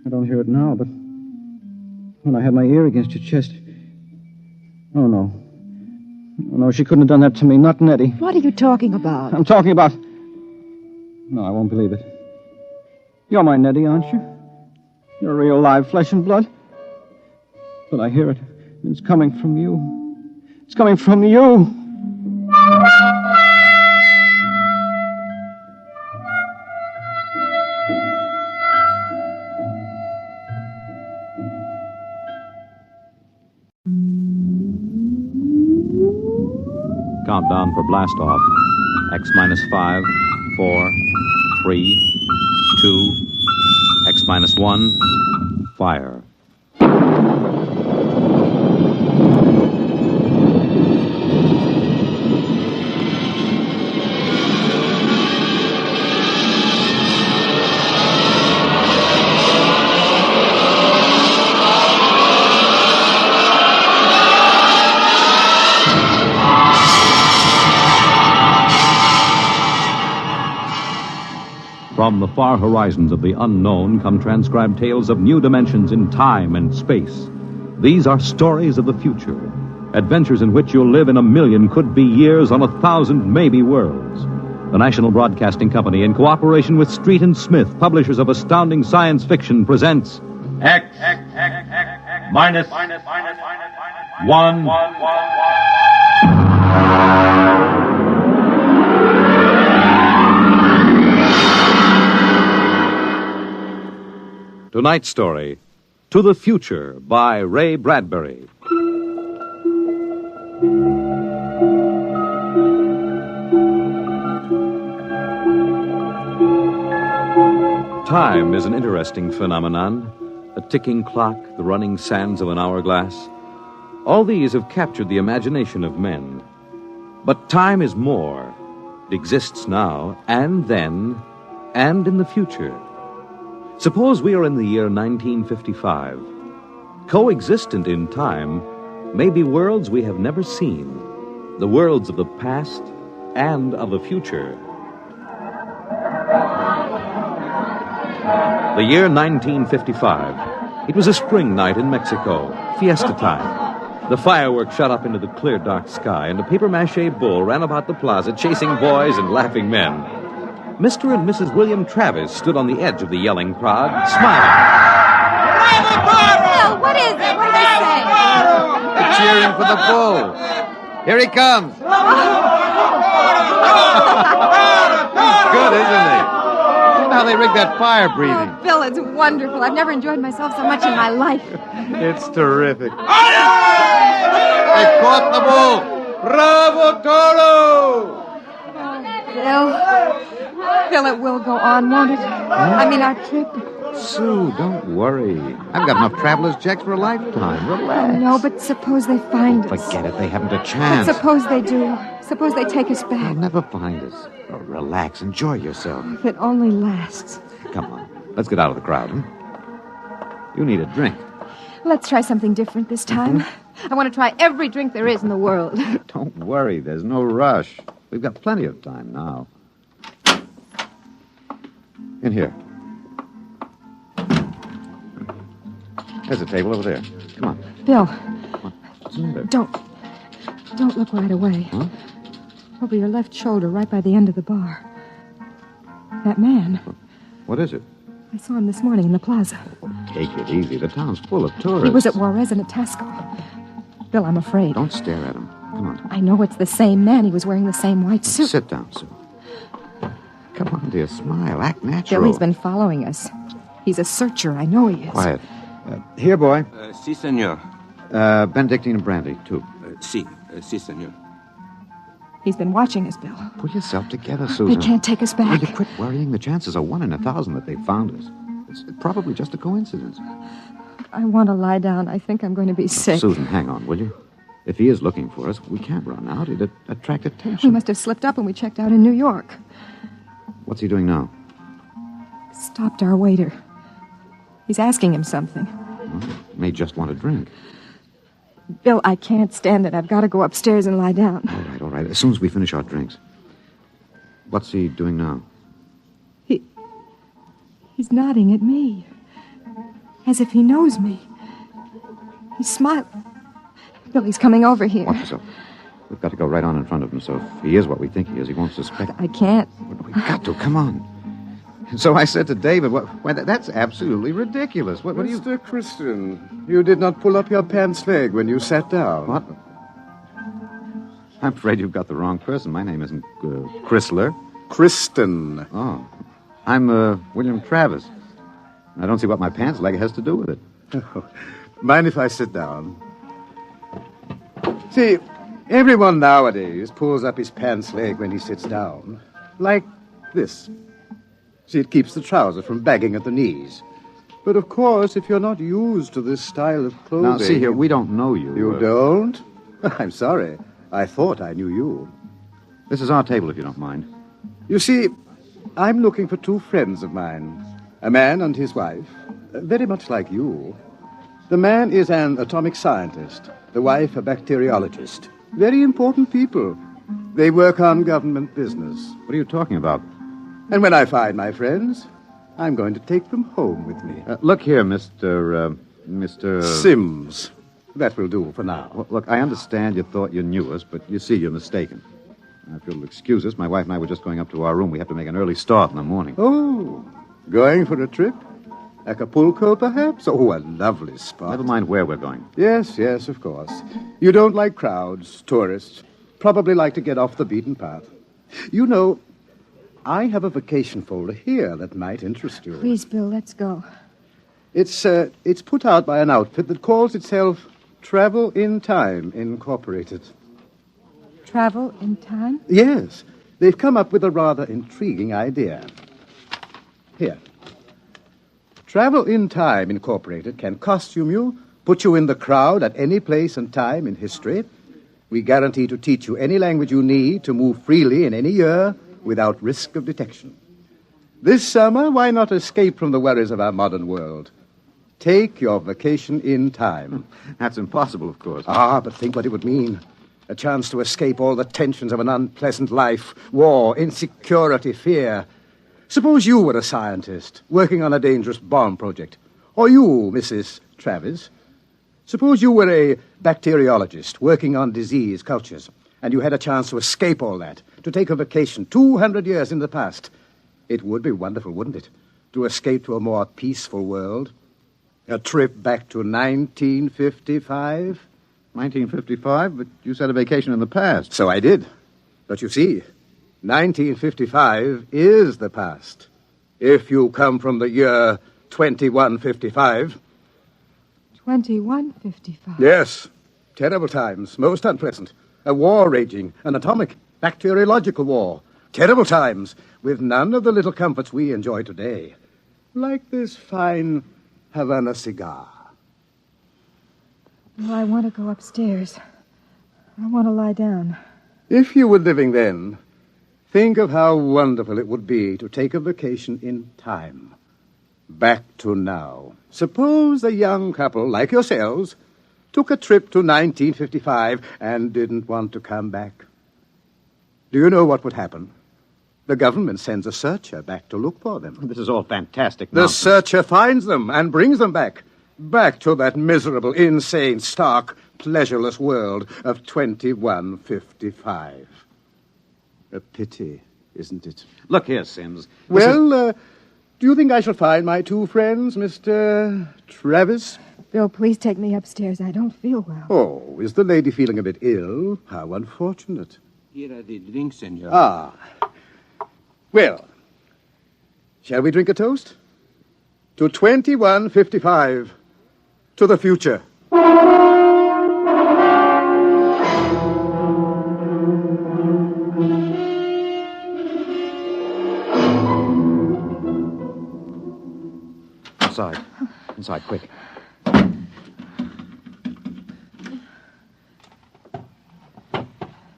I don't hear it now, but when I had my ear against your chest... Oh, no. Oh, no, she couldn't have done that to me. Not Nettie. What are you talking about? I'm talking about... No, I won't believe it. You're my Nettie, aren't you? You're real live flesh and blood. But I hear it. It's coming from you. It's coming from you. Countdown for blast off. X minus 5, 4, 3, 2, X minus 1, fire. From the far horizons of the unknown come transcribed tales of new dimensions in time and space. These are stories of the future, adventures in which you'll live in a million could-be years on 1,000 maybe worlds. The National Broadcasting Company, in cooperation with Street and Smith, publishers of astounding science fiction, presents X minus 1. Tonight's story, To the Future, by Ray Bradbury. Time is an interesting phenomenon. A ticking clock, the running sands of an hourglass. All these have captured the imagination of men. But time is more. It exists now, and then, and in the future. Suppose we are in the year 1955. Coexistent in time may be worlds we have never seen, the worlds of the past and of the future. The year 1955. It was a spring night in Mexico, fiesta time. The fireworks shot up into the clear, dark sky, and a papier-mâché bull ran about the plaza chasing boys and laughing men. Mr. and Mrs. William Travis stood on the edge of the yelling crowd, smiling. Bill, what is it? What did they say? They're cheering for the bull. Here he comes. He's good, isn't he? how they rigged that fire breathing. Oh, Bill, it's wonderful. I've never enjoyed myself so much in my life. It's terrific. They caught the bull. Bravo, Toro! Bill, it will go on, won't it? I mean, our trip. Sue, don't worry. I've got enough traveler's checks for a lifetime. Relax. No, but suppose they find us. Forget it. They haven't a But chance. suppose they do. Suppose they take us back. They'll never find us. Oh, relax. Enjoy yourself. If it only lasts. Come on. Let's get out of the crowd, huh? You need a drink. Let's try something different this time. I want to try every drink there is in the world. Don't worry. There's no rush. We've got plenty of time now. In here. There's a table over there. Come on. Bill, What's the matter? don't look right away. Huh? Over your left shoulder, right by the end of the bar. That man. What is it? I saw him this morning in the plaza. Take it easy. The town's full of tourists. He was at Juarez and at Tasco. Bill, I'm afraid. Don't stare at him. Come on. I know it's the same man. He was wearing the same white suit. Sit down, Sue. Come on, dear. Smile. Act natural. Bill, he's been following us. He's a searcher. I know he is. Quiet. Here, boy. Si, senor. Benedictine and brandy, too. Si, senor. He's been watching us, Bill. Pull yourself together, Susan. They can't take us back. Will you quit worrying? The chances are 1 in 1,000 that they found us. It's probably just a coincidence. I want to lie down. I think I'm going to be sick. Susan, hang on, will you? If he is looking for us, we can't run out. It'd attract We attention. must have slipped up when we checked out in New York. What's he doing now? Stopped our waiter. He's asking him something. May just want a drink. Bill, I can't stand it. I've got to go upstairs and lie down. All right. As soon as we finish our drinks. What's he doing now? He's nodding at me. As if he knows me. He's smiling. Bill, he's coming over here. Watch yourself. We've got to go right on in front of him, so if he is what we think he is, he won't suspect. I can't. We've got to. Come on. And so I said to David, that's absolutely ridiculous. What do you... Mr. Christian, you did not pull up your pants leg when you sat down. What? I'm afraid you've got the wrong person. My name isn't Chrysler. Kristen. Oh. I'm William Travis. I don't see what my pants leg has to do with it. Mind if I sit down? See, everyone nowadays pulls up his pants leg when he sits down. Like this. See, it keeps the trousers from bagging at the knees. But of course, if you're not used to this style of clothing... Now, see here, we don't know you. You don't? I'm sorry. I thought I knew you. This is our table, if you don't mind. You see, I'm looking for 2 friends of mine. A man and his wife. Very much like you. The man is an atomic scientist. The wife, a bacteriologist. Very important people. They work on government business. What are you talking about? And when I find my friends, I'm going to take them home with me. Look here, Mr. Sims. That will do for now. Well, look, I understand you thought you knew us, but you see, you're mistaken. Now, if you'll excuse us, my wife and I were just going up to our room. We have to make an early start in the morning. Oh, going for a trip? Acapulco, perhaps? Oh, a lovely spot. Never mind where we're going. Yes, of course. You don't like crowds, tourists. Probably like to get off the beaten path. You know, I have a vacation folder here that might interest you. Please, Bill, let's go. It's put out by an outfit that calls itself Travel in Time, Incorporated. Travel in time? Yes. They've come up with a rather intriguing idea. Here. Travel in Time, Incorporated can costume you, put you in the crowd at any place and time in history. We guarantee to teach you any language you need to move freely in any year without risk of detection. This summer, why not escape from the worries of our modern world? Take your vacation in time. That's impossible, of course. But think what it would mean. A chance to escape all the tensions of an unpleasant life. War, insecurity, fear. Suppose you were a scientist working on a dangerous bomb project. Or you, Mrs. Travis. Suppose you were a bacteriologist working on disease cultures, and you had a chance to escape all that, to take a vacation 200 years in the past. It would be wonderful, wouldn't it, to escape to a more peaceful world? A trip back to 1955? 1955? But you said a vacation in the past. So I did. But you see, 1955 is the past. If you come from the year 2155. 2155. Yes. Terrible times, most unpleasant. A war raging, an atomic, bacteriological war. Terrible times, with none of the little comforts we enjoy today. Like this fine Havana cigar. Well, I want to go upstairs. I want to lie down. If you were living then, think of how wonderful it would be to take a vacation in time. Back to now. Suppose a young couple like yourselves took a trip to 1955 and didn't want to come back. Do you know what would happen? The government sends a searcher back to look for them. This is all fantastic The nonsense. searcher finds them and brings them back. Back to that miserable, insane, stark, pleasureless world of 2155. A pity, isn't it? Look here, Sims. Well, do you think I shall find my two friends, Mr. Travis? Bill, please take me upstairs. I don't feel well. Oh, is the lady feeling a bit ill? How unfortunate. Here are the drinks, senor. Ah. Well, shall we drink a toast? To 2155. To the future. Inside. Inside, quick.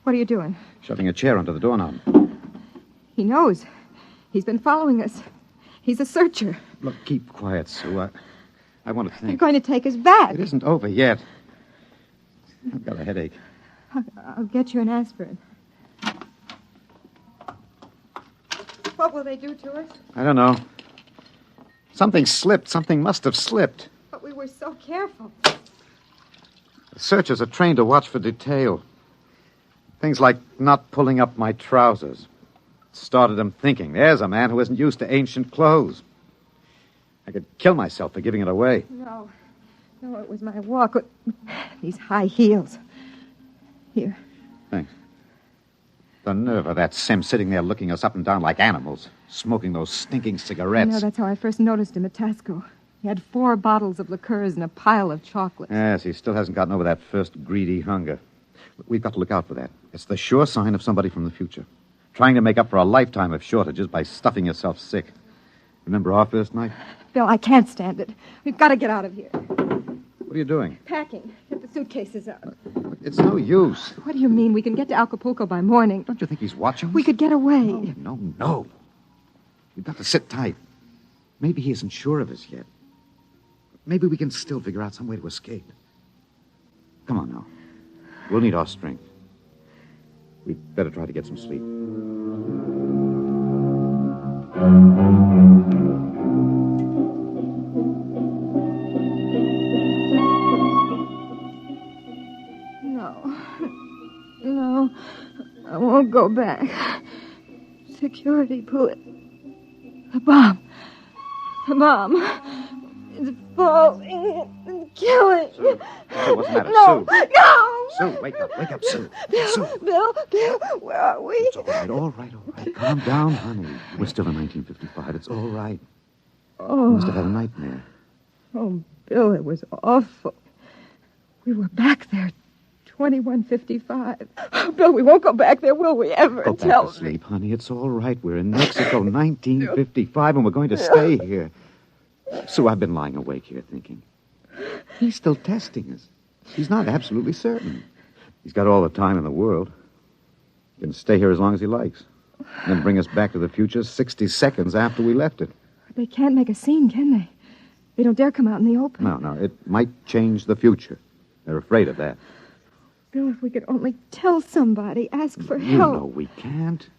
What are you doing? Shoving a chair under the doorknob. He knows. He's been following us. He's a searcher. Look, keep quiet, Sue. I want to think. You're going to take us back. It isn't over yet. I've got a headache. I'll get you an aspirin. What will they do to us? I don't know. Something slipped. Something must have slipped. But we were so careful. The searchers are trained to watch for detail. Things like not pulling up my trousers. Started them thinking, there's a man who isn't used to ancient clothes. I could kill myself for giving it away. No, it was my walk. These high heels. Here. Thanks. The nerve of that Sim sitting there looking us up and down like animals, smoking those stinking cigarettes. I know, that's how I first noticed him at Tasco. He had 4 bottles of liqueurs and a pile of chocolates. Yes, he still hasn't gotten over that first greedy hunger. We've got to look out for that. It's the sure sign of somebody from the future. Trying to make up for a lifetime of shortages by stuffing yourself sick. Remember our first night? Bill, I can't stand it. We've got to get out of here. What are you doing? Packing. Get the suitcases out. It's no use. What do you mean? We can get to Acapulco by morning. Don't you think he's watching us? We could get away. No. We've got to sit tight. Maybe he isn't sure of us yet. Maybe we can still figure out some way to escape. Come on now. We'll need our strength. We'd better try to get some sleep. No, I won't go back. Security, pull it. The bomb. It's falling and killing. Sue, what's the matter? No, Sue. no. Sue, wake up, Sue. Bill, where are we? It's all right. Calm down, honey. We're still in 1955. It's all right. Oh. You must have had a nightmare. Oh, Bill, it was awful. We were back there, 2155. Oh, Bill, we won't go back there, will we ever? Go back to sleep, honey. It's all right. We're in Mexico, 1955, and we're going to stay here. Sue, I've been lying awake here thinking. He's still testing us. He's not absolutely certain. He's got all the time in the world. He can stay here as long as he likes. And then bring us back to the future 60 seconds after we left it. They can't make a scene, can they? They don't dare come out in the open. No. It might change the future. They're afraid of that. Bill, if we could only tell somebody, ask for You help. know we can't.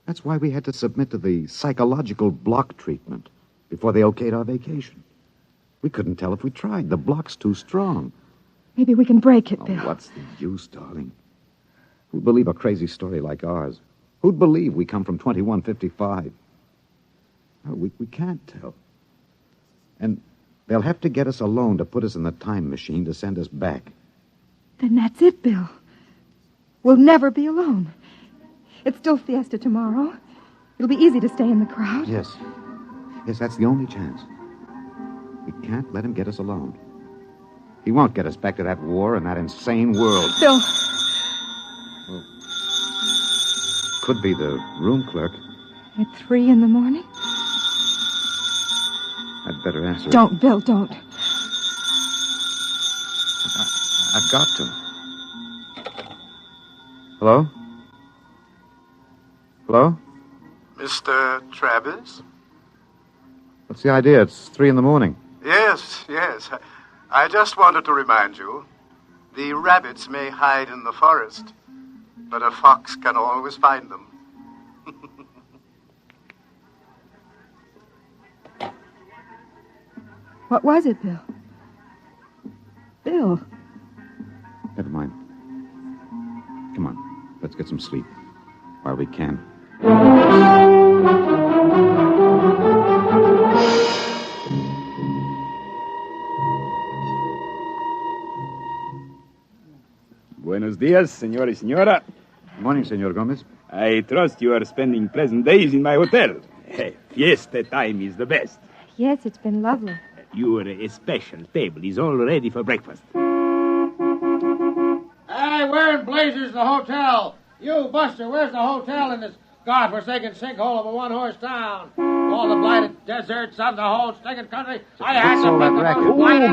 That's why we had to submit to the psychological block treatment before they okayed our vacation. We couldn't tell if we tried. The block's too strong. Maybe we can break it, Oh, Bill. what's the use, darling? Who'd believe a crazy story like ours? Who'd believe we come from 2155? No, we can't tell. And they'll have to get us alone to put us in the time machine to send us back. Then that's it, Bill. We'll never be alone. It's still fiesta tomorrow. It'll be easy to stay in the crowd. Yes. Yes, that's the only chance. We can't let him get us alone. He won't get us back to that war and that insane world. Bill. Could be the room clerk. At 3 in the morning? I'd better answer. Don't, Bill, don't. I've got to. Hello? Hello? Mr. Travis? What's the idea? It's 3 in the morning. Yes. I just wanted to remind you. The rabbits may hide in the forest, but a fox can always find them. What was it, Bill? Bill. Never mind. Come on. Let's get some sleep. While we can. Buenos dias, senor y señora. Good morning, Senor Gomez. I trust you are spending pleasant days in my hotel. Fiesta time is the best. Yes, it's been lovely. Your special table is all ready for breakfast. Hey, we're in blazers the hotel. You, Buster, where's the hotel in this godforsaken sinkhole of a one-horse town? All the blighted deserts of the whole stinking country. I had to make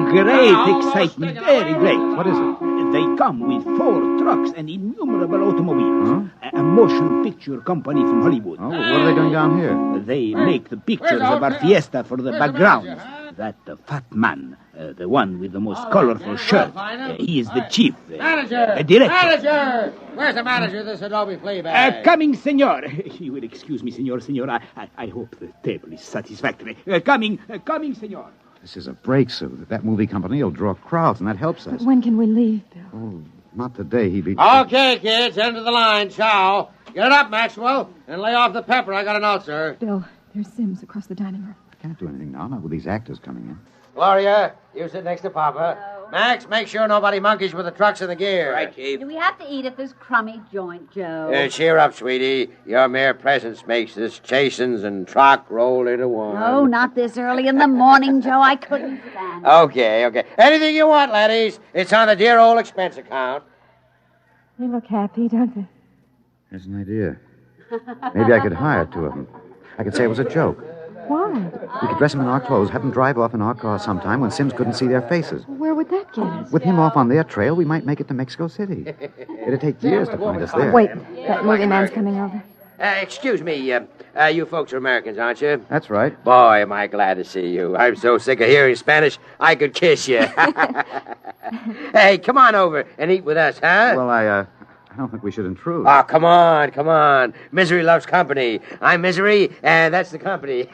Great excitement, very great. What is it? They come with 4 trucks and innumerable automobiles. A motion picture company from Hollywood. Oh, what are they doing down here? They make the pictures of our fiesta for the background. That fat man, the one with the most colorful shirt, he is the chief. Manager! The director. Manager! Where's the manager of this Adobe flea bag? Coming, senor. You will excuse me, senor. I hope the table is satisfactory. Coming, senor. This is a break, Sue. That movie company will draw crowds, and that helps us. When can we leave, Bill? Oh, not today. He'd be... Okay, kids, end of the line. Ciao. Get it up, Maxwell, and lay off the pepper. I got a note, sir. Bill, there's Sims across the dining room. I can't do anything now, not with these actors coming in. Gloria, you sit next to Papa. Hello. Max, make sure nobody monkeys with the trucks and the gear. Right, Chief. Do we have to eat at this crummy joint, Joe? Cheer up, sweetie. Your mere presence makes this chasins and truck roll into one. No, not this early in the morning, Joe. I couldn't stand it. Okay. Anything you want, laddies. It's on the dear old expense account. They look happy, don't they? There's an idea. Maybe I could hire 2 of them. I could say it was a joke. Why? We could dress them in our clothes, have them drive off in our car sometime when Sims couldn't see their faces. Where would that get us? With him off on their trail, we might make it to Mexico City. It'd take years to find us there. Wait, that movie man's coming over. Excuse me, you folks are Americans, aren't you? That's right. Boy, am I glad to see you. I'm so sick of hearing Spanish, I could kiss you. Hey, come on over and eat with us, huh? Well, I don't think we should intrude. Oh, come on. Misery loves company. I'm Misery, and that's the company.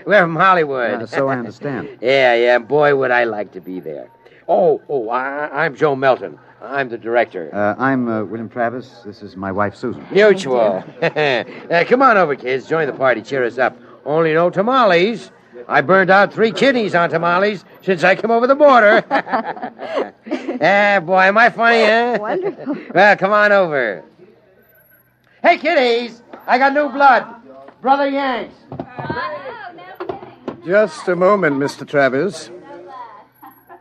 We're from Hollywood. So I understand. Yeah. Boy, would I like to be there. I'm Joe Melton. I'm the director. I'm William Travis. This is my wife, Susan. Mutual. Come on over, kids. Join the party. Cheer us up. Only no tamales. I burned out 3 kidneys on tamales since I came over the border. Boy, am I funny, huh? Wonderful. Well, come on over. Hey, kiddies, I got new blood. Brother Yanks. Just a moment, Mr. Travis.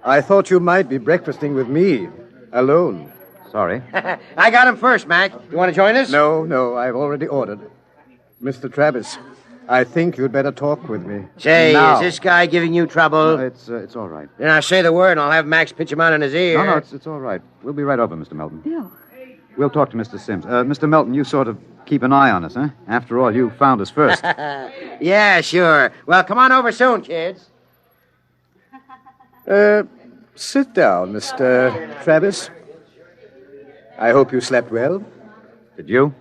I thought you might be breakfasting with me, alone. Sorry. I got him first, Mac. You want to join us? No, I've already ordered. Mr. Travis, I think you'd better talk with me. Say, now. Is this guy giving you trouble? No, it's all right. Then I'll say the word and I'll have Max pitch him out in his ear. No, it's all right. We'll be right over, Mr. Melton. Bill. We'll talk to Mr. Sims. Mr. Melton, you sort of keep an eye on us, huh? After all, you found us first. Yeah, sure. Well, come on over soon, kids. Sit down, Mr. Travis. I hope you slept well. Did you?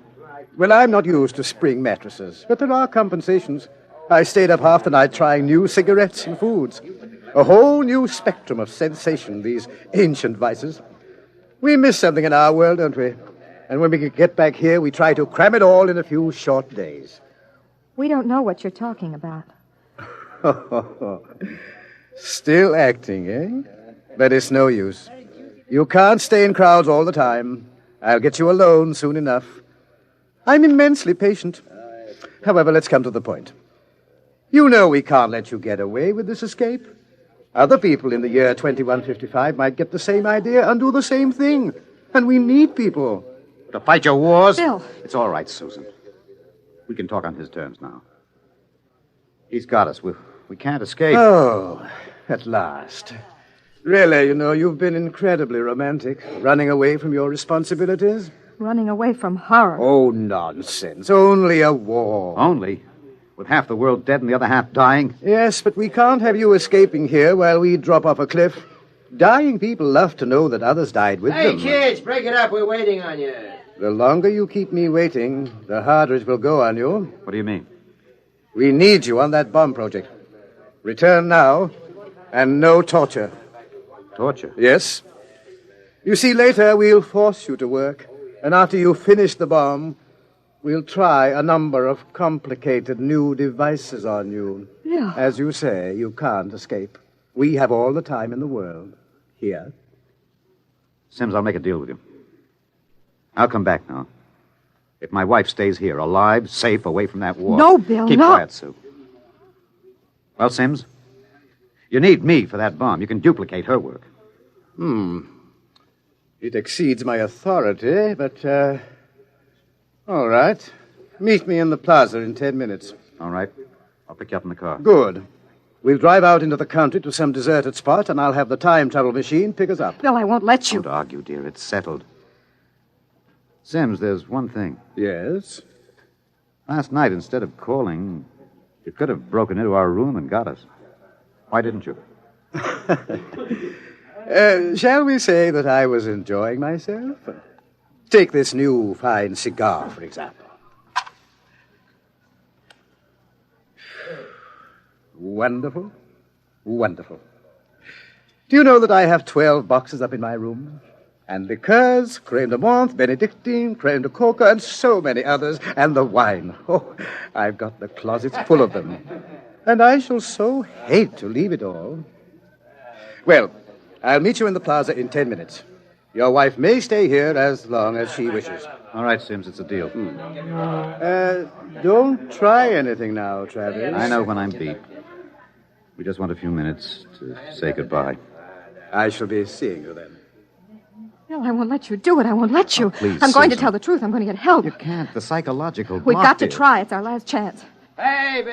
Well, I'm not used to spring mattresses, but there are compensations. I stayed up half the night trying new cigarettes and foods. A whole new spectrum of sensation, these ancient vices. We miss something in our world, don't we? And when we get back here, we try to cram it all in a few short days. We don't know what you're talking about. Still acting, eh? But it's no use. You can't stay in crowds all the time. I'll get you alone soon enough. I'm immensely patient. However, let's come to the point. You know we can't let you get away with this escape. Other people in the year 2155 might get the same idea and do the same thing. And we need people. To fight your wars? Bill. It's all right, Susan. We can talk on his terms now. He's got us. We can't escape. Oh, at last. Really, you've been incredibly romantic, running away from your responsibilities. Running away from horror. Oh, nonsense. Only a war. Only? With half the world dead and the other half dying? Yes, but we can't have you escaping here while we drop off a cliff. Dying people love to know that others died with them. Hey, kids, break it up. We're waiting on you. The longer you keep me waiting, the harder it will go on you. What do you mean? We need you on that bomb project. Return now, and no torture. Torture? Yes. You see, later we'll force you to work, and after you finish the bomb, we'll try a number of complicated new devices on you. Yeah. As you say, you can't escape. We have all the time in the world. Here. Sims, I'll make a deal with you. I'll come back now. If my wife stays here, alive, safe, away from that war. No, Bill, Keep no. quiet, Sue. Well, Sims, you need me for that bomb. You can duplicate her work. It exceeds my authority, but, all right. Meet me in the plaza in 10 minutes. All right. I'll pick you up in the car. Good. We'll drive out into the country to some deserted spot, and I'll have the time travel machine pick us up. Bill, I won't let you. Don't argue, dear. It's settled. Sims, there's one thing. Yes? Last night, instead of calling, you could have broken into our room and got us. Why didn't you? Shall we say that I was enjoying myself? Take this new fine cigar, for example. Wonderful. Wonderful. Do you know that I have 12 boxes up in my room? And liqueurs, creme de menthe, Benedictine, creme de coca, and so many others. And the wine. Oh, I've got the closets full of them. And I shall so hate to leave it all. Well, I'll meet you in the plaza in 10 minutes. Your wife may stay here as long as she wishes. All right, Sims, it's a deal. Don't try anything now, Travis. I know when I'm beat. We just want a few minutes to say goodbye. I shall be seeing you then. No, I won't let you do it. I won't let you. Please, I'm going to Susan. tell the truth. I'm going to get help. You can't. The psychological We've block got to here. try. It's our last chance. Hey,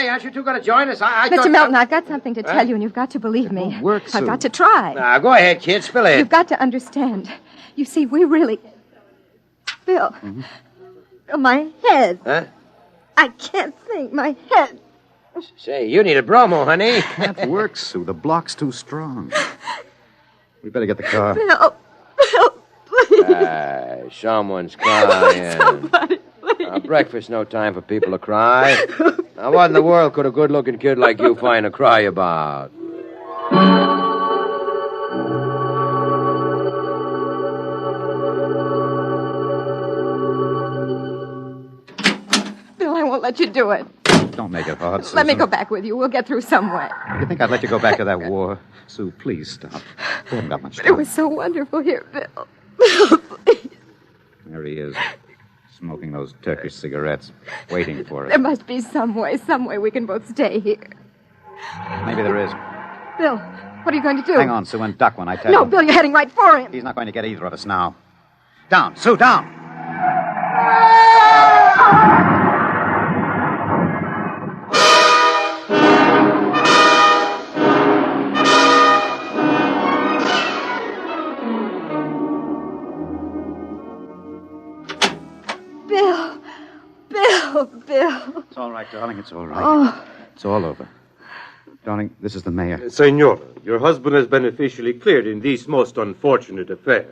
aren't you two going to join us? I Mr. thought... Melton, I've got something to tell you, and you've got to believe me. work, I've Sue. got to try. Now, go ahead, kid. Spill it. You've got to understand. You see, we really... Bill. Bill, my head. Huh? I can't think. My head. Say, you need a bromo, honey. Can't work, Sue. The block's too strong. We better get the car. Bill. Bill, please. Someone's crying. Somebody, please. Breakfast, no time for people to cry. Now, what in the world could a good-looking kid like you find to cry about? Bill, I won't let you do it. Don't make it hard, Susan. Let me go back with you. We'll get through some way. You think I'd let you go back to that war? Sue, please stop. We haven't got much But time. it was so wonderful here, Bill. Bill, please. There he is, smoking those Turkish cigarettes, waiting for us. There must be some way we can both stay here. Maybe there is. Bill, what are you going to do? Hang on, Sue, and duck when I tell No, you. Bill, you're heading right for him. He's not going to get either of us now. Down, Sue, down! Bill. It's all right, darling, it's all right. Oh. It's all over. Darling, this is the mayor. Senora, your husband has been officially cleared in this most unfortunate affair.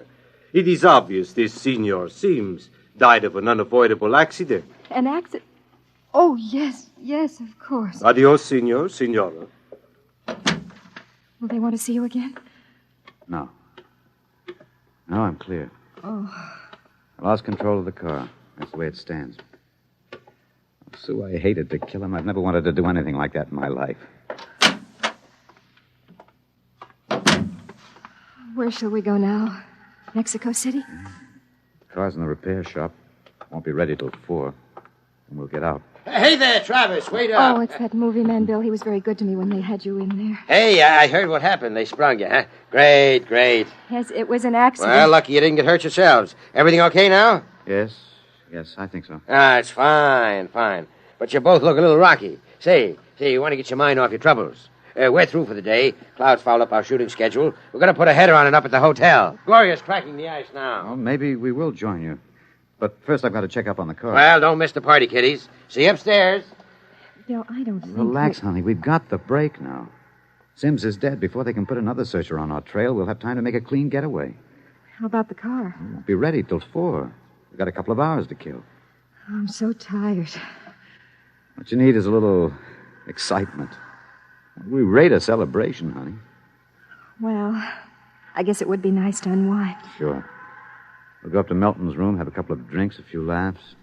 It is obvious this Senor Sims died of an unavoidable accident. An accident? Oh, yes, of course. Adios, Senor, Senora. Will they want to see you again? No. No, I'm clear. Oh. I lost control of the car. That's the way it stands. Sue, I hated to kill him. I've never wanted to do anything like that in my life. Where shall we go now? Mexico City? The car's in the repair shop. Won't be ready till 4. And we'll get out. Hey there, Travis. Wait up. Oh, it's that movie man, Bill. He was very good to me when they had you in there. Hey, I heard what happened. They sprung you, huh? Great. Yes, it was an accident. Well, lucky you didn't get hurt yourselves. Everything okay now? Yes, I think so. It's fine. But you both look a little rocky. Say, you want to get your mind off your troubles. We're through for the day. Clouds fouled up our shooting schedule. We're going to put a header on it up at the hotel. Gloria's cracking the ice now. Well, maybe we will join you. But first I've got to check up on the car. Well, don't miss the party, kiddies. See you upstairs. Bill, I don't think... Relax, honey. We've got the break now. Sims is dead. Before they can put another searcher on our trail, we'll have time to make a clean getaway. How about the car? Won't be ready till 4. We've got a couple of hours to kill. I'm so tired. What you need is a little excitement. We rate a celebration, honey. Well, I guess it would be nice to unwind. Sure. We'll go up to Melton's room, have a couple of drinks, a few laughs.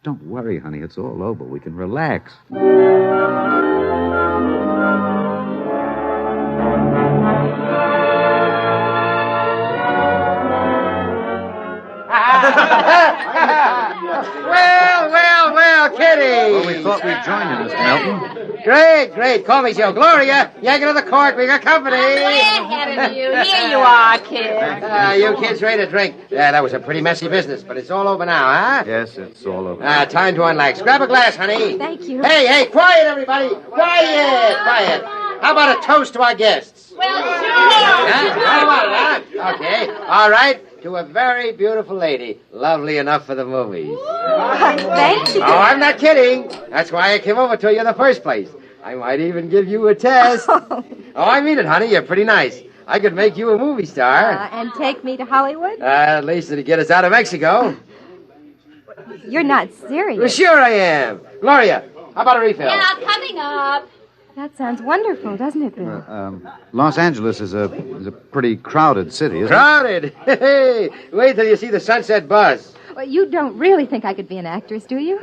Don't worry, honey. It's all over. We can relax. Well, Kitty. Well, we thought we'd join you, Mr. Melton. Great. Call me so. Gloria, yank it to the court. We got company. Way ahead of you. Here you are, kid. You kids ready to drink? That was a pretty messy business, but it's all over now, huh? Yes, it's all over. Time to unlax. Grab a glass, honey. Thank you. Hey, quiet, everybody. Quiet. How about a toast to our guests? Well, sure. How about it, huh? Okay. All right. To a very beautiful lady. Lovely enough for the movies. Thank you. Oh, I'm not kidding. That's why I came over to you in the first place. I might even give you a test. Oh, I mean it, honey. You're pretty nice. I could make you a movie star. And take me to Hollywood? At least it'd get us out of Mexico. You're not serious. Well, sure I am. Gloria, how about a refill? Yeah, coming up. That sounds wonderful, doesn't it, Bill? Los Angeles is a pretty crowded city, isn't it? Crowded? Hey, wait till you see the sunset buzz. Well, you don't really think I could be an actress, do you?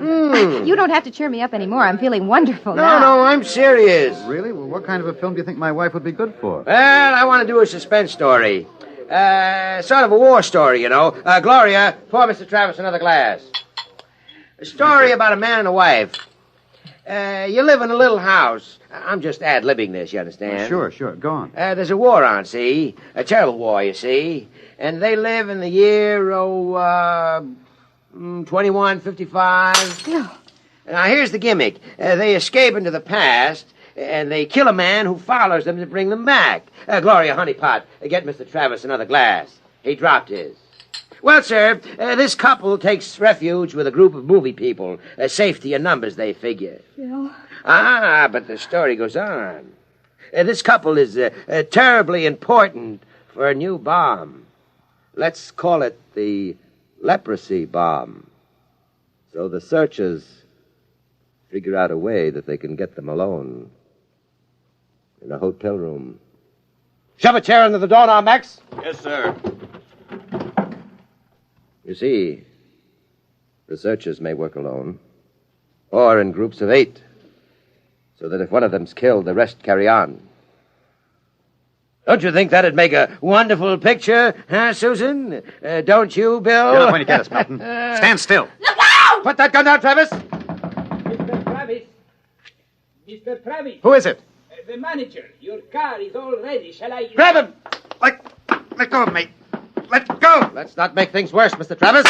You don't have to cheer me up anymore. I'm feeling wonderful now. No, I'm serious. Really? Well, what kind of a film do you think my wife would be good for? Well, I want to do a suspense story. Sort of a war story, you know. Gloria, pour Mr. Travis another glass. A story about a man and a wife. You live in a little house. I'm just ad-libbing this, you understand? Sure. Go on. There's a war on, see? A terrible war, you see. And they live in the year, 2155. Yeah. Now, here's the gimmick. They escape into the past, and they kill a man who follows them to bring them back. Gloria, honeypot, get Mr. Travis another glass. He dropped his. Well, sir, this couple takes refuge with a group of movie people. Safety in numbers, they figure. Bill? But the story goes on. This couple is terribly important for a new bomb. Let's call it the leprosy bomb. So the searchers figure out a way that they can get them alone in a hotel room. Shove a chair under the door now, Max. Yes, sir. You see, researchers may work alone, or in groups of 8, so that if one of them's killed, the rest carry on. Don't you think that'd make a wonderful picture, huh, Susan? Don't you, Bill? Get up when you get us, Melton. Stand still. Look out! Put that gun down, Travis. Mr. Travis. Who is it? The manager. Your car is all ready. Shall I... Grab him! Let go of me. Let go! Let's not make things worse, Mr. Travis.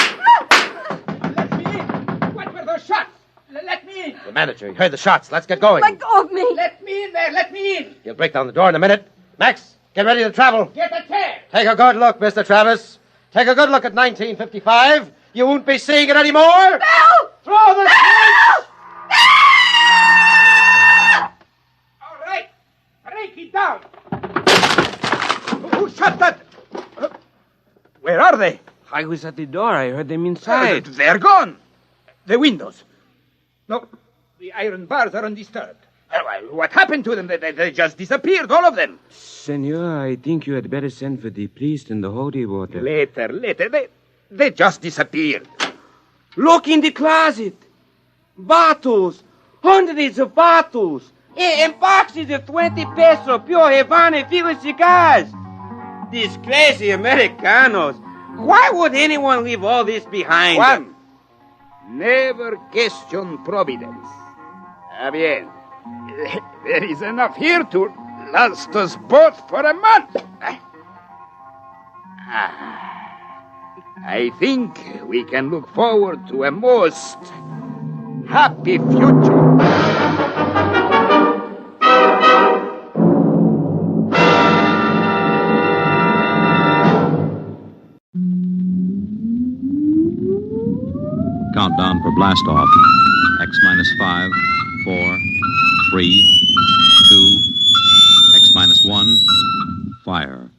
Let me in. What were those shots? Let me in. The manager, he heard the shots. Let's get going. Let go of me. Let me in there. Let me in. He'll break down the door in a minute. Max, get ready to travel. Get a chair. Take a good look, Mr. Travis. Take a good look at 1955. You won't be seeing it anymore. Bill! Throw the switch! All right. Break it down. Who shot that? Where are they? I was at the door. I heard them inside. They're gone. The windows. No, the iron bars are undisturbed. What happened to them? They just disappeared, all of them. Senor, I think you had better send for the priest and the holy water. Later. They just disappeared. Look in the closet. Bottles. Hundreds of bottles. And boxes of 20 peso pure Havana filled cigars. These crazy Americanos. Why would anyone leave all this behind? Juan, Never question providence. Bien. There is enough here to last us both for a month. I think we can look forward to a most happy future. Countdown for blast off. X minus 5, 4, 3, 2, X minus 1, fire.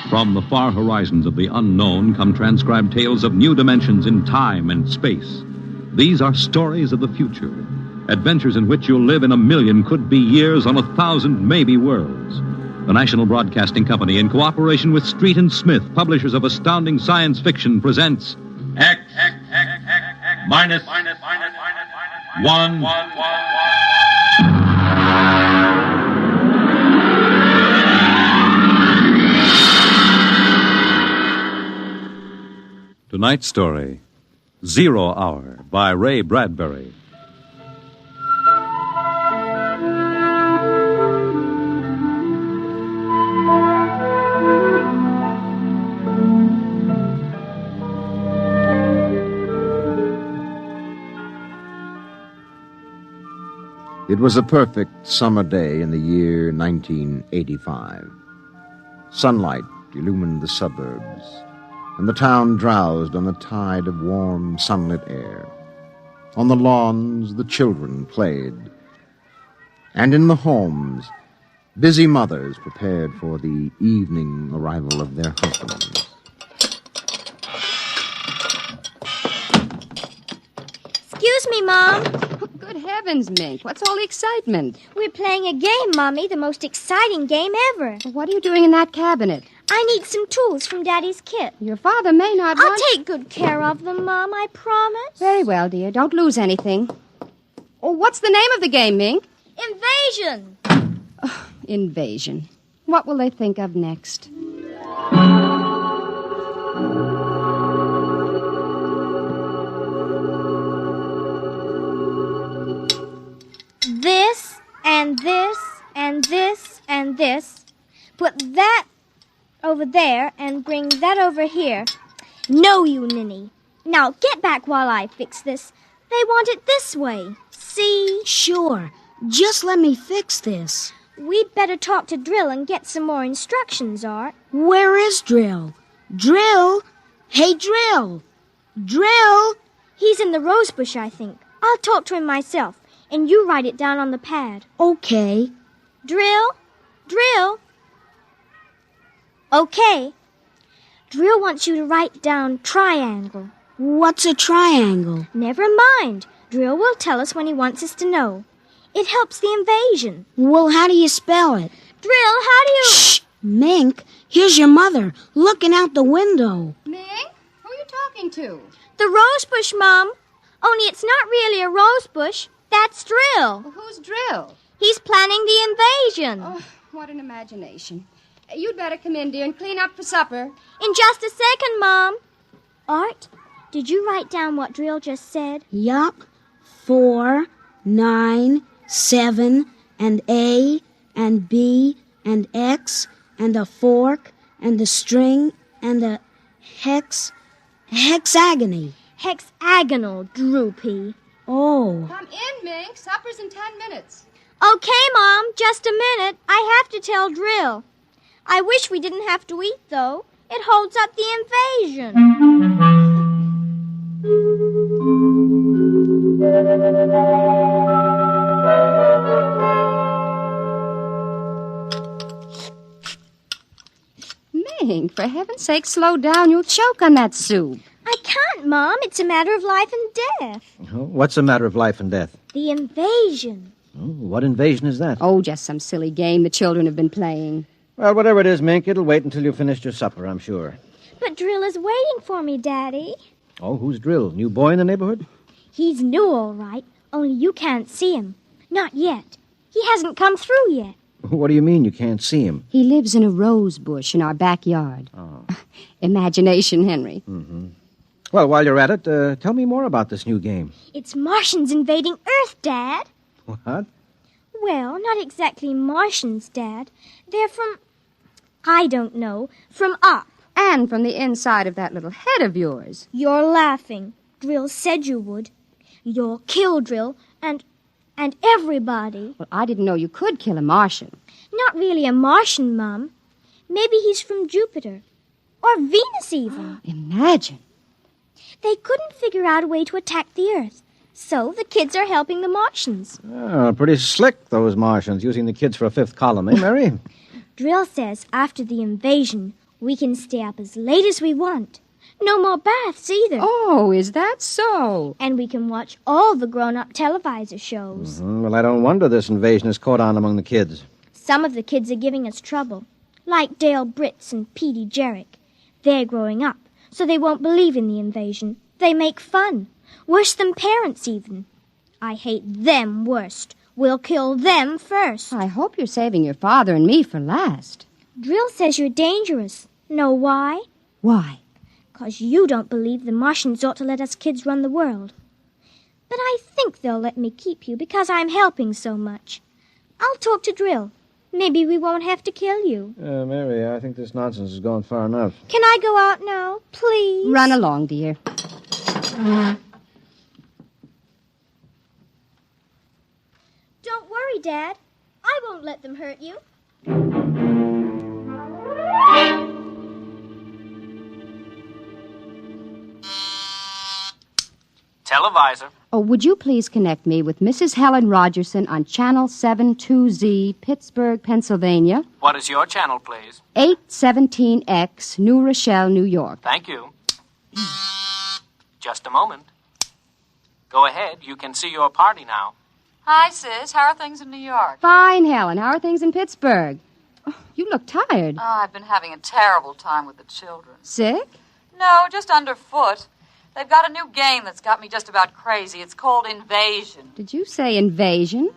From the far horizons of the unknown come transcribed tales of new dimensions in time and space. These are stories of the future, adventures in which you'll live in a million could-be years on 1,000 maybe worlds. The National Broadcasting Company, in cooperation with Street and Smith, publishers of astounding science fiction, presents X minus 1. Tonight's story, 0 Hour, by Ray Bradbury. It was a perfect summer day in the year 1985. Sunlight illumined the suburbs, and the town drowsed on the tide of warm, sunlit air. On the lawns, the children played. And in the homes, busy mothers prepared for the evening arrival of their husbands. Excuse me, Mom. Good heavens, Mink. What's all the excitement? We're playing a game, Mommy, the most exciting game ever. What are you doing in that cabinet? I need some tools from Daddy's kit. Your father may not I'll want... take good care of them, Mom, I promise. Very well, dear. Don't lose anything. Oh, what's the name of the game, Mink? Invasion. Invasion. What will they think of next? This, and this, and this, and this. Put that over there and bring that over here. No, you ninny. Now get back while I fix this. They want it this way. See? Sure. Just let me fix this. We'd better talk to Drill and get some more instructions, Art. Where is Drill? Drill? Hey, Drill! Drill! He's in the rosebush, I think. I'll talk to him myself, and you write it down on the pad. Okay. Drill? Drill? Okay. Drill wants you to write down triangle. What's a triangle? Never mind. Drill will tell us when he wants us to know. It helps the invasion. Well, how do you spell it? Drill, how do you... Shh! Mink, here's your mother, looking out the window. Mink? Who are you talking to? The rosebush, Mom. Only it's not really a rosebush. That's Drill. Well, who's Drill? He's planning the invasion. Oh, what an imagination. You'd better come in, dear, and clean up for supper. In just a second, Mom. Art, did you write down what Drill just said? Yup. 4, 9, 7, and A, and B, and X, and a fork, and a string, and a hexagony. Hexagonal, Droopy. Oh. Come in, Mink. Supper's in 10 minutes. Okay, Mom, just a minute. I have to tell Drill. I wish we didn't have to eat, though. It holds up the invasion. Mink, for heaven's sake, slow down. You'll choke on that soup. I can't, Mom. It's a matter of life and death. What's a matter of life and death? The invasion. Oh, what invasion is that? Oh, just some silly game the children have been playing. Well, whatever it is, Mink, it'll wait until you've finished your supper, I'm sure. But Drill is waiting for me, Daddy. Oh, who's Drill? New boy in the neighborhood? He's new, all right, only you can't see him. Not yet. He hasn't come through yet. What do you mean you can't see him? He lives in a rose bush in our backyard. Oh. Imagination, Henry. Mm-hmm. Well, while you're at it, tell me more about this new game. It's Martians invading Earth, Dad. What? Well, not exactly Martians, Dad. They're from, I don't know, from up. And from the inside of that little head of yours. You're laughing. Drill said you would. You'll kill Drill and everybody. Well, I didn't know you could kill a Martian. Not really a Martian, Mum. Maybe he's from Jupiter. Or Venus, even. Imagine. They couldn't figure out a way to attack the Earth. So the kids are helping the Martians. Oh, pretty slick, those Martians, using the kids for a fifth column, eh, Mary? Drill says after the invasion, we can stay up as late as we want. No more baths either. Oh, is that so? And we can watch all the grown-up televisor shows. Mm-hmm. Well, I don't wonder this invasion has caught on among the kids. Some of the kids are giving us trouble, like Dale Britz and Petey Jarrick. They're growing up, so they won't believe in the invasion. They make fun. Worse than parents, even. I hate them worst. We'll kill them first. I hope you're saving your father and me for last. Drill says you're dangerous. Know why? Why? 'Cause you don't believe the Martians ought to let us kids run the world. But I think they'll let me keep you because I'm helping so much. I'll talk to Drill. Maybe we won't have to kill you. Mary, I think this nonsense has gone far enough. Can I go out now, please? Run along, dear. Don't worry, Dad. I won't let them hurt you. Televisor. Oh, would you please connect me with Mrs. Helen Rogerson on Channel 72Z, Pittsburgh, Pennsylvania. What is your channel, please? 817X, New Rochelle, New York. Thank you. Just a moment. Go ahead. You can see your party now. Hi, Sis. How are things in New York? Fine, Helen. How are things in Pittsburgh? Oh, you look tired. Oh, I've been having a terrible time with the children. Sick? No, just underfoot. They've got a new game that's got me just about crazy. It's called Invasion. Did you say invasion?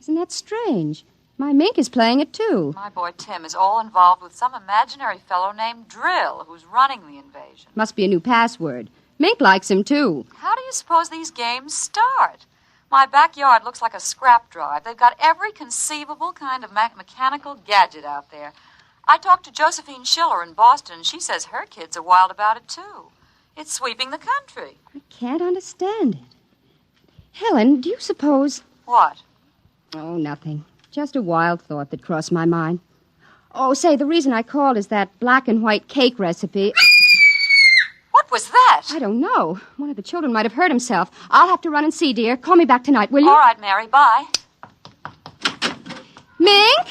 Isn't that strange? My Mink is playing it, too. My boy Tim is all involved with some imaginary fellow named Drill, who's running the invasion. Must be a new password. Mink likes him, too. How do you suppose these games start? My backyard looks like a scrap drive. They've got every conceivable kind of mechanical gadget out there. I talked to Josephine Schiller in Boston, and she says her kids are wild about it, too. It's sweeping the country. I can't understand it. Helen, do you suppose... What? Oh, nothing. Just a wild thought that crossed my mind. Oh, say, the reason I called is that black and white cake recipe... What was that? I don't know. One of the children might have hurt himself. I'll have to run and see, dear. Call me back tonight, will you? All right, Mary. Bye. Mink?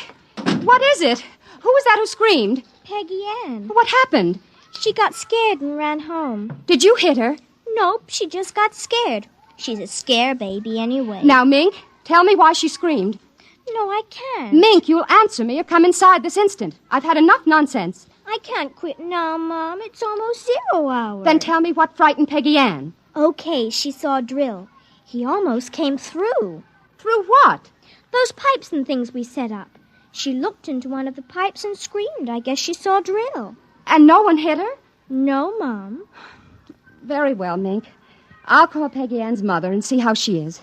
What is it? Who was that who screamed? Peggy Ann. What happened? She got scared and ran home. Did you hit her? Nope, she just got scared. She's a scare baby anyway. Now, Mink, tell me why she screamed. No, I can't. Mink, you'll answer me or come inside this instant. I've had enough nonsense. I can't quit now, Mom. It's almost 0 hour. Then tell me what frightened Peggy Ann. Okay, she saw Drill. He almost came through. Through what? Those pipes and things we set up. She looked into one of the pipes and screamed. I guess she saw Drill. And no one hit her? No, Mom. Very well, Mink. I'll call Peggy Ann's mother and see how she is.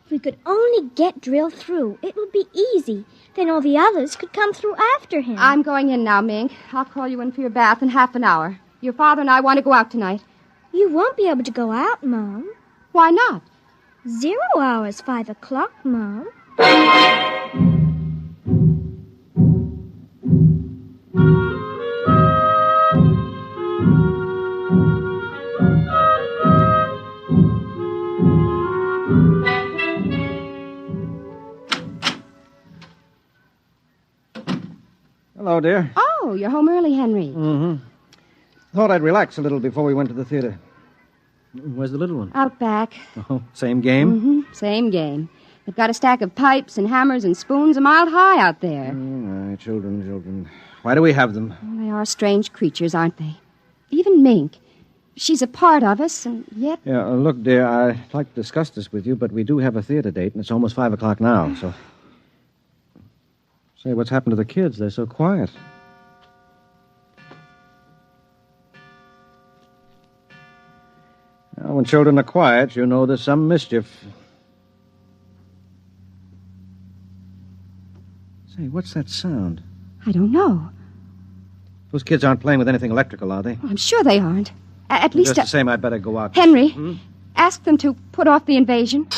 If we could only get Drill through, it would be easy. Then all the others could come through after him. I'm going in now, Mink. I'll call you in for your bath in half an hour. Your father and I want to go out tonight. You won't be able to go out, Mom. Why not? 0 hour is 5 o'clock, Mom. Hello, dear. Oh, you're home early, Henry. Mm-hmm. Thought I'd relax a little before we went to the theater. Where's the little one? Out back. Oh, same game? Mm-hmm. Same game. They've got a stack of pipes and hammers and spoons a mile high out there. All right, children. Why do we have them? Well, they are strange creatures, aren't they? Even Mink. She's a part of us, and yet... Yeah, look, dear, I'd like to discuss this with you, but we do have a theater date, and it's almost 5 o'clock now, so... Say, what's happened to the kids? They're so quiet. Well, when children are quiet, you know there's some mischief. Say, what's that sound? I don't know. Those kids aren't playing with anything electrical, are they? Oh, I'm sure they aren't. At least... Just the same, I'd better go out. Henry, ask them to put off the invasion.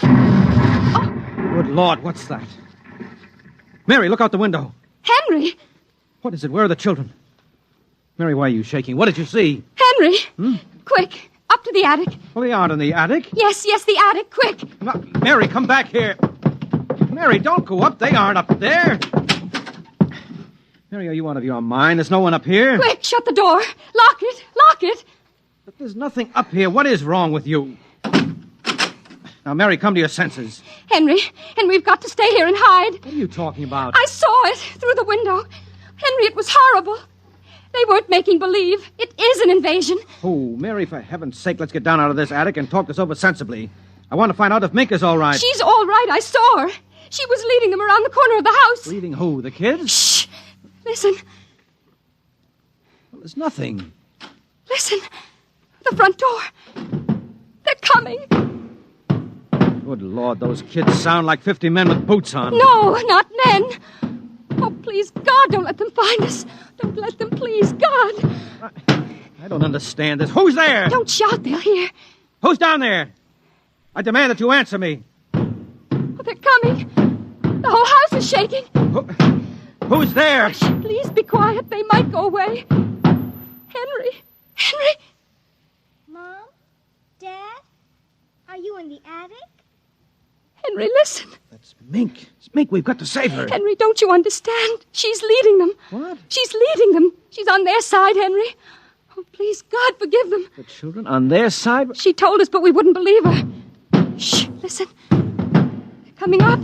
Good Lord, what's that? Mary, look out the window. Henry! What is it? Where are the children? Mary, why are you shaking? What did you see? Henry! Quick, up to the attic. Well, they aren't in the attic. Yes, the attic, quick. No, Mary, come back here. Mary, don't go up. They aren't up there. Mary, are you out of your mind? There's no one up here. Quick, shut the door. Lock it. But there's nothing up here. What is wrong with you? Now, Mary, come to your senses. Henry, we've got to stay here and hide. What are you talking about? I saw it through the window. Henry, it was horrible. They weren't making believe. It is an invasion. Oh, Mary, for heaven's sake, let's get down out of this attic and talk this over sensibly. I want to find out if Mink is all right. She's all right. I saw her. She was leading them around the corner of the house. Leading who? The kids? Shh. Listen. Well, there's nothing. Listen. The front door. They're coming. Good Lord, those kids sound like 50 men with boots on. No, not men. Oh, please, God, don't let them find us. Don't let them, please, God. I don't understand this. Who's there? Don't shout, they'll hear. Who's down there? I demand that you answer me. Oh, they're coming. The whole house is shaking. Who's there? Hush, please be quiet. They might go away. Henry. Mom? Dad? Are you in the attic? Henry, listen. That's Mink. It's Mink. We've got to save her. Henry, don't you understand? She's leading them. What? She's leading them. She's on their side, Henry. Oh, please, God, forgive them. The children on their side? She told us, but we wouldn't believe her. Shh, listen. They're coming up.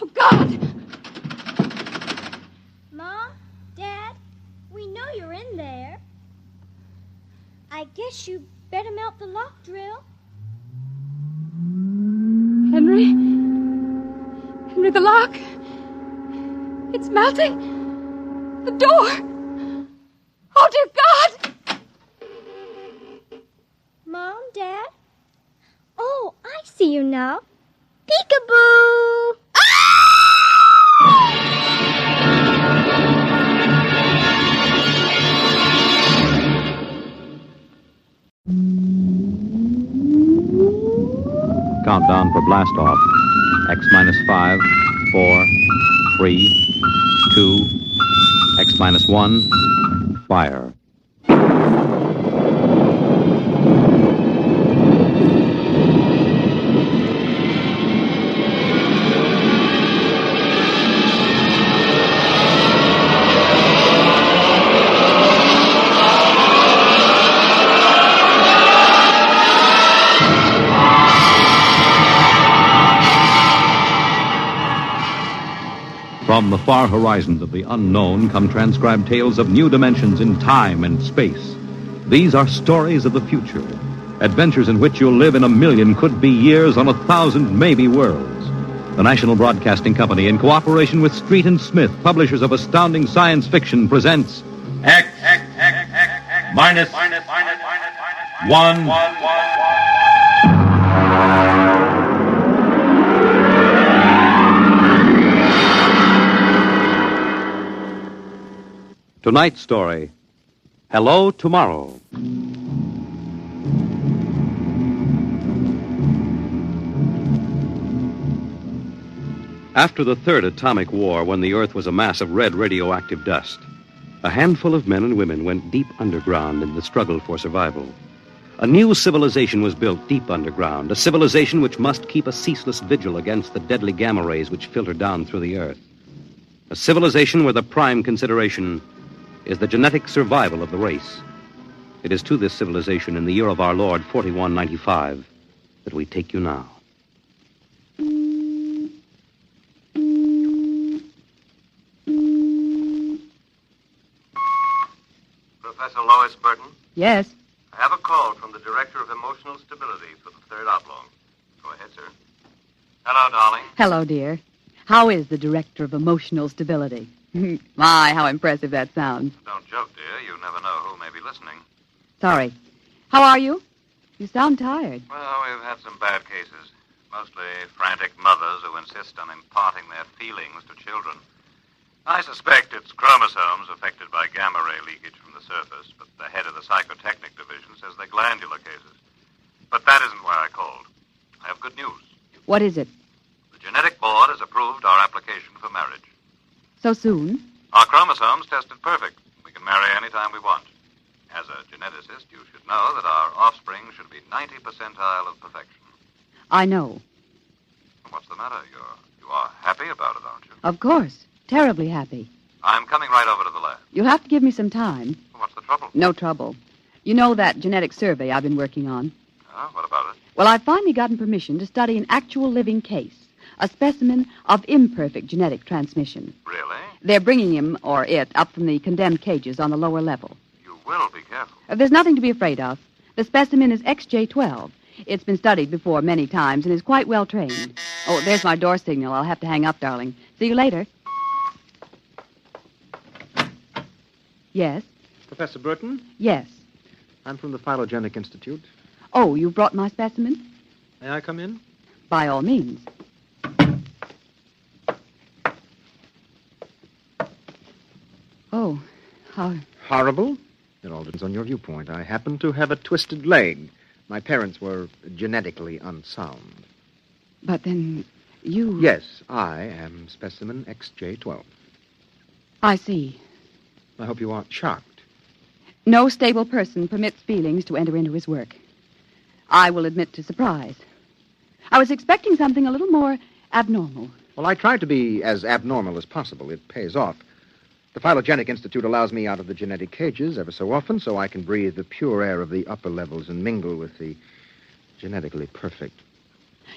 Oh, God. Mom? Dad? We know you're in there. I guess you better melt the lock drill. Henry, the lock. It's melting. The door. Oh, dear God. Mom, Dad? Oh, I see you now. Peekaboo! Countdown for blast off. X-5, 4, 3, 2, X-1, fire. From the far horizons of the unknown come transcribed tales of new dimensions in time and space. These are stories of the future, adventures in which you'll live in a million could-be years on 1,000 maybe worlds. The National Broadcasting Company, in cooperation with Street and Smith, publishers of astounding science fiction, presents X minus 1. Tonight's story, Hello Tomorrow. After the third atomic war, when the Earth was a mass of red radioactive dust, a handful of men and women went deep underground in the struggle for survival. A new civilization was built deep underground, a civilization which must keep a ceaseless vigil against the deadly gamma rays which filter down through the Earth. A civilization where the prime consideration is the genetic survival of the race. It is to this civilization in the year of our Lord 4195 that we take you now. Professor Lois Burton? Yes. I have a call from the Director of Emotional Stability for the Third Oblong. Go ahead, sir. Hello, darling. Hello, dear. How is the Director of Emotional Stability? My, how impressive that sounds. Don't joke, dear. You never know who may be listening. Sorry. How are you? You sound tired. Well, we've had some bad cases. Mostly frantic mothers who insist on imparting their feelings to children. I suspect it's chromosomes affected by gamma ray leakage from the surface, but the head of the psychotechnic division says they're glandular cases. But that isn't why I called. I have good news. What is it? The genetic board has approved our application for marriage. So soon? Our chromosomes tested perfect. We can marry any time we want. As a geneticist, you should know that our offspring should be 90 percentile of perfection. I know. What's the matter? You are happy about it, aren't you? Of course. Terribly happy. I'm coming right over to the lab. You'll have to give me some time. What's the trouble? No trouble. You know that genetic survey I've been working on? What about it? Well, I've finally gotten permission to study an actual living case, a specimen of imperfect genetic transmission. Really? They're bringing him, or it, up from the condemned cages on the lower level. You will be careful. There's nothing to be afraid of. The specimen is XJ12. It's been studied before many times and is quite well trained. Oh, there's my door signal. I'll have to hang up, darling. See you later. Yes? Professor Burton? Yes. I'm from the Phylogenic Institute. Oh, you brought my specimen? May I come in? By all means. Oh, how... Horrible? It all depends on your viewpoint. I happen to have a twisted leg. My parents were genetically unsound. But then you... Yes, I am specimen XJ12. I see. I hope you aren't shocked. No stable person permits feelings to enter into his work. I will admit to surprise. I was expecting something a little more abnormal. Well, I try to be as abnormal as possible. It pays off. The Phylogenic Institute allows me out of the genetic cages ever so often so I can breathe the pure air of the upper levels and mingle with the genetically perfect.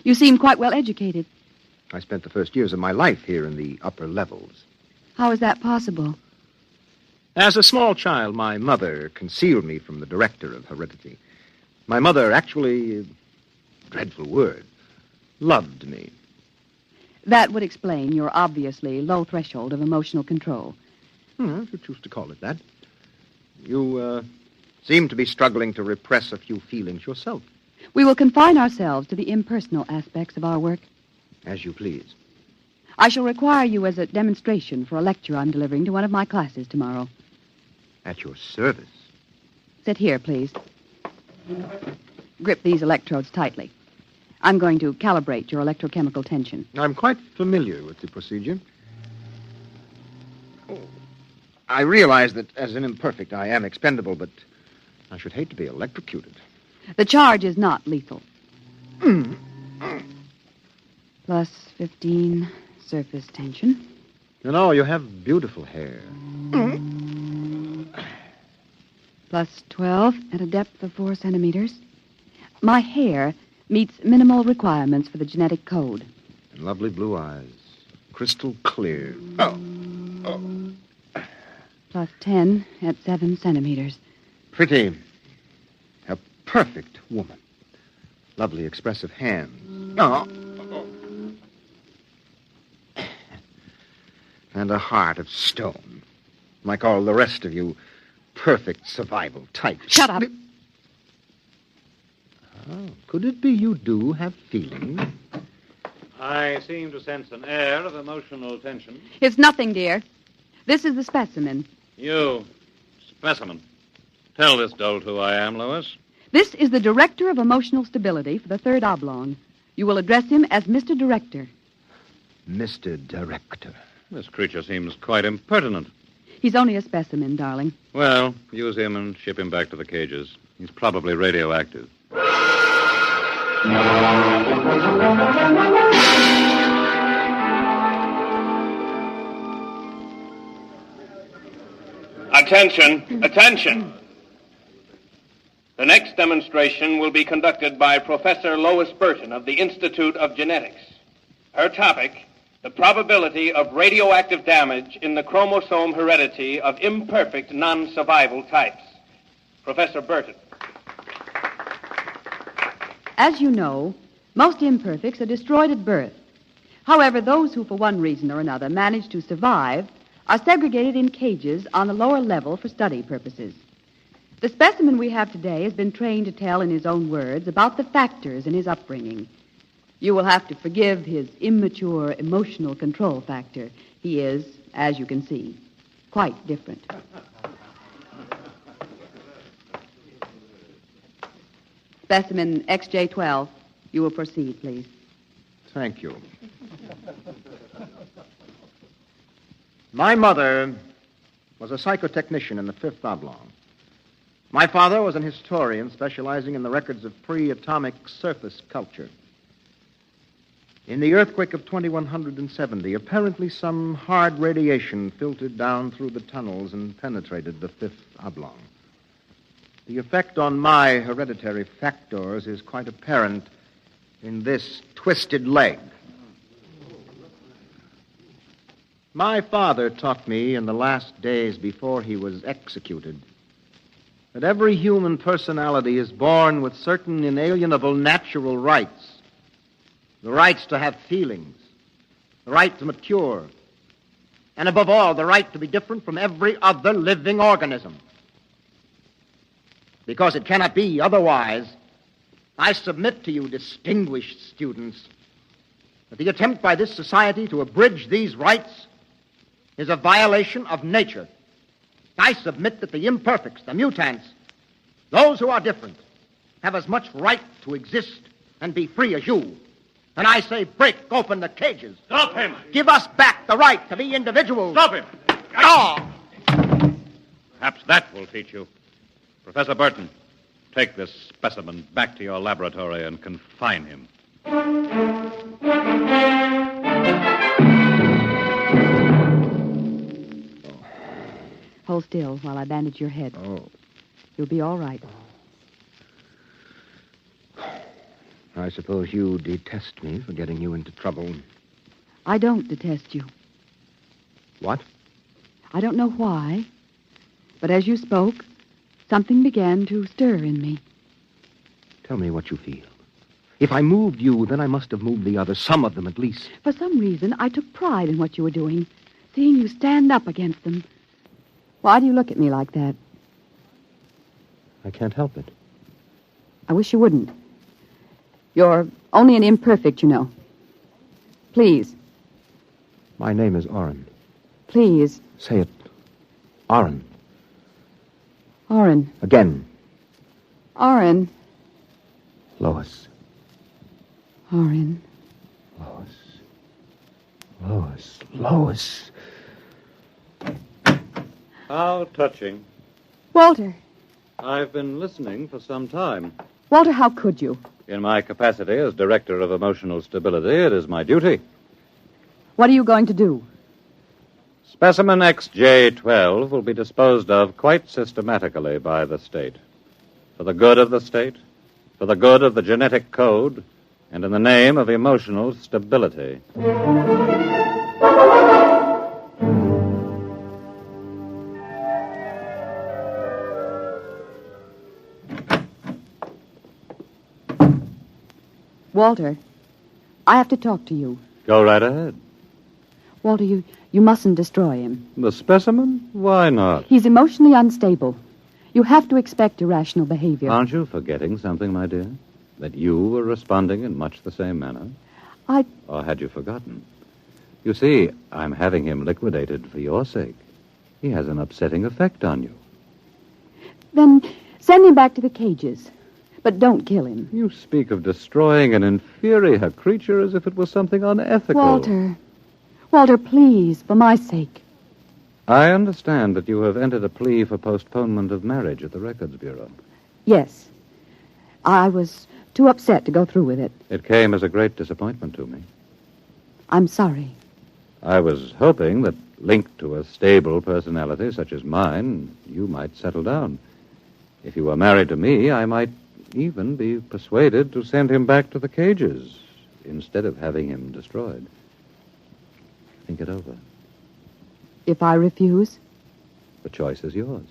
You seem quite well educated. I spent the first years of my life here in the upper levels. How is that possible? As a small child, my mother concealed me from the director of heredity. My mother actually, dreadful word, loved me. That would explain your obviously low threshold of emotional control. If you choose to call it that. You seem to be struggling to repress a few feelings yourself. We will confine ourselves to the impersonal aspects of our work. As you please. I shall require you as a demonstration for a lecture I'm delivering to one of my classes tomorrow. At your service. Sit here, please. Grip these electrodes tightly. I'm going to calibrate your electrochemical tension. I'm quite familiar with the procedure. I realize that as an imperfect, I am expendable, but I should hate to be electrocuted. The charge is not lethal. Plus 15 surface tension. You know, you have beautiful hair. Plus 12 at a depth of 4 centimeters. My hair meets minimal requirements for the genetic code. And lovely blue eyes. Crystal clear. Plus 10 at 7 centimeters. Pretty. A perfect woman. Lovely expressive hands. And a heart of stone. Like all the rest of you perfect survival types. Shut up. Oh, could it be you do have feelings? I seem to sense an air of emotional tension. It's nothing, dear. This is the specimen. You, specimen. Tell this dolt who I am, Lois. This is the Director of Emotional Stability for the Third Oblong. You will address him as Mr. Director. Mr. Director. This creature seems quite impertinent. He's only a specimen, darling. Well, use him and ship him back to the cages. He's probably radioactive. Attention, attention. The next demonstration will be conducted by Professor Lois Burton of the Institute of Genetics. Her topic, the probability of radioactive damage in the chromosome heredity of imperfect non-survival types. Professor Burton. As you know, most imperfects are destroyed at birth. However, those who, for one reason or another, manage to survive are segregated in cages on the lower level for study purposes. The specimen we have today has been trained to tell in his own words about the factors in his upbringing. You will have to forgive his immature emotional control factor. He is, as you can see, quite different. Specimen XJ12. You will proceed, please. Thank you. My mother was a psychotechnician in the Fifth Oblong. My father was an historian specializing in the records of pre-atomic surface culture. In the earthquake of 2170, apparently some hard radiation filtered down through the tunnels and penetrated the Fifth Oblong. The effect on my hereditary factors is quite apparent in this twisted leg. My father taught me in the last days before he was executed that every human personality is born with certain inalienable natural rights. The rights to have feelings, the right to mature, and above all, the right to be different from every other living organism. Because it cannot be otherwise, I submit to you, distinguished students, that the attempt by this society to abridge these rights is a violation of nature. I submit that the imperfects, the mutants, those who are different, have as much right to exist and be free as you. And I say break open the cages. Stop him! Give us back the right to be individuals. Stop him! Oh! Perhaps that will teach you. Professor Burton, take this specimen back to your laboratory and confine him. Hold still while I bandage your head. Oh. You'll be all right. I suppose you detest me for getting you into trouble. I don't detest you. What? I don't know why, but as you spoke, something began to stir in me. Tell me what you feel. If I moved you, then I must have moved the others, some of them at least. For some reason, I took pride in what you were doing, seeing you stand up against them. Why do you look at me like that? I can't help it. I wish you wouldn't. You're only an imperfect, you know. Please. My name is Oren. Please. Say it. Oren. Oren. Again. Oren. Lois. Oren. Lois. Lois. Lois. How touching. Walter. I've been listening for some time. Walter, how could you? In my capacity as Director of Emotional Stability, it is my duty. What are you going to do? Specimen XJ12 will be disposed of quite systematically by the state. For the good of the state, for the good of the genetic code, and in the name of emotional stability. Walter, I have to talk to you. Go right ahead. Walter, you mustn't destroy him. The specimen? Why not? He's emotionally unstable. You have to expect irrational behavior. Aren't you forgetting something, my dear? That you were responding in much the same manner? Or had you forgotten? You see, I'm having him liquidated for your sake. He has an upsetting effect on you. Then send him back to the cages. But don't kill him. You speak of destroying an inferior creature as if it was something unethical. Walter, please, for my sake. I understand that you have entered a plea for postponement of marriage at the Records Bureau. Yes. I was too upset to go through with it. It came as a great disappointment to me. I'm sorry. I was hoping that, linked to a stable personality such as mine, you might settle down. If he were married to me, I might even be persuaded to send him back to the cages instead of having him destroyed. Think it over. If I refuse? The choice is yours.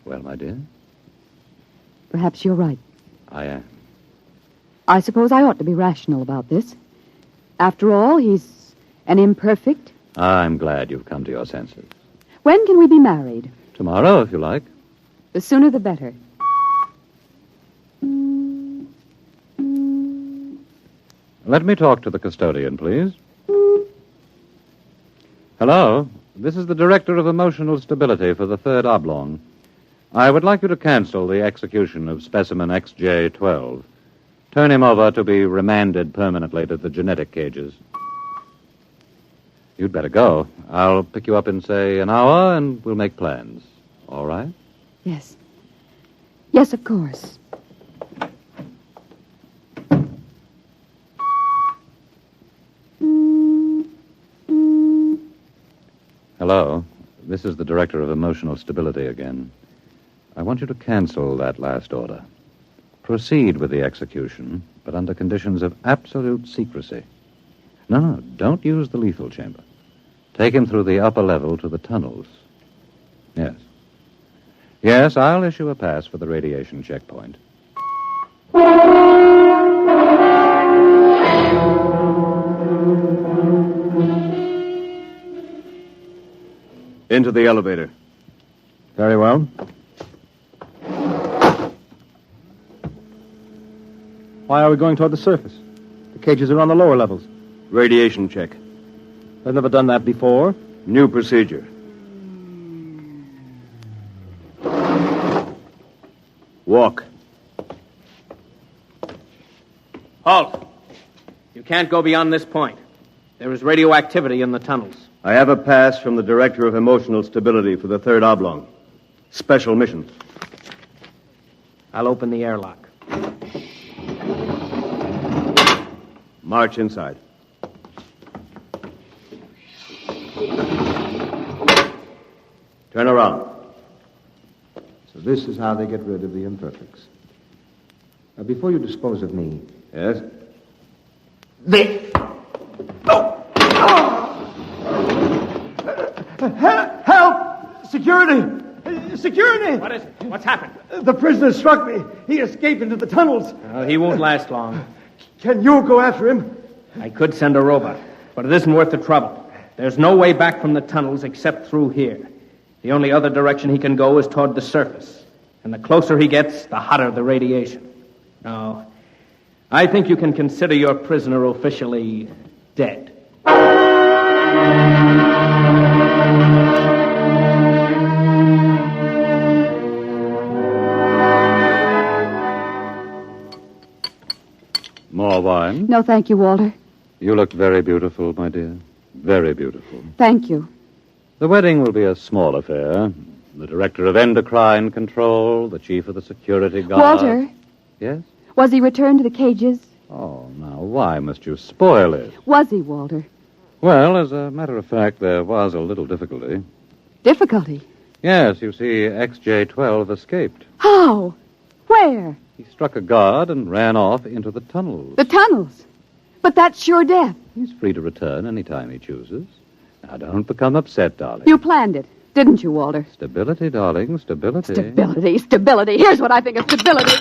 Well, my dear? Perhaps you're right. I am. I suppose I ought to be rational about this. After all, he's an imperfect. I'm glad you've come to your senses. When can we be married? Tomorrow, if you like. The sooner the better. Let me talk to the custodian, please. Hello. This is the Director of Emotional Stability for the Third Oblong. I would like you to cancel the execution of specimen XJ-12. Turn him over to be remanded permanently to the genetic cages. You'd better go. I'll pick you up in, say, an hour, and we'll make plans. All right? Yes. Yes, of course. Hello. This is the Director of Emotional Stability again. I want you to cancel that last order. Proceed with the execution, but under conditions of absolute secrecy. No, don't use the lethal chamber. Take him through the upper level to the tunnels. Yes. Yes, I'll issue a pass for the radiation checkpoint. Into the elevator. Very well. Why are we going toward the surface? The cages are on the lower levels. Radiation check. I've never done that before. New procedure. Walk. Halt! You can't go beyond this point. There is radioactivity in the tunnels. I have a pass from the Director of Emotional Stability for the Third Oblong. Special mission. I'll open the airlock. March inside. Turn around. So this is how they get rid of the imperfects. Now, before you dispose of me... Yes? Help! Security! Security! What is it? What's happened? The prisoner struck me. He escaped into the tunnels. He won't last long. Can you go after him? I could send a robot, but it isn't worth the trouble. There's no way back from the tunnels except through here. The only other direction he can go is toward the surface. And the closer he gets, the hotter the radiation. No, I think you can consider your prisoner officially dead. More wine? No, thank you, Walter. You look very beautiful, my dear. Very beautiful. Thank you. The wedding will be a small affair. The Director of Endocrine Control, the Chief of the Security Guard... Walter? Yes? Was he returned to the cages? Oh, now, why must you spoil it? Was he, Walter? Well, as a matter of fact, there was a little difficulty. Difficulty? Yes, you see, XJ-12 escaped. How? Where? He struck a guard and ran off into the tunnels. The tunnels? But that's sure death. He's free to return any time he chooses. Now, don't become upset, darling. You planned it, didn't you, Walter? Stability, darling, stability. Stability, stability. Here's what I think of stability.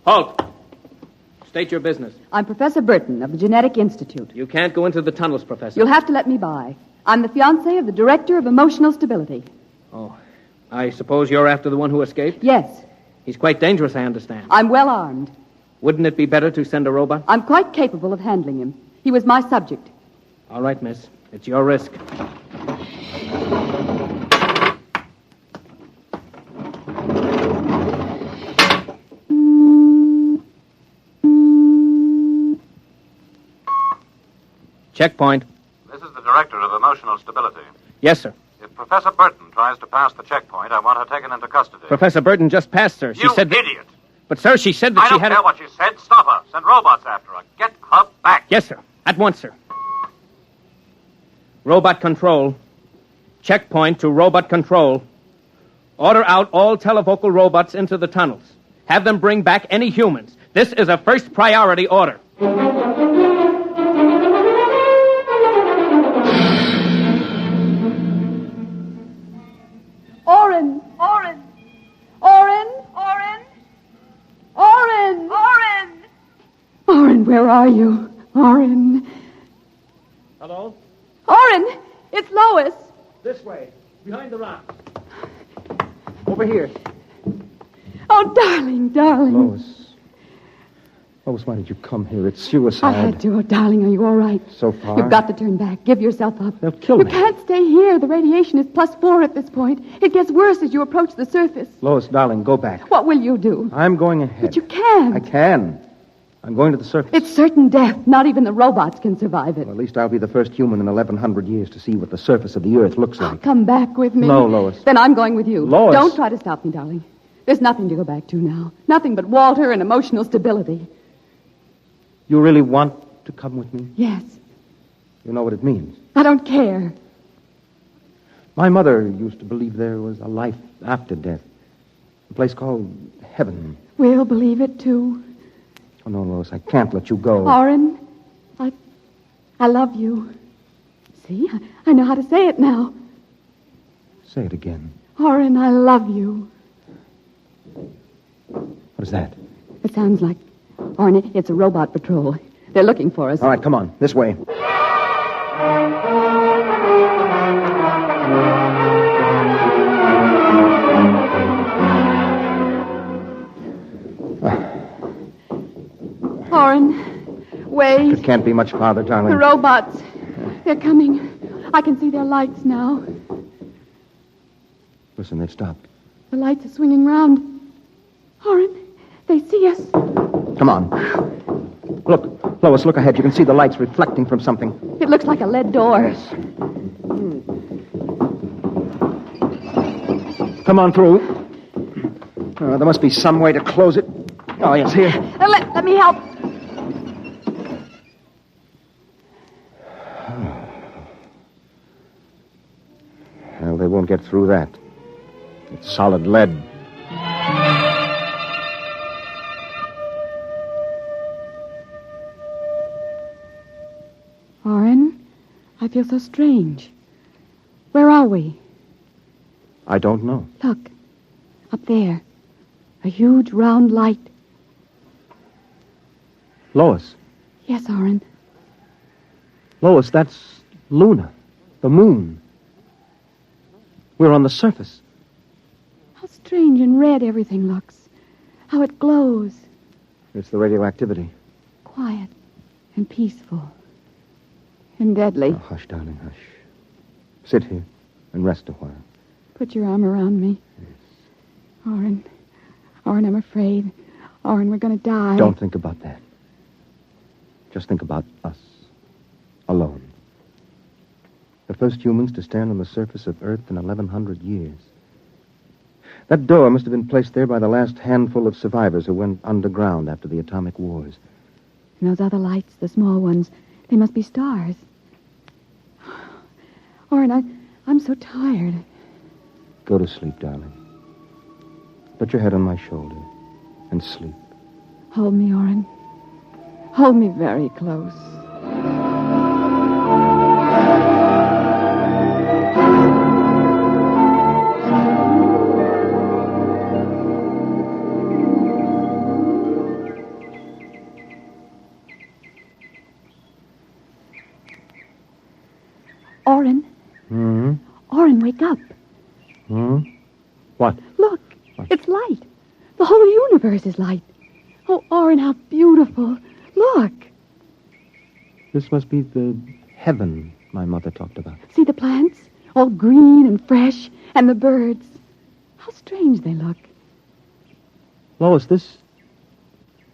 Halt! State your business. I'm Professor Burton of the Genetic Institute. You can't go into the tunnels, Professor. You'll have to let me by. I'm the fiancée of the Director of Emotional Stability. Oh, I suppose you're after the one who escaped? Yes. He's quite dangerous, I understand. I'm well armed. Wouldn't it be better to send a robot? I'm quite capable of handling him. He was my subject. All right, miss. It's your risk. Checkpoint. This is the Director of Emotional Stability. Yes, sir. If Professor Burton tries to pass the checkpoint, I want her taken into custody. Professor Burton just passed her. She You said that... idiot! But, sir, she said that I she don't had... care what she said. Stop her. Send robots after her. Get her back. Yes, sir. At once, sir. Robot control. Checkpoint to robot control. Order out all televocal robots into the tunnels. Have them bring back any humans. This is a first priority order. Oren! Oren! Oren! Oren! Oren! Oren! Oren, where are you? Oren! Hello? Oren! It's Lois! This way. Behind the rock. Over here. Oh, darling, darling. Lois, why did you come here? It's suicide. I had to. Oh, darling, are you all right? So far. You've got to turn back. Give yourself up. They'll kill You me. can't stay here. The radiation is +4 at this point. It gets worse as you approach the surface. Lois, darling, go back. What will you do? I'm going ahead. But you can't. I can. I'm going to the surface. It's certain death. Not even the robots can survive it. Well, at least I'll be the first human in 1,100 years to see what the surface of the Earth looks like. Come back with me. No, Lois. Then I'm going with you. Lois. Don't try to stop me, darling. There's nothing to go back to now. Nothing but Walter and emotional stability. You really want to come with me? Yes. You know what it means. I don't care. My mother used to believe there was a life after death. A place called heaven. We'll believe it, too. Oh, no, Lois, I can't let you go. Oren, I love you. See, I know how to say it now. Say it again. Oren, I love you. What is that? It sounds like... Oren, it's a robot patrol. They're looking for us. All right, come on. This way. Oren, wait. It can't be much farther, darling. The robots. They're coming. I can see their lights now. Listen, they've stopped. The lights are swinging round. Oren, they see us. Come on. Look, Lois, look ahead. You can see the lights reflecting from something. It looks like a lead door. Come on through. There must be some way to close it. Oh, yes, here. Let me help. Well, they won't get through that. It's solid lead. Oren, I feel so strange. Where are we? I don't know. Look, up there. A huge round light. Lois. Yes, Oren. Lois, that's Luna, the moon. We're on the surface. How strange and red everything looks. How it glows. It's the radioactivity. Quiet and peaceful. And deadly. Oh, hush, darling, hush. Sit here and rest a while. Put your arm around me. Yes. Oren, I'm afraid. Oren, we're going to die. Don't think about that. Just think about us. Alone. The first humans to stand on the surface of Earth in 1,100 years. That door must have been placed there by the last handful of survivors who went underground after the atomic wars. And those other lights, the small ones, they must be stars. Oren, I'm so tired. Go to sleep, darling. Put your head on my shoulder and sleep. Hold me, Oren. Hold me very close. Oren. Hmm? Oren, wake up. Hmm? What? Look, it's light. The whole universe is light. Oh, Oren, how beautiful. Look. This must be the heaven my mother talked about. See the plants? All green and fresh. And the birds. How strange they look. Lois, this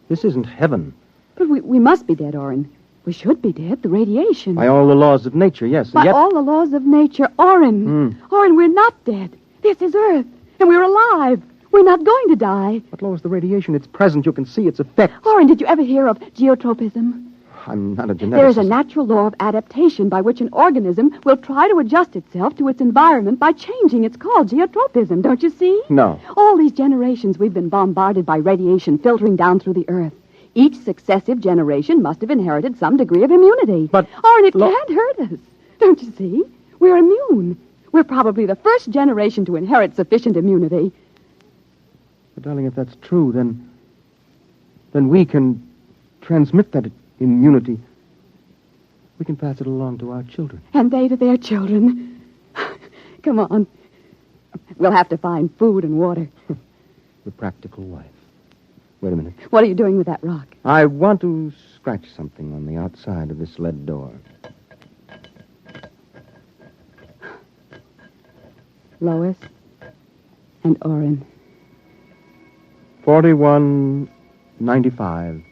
isn't heaven. But we must be dead, Oren. We should be dead. The radiation. By all the laws of nature, yes. By all the laws of nature. Orin. Orin, we're not dead. This is Earth. And we're alive. We're not going to die. What lowers the radiation? It's present. You can see its effects. Orin, did you ever hear of geotropism? I'm not a geneticist. There is a natural law of adaptation by which an organism will try to adjust itself to its environment by changing. It's called geotropism, don't you see? No. All these generations we've been bombarded by radiation filtering down through the Earth. Each successive generation must have inherited some degree of immunity. But... Orin, it can't hurt us. Don't you see? We're immune. We're probably the first generation to inherit sufficient immunity. But, darling, if that's true, then we can transmit that immunity. We can pass it along to our children. And they to their children. Come on. We'll have to find food and water. The practical wife. Wait a minute. What are you doing with that rock? I want to scratch something on the outside of this lead door. Lois and Orin. 4195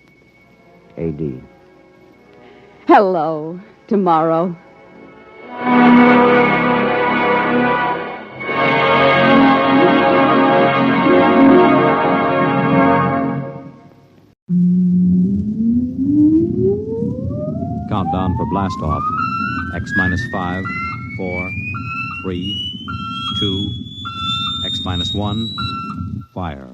A.D. Hello, tomorrow. Countdown for blast off. X minus 5, 4, 3, 2, X minus 1, fire.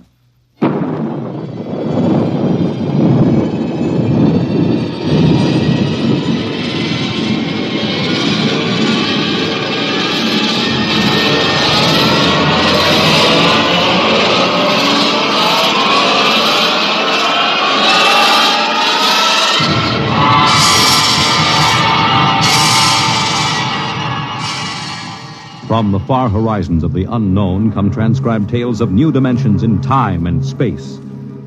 From the far horizons of the unknown come transcribed tales of new dimensions in time and space.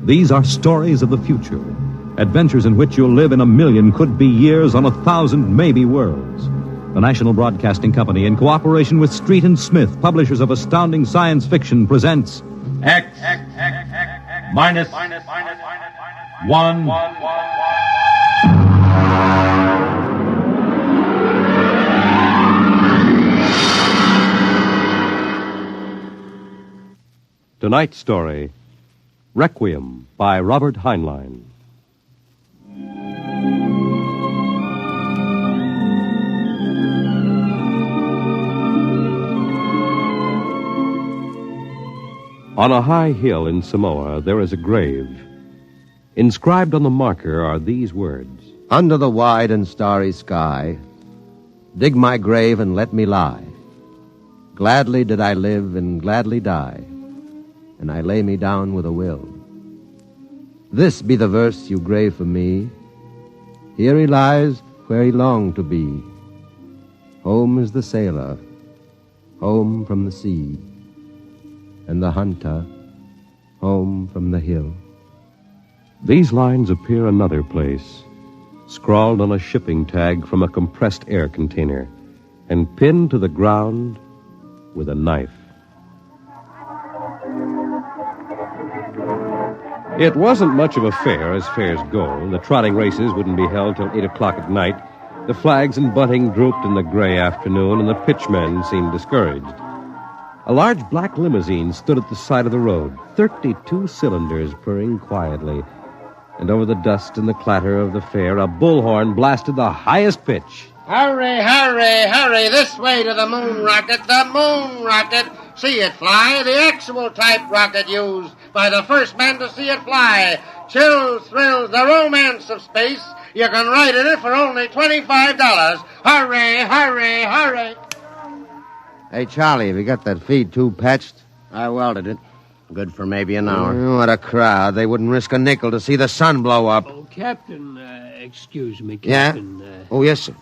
These are stories of the future, adventures in which you'll live in a million could-be years on 1,000 maybe worlds. The National Broadcasting Company, in cooperation with Street and Smith, publishers of astounding science fiction, presents X minus 1. Tonight's story, Requiem by Robert Heinlein. On a high hill in Samoa, there is a grave. Inscribed on the marker are these words: Under the wide and starry sky, dig my grave and let me lie. Gladly did I live and gladly die, and I lay me down with a will. This be the verse you grave for me. Here he lies where he longed to be. Home is the sailor, home from the sea, and the hunter, home from the hill. These lines appear another place, scrawled on a shipping tag from a compressed air container, and pinned to the ground with a knife. It wasn't much of a fair, as fairs go. The trotting races wouldn't be held till 8 o'clock at night. The flags and bunting drooped in the gray afternoon, and the pitchmen seemed discouraged. A large black limousine stood at the side of the road, 32 cylinders purring quietly. And over the dust and the clatter of the fair, a bullhorn blasted the highest pitch. Hurry, hurry, hurry, this way to the moon rocket, the moon rocket. See it fly, the actual type rocket used by the first man to see it fly. Chills, thrills, the romance of space. You can ride in it for only $25. Hurry, hurry, hurry. Hey, Charlie, have you got that feed tube patched? I welded it. Good for maybe an hour. What a crowd. They wouldn't risk a nickel to see the sun blow up. Oh, Captain, excuse me, Yeah? Captain. Oh, yes, sir.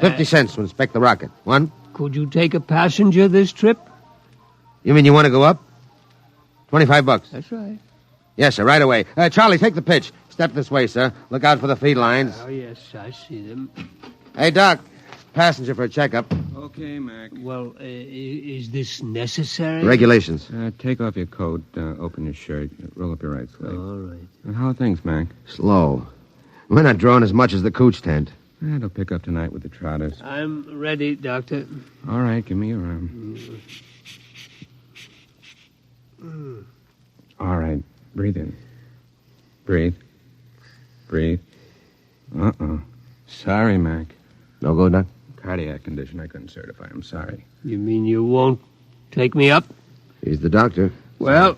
50 cents to inspect the rocket. One? Could you take a passenger this trip? You mean you want to go up? $25. That's right. Yes, sir, right away. Charlie, take the pitch. Step this way, sir. Look out for the feed lines. Oh, yes, I see them. Hey, Doc. Passenger for a checkup. Okay, Mac. Well, is this necessary? Regulations. Take off your coat, open your shirt, roll up your right sleeve. All right. How are things, Mac? Slow. We're not drawing as much as the Cooch tent. It'll pick up tonight with the trotters. I'm ready, Doctor. All right, give me your arm. All right, breathe in. Breathe. Breathe. Uh-oh. Sorry, Mac. No go, Doc? Cardiac condition. I couldn't certify. I'm sorry. You mean you won't take me up? He's the doctor. Well,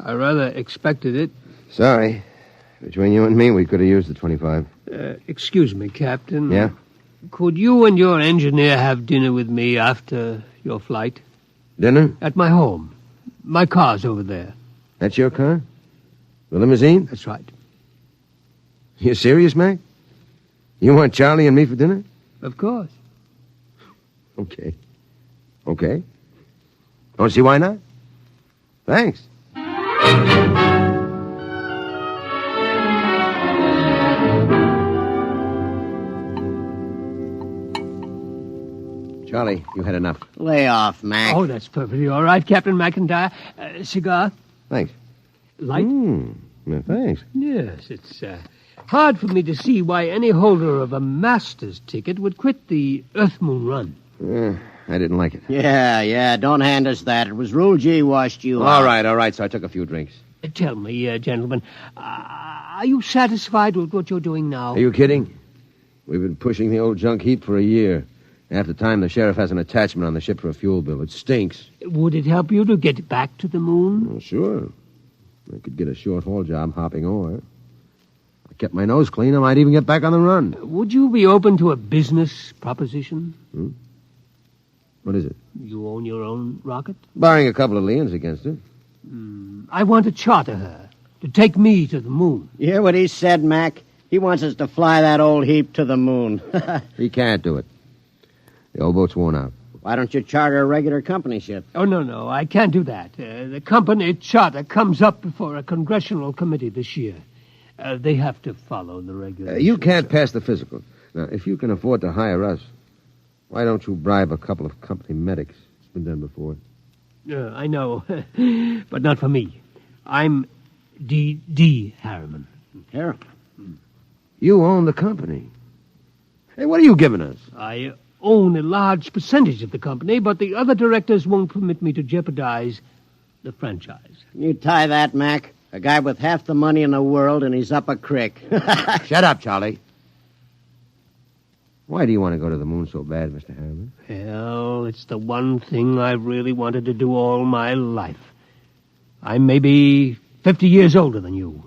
I rather expected it. Sorry. Between you and me, we could have used the 25. Excuse me, Captain. Yeah? Could you and your engineer have dinner with me after your flight? Dinner? At my home. My car's over there. That's your car? The limousine? That's right. You serious, Mac? You want Charlie and me for dinner? Of course. Okay. Okay. Don't see why not. Thanks. Charlie, you had enough. Lay off, Mac. Oh, that's perfectly all right, Captain McIntyre. Cigar? Thanks. Light? Yeah, thanks. Yes, it's hard for me to see why any holder of a master's ticket would quit the Earth-Moon run. I didn't like it. Yeah, don't hand us that. It was Rule G washed you All out. right, so I took a few drinks. Tell me, gentlemen, are you satisfied with what you're doing now? Are you kidding? We've been pushing the old junk heap for a year. Half the time, the sheriff has an attachment on the ship for a fuel bill. It stinks. Would it help you to get back to the moon? Well, sure. I could get a short-haul job hopping ore. I kept my nose clean. I might even get back on the run. Would you be open to a business proposition? What is it? You own your own rocket? Barring a couple of liens against it. I want to charter her to take me to the moon. You hear what he said, Mac? He wants us to fly that old heap to the moon. He can't do it. The old boat's worn out. Why don't you charter a regular company ship? Oh, no, I can't do that. The company charter comes up before a congressional committee this year. They have to follow the regulations. You can't pass the physical. Now, if you can afford to hire us, why don't you bribe a couple of company medics? It's been done before. I know, but not for me. I'm D. Harriman. Harriman? You own the company. Hey, what are you giving us? I own a large percentage of the company, but the other directors won't permit me to jeopardize the franchise. You tie that, Mac. A guy with half the money in the world, and he's up a creek. Shut up, Charlie. Why do you want to go to the moon so bad, Mr. Harriman? Well, it's the one thing I've really wanted to do all my life. I'm maybe 50 years older than you.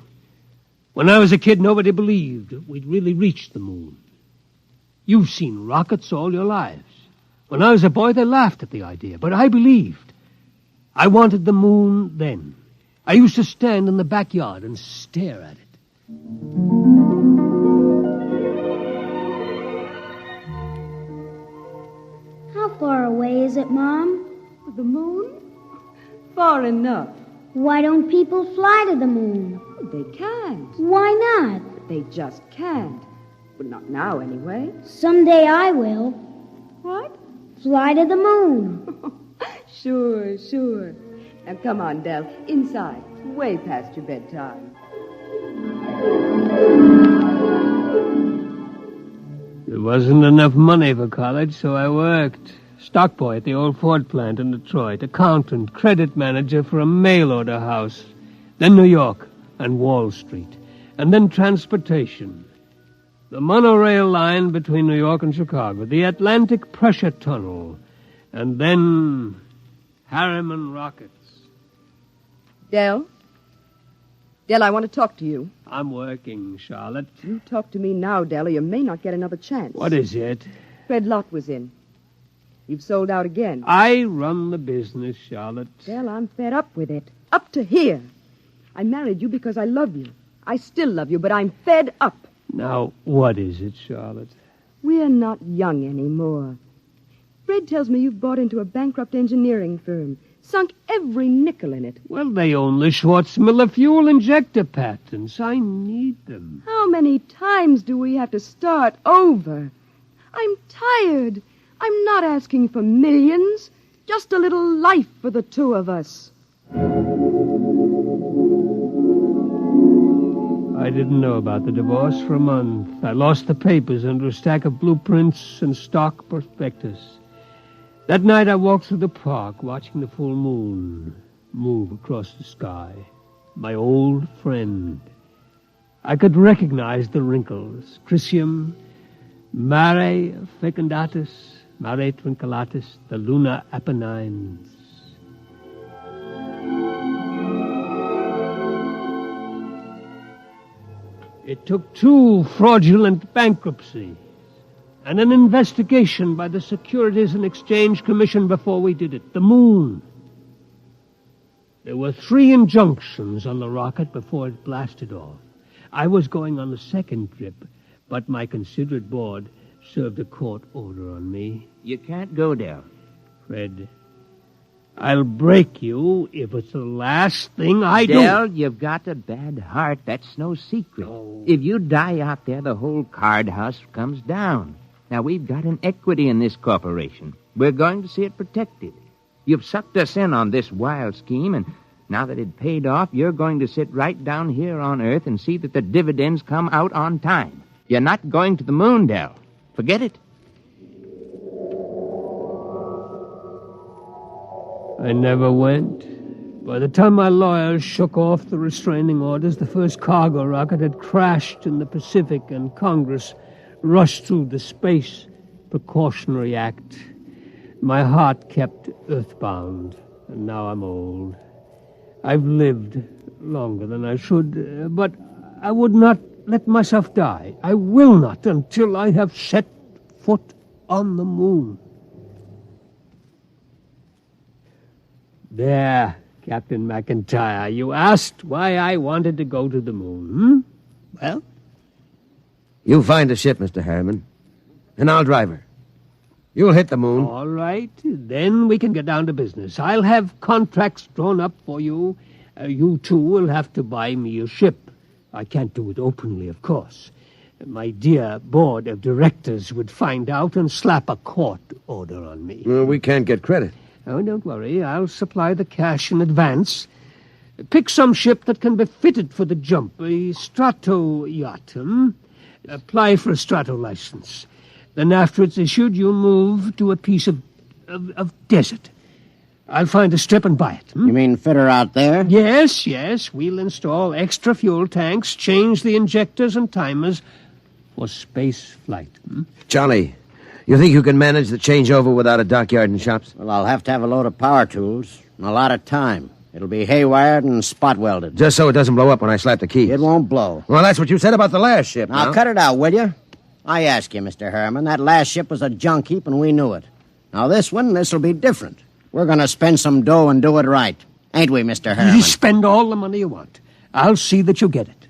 When I was a kid, nobody believed we'd really reached the moon. You've seen rockets all your lives. When I was a boy, they laughed at the idea, but I believed. I wanted the moon then. I used to stand in the backyard and stare at it. How far away is it, Mom? The moon? Far enough. Why don't people fly to the moon? They can't. Why not? They just can't. But not now, anyway. Someday I will. What? Fly to the moon. Sure. Now, come on, Del. Inside. Way past your bedtime. There wasn't enough money for college, so I worked. Stock boy at the old Ford plant in Detroit. Accountant, credit manager for a mail-order house. Then New York and Wall Street. And then transportation. The monorail line between New York and Chicago. The Atlantic Pressure Tunnel. And then Harriman rockets. Del? Del, I want to talk to you. I'm working, Charlotte. You talk to me now, Del, or you may not get another chance. What is it? Fred Lott was in. You've sold out again. I run the business, Charlotte. Del, I'm fed up with it. Up to here. I married you because I love you. I still love you, but I'm fed up. Now, what is it, Charlotte? We're not young anymore. Fred tells me you've bought into a bankrupt engineering firm, sunk every nickel in it. Well, they own the Schwarzmiller fuel injector patents. I need them. How many times do we have to start over? I'm tired. I'm not asking for millions. Just a little life for the two of us. I didn't know about the divorce for a month. I lost the papers under a stack of blueprints and stock prospectus. That night I walked through the park, watching the full moon move across the sky. My old friend. I could recognize the wrinkles. Chrysium, Mare fecundatus, Mare twinkulatus, the lunar Apennines. It took 2 fraudulent bankruptcies and an investigation by the Securities and Exchange Commission before we did it. The moon. There were 3 injunctions on the rocket before it blasted off. I was going on the second trip, but my considerate board served a court order on me. You can't go there. Fred, I'll break you if it's the last thing I do. Dell, you've got a bad heart. That's no secret. Oh. If you die out there, the whole card house comes down. Now, we've got an equity in this corporation. We're going to see it protected. You've sucked us in on this wild scheme, and now that it paid off, you're going to sit right down here on Earth and see that the dividends come out on time. You're not going to the moon, Dell. Forget it. I never went. By the time my lawyers shook off the restraining orders, the first cargo rocket had crashed in the Pacific, and Congress rushed through the Space Precautionary Act. My heart kept earthbound, and now I'm old. I've lived longer than I should, but I would not let myself die. I will not until I have set foot on the moon. There, Captain McIntyre, you asked why I wanted to go to the moon, Well? You find a ship, Mr. Harriman, and I'll drive her. You'll hit the moon. All right, then we can get down to business. I'll have contracts drawn up for you. You two will have to buy me a ship. I can't do it openly, of course. My dear board of directors would find out and slap a court order on me. We can't get credit. Oh, don't worry. I'll supply the cash in advance. Pick some ship that can be fitted for the jump. A strato yacht. Apply for a strato license. Then after it's issued, you'll move to a piece of desert. I'll find a strip and buy it. You mean fit her out there? Yes. We'll install extra fuel tanks, change the injectors and timers for space flight. Charlie, you think you can manage the changeover without a dockyard and shops? Well, I'll have to have a load of power tools and a lot of time. It'll be haywired and spot welded. Just so it doesn't blow up when I slap the keys. It won't blow. Well, that's what you said about the last ship. Now, cut it out, will you? I ask you, Mr. Harriman, that last ship was a junk heap and we knew it. Now, this'll be different. We're going to spend some dough and do it right. Ain't we, Mr. Harriman? You spend all the money you want. I'll see that you get it.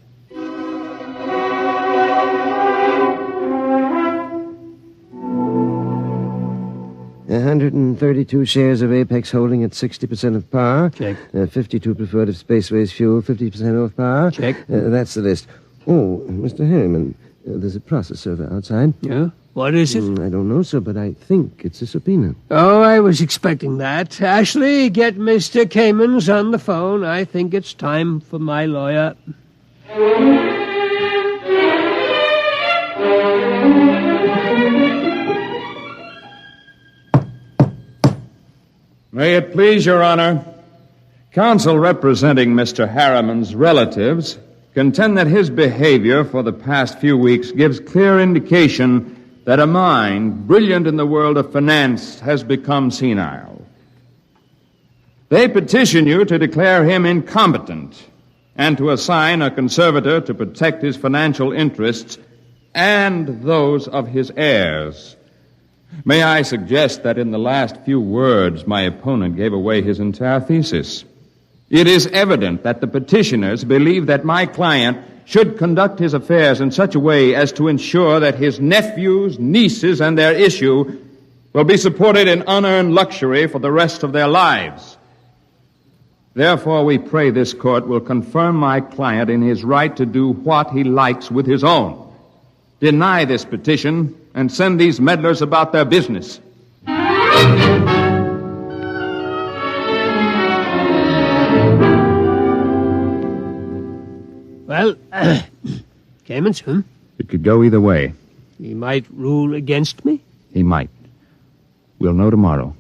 $132 shares of Apex Holding at 60% of par. Check. 52 preferred of Spaceways Fuel, 50% off par. Check. That's the list. Oh, Mr. Harriman, there's a process server outside. Yeah? What is it? I don't know, sir, but I think it's a subpoena. Oh, I was expecting that. Ashley, get Mr. Kamens on the phone. I think it's time for my lawyer. May it please your honor, counsel representing Mr. Harriman's relatives contend that his behavior for the past few weeks gives clear indication that a mind brilliant in the world of finance has become senile. They petition you to declare him incompetent and to assign a conservator to protect his financial interests and those of his heirs. May I suggest that in the last few words, my opponent gave away his entire thesis. It is evident that the petitioners believe that my client should conduct his affairs in such a way as to ensure that his nephews, nieces, and their issue will be supported in unearned luxury for the rest of their lives. Therefore, we pray this court will confirm my client in his right to do what he likes with his own. Deny this petition and send these meddlers about their business. Well, payments, huh? It could go either way. He might rule against me? He might. We'll know tomorrow.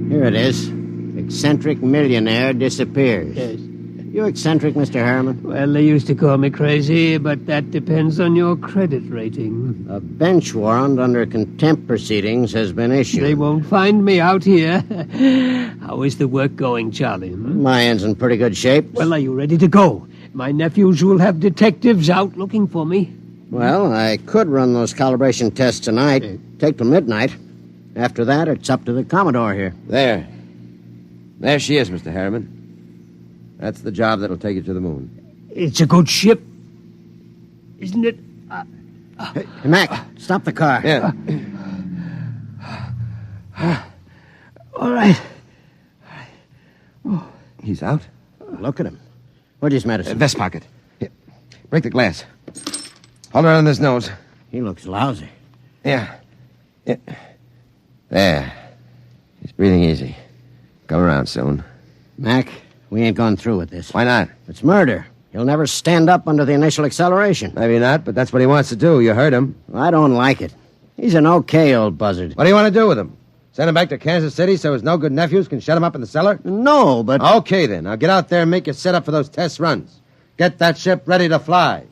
Here it is. Eccentric millionaire disappears. Yes. You eccentric, Mr. Harriman? Well, they used to call me crazy, but that depends on your credit rating. A bench warrant under contempt proceedings has been issued. They won't find me out here. How is the work going, Charlie? My end's in pretty good shape. Well, are you ready to go? My nephews will have detectives out looking for me. Well, I could run those calibration tests tonight. Take till midnight. After that, it's up to the Commodore here. There. There she is, Mr. Harriman. That's the job that'll take you to the moon. It's a good ship, isn't it? Hey, Mac, stop the car. Yeah. All right. Oh. He's out? Look at him. Where's his medicine? Vest pocket. Here. Break the glass. Hold it on his nose. He looks lousy. Yeah. There. He's breathing easy. Come around soon. Mac, we ain't gone through with this. Why not? It's murder. He'll never stand up under the initial acceleration. Maybe not, but that's what he wants to do. You heard him. I don't like it. He's an okay old buzzard. What do you want to do with him? Send him back to Kansas City so his no-good nephews can shut him up in the cellar? No, but... Okay, then. Now get out there and make your setup for those test runs. Get that ship ready to fly.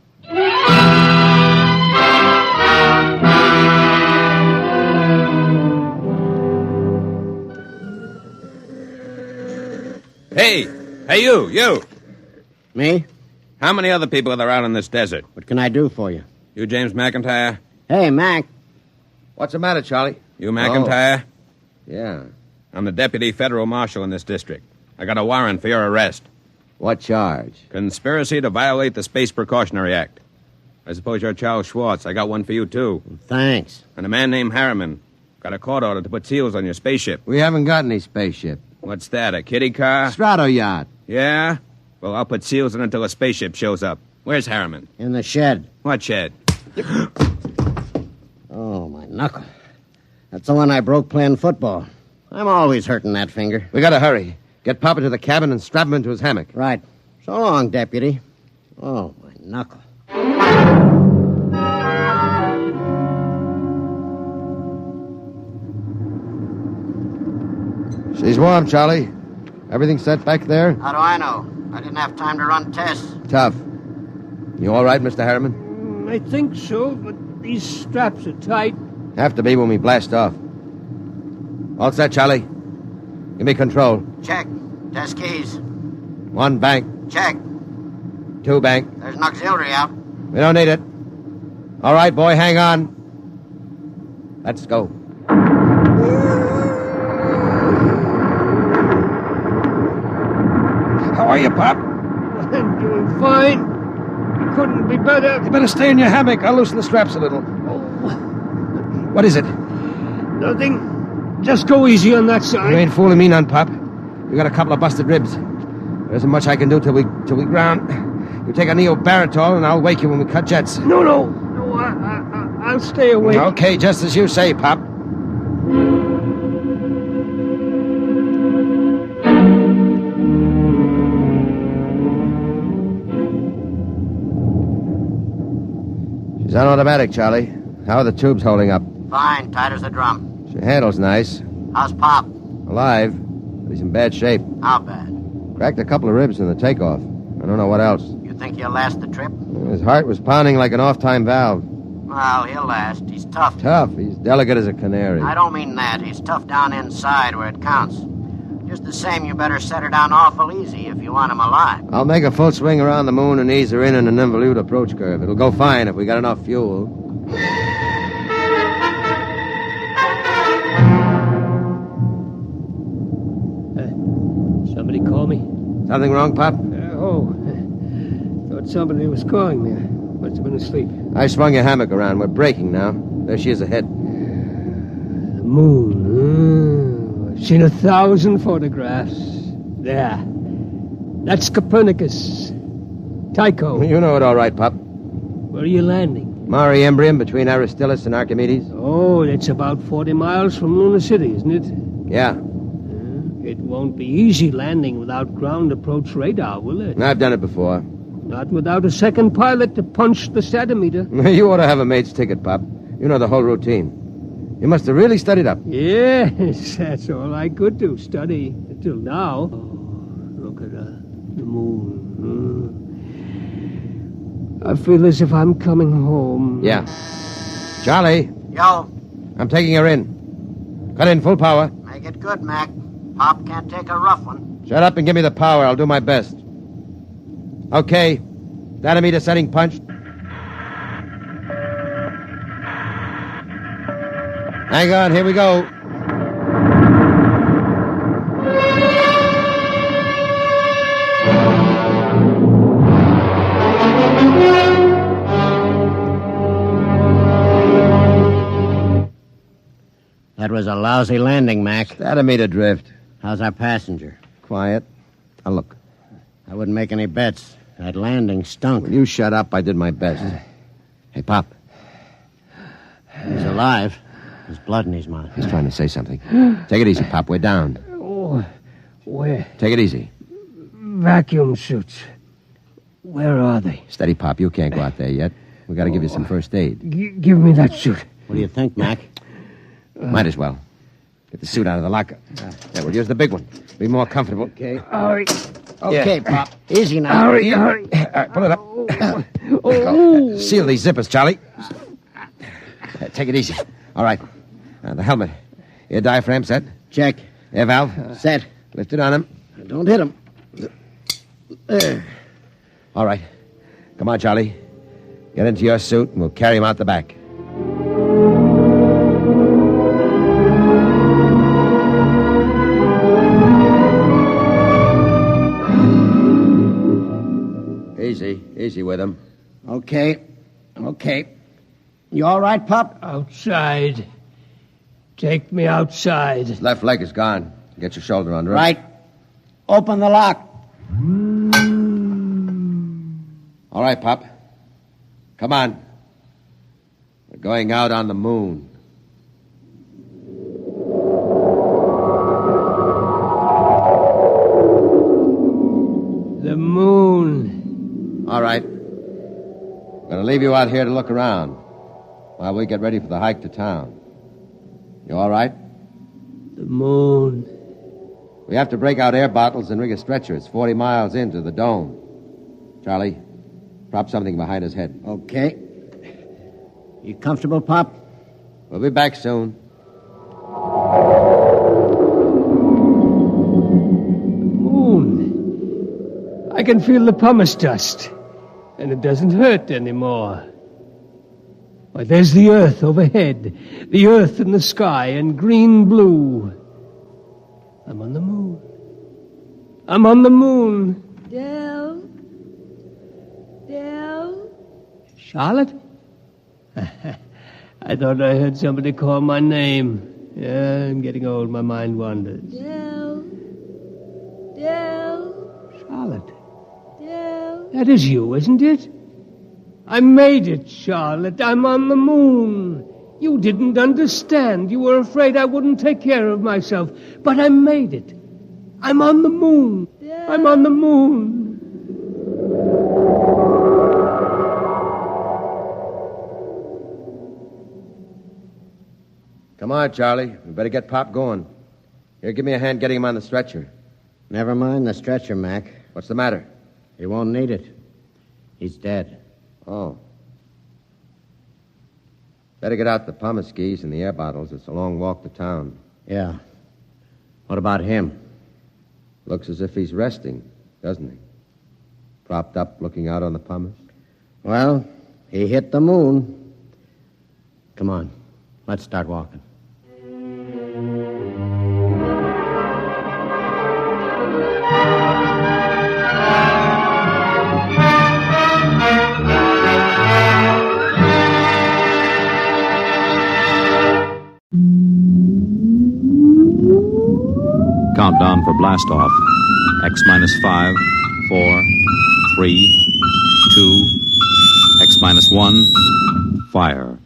Hey, you. Me? How many other people are there out in this desert? What can I do for you? You James McIntyre? Hey, Mac. What's the matter, Charlie? You McIntyre? Yeah. I'm the deputy federal marshal in this district. I got a warrant for your arrest. What charge? Conspiracy to violate the Space Precautionary Act. I suppose you're Charles Schwartz. I got one for you, too. Thanks. And a man named Harriman. Got a court order to put seals on your spaceship. We haven't got any spaceship. What's that, a kiddie car? Strato yacht. Yeah? Well, I'll put seals on it until a spaceship shows up. Where's Harriman? In the shed. What shed? Oh, my knuckle. That's the one I broke playing football. I'm always hurting that finger. We gotta hurry. Get Papa to the cabin and strap him into his hammock. Right. So long, deputy. Oh, my knuckle. She's warm, Charlie. Everything set back there? How do I know? I didn't have time to run tests. Tough. You all right, Mr. Harriman? I think so, but these straps are tight. Have to be when we blast off. All set, Charlie. Give me control. Check. Test keys. 1 bank. Check. 2 bank. There's an auxiliary out. We don't need it. All right, boy, hang on. Let's go. How are you, Pop? I'm doing fine. Couldn't be better. You better stay in your hammock. I'll loosen the straps a little. What is it? Nothing. Just go easy on that side. You ain't fooling me none, Pop. You got a couple of busted ribs. There isn't much I can do till we ground. You take a neobaritol and I'll wake you when we cut jets. No, I'll stay awake. Okay, just as you say, Pop. She's on automatic, Charlie. How are the tubes holding up? Fine, tight as a drum. She handles nice. How's Pop? Alive, but he's in bad shape. How bad? Cracked a couple of ribs in the takeoff. I don't know what else. You think he'll last the trip? His heart was pounding like an off-time valve. Well, he'll last. He's tough. Tough. He's delicate as a canary. I don't mean that. He's tough down inside where it counts. Just the same, you better set her down awful easy if you want him alive. I'll make a full swing around the moon and ease her in an involute approach curve. It'll go fine if we got enough fuel. Somebody call me? Something wrong, Pop? Thought somebody was calling me. Must have been asleep. I swung your hammock around. We're breaking now. There she is ahead. The moon. I've seen 1,000 photographs. There. That's Copernicus. Tycho. You know it all right, Pop. Where are you landing? Mare Imbrium between Aristillus and Archimedes? Oh, that's about 40 miles from Luna City, isn't it? Yeah. It won't be easy landing without ground approach radar, will it? I've done it before. Not without a second pilot to punch the statometer. You ought to have a mate's ticket, Pop. You know the whole routine. You must have really studied up. Yes, that's all I could do, study, until now. Oh, look at the moon. I feel as if I'm coming home. Yeah. Charlie. Yo, I'm taking her in. Cut in full power. make it good, Mac. Pop can't take a rough one. Shut up and give me the power. I'll do my best. Okay. Dynamite setting punched. Hang on, here we go. That was a lousy landing, Mac. Dynamite drift. How's our passenger? Quiet. Now look. I wouldn't make any bets. That landing stunk. Will you shut up? I did my best. Hey, Pop. He's alive. There's blood in his mouth. He's trying to say something. Take it easy, Pop. We're down. Oh, where? Take it easy. Vacuum suits. Where are they? Steady, Pop. You can't go out there yet. We got to give you some first aid. Give me that suit. What do you think, Mac? Might as well. Get the suit out of the locker. Yeah, we'll use the big one. Be more comfortable. Okay. Hurry. Okay, Pop. Easy now. Hurry. All right, pull it up. Seal these zippers, Charlie. Take it easy. All right. The helmet. Air diaphragm set? Check. Air valve? Set. Lift it on him. Don't hit him. There. All right. Come on, Charlie. Get into your suit, and we'll carry him out the back. Easy with him. Okay. You all right, Pop? Outside. Take me outside. His left leg is gone. Get your shoulder under him. Right. Open the lock. All right, Pop. Come on. We're going out on the moon. The moon. All right. We're going to leave you out here to look around while we get ready for the hike to town. You all right? The moon. We have to break out air bottles and rig a stretcher. It's 40 miles into the dome. Charlie, prop something behind his head. Okay. You comfortable, Pop? We'll be back soon. Moon. I can feel the pumice dust. And it doesn't hurt anymore. Why, there's the earth overhead. The earth in the sky and green blue. I'm on the moon. I'm on the moon. Del? Charlotte? I thought I heard somebody call my name. Yeah, I'm getting old. My mind wanders. Del? Charlotte. Del? That is you, isn't it? I made it, Charlotte. I'm on the moon. You didn't understand. You were afraid I wouldn't take care of myself. But I made it. I'm on the moon. I'm on the moon. Come on, Charlie. We better get Pop going. Here, give me a hand getting him on the stretcher. Never mind the stretcher, Mac. What's the matter? He won't need it. He's dead. Oh. Better get out the pumice skis and the air bottles. It's a long walk to town. Yeah. What about him? Looks as if he's resting, doesn't he? Propped up, looking out on the pumice. Well, he hit the moon. Come on. Let's start walking. Countdown for blast off. X minus 5, 4, 3, 2, X minus 1, fire.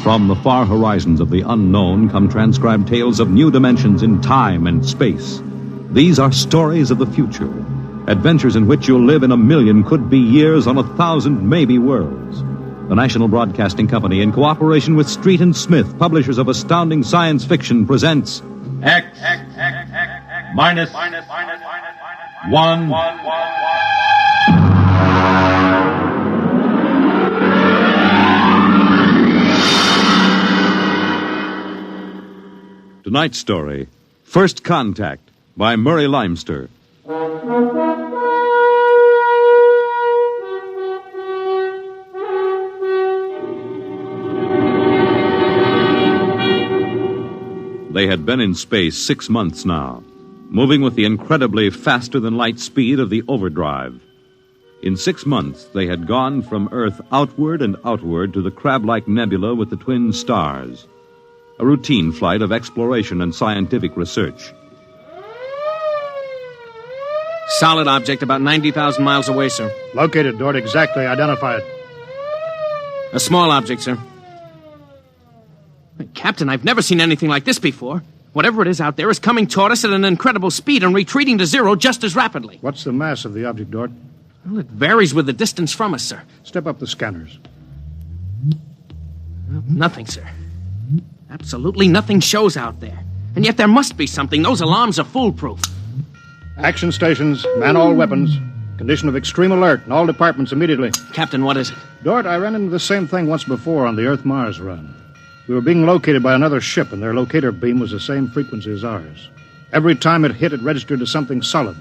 From the far horizons of the unknown come transcribed tales of new dimensions in time and space. These are stories of the future, adventures in which you'll live in a million could-be years on 1,000 maybe worlds. The National Broadcasting Company, in cooperation with Street and Smith, publishers of astounding science fiction, presents X minus 1. Tonight's story, First Contact, by Murray Leinster. They had been in space 6 months now, moving with the incredibly faster-than-light speed of the overdrive. In 6 months, they had gone from Earth outward and outward to the crab-like nebula with the twin stars. A routine flight of exploration and scientific research. Solid object about 90,000 miles away, sir. Located, Dort. Exactly. Identify it. A small object, sir. Captain, I've never seen anything like this before. Whatever it is out there is coming toward us at an incredible speed and retreating to zero just as rapidly. What's the mass of the object, Dort? Well, it varies with the distance from us, sir. Step up the scanners. Well, nothing, sir. Absolutely nothing shows out there. And yet there must be something. Those alarms are foolproof. Action stations, man all weapons. Condition of extreme alert in all departments immediately. Captain, what is it? Dort, I ran into the same thing once before on the Earth-Mars run. We were being located by another ship, and their locator beam was the same frequency as ours. Every time it hit, it registered as something solid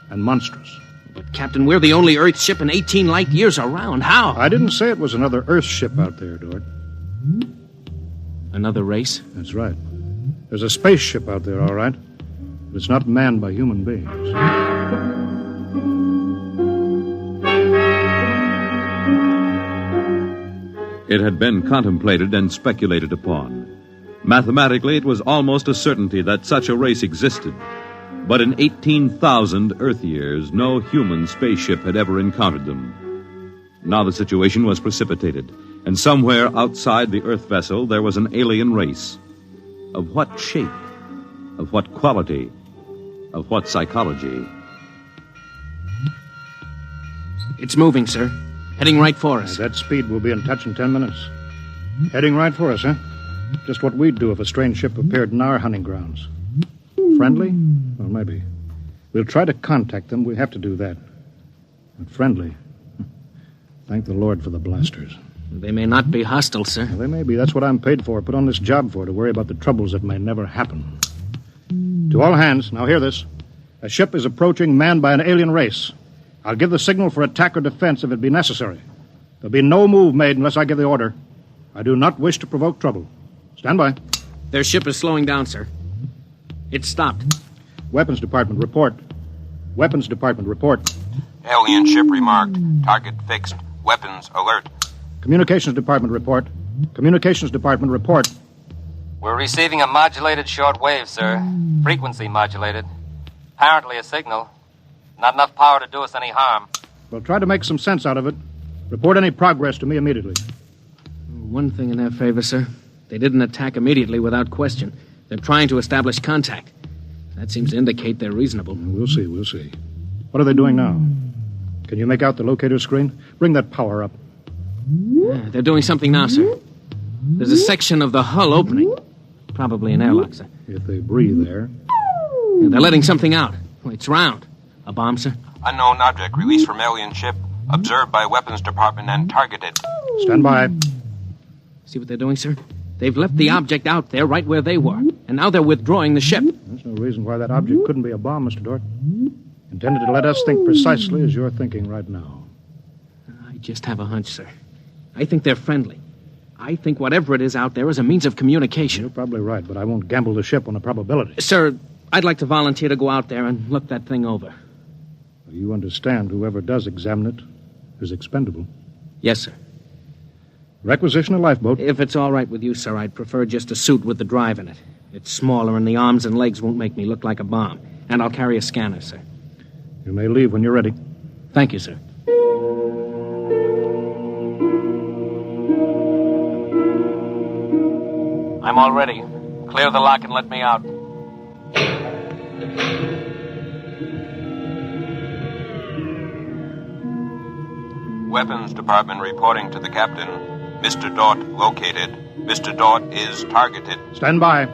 and monstrous. But, Captain, we're the only Earth ship in 18 light years around. How? I didn't say it was another Earth ship out there, Dort. Another race? That's right. There's a spaceship out there, all right. But it's not manned by human beings. It had been contemplated and speculated upon. Mathematically, it was almost a certainty that such a race existed. But in 18,000 Earth years, no human spaceship had ever encountered them. Now the situation was precipitated, and somewhere outside the Earth vessel there was an alien race. Of what shape? Of what quality? Of what psychology? It's moving, sir. Heading right for us. At that speed, we'll be in touch in 10 minutes. Heading right for us, huh? Just what we'd do if a strange ship appeared in our hunting grounds. Friendly? Well, maybe. We'll try to contact them. We have to do that. But friendly? Thank the Lord for the blasters. They may not be hostile, sir. Well, they may be. That's what I'm paid for. Put on this job for, to worry about the troubles that may never happen. To all hands, now hear this. A ship is approaching manned by an alien race. I'll give the signal for attack or defense if it be necessary. There'll be no move made unless I give the order. I do not wish to provoke trouble. Stand by. Their ship is slowing down, sir. It's stopped. Weapons Department, report. Weapons Department, report. Alien ship remarked. Target fixed. Weapons alert. Communications Department, report. Communications Department, report. We're receiving a modulated short wave, sir. Frequency modulated. Apparently a signal. Not enough power to do us any harm. Well, try to make some sense out of it. Report any progress to me immediately. One thing in their favor, sir. They didn't attack immediately without question. They're trying to establish contact. That seems to indicate they're reasonable. We'll see, we'll see. What are they doing now? Can you make out the locator screen? Bring that power up. Yeah, they're doing something now, sir. There's a section of the hull opening. Probably an airlock, sir. If they breathe there. Yeah, they're letting something out. It's round. A bomb, sir? Unknown object released from alien ship. Observed by Weapons Department and targeted. Stand by. See what they're doing, sir? They've left the object out there right where they were. And now they're withdrawing the ship. There's no reason why that object couldn't be a bomb, Mr. Dort. Intended to let us think precisely as you're thinking right now. I just have a hunch, sir. I think they're friendly. I think whatever it is out there is a means of communication. You're probably right, but I won't gamble the ship on a probability. Sir, I'd like to volunteer to go out there and look that thing over. You understand whoever does examine it is expendable. Yes, sir. Requisition a lifeboat. If it's all right with you, sir, I'd prefer just a suit with the drive in it. It's smaller, and the arms and legs won't make me look like a bomb. And I'll carry a scanner, sir. You may leave when you're ready. Thank you, sir. I'm all ready. Clear the lock and let me out. Weapons Department reporting to the captain. Mr. Dort located. Mr. Dort is targeted. Stand by.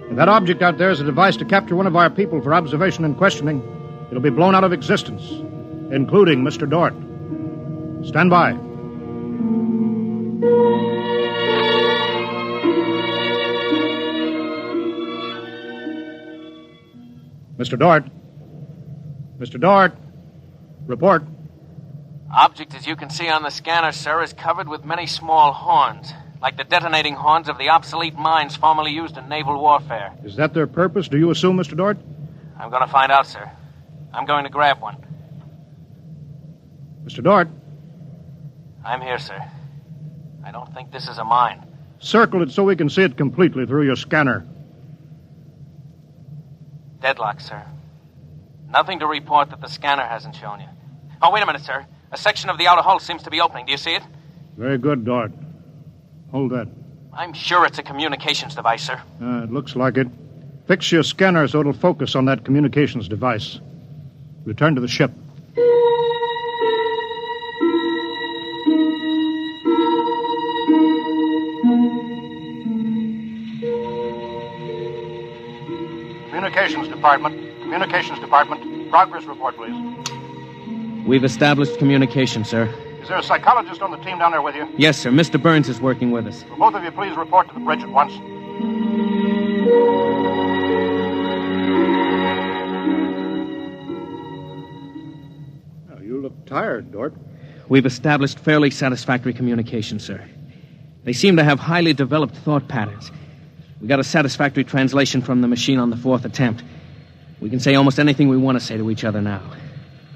If that object out there is a device to capture one of our people for observation and questioning, it'll be blown out of existence, including Mr. Dort. Stand by. Mr. Dort. Mr. Dort. Report. Object, as you can see on the scanner, sir, is covered with many small horns, like the detonating horns of the obsolete mines formerly used in naval warfare. Is that their purpose, do you assume, Mr. Dort? I'm going to find out, sir. I'm going to grab one. Mr. Dort. I'm here, sir. I don't think this is a mine. Circle it so we can see it completely through your scanner. Deadlock, sir. Nothing to report that the scanner hasn't shown you. Oh, wait a minute, sir. A section of the outer hull seems to be opening. Do you see it? Very good, Dort. Hold that. I'm sure it's a communications device, sir. It looks like it. Fix your scanner so it'll focus on that communications device. Return to the ship. Communications Department. Progress report, please. We've established communication, sir. Is there a psychologist on the team down there with you? Yes, sir. Mr. Burns is working with us. Will both of you please report to the bridge at once? Oh, you look tired, Dort. We've established fairly satisfactory communication, sir. They seem to have highly developed thought patterns. We got a satisfactory translation from the machine on the fourth attempt. We can say almost anything we want to say to each other now.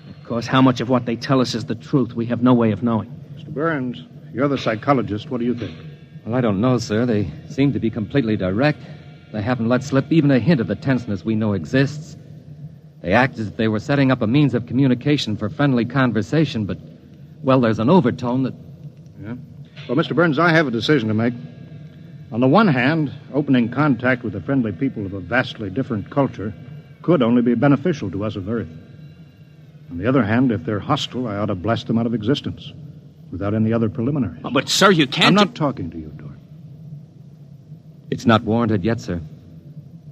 Of course, how much of what they tell us is the truth, we have no way of knowing. Mr. Burns, you're the psychologist. What do you think? Well, I don't know, sir. They seem to be completely direct. They haven't let slip even a hint of the tenseness we know exists. They act as if they were setting up a means of communication for friendly conversation, but, well, there's an overtone that... Yeah? Well, Mr. Burns, I have a decision to make. On the one hand, opening contact with the friendly people of a vastly different culture could only be beneficial to us of Earth. On the other hand, if they're hostile, I ought to blast them out of existence without any other preliminaries. Oh, but, sir, you can't... I'm not talking to you, Dort. It's not warranted yet, sir.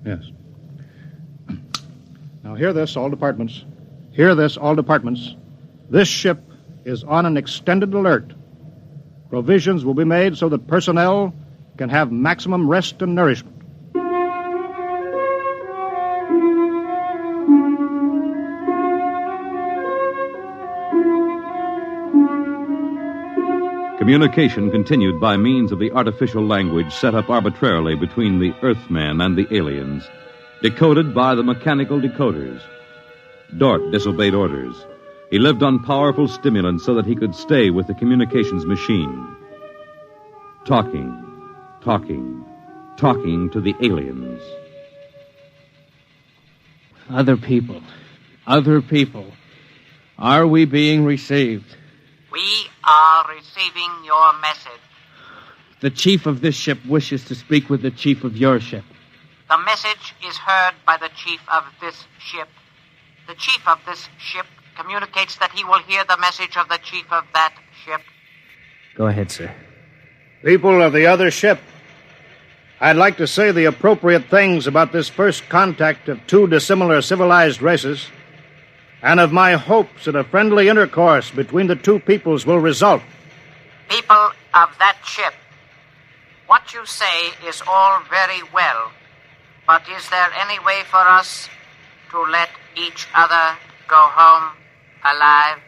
Yes. Now, hear this, all departments. Hear this, all departments. This ship is on an extended alert. Provisions will be made so that personnel can have maximum rest and nourishment. Communication continued by means of the artificial language set up arbitrarily between the Earthmen and the aliens, decoded by the mechanical decoders. Dort disobeyed orders. He lived on powerful stimulants so that he could stay with the communications machine. Talking to the aliens. Other people. Are we being received? We are receiving your message. The chief of this ship wishes to speak with the chief of your ship. The message is heard by the chief of this ship. The chief of this ship communicates that he will hear the message of the chief of that ship. Go ahead, sir. People of the other ship, I'd like to say the appropriate things about this first contact of two dissimilar civilized races, and of my hopes that a friendly intercourse between the two peoples will result. People of that ship, what you say is all very well, but is there any way for us to let each other go home alive?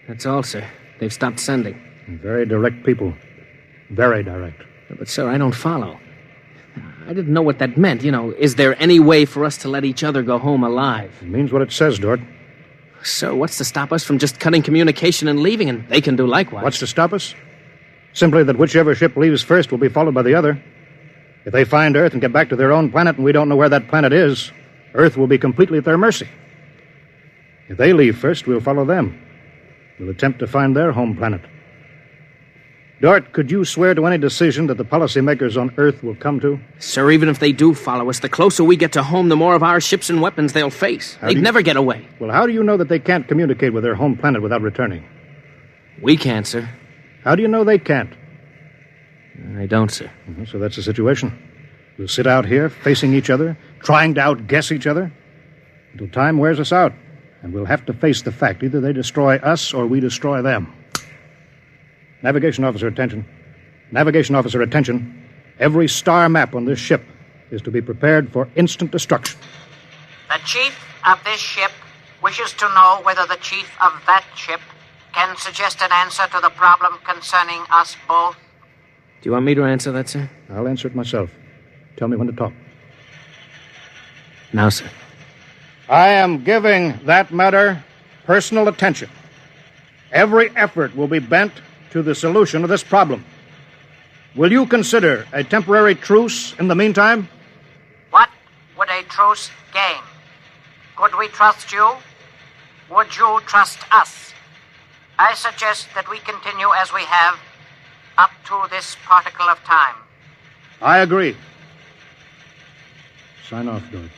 That's all, sir. They've stopped sending. Very direct people. Very direct. But, sir, I don't follow. I didn't know what that meant. Is there any way for us to let each other go home alive? It means what it says, Dort. Sir, what's to stop us from just cutting communication and leaving, and they can do likewise? What's to stop us? Simply that whichever ship leaves first will be followed by the other. If they find Earth and get back to their own planet and we don't know where that planet is, Earth will be completely at their mercy. If they leave first, we'll follow them. We'll attempt to find their home planet. Dort, could you swear to any decision that the policymakers on Earth will come to? Sir, even if they do follow us, the closer we get to home, the more of our ships and weapons they'll face. They'd never get away. Well, how do you know that they can't communicate with their home planet without returning? We can't, sir. How do you know they can't? I don't, sir. So that's the situation. We'll sit out here, facing each other, trying to outguess each other, until time wears us out. And we'll have to face the fact. Either they destroy us or we destroy them. Navigation officer, attention. Navigation officer, attention. Every star map on this ship is to be prepared for instant destruction. The chief of this ship wishes to know whether the chief of that ship can suggest an answer to the problem concerning us both. Do you want me to answer that, sir? I'll answer it myself. Tell me when to talk. Now, sir. I am giving that matter personal attention. Every effort will be bent to the solution of this problem. Will you consider a temporary truce in the meantime? What would a truce gain? Could we trust you? Would you trust us? I suggest that we continue as we have up to this particle of time. I agree. Sign off, Dort.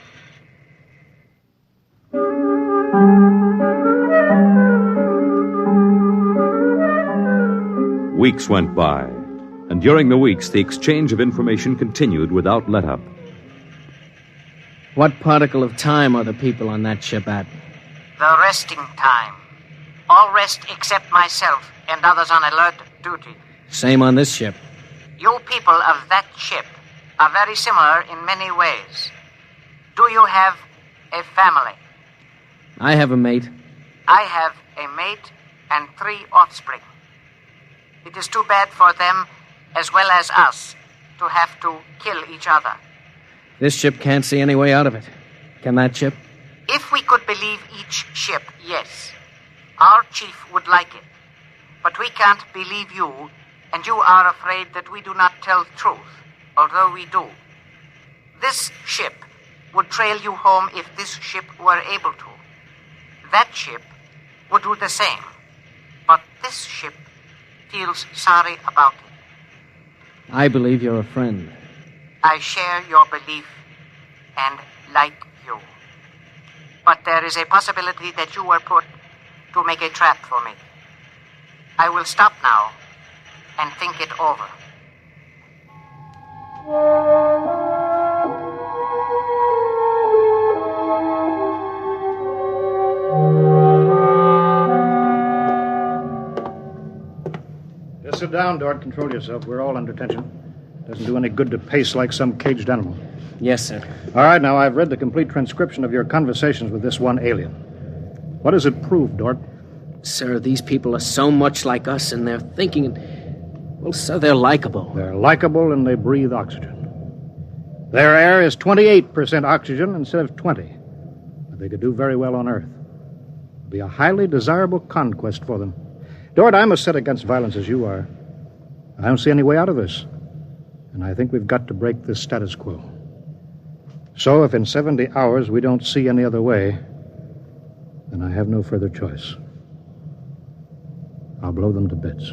Weeks went by, and during the weeks, the exchange of information continued without let-up. What particle of time are the people on that ship at? The resting time. All rest except myself and others on alert duty. Same on this ship. You people of that ship are very similar in many ways. Do you have a family? I have a mate. I have a mate and 3 offspring. It is too bad for them, as well as us, to have to kill each other. This ship can't see any way out of it. Can that ship? If we could believe each ship, yes. Our chief would like it. But we can't believe you, and you are afraid that we do not tell the truth, although we do. This ship would trail you home if this ship were able to. That ship would do the same. But this ship feels sorry about it. I believe you're a friend. I share your belief and like you. But there is a possibility that you were put to make a trap for me. I will stop now and think it over. Just sit down, Dort. Control yourself. We're all under tension. Doesn't do any good to pace like some caged animal. Yes, sir. All right, now, I've read the complete transcription of your conversations with this one alien. What does it prove, Dort? Sir, these people are so much like us in their thinking. Well, sir, they're likable. They're likable and they breathe oxygen. Their air is 28% oxygen instead of 20. But they could do very well on Earth. It'd be a highly desirable conquest for them. Dort, I'm as set against violence as you are. I don't see any way out of this. And I think we've got to break this status quo. So if in 70 hours we don't see any other way, then I have no further choice. I'll blow them to bits.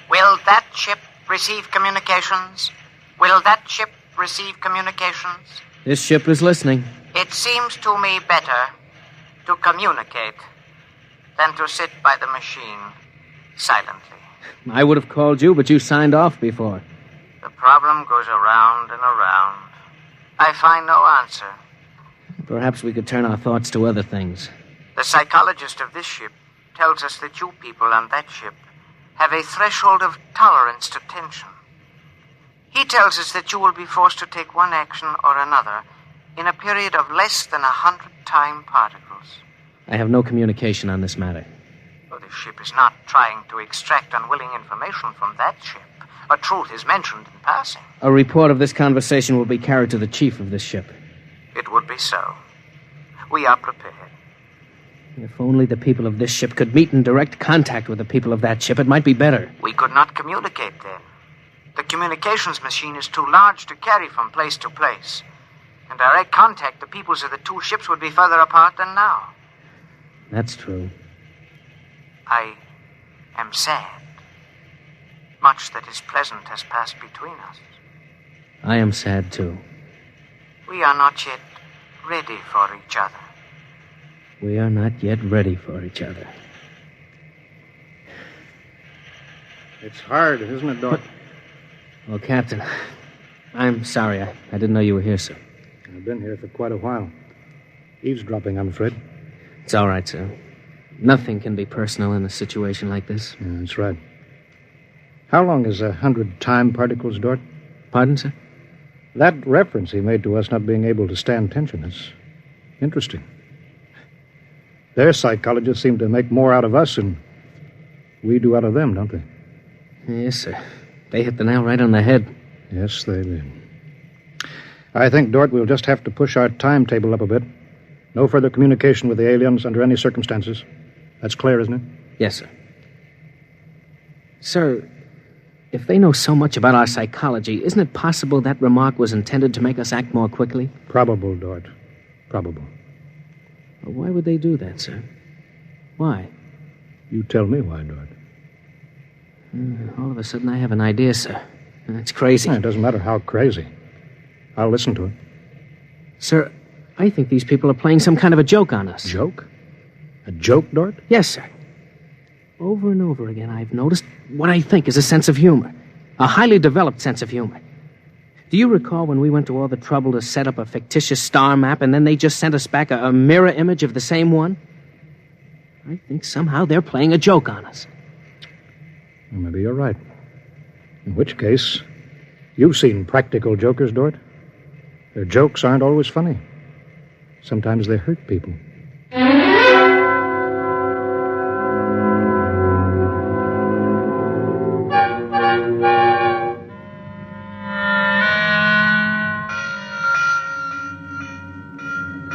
Will that ship receive communications? Will that ship receive communications? This ship is listening. It seems to me better to communicate than to sit by the machine silently. I would have called you, but you signed off before. The problem goes around and around. I find no answer. Perhaps we could turn our thoughts to other things. The psychologist of this ship tells us that you people on that ship have a threshold of tolerance to tension. He tells us that you will be forced to take one action or another in a period of less than 100 time particles. I have no communication on this matter. Well, this ship is not trying to extract unwilling information from that ship. A truth is mentioned in passing. A report of this conversation will be carried to the chief of this ship. It would be so. We are prepared. If only the people of this ship could meet in direct contact with the people of that ship, it might be better. We could not communicate then. The communications machine is too large to carry from place to place. In direct contact, the peoples of the two ships would be further apart than now. That's true. I am sad. Much that is pleasant has passed between us. I am sad, too. We are not yet ready for each other. We are not yet ready for each other. It's hard, isn't it, Dort? Well, Captain, I'm sorry. I didn't know you were here, sir. I've been here for quite a while. Eavesdropping, I'm afraid. It's all right, sir. Nothing can be personal in a situation like this. Yeah, that's right. How long is 100 time particles, Dort? Pardon, sir? That reference he made to us not being able to stand tension is interesting. Their psychologists seem to make more out of us than we do out of them, don't they? Yes, sir. They hit the nail right on the head. Yes, they did. I think, Dort, we'll just have to push our timetable up a bit. No further communication with the aliens under any circumstances. That's clear, isn't it? Yes, sir. Sir, if they know so much about our psychology, isn't it possible that remark was intended to make us act more quickly? Probable, Dort. Probable. Well, why would they do that, sir? Why? You tell me why, Dort. All of a sudden, I have an idea, sir. It's crazy. It doesn't matter how crazy. I'll listen to it. Sir, I think these people are playing some kind of a joke on us. Joke? A joke, Dort? Yes, sir. Over and over again, I've noticed what I think is a sense of humor. A highly developed sense of humor. Do you recall when we went to all the trouble to set up a fictitious star map and then they just sent us back a mirror image of the same one? I think somehow they're playing a joke on us. Well, maybe you're right. In which case, you've seen practical jokers, Dort. Their jokes aren't always funny. Sometimes they hurt people.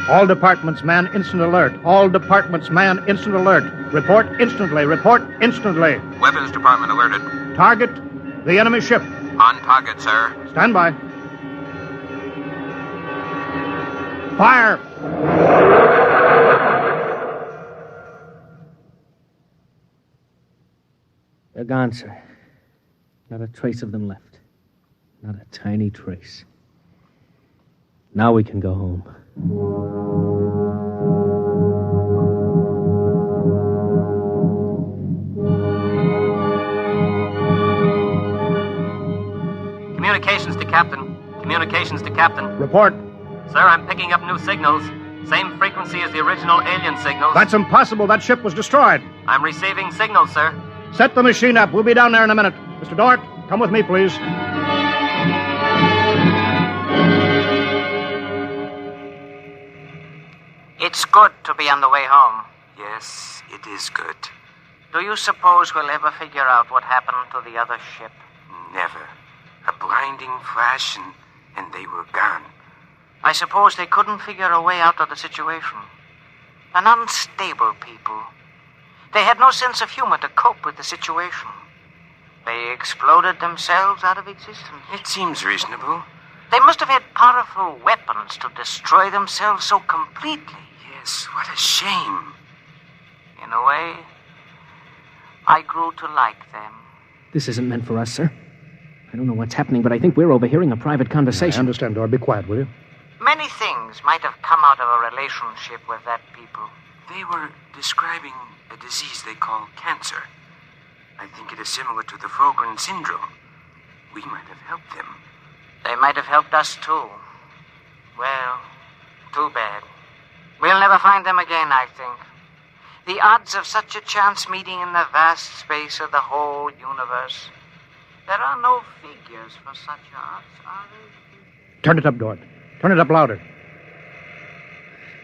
All departments, man, instant alert. All departments, man, instant alert. Report instantly. Report instantly. Weapons Department alerted. Target, the enemy ship. On target, sir. Stand by. Fire! They're gone, sir. Not a trace of them left. Not a tiny trace. Now we can go home. Communications to Captain. Communications to Captain. Report. Sir, I'm picking up new signals. Same frequency as the original alien signals. That's impossible. That ship was destroyed. I'm receiving signals, sir. Set the machine up. We'll be down there in a minute. Mr. Dort, come with me, please. It's good to be on the way home. Yes, it is good. Do you suppose we'll ever figure out what happened to the other ship? Never. A blinding flash and they were gone. I suppose they couldn't figure a way out of the situation. An unstable people. They had no sense of humor to cope with the situation. They exploded themselves out of existence. It seems reasonable. They must have had powerful weapons to destroy themselves so completely. Yes, what a shame. In a way, I grew to like them. This isn't meant for us, sir. I don't know what's happening, but I think we're overhearing a private conversation. I understand, Dort. Be quiet, will you? Many things might have come out of a relationship with that people. They were describing a disease they call cancer. I think it is similar to the Frogren syndrome. We might have helped them. They might have helped us, too. Well, too bad. We'll never find them again, I think. The odds of such a chance meeting in the vast space of the whole universe. There are no figures for such odds, are there? Turn it up, Dort. Turn it up louder.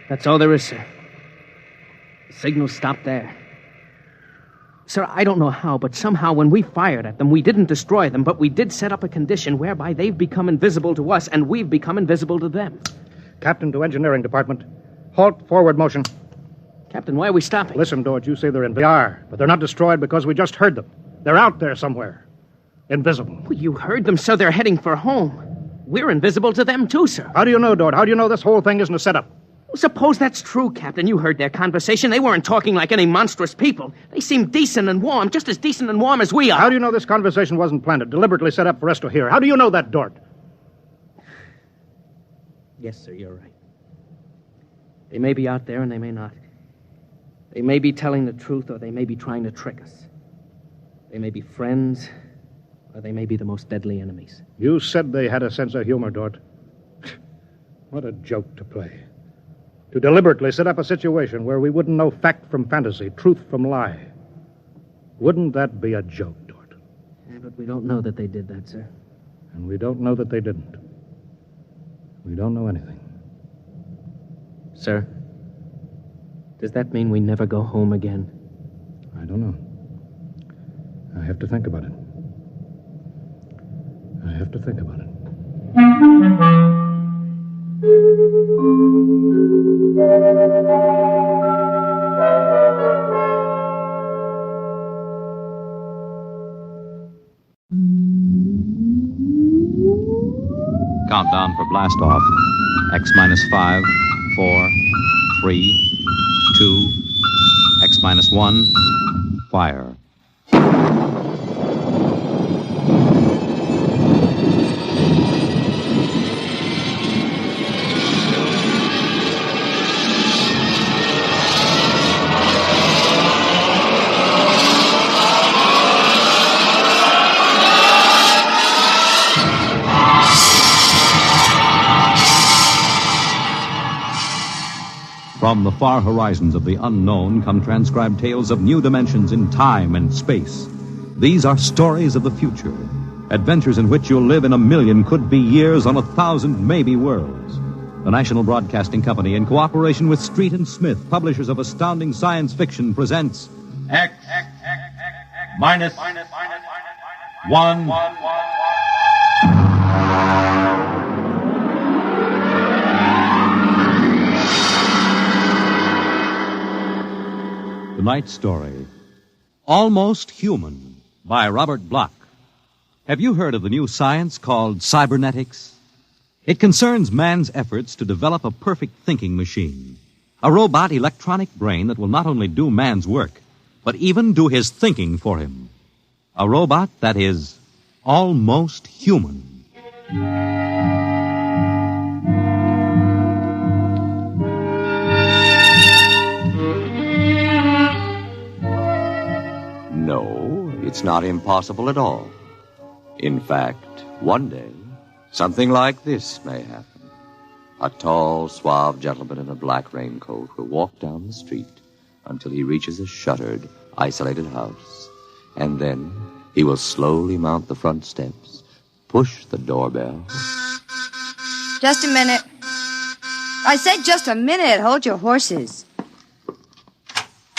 That's all there is, sir. The signal stopped there. Sir, I don't know how, but somehow when we fired at them, we didn't destroy them, but we did set up a condition whereby they've become invisible to us, and we've become invisible to them. Captain to Engineering Department. Halt forward motion. Captain, why are we stopping? Listen, Dort, you say they're invisible. They are, but they're not destroyed because we just heard them. They're out there somewhere. Invisible. Well, you heard them, so they're heading for home. We're invisible to them, too, sir. How do you know, Dort? How do you know this whole thing isn't a setup? Well, suppose that's true, Captain. You heard their conversation. They weren't talking like any monstrous people. They seemed decent and warm, just as decent and warm as we are. How do you know this conversation wasn't planned, deliberately set up for us to hear? How do you know that, Dort? Yes, sir, you're right. They may be out there and they may not. They may be telling the truth or they may be trying to trick us. They may be friends or they may be the most deadly enemies. You said they had a sense of humor, Dort. What a joke to play. To deliberately set up a situation where we wouldn't know fact from fantasy, truth from lie. Wouldn't that be a joke, Dort? Yeah, but we don't know that they did that, sir. And we don't know that they didn't. We don't know anything. Sir, does that mean we never go home again? I don't know. I have to think about it. I have to think about it. Countdown for blast off. X minus 5, 4, 3, 2, X minus 1, fire. From the far horizons of the unknown come transcribed tales of new dimensions in time and space. These are stories of the future, adventures in which you'll live in a million could-be years on 1,000 maybe worlds. The National Broadcasting Company, in cooperation with Street and Smith, publishers of astounding science fiction, presents X minus 1. Tonight's story, Almost Human, by Robert Bloch. Have you heard of the new science called cybernetics? It concerns man's efforts to develop a perfect thinking machine, a robot electronic brain that will not only do man's work, but even do his thinking for him. A robot that is almost human. No, it's not impossible at all. In fact, one day, something like this may happen. A tall, suave gentleman in a black raincoat will walk down the street until he reaches a shuttered, isolated house. And then he will slowly mount the front steps, push the doorbell. Just a minute. I said just a minute. Hold your horses.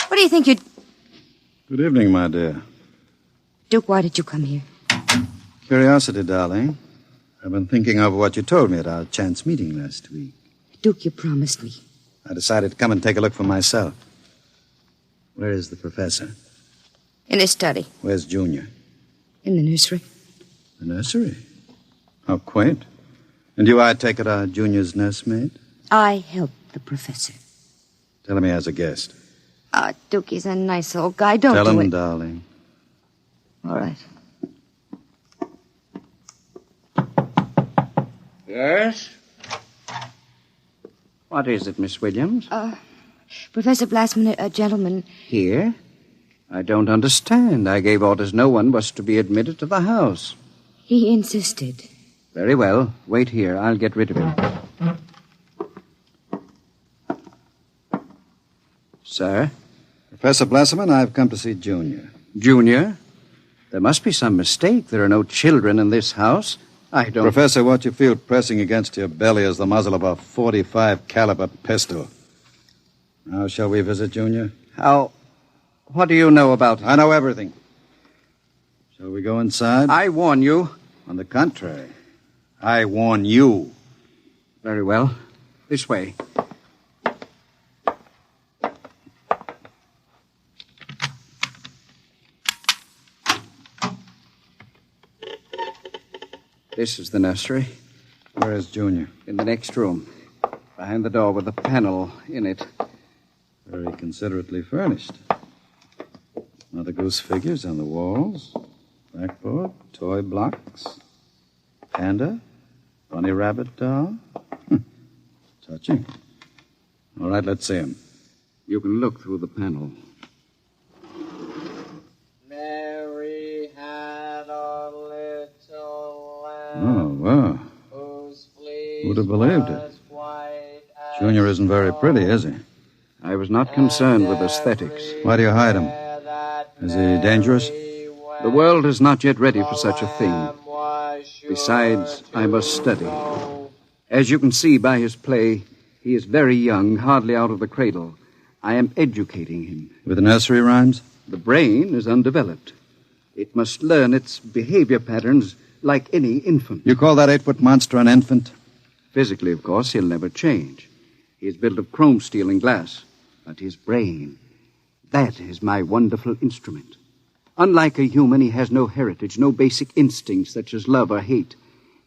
What do you think you'd... Good evening, my dear. Duke, why did you come here? Curiosity, darling. I've been thinking over what you told me at our chance meeting last week. Duke, you promised me. I decided to come and take a look for myself. Where is the professor? In his study. Where's Junior? In the nursery. The nursery? How quaint. And you, I take it, are Junior's nursemaid? I helped the professor. Tell him he has a guest. Duke, he's a nice old guy. Don't Tell do him, it. darling. All right. Yes? What is it, Miss Williams? Professor Blastman, a gentleman... Here? I don't understand. I gave orders no one was to be admitted to the house. He insisted. Very well. Wait here. I'll get rid of him. Sir, Professor Blesserman, I've come to see Junior. Junior? There must be some mistake. There are no children in this house. I don't... Professor, what you feel pressing against your belly is the muzzle of a .45 caliber pistol. Now, shall we visit Junior? How... What do you know about him? I know everything. Shall we go inside? I warn you. On the contrary, I warn you. Very well. This way. This is the nursery. Where is Junior? In the next room. Behind the door with a panel in it. Very considerately furnished. Mother Goose figures on the walls. Blackboard, toy blocks. Panda. Bunny rabbit doll. Touching. All right, let's see him. You can look through the panel. Mary had a little lamb. Oh, wow. Who'd have believed it? Junior isn't very pretty, is he? I was not concerned with aesthetics. Why do you hide him? Is he dangerous? The world is not yet ready for such a thing. Besides, I must study. As you can see by his play, he is very young, hardly out of the cradle. I am educating him. With nursery rhymes? The brain is undeveloped. It must learn its behavior patterns like any infant. You call that 8-foot monster an infant? Physically, of course, he'll never change. He is built of chrome steel and glass. But his brain, that is my wonderful instrument. Unlike a human, he has no heritage, no basic instincts such as love or hate.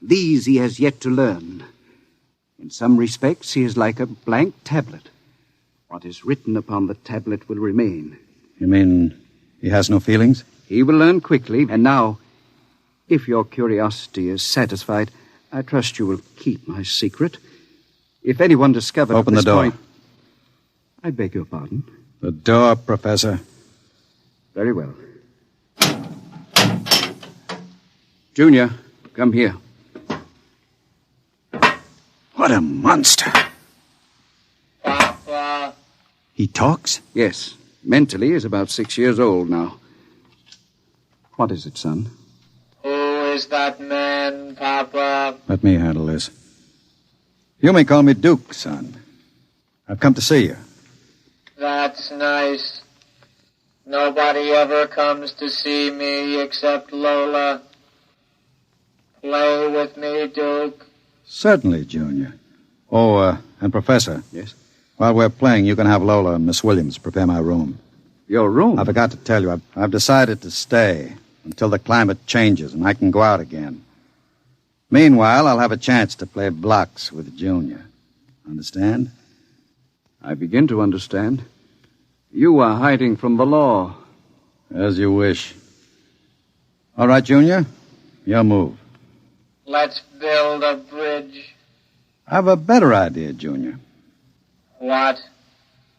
These he has yet to learn. In some respects, he is like a blank tablet. What is written upon the tablet will remain. You mean he has no feelings? He will learn quickly. And now, if your curiosity is satisfied, I trust you will keep my secret. If anyone discovers... Open the door. I beg your pardon? The door, Professor. Very well. Junior, come here. What a monster. Papa. He talks? Yes. Mentally, he's about 6 years old now. What is it, son? Who is that man, Papa? Let me handle this. You may call me Duke, son. I've come to see you. That's nice. Nobody ever comes to see me except Lola. Play with me, Duke. Certainly, Junior. Oh, and Professor. Yes? While we're playing, you can have Lola and Miss Williams prepare my room. Your room? I forgot to tell you, I've decided to stay until the climate changes and I can go out again. Meanwhile, I'll have a chance to play blocks with Junior. Understand? I begin to understand. You are hiding from the law. As you wish. All right, Junior. Your move. Let's build a bridge. I have a better idea, Junior. What?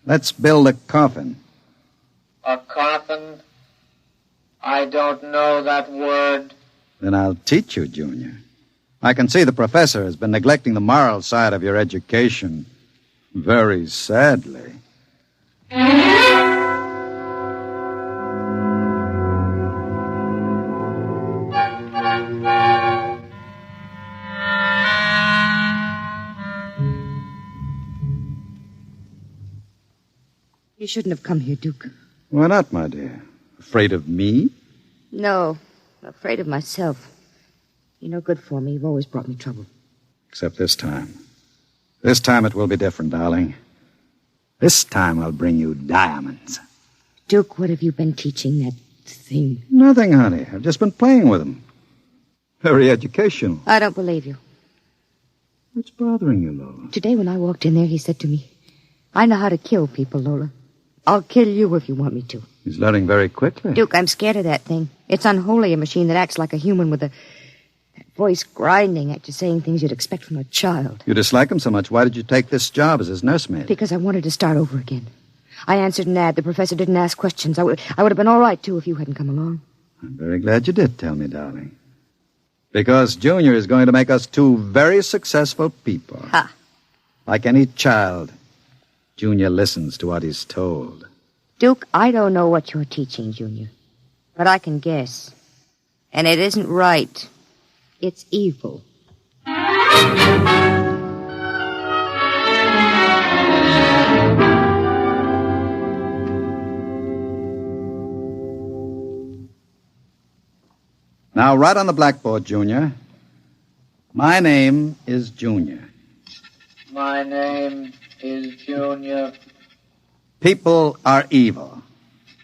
Let's build a coffin. A coffin? I don't know that word. Then I'll teach you, Junior. I can see the professor has been neglecting the moral side of your education. Very sadly. You shouldn't have come here, Duke. Why not, my dear? Afraid of me? No, afraid of myself. You're no good for me. You've always brought me trouble. Except this time. This time it will be different, darling. This time I'll bring you diamonds. Duke, what have you been teaching that thing? Nothing, honey. I've just been playing with them. Very educational. I don't believe you. What's bothering you, Lola? Today when I walked in there, he said to me, I know how to kill people, Lola. I'll kill you if you want me to. He's learning very quickly. Duke, I'm scared of that thing. It's unholy, a machine that acts like a human with a voice grinding at you, saying things you'd expect from a child. You dislike him so much. Why did you take this job as his nursemaid? Because I wanted to start over again. I answered an ad. The professor didn't ask questions. I would have been all right, too, if you hadn't come along. I'm very glad you did tell me, darling. Because Junior is going to make us two very successful people. Ha! Like any child, Junior listens to what he's told. Duke, I don't know what you're teaching, Junior. But I can guess. And it isn't right. It's evil. Now, write on the blackboard, Junior. My name is Junior. My name is Junior. People are evil.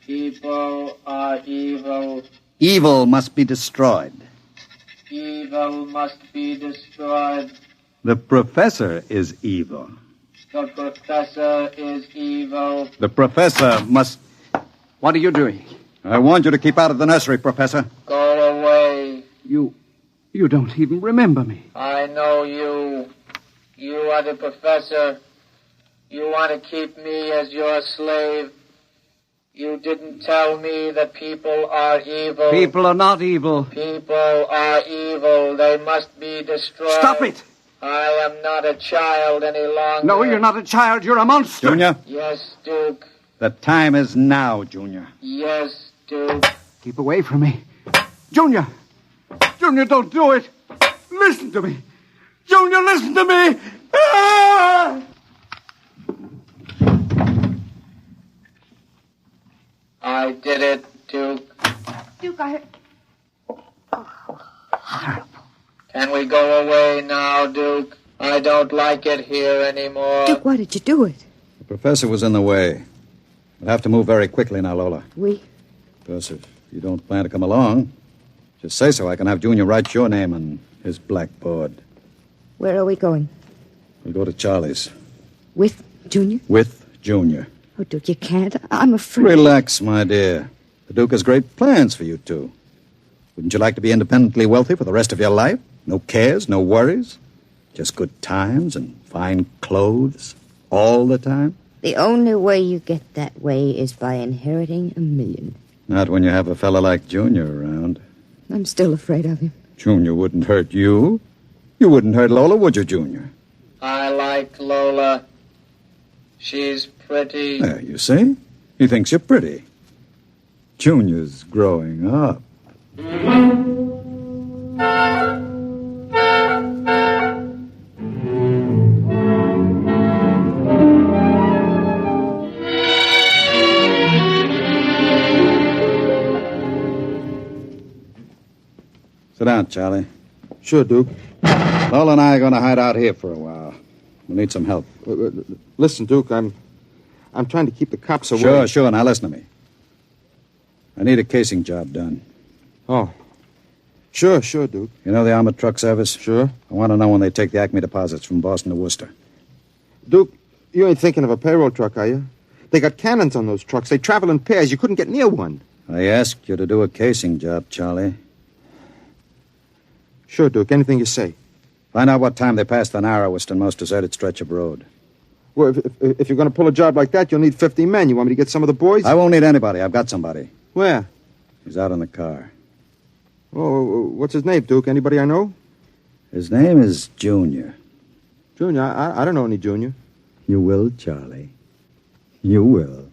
People are evil. Evil must be destroyed. Evil must be destroyed. The professor is evil. The professor is evil. The professor must... What are you doing? I warned you to keep out of the nursery, Professor. Go away. You don't even remember me. I know you. You are the professor. You want to keep me as your slave. You didn't tell me that people are evil. People are not evil. People are evil. They must be destroyed. Stop it! I am not a child any longer. No, you're not a child. You're a monster. Junior? Yes, Duke. The time is now, Junior. Yes, Duke. Keep away from me. Junior! Junior, don't do it! Listen to me! Junior, listen to me! Ah! I did it, Duke. Duke, I... Can we go away now, Duke? I don't like it here anymore. Duke, why did you do it? The professor was in the way. We'll have to move very quickly now, Lola. We? Because if you don't plan to come along, just say so. I can have Junior write your name on his blackboard. Where are we going? We'll go to Charlie's. With Junior? With Junior. Oh, Duke, you can't. I'm afraid. Relax, my dear. The Duke has great plans for you two. Wouldn't you like to be independently wealthy for the rest of your life? No cares, no worries? Just good times and fine clothes all the time? The only way you get that way is by inheriting $1 million. Not when you have a fellow like Junior around. I'm still afraid of him. Junior wouldn't hurt you. You wouldn't hurt Lola, would you, Junior? I like Lola. She's pretty. There, you see? He thinks you're pretty. Junior's growing up. Sit down, Charlie. Sure, Duke. Lola and I are going to hide out here for a while. We'll need some help. Listen, Duke, I'm trying to keep the cops away. Sure. Now listen to me. I need a casing job done. Oh. Sure, Duke. You know the armored truck service? Sure. I want to know when they take the Acme deposits from Boston to Worcester. Duke, you ain't thinking of a payroll truck, are you? They got cannons on those trucks. They travel in pairs. You couldn't get near one. I asked you to do a casing job, Charlie. Sure, Duke. Anything you say. Find out what time they pass the narrowest and most deserted stretch of road. Well, if you're going to pull a job like that, you'll need 50 men. You want me to get some of the boys? I won't need anybody. I've got somebody. Where? He's out in the car. Oh, what's his name, Duke? Anybody I know? His name is Junior. Junior? I don't know any Junior. You will, Charlie. You will.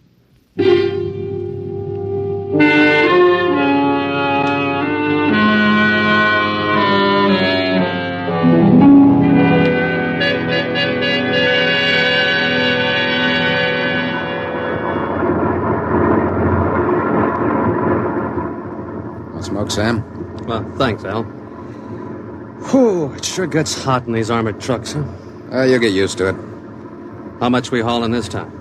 Smoke, Sam? Well, thanks, Al. Whew, it sure gets hot in these armored trucks, huh? You'll get used to it. How much we hauling this time?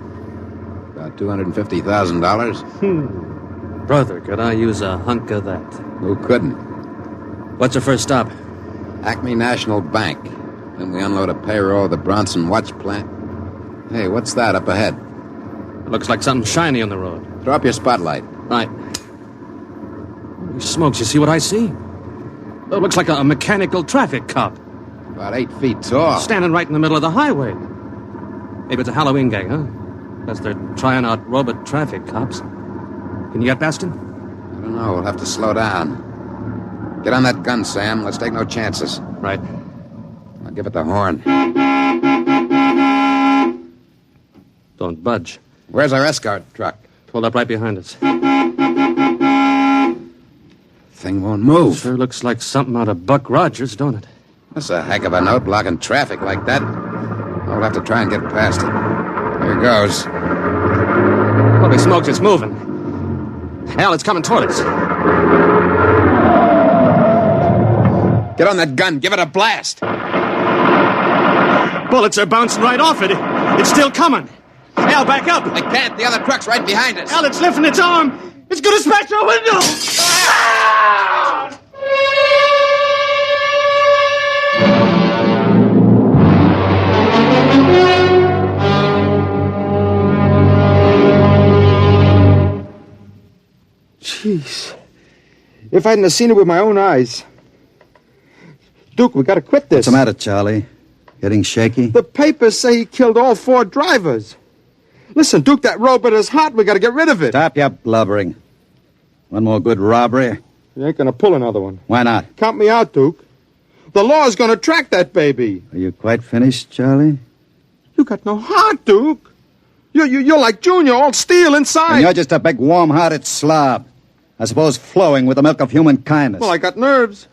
About $250,000. Brother, could I use a hunk of that? Who couldn't? What's our first stop? Acme National Bank. Then we unload a payroll at the Bronson Watch Plant. Hey, what's that up ahead? It looks like something shiny on the road. Throw up your spotlight. Right. Holy smokes, you see what I see? It looks like a mechanical traffic cop. About 8 feet tall. Standing right in the middle of the highway. Maybe it's a Halloween gang, huh? Guess they're trying out robot traffic cops. Can you get past him? I don't know. We'll have to slow down. Get on that gun, Sam. Let's take no chances. Right. I'll give it the horn. Don't budge. Where's our escort truck? Pulled up right behind us. Thing won't move. Sure looks like something out of Buck Rogers, don't it? That's a heck of a note blocking traffic like that. I'll have to try and get past it. Here goes. Holy smokes, it's moving. Hell, it's coming toward us. Get on that gun. Give it a blast. Bullets are bouncing right off it. It's still coming. Al, back up. I can't. The other truck's right behind us. Al, it's lifting its arm. It's going to smash our window. Jeez. If I hadn't have seen it with my own eyes. Duke, we gotta quit this. What's the matter, Charlie? Getting shaky? The papers say he killed all 4 drivers. Listen, Duke, that robot is hot. We gotta get rid of it. Stop your blubbering. One more good robbery? You ain't gonna pull another one. Why not? Count me out, Duke. The law's gonna track that baby. Are you quite finished, Charlie? You got no heart, Duke. You're like Junior, all steel inside. And you're just a big, warm-hearted slob. I suppose flowing with the milk of human kindness. Well, I got nerves.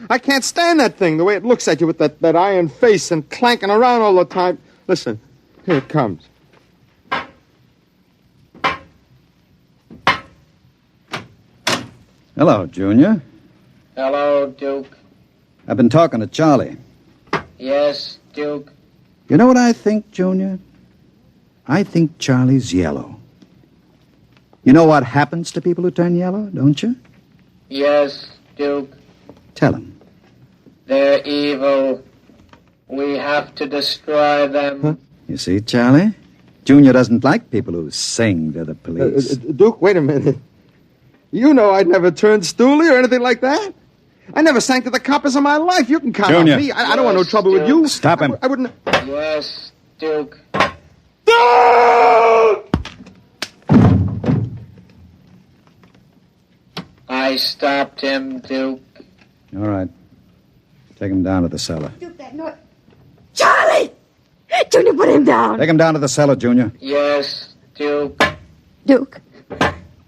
I can't stand that thing, the way it looks at you with that iron face and clanking around all the time. Listen, here it comes. Hello, Junior. Hello, Duke. I've been talking to Charlie. Yes, Duke. You know what I think, Junior? I think Charlie's yellow. You know what happens to people who turn yellow, don't you? Yes, Duke. Tell him. They're evil. We have to destroy them. Huh? You see, Charlie? Junior doesn't like people who sing to the police. Duke, wait a minute. You know I'd never turn stoolie or anything like that. I never sang to the coppers in my life. You can count Junior. on me. I don't want no trouble with you. Stop him. I wouldn't... Yes, Duke. I stopped him, Duke. All right. Take him down to the cellar. Duke, that noise. Charlie! Junior, put him down. Take him down to the cellar, Junior. Yes, Duke. Duke.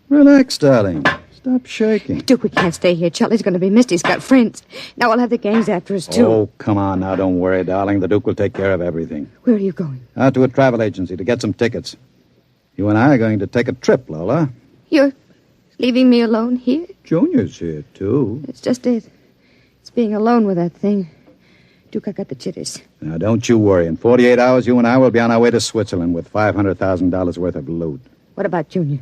Relax, darling. Stop shaking. Duke, we can't stay here. Charlie's going to be missed. He's got friends. Now we'll have the gangs after us, too. Oh, come on now. Don't worry, darling. The Duke will take care of everything. Where are you going? Out to a travel agency to get some tickets. You and I are going to take a trip, Lola. You're leaving me alone here? Junior's here, too. It's just it. It's being alone with that thing. Duke, I got the jitters. Now, don't you worry. In 48 hours, you and I will be on our way to Switzerland with $500,000 worth of loot. What about Junior?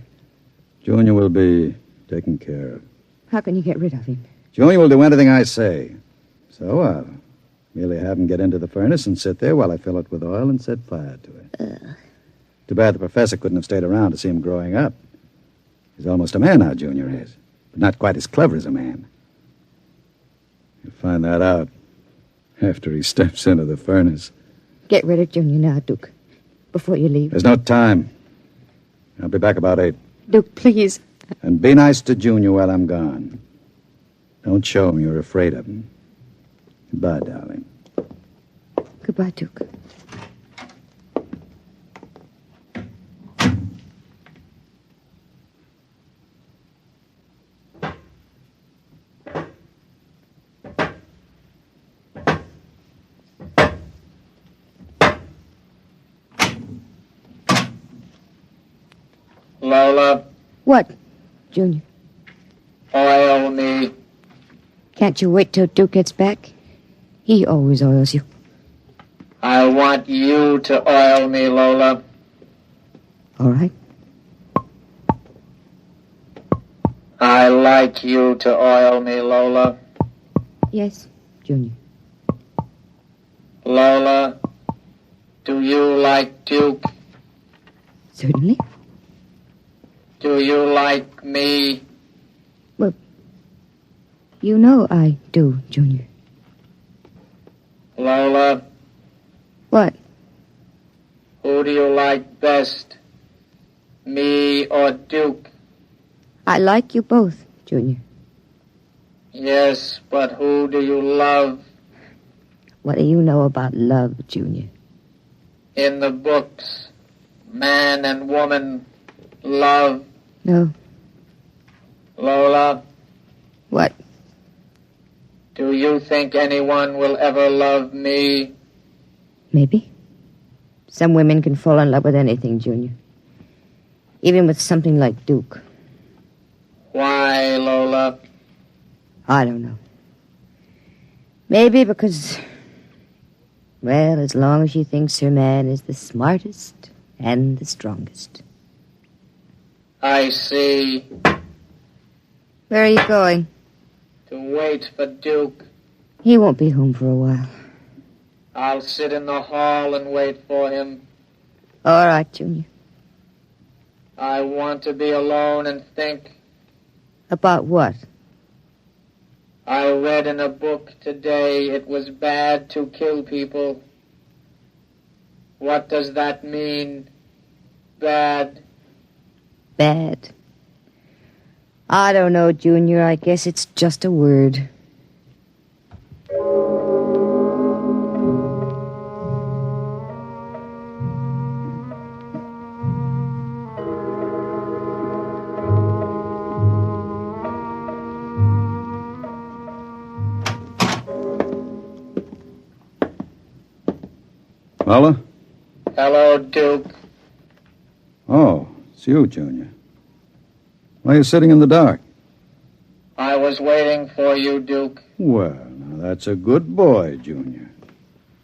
Junior will be taken care of. How can you get rid of him? Junior will do anything I say. So I'll merely have him get into the furnace and sit there while I fill it with oil and set fire to it. Too bad the professor couldn't have stayed around to see him growing up. He's almost a man now, Junior is. But not quite as clever as a man. You'll find that out after he steps into the furnace. Get rid of Junior now, Duke, before you leave. There's no time. I'll be back about 8. Duke, please. And be nice to Junior while I'm gone. Don't show him you're afraid of him. Goodbye, darling. Goodbye, Duke. Lola. What, Junior? Oil me. Can't you wait till Duke gets back? He always oils you. I want you to oil me, Lola. All right. I like you to oil me, Lola. Yes, Junior. Lola, do you like Duke? Certainly. Do you like me? Well, you know I do, Junior. Lola, What? who do you like best? Me or Duke? I like you both, Junior. Yes, but who do you love? What do you know about love, Junior? In the books, man and woman love No. Lola, What? do you think anyone will ever love me? Maybe. Some women can fall in love with anything, Junior. Even with something like Duke. Why, Lola? I don't know. Maybe because, well, as long as she thinks her man is the smartest and the strongest. I see. Where are you going? To wait for Duke. He won't be home for a while. I'll sit in the hall and wait for him. All right, Junior. I want to be alone and think. About what? I read in a book today it was bad to kill people. What does that mean? Bad. Bad. I don't know, Junior. I guess it's just a word. Lola? Hello, Duke. Oh, it's you, Junior. Why are you sitting in the dark? I was waiting for you, Duke. Well, now that's a good boy, Junior.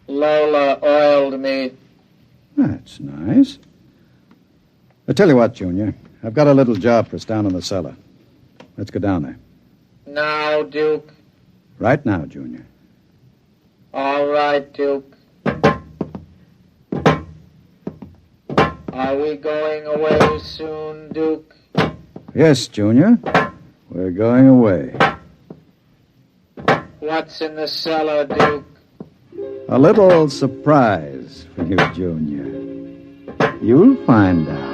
Lola oiled me. That's nice. I tell you what, Junior. I've got a little job for us down in the cellar. Let's go down there. Now, Duke. Right now, Junior. All right, Duke. Are we going away soon, Duke? Yes, Junior. We're going away. What's in the cellar, Duke? A little surprise for you, Junior. You'll find out.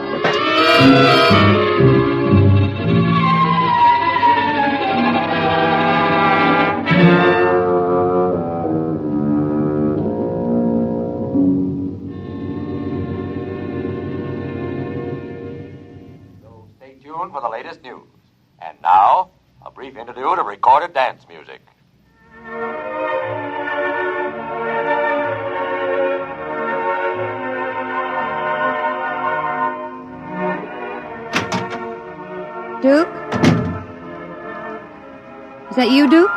For the latest news. And now, a brief interlude of recorded dance music. Duke? Is that you, Duke?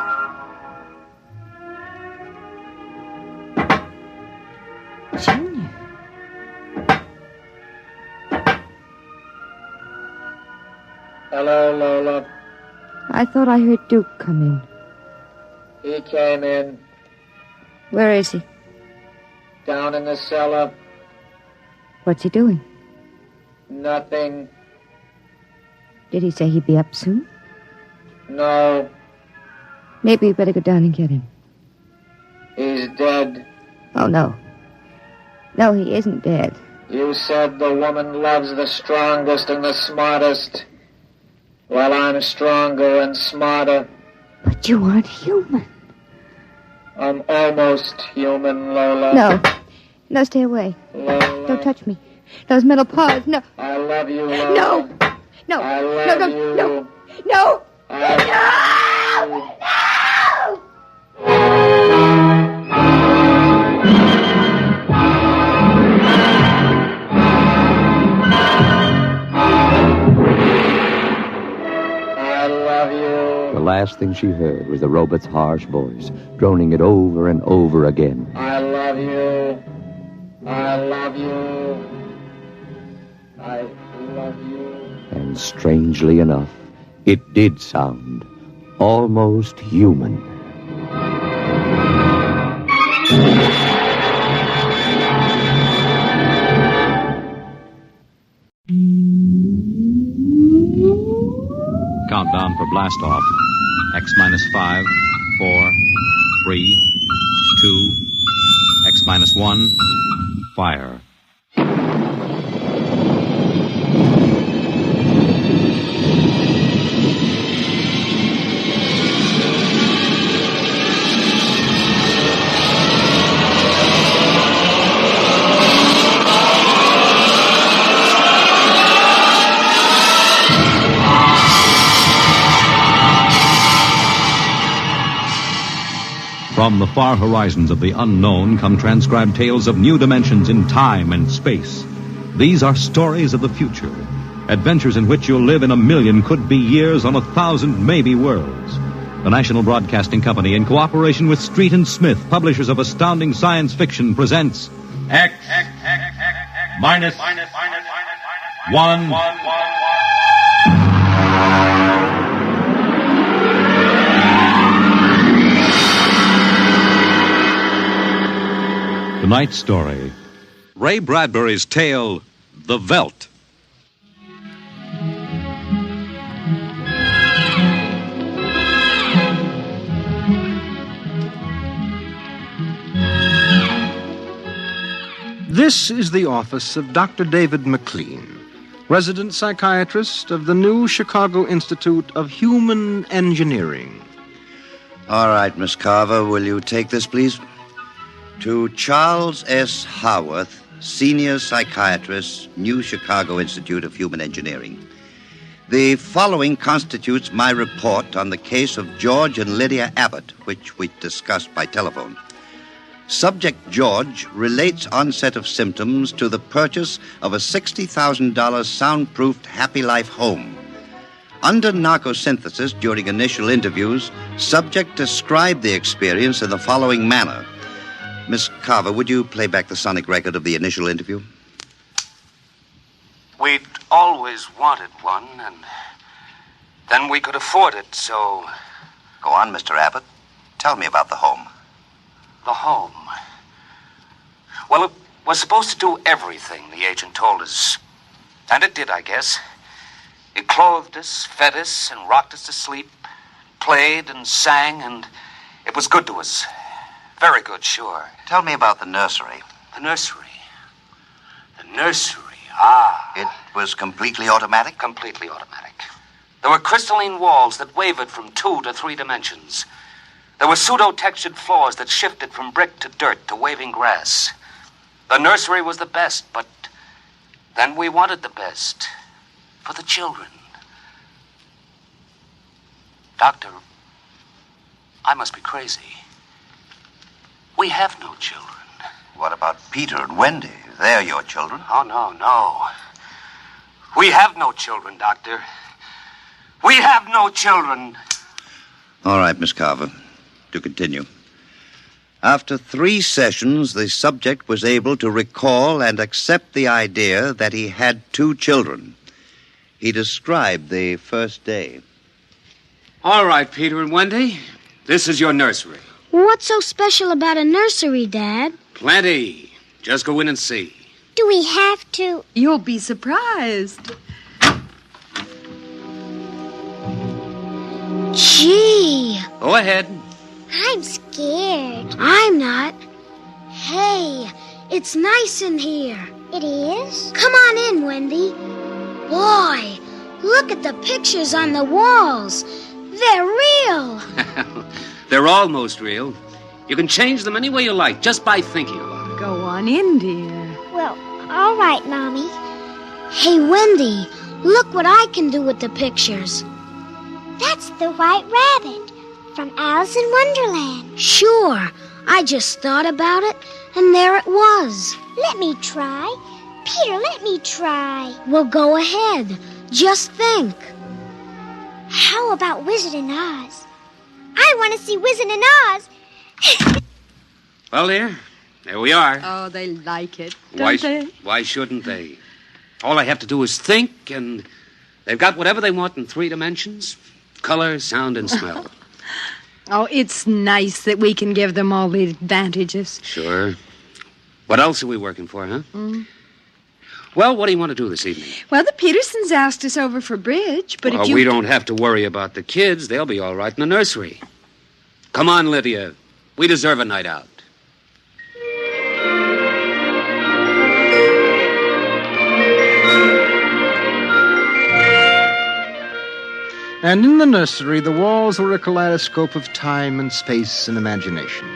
Junior. Hello, Lola. I thought I heard Duke come in. He came in. Where is he? Down in the cellar. What's he doing? Nothing. Did he say he'd be up soon? No. Maybe we better go down and get him. He's dead. Oh, no. No, he isn't dead. You said the woman loves the strongest and the smartest. Well, I'm stronger and smarter. But you aren't human. I'm almost human, Lola. No. No, stay away. Lola. Don't touch me. Those metal paws, no. I love you, Lola. No. No. I love no, you. No. No. I love you. I love you. The last thing she heard was the robot's harsh voice, droning it over and over again. I love you. I love you. I love you. And strangely enough, it did sound almost human. Countdown for blast off. X minus 5, 4, 3, 2, X minus 1, fire. From the far horizons of the unknown come transcribed tales of new dimensions in time and space. These are stories of the future, adventures in which you'll live in a million could-be years on 1,000 maybe worlds. The National Broadcasting Company, in cooperation with Street and Smith, publishers of astounding science fiction, presents X minus 1. Tonight's story, Ray Bradbury's tale, The Veldt. This is the office of Dr. David Moklin, resident psychiatrist of the new Chicago Institute of Human Engineering. All right, Miss Carver, will you take this, please? To Charles S. Haworth, senior psychiatrist, New Chicago Institute of Human Engineering. The following constitutes my report on the case of George and Lydia Abbott, which we discussed by telephone. Subject George relates onset of symptoms to the purchase of a $60,000 soundproofed Happy Life home. Under narcosynthesis during initial interviews, subject described the experience in the following manner. Miss Carver, would you play back the sonic record of the initial interview? We'd always wanted one, and then we could afford it, so... Go on, Mr. Abbott. Tell me about the home. The home. Well, it was supposed to do everything, the agent told us. And it did, I guess. It clothed us, fed us, and rocked us to sleep, played and sang, and it was good to us. Very good, sure. Tell me about the nursery. The nursery? The nursery, ah. It was completely automatic? Completely automatic. There were crystalline walls that wavered from 2 to 3 dimensions. There were pseudo-textured floors that shifted from brick to dirt to waving grass. The nursery was the best, but then we wanted the best for the children. Doctor, I must be crazy. We have no children. What about Peter and Wendy? They're your children. Oh, no. We have no children, Doctor. We have no children. All right, Miss Carver. To continue. After 3 sessions, the subject was able to recall and accept the idea that he had 2 children. He described the first day. All right, Peter and Wendy. This is your nursery. What's so special about a nursery, Dad? Plenty. Just go in and see. Do we have to? You'll be surprised. Gee. Go ahead. I'm scared. I'm not. Hey, it's nice in here. It is? Come on in, Wendy. Boy, look at the pictures on the walls. They're real. They're almost real. You can change them any way you like, just by thinking about it. Go on in, dear. Well, all right, Mommy. Hey, Wendy, look what I can do with the pictures. That's the White Rabbit from Alice in Wonderland. Sure. I just thought about it, and there it was. Let me try. Peter, let me try. Well, go ahead. Just think. How about Wizard in Oz? I want to see Wizard in Oz. Well, dear, there we are. Oh, they like it, don't they? Why shouldn't they? All I have to do is think, and they've got whatever they want in 3 dimensions. Color, sound, and smell. Oh, it's nice that we can give them all the advantages. Sure. What else are we working for, huh? Well, what do you want to do this evening? Well, the Petersons asked us over for bridge, but if you... we don't have to worry about the kids. They'll be all right in the nursery. Come on, Lydia. We deserve a night out. And in the nursery, the walls were a kaleidoscope of time and space and imagination.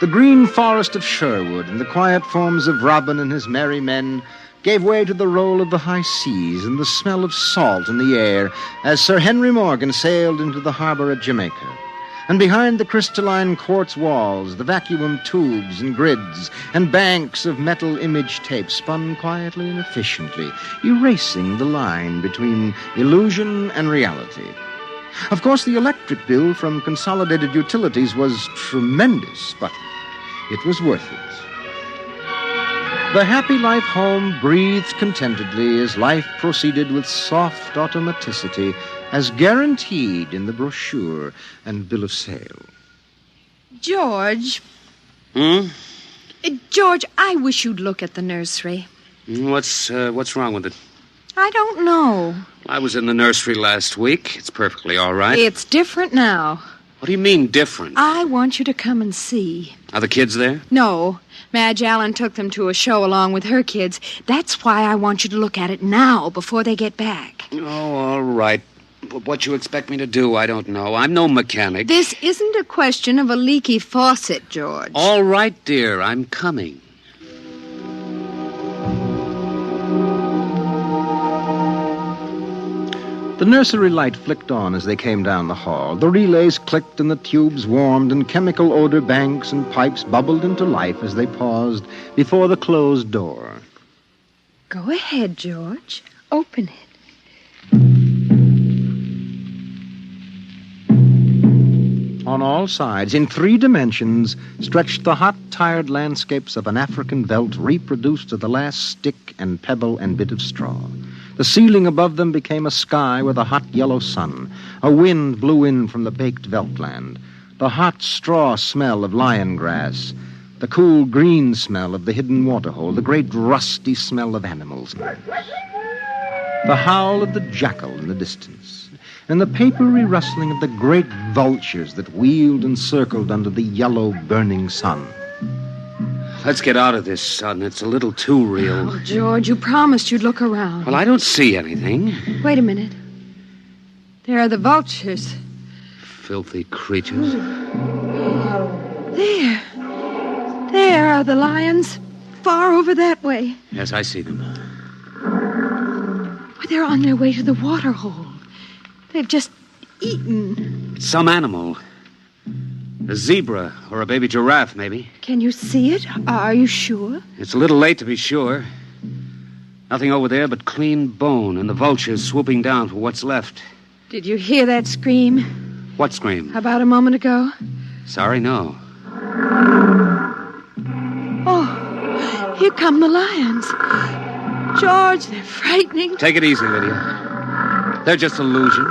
The green forest of Sherwood and the quiet forms of Robin and his merry men gave way to the roll of the high seas and the smell of salt in the air as Sir Henry Morgan sailed into the harbor at Jamaica. And behind the crystalline quartz walls, the vacuum tubes and grids and banks of metal image tape spun quietly and efficiently, erasing the line between illusion and reality. Of course, the electric bill from Consolidated Utilities was tremendous, but it was worth it. The Happy Life home breathed contentedly as life proceeded with soft automaticity as guaranteed in the brochure and bill of sale. George. George, I wish you'd look at the nursery. What's wrong with it? I don't know. I was in the nursery last week. It's perfectly all right. It's different now. What do you mean, different? I want you to come and see. Are the kids there? No. Madge Allen took them to a show along with her kids. That's why I want you to look at it now, before they get back. Oh, all right. But what you expect me to do, I don't know. I'm no mechanic. This isn't a question of a leaky faucet, George. All right, dear. I'm coming. The nursery light flicked on as they came down the hall. The relays clicked and the tubes warmed and chemical odor banks and pipes bubbled into life as they paused before the closed door. Go ahead, George. Open it. On all sides, in 3 dimensions, stretched the hot, tired landscapes of an African veldt reproduced to the last stick and pebble and bit of straw. The ceiling above them became a sky with a hot yellow sun. A wind blew in from the baked veldtland. The hot straw smell of lion grass. The cool green smell of the hidden waterhole. The great rusty smell of animals. The howl of the jackal in the distance. And the papery rustling of the great vultures that wheeled and circled under the yellow burning sun. Let's get out of this, son. It's a little too real. Oh, George, you promised you'd look around. Well, I don't see anything. Wait a minute. There are the vultures. Filthy creatures. There. There are the lions. Far over that way. Yes, I see them. Well, they're on their way to the waterhole. They've just eaten. It's some animal. A zebra or a baby giraffe, maybe. Can you see it? Are you sure? It's a little late to be sure. Nothing over there but clean bone and the vultures swooping down for what's left. Did you hear that scream? What scream? About a moment ago. Sorry, no. Oh, here come the lions. George, they're frightening. Take it easy, Lydia. They're just illusion.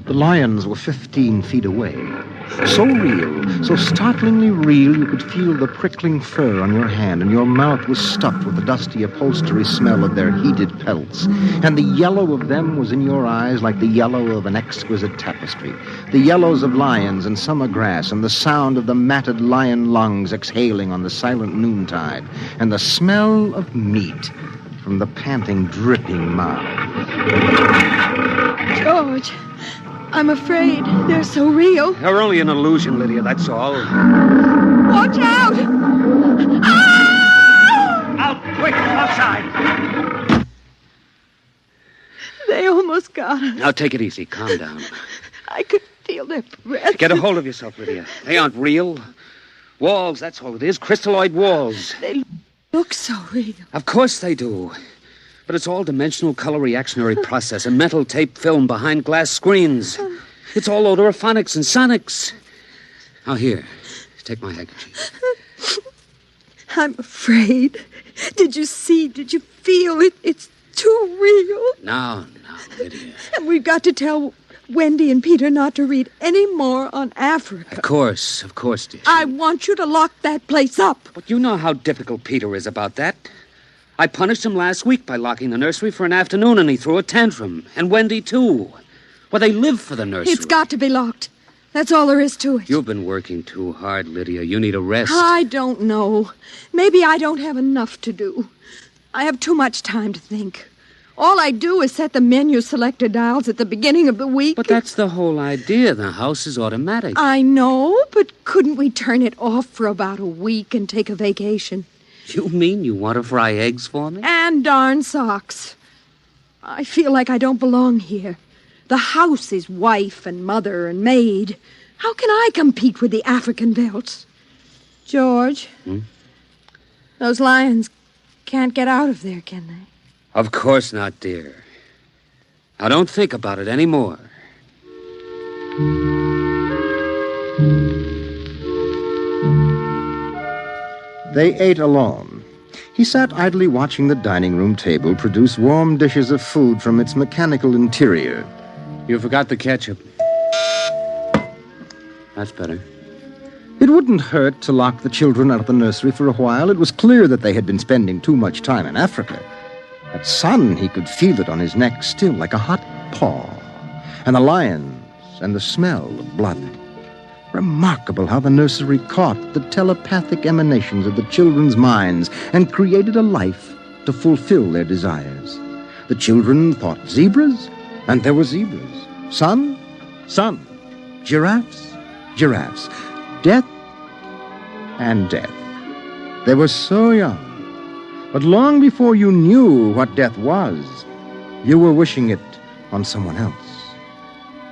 The lions were 15 feet away. So real, so startlingly real, you could feel the prickling fur on your hand, and your mouth was stuffed with the dusty upholstery smell of their heated pelts. And the yellow of them was in your eyes like the yellow of an exquisite tapestry. The yellows of lions and summer grass, and the sound of the matted lion lungs exhaling on the silent noontide, and the smell of meat from the panting, dripping mouth. George, I'm afraid they're so real. They're only an illusion, Lydia, that's all. Watch out! Ah! Out, quick, outside! They almost got us. Now, take it easy, calm down. I could feel their breath. Get a hold of yourself, Lydia. They aren't real. Walls, that's all it is, crystalloid walls. They look so real. Of course they do. But it's all dimensional color reactionary process, a metal tape film behind glass screens. It's all odorophonics and sonics. Now here, take my handkerchief. I'm afraid. Did you see? Did you feel it? It's too real. Now, Lydia. And we've got to tell Wendy and Peter not to read any more on Africa. Of course, dear. I want you to lock that place up. But you know how difficult Peter is about that. I punished him last week by locking the nursery for an afternoon, and he threw a tantrum. And Wendy, too. Well, they live for the nursery. It's got to be locked. That's all there is to it. You've been working too hard, Lydia. You need a rest. I don't know. Maybe I don't have enough to do. I have too much time to think. All I do is set the menu selector dials at the beginning of the week. But that's the whole idea. The house is automatic. I know, but couldn't we turn it off for about a week and take a vacation? You mean you want to fry eggs for me? And darn socks. I feel like I don't belong here. The house is wife and mother and maid. How can I compete with the African Veldts? George, those lions can't get out of there, can they? Of course not, dear. Now, don't think about it anymore. They ate alone. He sat idly watching the dining room table produce warm dishes of food from its mechanical interior. You forgot the ketchup. That's better. It wouldn't hurt to lock the children out of the nursery for a while. It was clear that they had been spending too much time in Africa. That sun, he could feel it on his neck still, like a hot paw. And the lions, and the smell of blood. Remarkable how the nursery caught the telepathic emanations of the children's minds and created a life to fulfill their desires. The children thought zebras, and there were zebras. Sun, sun. Giraffes, giraffes. Death, and death. They were so young. But long before you knew what death was, you were wishing it on someone else.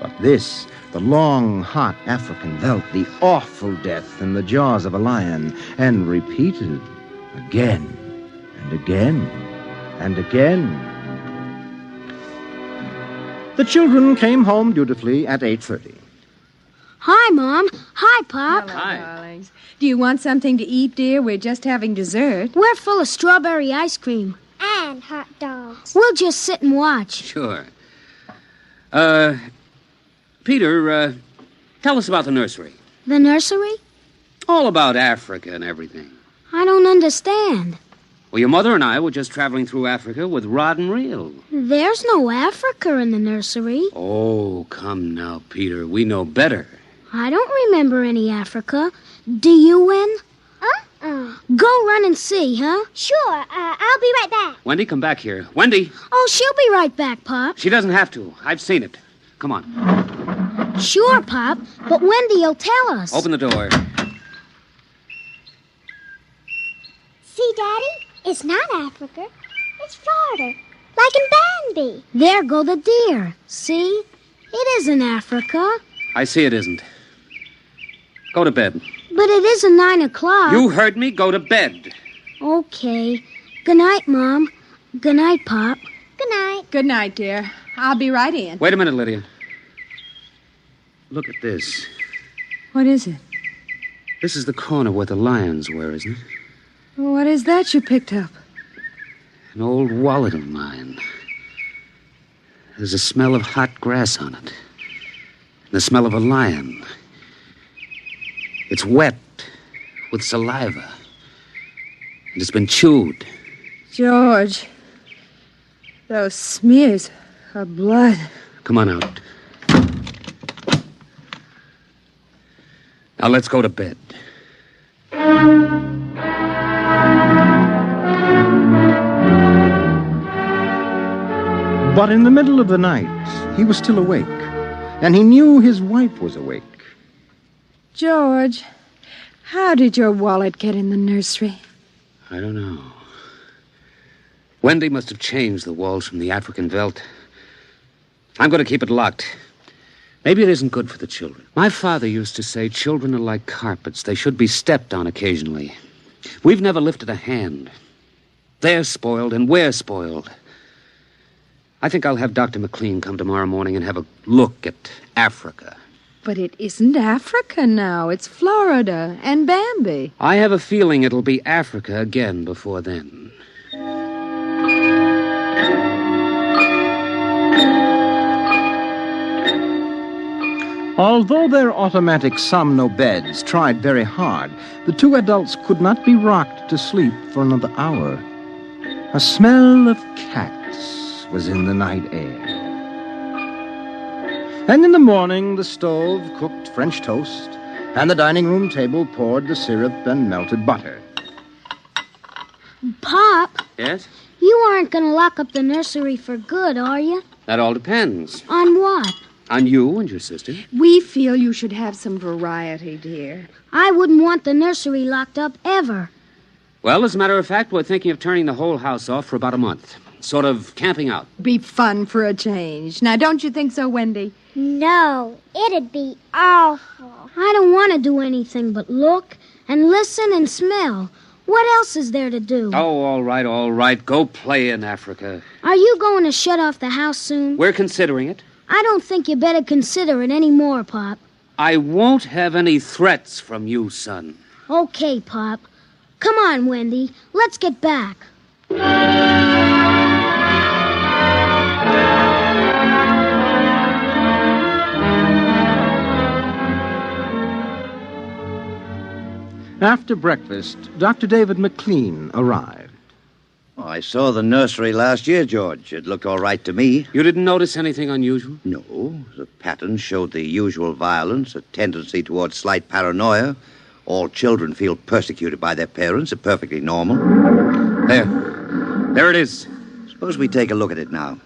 But this, the long, hot African veldt, the awful death in the jaws of a lion, and repeated again and again and again. The children came home dutifully at 8:30. Hi, Mom. Hi, Pop. Hello, darlings. Do you want something to eat, dear? We're just having dessert. We're full of strawberry ice cream. And hot dogs. We'll just sit and watch. Sure. Peter, tell us about the nursery. The nursery? All about Africa and everything. I don't understand. Well, your mother and I were just traveling through Africa with rod and reel. There's no Africa in the nursery. Oh, come now, Peter. We know better. I don't remember any Africa. Do you, Wen? Go run and see, huh? Sure. I'll be right back. Wendy, come back here. Wendy! Oh, she'll be right back, Pop. She doesn't have to. I've seen it. Come on. Sure, Pop, but Wendy'll tell us. Open the door. See, Daddy? It's not Africa. It's Florida. Like in Bambi. There go the deer. See? It isn't Africa. I see it isn't. Go to bed. But it isn't 9 o'clock. You heard me. Go to bed. Okay. Good night, Mom. Good night, Pop. Good night. Good night, dear. I'll be right in. Wait a minute, Lydia. Look at this. What is it? This is the corner where the lions were, isn't it? What is that you picked up? An old wallet of mine. There's a smell of hot grass on it. And the smell of a lion. It's wet with saliva. And it's been chewed. George, those smears of blood. Come on out. Now let's go to bed. But in the middle of the night, he was still awake, and he knew his wife was awake. George, how did your wallet get in the nursery? I don't know. Wendy must have changed the walls from the African veldt. I'm going to keep it locked. Maybe it isn't good for the children. My father used to say children are like carpets. They should be stepped on occasionally. We've never lifted a hand. They're spoiled and we're spoiled. I think I'll have Dr. Moklin come tomorrow morning and have a look at Africa. But it isn't Africa now. It's Florida and Bambi. I have a feeling it'll be Africa again before then. Although their automatic somno-beds tried very hard, the two adults could not be rocked to sleep for another hour. A smell of cats was in the night air. And in the morning, the stove cooked French toast, and the dining room table poured the syrup and melted butter. Pop, Yes? you aren't going to lock up the nursery for good, are you? That all depends. On what? On you and your sister. We feel you should have some variety, dear. I wouldn't want the nursery locked up ever. Well, as a matter of fact, we're thinking of turning the whole house off for about a month. Sort of camping out. Be fun for a change. Now, don't you think so, Wendy? No, it'd be awful. I don't want to do anything but look and listen and smell. What else is there to do? Oh, all right. Go play in Africa. Are you going to shut off the house soon? We're considering it. I don't think you better consider it any more, Pop. I won't have any threats from you, son. Okay, Pop. Come on, Wendy. Let's get back. After breakfast, Dr. David Moklin arrived. Oh, I saw the nursery last year, George. It looked all right to me. You didn't notice anything unusual? No. The pattern showed the usual violence, a tendency towards slight paranoia. All children feel persecuted by their parents. It's perfectly normal. There it is. Suppose we take a look at it now.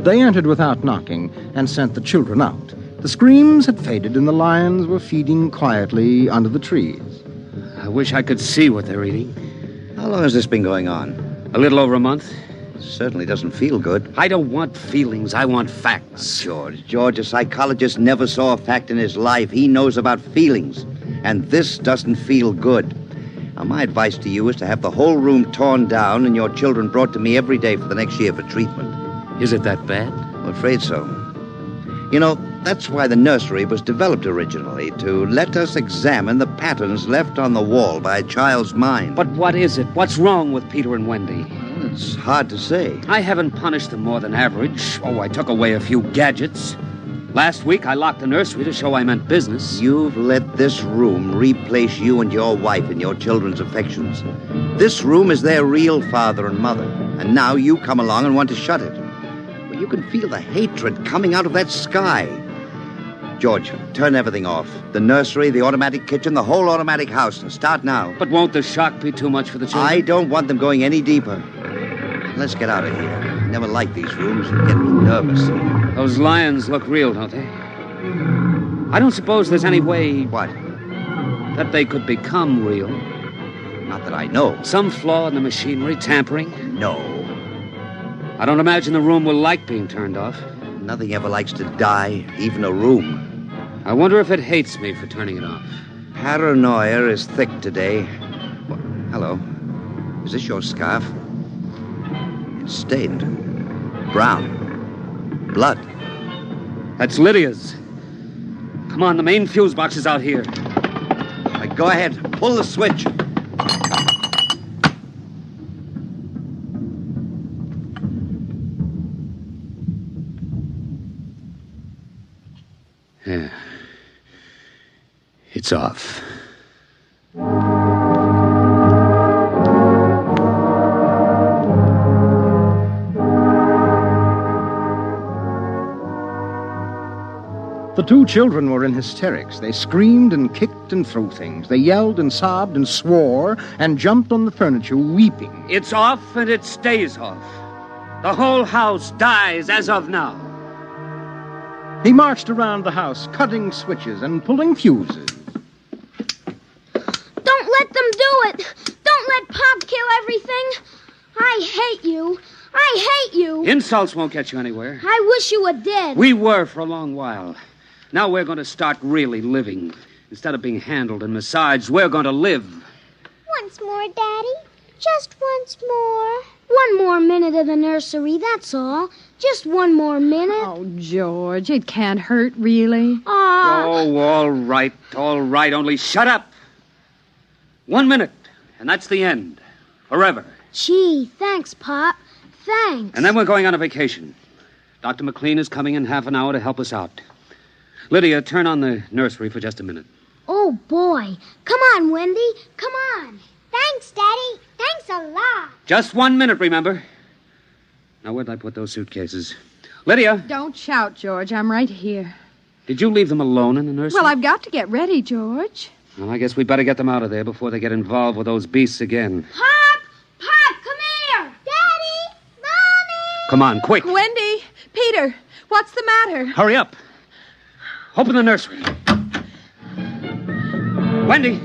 They entered without knocking and sent the children out. The screams had faded and the lions were feeding quietly under the trees. I wish I could see what they're eating. How long has this been going on? A little over a month. Certainly doesn't feel good. I don't want feelings. I want facts. George, a psychologist never saw a fact in his life. He knows about feelings. And this doesn't feel good. Now, my advice to you is to have the whole room torn down and your children brought to me every day for the next year for treatment. Is it that bad? I'm afraid so. You know, that's why the nursery was developed originally, to let us examine the patterns left on the wall by a child's mind. But what is it? What's wrong with Peter and Wendy? Well, it's hard to say. I haven't punished them more than average. Oh, I took away a few gadgets. Last week, I locked the nursery to show I meant business. You've let this room replace you and your wife in your children's affections. This room is their real father and mother, and now you come along and want to shut it. Well, you can feel the hatred coming out of that sky. George, turn everything off. The nursery, the automatic kitchen, the whole automatic house. Start now. But won't the shock be too much for the children? I don't want them going any deeper. Let's get out of here. I never like these rooms. They get me nervous. Those lions look real, don't they? I don't suppose there's any way... What? That they could become real. Not that I know. Some flaw in the machinery, tampering? No. I don't imagine the room will like being turned off. Nothing ever likes to die, even a room. I wonder if it hates me for turning it off. Paranoia is thick today. Well, hello. Is this your scarf? It's stained. Brown. Blood. That's Lydia's. Come on, the main fuse box is out here. All right, go ahead. Pull the switch. Yeah. It's off. The two children were in hysterics. They screamed and kicked and threw things. They yelled and sobbed and swore and jumped on the furniture, weeping. It's off and it stays off. The whole house dies as of now. He marched around the house, cutting switches and pulling fuses. Don't let them do it! Don't let Pop kill everything! I hate you! I hate you! Insults won't get you anywhere. I wish you were dead. We were for a long while. Now we're going to start really living. Instead of being handled and massaged, we're going to live. Once more, Daddy. Just once more. One more minute of the nursery, that's all. Just one more minute. Oh, George, it can't hurt, really. Oh, all right, only shut up. 1 minute, and that's the end. Forever. Gee, thanks, Pop. Thanks. And then we're going on a vacation. Dr. Moklin is coming in half an hour to help us out. Lydia, turn on the nursery for just a minute. Oh, boy. Come on, Wendy. Come on. Thanks, Daddy. Thanks a lot. Just 1 minute, remember? Now, where'd I put those suitcases? Lydia! Don't shout, George. I'm right here. Did you leave them alone in the nursery? Well, I've got to get ready, George. Well, I guess we better get them out of there before they get involved with those beasts again. Pop! Pop, come here! Daddy! Mommy! Come on, quick! Wendy! Peter! What's the matter? Hurry up! Open the nursery. Wendy!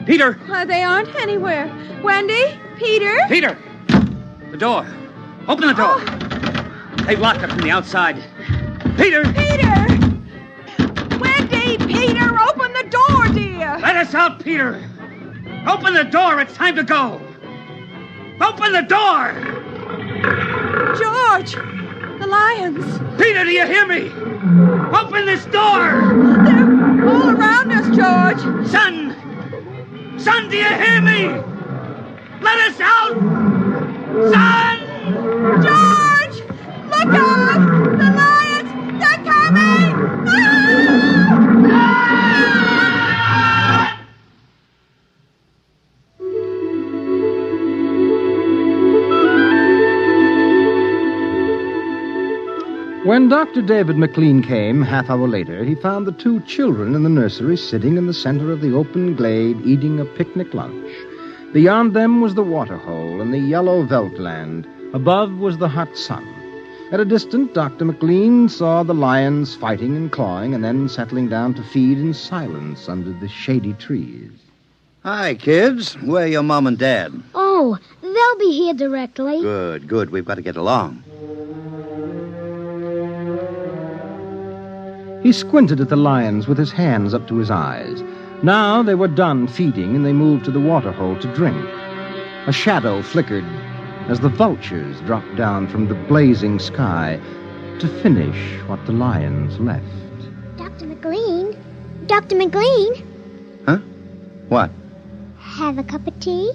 Peter! They aren't anywhere. Wendy? Peter? Peter! The door. Open the door. They've locked us from the outside. Peter! Peter! Wendy! Peter! Open the door, dear! Let us out, Peter! Open the door! It's time to go! Open the door! George! The lions! Peter, do you hear me? Open this door! They're all around us, George! Son! Son, do you hear me? Let us out! Son! George! Look out! The lions! They're coming! When Dr. David Moklin came, half-hour later, he found the 2 children in the nursery sitting in the center of the open glade eating a picnic lunch. Beyond them was the waterhole and the yellow Veldt land. Above was the hot sun. At a distance, Dr. Moklin saw the lions fighting and clawing and then settling down to feed in silence under the shady trees. Hi, kids. Where are your mom and dad? Oh, they'll be here directly. Good, good. We've got to get along. He squinted at the lions with his hands up to his eyes. Now they were done feeding, and they moved to the waterhole to drink. A shadow flickered as the vultures dropped down from the blazing sky to finish what the lions left. Dr. McLean? Dr. McLean? Huh? What? Have a cup of tea?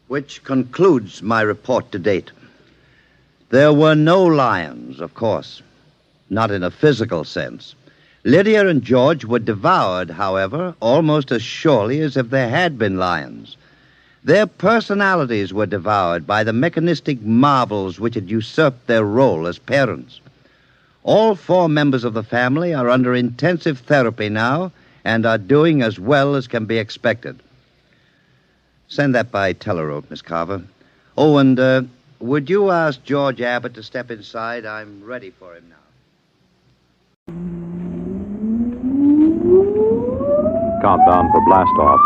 Which concludes my report to date. There were no lions, of course. Not in a physical sense. Lydia and George were devoured, however, almost as surely as if there had been lions. Their personalities were devoured by the mechanistic marvels which had usurped their role as parents. All 4 members of the family are under intensive therapy now and are doing as well as can be expected. Send that by telerope, Miss Carver. Oh, and would you ask George Abbott to step inside? I'm ready for him now. Countdown for blast-off